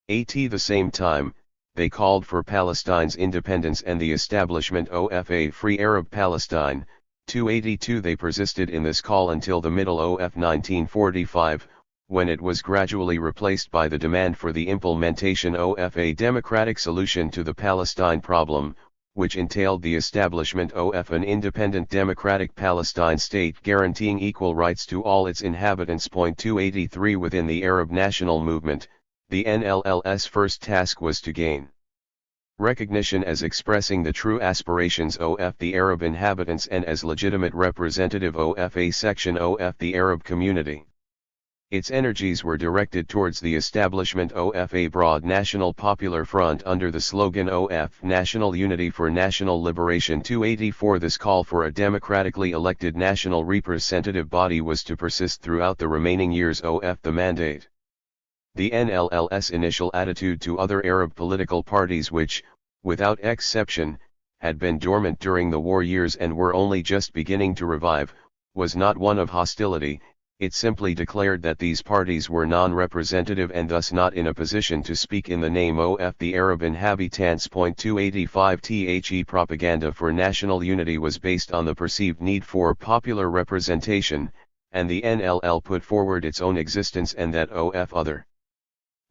At the same time, they called for Palestine's independence and the establishment of a free Arab Palestine. 282 They persisted in this call until the middle of 1945, when it was gradually replaced by the demand for the implementation of a democratic solution to the Palestine problem, which entailed the establishment of an independent democratic Palestine state guaranteeing equal rights to all its inhabitants. 283 Within the Arab national movement, the NLL's first task was to gain recognition as expressing the true aspirations of the Arab inhabitants and as legitimate representative of a section of the Arab community. Its energies were directed towards the establishment of a broad national popular front under the slogan of National Unity for National Liberation. 284 This call for a democratically elected national representative body was to persist throughout the remaining years of the mandate. The NLL's initial attitude to other Arab political parties which, without exception, had been dormant during the war years and were only just beginning to revive, was not one of hostility. It simply declared that these parties were non-representative and thus not in a position to speak in the name of the Arab inhabitants. 285 The propaganda for national unity was based on the perceived need for popular representation, and the NLL put forward its own existence and that of other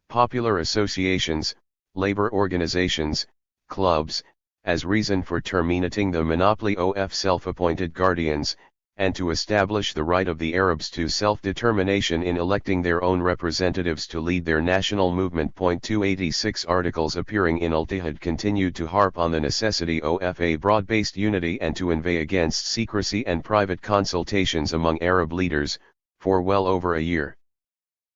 popular associations, labor organizations, clubs, as reason for terminating the monopoly of self-appointed guardians, and to establish the right of the Arabs to self-determination in electing their own representatives to lead their national movement. 286 Articles appearing in Al-Tihad continued to harp on the necessity of a broad-based unity and to inveigh against secrecy and private consultations among Arab leaders, for well over a year.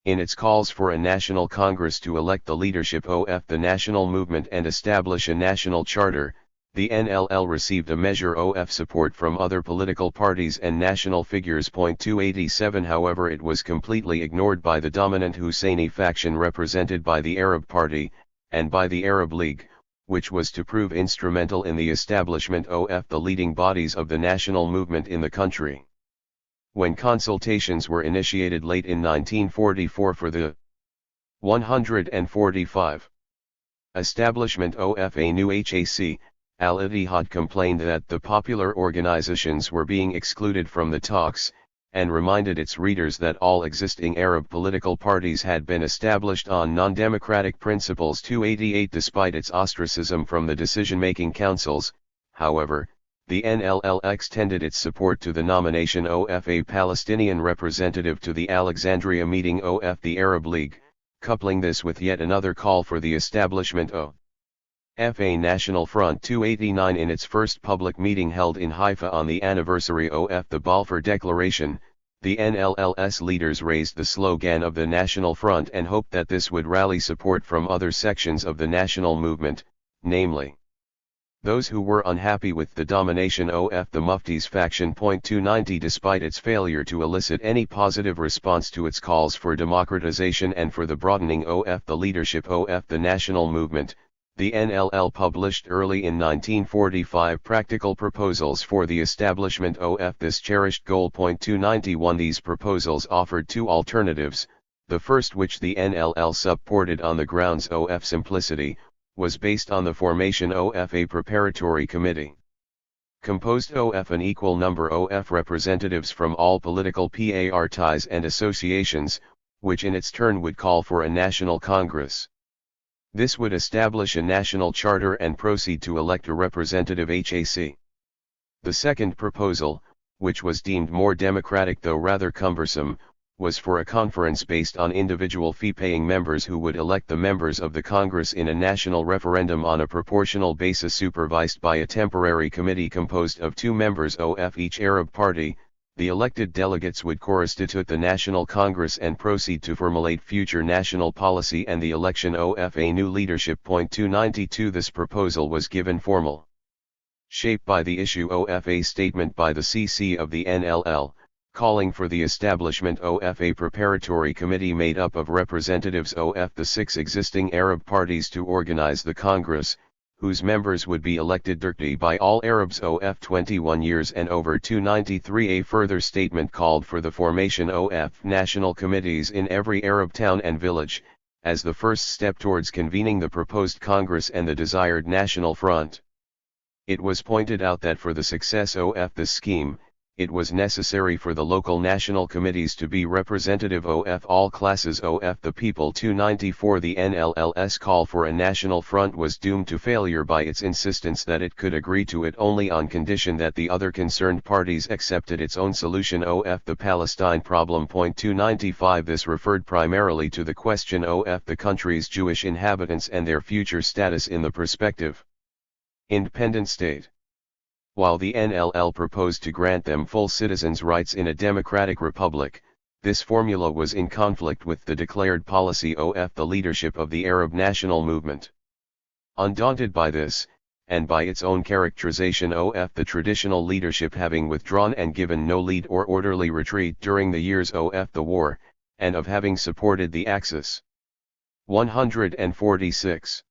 In its calls for a national congress to elect the leadership of the national movement and establish a national charter, the NLL received a measure of support from other political parties and national figures. 287 However, it was completely ignored by the dominant Husseini faction represented by the Arab Party, and by the Arab League, which was to prove instrumental in the establishment of the leading bodies of the national movement in the country. When consultations were initiated late in 1944 for the 145 establishment of a new HAC, Al-Ittihad complained that the popular organizations were being excluded from the talks, and reminded its readers that all existing Arab political parties had been established on non-democratic principles. 288 Despite its ostracism from the decision-making councils, however, the NLL extended its support to the nomination of a Palestinian representative to the Alexandria meeting of the Arab League, coupling this with yet another call for the establishment of a National Front. 289 In its first public meeting held in Haifa on the anniversary of the Balfour Declaration, the NLL's leaders raised the slogan of the National Front and hoped that this would rally support from other sections of the national movement, namely those who were unhappy with the domination of the Mufti's faction. 290 Despite its failure to elicit any positive response to its calls for democratization and for the broadening of the leadership of the national movement, the NLL published early in 1945 practical proposals for the establishment of this cherished goal. 291 These proposals offered two alternatives, the first, which the NLL supported on the grounds of simplicity, was based on the formation of a preparatory committee, composed of an equal number of representatives from all political parties and associations, which in its turn would call for a national congress. This would establish a national charter and proceed to elect a representative HAC. The second proposal, which was deemed more democratic though rather cumbersome, was for a conference based on individual fee-paying members who would elect the members of the Congress in a national referendum on a proportional basis supervised by a temporary committee composed of 2 members of each Arab party. The elected delegates would constitute the National Congress and proceed to formulate future national policy and the election of a new leadership. 292 This proposal was given formal shape by the issue of a statement by the CC of the NLL, calling for the establishment of a preparatory committee made up of representatives of the 6 existing Arab parties to organize the Congress, whose members would be elected directly by all Arabs of 21 years and over. 293 A further statement called for the formation of national committees in every Arab town and village, as the first step towards convening the proposed Congress and the desired National Front. It was pointed out that for the success of this scheme, it was necessary for the local national committees to be representative of all classes of the people. 294 The NLL's call for a national front was doomed to failure by its insistence that it could agree to it only on condition that the other concerned parties accepted its own solution of the Palestine problem. 295 This referred primarily to the question of the country's Jewish inhabitants and their future status in the prospective independent state. While the NLL proposed to grant them full citizens' rights in a democratic republic, this formula was in conflict with the declared policy of the leadership of the Arab national movement. Undaunted by this, and by its own characterization of the traditional leadership having withdrawn and given no lead or orderly retreat during the years of the war, and of having supported the Axis 146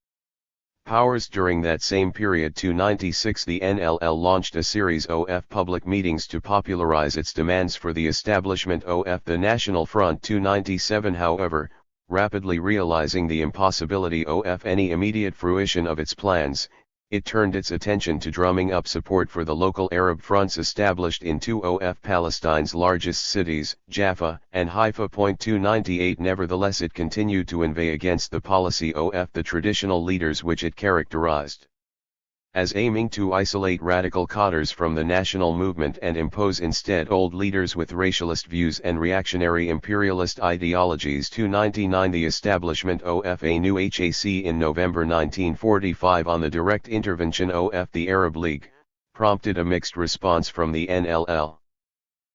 powers during that same period. 296 The NLL launched a series of public meetings to popularize its demands for the establishment of the National Front. 297 However, rapidly realizing the impossibility of any immediate fruition of its plans, it turned its attention to drumming up support for the local Arab fronts established in 2 of Palestine's largest cities, Jaffa and Haifa. 298 Nevertheless, it continued to inveigh against the policy of the traditional leaders which it characterized as aiming to isolate radical Qatars from the national movement and impose instead old leaders with racialist views and reactionary imperialist ideologies. 299 The establishment of a new HAC in November 1945 on the direct intervention of the Arab League, prompted a mixed response from the NLL.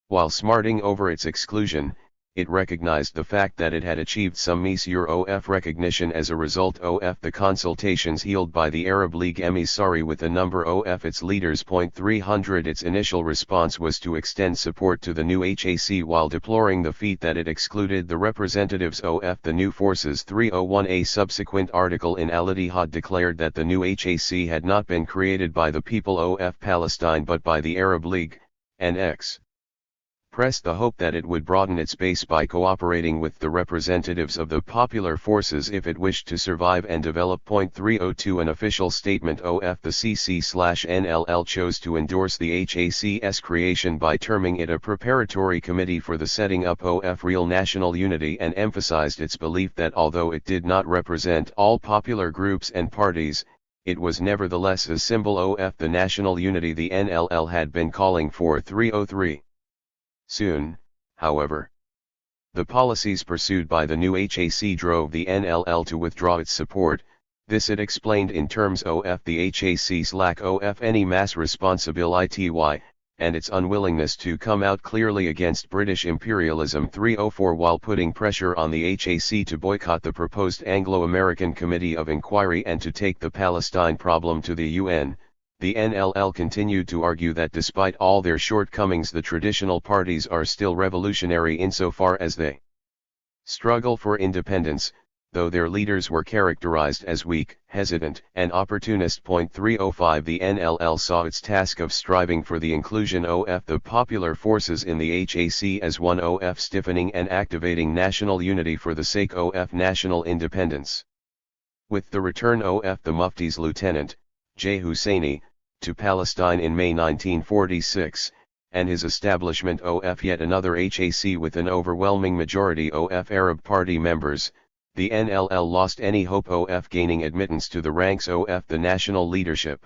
While smarting over its exclusion, it recognized the fact that it had achieved some measure of recognition as a result of the consultations held by the Arab League emissary with a number of its leaders. 300 Its initial response was to extend support to the new HAC while deploring the feat that it excluded the representatives of the new forces. 301 A subsequent article in Al-Ittihad declared that the new HAC had not been created by the people of Palestine but by the Arab League, and pressed the hope that it would broaden its base by cooperating with the representatives of the popular forces if it wished to survive and develop. 302 An official statement of the CC/NLL chose to endorse the HAC's creation by terming it a preparatory committee for the setting up of real national unity, and emphasized its belief that although it did not represent all popular groups and parties, it was nevertheless a symbol of the national unity the NLL had been calling for. 303 Soon, however, the policies pursued by the new HAC drove the NLL to withdraw its support. This it explained in terms of the HAC's lack of any mass responsibility and its unwillingness to come out clearly against British imperialism. 304 While putting pressure on the HAC to boycott the proposed Anglo-American Committee of Inquiry and to take the Palestine problem to the UN, the NLL continued to argue that despite all their shortcomings the traditional parties are still revolutionary insofar as they struggle for independence, though their leaders were characterized as weak, hesitant, and opportunist. 305 The NLL saw its task of striving for the inclusion of the popular forces in the HAC as one of stiffening and activating national unity for the sake of national independence. With the return of the Mufti's lieutenant, J. Husseini, to Palestine in May 1946, and his establishment of yet another HAC with an overwhelming majority of Arab Party members, the NLL lost any hope of gaining admittance to the ranks of the national leadership.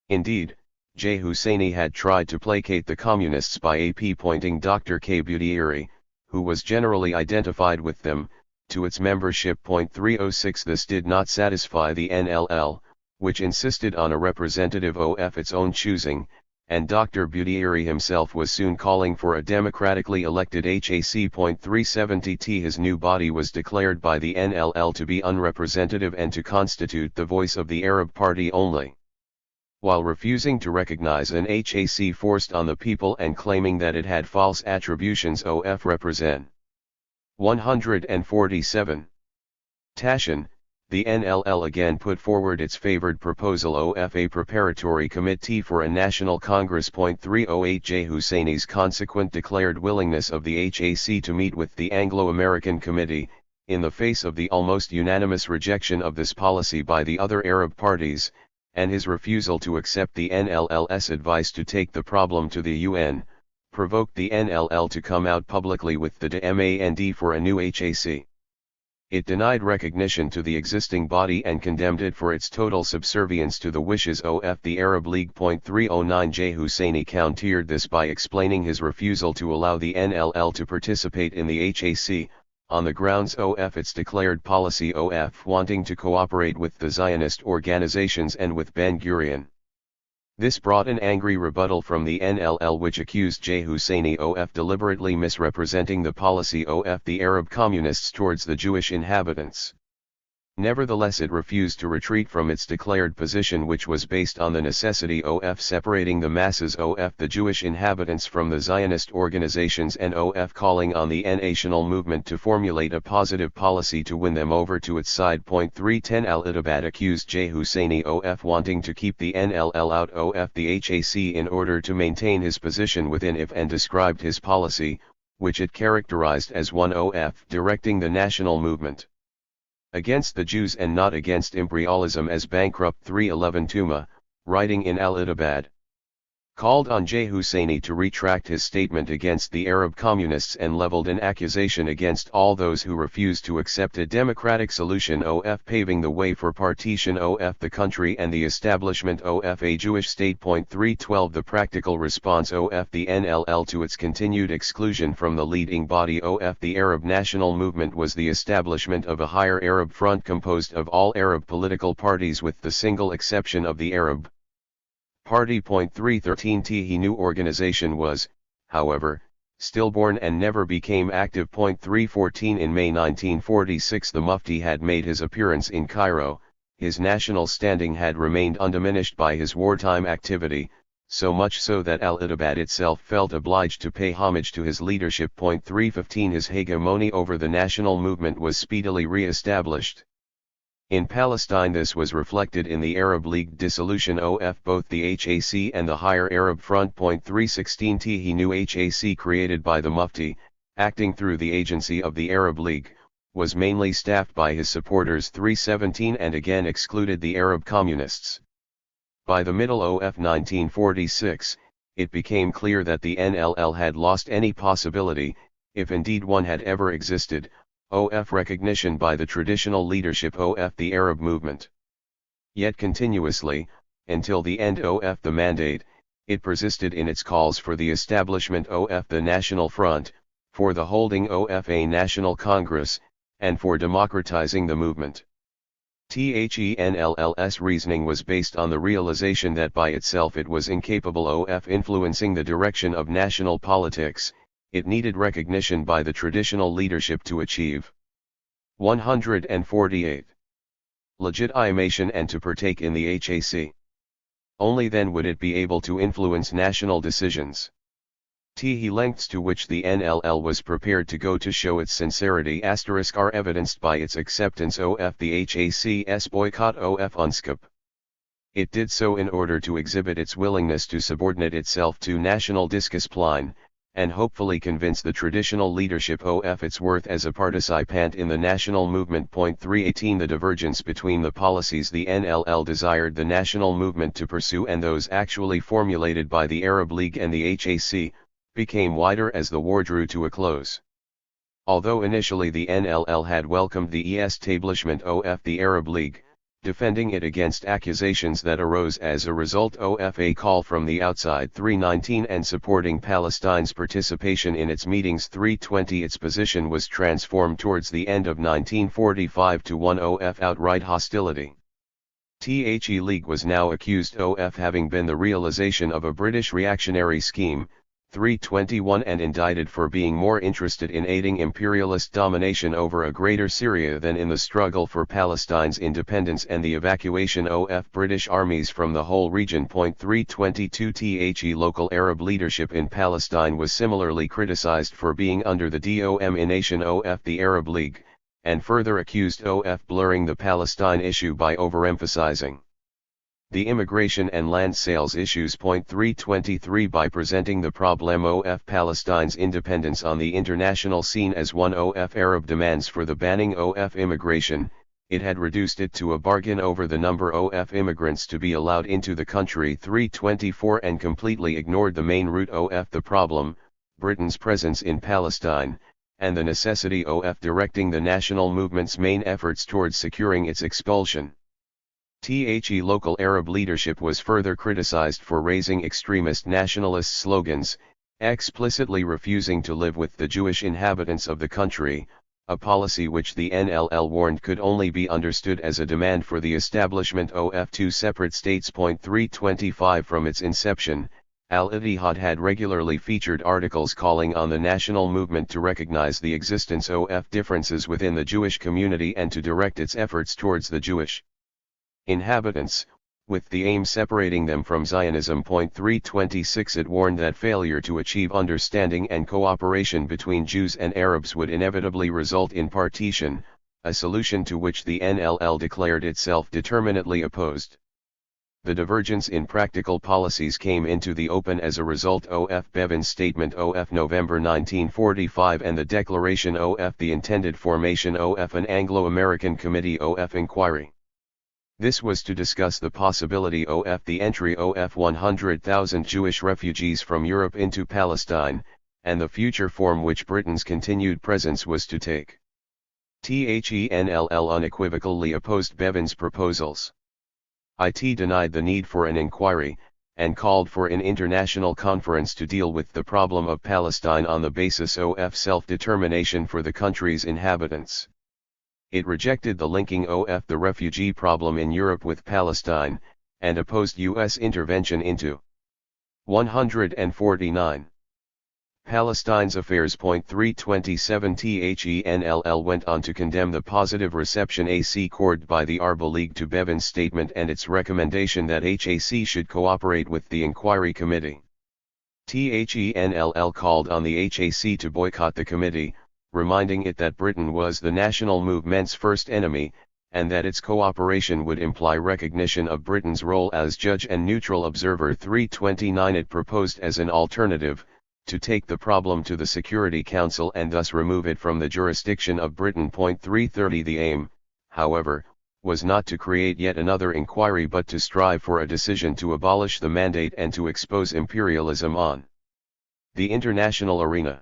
Indeed, J. Husseini had tried to placate the communists by appointing Dr. K. Budei, who was generally identified with them, to its membership. 306 This did not satisfy the NLL, which insisted on a representative of its own choosing, and Dr. Budei himself was soon calling for a democratically elected HAC. 370 His new body was declared by the NLL to be unrepresentative and to constitute the voice of the Arab Party only. While refusing to recognize an HAC forced on the people and claiming that it had false attributions of represent. 147. Tashin, the NLL again put forward its favored proposal of a preparatory committee for a national congress. 308 J. Husseini's consequent declared willingness of the HAC to meet with the Anglo-American Committee, in the face of the almost unanimous rejection of this policy by the other Arab parties, and his refusal to accept the NLL's advice to take the problem to the UN, provoked the NLL to come out publicly with the demand for a new HAC. It denied recognition to the existing body and condemned it for its total subservience to the wishes of the Arab League. 309 J. Husseini countered this by explaining his refusal to allow the NLL to participate in the HAC, on the grounds of its declared policy of wanting to cooperate with the Zionist organizations and with Ben-Gurion. This brought an angry rebuttal from the NLL, which accused J. Husseini of deliberately misrepresenting the policy of the Arab communists towards the Jewish inhabitants. Nevertheless, it refused to retreat from its declared position, which was based on the necessity of separating the masses of the Jewish inhabitants from the Zionist organizations and of calling on the national movement to formulate a positive policy to win them over to its side. 310 Al-Ittihad accused J. Husseini of wanting to keep the NLL out of the HAC in order to maintain his position within it, and described his policy, which it characterized as one of directing the national movement against the Jews and not against imperialism as bankrupt. 311 Tuma, writing in Al-Ittihad, called on J. Husseini to retract his statement against the Arab communists and leveled an accusation against all those who refused to accept a democratic solution of paving the way for partition of the country and the establishment of a Jewish state. 312 The practical response of the NLL to its continued exclusion from the leading body of the Arab national movement was the establishment of a higher Arab front composed of all Arab political parties with the single exception of the Arab Party. 313 The new organization was, however, stillborn and never became active. 314 In May 1946 the Mufti had made his appearance in Cairo. His national standing had remained undiminished by his wartime activity, so much so that Al-Ittihad itself felt obliged to pay homage to his leadership. 315 His hegemony over the national movement was speedily re-established. In Palestine this was reflected in the Arab League dissolution of both the HAC and the Higher Arab Front. 316 He new HAC created by the Mufti, acting through the agency of the Arab League, was mainly staffed by his supporters. 317 and again excluded the Arab communists. By the middle of 1946, it became clear that the NLL had lost any possibility, if indeed one had ever existed, of recognition by the traditional leadership of the Arab movement. Yet continuously, until the end of the mandate, it persisted in its calls for the establishment of the National Front, for the holding of a National Congress, and for democratizing the movement. THENLL's reasoning was based on the realization that by itself it was incapable of influencing the direction of national politics. It needed recognition by the traditional leadership to achieve. 148. Legitimation and to partake in the HAC. Only then would it be able to influence national decisions. The lengths to which the NLL was prepared to go to show its sincerity are evidenced by its acceptance of the HAC's boycott of UNSCOP. It did so in order to exhibit its willingness to subordinate itself to national discipline, and hopefully convince the traditional leadership of its worth as a participant in the national movement. 318 The divergence between the policies the NLL desired the national movement to pursue and those actually formulated by the Arab League and the HAC, became wider as the war drew to a close. Although initially the NLL had welcomed the establishment of the Arab League, defending it against accusations that arose as a result of a call from the outside. 319 and supporting Palestine's participation in its meetings. 320 Its position was transformed towards the end of 1945 to one of outright hostility. The League was now accused of having been the realization of a British reactionary scheme. 321 and indicted for being more interested in aiding imperialist domination over a greater Syria than in the struggle for Palestine's independence and the evacuation of British armies from the whole region. 322 The local Arab leadership in Palestine was similarly criticized for being under the domination of the Arab League, and further accused of blurring the Palestine issue by overemphasizing the immigration and land sales issues. 323 By presenting the problem of Palestine's independence on the international scene as one of Arab demands for the banning of immigration, it had reduced it to a bargain over the number of immigrants to be allowed into the country. 324 And completely ignored the main root of the problem, Britain's presence in Palestine, and the necessity of directing the national movement's main efforts towards securing its expulsion. The local Arab leadership was further criticized for raising extremist nationalist slogans, explicitly refusing to live with the Jewish inhabitants of the country, a policy which the NLL warned could only be understood as a demand for the establishment of two separate states. 325 From its inception, Al-Ittihad had regularly featured articles calling on the national movement to recognize the existence of differences within the Jewish community and to direct its efforts towards the Jewish inhabitants, with the aim separating them from Zionism. 326 It warned that failure to achieve understanding and cooperation between Jews and Arabs would inevitably result in partition, a solution to which the NLL declared itself determinately opposed. The divergence in practical policies came into the open as a result of Bevin's statement of November 1945 and the declaration of the intended formation of an Anglo-American Committee of Inquiry. This was to discuss the possibility of the entry of 100,000 Jewish refugees from Europe into Palestine, and the future form which Britain's continued presence was to take. THENLL unequivocally opposed Bevin's proposals. It denied the need for an inquiry, and called for an international conference to deal with the problem of Palestine on the basis of self-determination for the country's inhabitants. It rejected the linking of the refugee problem in Europe with Palestine, and opposed U.S. intervention into 149. Palestine's Affairs. 327 THENLL went on to condemn the positive reception accorded by the Arab League to Bevin's statement and its recommendation that HAC should cooperate with the inquiry committee. THENLL called on the HAC to boycott the committee, reminding it that Britain was the national movement's first enemy, and that its cooperation would imply recognition of Britain's role as judge and neutral observer. 329 It proposed as an alternative, to take the problem to the Security Council and thus remove it from the jurisdiction of Britain. 330 The aim, however, was not to create yet another inquiry but to strive for a decision to abolish the mandate and to expose imperialism on the international arena.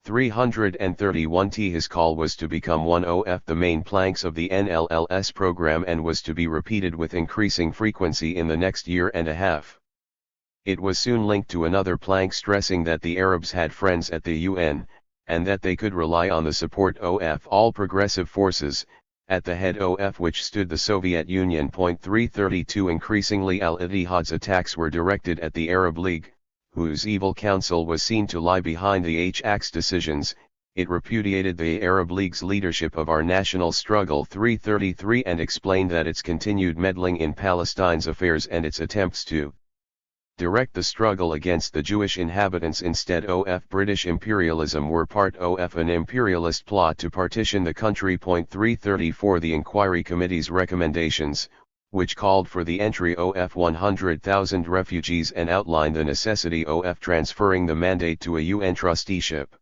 331 His call was to become one of the main planks of the NLL's program and was to be repeated with increasing frequency in the next year and a half. It was soon linked to another plank stressing that the Arabs had friends at the UN, and that they could rely on the support of all progressive forces, at the head of which stood the Soviet Union. 332 Increasingly al-Ittihad's attacks were directed at the Arab League, whose evil counsel was seen to lie behind the HAC's decisions. It repudiated the Arab League's leadership of our national struggle. 333 And explained that its continued meddling in Palestine's affairs and its attempts to direct the struggle against the Jewish inhabitants instead of British imperialism were part of an imperialist plot to partition the country. 334 The Inquiry Committee's recommendations, which called for the entry of 100,000 refugees and outlined the necessity of transferring the mandate to a UN trusteeship,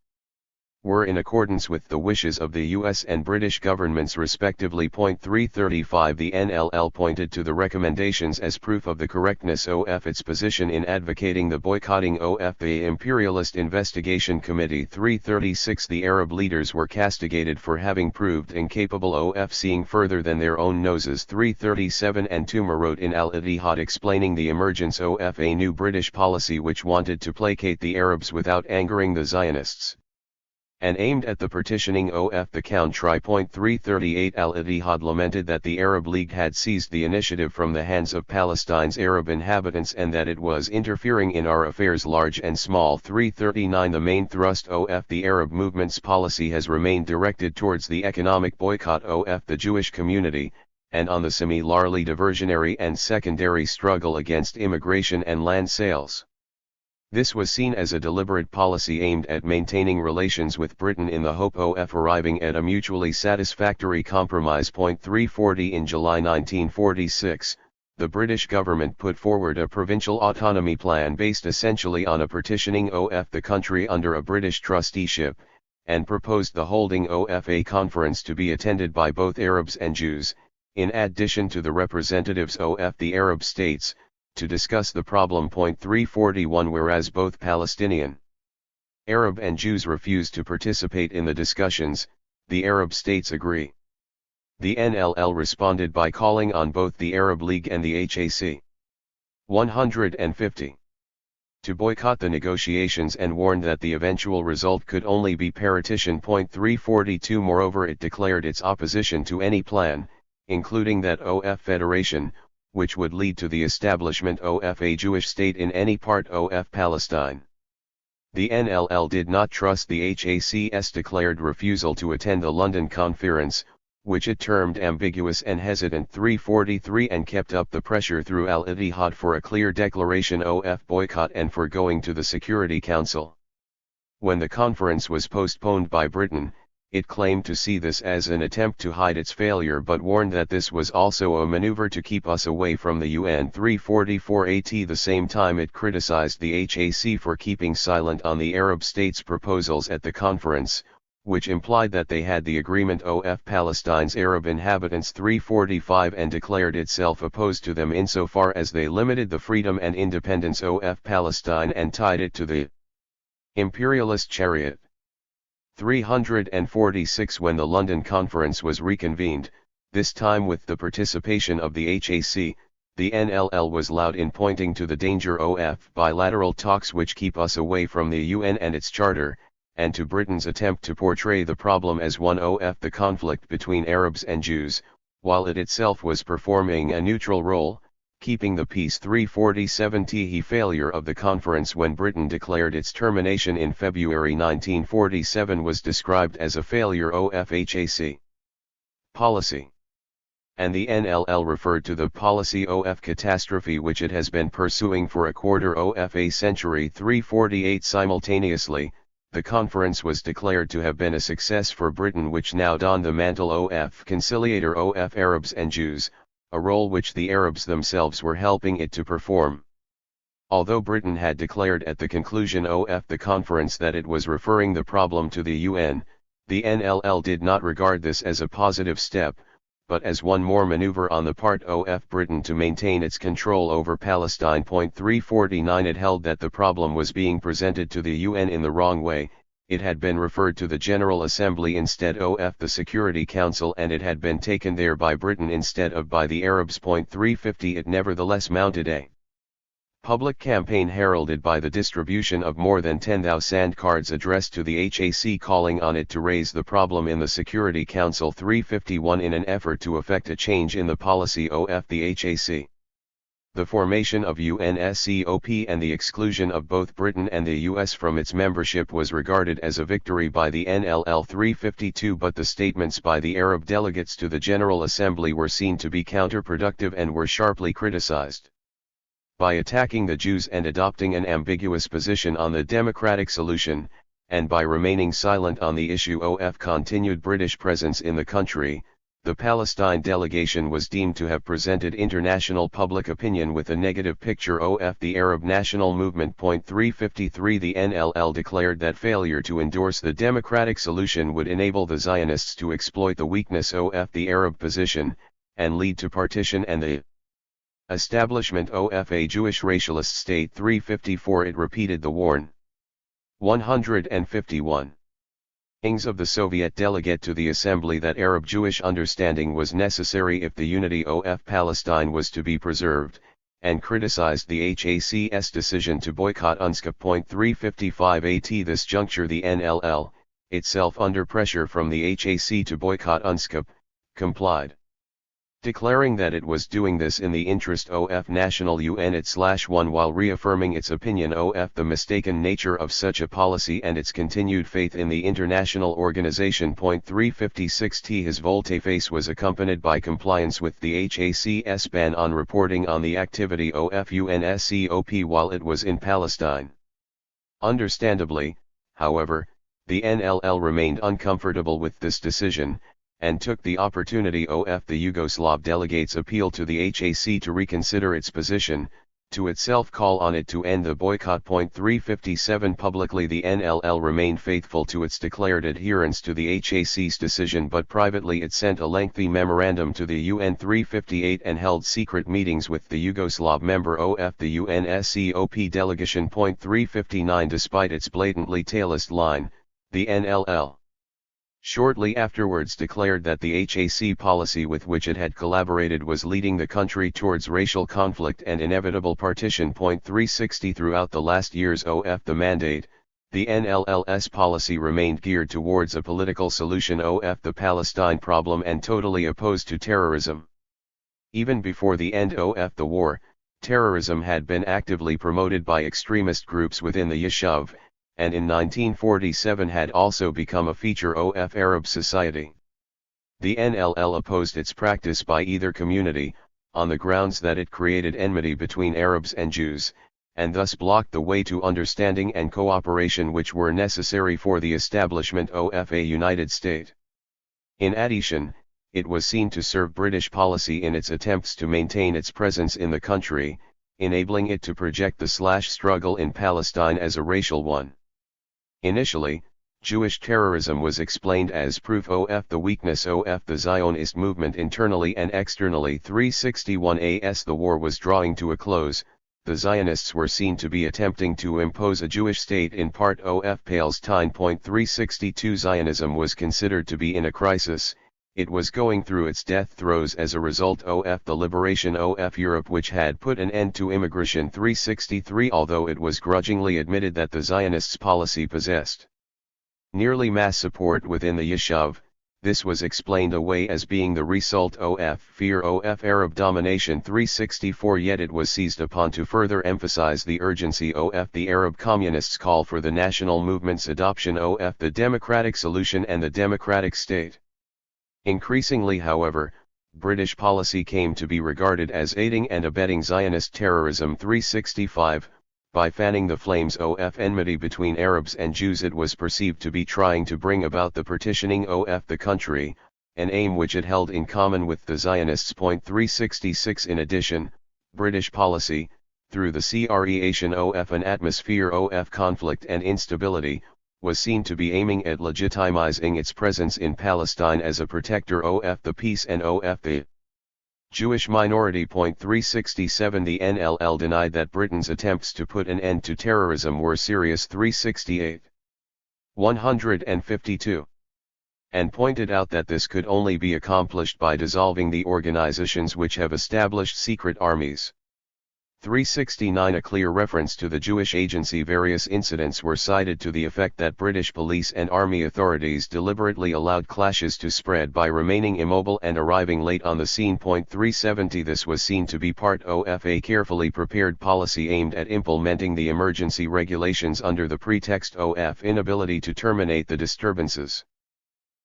were in accordance with the wishes of the US and British governments respectively. 335 The NLL pointed to the recommendations as proof of the correctness of its position in advocating the boycotting of the Imperialist Investigation Committee. 336 The Arab leaders were castigated for having proved incapable of seeing further than their own noses. 337 And Tuma wrote in Al-Ittihad explaining the emergence of a new British policy which wanted to placate the Arabs without angering the Zionists, and aimed at the partitioning of the country. 338 Al-Ittihad lamented that the Arab League had seized the initiative from the hands of Palestine's Arab inhabitants and that it was interfering in our affairs large and small. 339 The main thrust of the Arab movement's policy has remained directed towards the economic boycott of the Jewish community, and on the similarly diversionary and secondary struggle against immigration and land sales. This was seen as a deliberate policy aimed at maintaining relations with Britain in the hope of arriving at a mutually satisfactory compromise. 340 In July 1946, the British government put forward a provincial autonomy plan based essentially on a partitioning of the country under a British trusteeship, and proposed the holding of a conference to be attended by both Arabs and Jews, in addition to the representatives of the Arab states, to discuss the problem. 341 Whereas both Palestinian, Arab and Jews refused to participate in the discussions, the Arab states agree. The NLL responded by calling on both the Arab League and the HAC 150 to boycott the negotiations and warned that the eventual result could only be partition. 342 Moreover, it declared its opposition to any plan, including that of federation, which would lead to the establishment of a Jewish state in any part of Palestine. The NLL did not trust the HAC's declared refusal to attend the London Conference, which it termed ambiguous and hesitant. 343 And kept up the pressure through Al-Ittihad for a clear declaration of boycott and for going to the Security Council. When the conference was postponed by Britain, it claimed to see this as an attempt to hide its failure but warned that this was also a maneuver to keep us away from the UN. 344 At the same time it criticized the HAC for keeping silent on the Arab states' proposals at the conference, which implied that they had the agreement of Palestine's Arab inhabitants. 345 And declared itself opposed to them insofar as they limited the freedom and independence of Palestine and tied it to the imperialist chariot. 346 When the London Conference was reconvened, this time with the participation of the HAC, the NLL was loud in pointing to the danger of bilateral talks which keep us away from the UN and its charter, and to Britain's attempt to portray the problem as one of the conflict between Arabs and Jews, while it itself was performing a neutral role. Keeping the Peace 347 The failure of the conference when Britain declared its termination in February 1947 was described as a failure of HAC policy. And the NLL referred to the policy of catastrophe which it has been pursuing for a quarter of a century. 348 Simultaneously, the conference was declared to have been a success for Britain, which now donned the mantle of conciliator of Arabs and Jews, a role which the Arabs themselves were helping it to perform. Although Britain had declared at the conclusion of the conference that it was referring the problem to the UN, the NLL did not regard this as a positive step, but as one more maneuver on the part of Britain to maintain its control over Palestine. 349 It held that the problem was being presented to the UN in the wrong way. It had been referred to the General Assembly instead of the Security Council, and it had been taken there by Britain instead of by the Arabs. 350 It nevertheless mounted a public campaign heralded by the distribution of more than 10,000 cards addressed to the HAC calling on it to raise the problem in the Security Council. 351 In an effort to effect a change in the policy of the HAC, the formation of UNSCOP and the exclusion of both Britain and the US from its membership was regarded as a victory by the NLL. 352 But the statements by the Arab delegates to the General Assembly were seen to be counterproductive and were sharply criticized. By attacking the Jews and adopting an ambiguous position on the democratic solution, and by remaining silent on the issue of continued British presence in the country, the Palestine delegation was deemed to have presented international public opinion with a negative picture of the Arab national movement. 353 The NLL declared that failure to endorse the democratic solution would enable the Zionists to exploit the weakness of the Arab position, and lead to partition and the establishment of a Jewish racialist state. 354 It repeated the warn. 151 ings of the Soviet delegate to the Assembly that Arab-Jewish understanding was necessary if the unity of Palestine was to be preserved, and criticized the HAC's decision to boycott UNSCOP. 355 At this juncture the NLL, itself under pressure from the HAC to boycott UNSCOP, complied, declaring that it was doing this in the interest of national unit/1 while reaffirming its opinion of the mistaken nature of such a policy and its continued faith in the international organization. 356 His volte-face was accompanied by compliance with the HAC's ban on reporting on the activity of UNSCOP while it was in Palestine. Understandably, however, the NLL remained uncomfortable with this decision, and took the opportunity of the Yugoslav delegates' appeal to the HAC to reconsider its position, to itself call on it to end the boycott. 357 Publicly the NLL remained faithful to its declared adherence to the HAC's decision, but privately it sent a lengthy memorandum to the UN. 358 And held secret meetings with the Yugoslav member of the UNSCOP delegation. 359 Despite its blatantly tailist line, the NLL shortly afterwards declared that the HAC policy with which it had collaborated was leading the country towards racial conflict and inevitable partition. 360 Throughout the last years of the mandate, the NLL's policy remained geared towards a political solution of the Palestine problem and totally opposed to terrorism. Even before the end of the war, terrorism had been actively promoted by extremist groups within the Yishuv, and in 1947 had also become a feature of Arab society. The NLL opposed its practice by either community, on the grounds that it created enmity between Arabs and Jews, and thus blocked the way to understanding and cooperation which were necessary for the establishment of a united state. In addition, it was seen to serve British policy in its attempts to maintain its presence in the country, enabling it to project the struggle in Palestine as a racial one. Initially, Jewish terrorism was explained as proof of the weakness of the Zionist movement internally and externally. 361 As the war was drawing to a close, the Zionists were seen to be attempting to impose a Jewish state in part of Palestine. 362 Zionism was considered to be in a crisis. It was going through its death throes as a result of the liberation of Europe, which had put an end to immigration. 363 Although it was grudgingly admitted that the Zionists' policy possessed nearly mass support within the Yishuv, This was explained away as being the result of fear of Arab domination. 364 Yet it was seized upon to further emphasize the urgency of the Arab communists' call for the national movement's adoption of the democratic solution and the democratic state. Increasingly, however, British policy came to be regarded as aiding and abetting Zionist terrorism. 365 By fanning the flames of enmity between Arabs and Jews, it was perceived to be trying to bring about the partitioning of the country, an aim which it held in common with the Zionists. 366 In addition, British policy, through the creation of an atmosphere of conflict and instability, was seen to be aiming at legitimizing its presence in Palestine as a protector of the peace and of the Jewish minority. 367 The NLL denied that Britain's attempts to put an end to terrorism were serious. 368 152 and pointed out that this could only be accomplished by dissolving the organizations which have established secret armies. 369 A clear reference to the Jewish agency. Various incidents were cited to the effect that British police and army authorities deliberately allowed clashes to spread by remaining immobile and arriving late on the scene. 370 This was seen to be part of a carefully prepared policy aimed at implementing the emergency regulations under the pretext of inability to terminate the disturbances.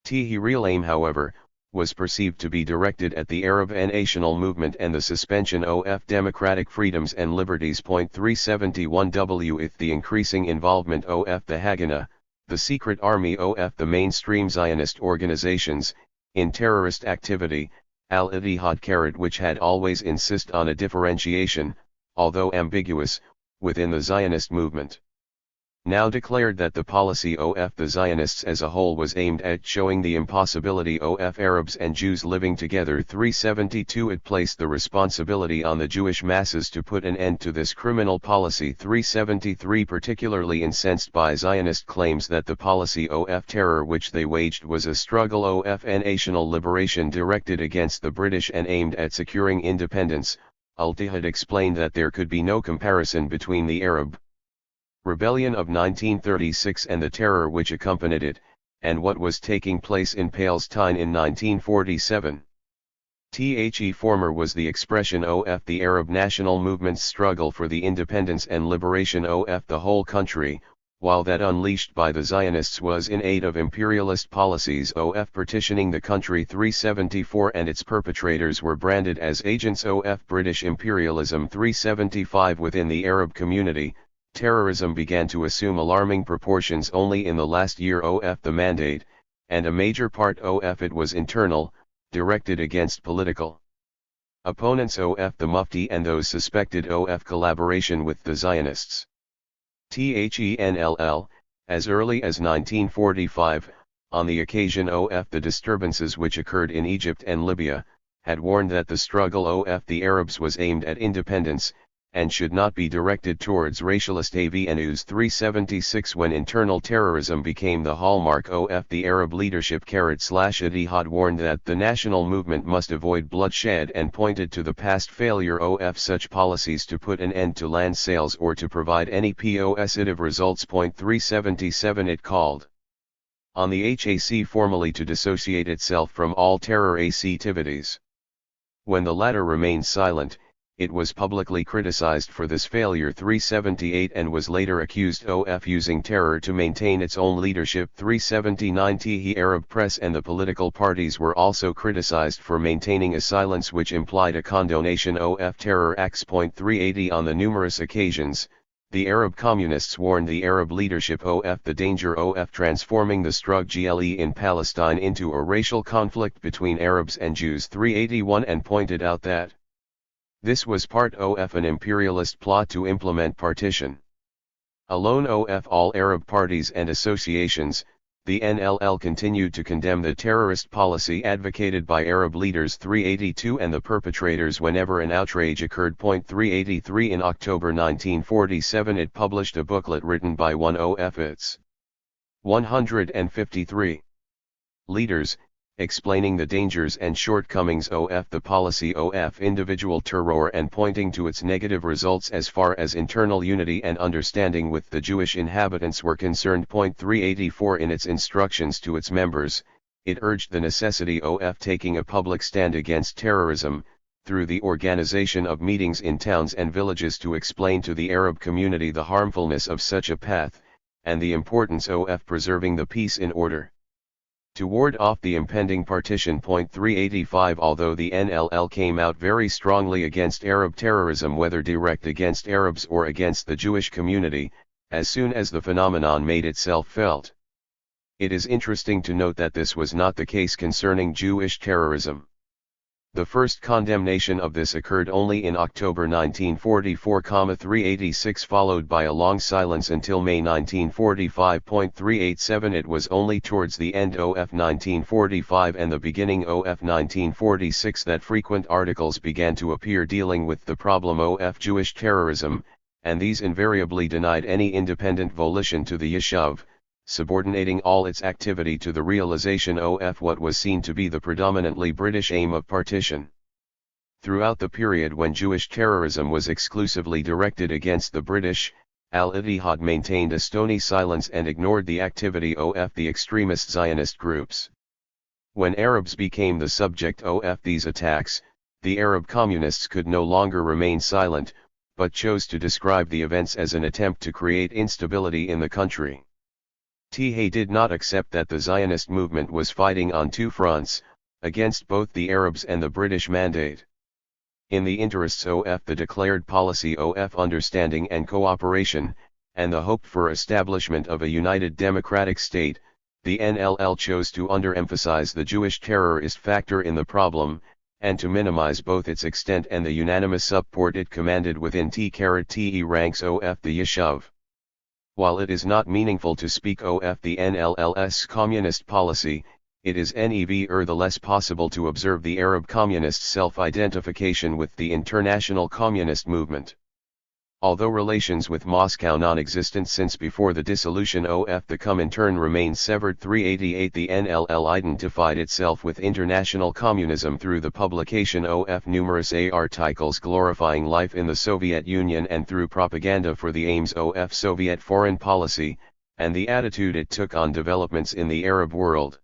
The real aim, however, was perceived to be directed at the Arab national movement and the suspension of democratic freedoms and liberties. 371 With the increasing involvement of the Haganah, the secret army of the mainstream Zionist organizations, in terrorist activity, al-Ittihad, which had always insisted on a differentiation, although ambiguous, within the Zionist movement, now declared that the policy of the Zionists as a whole was aimed at showing the impossibility of Arabs and Jews living together. 372 It placed the responsibility on the Jewish masses to put an end to this criminal policy. 373 Particularly incensed by Zionist claims that the policy of terror which they waged was a struggle of national liberation directed against the British and aimed at securing independence, al-Ittihad explained that there could be no comparison between the Arab Rebellion of 1936 and the terror which accompanied it, and what was taking place in Palestine in 1947. The former was the expression of the Arab national movement's struggle for the independence and liberation of the whole country, while that unleashed by the Zionists was in aid of imperialist policies of partitioning the country. 374 And its perpetrators were branded as agents of British imperialism. 375 Within the Arab community, terrorism began to assume alarming proportions only in the last year of the mandate, and a major part of it was internal, directed against political opponents of the Mufti and those suspected of collaboration with the Zionists. THENLL, as early as 1945, on the occasion of the disturbances which occurred in Egypt and Libya, had warned that the struggle of the Arabs was aimed at independence, and should not be directed towards racialist avenues. 376 When internal terrorism became the hallmark of the Arab leadership, Ittihad warned that the national movement must avoid bloodshed and pointed to the past failure of such policies to put an end to land sales or to provide any positive results. 377 It called on the HAC formally to dissociate itself from all terror activities. When the latter remained silent, it was publicly criticized for this failure. 378 And was later accused of using terror to maintain its own leadership. 379 The Arab press and the political parties were also criticized for maintaining a silence which implied a condonation of terror acts. 380 On the numerous occasions, the Arab communists warned the Arab leadership of the danger of transforming the struggle in Palestine into a racial conflict between Arabs and Jews. 381 And pointed out that this was part of an imperialist plot to implement partition. Alone of all Arab parties and associations, the NLL continued to condemn the terrorist policy advocated by Arab leaders. 382 And the perpetrators whenever an outrage occurred. 383 In October 1947 it published a booklet written by one of its 153 leaders, explaining the dangers and shortcomings of the policy of individual terror and pointing to its negative results as far as internal unity and understanding with the Jewish inhabitants were concerned. 384 In its instructions to its members, It urged the necessity of taking a public stand against terrorism, through the organization of meetings in towns and villages to explain to the Arab community the harmfulness of such a path, and the importance of preserving the peace in order. To ward off the impending partition. 385 Although the NLL came out very strongly against Arab terrorism, whether direct against Arabs or against the Jewish community, as soon as the phenomenon made itself felt. It is interesting to note that this was not the case concerning Jewish terrorism. The first condemnation of this occurred only in October 1944, 386, followed by a long silence until May 1945. 387 It was only towards the end of 1945 and the beginning of 1946 that frequent articles began to appear dealing with the problem of Jewish terrorism, and these invariably denied any independent volition to the Yishuv, subordinating all its activity to the realization of what was seen to be the predominantly British aim of partition. Throughout the period when Jewish terrorism was exclusively directed against the British, Al-Ittihad maintained a stony silence and ignored the activity of the extremist Zionist groups. When Arabs became the subject of these attacks, the Arab communists could no longer remain silent, but chose to describe the events as an attempt to create instability in the country. THIRD did not accept that the Zionist movement was fighting on two fronts, against both the Arabs and the British Mandate. In the interests of the declared policy of understanding and cooperation, and the hoped for establishment of a united democratic state, the NLL chose to underemphasize the Jewish terrorist factor in the problem, and to minimize both its extent and the unanimous support it commanded within T-THE ranks of the Yishuv. While it is not meaningful to speak of the NLL's communist policy, it is nevertheless possible to observe the Arab communist self-identification with the international communist movement. Although relations with Moscow non-existent since before the dissolution of the Comintern remained severed, 388 the NLL identified itself with international communism through the publication of numerous articles glorifying life in the Soviet Union and through propaganda for the aims of Soviet foreign policy, and the attitude it took on developments in the Arab world.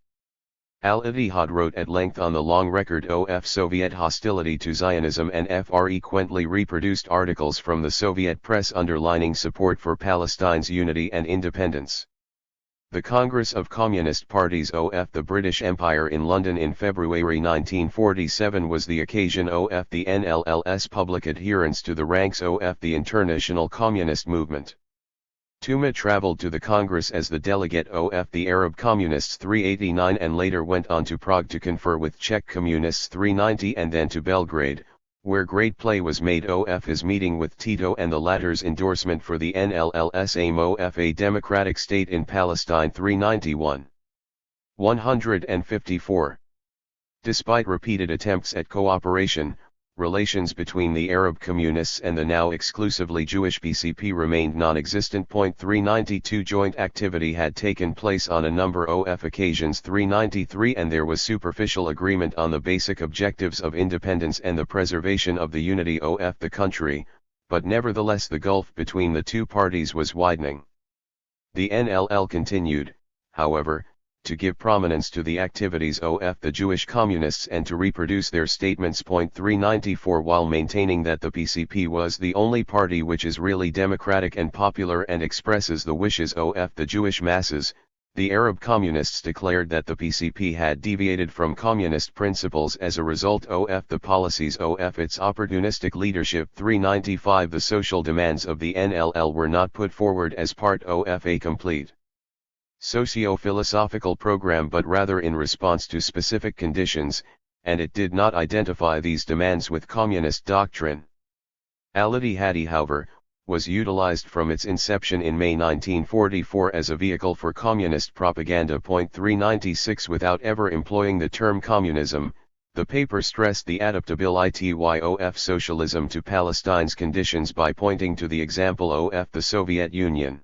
Al-Ittihad wrote at length on the long record of Soviet hostility to Zionism and frequently reproduced articles from the Soviet press underlining support for Palestine's unity and independence. The Congress of Communist Parties of the British Empire in London in February 1947 was the occasion of the NLL's public adherence to the ranks of the international communist movement. Tuma travelled to the Congress as the delegate of the Arab Communists 389 and later went on to Prague to confer with Czech Communists 390 and then to Belgrade, where great play was made of his meeting with Tito and the latter's endorsement for the NLL's aim of a democratic state in Palestine 391. 154. Despite repeated attempts at cooperation, relations between the Arab communists and the now exclusively Jewish PCP remained non-existent. 392 Joint activity had taken place on a number of occasions 393 and there was superficial agreement on the basic objectives of independence and the preservation of the unity of the country, but nevertheless the gulf between the two parties was widening. The NLL continued, however, to give prominence to the activities of the Jewish communists and to reproduce their statements. 394 While maintaining that the PCP was the only party which is really democratic and popular and expresses the wishes of the Jewish masses, the Arab communists declared that the PCP had deviated from communist principles as a result of the policies of its opportunistic leadership. 395 The social demands of the NLL were not put forward as part of a complete socio-philosophical program but rather in response to specific conditions, and it did not identify these demands with communist doctrine. Al-Ittihad, however, was utilized from its inception in May 1944 as a vehicle for communist propaganda. 396 Without ever employing the term communism, the paper stressed the adaptability of socialism to Palestine's conditions by pointing to the example of the Soviet Union.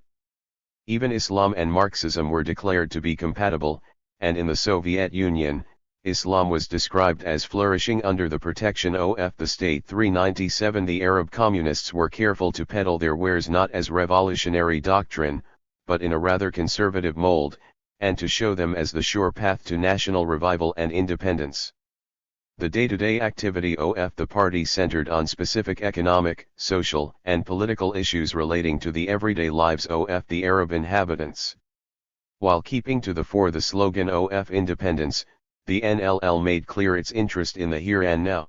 Even Islam and Marxism were declared to be compatible, and in the Soviet Union, Islam was described as flourishing under the protection of the state. 397 The Arab communists were careful to peddle their wares not as revolutionary doctrine, but in a rather conservative mold, and to show them as the sure path to national revival and independence. The day-to-day activity of the party centered on specific economic, social, and political issues relating to the everyday lives of the Arab inhabitants. While keeping to the fore the slogan of independence, the NLL made clear its interest in the here and now.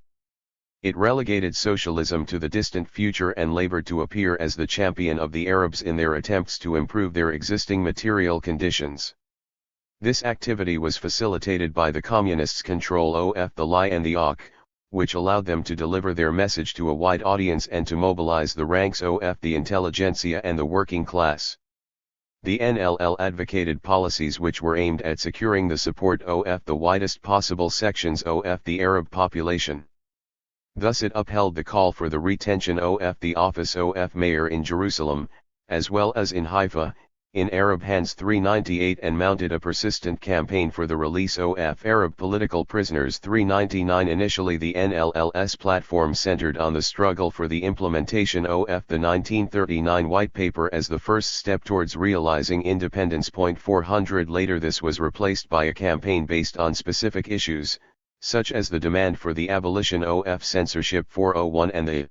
It relegated socialism to the distant future and labored to appear as the champion of the Arabs in their attempts to improve their existing material conditions. This activity was facilitated by the Communists' control of the lie and the ok, which allowed them to deliver their message to a wide audience and to mobilize the ranks of the intelligentsia and the working class. The NLL advocated policies which were aimed at securing the support of the widest possible sections of the Arab population. Thus it upheld the call for the retention of the office of mayor in Jerusalem, as well as in Haifa, in Arab hands 398 and mounted a persistent campaign for the release of Arab political prisoners 399. Initially the NLL's platform centered on the struggle for the implementation of the 1939 White Paper as the first step towards realizing independence. 400 later this was replaced by a campaign based on specific issues, such as the demand for the abolition of censorship 401 and the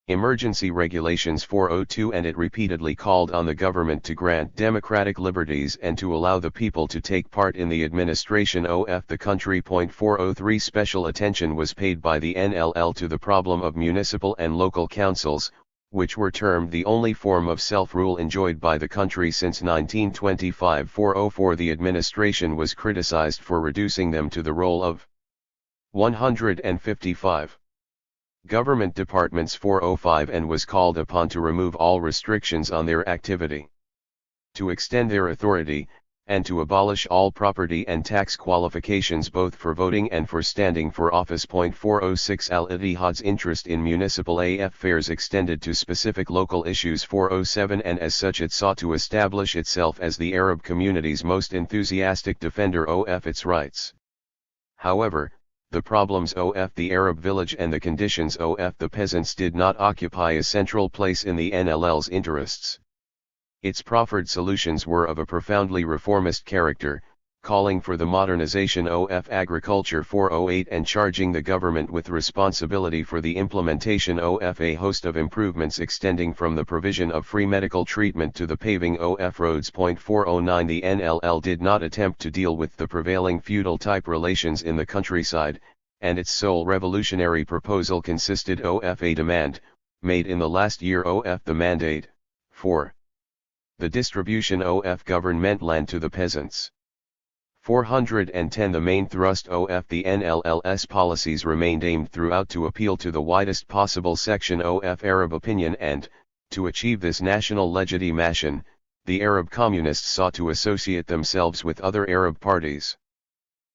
Emergency Regulations 402, and it repeatedly called on the government to grant democratic liberties and to allow the people to take part in the administration of the country. 403 Special attention was paid by the NLL to the problem of municipal and local councils, which were termed the only form of self-rule enjoyed by the country since 1925. 404 The administration was criticized for reducing them to the role of 155 government departments. 405 and was called upon to remove all restrictions on their activity, to extend their authority, and to abolish all property and tax qualifications both for voting and for standing for office. 406 Al-Ittihad's interest in municipal affairs extended to specific local issues. 407 and as such it sought to establish itself as the Arab community's most enthusiastic defender of its rights. However, the problems of the Arab village and the conditions of the peasants did not occupy a central place in the NLL's interests. Its proffered solutions were of a profoundly reformist character, calling for the modernization of agriculture. 408 and charging the government with responsibility for the implementation of a host of improvements extending from the provision of free medical treatment to the paving of roads. 409 The NLL did not attempt to deal with the prevailing feudal-type relations in the countryside, and its sole revolutionary proposal consisted of a demand, made in the last year of the mandate, for the distribution of government land to the peasants. 410 The main thrust of the NLL's policies remained aimed throughout to appeal to the widest possible section of Arab opinion, and, to achieve this national legitimation, the Arab communists sought to associate themselves with other Arab parties.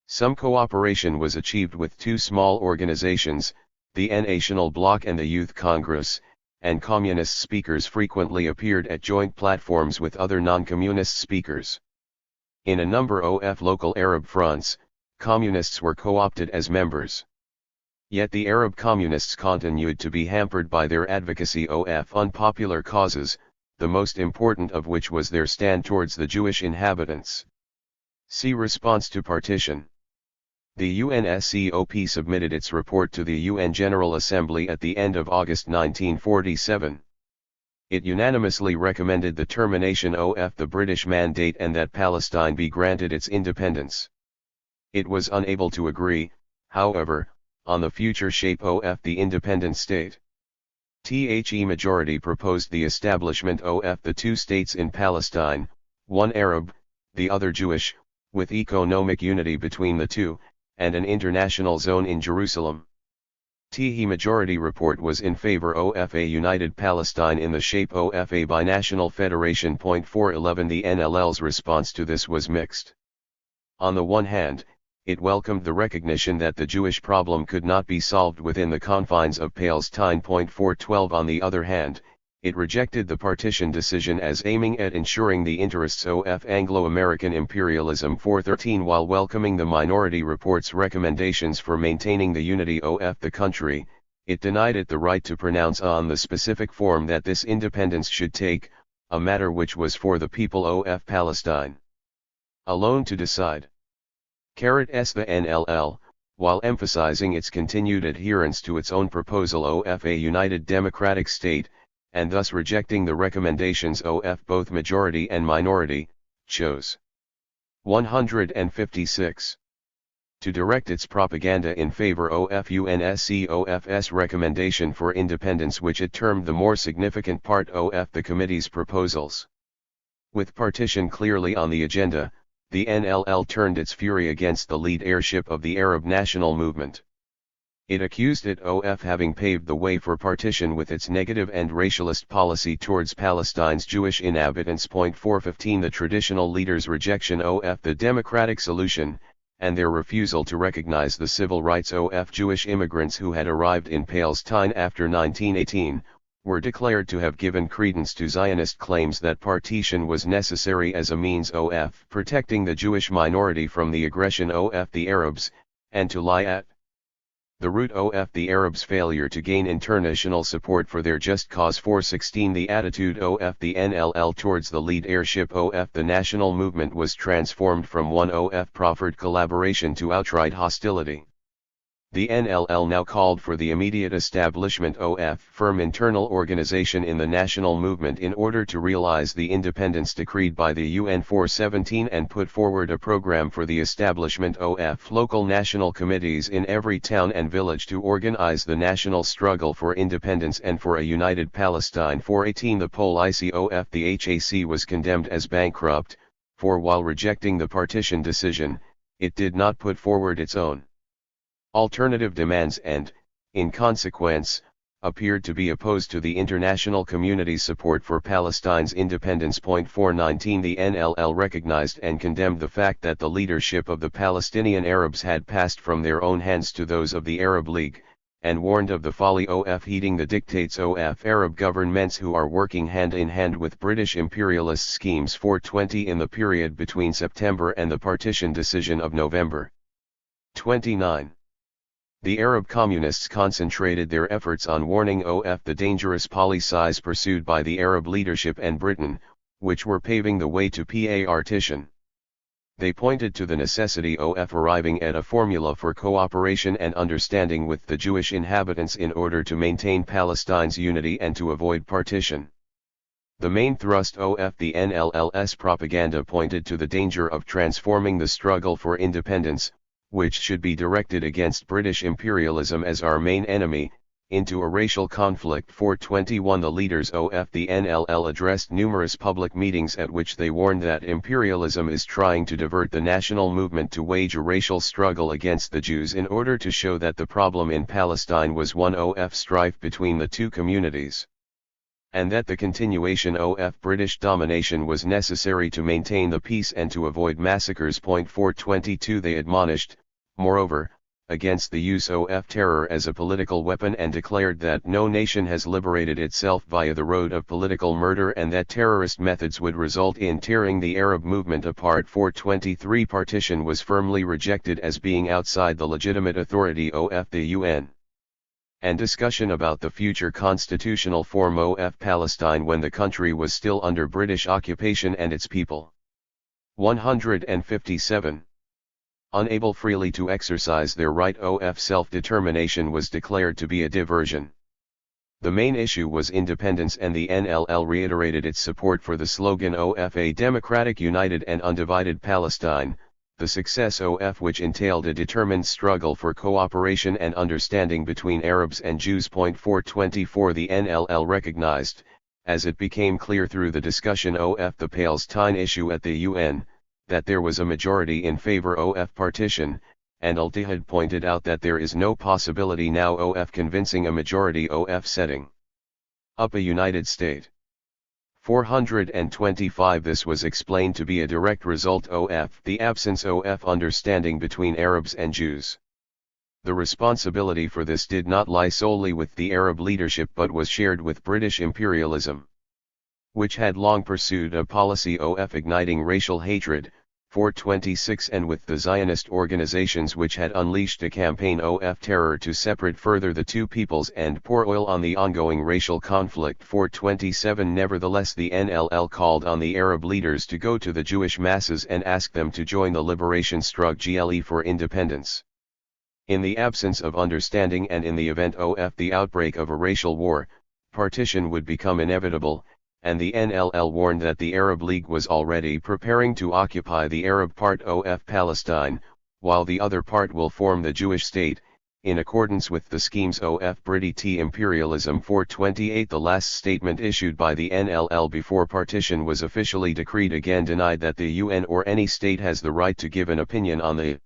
Some cooperation was achieved with two small organizations, the National Bloc and the Youth Congress, and communist speakers frequently appeared at joint platforms with other non-communist speakers. In a number of local Arab fronts, communists were co-opted as members. Yet the Arab communists continued to be hampered by their advocacy of unpopular causes, the most important of which was their stand towards the Jewish inhabitants. See Response to Partition. The UNSCOP submitted its report to the UN General Assembly at the end of August 1947. It unanimously recommended the termination of the British mandate and that Palestine be granted its independence. It was unable to agree, however, on the future shape of the independent state. The majority proposed the establishment of the two states in Palestine, one Arab, the other Jewish, with economic unity between the two, and an international zone in Jerusalem. The majority report was in favor of a united Palestine in the shape of a binational federation. 411 The NLL's response to this was mixed. On the one hand, it welcomed the recognition that the Jewish problem could not be solved within the confines of Palestine. 412 On the other hand, it rejected the partition decision as aiming at ensuring the interests of Anglo-American imperialism. 413 While welcoming the minority report's recommendations for maintaining the unity of the country, it denied it the right to pronounce on the specific form that this independence should take, a matter which was for the people of Palestine. Alone to decide. The NLL, while emphasizing its continued adherence to its own proposal of a united democratic state, and thus rejecting the recommendations of both majority and minority, chose 156. To direct its propaganda in favor of UNSCOF's recommendation for independence, which it termed the more significant part of the committee's proposals. With partition clearly on the agenda, the NLL turned its fury against the leadership of the Arab national movement. It accused it of having paved the way for partition with its negative and racialist policy towards Palestine's Jewish inhabitants. 415 The traditional leaders' rejection of the democratic solution, and their refusal to recognize the civil rights of Jewish immigrants who had arrived in Palestine after 1918, were declared to have given credence to Zionist claims that partition was necessary as a means of protecting the Jewish minority from the aggression of the Arabs, and to lie at the root of the Arabs' failure to gain international support for their just cause. 416 The attitude of the NLL towards the leadership of the national movement was transformed from one of proffered collaboration to outright hostility. The NLL now called for the immediate establishment of firm internal organization in the national movement in order to realize the independence decreed by the UN. 417 and put forward a program for the establishment of local national committees in every town and village to organize the national struggle for independence and for a united Palestine. 418 The policy of the HAC was condemned as bankrupt, for while rejecting the partition decision, it did not put forward its own alternative demands and, in consequence, appeared to be opposed to the international community's support for Palestine's independence. 419 The NLL recognized and condemned the fact that the leadership of the Palestinian Arabs had passed from their own hands to those of the Arab League, and warned of the folly of heeding the dictates of Arab governments who are working hand in hand with British imperialist schemes. 420 In the period between September and the partition decision of November 29. The Arab communists concentrated their efforts on warning of the dangerous policies pursued by the Arab leadership and Britain, which were paving the way to partition. They pointed to the necessity of arriving at a formula for cooperation and understanding with the Jewish inhabitants in order to maintain Palestine's unity and to avoid partition. The main thrust of the NLL's propaganda pointed to the danger of transforming the struggle for independence, which should be directed against British imperialism as our main enemy, into a racial conflict. 421 The leaders of the NLL addressed numerous public meetings at which they warned that imperialism is trying to divert the national movement to wage a racial struggle against the Jews in order to show that the problem in Palestine was one of strife between the two communities, and that the continuation of British domination was necessary to maintain the peace and to avoid massacres. 422 They admonished, moreover, against the use of terror as a political weapon and declared that no nation has liberated itself via the road of political murder and that terrorist methods would result in tearing the Arab movement apart. 423 Partition was firmly rejected as being outside the legitimate authority of the UN. And discussion about the future constitutional form of Palestine when the country was still under British occupation and its people. 157. Unable freely to exercise their right of self-determination was declared to be a diversion. The main issue was independence, and the NLL reiterated its support for the slogan of a democratic, united and undivided Palestine, the success of which entailed a determined struggle for cooperation and understanding between Arabs and Jews. 424 The NLL recognized, as it became clear through the discussion of the Palestine issue at the UN, that there was a majority in favor of partition, and al-Ittihad pointed out that there is no possibility now of convincing a majority of setting up a united state. 425 This was explained to be a direct result of the absence of understanding between Arabs and Jews. The responsibility for this did not lie solely with the Arab leadership but was shared with British imperialism, which had long pursued a policy of igniting racial hatred, 426 and with the Zionist organizations which had unleashed a campaign of terror to separate further the two peoples and pour oil on the ongoing racial conflict. 427 Nevertheless, the NLL called on the Arab leaders to go to the Jewish masses and ask them to join the liberation struggle for independence. In the absence of understanding and in the event of the outbreak of a racial war, partition would become inevitable, and the NLL warned that the Arab League was already preparing to occupy the Arab part of Palestine, while the other part will form the Jewish state, in accordance with the schemes of British imperialism. 428 The last statement issued by the NLL before partition was officially decreed again denied that the UN or any state has the right to give an opinion on the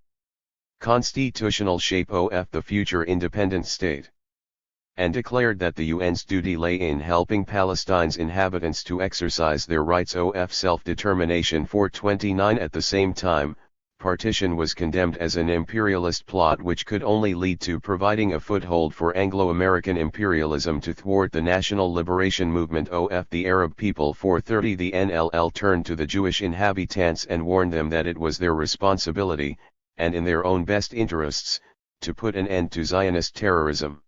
constitutional shape of the future independent state, and declared that the UN's duty lay in helping Palestine's inhabitants to exercise their rights of self-determination. 429 At the same time, partition was condemned as an imperialist plot which could only lead to providing a foothold for Anglo-American imperialism to thwart the national liberation movement of the Arab people. 430 The NLL turned to the Jewish inhabitants and warned them that it was their responsibility, and in their own best interests, to put an end to Zionist terrorism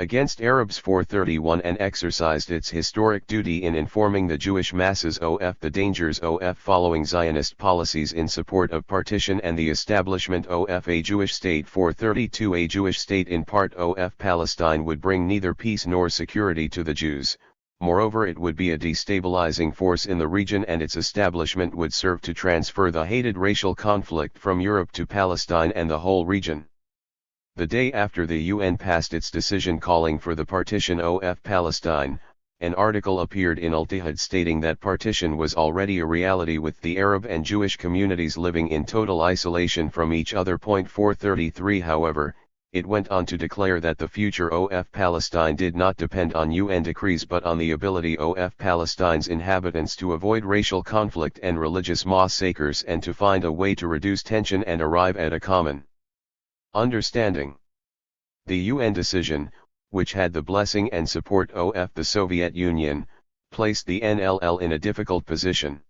against Arabs. 431 And exercised its historic duty in informing the Jewish masses of the dangers of following Zionist policies in support of partition and the establishment of a Jewish state. 432 A Jewish state in part of Palestine would bring neither peace nor security to the Jews, moreover it would be a destabilizing force in the region, and its establishment would serve to transfer the hated racial conflict from Europe to Palestine and the whole region. The day after the UN passed its decision calling for the partition of Palestine, an article appeared in Al-Tihad stating that partition was already a reality with the Arab and Jewish communities living in total isolation from each other. 433 However, it went on to declare that the future of Palestine did not depend on UN decrees but on the ability of Palestine's inhabitants to avoid racial conflict and religious massacres and to find a way to reduce tension and arrive at a common understanding. The UN decision, which had the blessing and support of the Soviet Union, placed the NLL in a difficult position.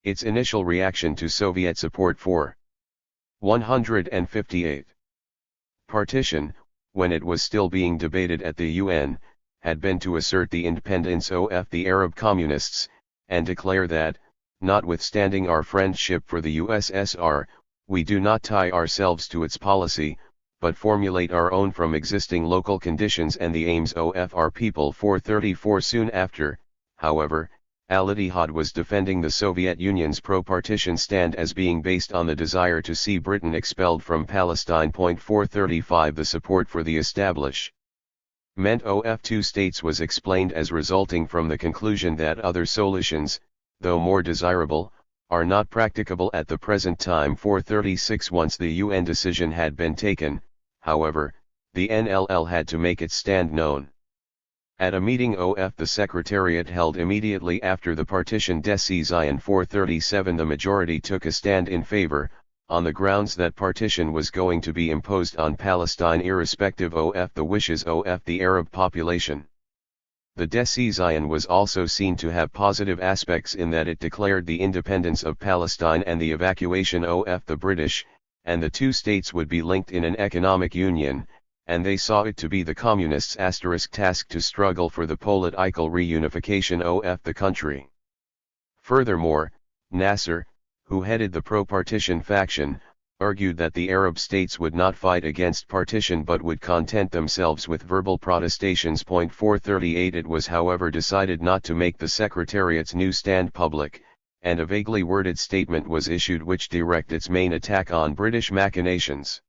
Its initial reaction to Soviet support for 158 partition, when it was still being debated at the UN, had been to assert the independence of the Arab communists, and declare that, notwithstanding our friendship for the USSR, we do not tie ourselves to its policy, but formulate our own from existing local conditions and the aims of our people. 434 Soon after, however, Al-Ittihad was defending the Soviet Union's pro-partition stand as being based on the desire to see Britain expelled from Palestine. 435 The support for the establishment of two states was explained as resulting from the conclusion that other solutions, though more desirable, are not practicable at the present time. 436 Once the UN decision had been taken, however, the NLL had to make its stand known. At a meeting of the Secretariat held immediately after the partition des Zion 437 the majority took a stand in favor, on the grounds that partition was going to be imposed on Palestine irrespective of the wishes of the Arab population. The des Zion was also seen to have positive aspects in that it declared the independence of Palestine and the evacuation of the British, and the two states would be linked in an economic union, and they saw it to be the communists' task to struggle for the political reunification of the country. Furthermore, Nasser, who headed the pro-partition faction, argued that the Arab states would not fight against partition but would content themselves with verbal protestations. 438 It was however decided not to make the Secretariat's new stand public, and a vaguely worded statement was issued which directed its main attack on British machinations.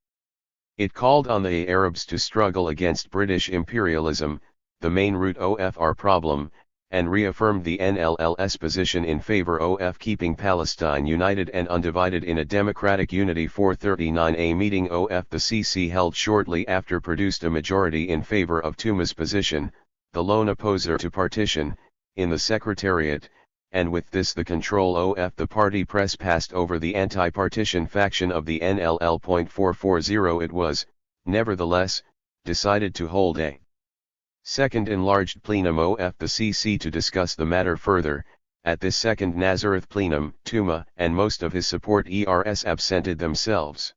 It called on the Arabs to struggle against British imperialism, the main root of our problem, and reaffirmed the NLL's position in favor of keeping Palestine united and undivided in a democratic unity. 439 A meeting of the CC held shortly after produced a majority in favor of Tuma's position, the lone opposer to partition, in the Secretariat, and with this the control of the party press passed over the anti-partition faction of the NLL. 440 It was, nevertheless, decided to hold a second enlarged plenum of the CC to discuss the matter further, At this second Nazareth plenum, Tuma and most of his support ers absented themselves.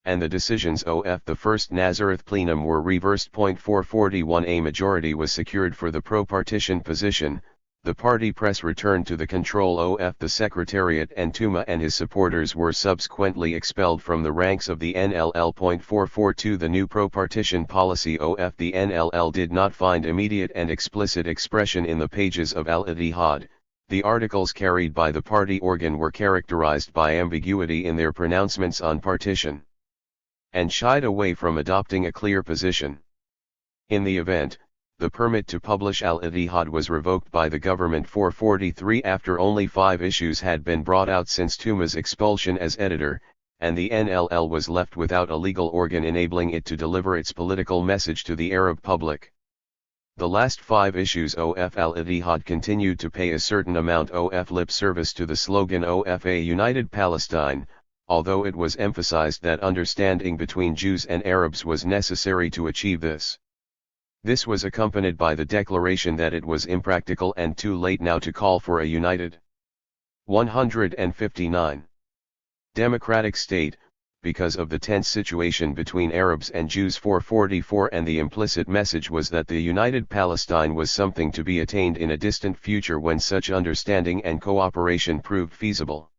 And the decisions of the first Nazareth plenum were reversed. 441 A majority was secured for the pro-partition position. The party press returned to the control of the Secretariat, and Tuma and his supporters were subsequently expelled from the ranks of the NLL. 442 The new pro-partition policy of the NLL did not find immediate and explicit expression in the pages of Al-Ittihad. The articles carried by the party organ were characterized by ambiguity in their pronouncements on partition, and shied away from adopting a clear position. In the event, the permit to publish Al-Ittihad was revoked by the government. 443 After only 5 issues had been brought out since Tuma's expulsion as editor, and the NLL was left without a legal organ enabling it to deliver its political message to the Arab public. The last 5 issues of Al-Ittihad continued to pay a certain amount of lip service to the slogan of a United Palestine, although it was emphasized that understanding between Jews and Arabs was necessary to achieve this. This was accompanied by the declaration that it was impractical and too late now to call for a united 159 democratic state, because of the tense situation between Arabs and Jews. 444 And the implicit message was that the united Palestine was something to be attained in a distant future when such understanding and cooperation proved feasible.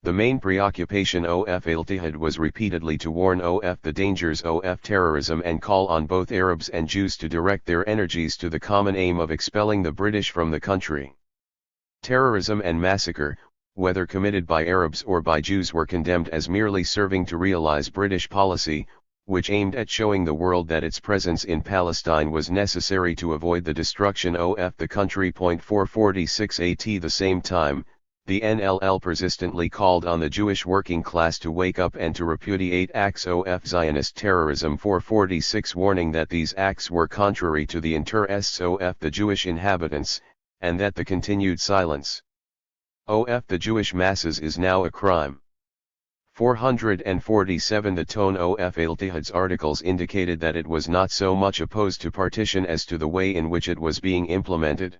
The main preoccupation of Al-Ittihad was repeatedly to warn of the dangers of terrorism and call on both Arabs and Jews to direct their energies to the common aim of expelling the British from the country. Terrorism and massacre, whether committed by Arabs or by Jews, were condemned as merely serving to realize British policy, which aimed at showing the world that its presence in Palestine was necessary to avoid the destruction of the country. 446 At the same time, the NLL persistently called on the Jewish working class to wake up and to repudiate acts of Zionist terrorism. 446 Warning that these acts were contrary to the interests of the Jewish inhabitants, and that the continued silence of the Jewish masses is now a crime. 447 The tone of Al-Ittihad's articles indicated that it was not so much opposed to partition as to the way in which it was being implemented.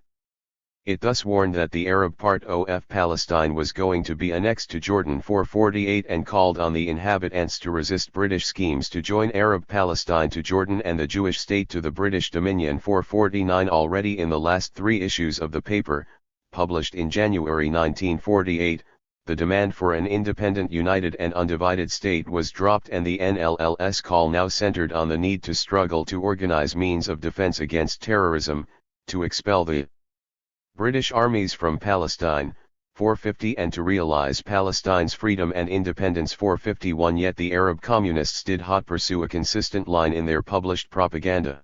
It thus warned that the Arab part of Palestine was going to be annexed to Jordan. 448 And called on the inhabitants to resist British schemes to join Arab Palestine to Jordan and the Jewish state to the British Dominion. 449 Already in the last 3 issues of the paper, published in January 1948, the demand for an independent, united and undivided state was dropped, and the NLL's call now centered on the need to struggle to organize means of defense against terrorism, to expel the British armies from Palestine. 450 And to realize Palestine's freedom and independence. 451 Yet the Arab communists did not pursue a consistent line in their published propaganda.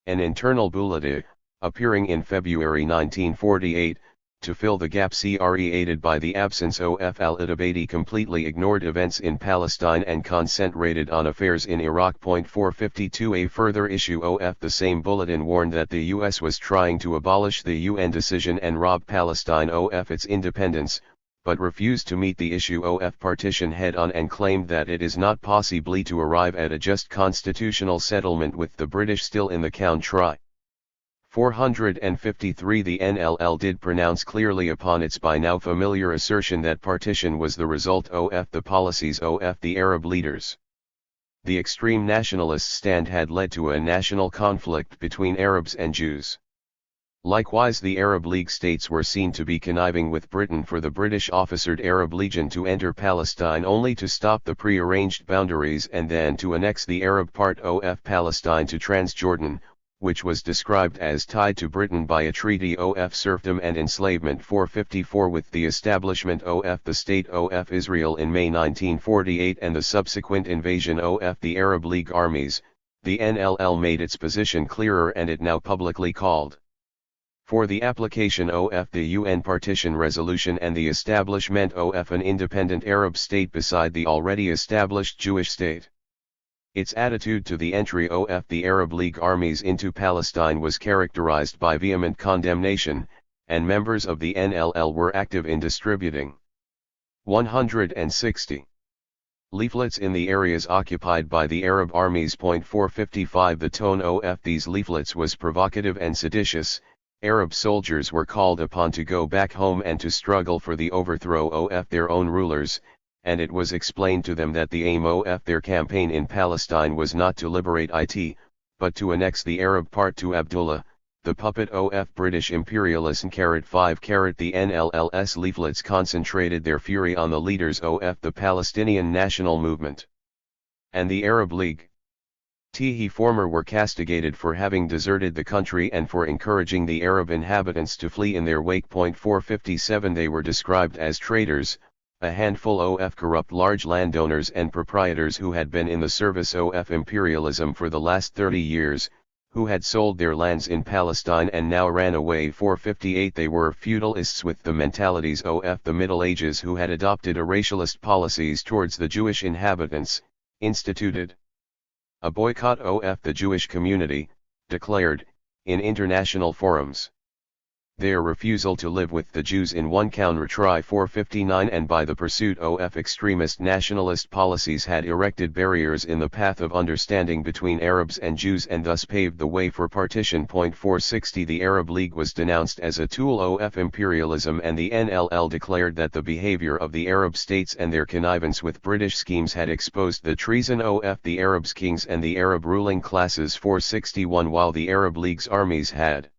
An internal bulletin, appearing in February 1948, to fill the gap created by the absence of Al-Ittihad, completely ignored events in Palestine and concentrated on affairs in Iraq. 452 A further issue of the same bulletin warned that the US was trying to abolish the UN decision and rob Palestine of its independence, but refused to meet the issue of partition head-on and claimed that it is not possible to arrive at a just constitutional settlement with the British still in the country. 453 The NLL did pronounce clearly upon its by now familiar assertion that partition was the result of the policies of the Arab leaders. The extreme nationalist stand had led to a national conflict between Arabs and Jews. Likewise, the Arab League states were seen to be conniving with Britain for the British officered Arab Legion to enter Palestine only to stop the pre-arranged boundaries and then to annex the Arab part of Palestine to Transjordan, which was described as tied to Britain by a treaty of serfdom and enslavement. 454 With the establishment of the State of Israel in May 1948 and the subsequent invasion of the Arab League armies, the NLL made its position clearer, and it now publicly called for the application of the UN partition resolution and the establishment of an independent Arab state beside the already established Jewish state. Its attitude to the entry of the Arab League armies into Palestine was characterized by vehement condemnation, and members of the NLL were active in distributing 160 leaflets in the areas occupied by the Arab armies. 455 The tone of these leaflets was provocative and seditious, Arab soldiers were called upon to go back home and to struggle for the overthrow of their own rulers, and it was explained to them that the aim of their campaign in Palestine was not to liberate it, but to annex the Arab part to Abdullah, the puppet of British imperialism. 5 The NLL's leaflets concentrated their fury on the leaders of the Palestinian National Movement and the Arab League. The former were castigated for having deserted the country and for encouraging the Arab inhabitants to flee in their wake. 457 They were described as traitors, a handful of corrupt large landowners and proprietors who had been in the service of imperialism for the last 30 years, who had sold their lands in Palestine and now ran away. 458 They were feudalists with the mentalities of the Middle Ages who had adopted a racialist policies towards the Jewish inhabitants, instituted a boycott of the Jewish community, declared, in international forums, their refusal to live with the Jews in one counter-try. 459 And by the pursuit of extremist nationalist policies had erected barriers in the path of understanding between Arabs and Jews and thus paved the way for partition. 460 The Arab League was denounced as a tool of imperialism, and the NLL declared that the behavior of the Arab states and their connivance with British schemes had exposed the treason of the Arab kings and the Arab ruling classes. 461 While the Arab League's armies had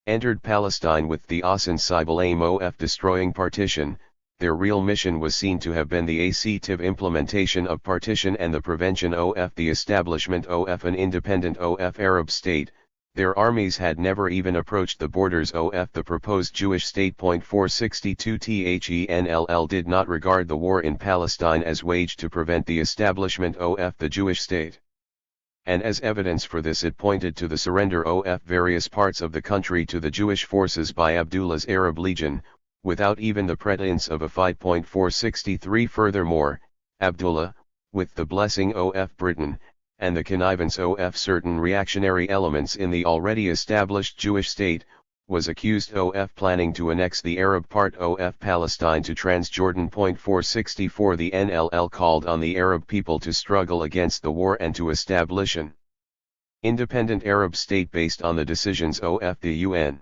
entered Palestine with the ostensible aim of destroying partition, their real mission was seen to have been the active implementation of partition and the prevention of the establishment of an independent Arab state. Their armies had never even approached the borders of the proposed Jewish state. 462 THENLL did not regard the war in Palestine as waged to prevent the establishment of the Jewish state. And as evidence for this it pointed to the surrender of various parts of the country to the Jewish forces by Abdullah's Arab Legion, without even the pretense of a fight. 463 Furthermore, Abdullah, with the blessing of Britain, and the connivance of certain reactionary elements in the already established Jewish state, was accused of planning to annex the Arab part of Palestine to Transjordan. 464 The NLL called on the Arab people to struggle against the war and to establish an independent Arab state based on the decisions of the UN.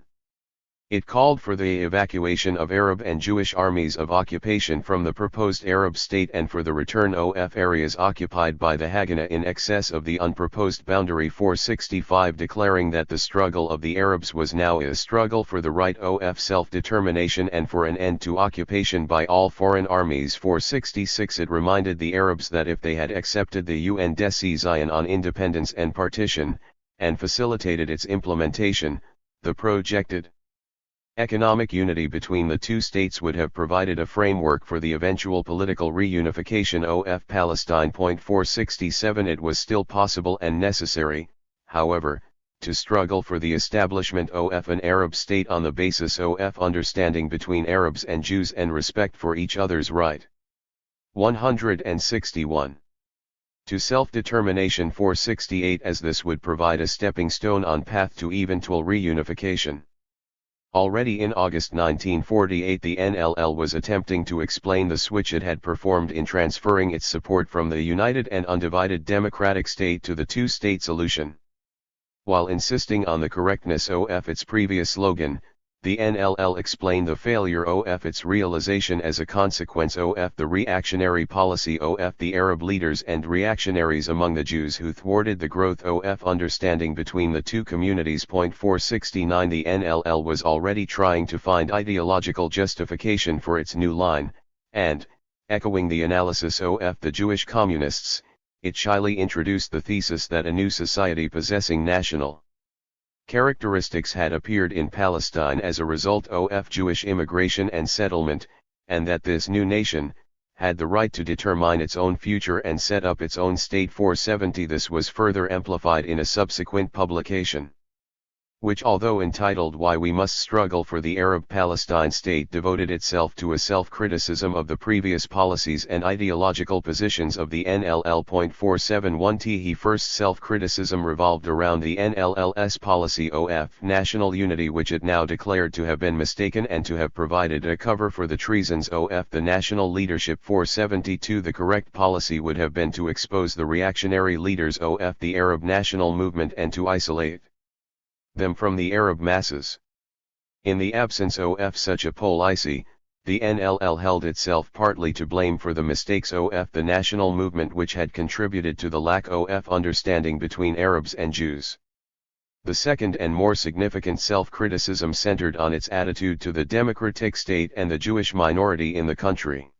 It called for the evacuation of Arab and Jewish armies of occupation from the proposed Arab state and for the return of areas occupied by the Haganah in excess of the unproposed boundary. 465 Declaring that the struggle of the Arabs was now a struggle for the right of self-determination and for an end to occupation by all foreign armies. 466 It reminded the Arabs that if they had accepted the UN decision on independence and partition, and facilitated its implementation, the projected economic unity between the two states would have provided a framework for the eventual political reunification of Palestine. 467 It was still possible and necessary, however, to struggle for the establishment of an Arab state on the basis of understanding between Arabs and Jews and respect for each other's right. 161. To self-determination. 468 As this would provide a stepping stone on path to eventual reunification. Already in August 1948 the NLL was attempting to explain the switch it had performed in transferring its support from the united and undivided democratic state to the two-state solution. While insisting on the correctness of its previous slogan, the NLL explained the failure of its realization as a consequence of the reactionary policy of the Arab leaders and reactionaries among the Jews who thwarted the growth of understanding between the two communities. 469 The NLL was already trying to find ideological justification for its new line, and, echoing the analysis of the Jewish communists, it shyly introduced the thesis that a new society possessing national characteristics had appeared in Palestine as a result of Jewish immigration and settlement, and that this new nation had the right to determine its own future and set up its own state. 470 This was further amplified in a subsequent publication, which, although entitled Why We Must Struggle for the Arab Palestine State, devoted itself to a self-criticism of the previous policies and ideological positions of the NLL. 471 The first self-criticism revolved around the NLL's policy of national unity, which it now declared to have been mistaken and to have provided a cover for the treasons of the national leadership. 472 The correct policy would have been to expose the reactionary leaders of the Arab national movement and to isolate them from the Arab masses. In the absence of such a policy, the NLL held itself partly to blame for the mistakes of the national movement which had contributed to the lack of understanding between Arabs and Jews. The second and more significant self-criticism centered on its attitude to the democratic state and the Jewish minority in the country.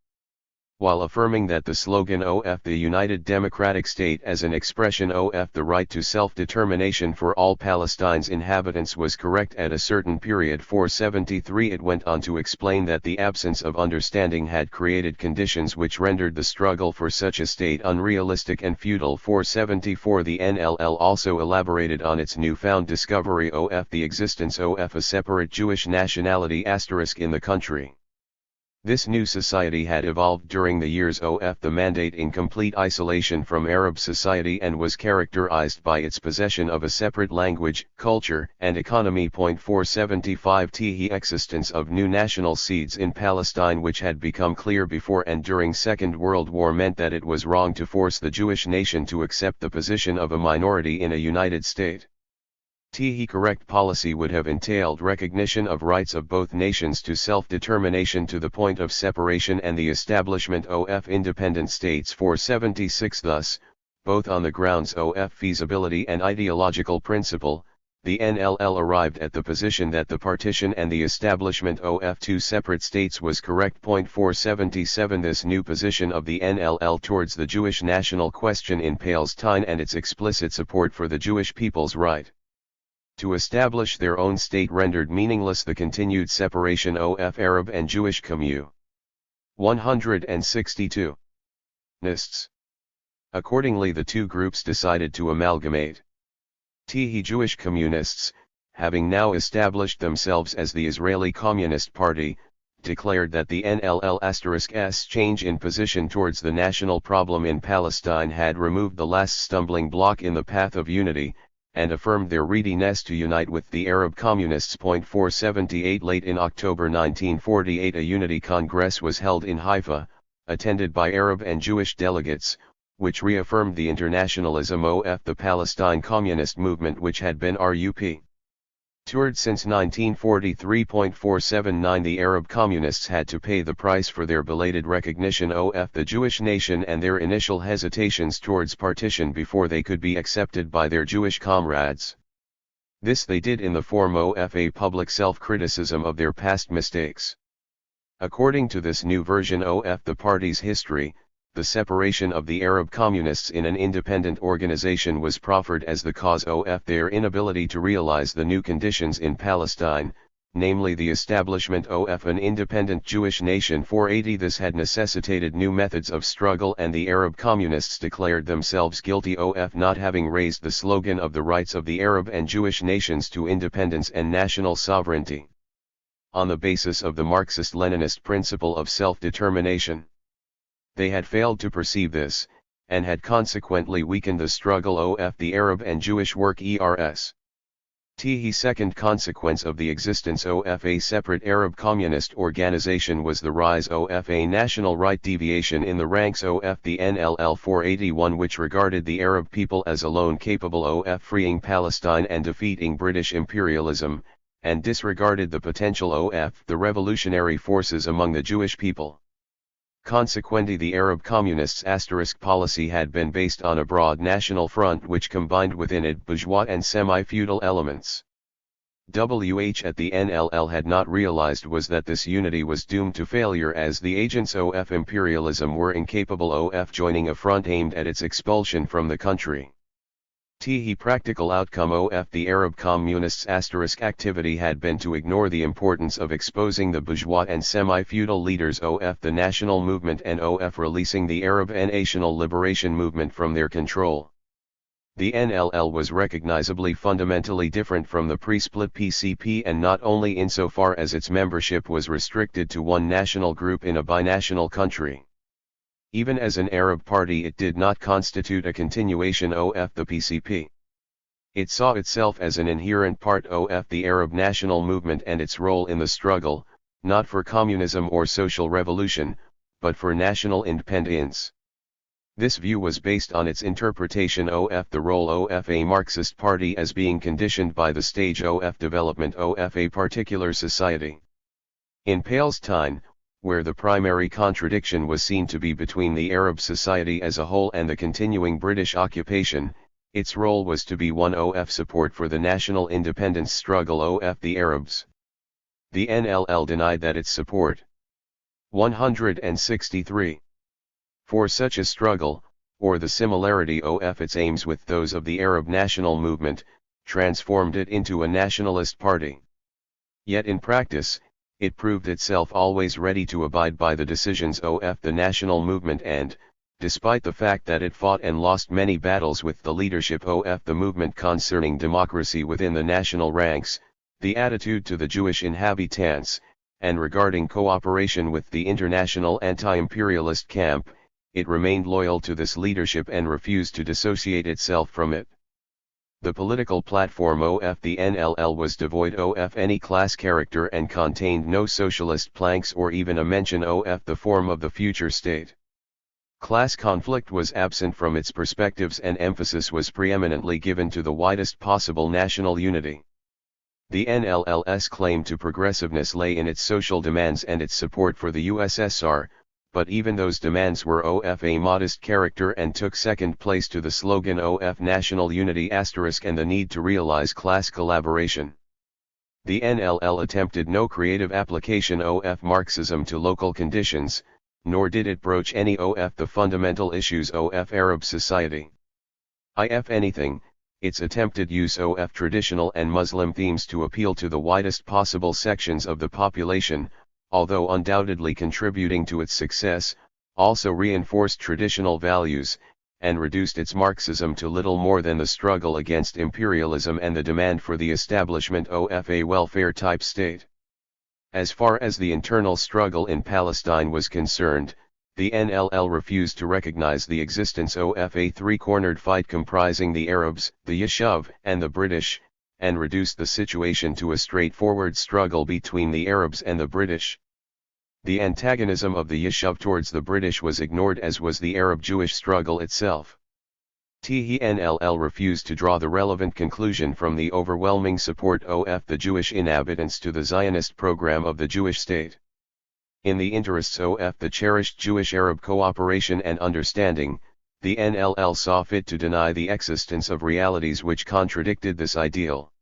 While affirming that the slogan of the United Democratic State as an expression of the right to self-determination for all Palestine's inhabitants was correct at a certain period 473, it went on to explain that the absence of understanding had created conditions which rendered the struggle for such a state unrealistic and futile. 474 The NLL also elaborated on its newfound discovery of the existence of a separate Jewish nationality * in the country. This new society had evolved during the years of the Mandate in complete isolation from Arab society and was characterized by its possession of a separate language, culture, and economy. 475 The existence of new national seeds in Palestine which had become clear before and during Second World War meant that it was wrong to force the Jewish nation to accept the position of a minority in a united state. The correct policy would have entailed recognition of rights of both nations to self-determination to the point of separation and the establishment of independent states. 476 Thus, both on the grounds of feasibility and ideological principle, the NLL arrived at the position that the partition and the establishment of two separate states was correct. 477 This new position of the NLL towards the Jewish national question in Palestine and its explicit support for the Jewish people's right to establish their own state rendered meaningless the continued separation of Arab and Jewish commu. 162. Nists. Accordingly the two groups decided to amalgamate. The Jewish communists, having now established themselves as the Israeli Communist Party, declared that the NLL**'s change in position towards the national problem in Palestine had removed the last stumbling block in the path of unity, and affirmed their readiness to unite with the Arab communists. 478 Late in October 1948 a unity congress was held in Haifa, attended by Arab and Jewish delegates, which reaffirmed the internationalism of the Palestine communist movement which had been toured since 1943. 479 The Arab communists had to pay the price for their belated recognition of the Jewish nation and their initial hesitations towards partition before they could be accepted by their Jewish comrades. This they did in the form of a public self-criticism of their past mistakes. According to this new version of the party's history, the separation of the Arab communists in an independent organization was proffered as the cause of their inability to realize the new conditions in Palestine, namely the establishment of an independent Jewish nation. 480 This had necessitated new methods of struggle and the Arab communists declared themselves guilty of not having raised the slogan of the rights of the Arab and Jewish nations to independence and national sovereignty on the basis of the Marxist-Leninist principle of self-determination. They had failed to perceive this, and had consequently weakened the struggle of the Arab and Jewish work ers. The second consequence of the existence of a separate Arab communist organization was the rise of a national right deviation in the ranks of the NLL. 481 which regarded the Arab people as alone capable of freeing Palestine and defeating British imperialism, and disregarded the potential of the revolutionary forces among the Jewish people. Consequently the Arab communists' * policy had been based on a broad national front which combined within it bourgeois and semi-feudal elements. At the NLL had not realized was that this unity was doomed to failure as the agents of imperialism were incapable of joining a front aimed at its expulsion from the country. The practical outcome of the Arab communists' * activity had been to ignore the importance of exposing the bourgeois and semi-feudal leaders of the national movement and of releasing the Arab national liberation movement from their control. The NLL was recognizably fundamentally different from the pre-split PCP, and not only insofar as its membership was restricted to one national group in a binational country. Even as an Arab party it did not constitute a continuation of the PCP. It saw itself as an inherent part of the Arab national movement and its role in the struggle, not for communism or social revolution, but for national independence. This view was based on its interpretation of the role of a Marxist party as being conditioned by the stage of development of a particular society. In Palestine, where the primary contradiction was seen to be between the Arab society as a whole and the continuing British occupation, its role was to be one of support for the national independence struggle of the Arabs. The NLL denied that its support. 163. For such a struggle, or the similarity of its aims with those of the Arab national movement, transformed it into a nationalist party. Yet in practice, it proved itself always ready to abide by the decisions of the national movement and, despite the fact that it fought and lost many battles with the leadership of the movement concerning democracy within the national ranks, the attitude to the Jewish inhabitants, and regarding cooperation with the international anti-imperialist camp, it remained loyal to this leadership and refused to dissociate itself from it. The political platform of the NLL was devoid of any class character and contained no socialist planks or even a mention of the form of the future state. Class conflict was absent from its perspectives and emphasis was preeminently given to the widest possible national unity. The NLL's claim to progressiveness lay in its social demands and its support for the USSR, but even those demands were of a modest character and took second place to the slogan of national unity * and the need to realize class collaboration. The NLL attempted no creative application of Marxism to local conditions, nor did it broach any of the fundamental issues of Arab society. If anything, its attempted use of traditional and Muslim themes to appeal to the widest possible sections of the population, although undoubtedly contributing to its success, also reinforced traditional values, and reduced its Marxism to little more than the struggle against imperialism and the demand for the establishment of a welfare-type state. As far as the internal struggle in Palestine was concerned, the NLL refused to recognize the existence of a three-cornered fight comprising the Arabs, the Yishuv, and the British, and reduced the situation to a straightforward struggle between the Arabs and the British. The antagonism of the Yishuv towards the British was ignored, as was the Arab-Jewish struggle itself. The NLL refused to draw the relevant conclusion from the overwhelming support of the Jewish inhabitants to the Zionist program of the Jewish state. In the interests of the cherished Jewish-Arab cooperation and understanding, the NLL saw fit to deny the existence of realities which contradicted this ideal.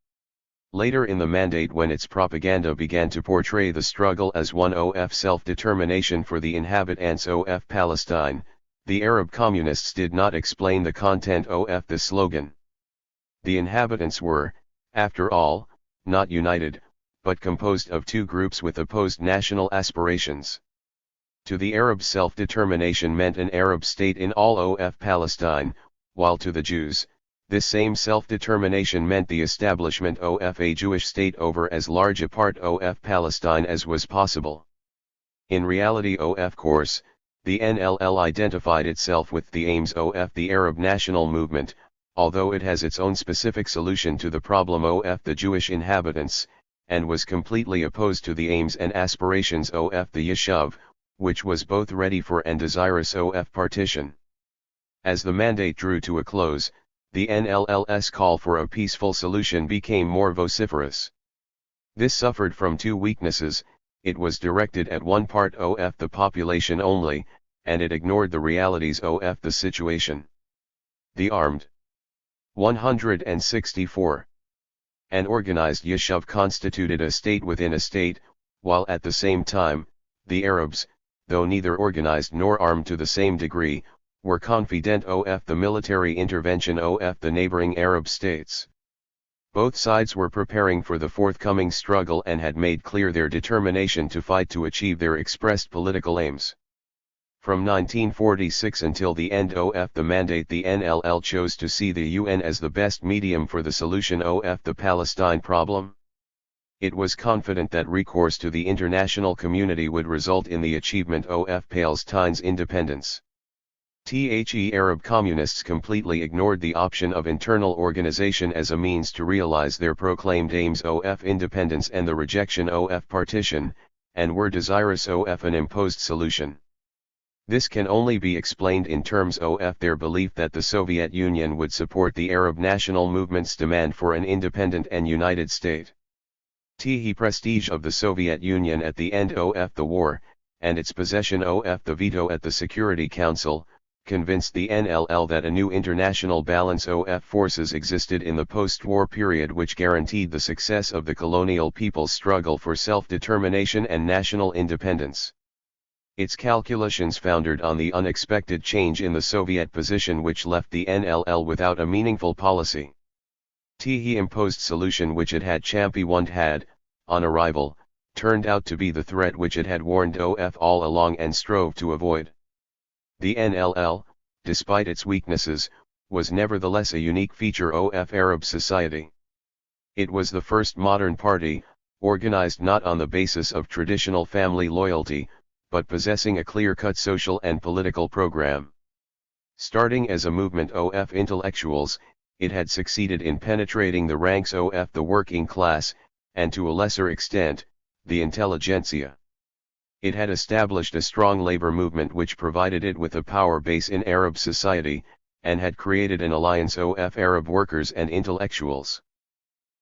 Later in the mandate, when its propaganda began to portray the struggle as one of self-determination for the inhabitants of Palestine, the Arab communists did not explain the content of the slogan. The inhabitants were, after all, not united, but composed of two groups with opposed national aspirations. To the Arabs, self-determination meant an Arab state in all of Palestine, while to the Jews, this same self-determination meant the establishment of a Jewish state over as large a part of Palestine as was possible. In reality, of course, the NLL identified itself with the aims of the Arab national movement, although it has its own specific solution to the problem of the Jewish inhabitants, and was completely opposed to the aims and aspirations of the Yishuv, which was both ready for and desirous of partition. As the mandate drew to a close, the NLL's call for a peaceful solution became more vociferous. This suffered from two weaknesses: it was directed at one part of the population only, and it ignored the realities of the situation. The armed. 164. An organized Yishuv constituted a state within a state, while at the same time, the Arabs, though neither organized nor armed to the same degree, were confident of the military intervention of the neighboring Arab states. Both sides were preparing for the forthcoming struggle and had made clear their determination to fight to achieve their expressed political aims. From 1946 until the end of the mandate, the NLL chose to see the UN as the best medium for the solution of the Palestine problem. It was confident that recourse to the international community would result in the achievement of Palestine's independence. Arab communists completely ignored the option of internal organization as a means to realize their proclaimed aims of independence and the rejection of partition, and were desirous of an imposed solution. This can only be explained in terms of their belief that the Soviet Union would support the Arab national movement's demand for an independent and united state. The prestige of the Soviet Union at the end of the war, and its possession of the veto at the Security Council, convinced the NLL that a new international balance of forces existed in the post-war period which guaranteed the success of the colonial people's struggle for self-determination and national independence. Its calculations foundered on the unexpected change in the Soviet position which left the NLL without a meaningful policy. The imposed solution which it had championed had, on arrival, turned out to be the threat which it had warned of all along and strove to avoid. The NLL, despite its weaknesses, was nevertheless a unique feature of Arab society. It was the first modern party, organized not on the basis of traditional family loyalty, but possessing a clear-cut social and political program. Starting as a movement of intellectuals, it had succeeded in penetrating the ranks of the working class, and to a lesser extent, the intelligentsia. It had established a strong labor movement which provided it with a power base in Arab society, and had created an alliance of Arab workers and intellectuals.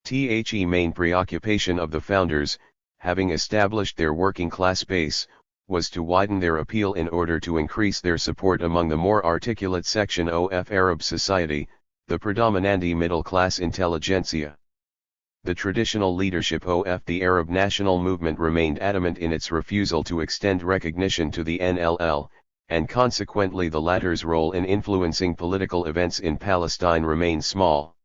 The main preoccupation of the founders, having established their working class base, was to widen their appeal in order to increase their support among the more articulate section of Arab society, the predominantly middle-class intelligentsia. The traditional leadership of the Arab national movement remained adamant in its refusal to extend recognition to the NLL, and consequently the latter's role in influencing political events in Palestine remained small.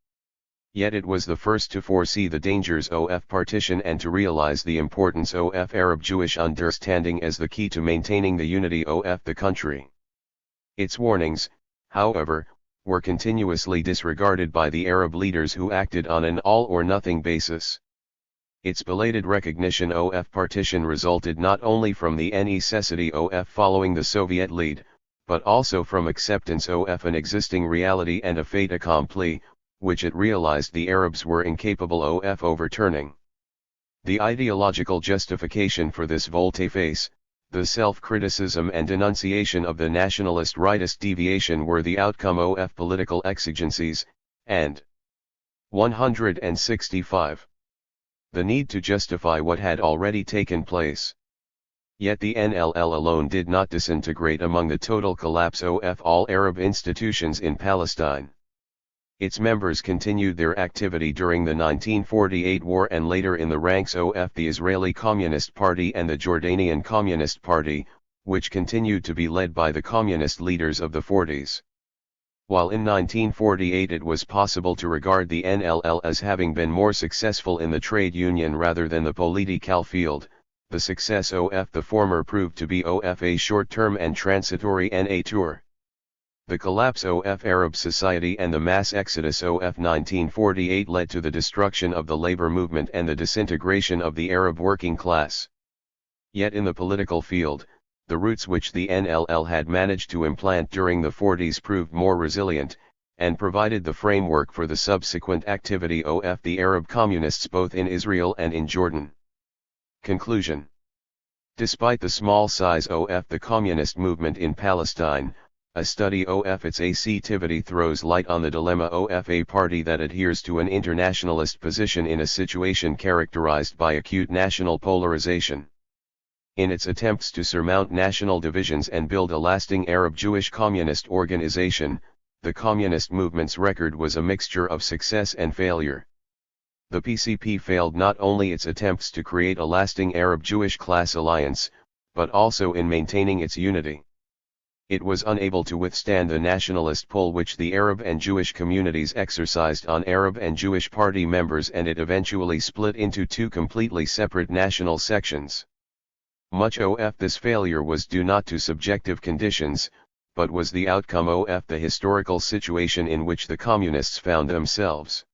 Yet it was the first to foresee the dangers of partition and to realize the importance of Arab-Jewish understanding as the key to maintaining the unity of the country. Its warnings, however, were continuously disregarded by the Arab leaders who acted on an all-or-nothing basis. Its belated recognition of partition resulted not only from the necessity of following the Soviet lead, but also from acceptance of an existing reality and a fait accompli, which it realized the Arabs were incapable of overturning. The ideological justification for this volte-face, the self-criticism and denunciation of the nationalist rightist deviation were the outcome of political exigencies, and 165. The need to justify what had already taken place. Yet the NLL alone did not disintegrate among the total collapse of all Arab institutions in Palestine. Its members continued their activity during the 1948 war and later in the ranks of the Israeli Communist Party and the Jordanian Communist Party, which continued to be led by the communist leaders of the 40s. While in 1948 it was possible to regard the NLL as having been more successful in the trade union rather than the political field, the success of the former proved to be a short-term and transitory nature. The collapse of Arab society and the mass exodus of 1948 led to the destruction of the labor movement and the disintegration of the Arab working class. Yet in the political field, the roots which the NLL had managed to implant during the 40s proved more resilient, and provided the framework for the subsequent activity of the Arab communists both in Israel and in Jordan. Conclusion. Despite the small size of the communist movement in Palestine, a study of its activity throws light on the dilemma of a party that adheres to an internationalist position in a situation characterized by acute national polarization. In its attempts to surmount national divisions and build a lasting Arab-Jewish communist organization, the communist movement's record was a mixture of success and failure. The PCP failed not only its attempts to create a lasting Arab-Jewish class alliance, but also in maintaining its unity. It was unable to withstand the nationalist pull which the Arab and Jewish communities exercised on Arab and Jewish party members, and it eventually split into two completely separate national sections. Much of this failure was due not to subjective conditions, but was the outcome of the historical situation in which the communists found themselves.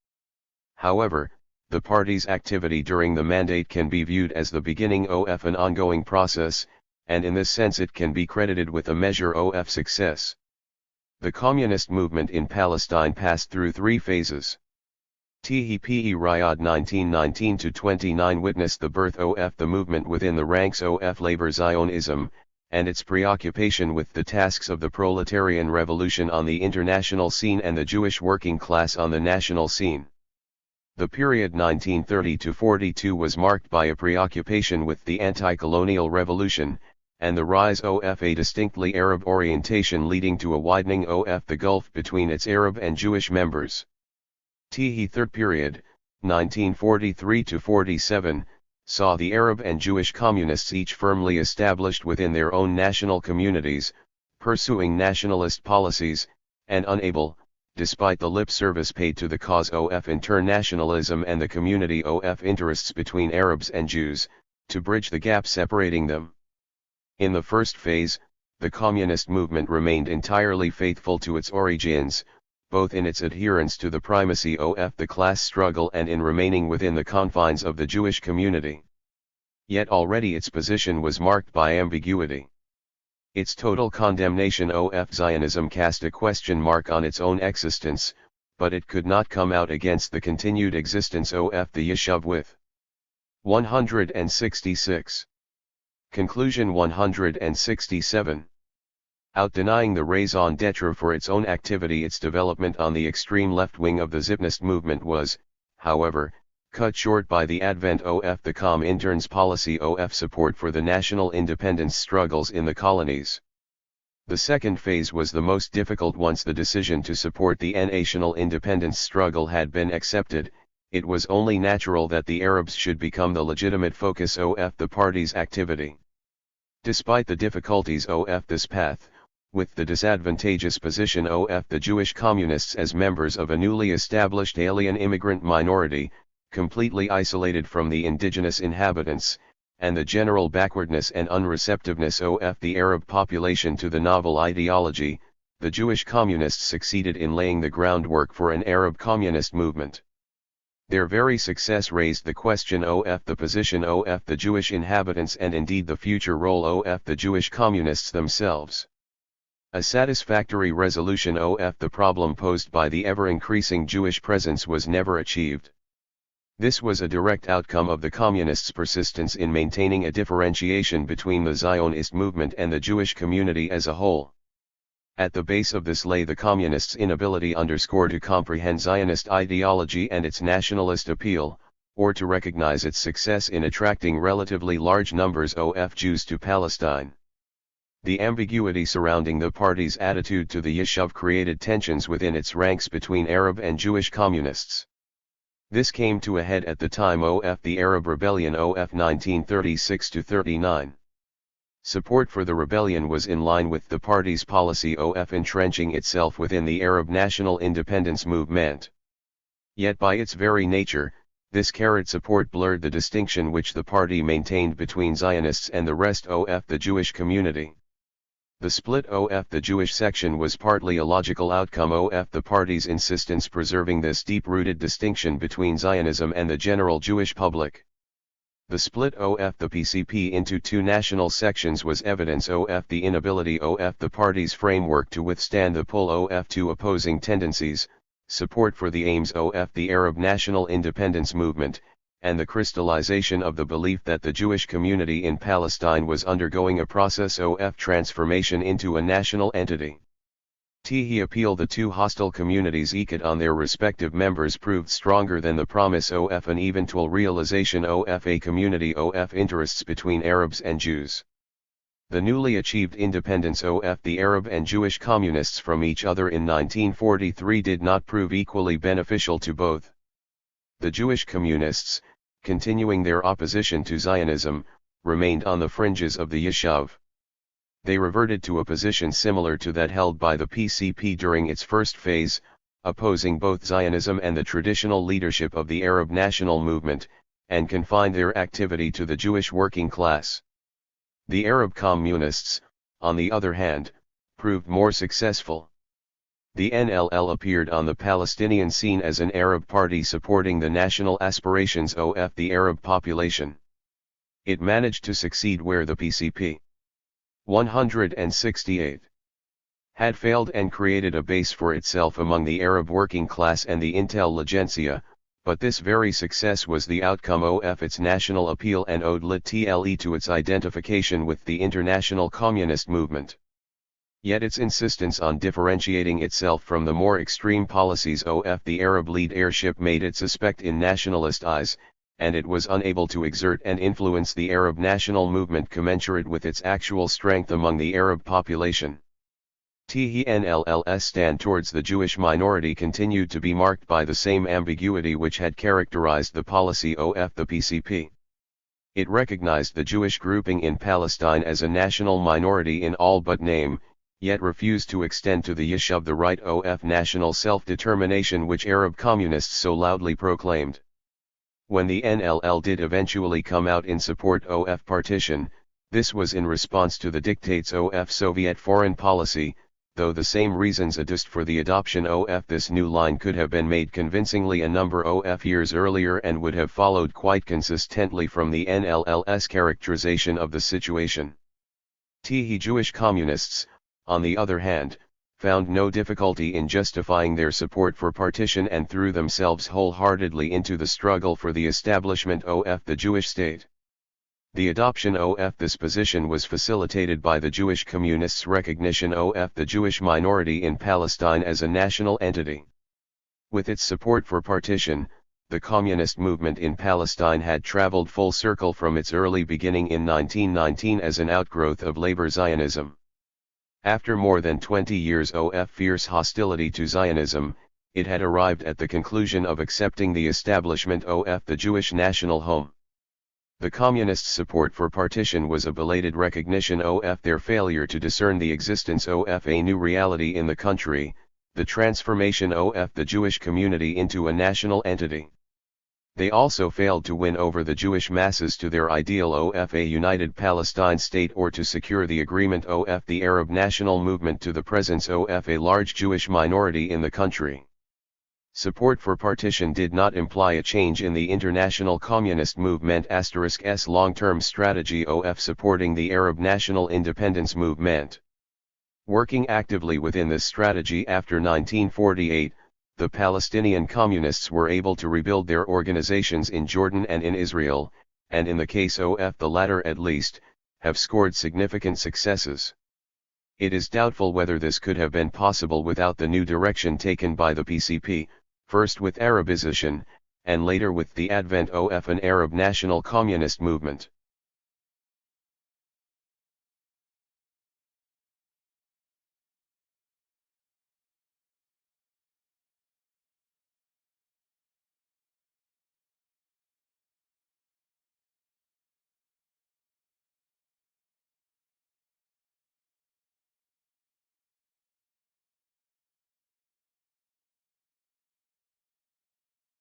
However, the party's activity during the mandate can be viewed as the beginning of an ongoing process, and in this sense it can be credited with a measure of success. The communist movement in Palestine passed through three phases. THP Riyadh 1919-29 witnessed the birth of the movement within the ranks of Labor Zionism, and its preoccupation with the tasks of the proletarian revolution on the international scene and the Jewish working class on the national scene. The period 1930 to 42 was marked by a preoccupation with the anti-colonial revolution, and the rise of a distinctly Arab orientation leading to a widening of the gulf between its Arab and Jewish members. The third period, 1943 to 47, saw the Arab and Jewish communists each firmly established within their own national communities, pursuing nationalist policies, and unable, despite the lip service paid to the cause of internationalism and the community of interests between Arabs and Jews, to bridge the gap separating them. In the first phase, the communist movement remained entirely faithful to its origins, both in its adherence to the primacy of the class struggle and in remaining within the confines of the Jewish community. Yet already its position was marked by ambiguity. Its total condemnation of Zionism cast a question mark on its own existence, but it could not come out against the continued existence of the Yishuv with 166. Conclusion 167. Out-denying the raison d'etre for its own activity, its development on the extreme left wing of the Zionist movement was, however, cut short by the advent of the Comintern's policy of support for the national independence struggles in the colonies. The second phase was the most difficult. Once the decision to support the national independence struggle had been accepted, it was only natural that the Arabs should become the legitimate focus of the party's activity. Despite the difficulties of this path, with the disadvantageous position of the Jewish communists as members of a newly established alien immigrant minority, completely isolated from the indigenous inhabitants, and the general backwardness and unreceptiveness of the Arab population to the novel ideology, the Jewish communists succeeded in laying the groundwork for an Arab communist movement. Their very success raised the question of the position of the Jewish inhabitants and indeed the future role of the Jewish communists themselves. A satisfactory resolution of the problem posed by the ever-increasing Jewish presence was never achieved. This was a direct outcome of the communists' persistence in maintaining a differentiation between the Zionist movement and the Jewish community as a whole. At the base of this lay the communists' inability to comprehend Zionist ideology and its nationalist appeal, or to recognize its success in attracting relatively large numbers of Jews to Palestine. The ambiguity surrounding the party's attitude to the Yishuv created tensions within its ranks between Arab and Jewish communists. This came to a head at the time of the Arab Rebellion of 1936–39. Support for the rebellion was in line with the party's policy of entrenching itself within the Arab national independence movement. Yet by its very nature, this support blurred the distinction which the party maintained between Zionists and the rest of the Jewish community. The split of the Jewish section was partly a logical outcome of the party's insistence preserving this deep-rooted distinction between Zionism and the general Jewish public. The split of the PCP into two national sections was evidence of the inability of the party's framework to withstand the pull of two opposing tendencies, support for the aims of the Arab national independence movement, and the crystallization of the belief that the Jewish community in Palestine was undergoing a process of transformation into a national entity. The appeal the two hostile communities eked on their respective members proved stronger than the promise of an eventual realization of a community of interests between Arabs and Jews. The newly achieved independence of the Arab and Jewish communists from each other in 1943 did not prove equally beneficial to both. The Jewish communists, continuing their opposition to Zionism, remained on the fringes of the Yishuv. They reverted to a position similar to that held by the PCP during its first phase, opposing both Zionism and the traditional leadership of the Arab national movement, and confined their activity to the Jewish working class. The Arab communists, on the other hand, proved more successful. The NLL appeared on the Palestinian scene as an Arab party supporting the national aspirations of the Arab population. It managed to succeed where the PCP 168 had failed and created a base for itself among the Arab working class and the intelligentsia, but this very success was the outcome of its national appeal and owed little to its identification with the international communist movement. Yet its insistence on differentiating itself from the more extreme policies of the Arab leadership made it suspect in nationalist eyes, and it was unable to exert and influence the Arab national movement commensurate with its actual strength among the Arab population. THIRD-WORLDISM's stand towards the Jewish minority continued to be marked by the same ambiguity which had characterized the policy of the PCP. It recognized the Jewish grouping in Palestine as a national minority in all but name, yet refused to extend to the Yishuv the right of national self-determination which Arab communists so loudly proclaimed. When the NLL did eventually come out in support of partition, this was in response to the dictates of Soviet foreign policy, though the same reasons adduced for the adoption of this new line could have been made convincingly a number of years earlier and would have followed quite consistently from the NLL's characterization of the situation. Jewish communists, on the other hand, found no difficulty in justifying their support for partition and threw themselves wholeheartedly into the struggle for the establishment of the Jewish state. The adoption of this position was facilitated by the Jewish communists' recognition of the Jewish minority in Palestine as a national entity. With its support for partition, the communist movement in Palestine had traveled full circle from its early beginning in 1919 as an outgrowth of labor Zionism. After more than 20 years of fierce hostility to Zionism, it had arrived at the conclusion of accepting the establishment of the Jewish national home. The communist support for partition was a belated recognition of their failure to discern the existence of a new reality in the country, the transformation of the Jewish community into a national entity. They also failed to win over the Jewish masses to their ideal of a united Palestine state or to secure the agreement of the Arab national movement to the presence of a large Jewish minority in the country. Support for partition did not imply a change in the international communist movement's long-term strategy of supporting the Arab national independence movement. Working actively within this strategy after 1948, the Palestinian communists were able to rebuild their organizations in Jordan and in Israel, and in the case of the latter at least, have scored significant successes. It is doubtful whether this could have been possible without the new direction taken by the PCP, first with Arabization, and later with the advent of an Arab national communist movement.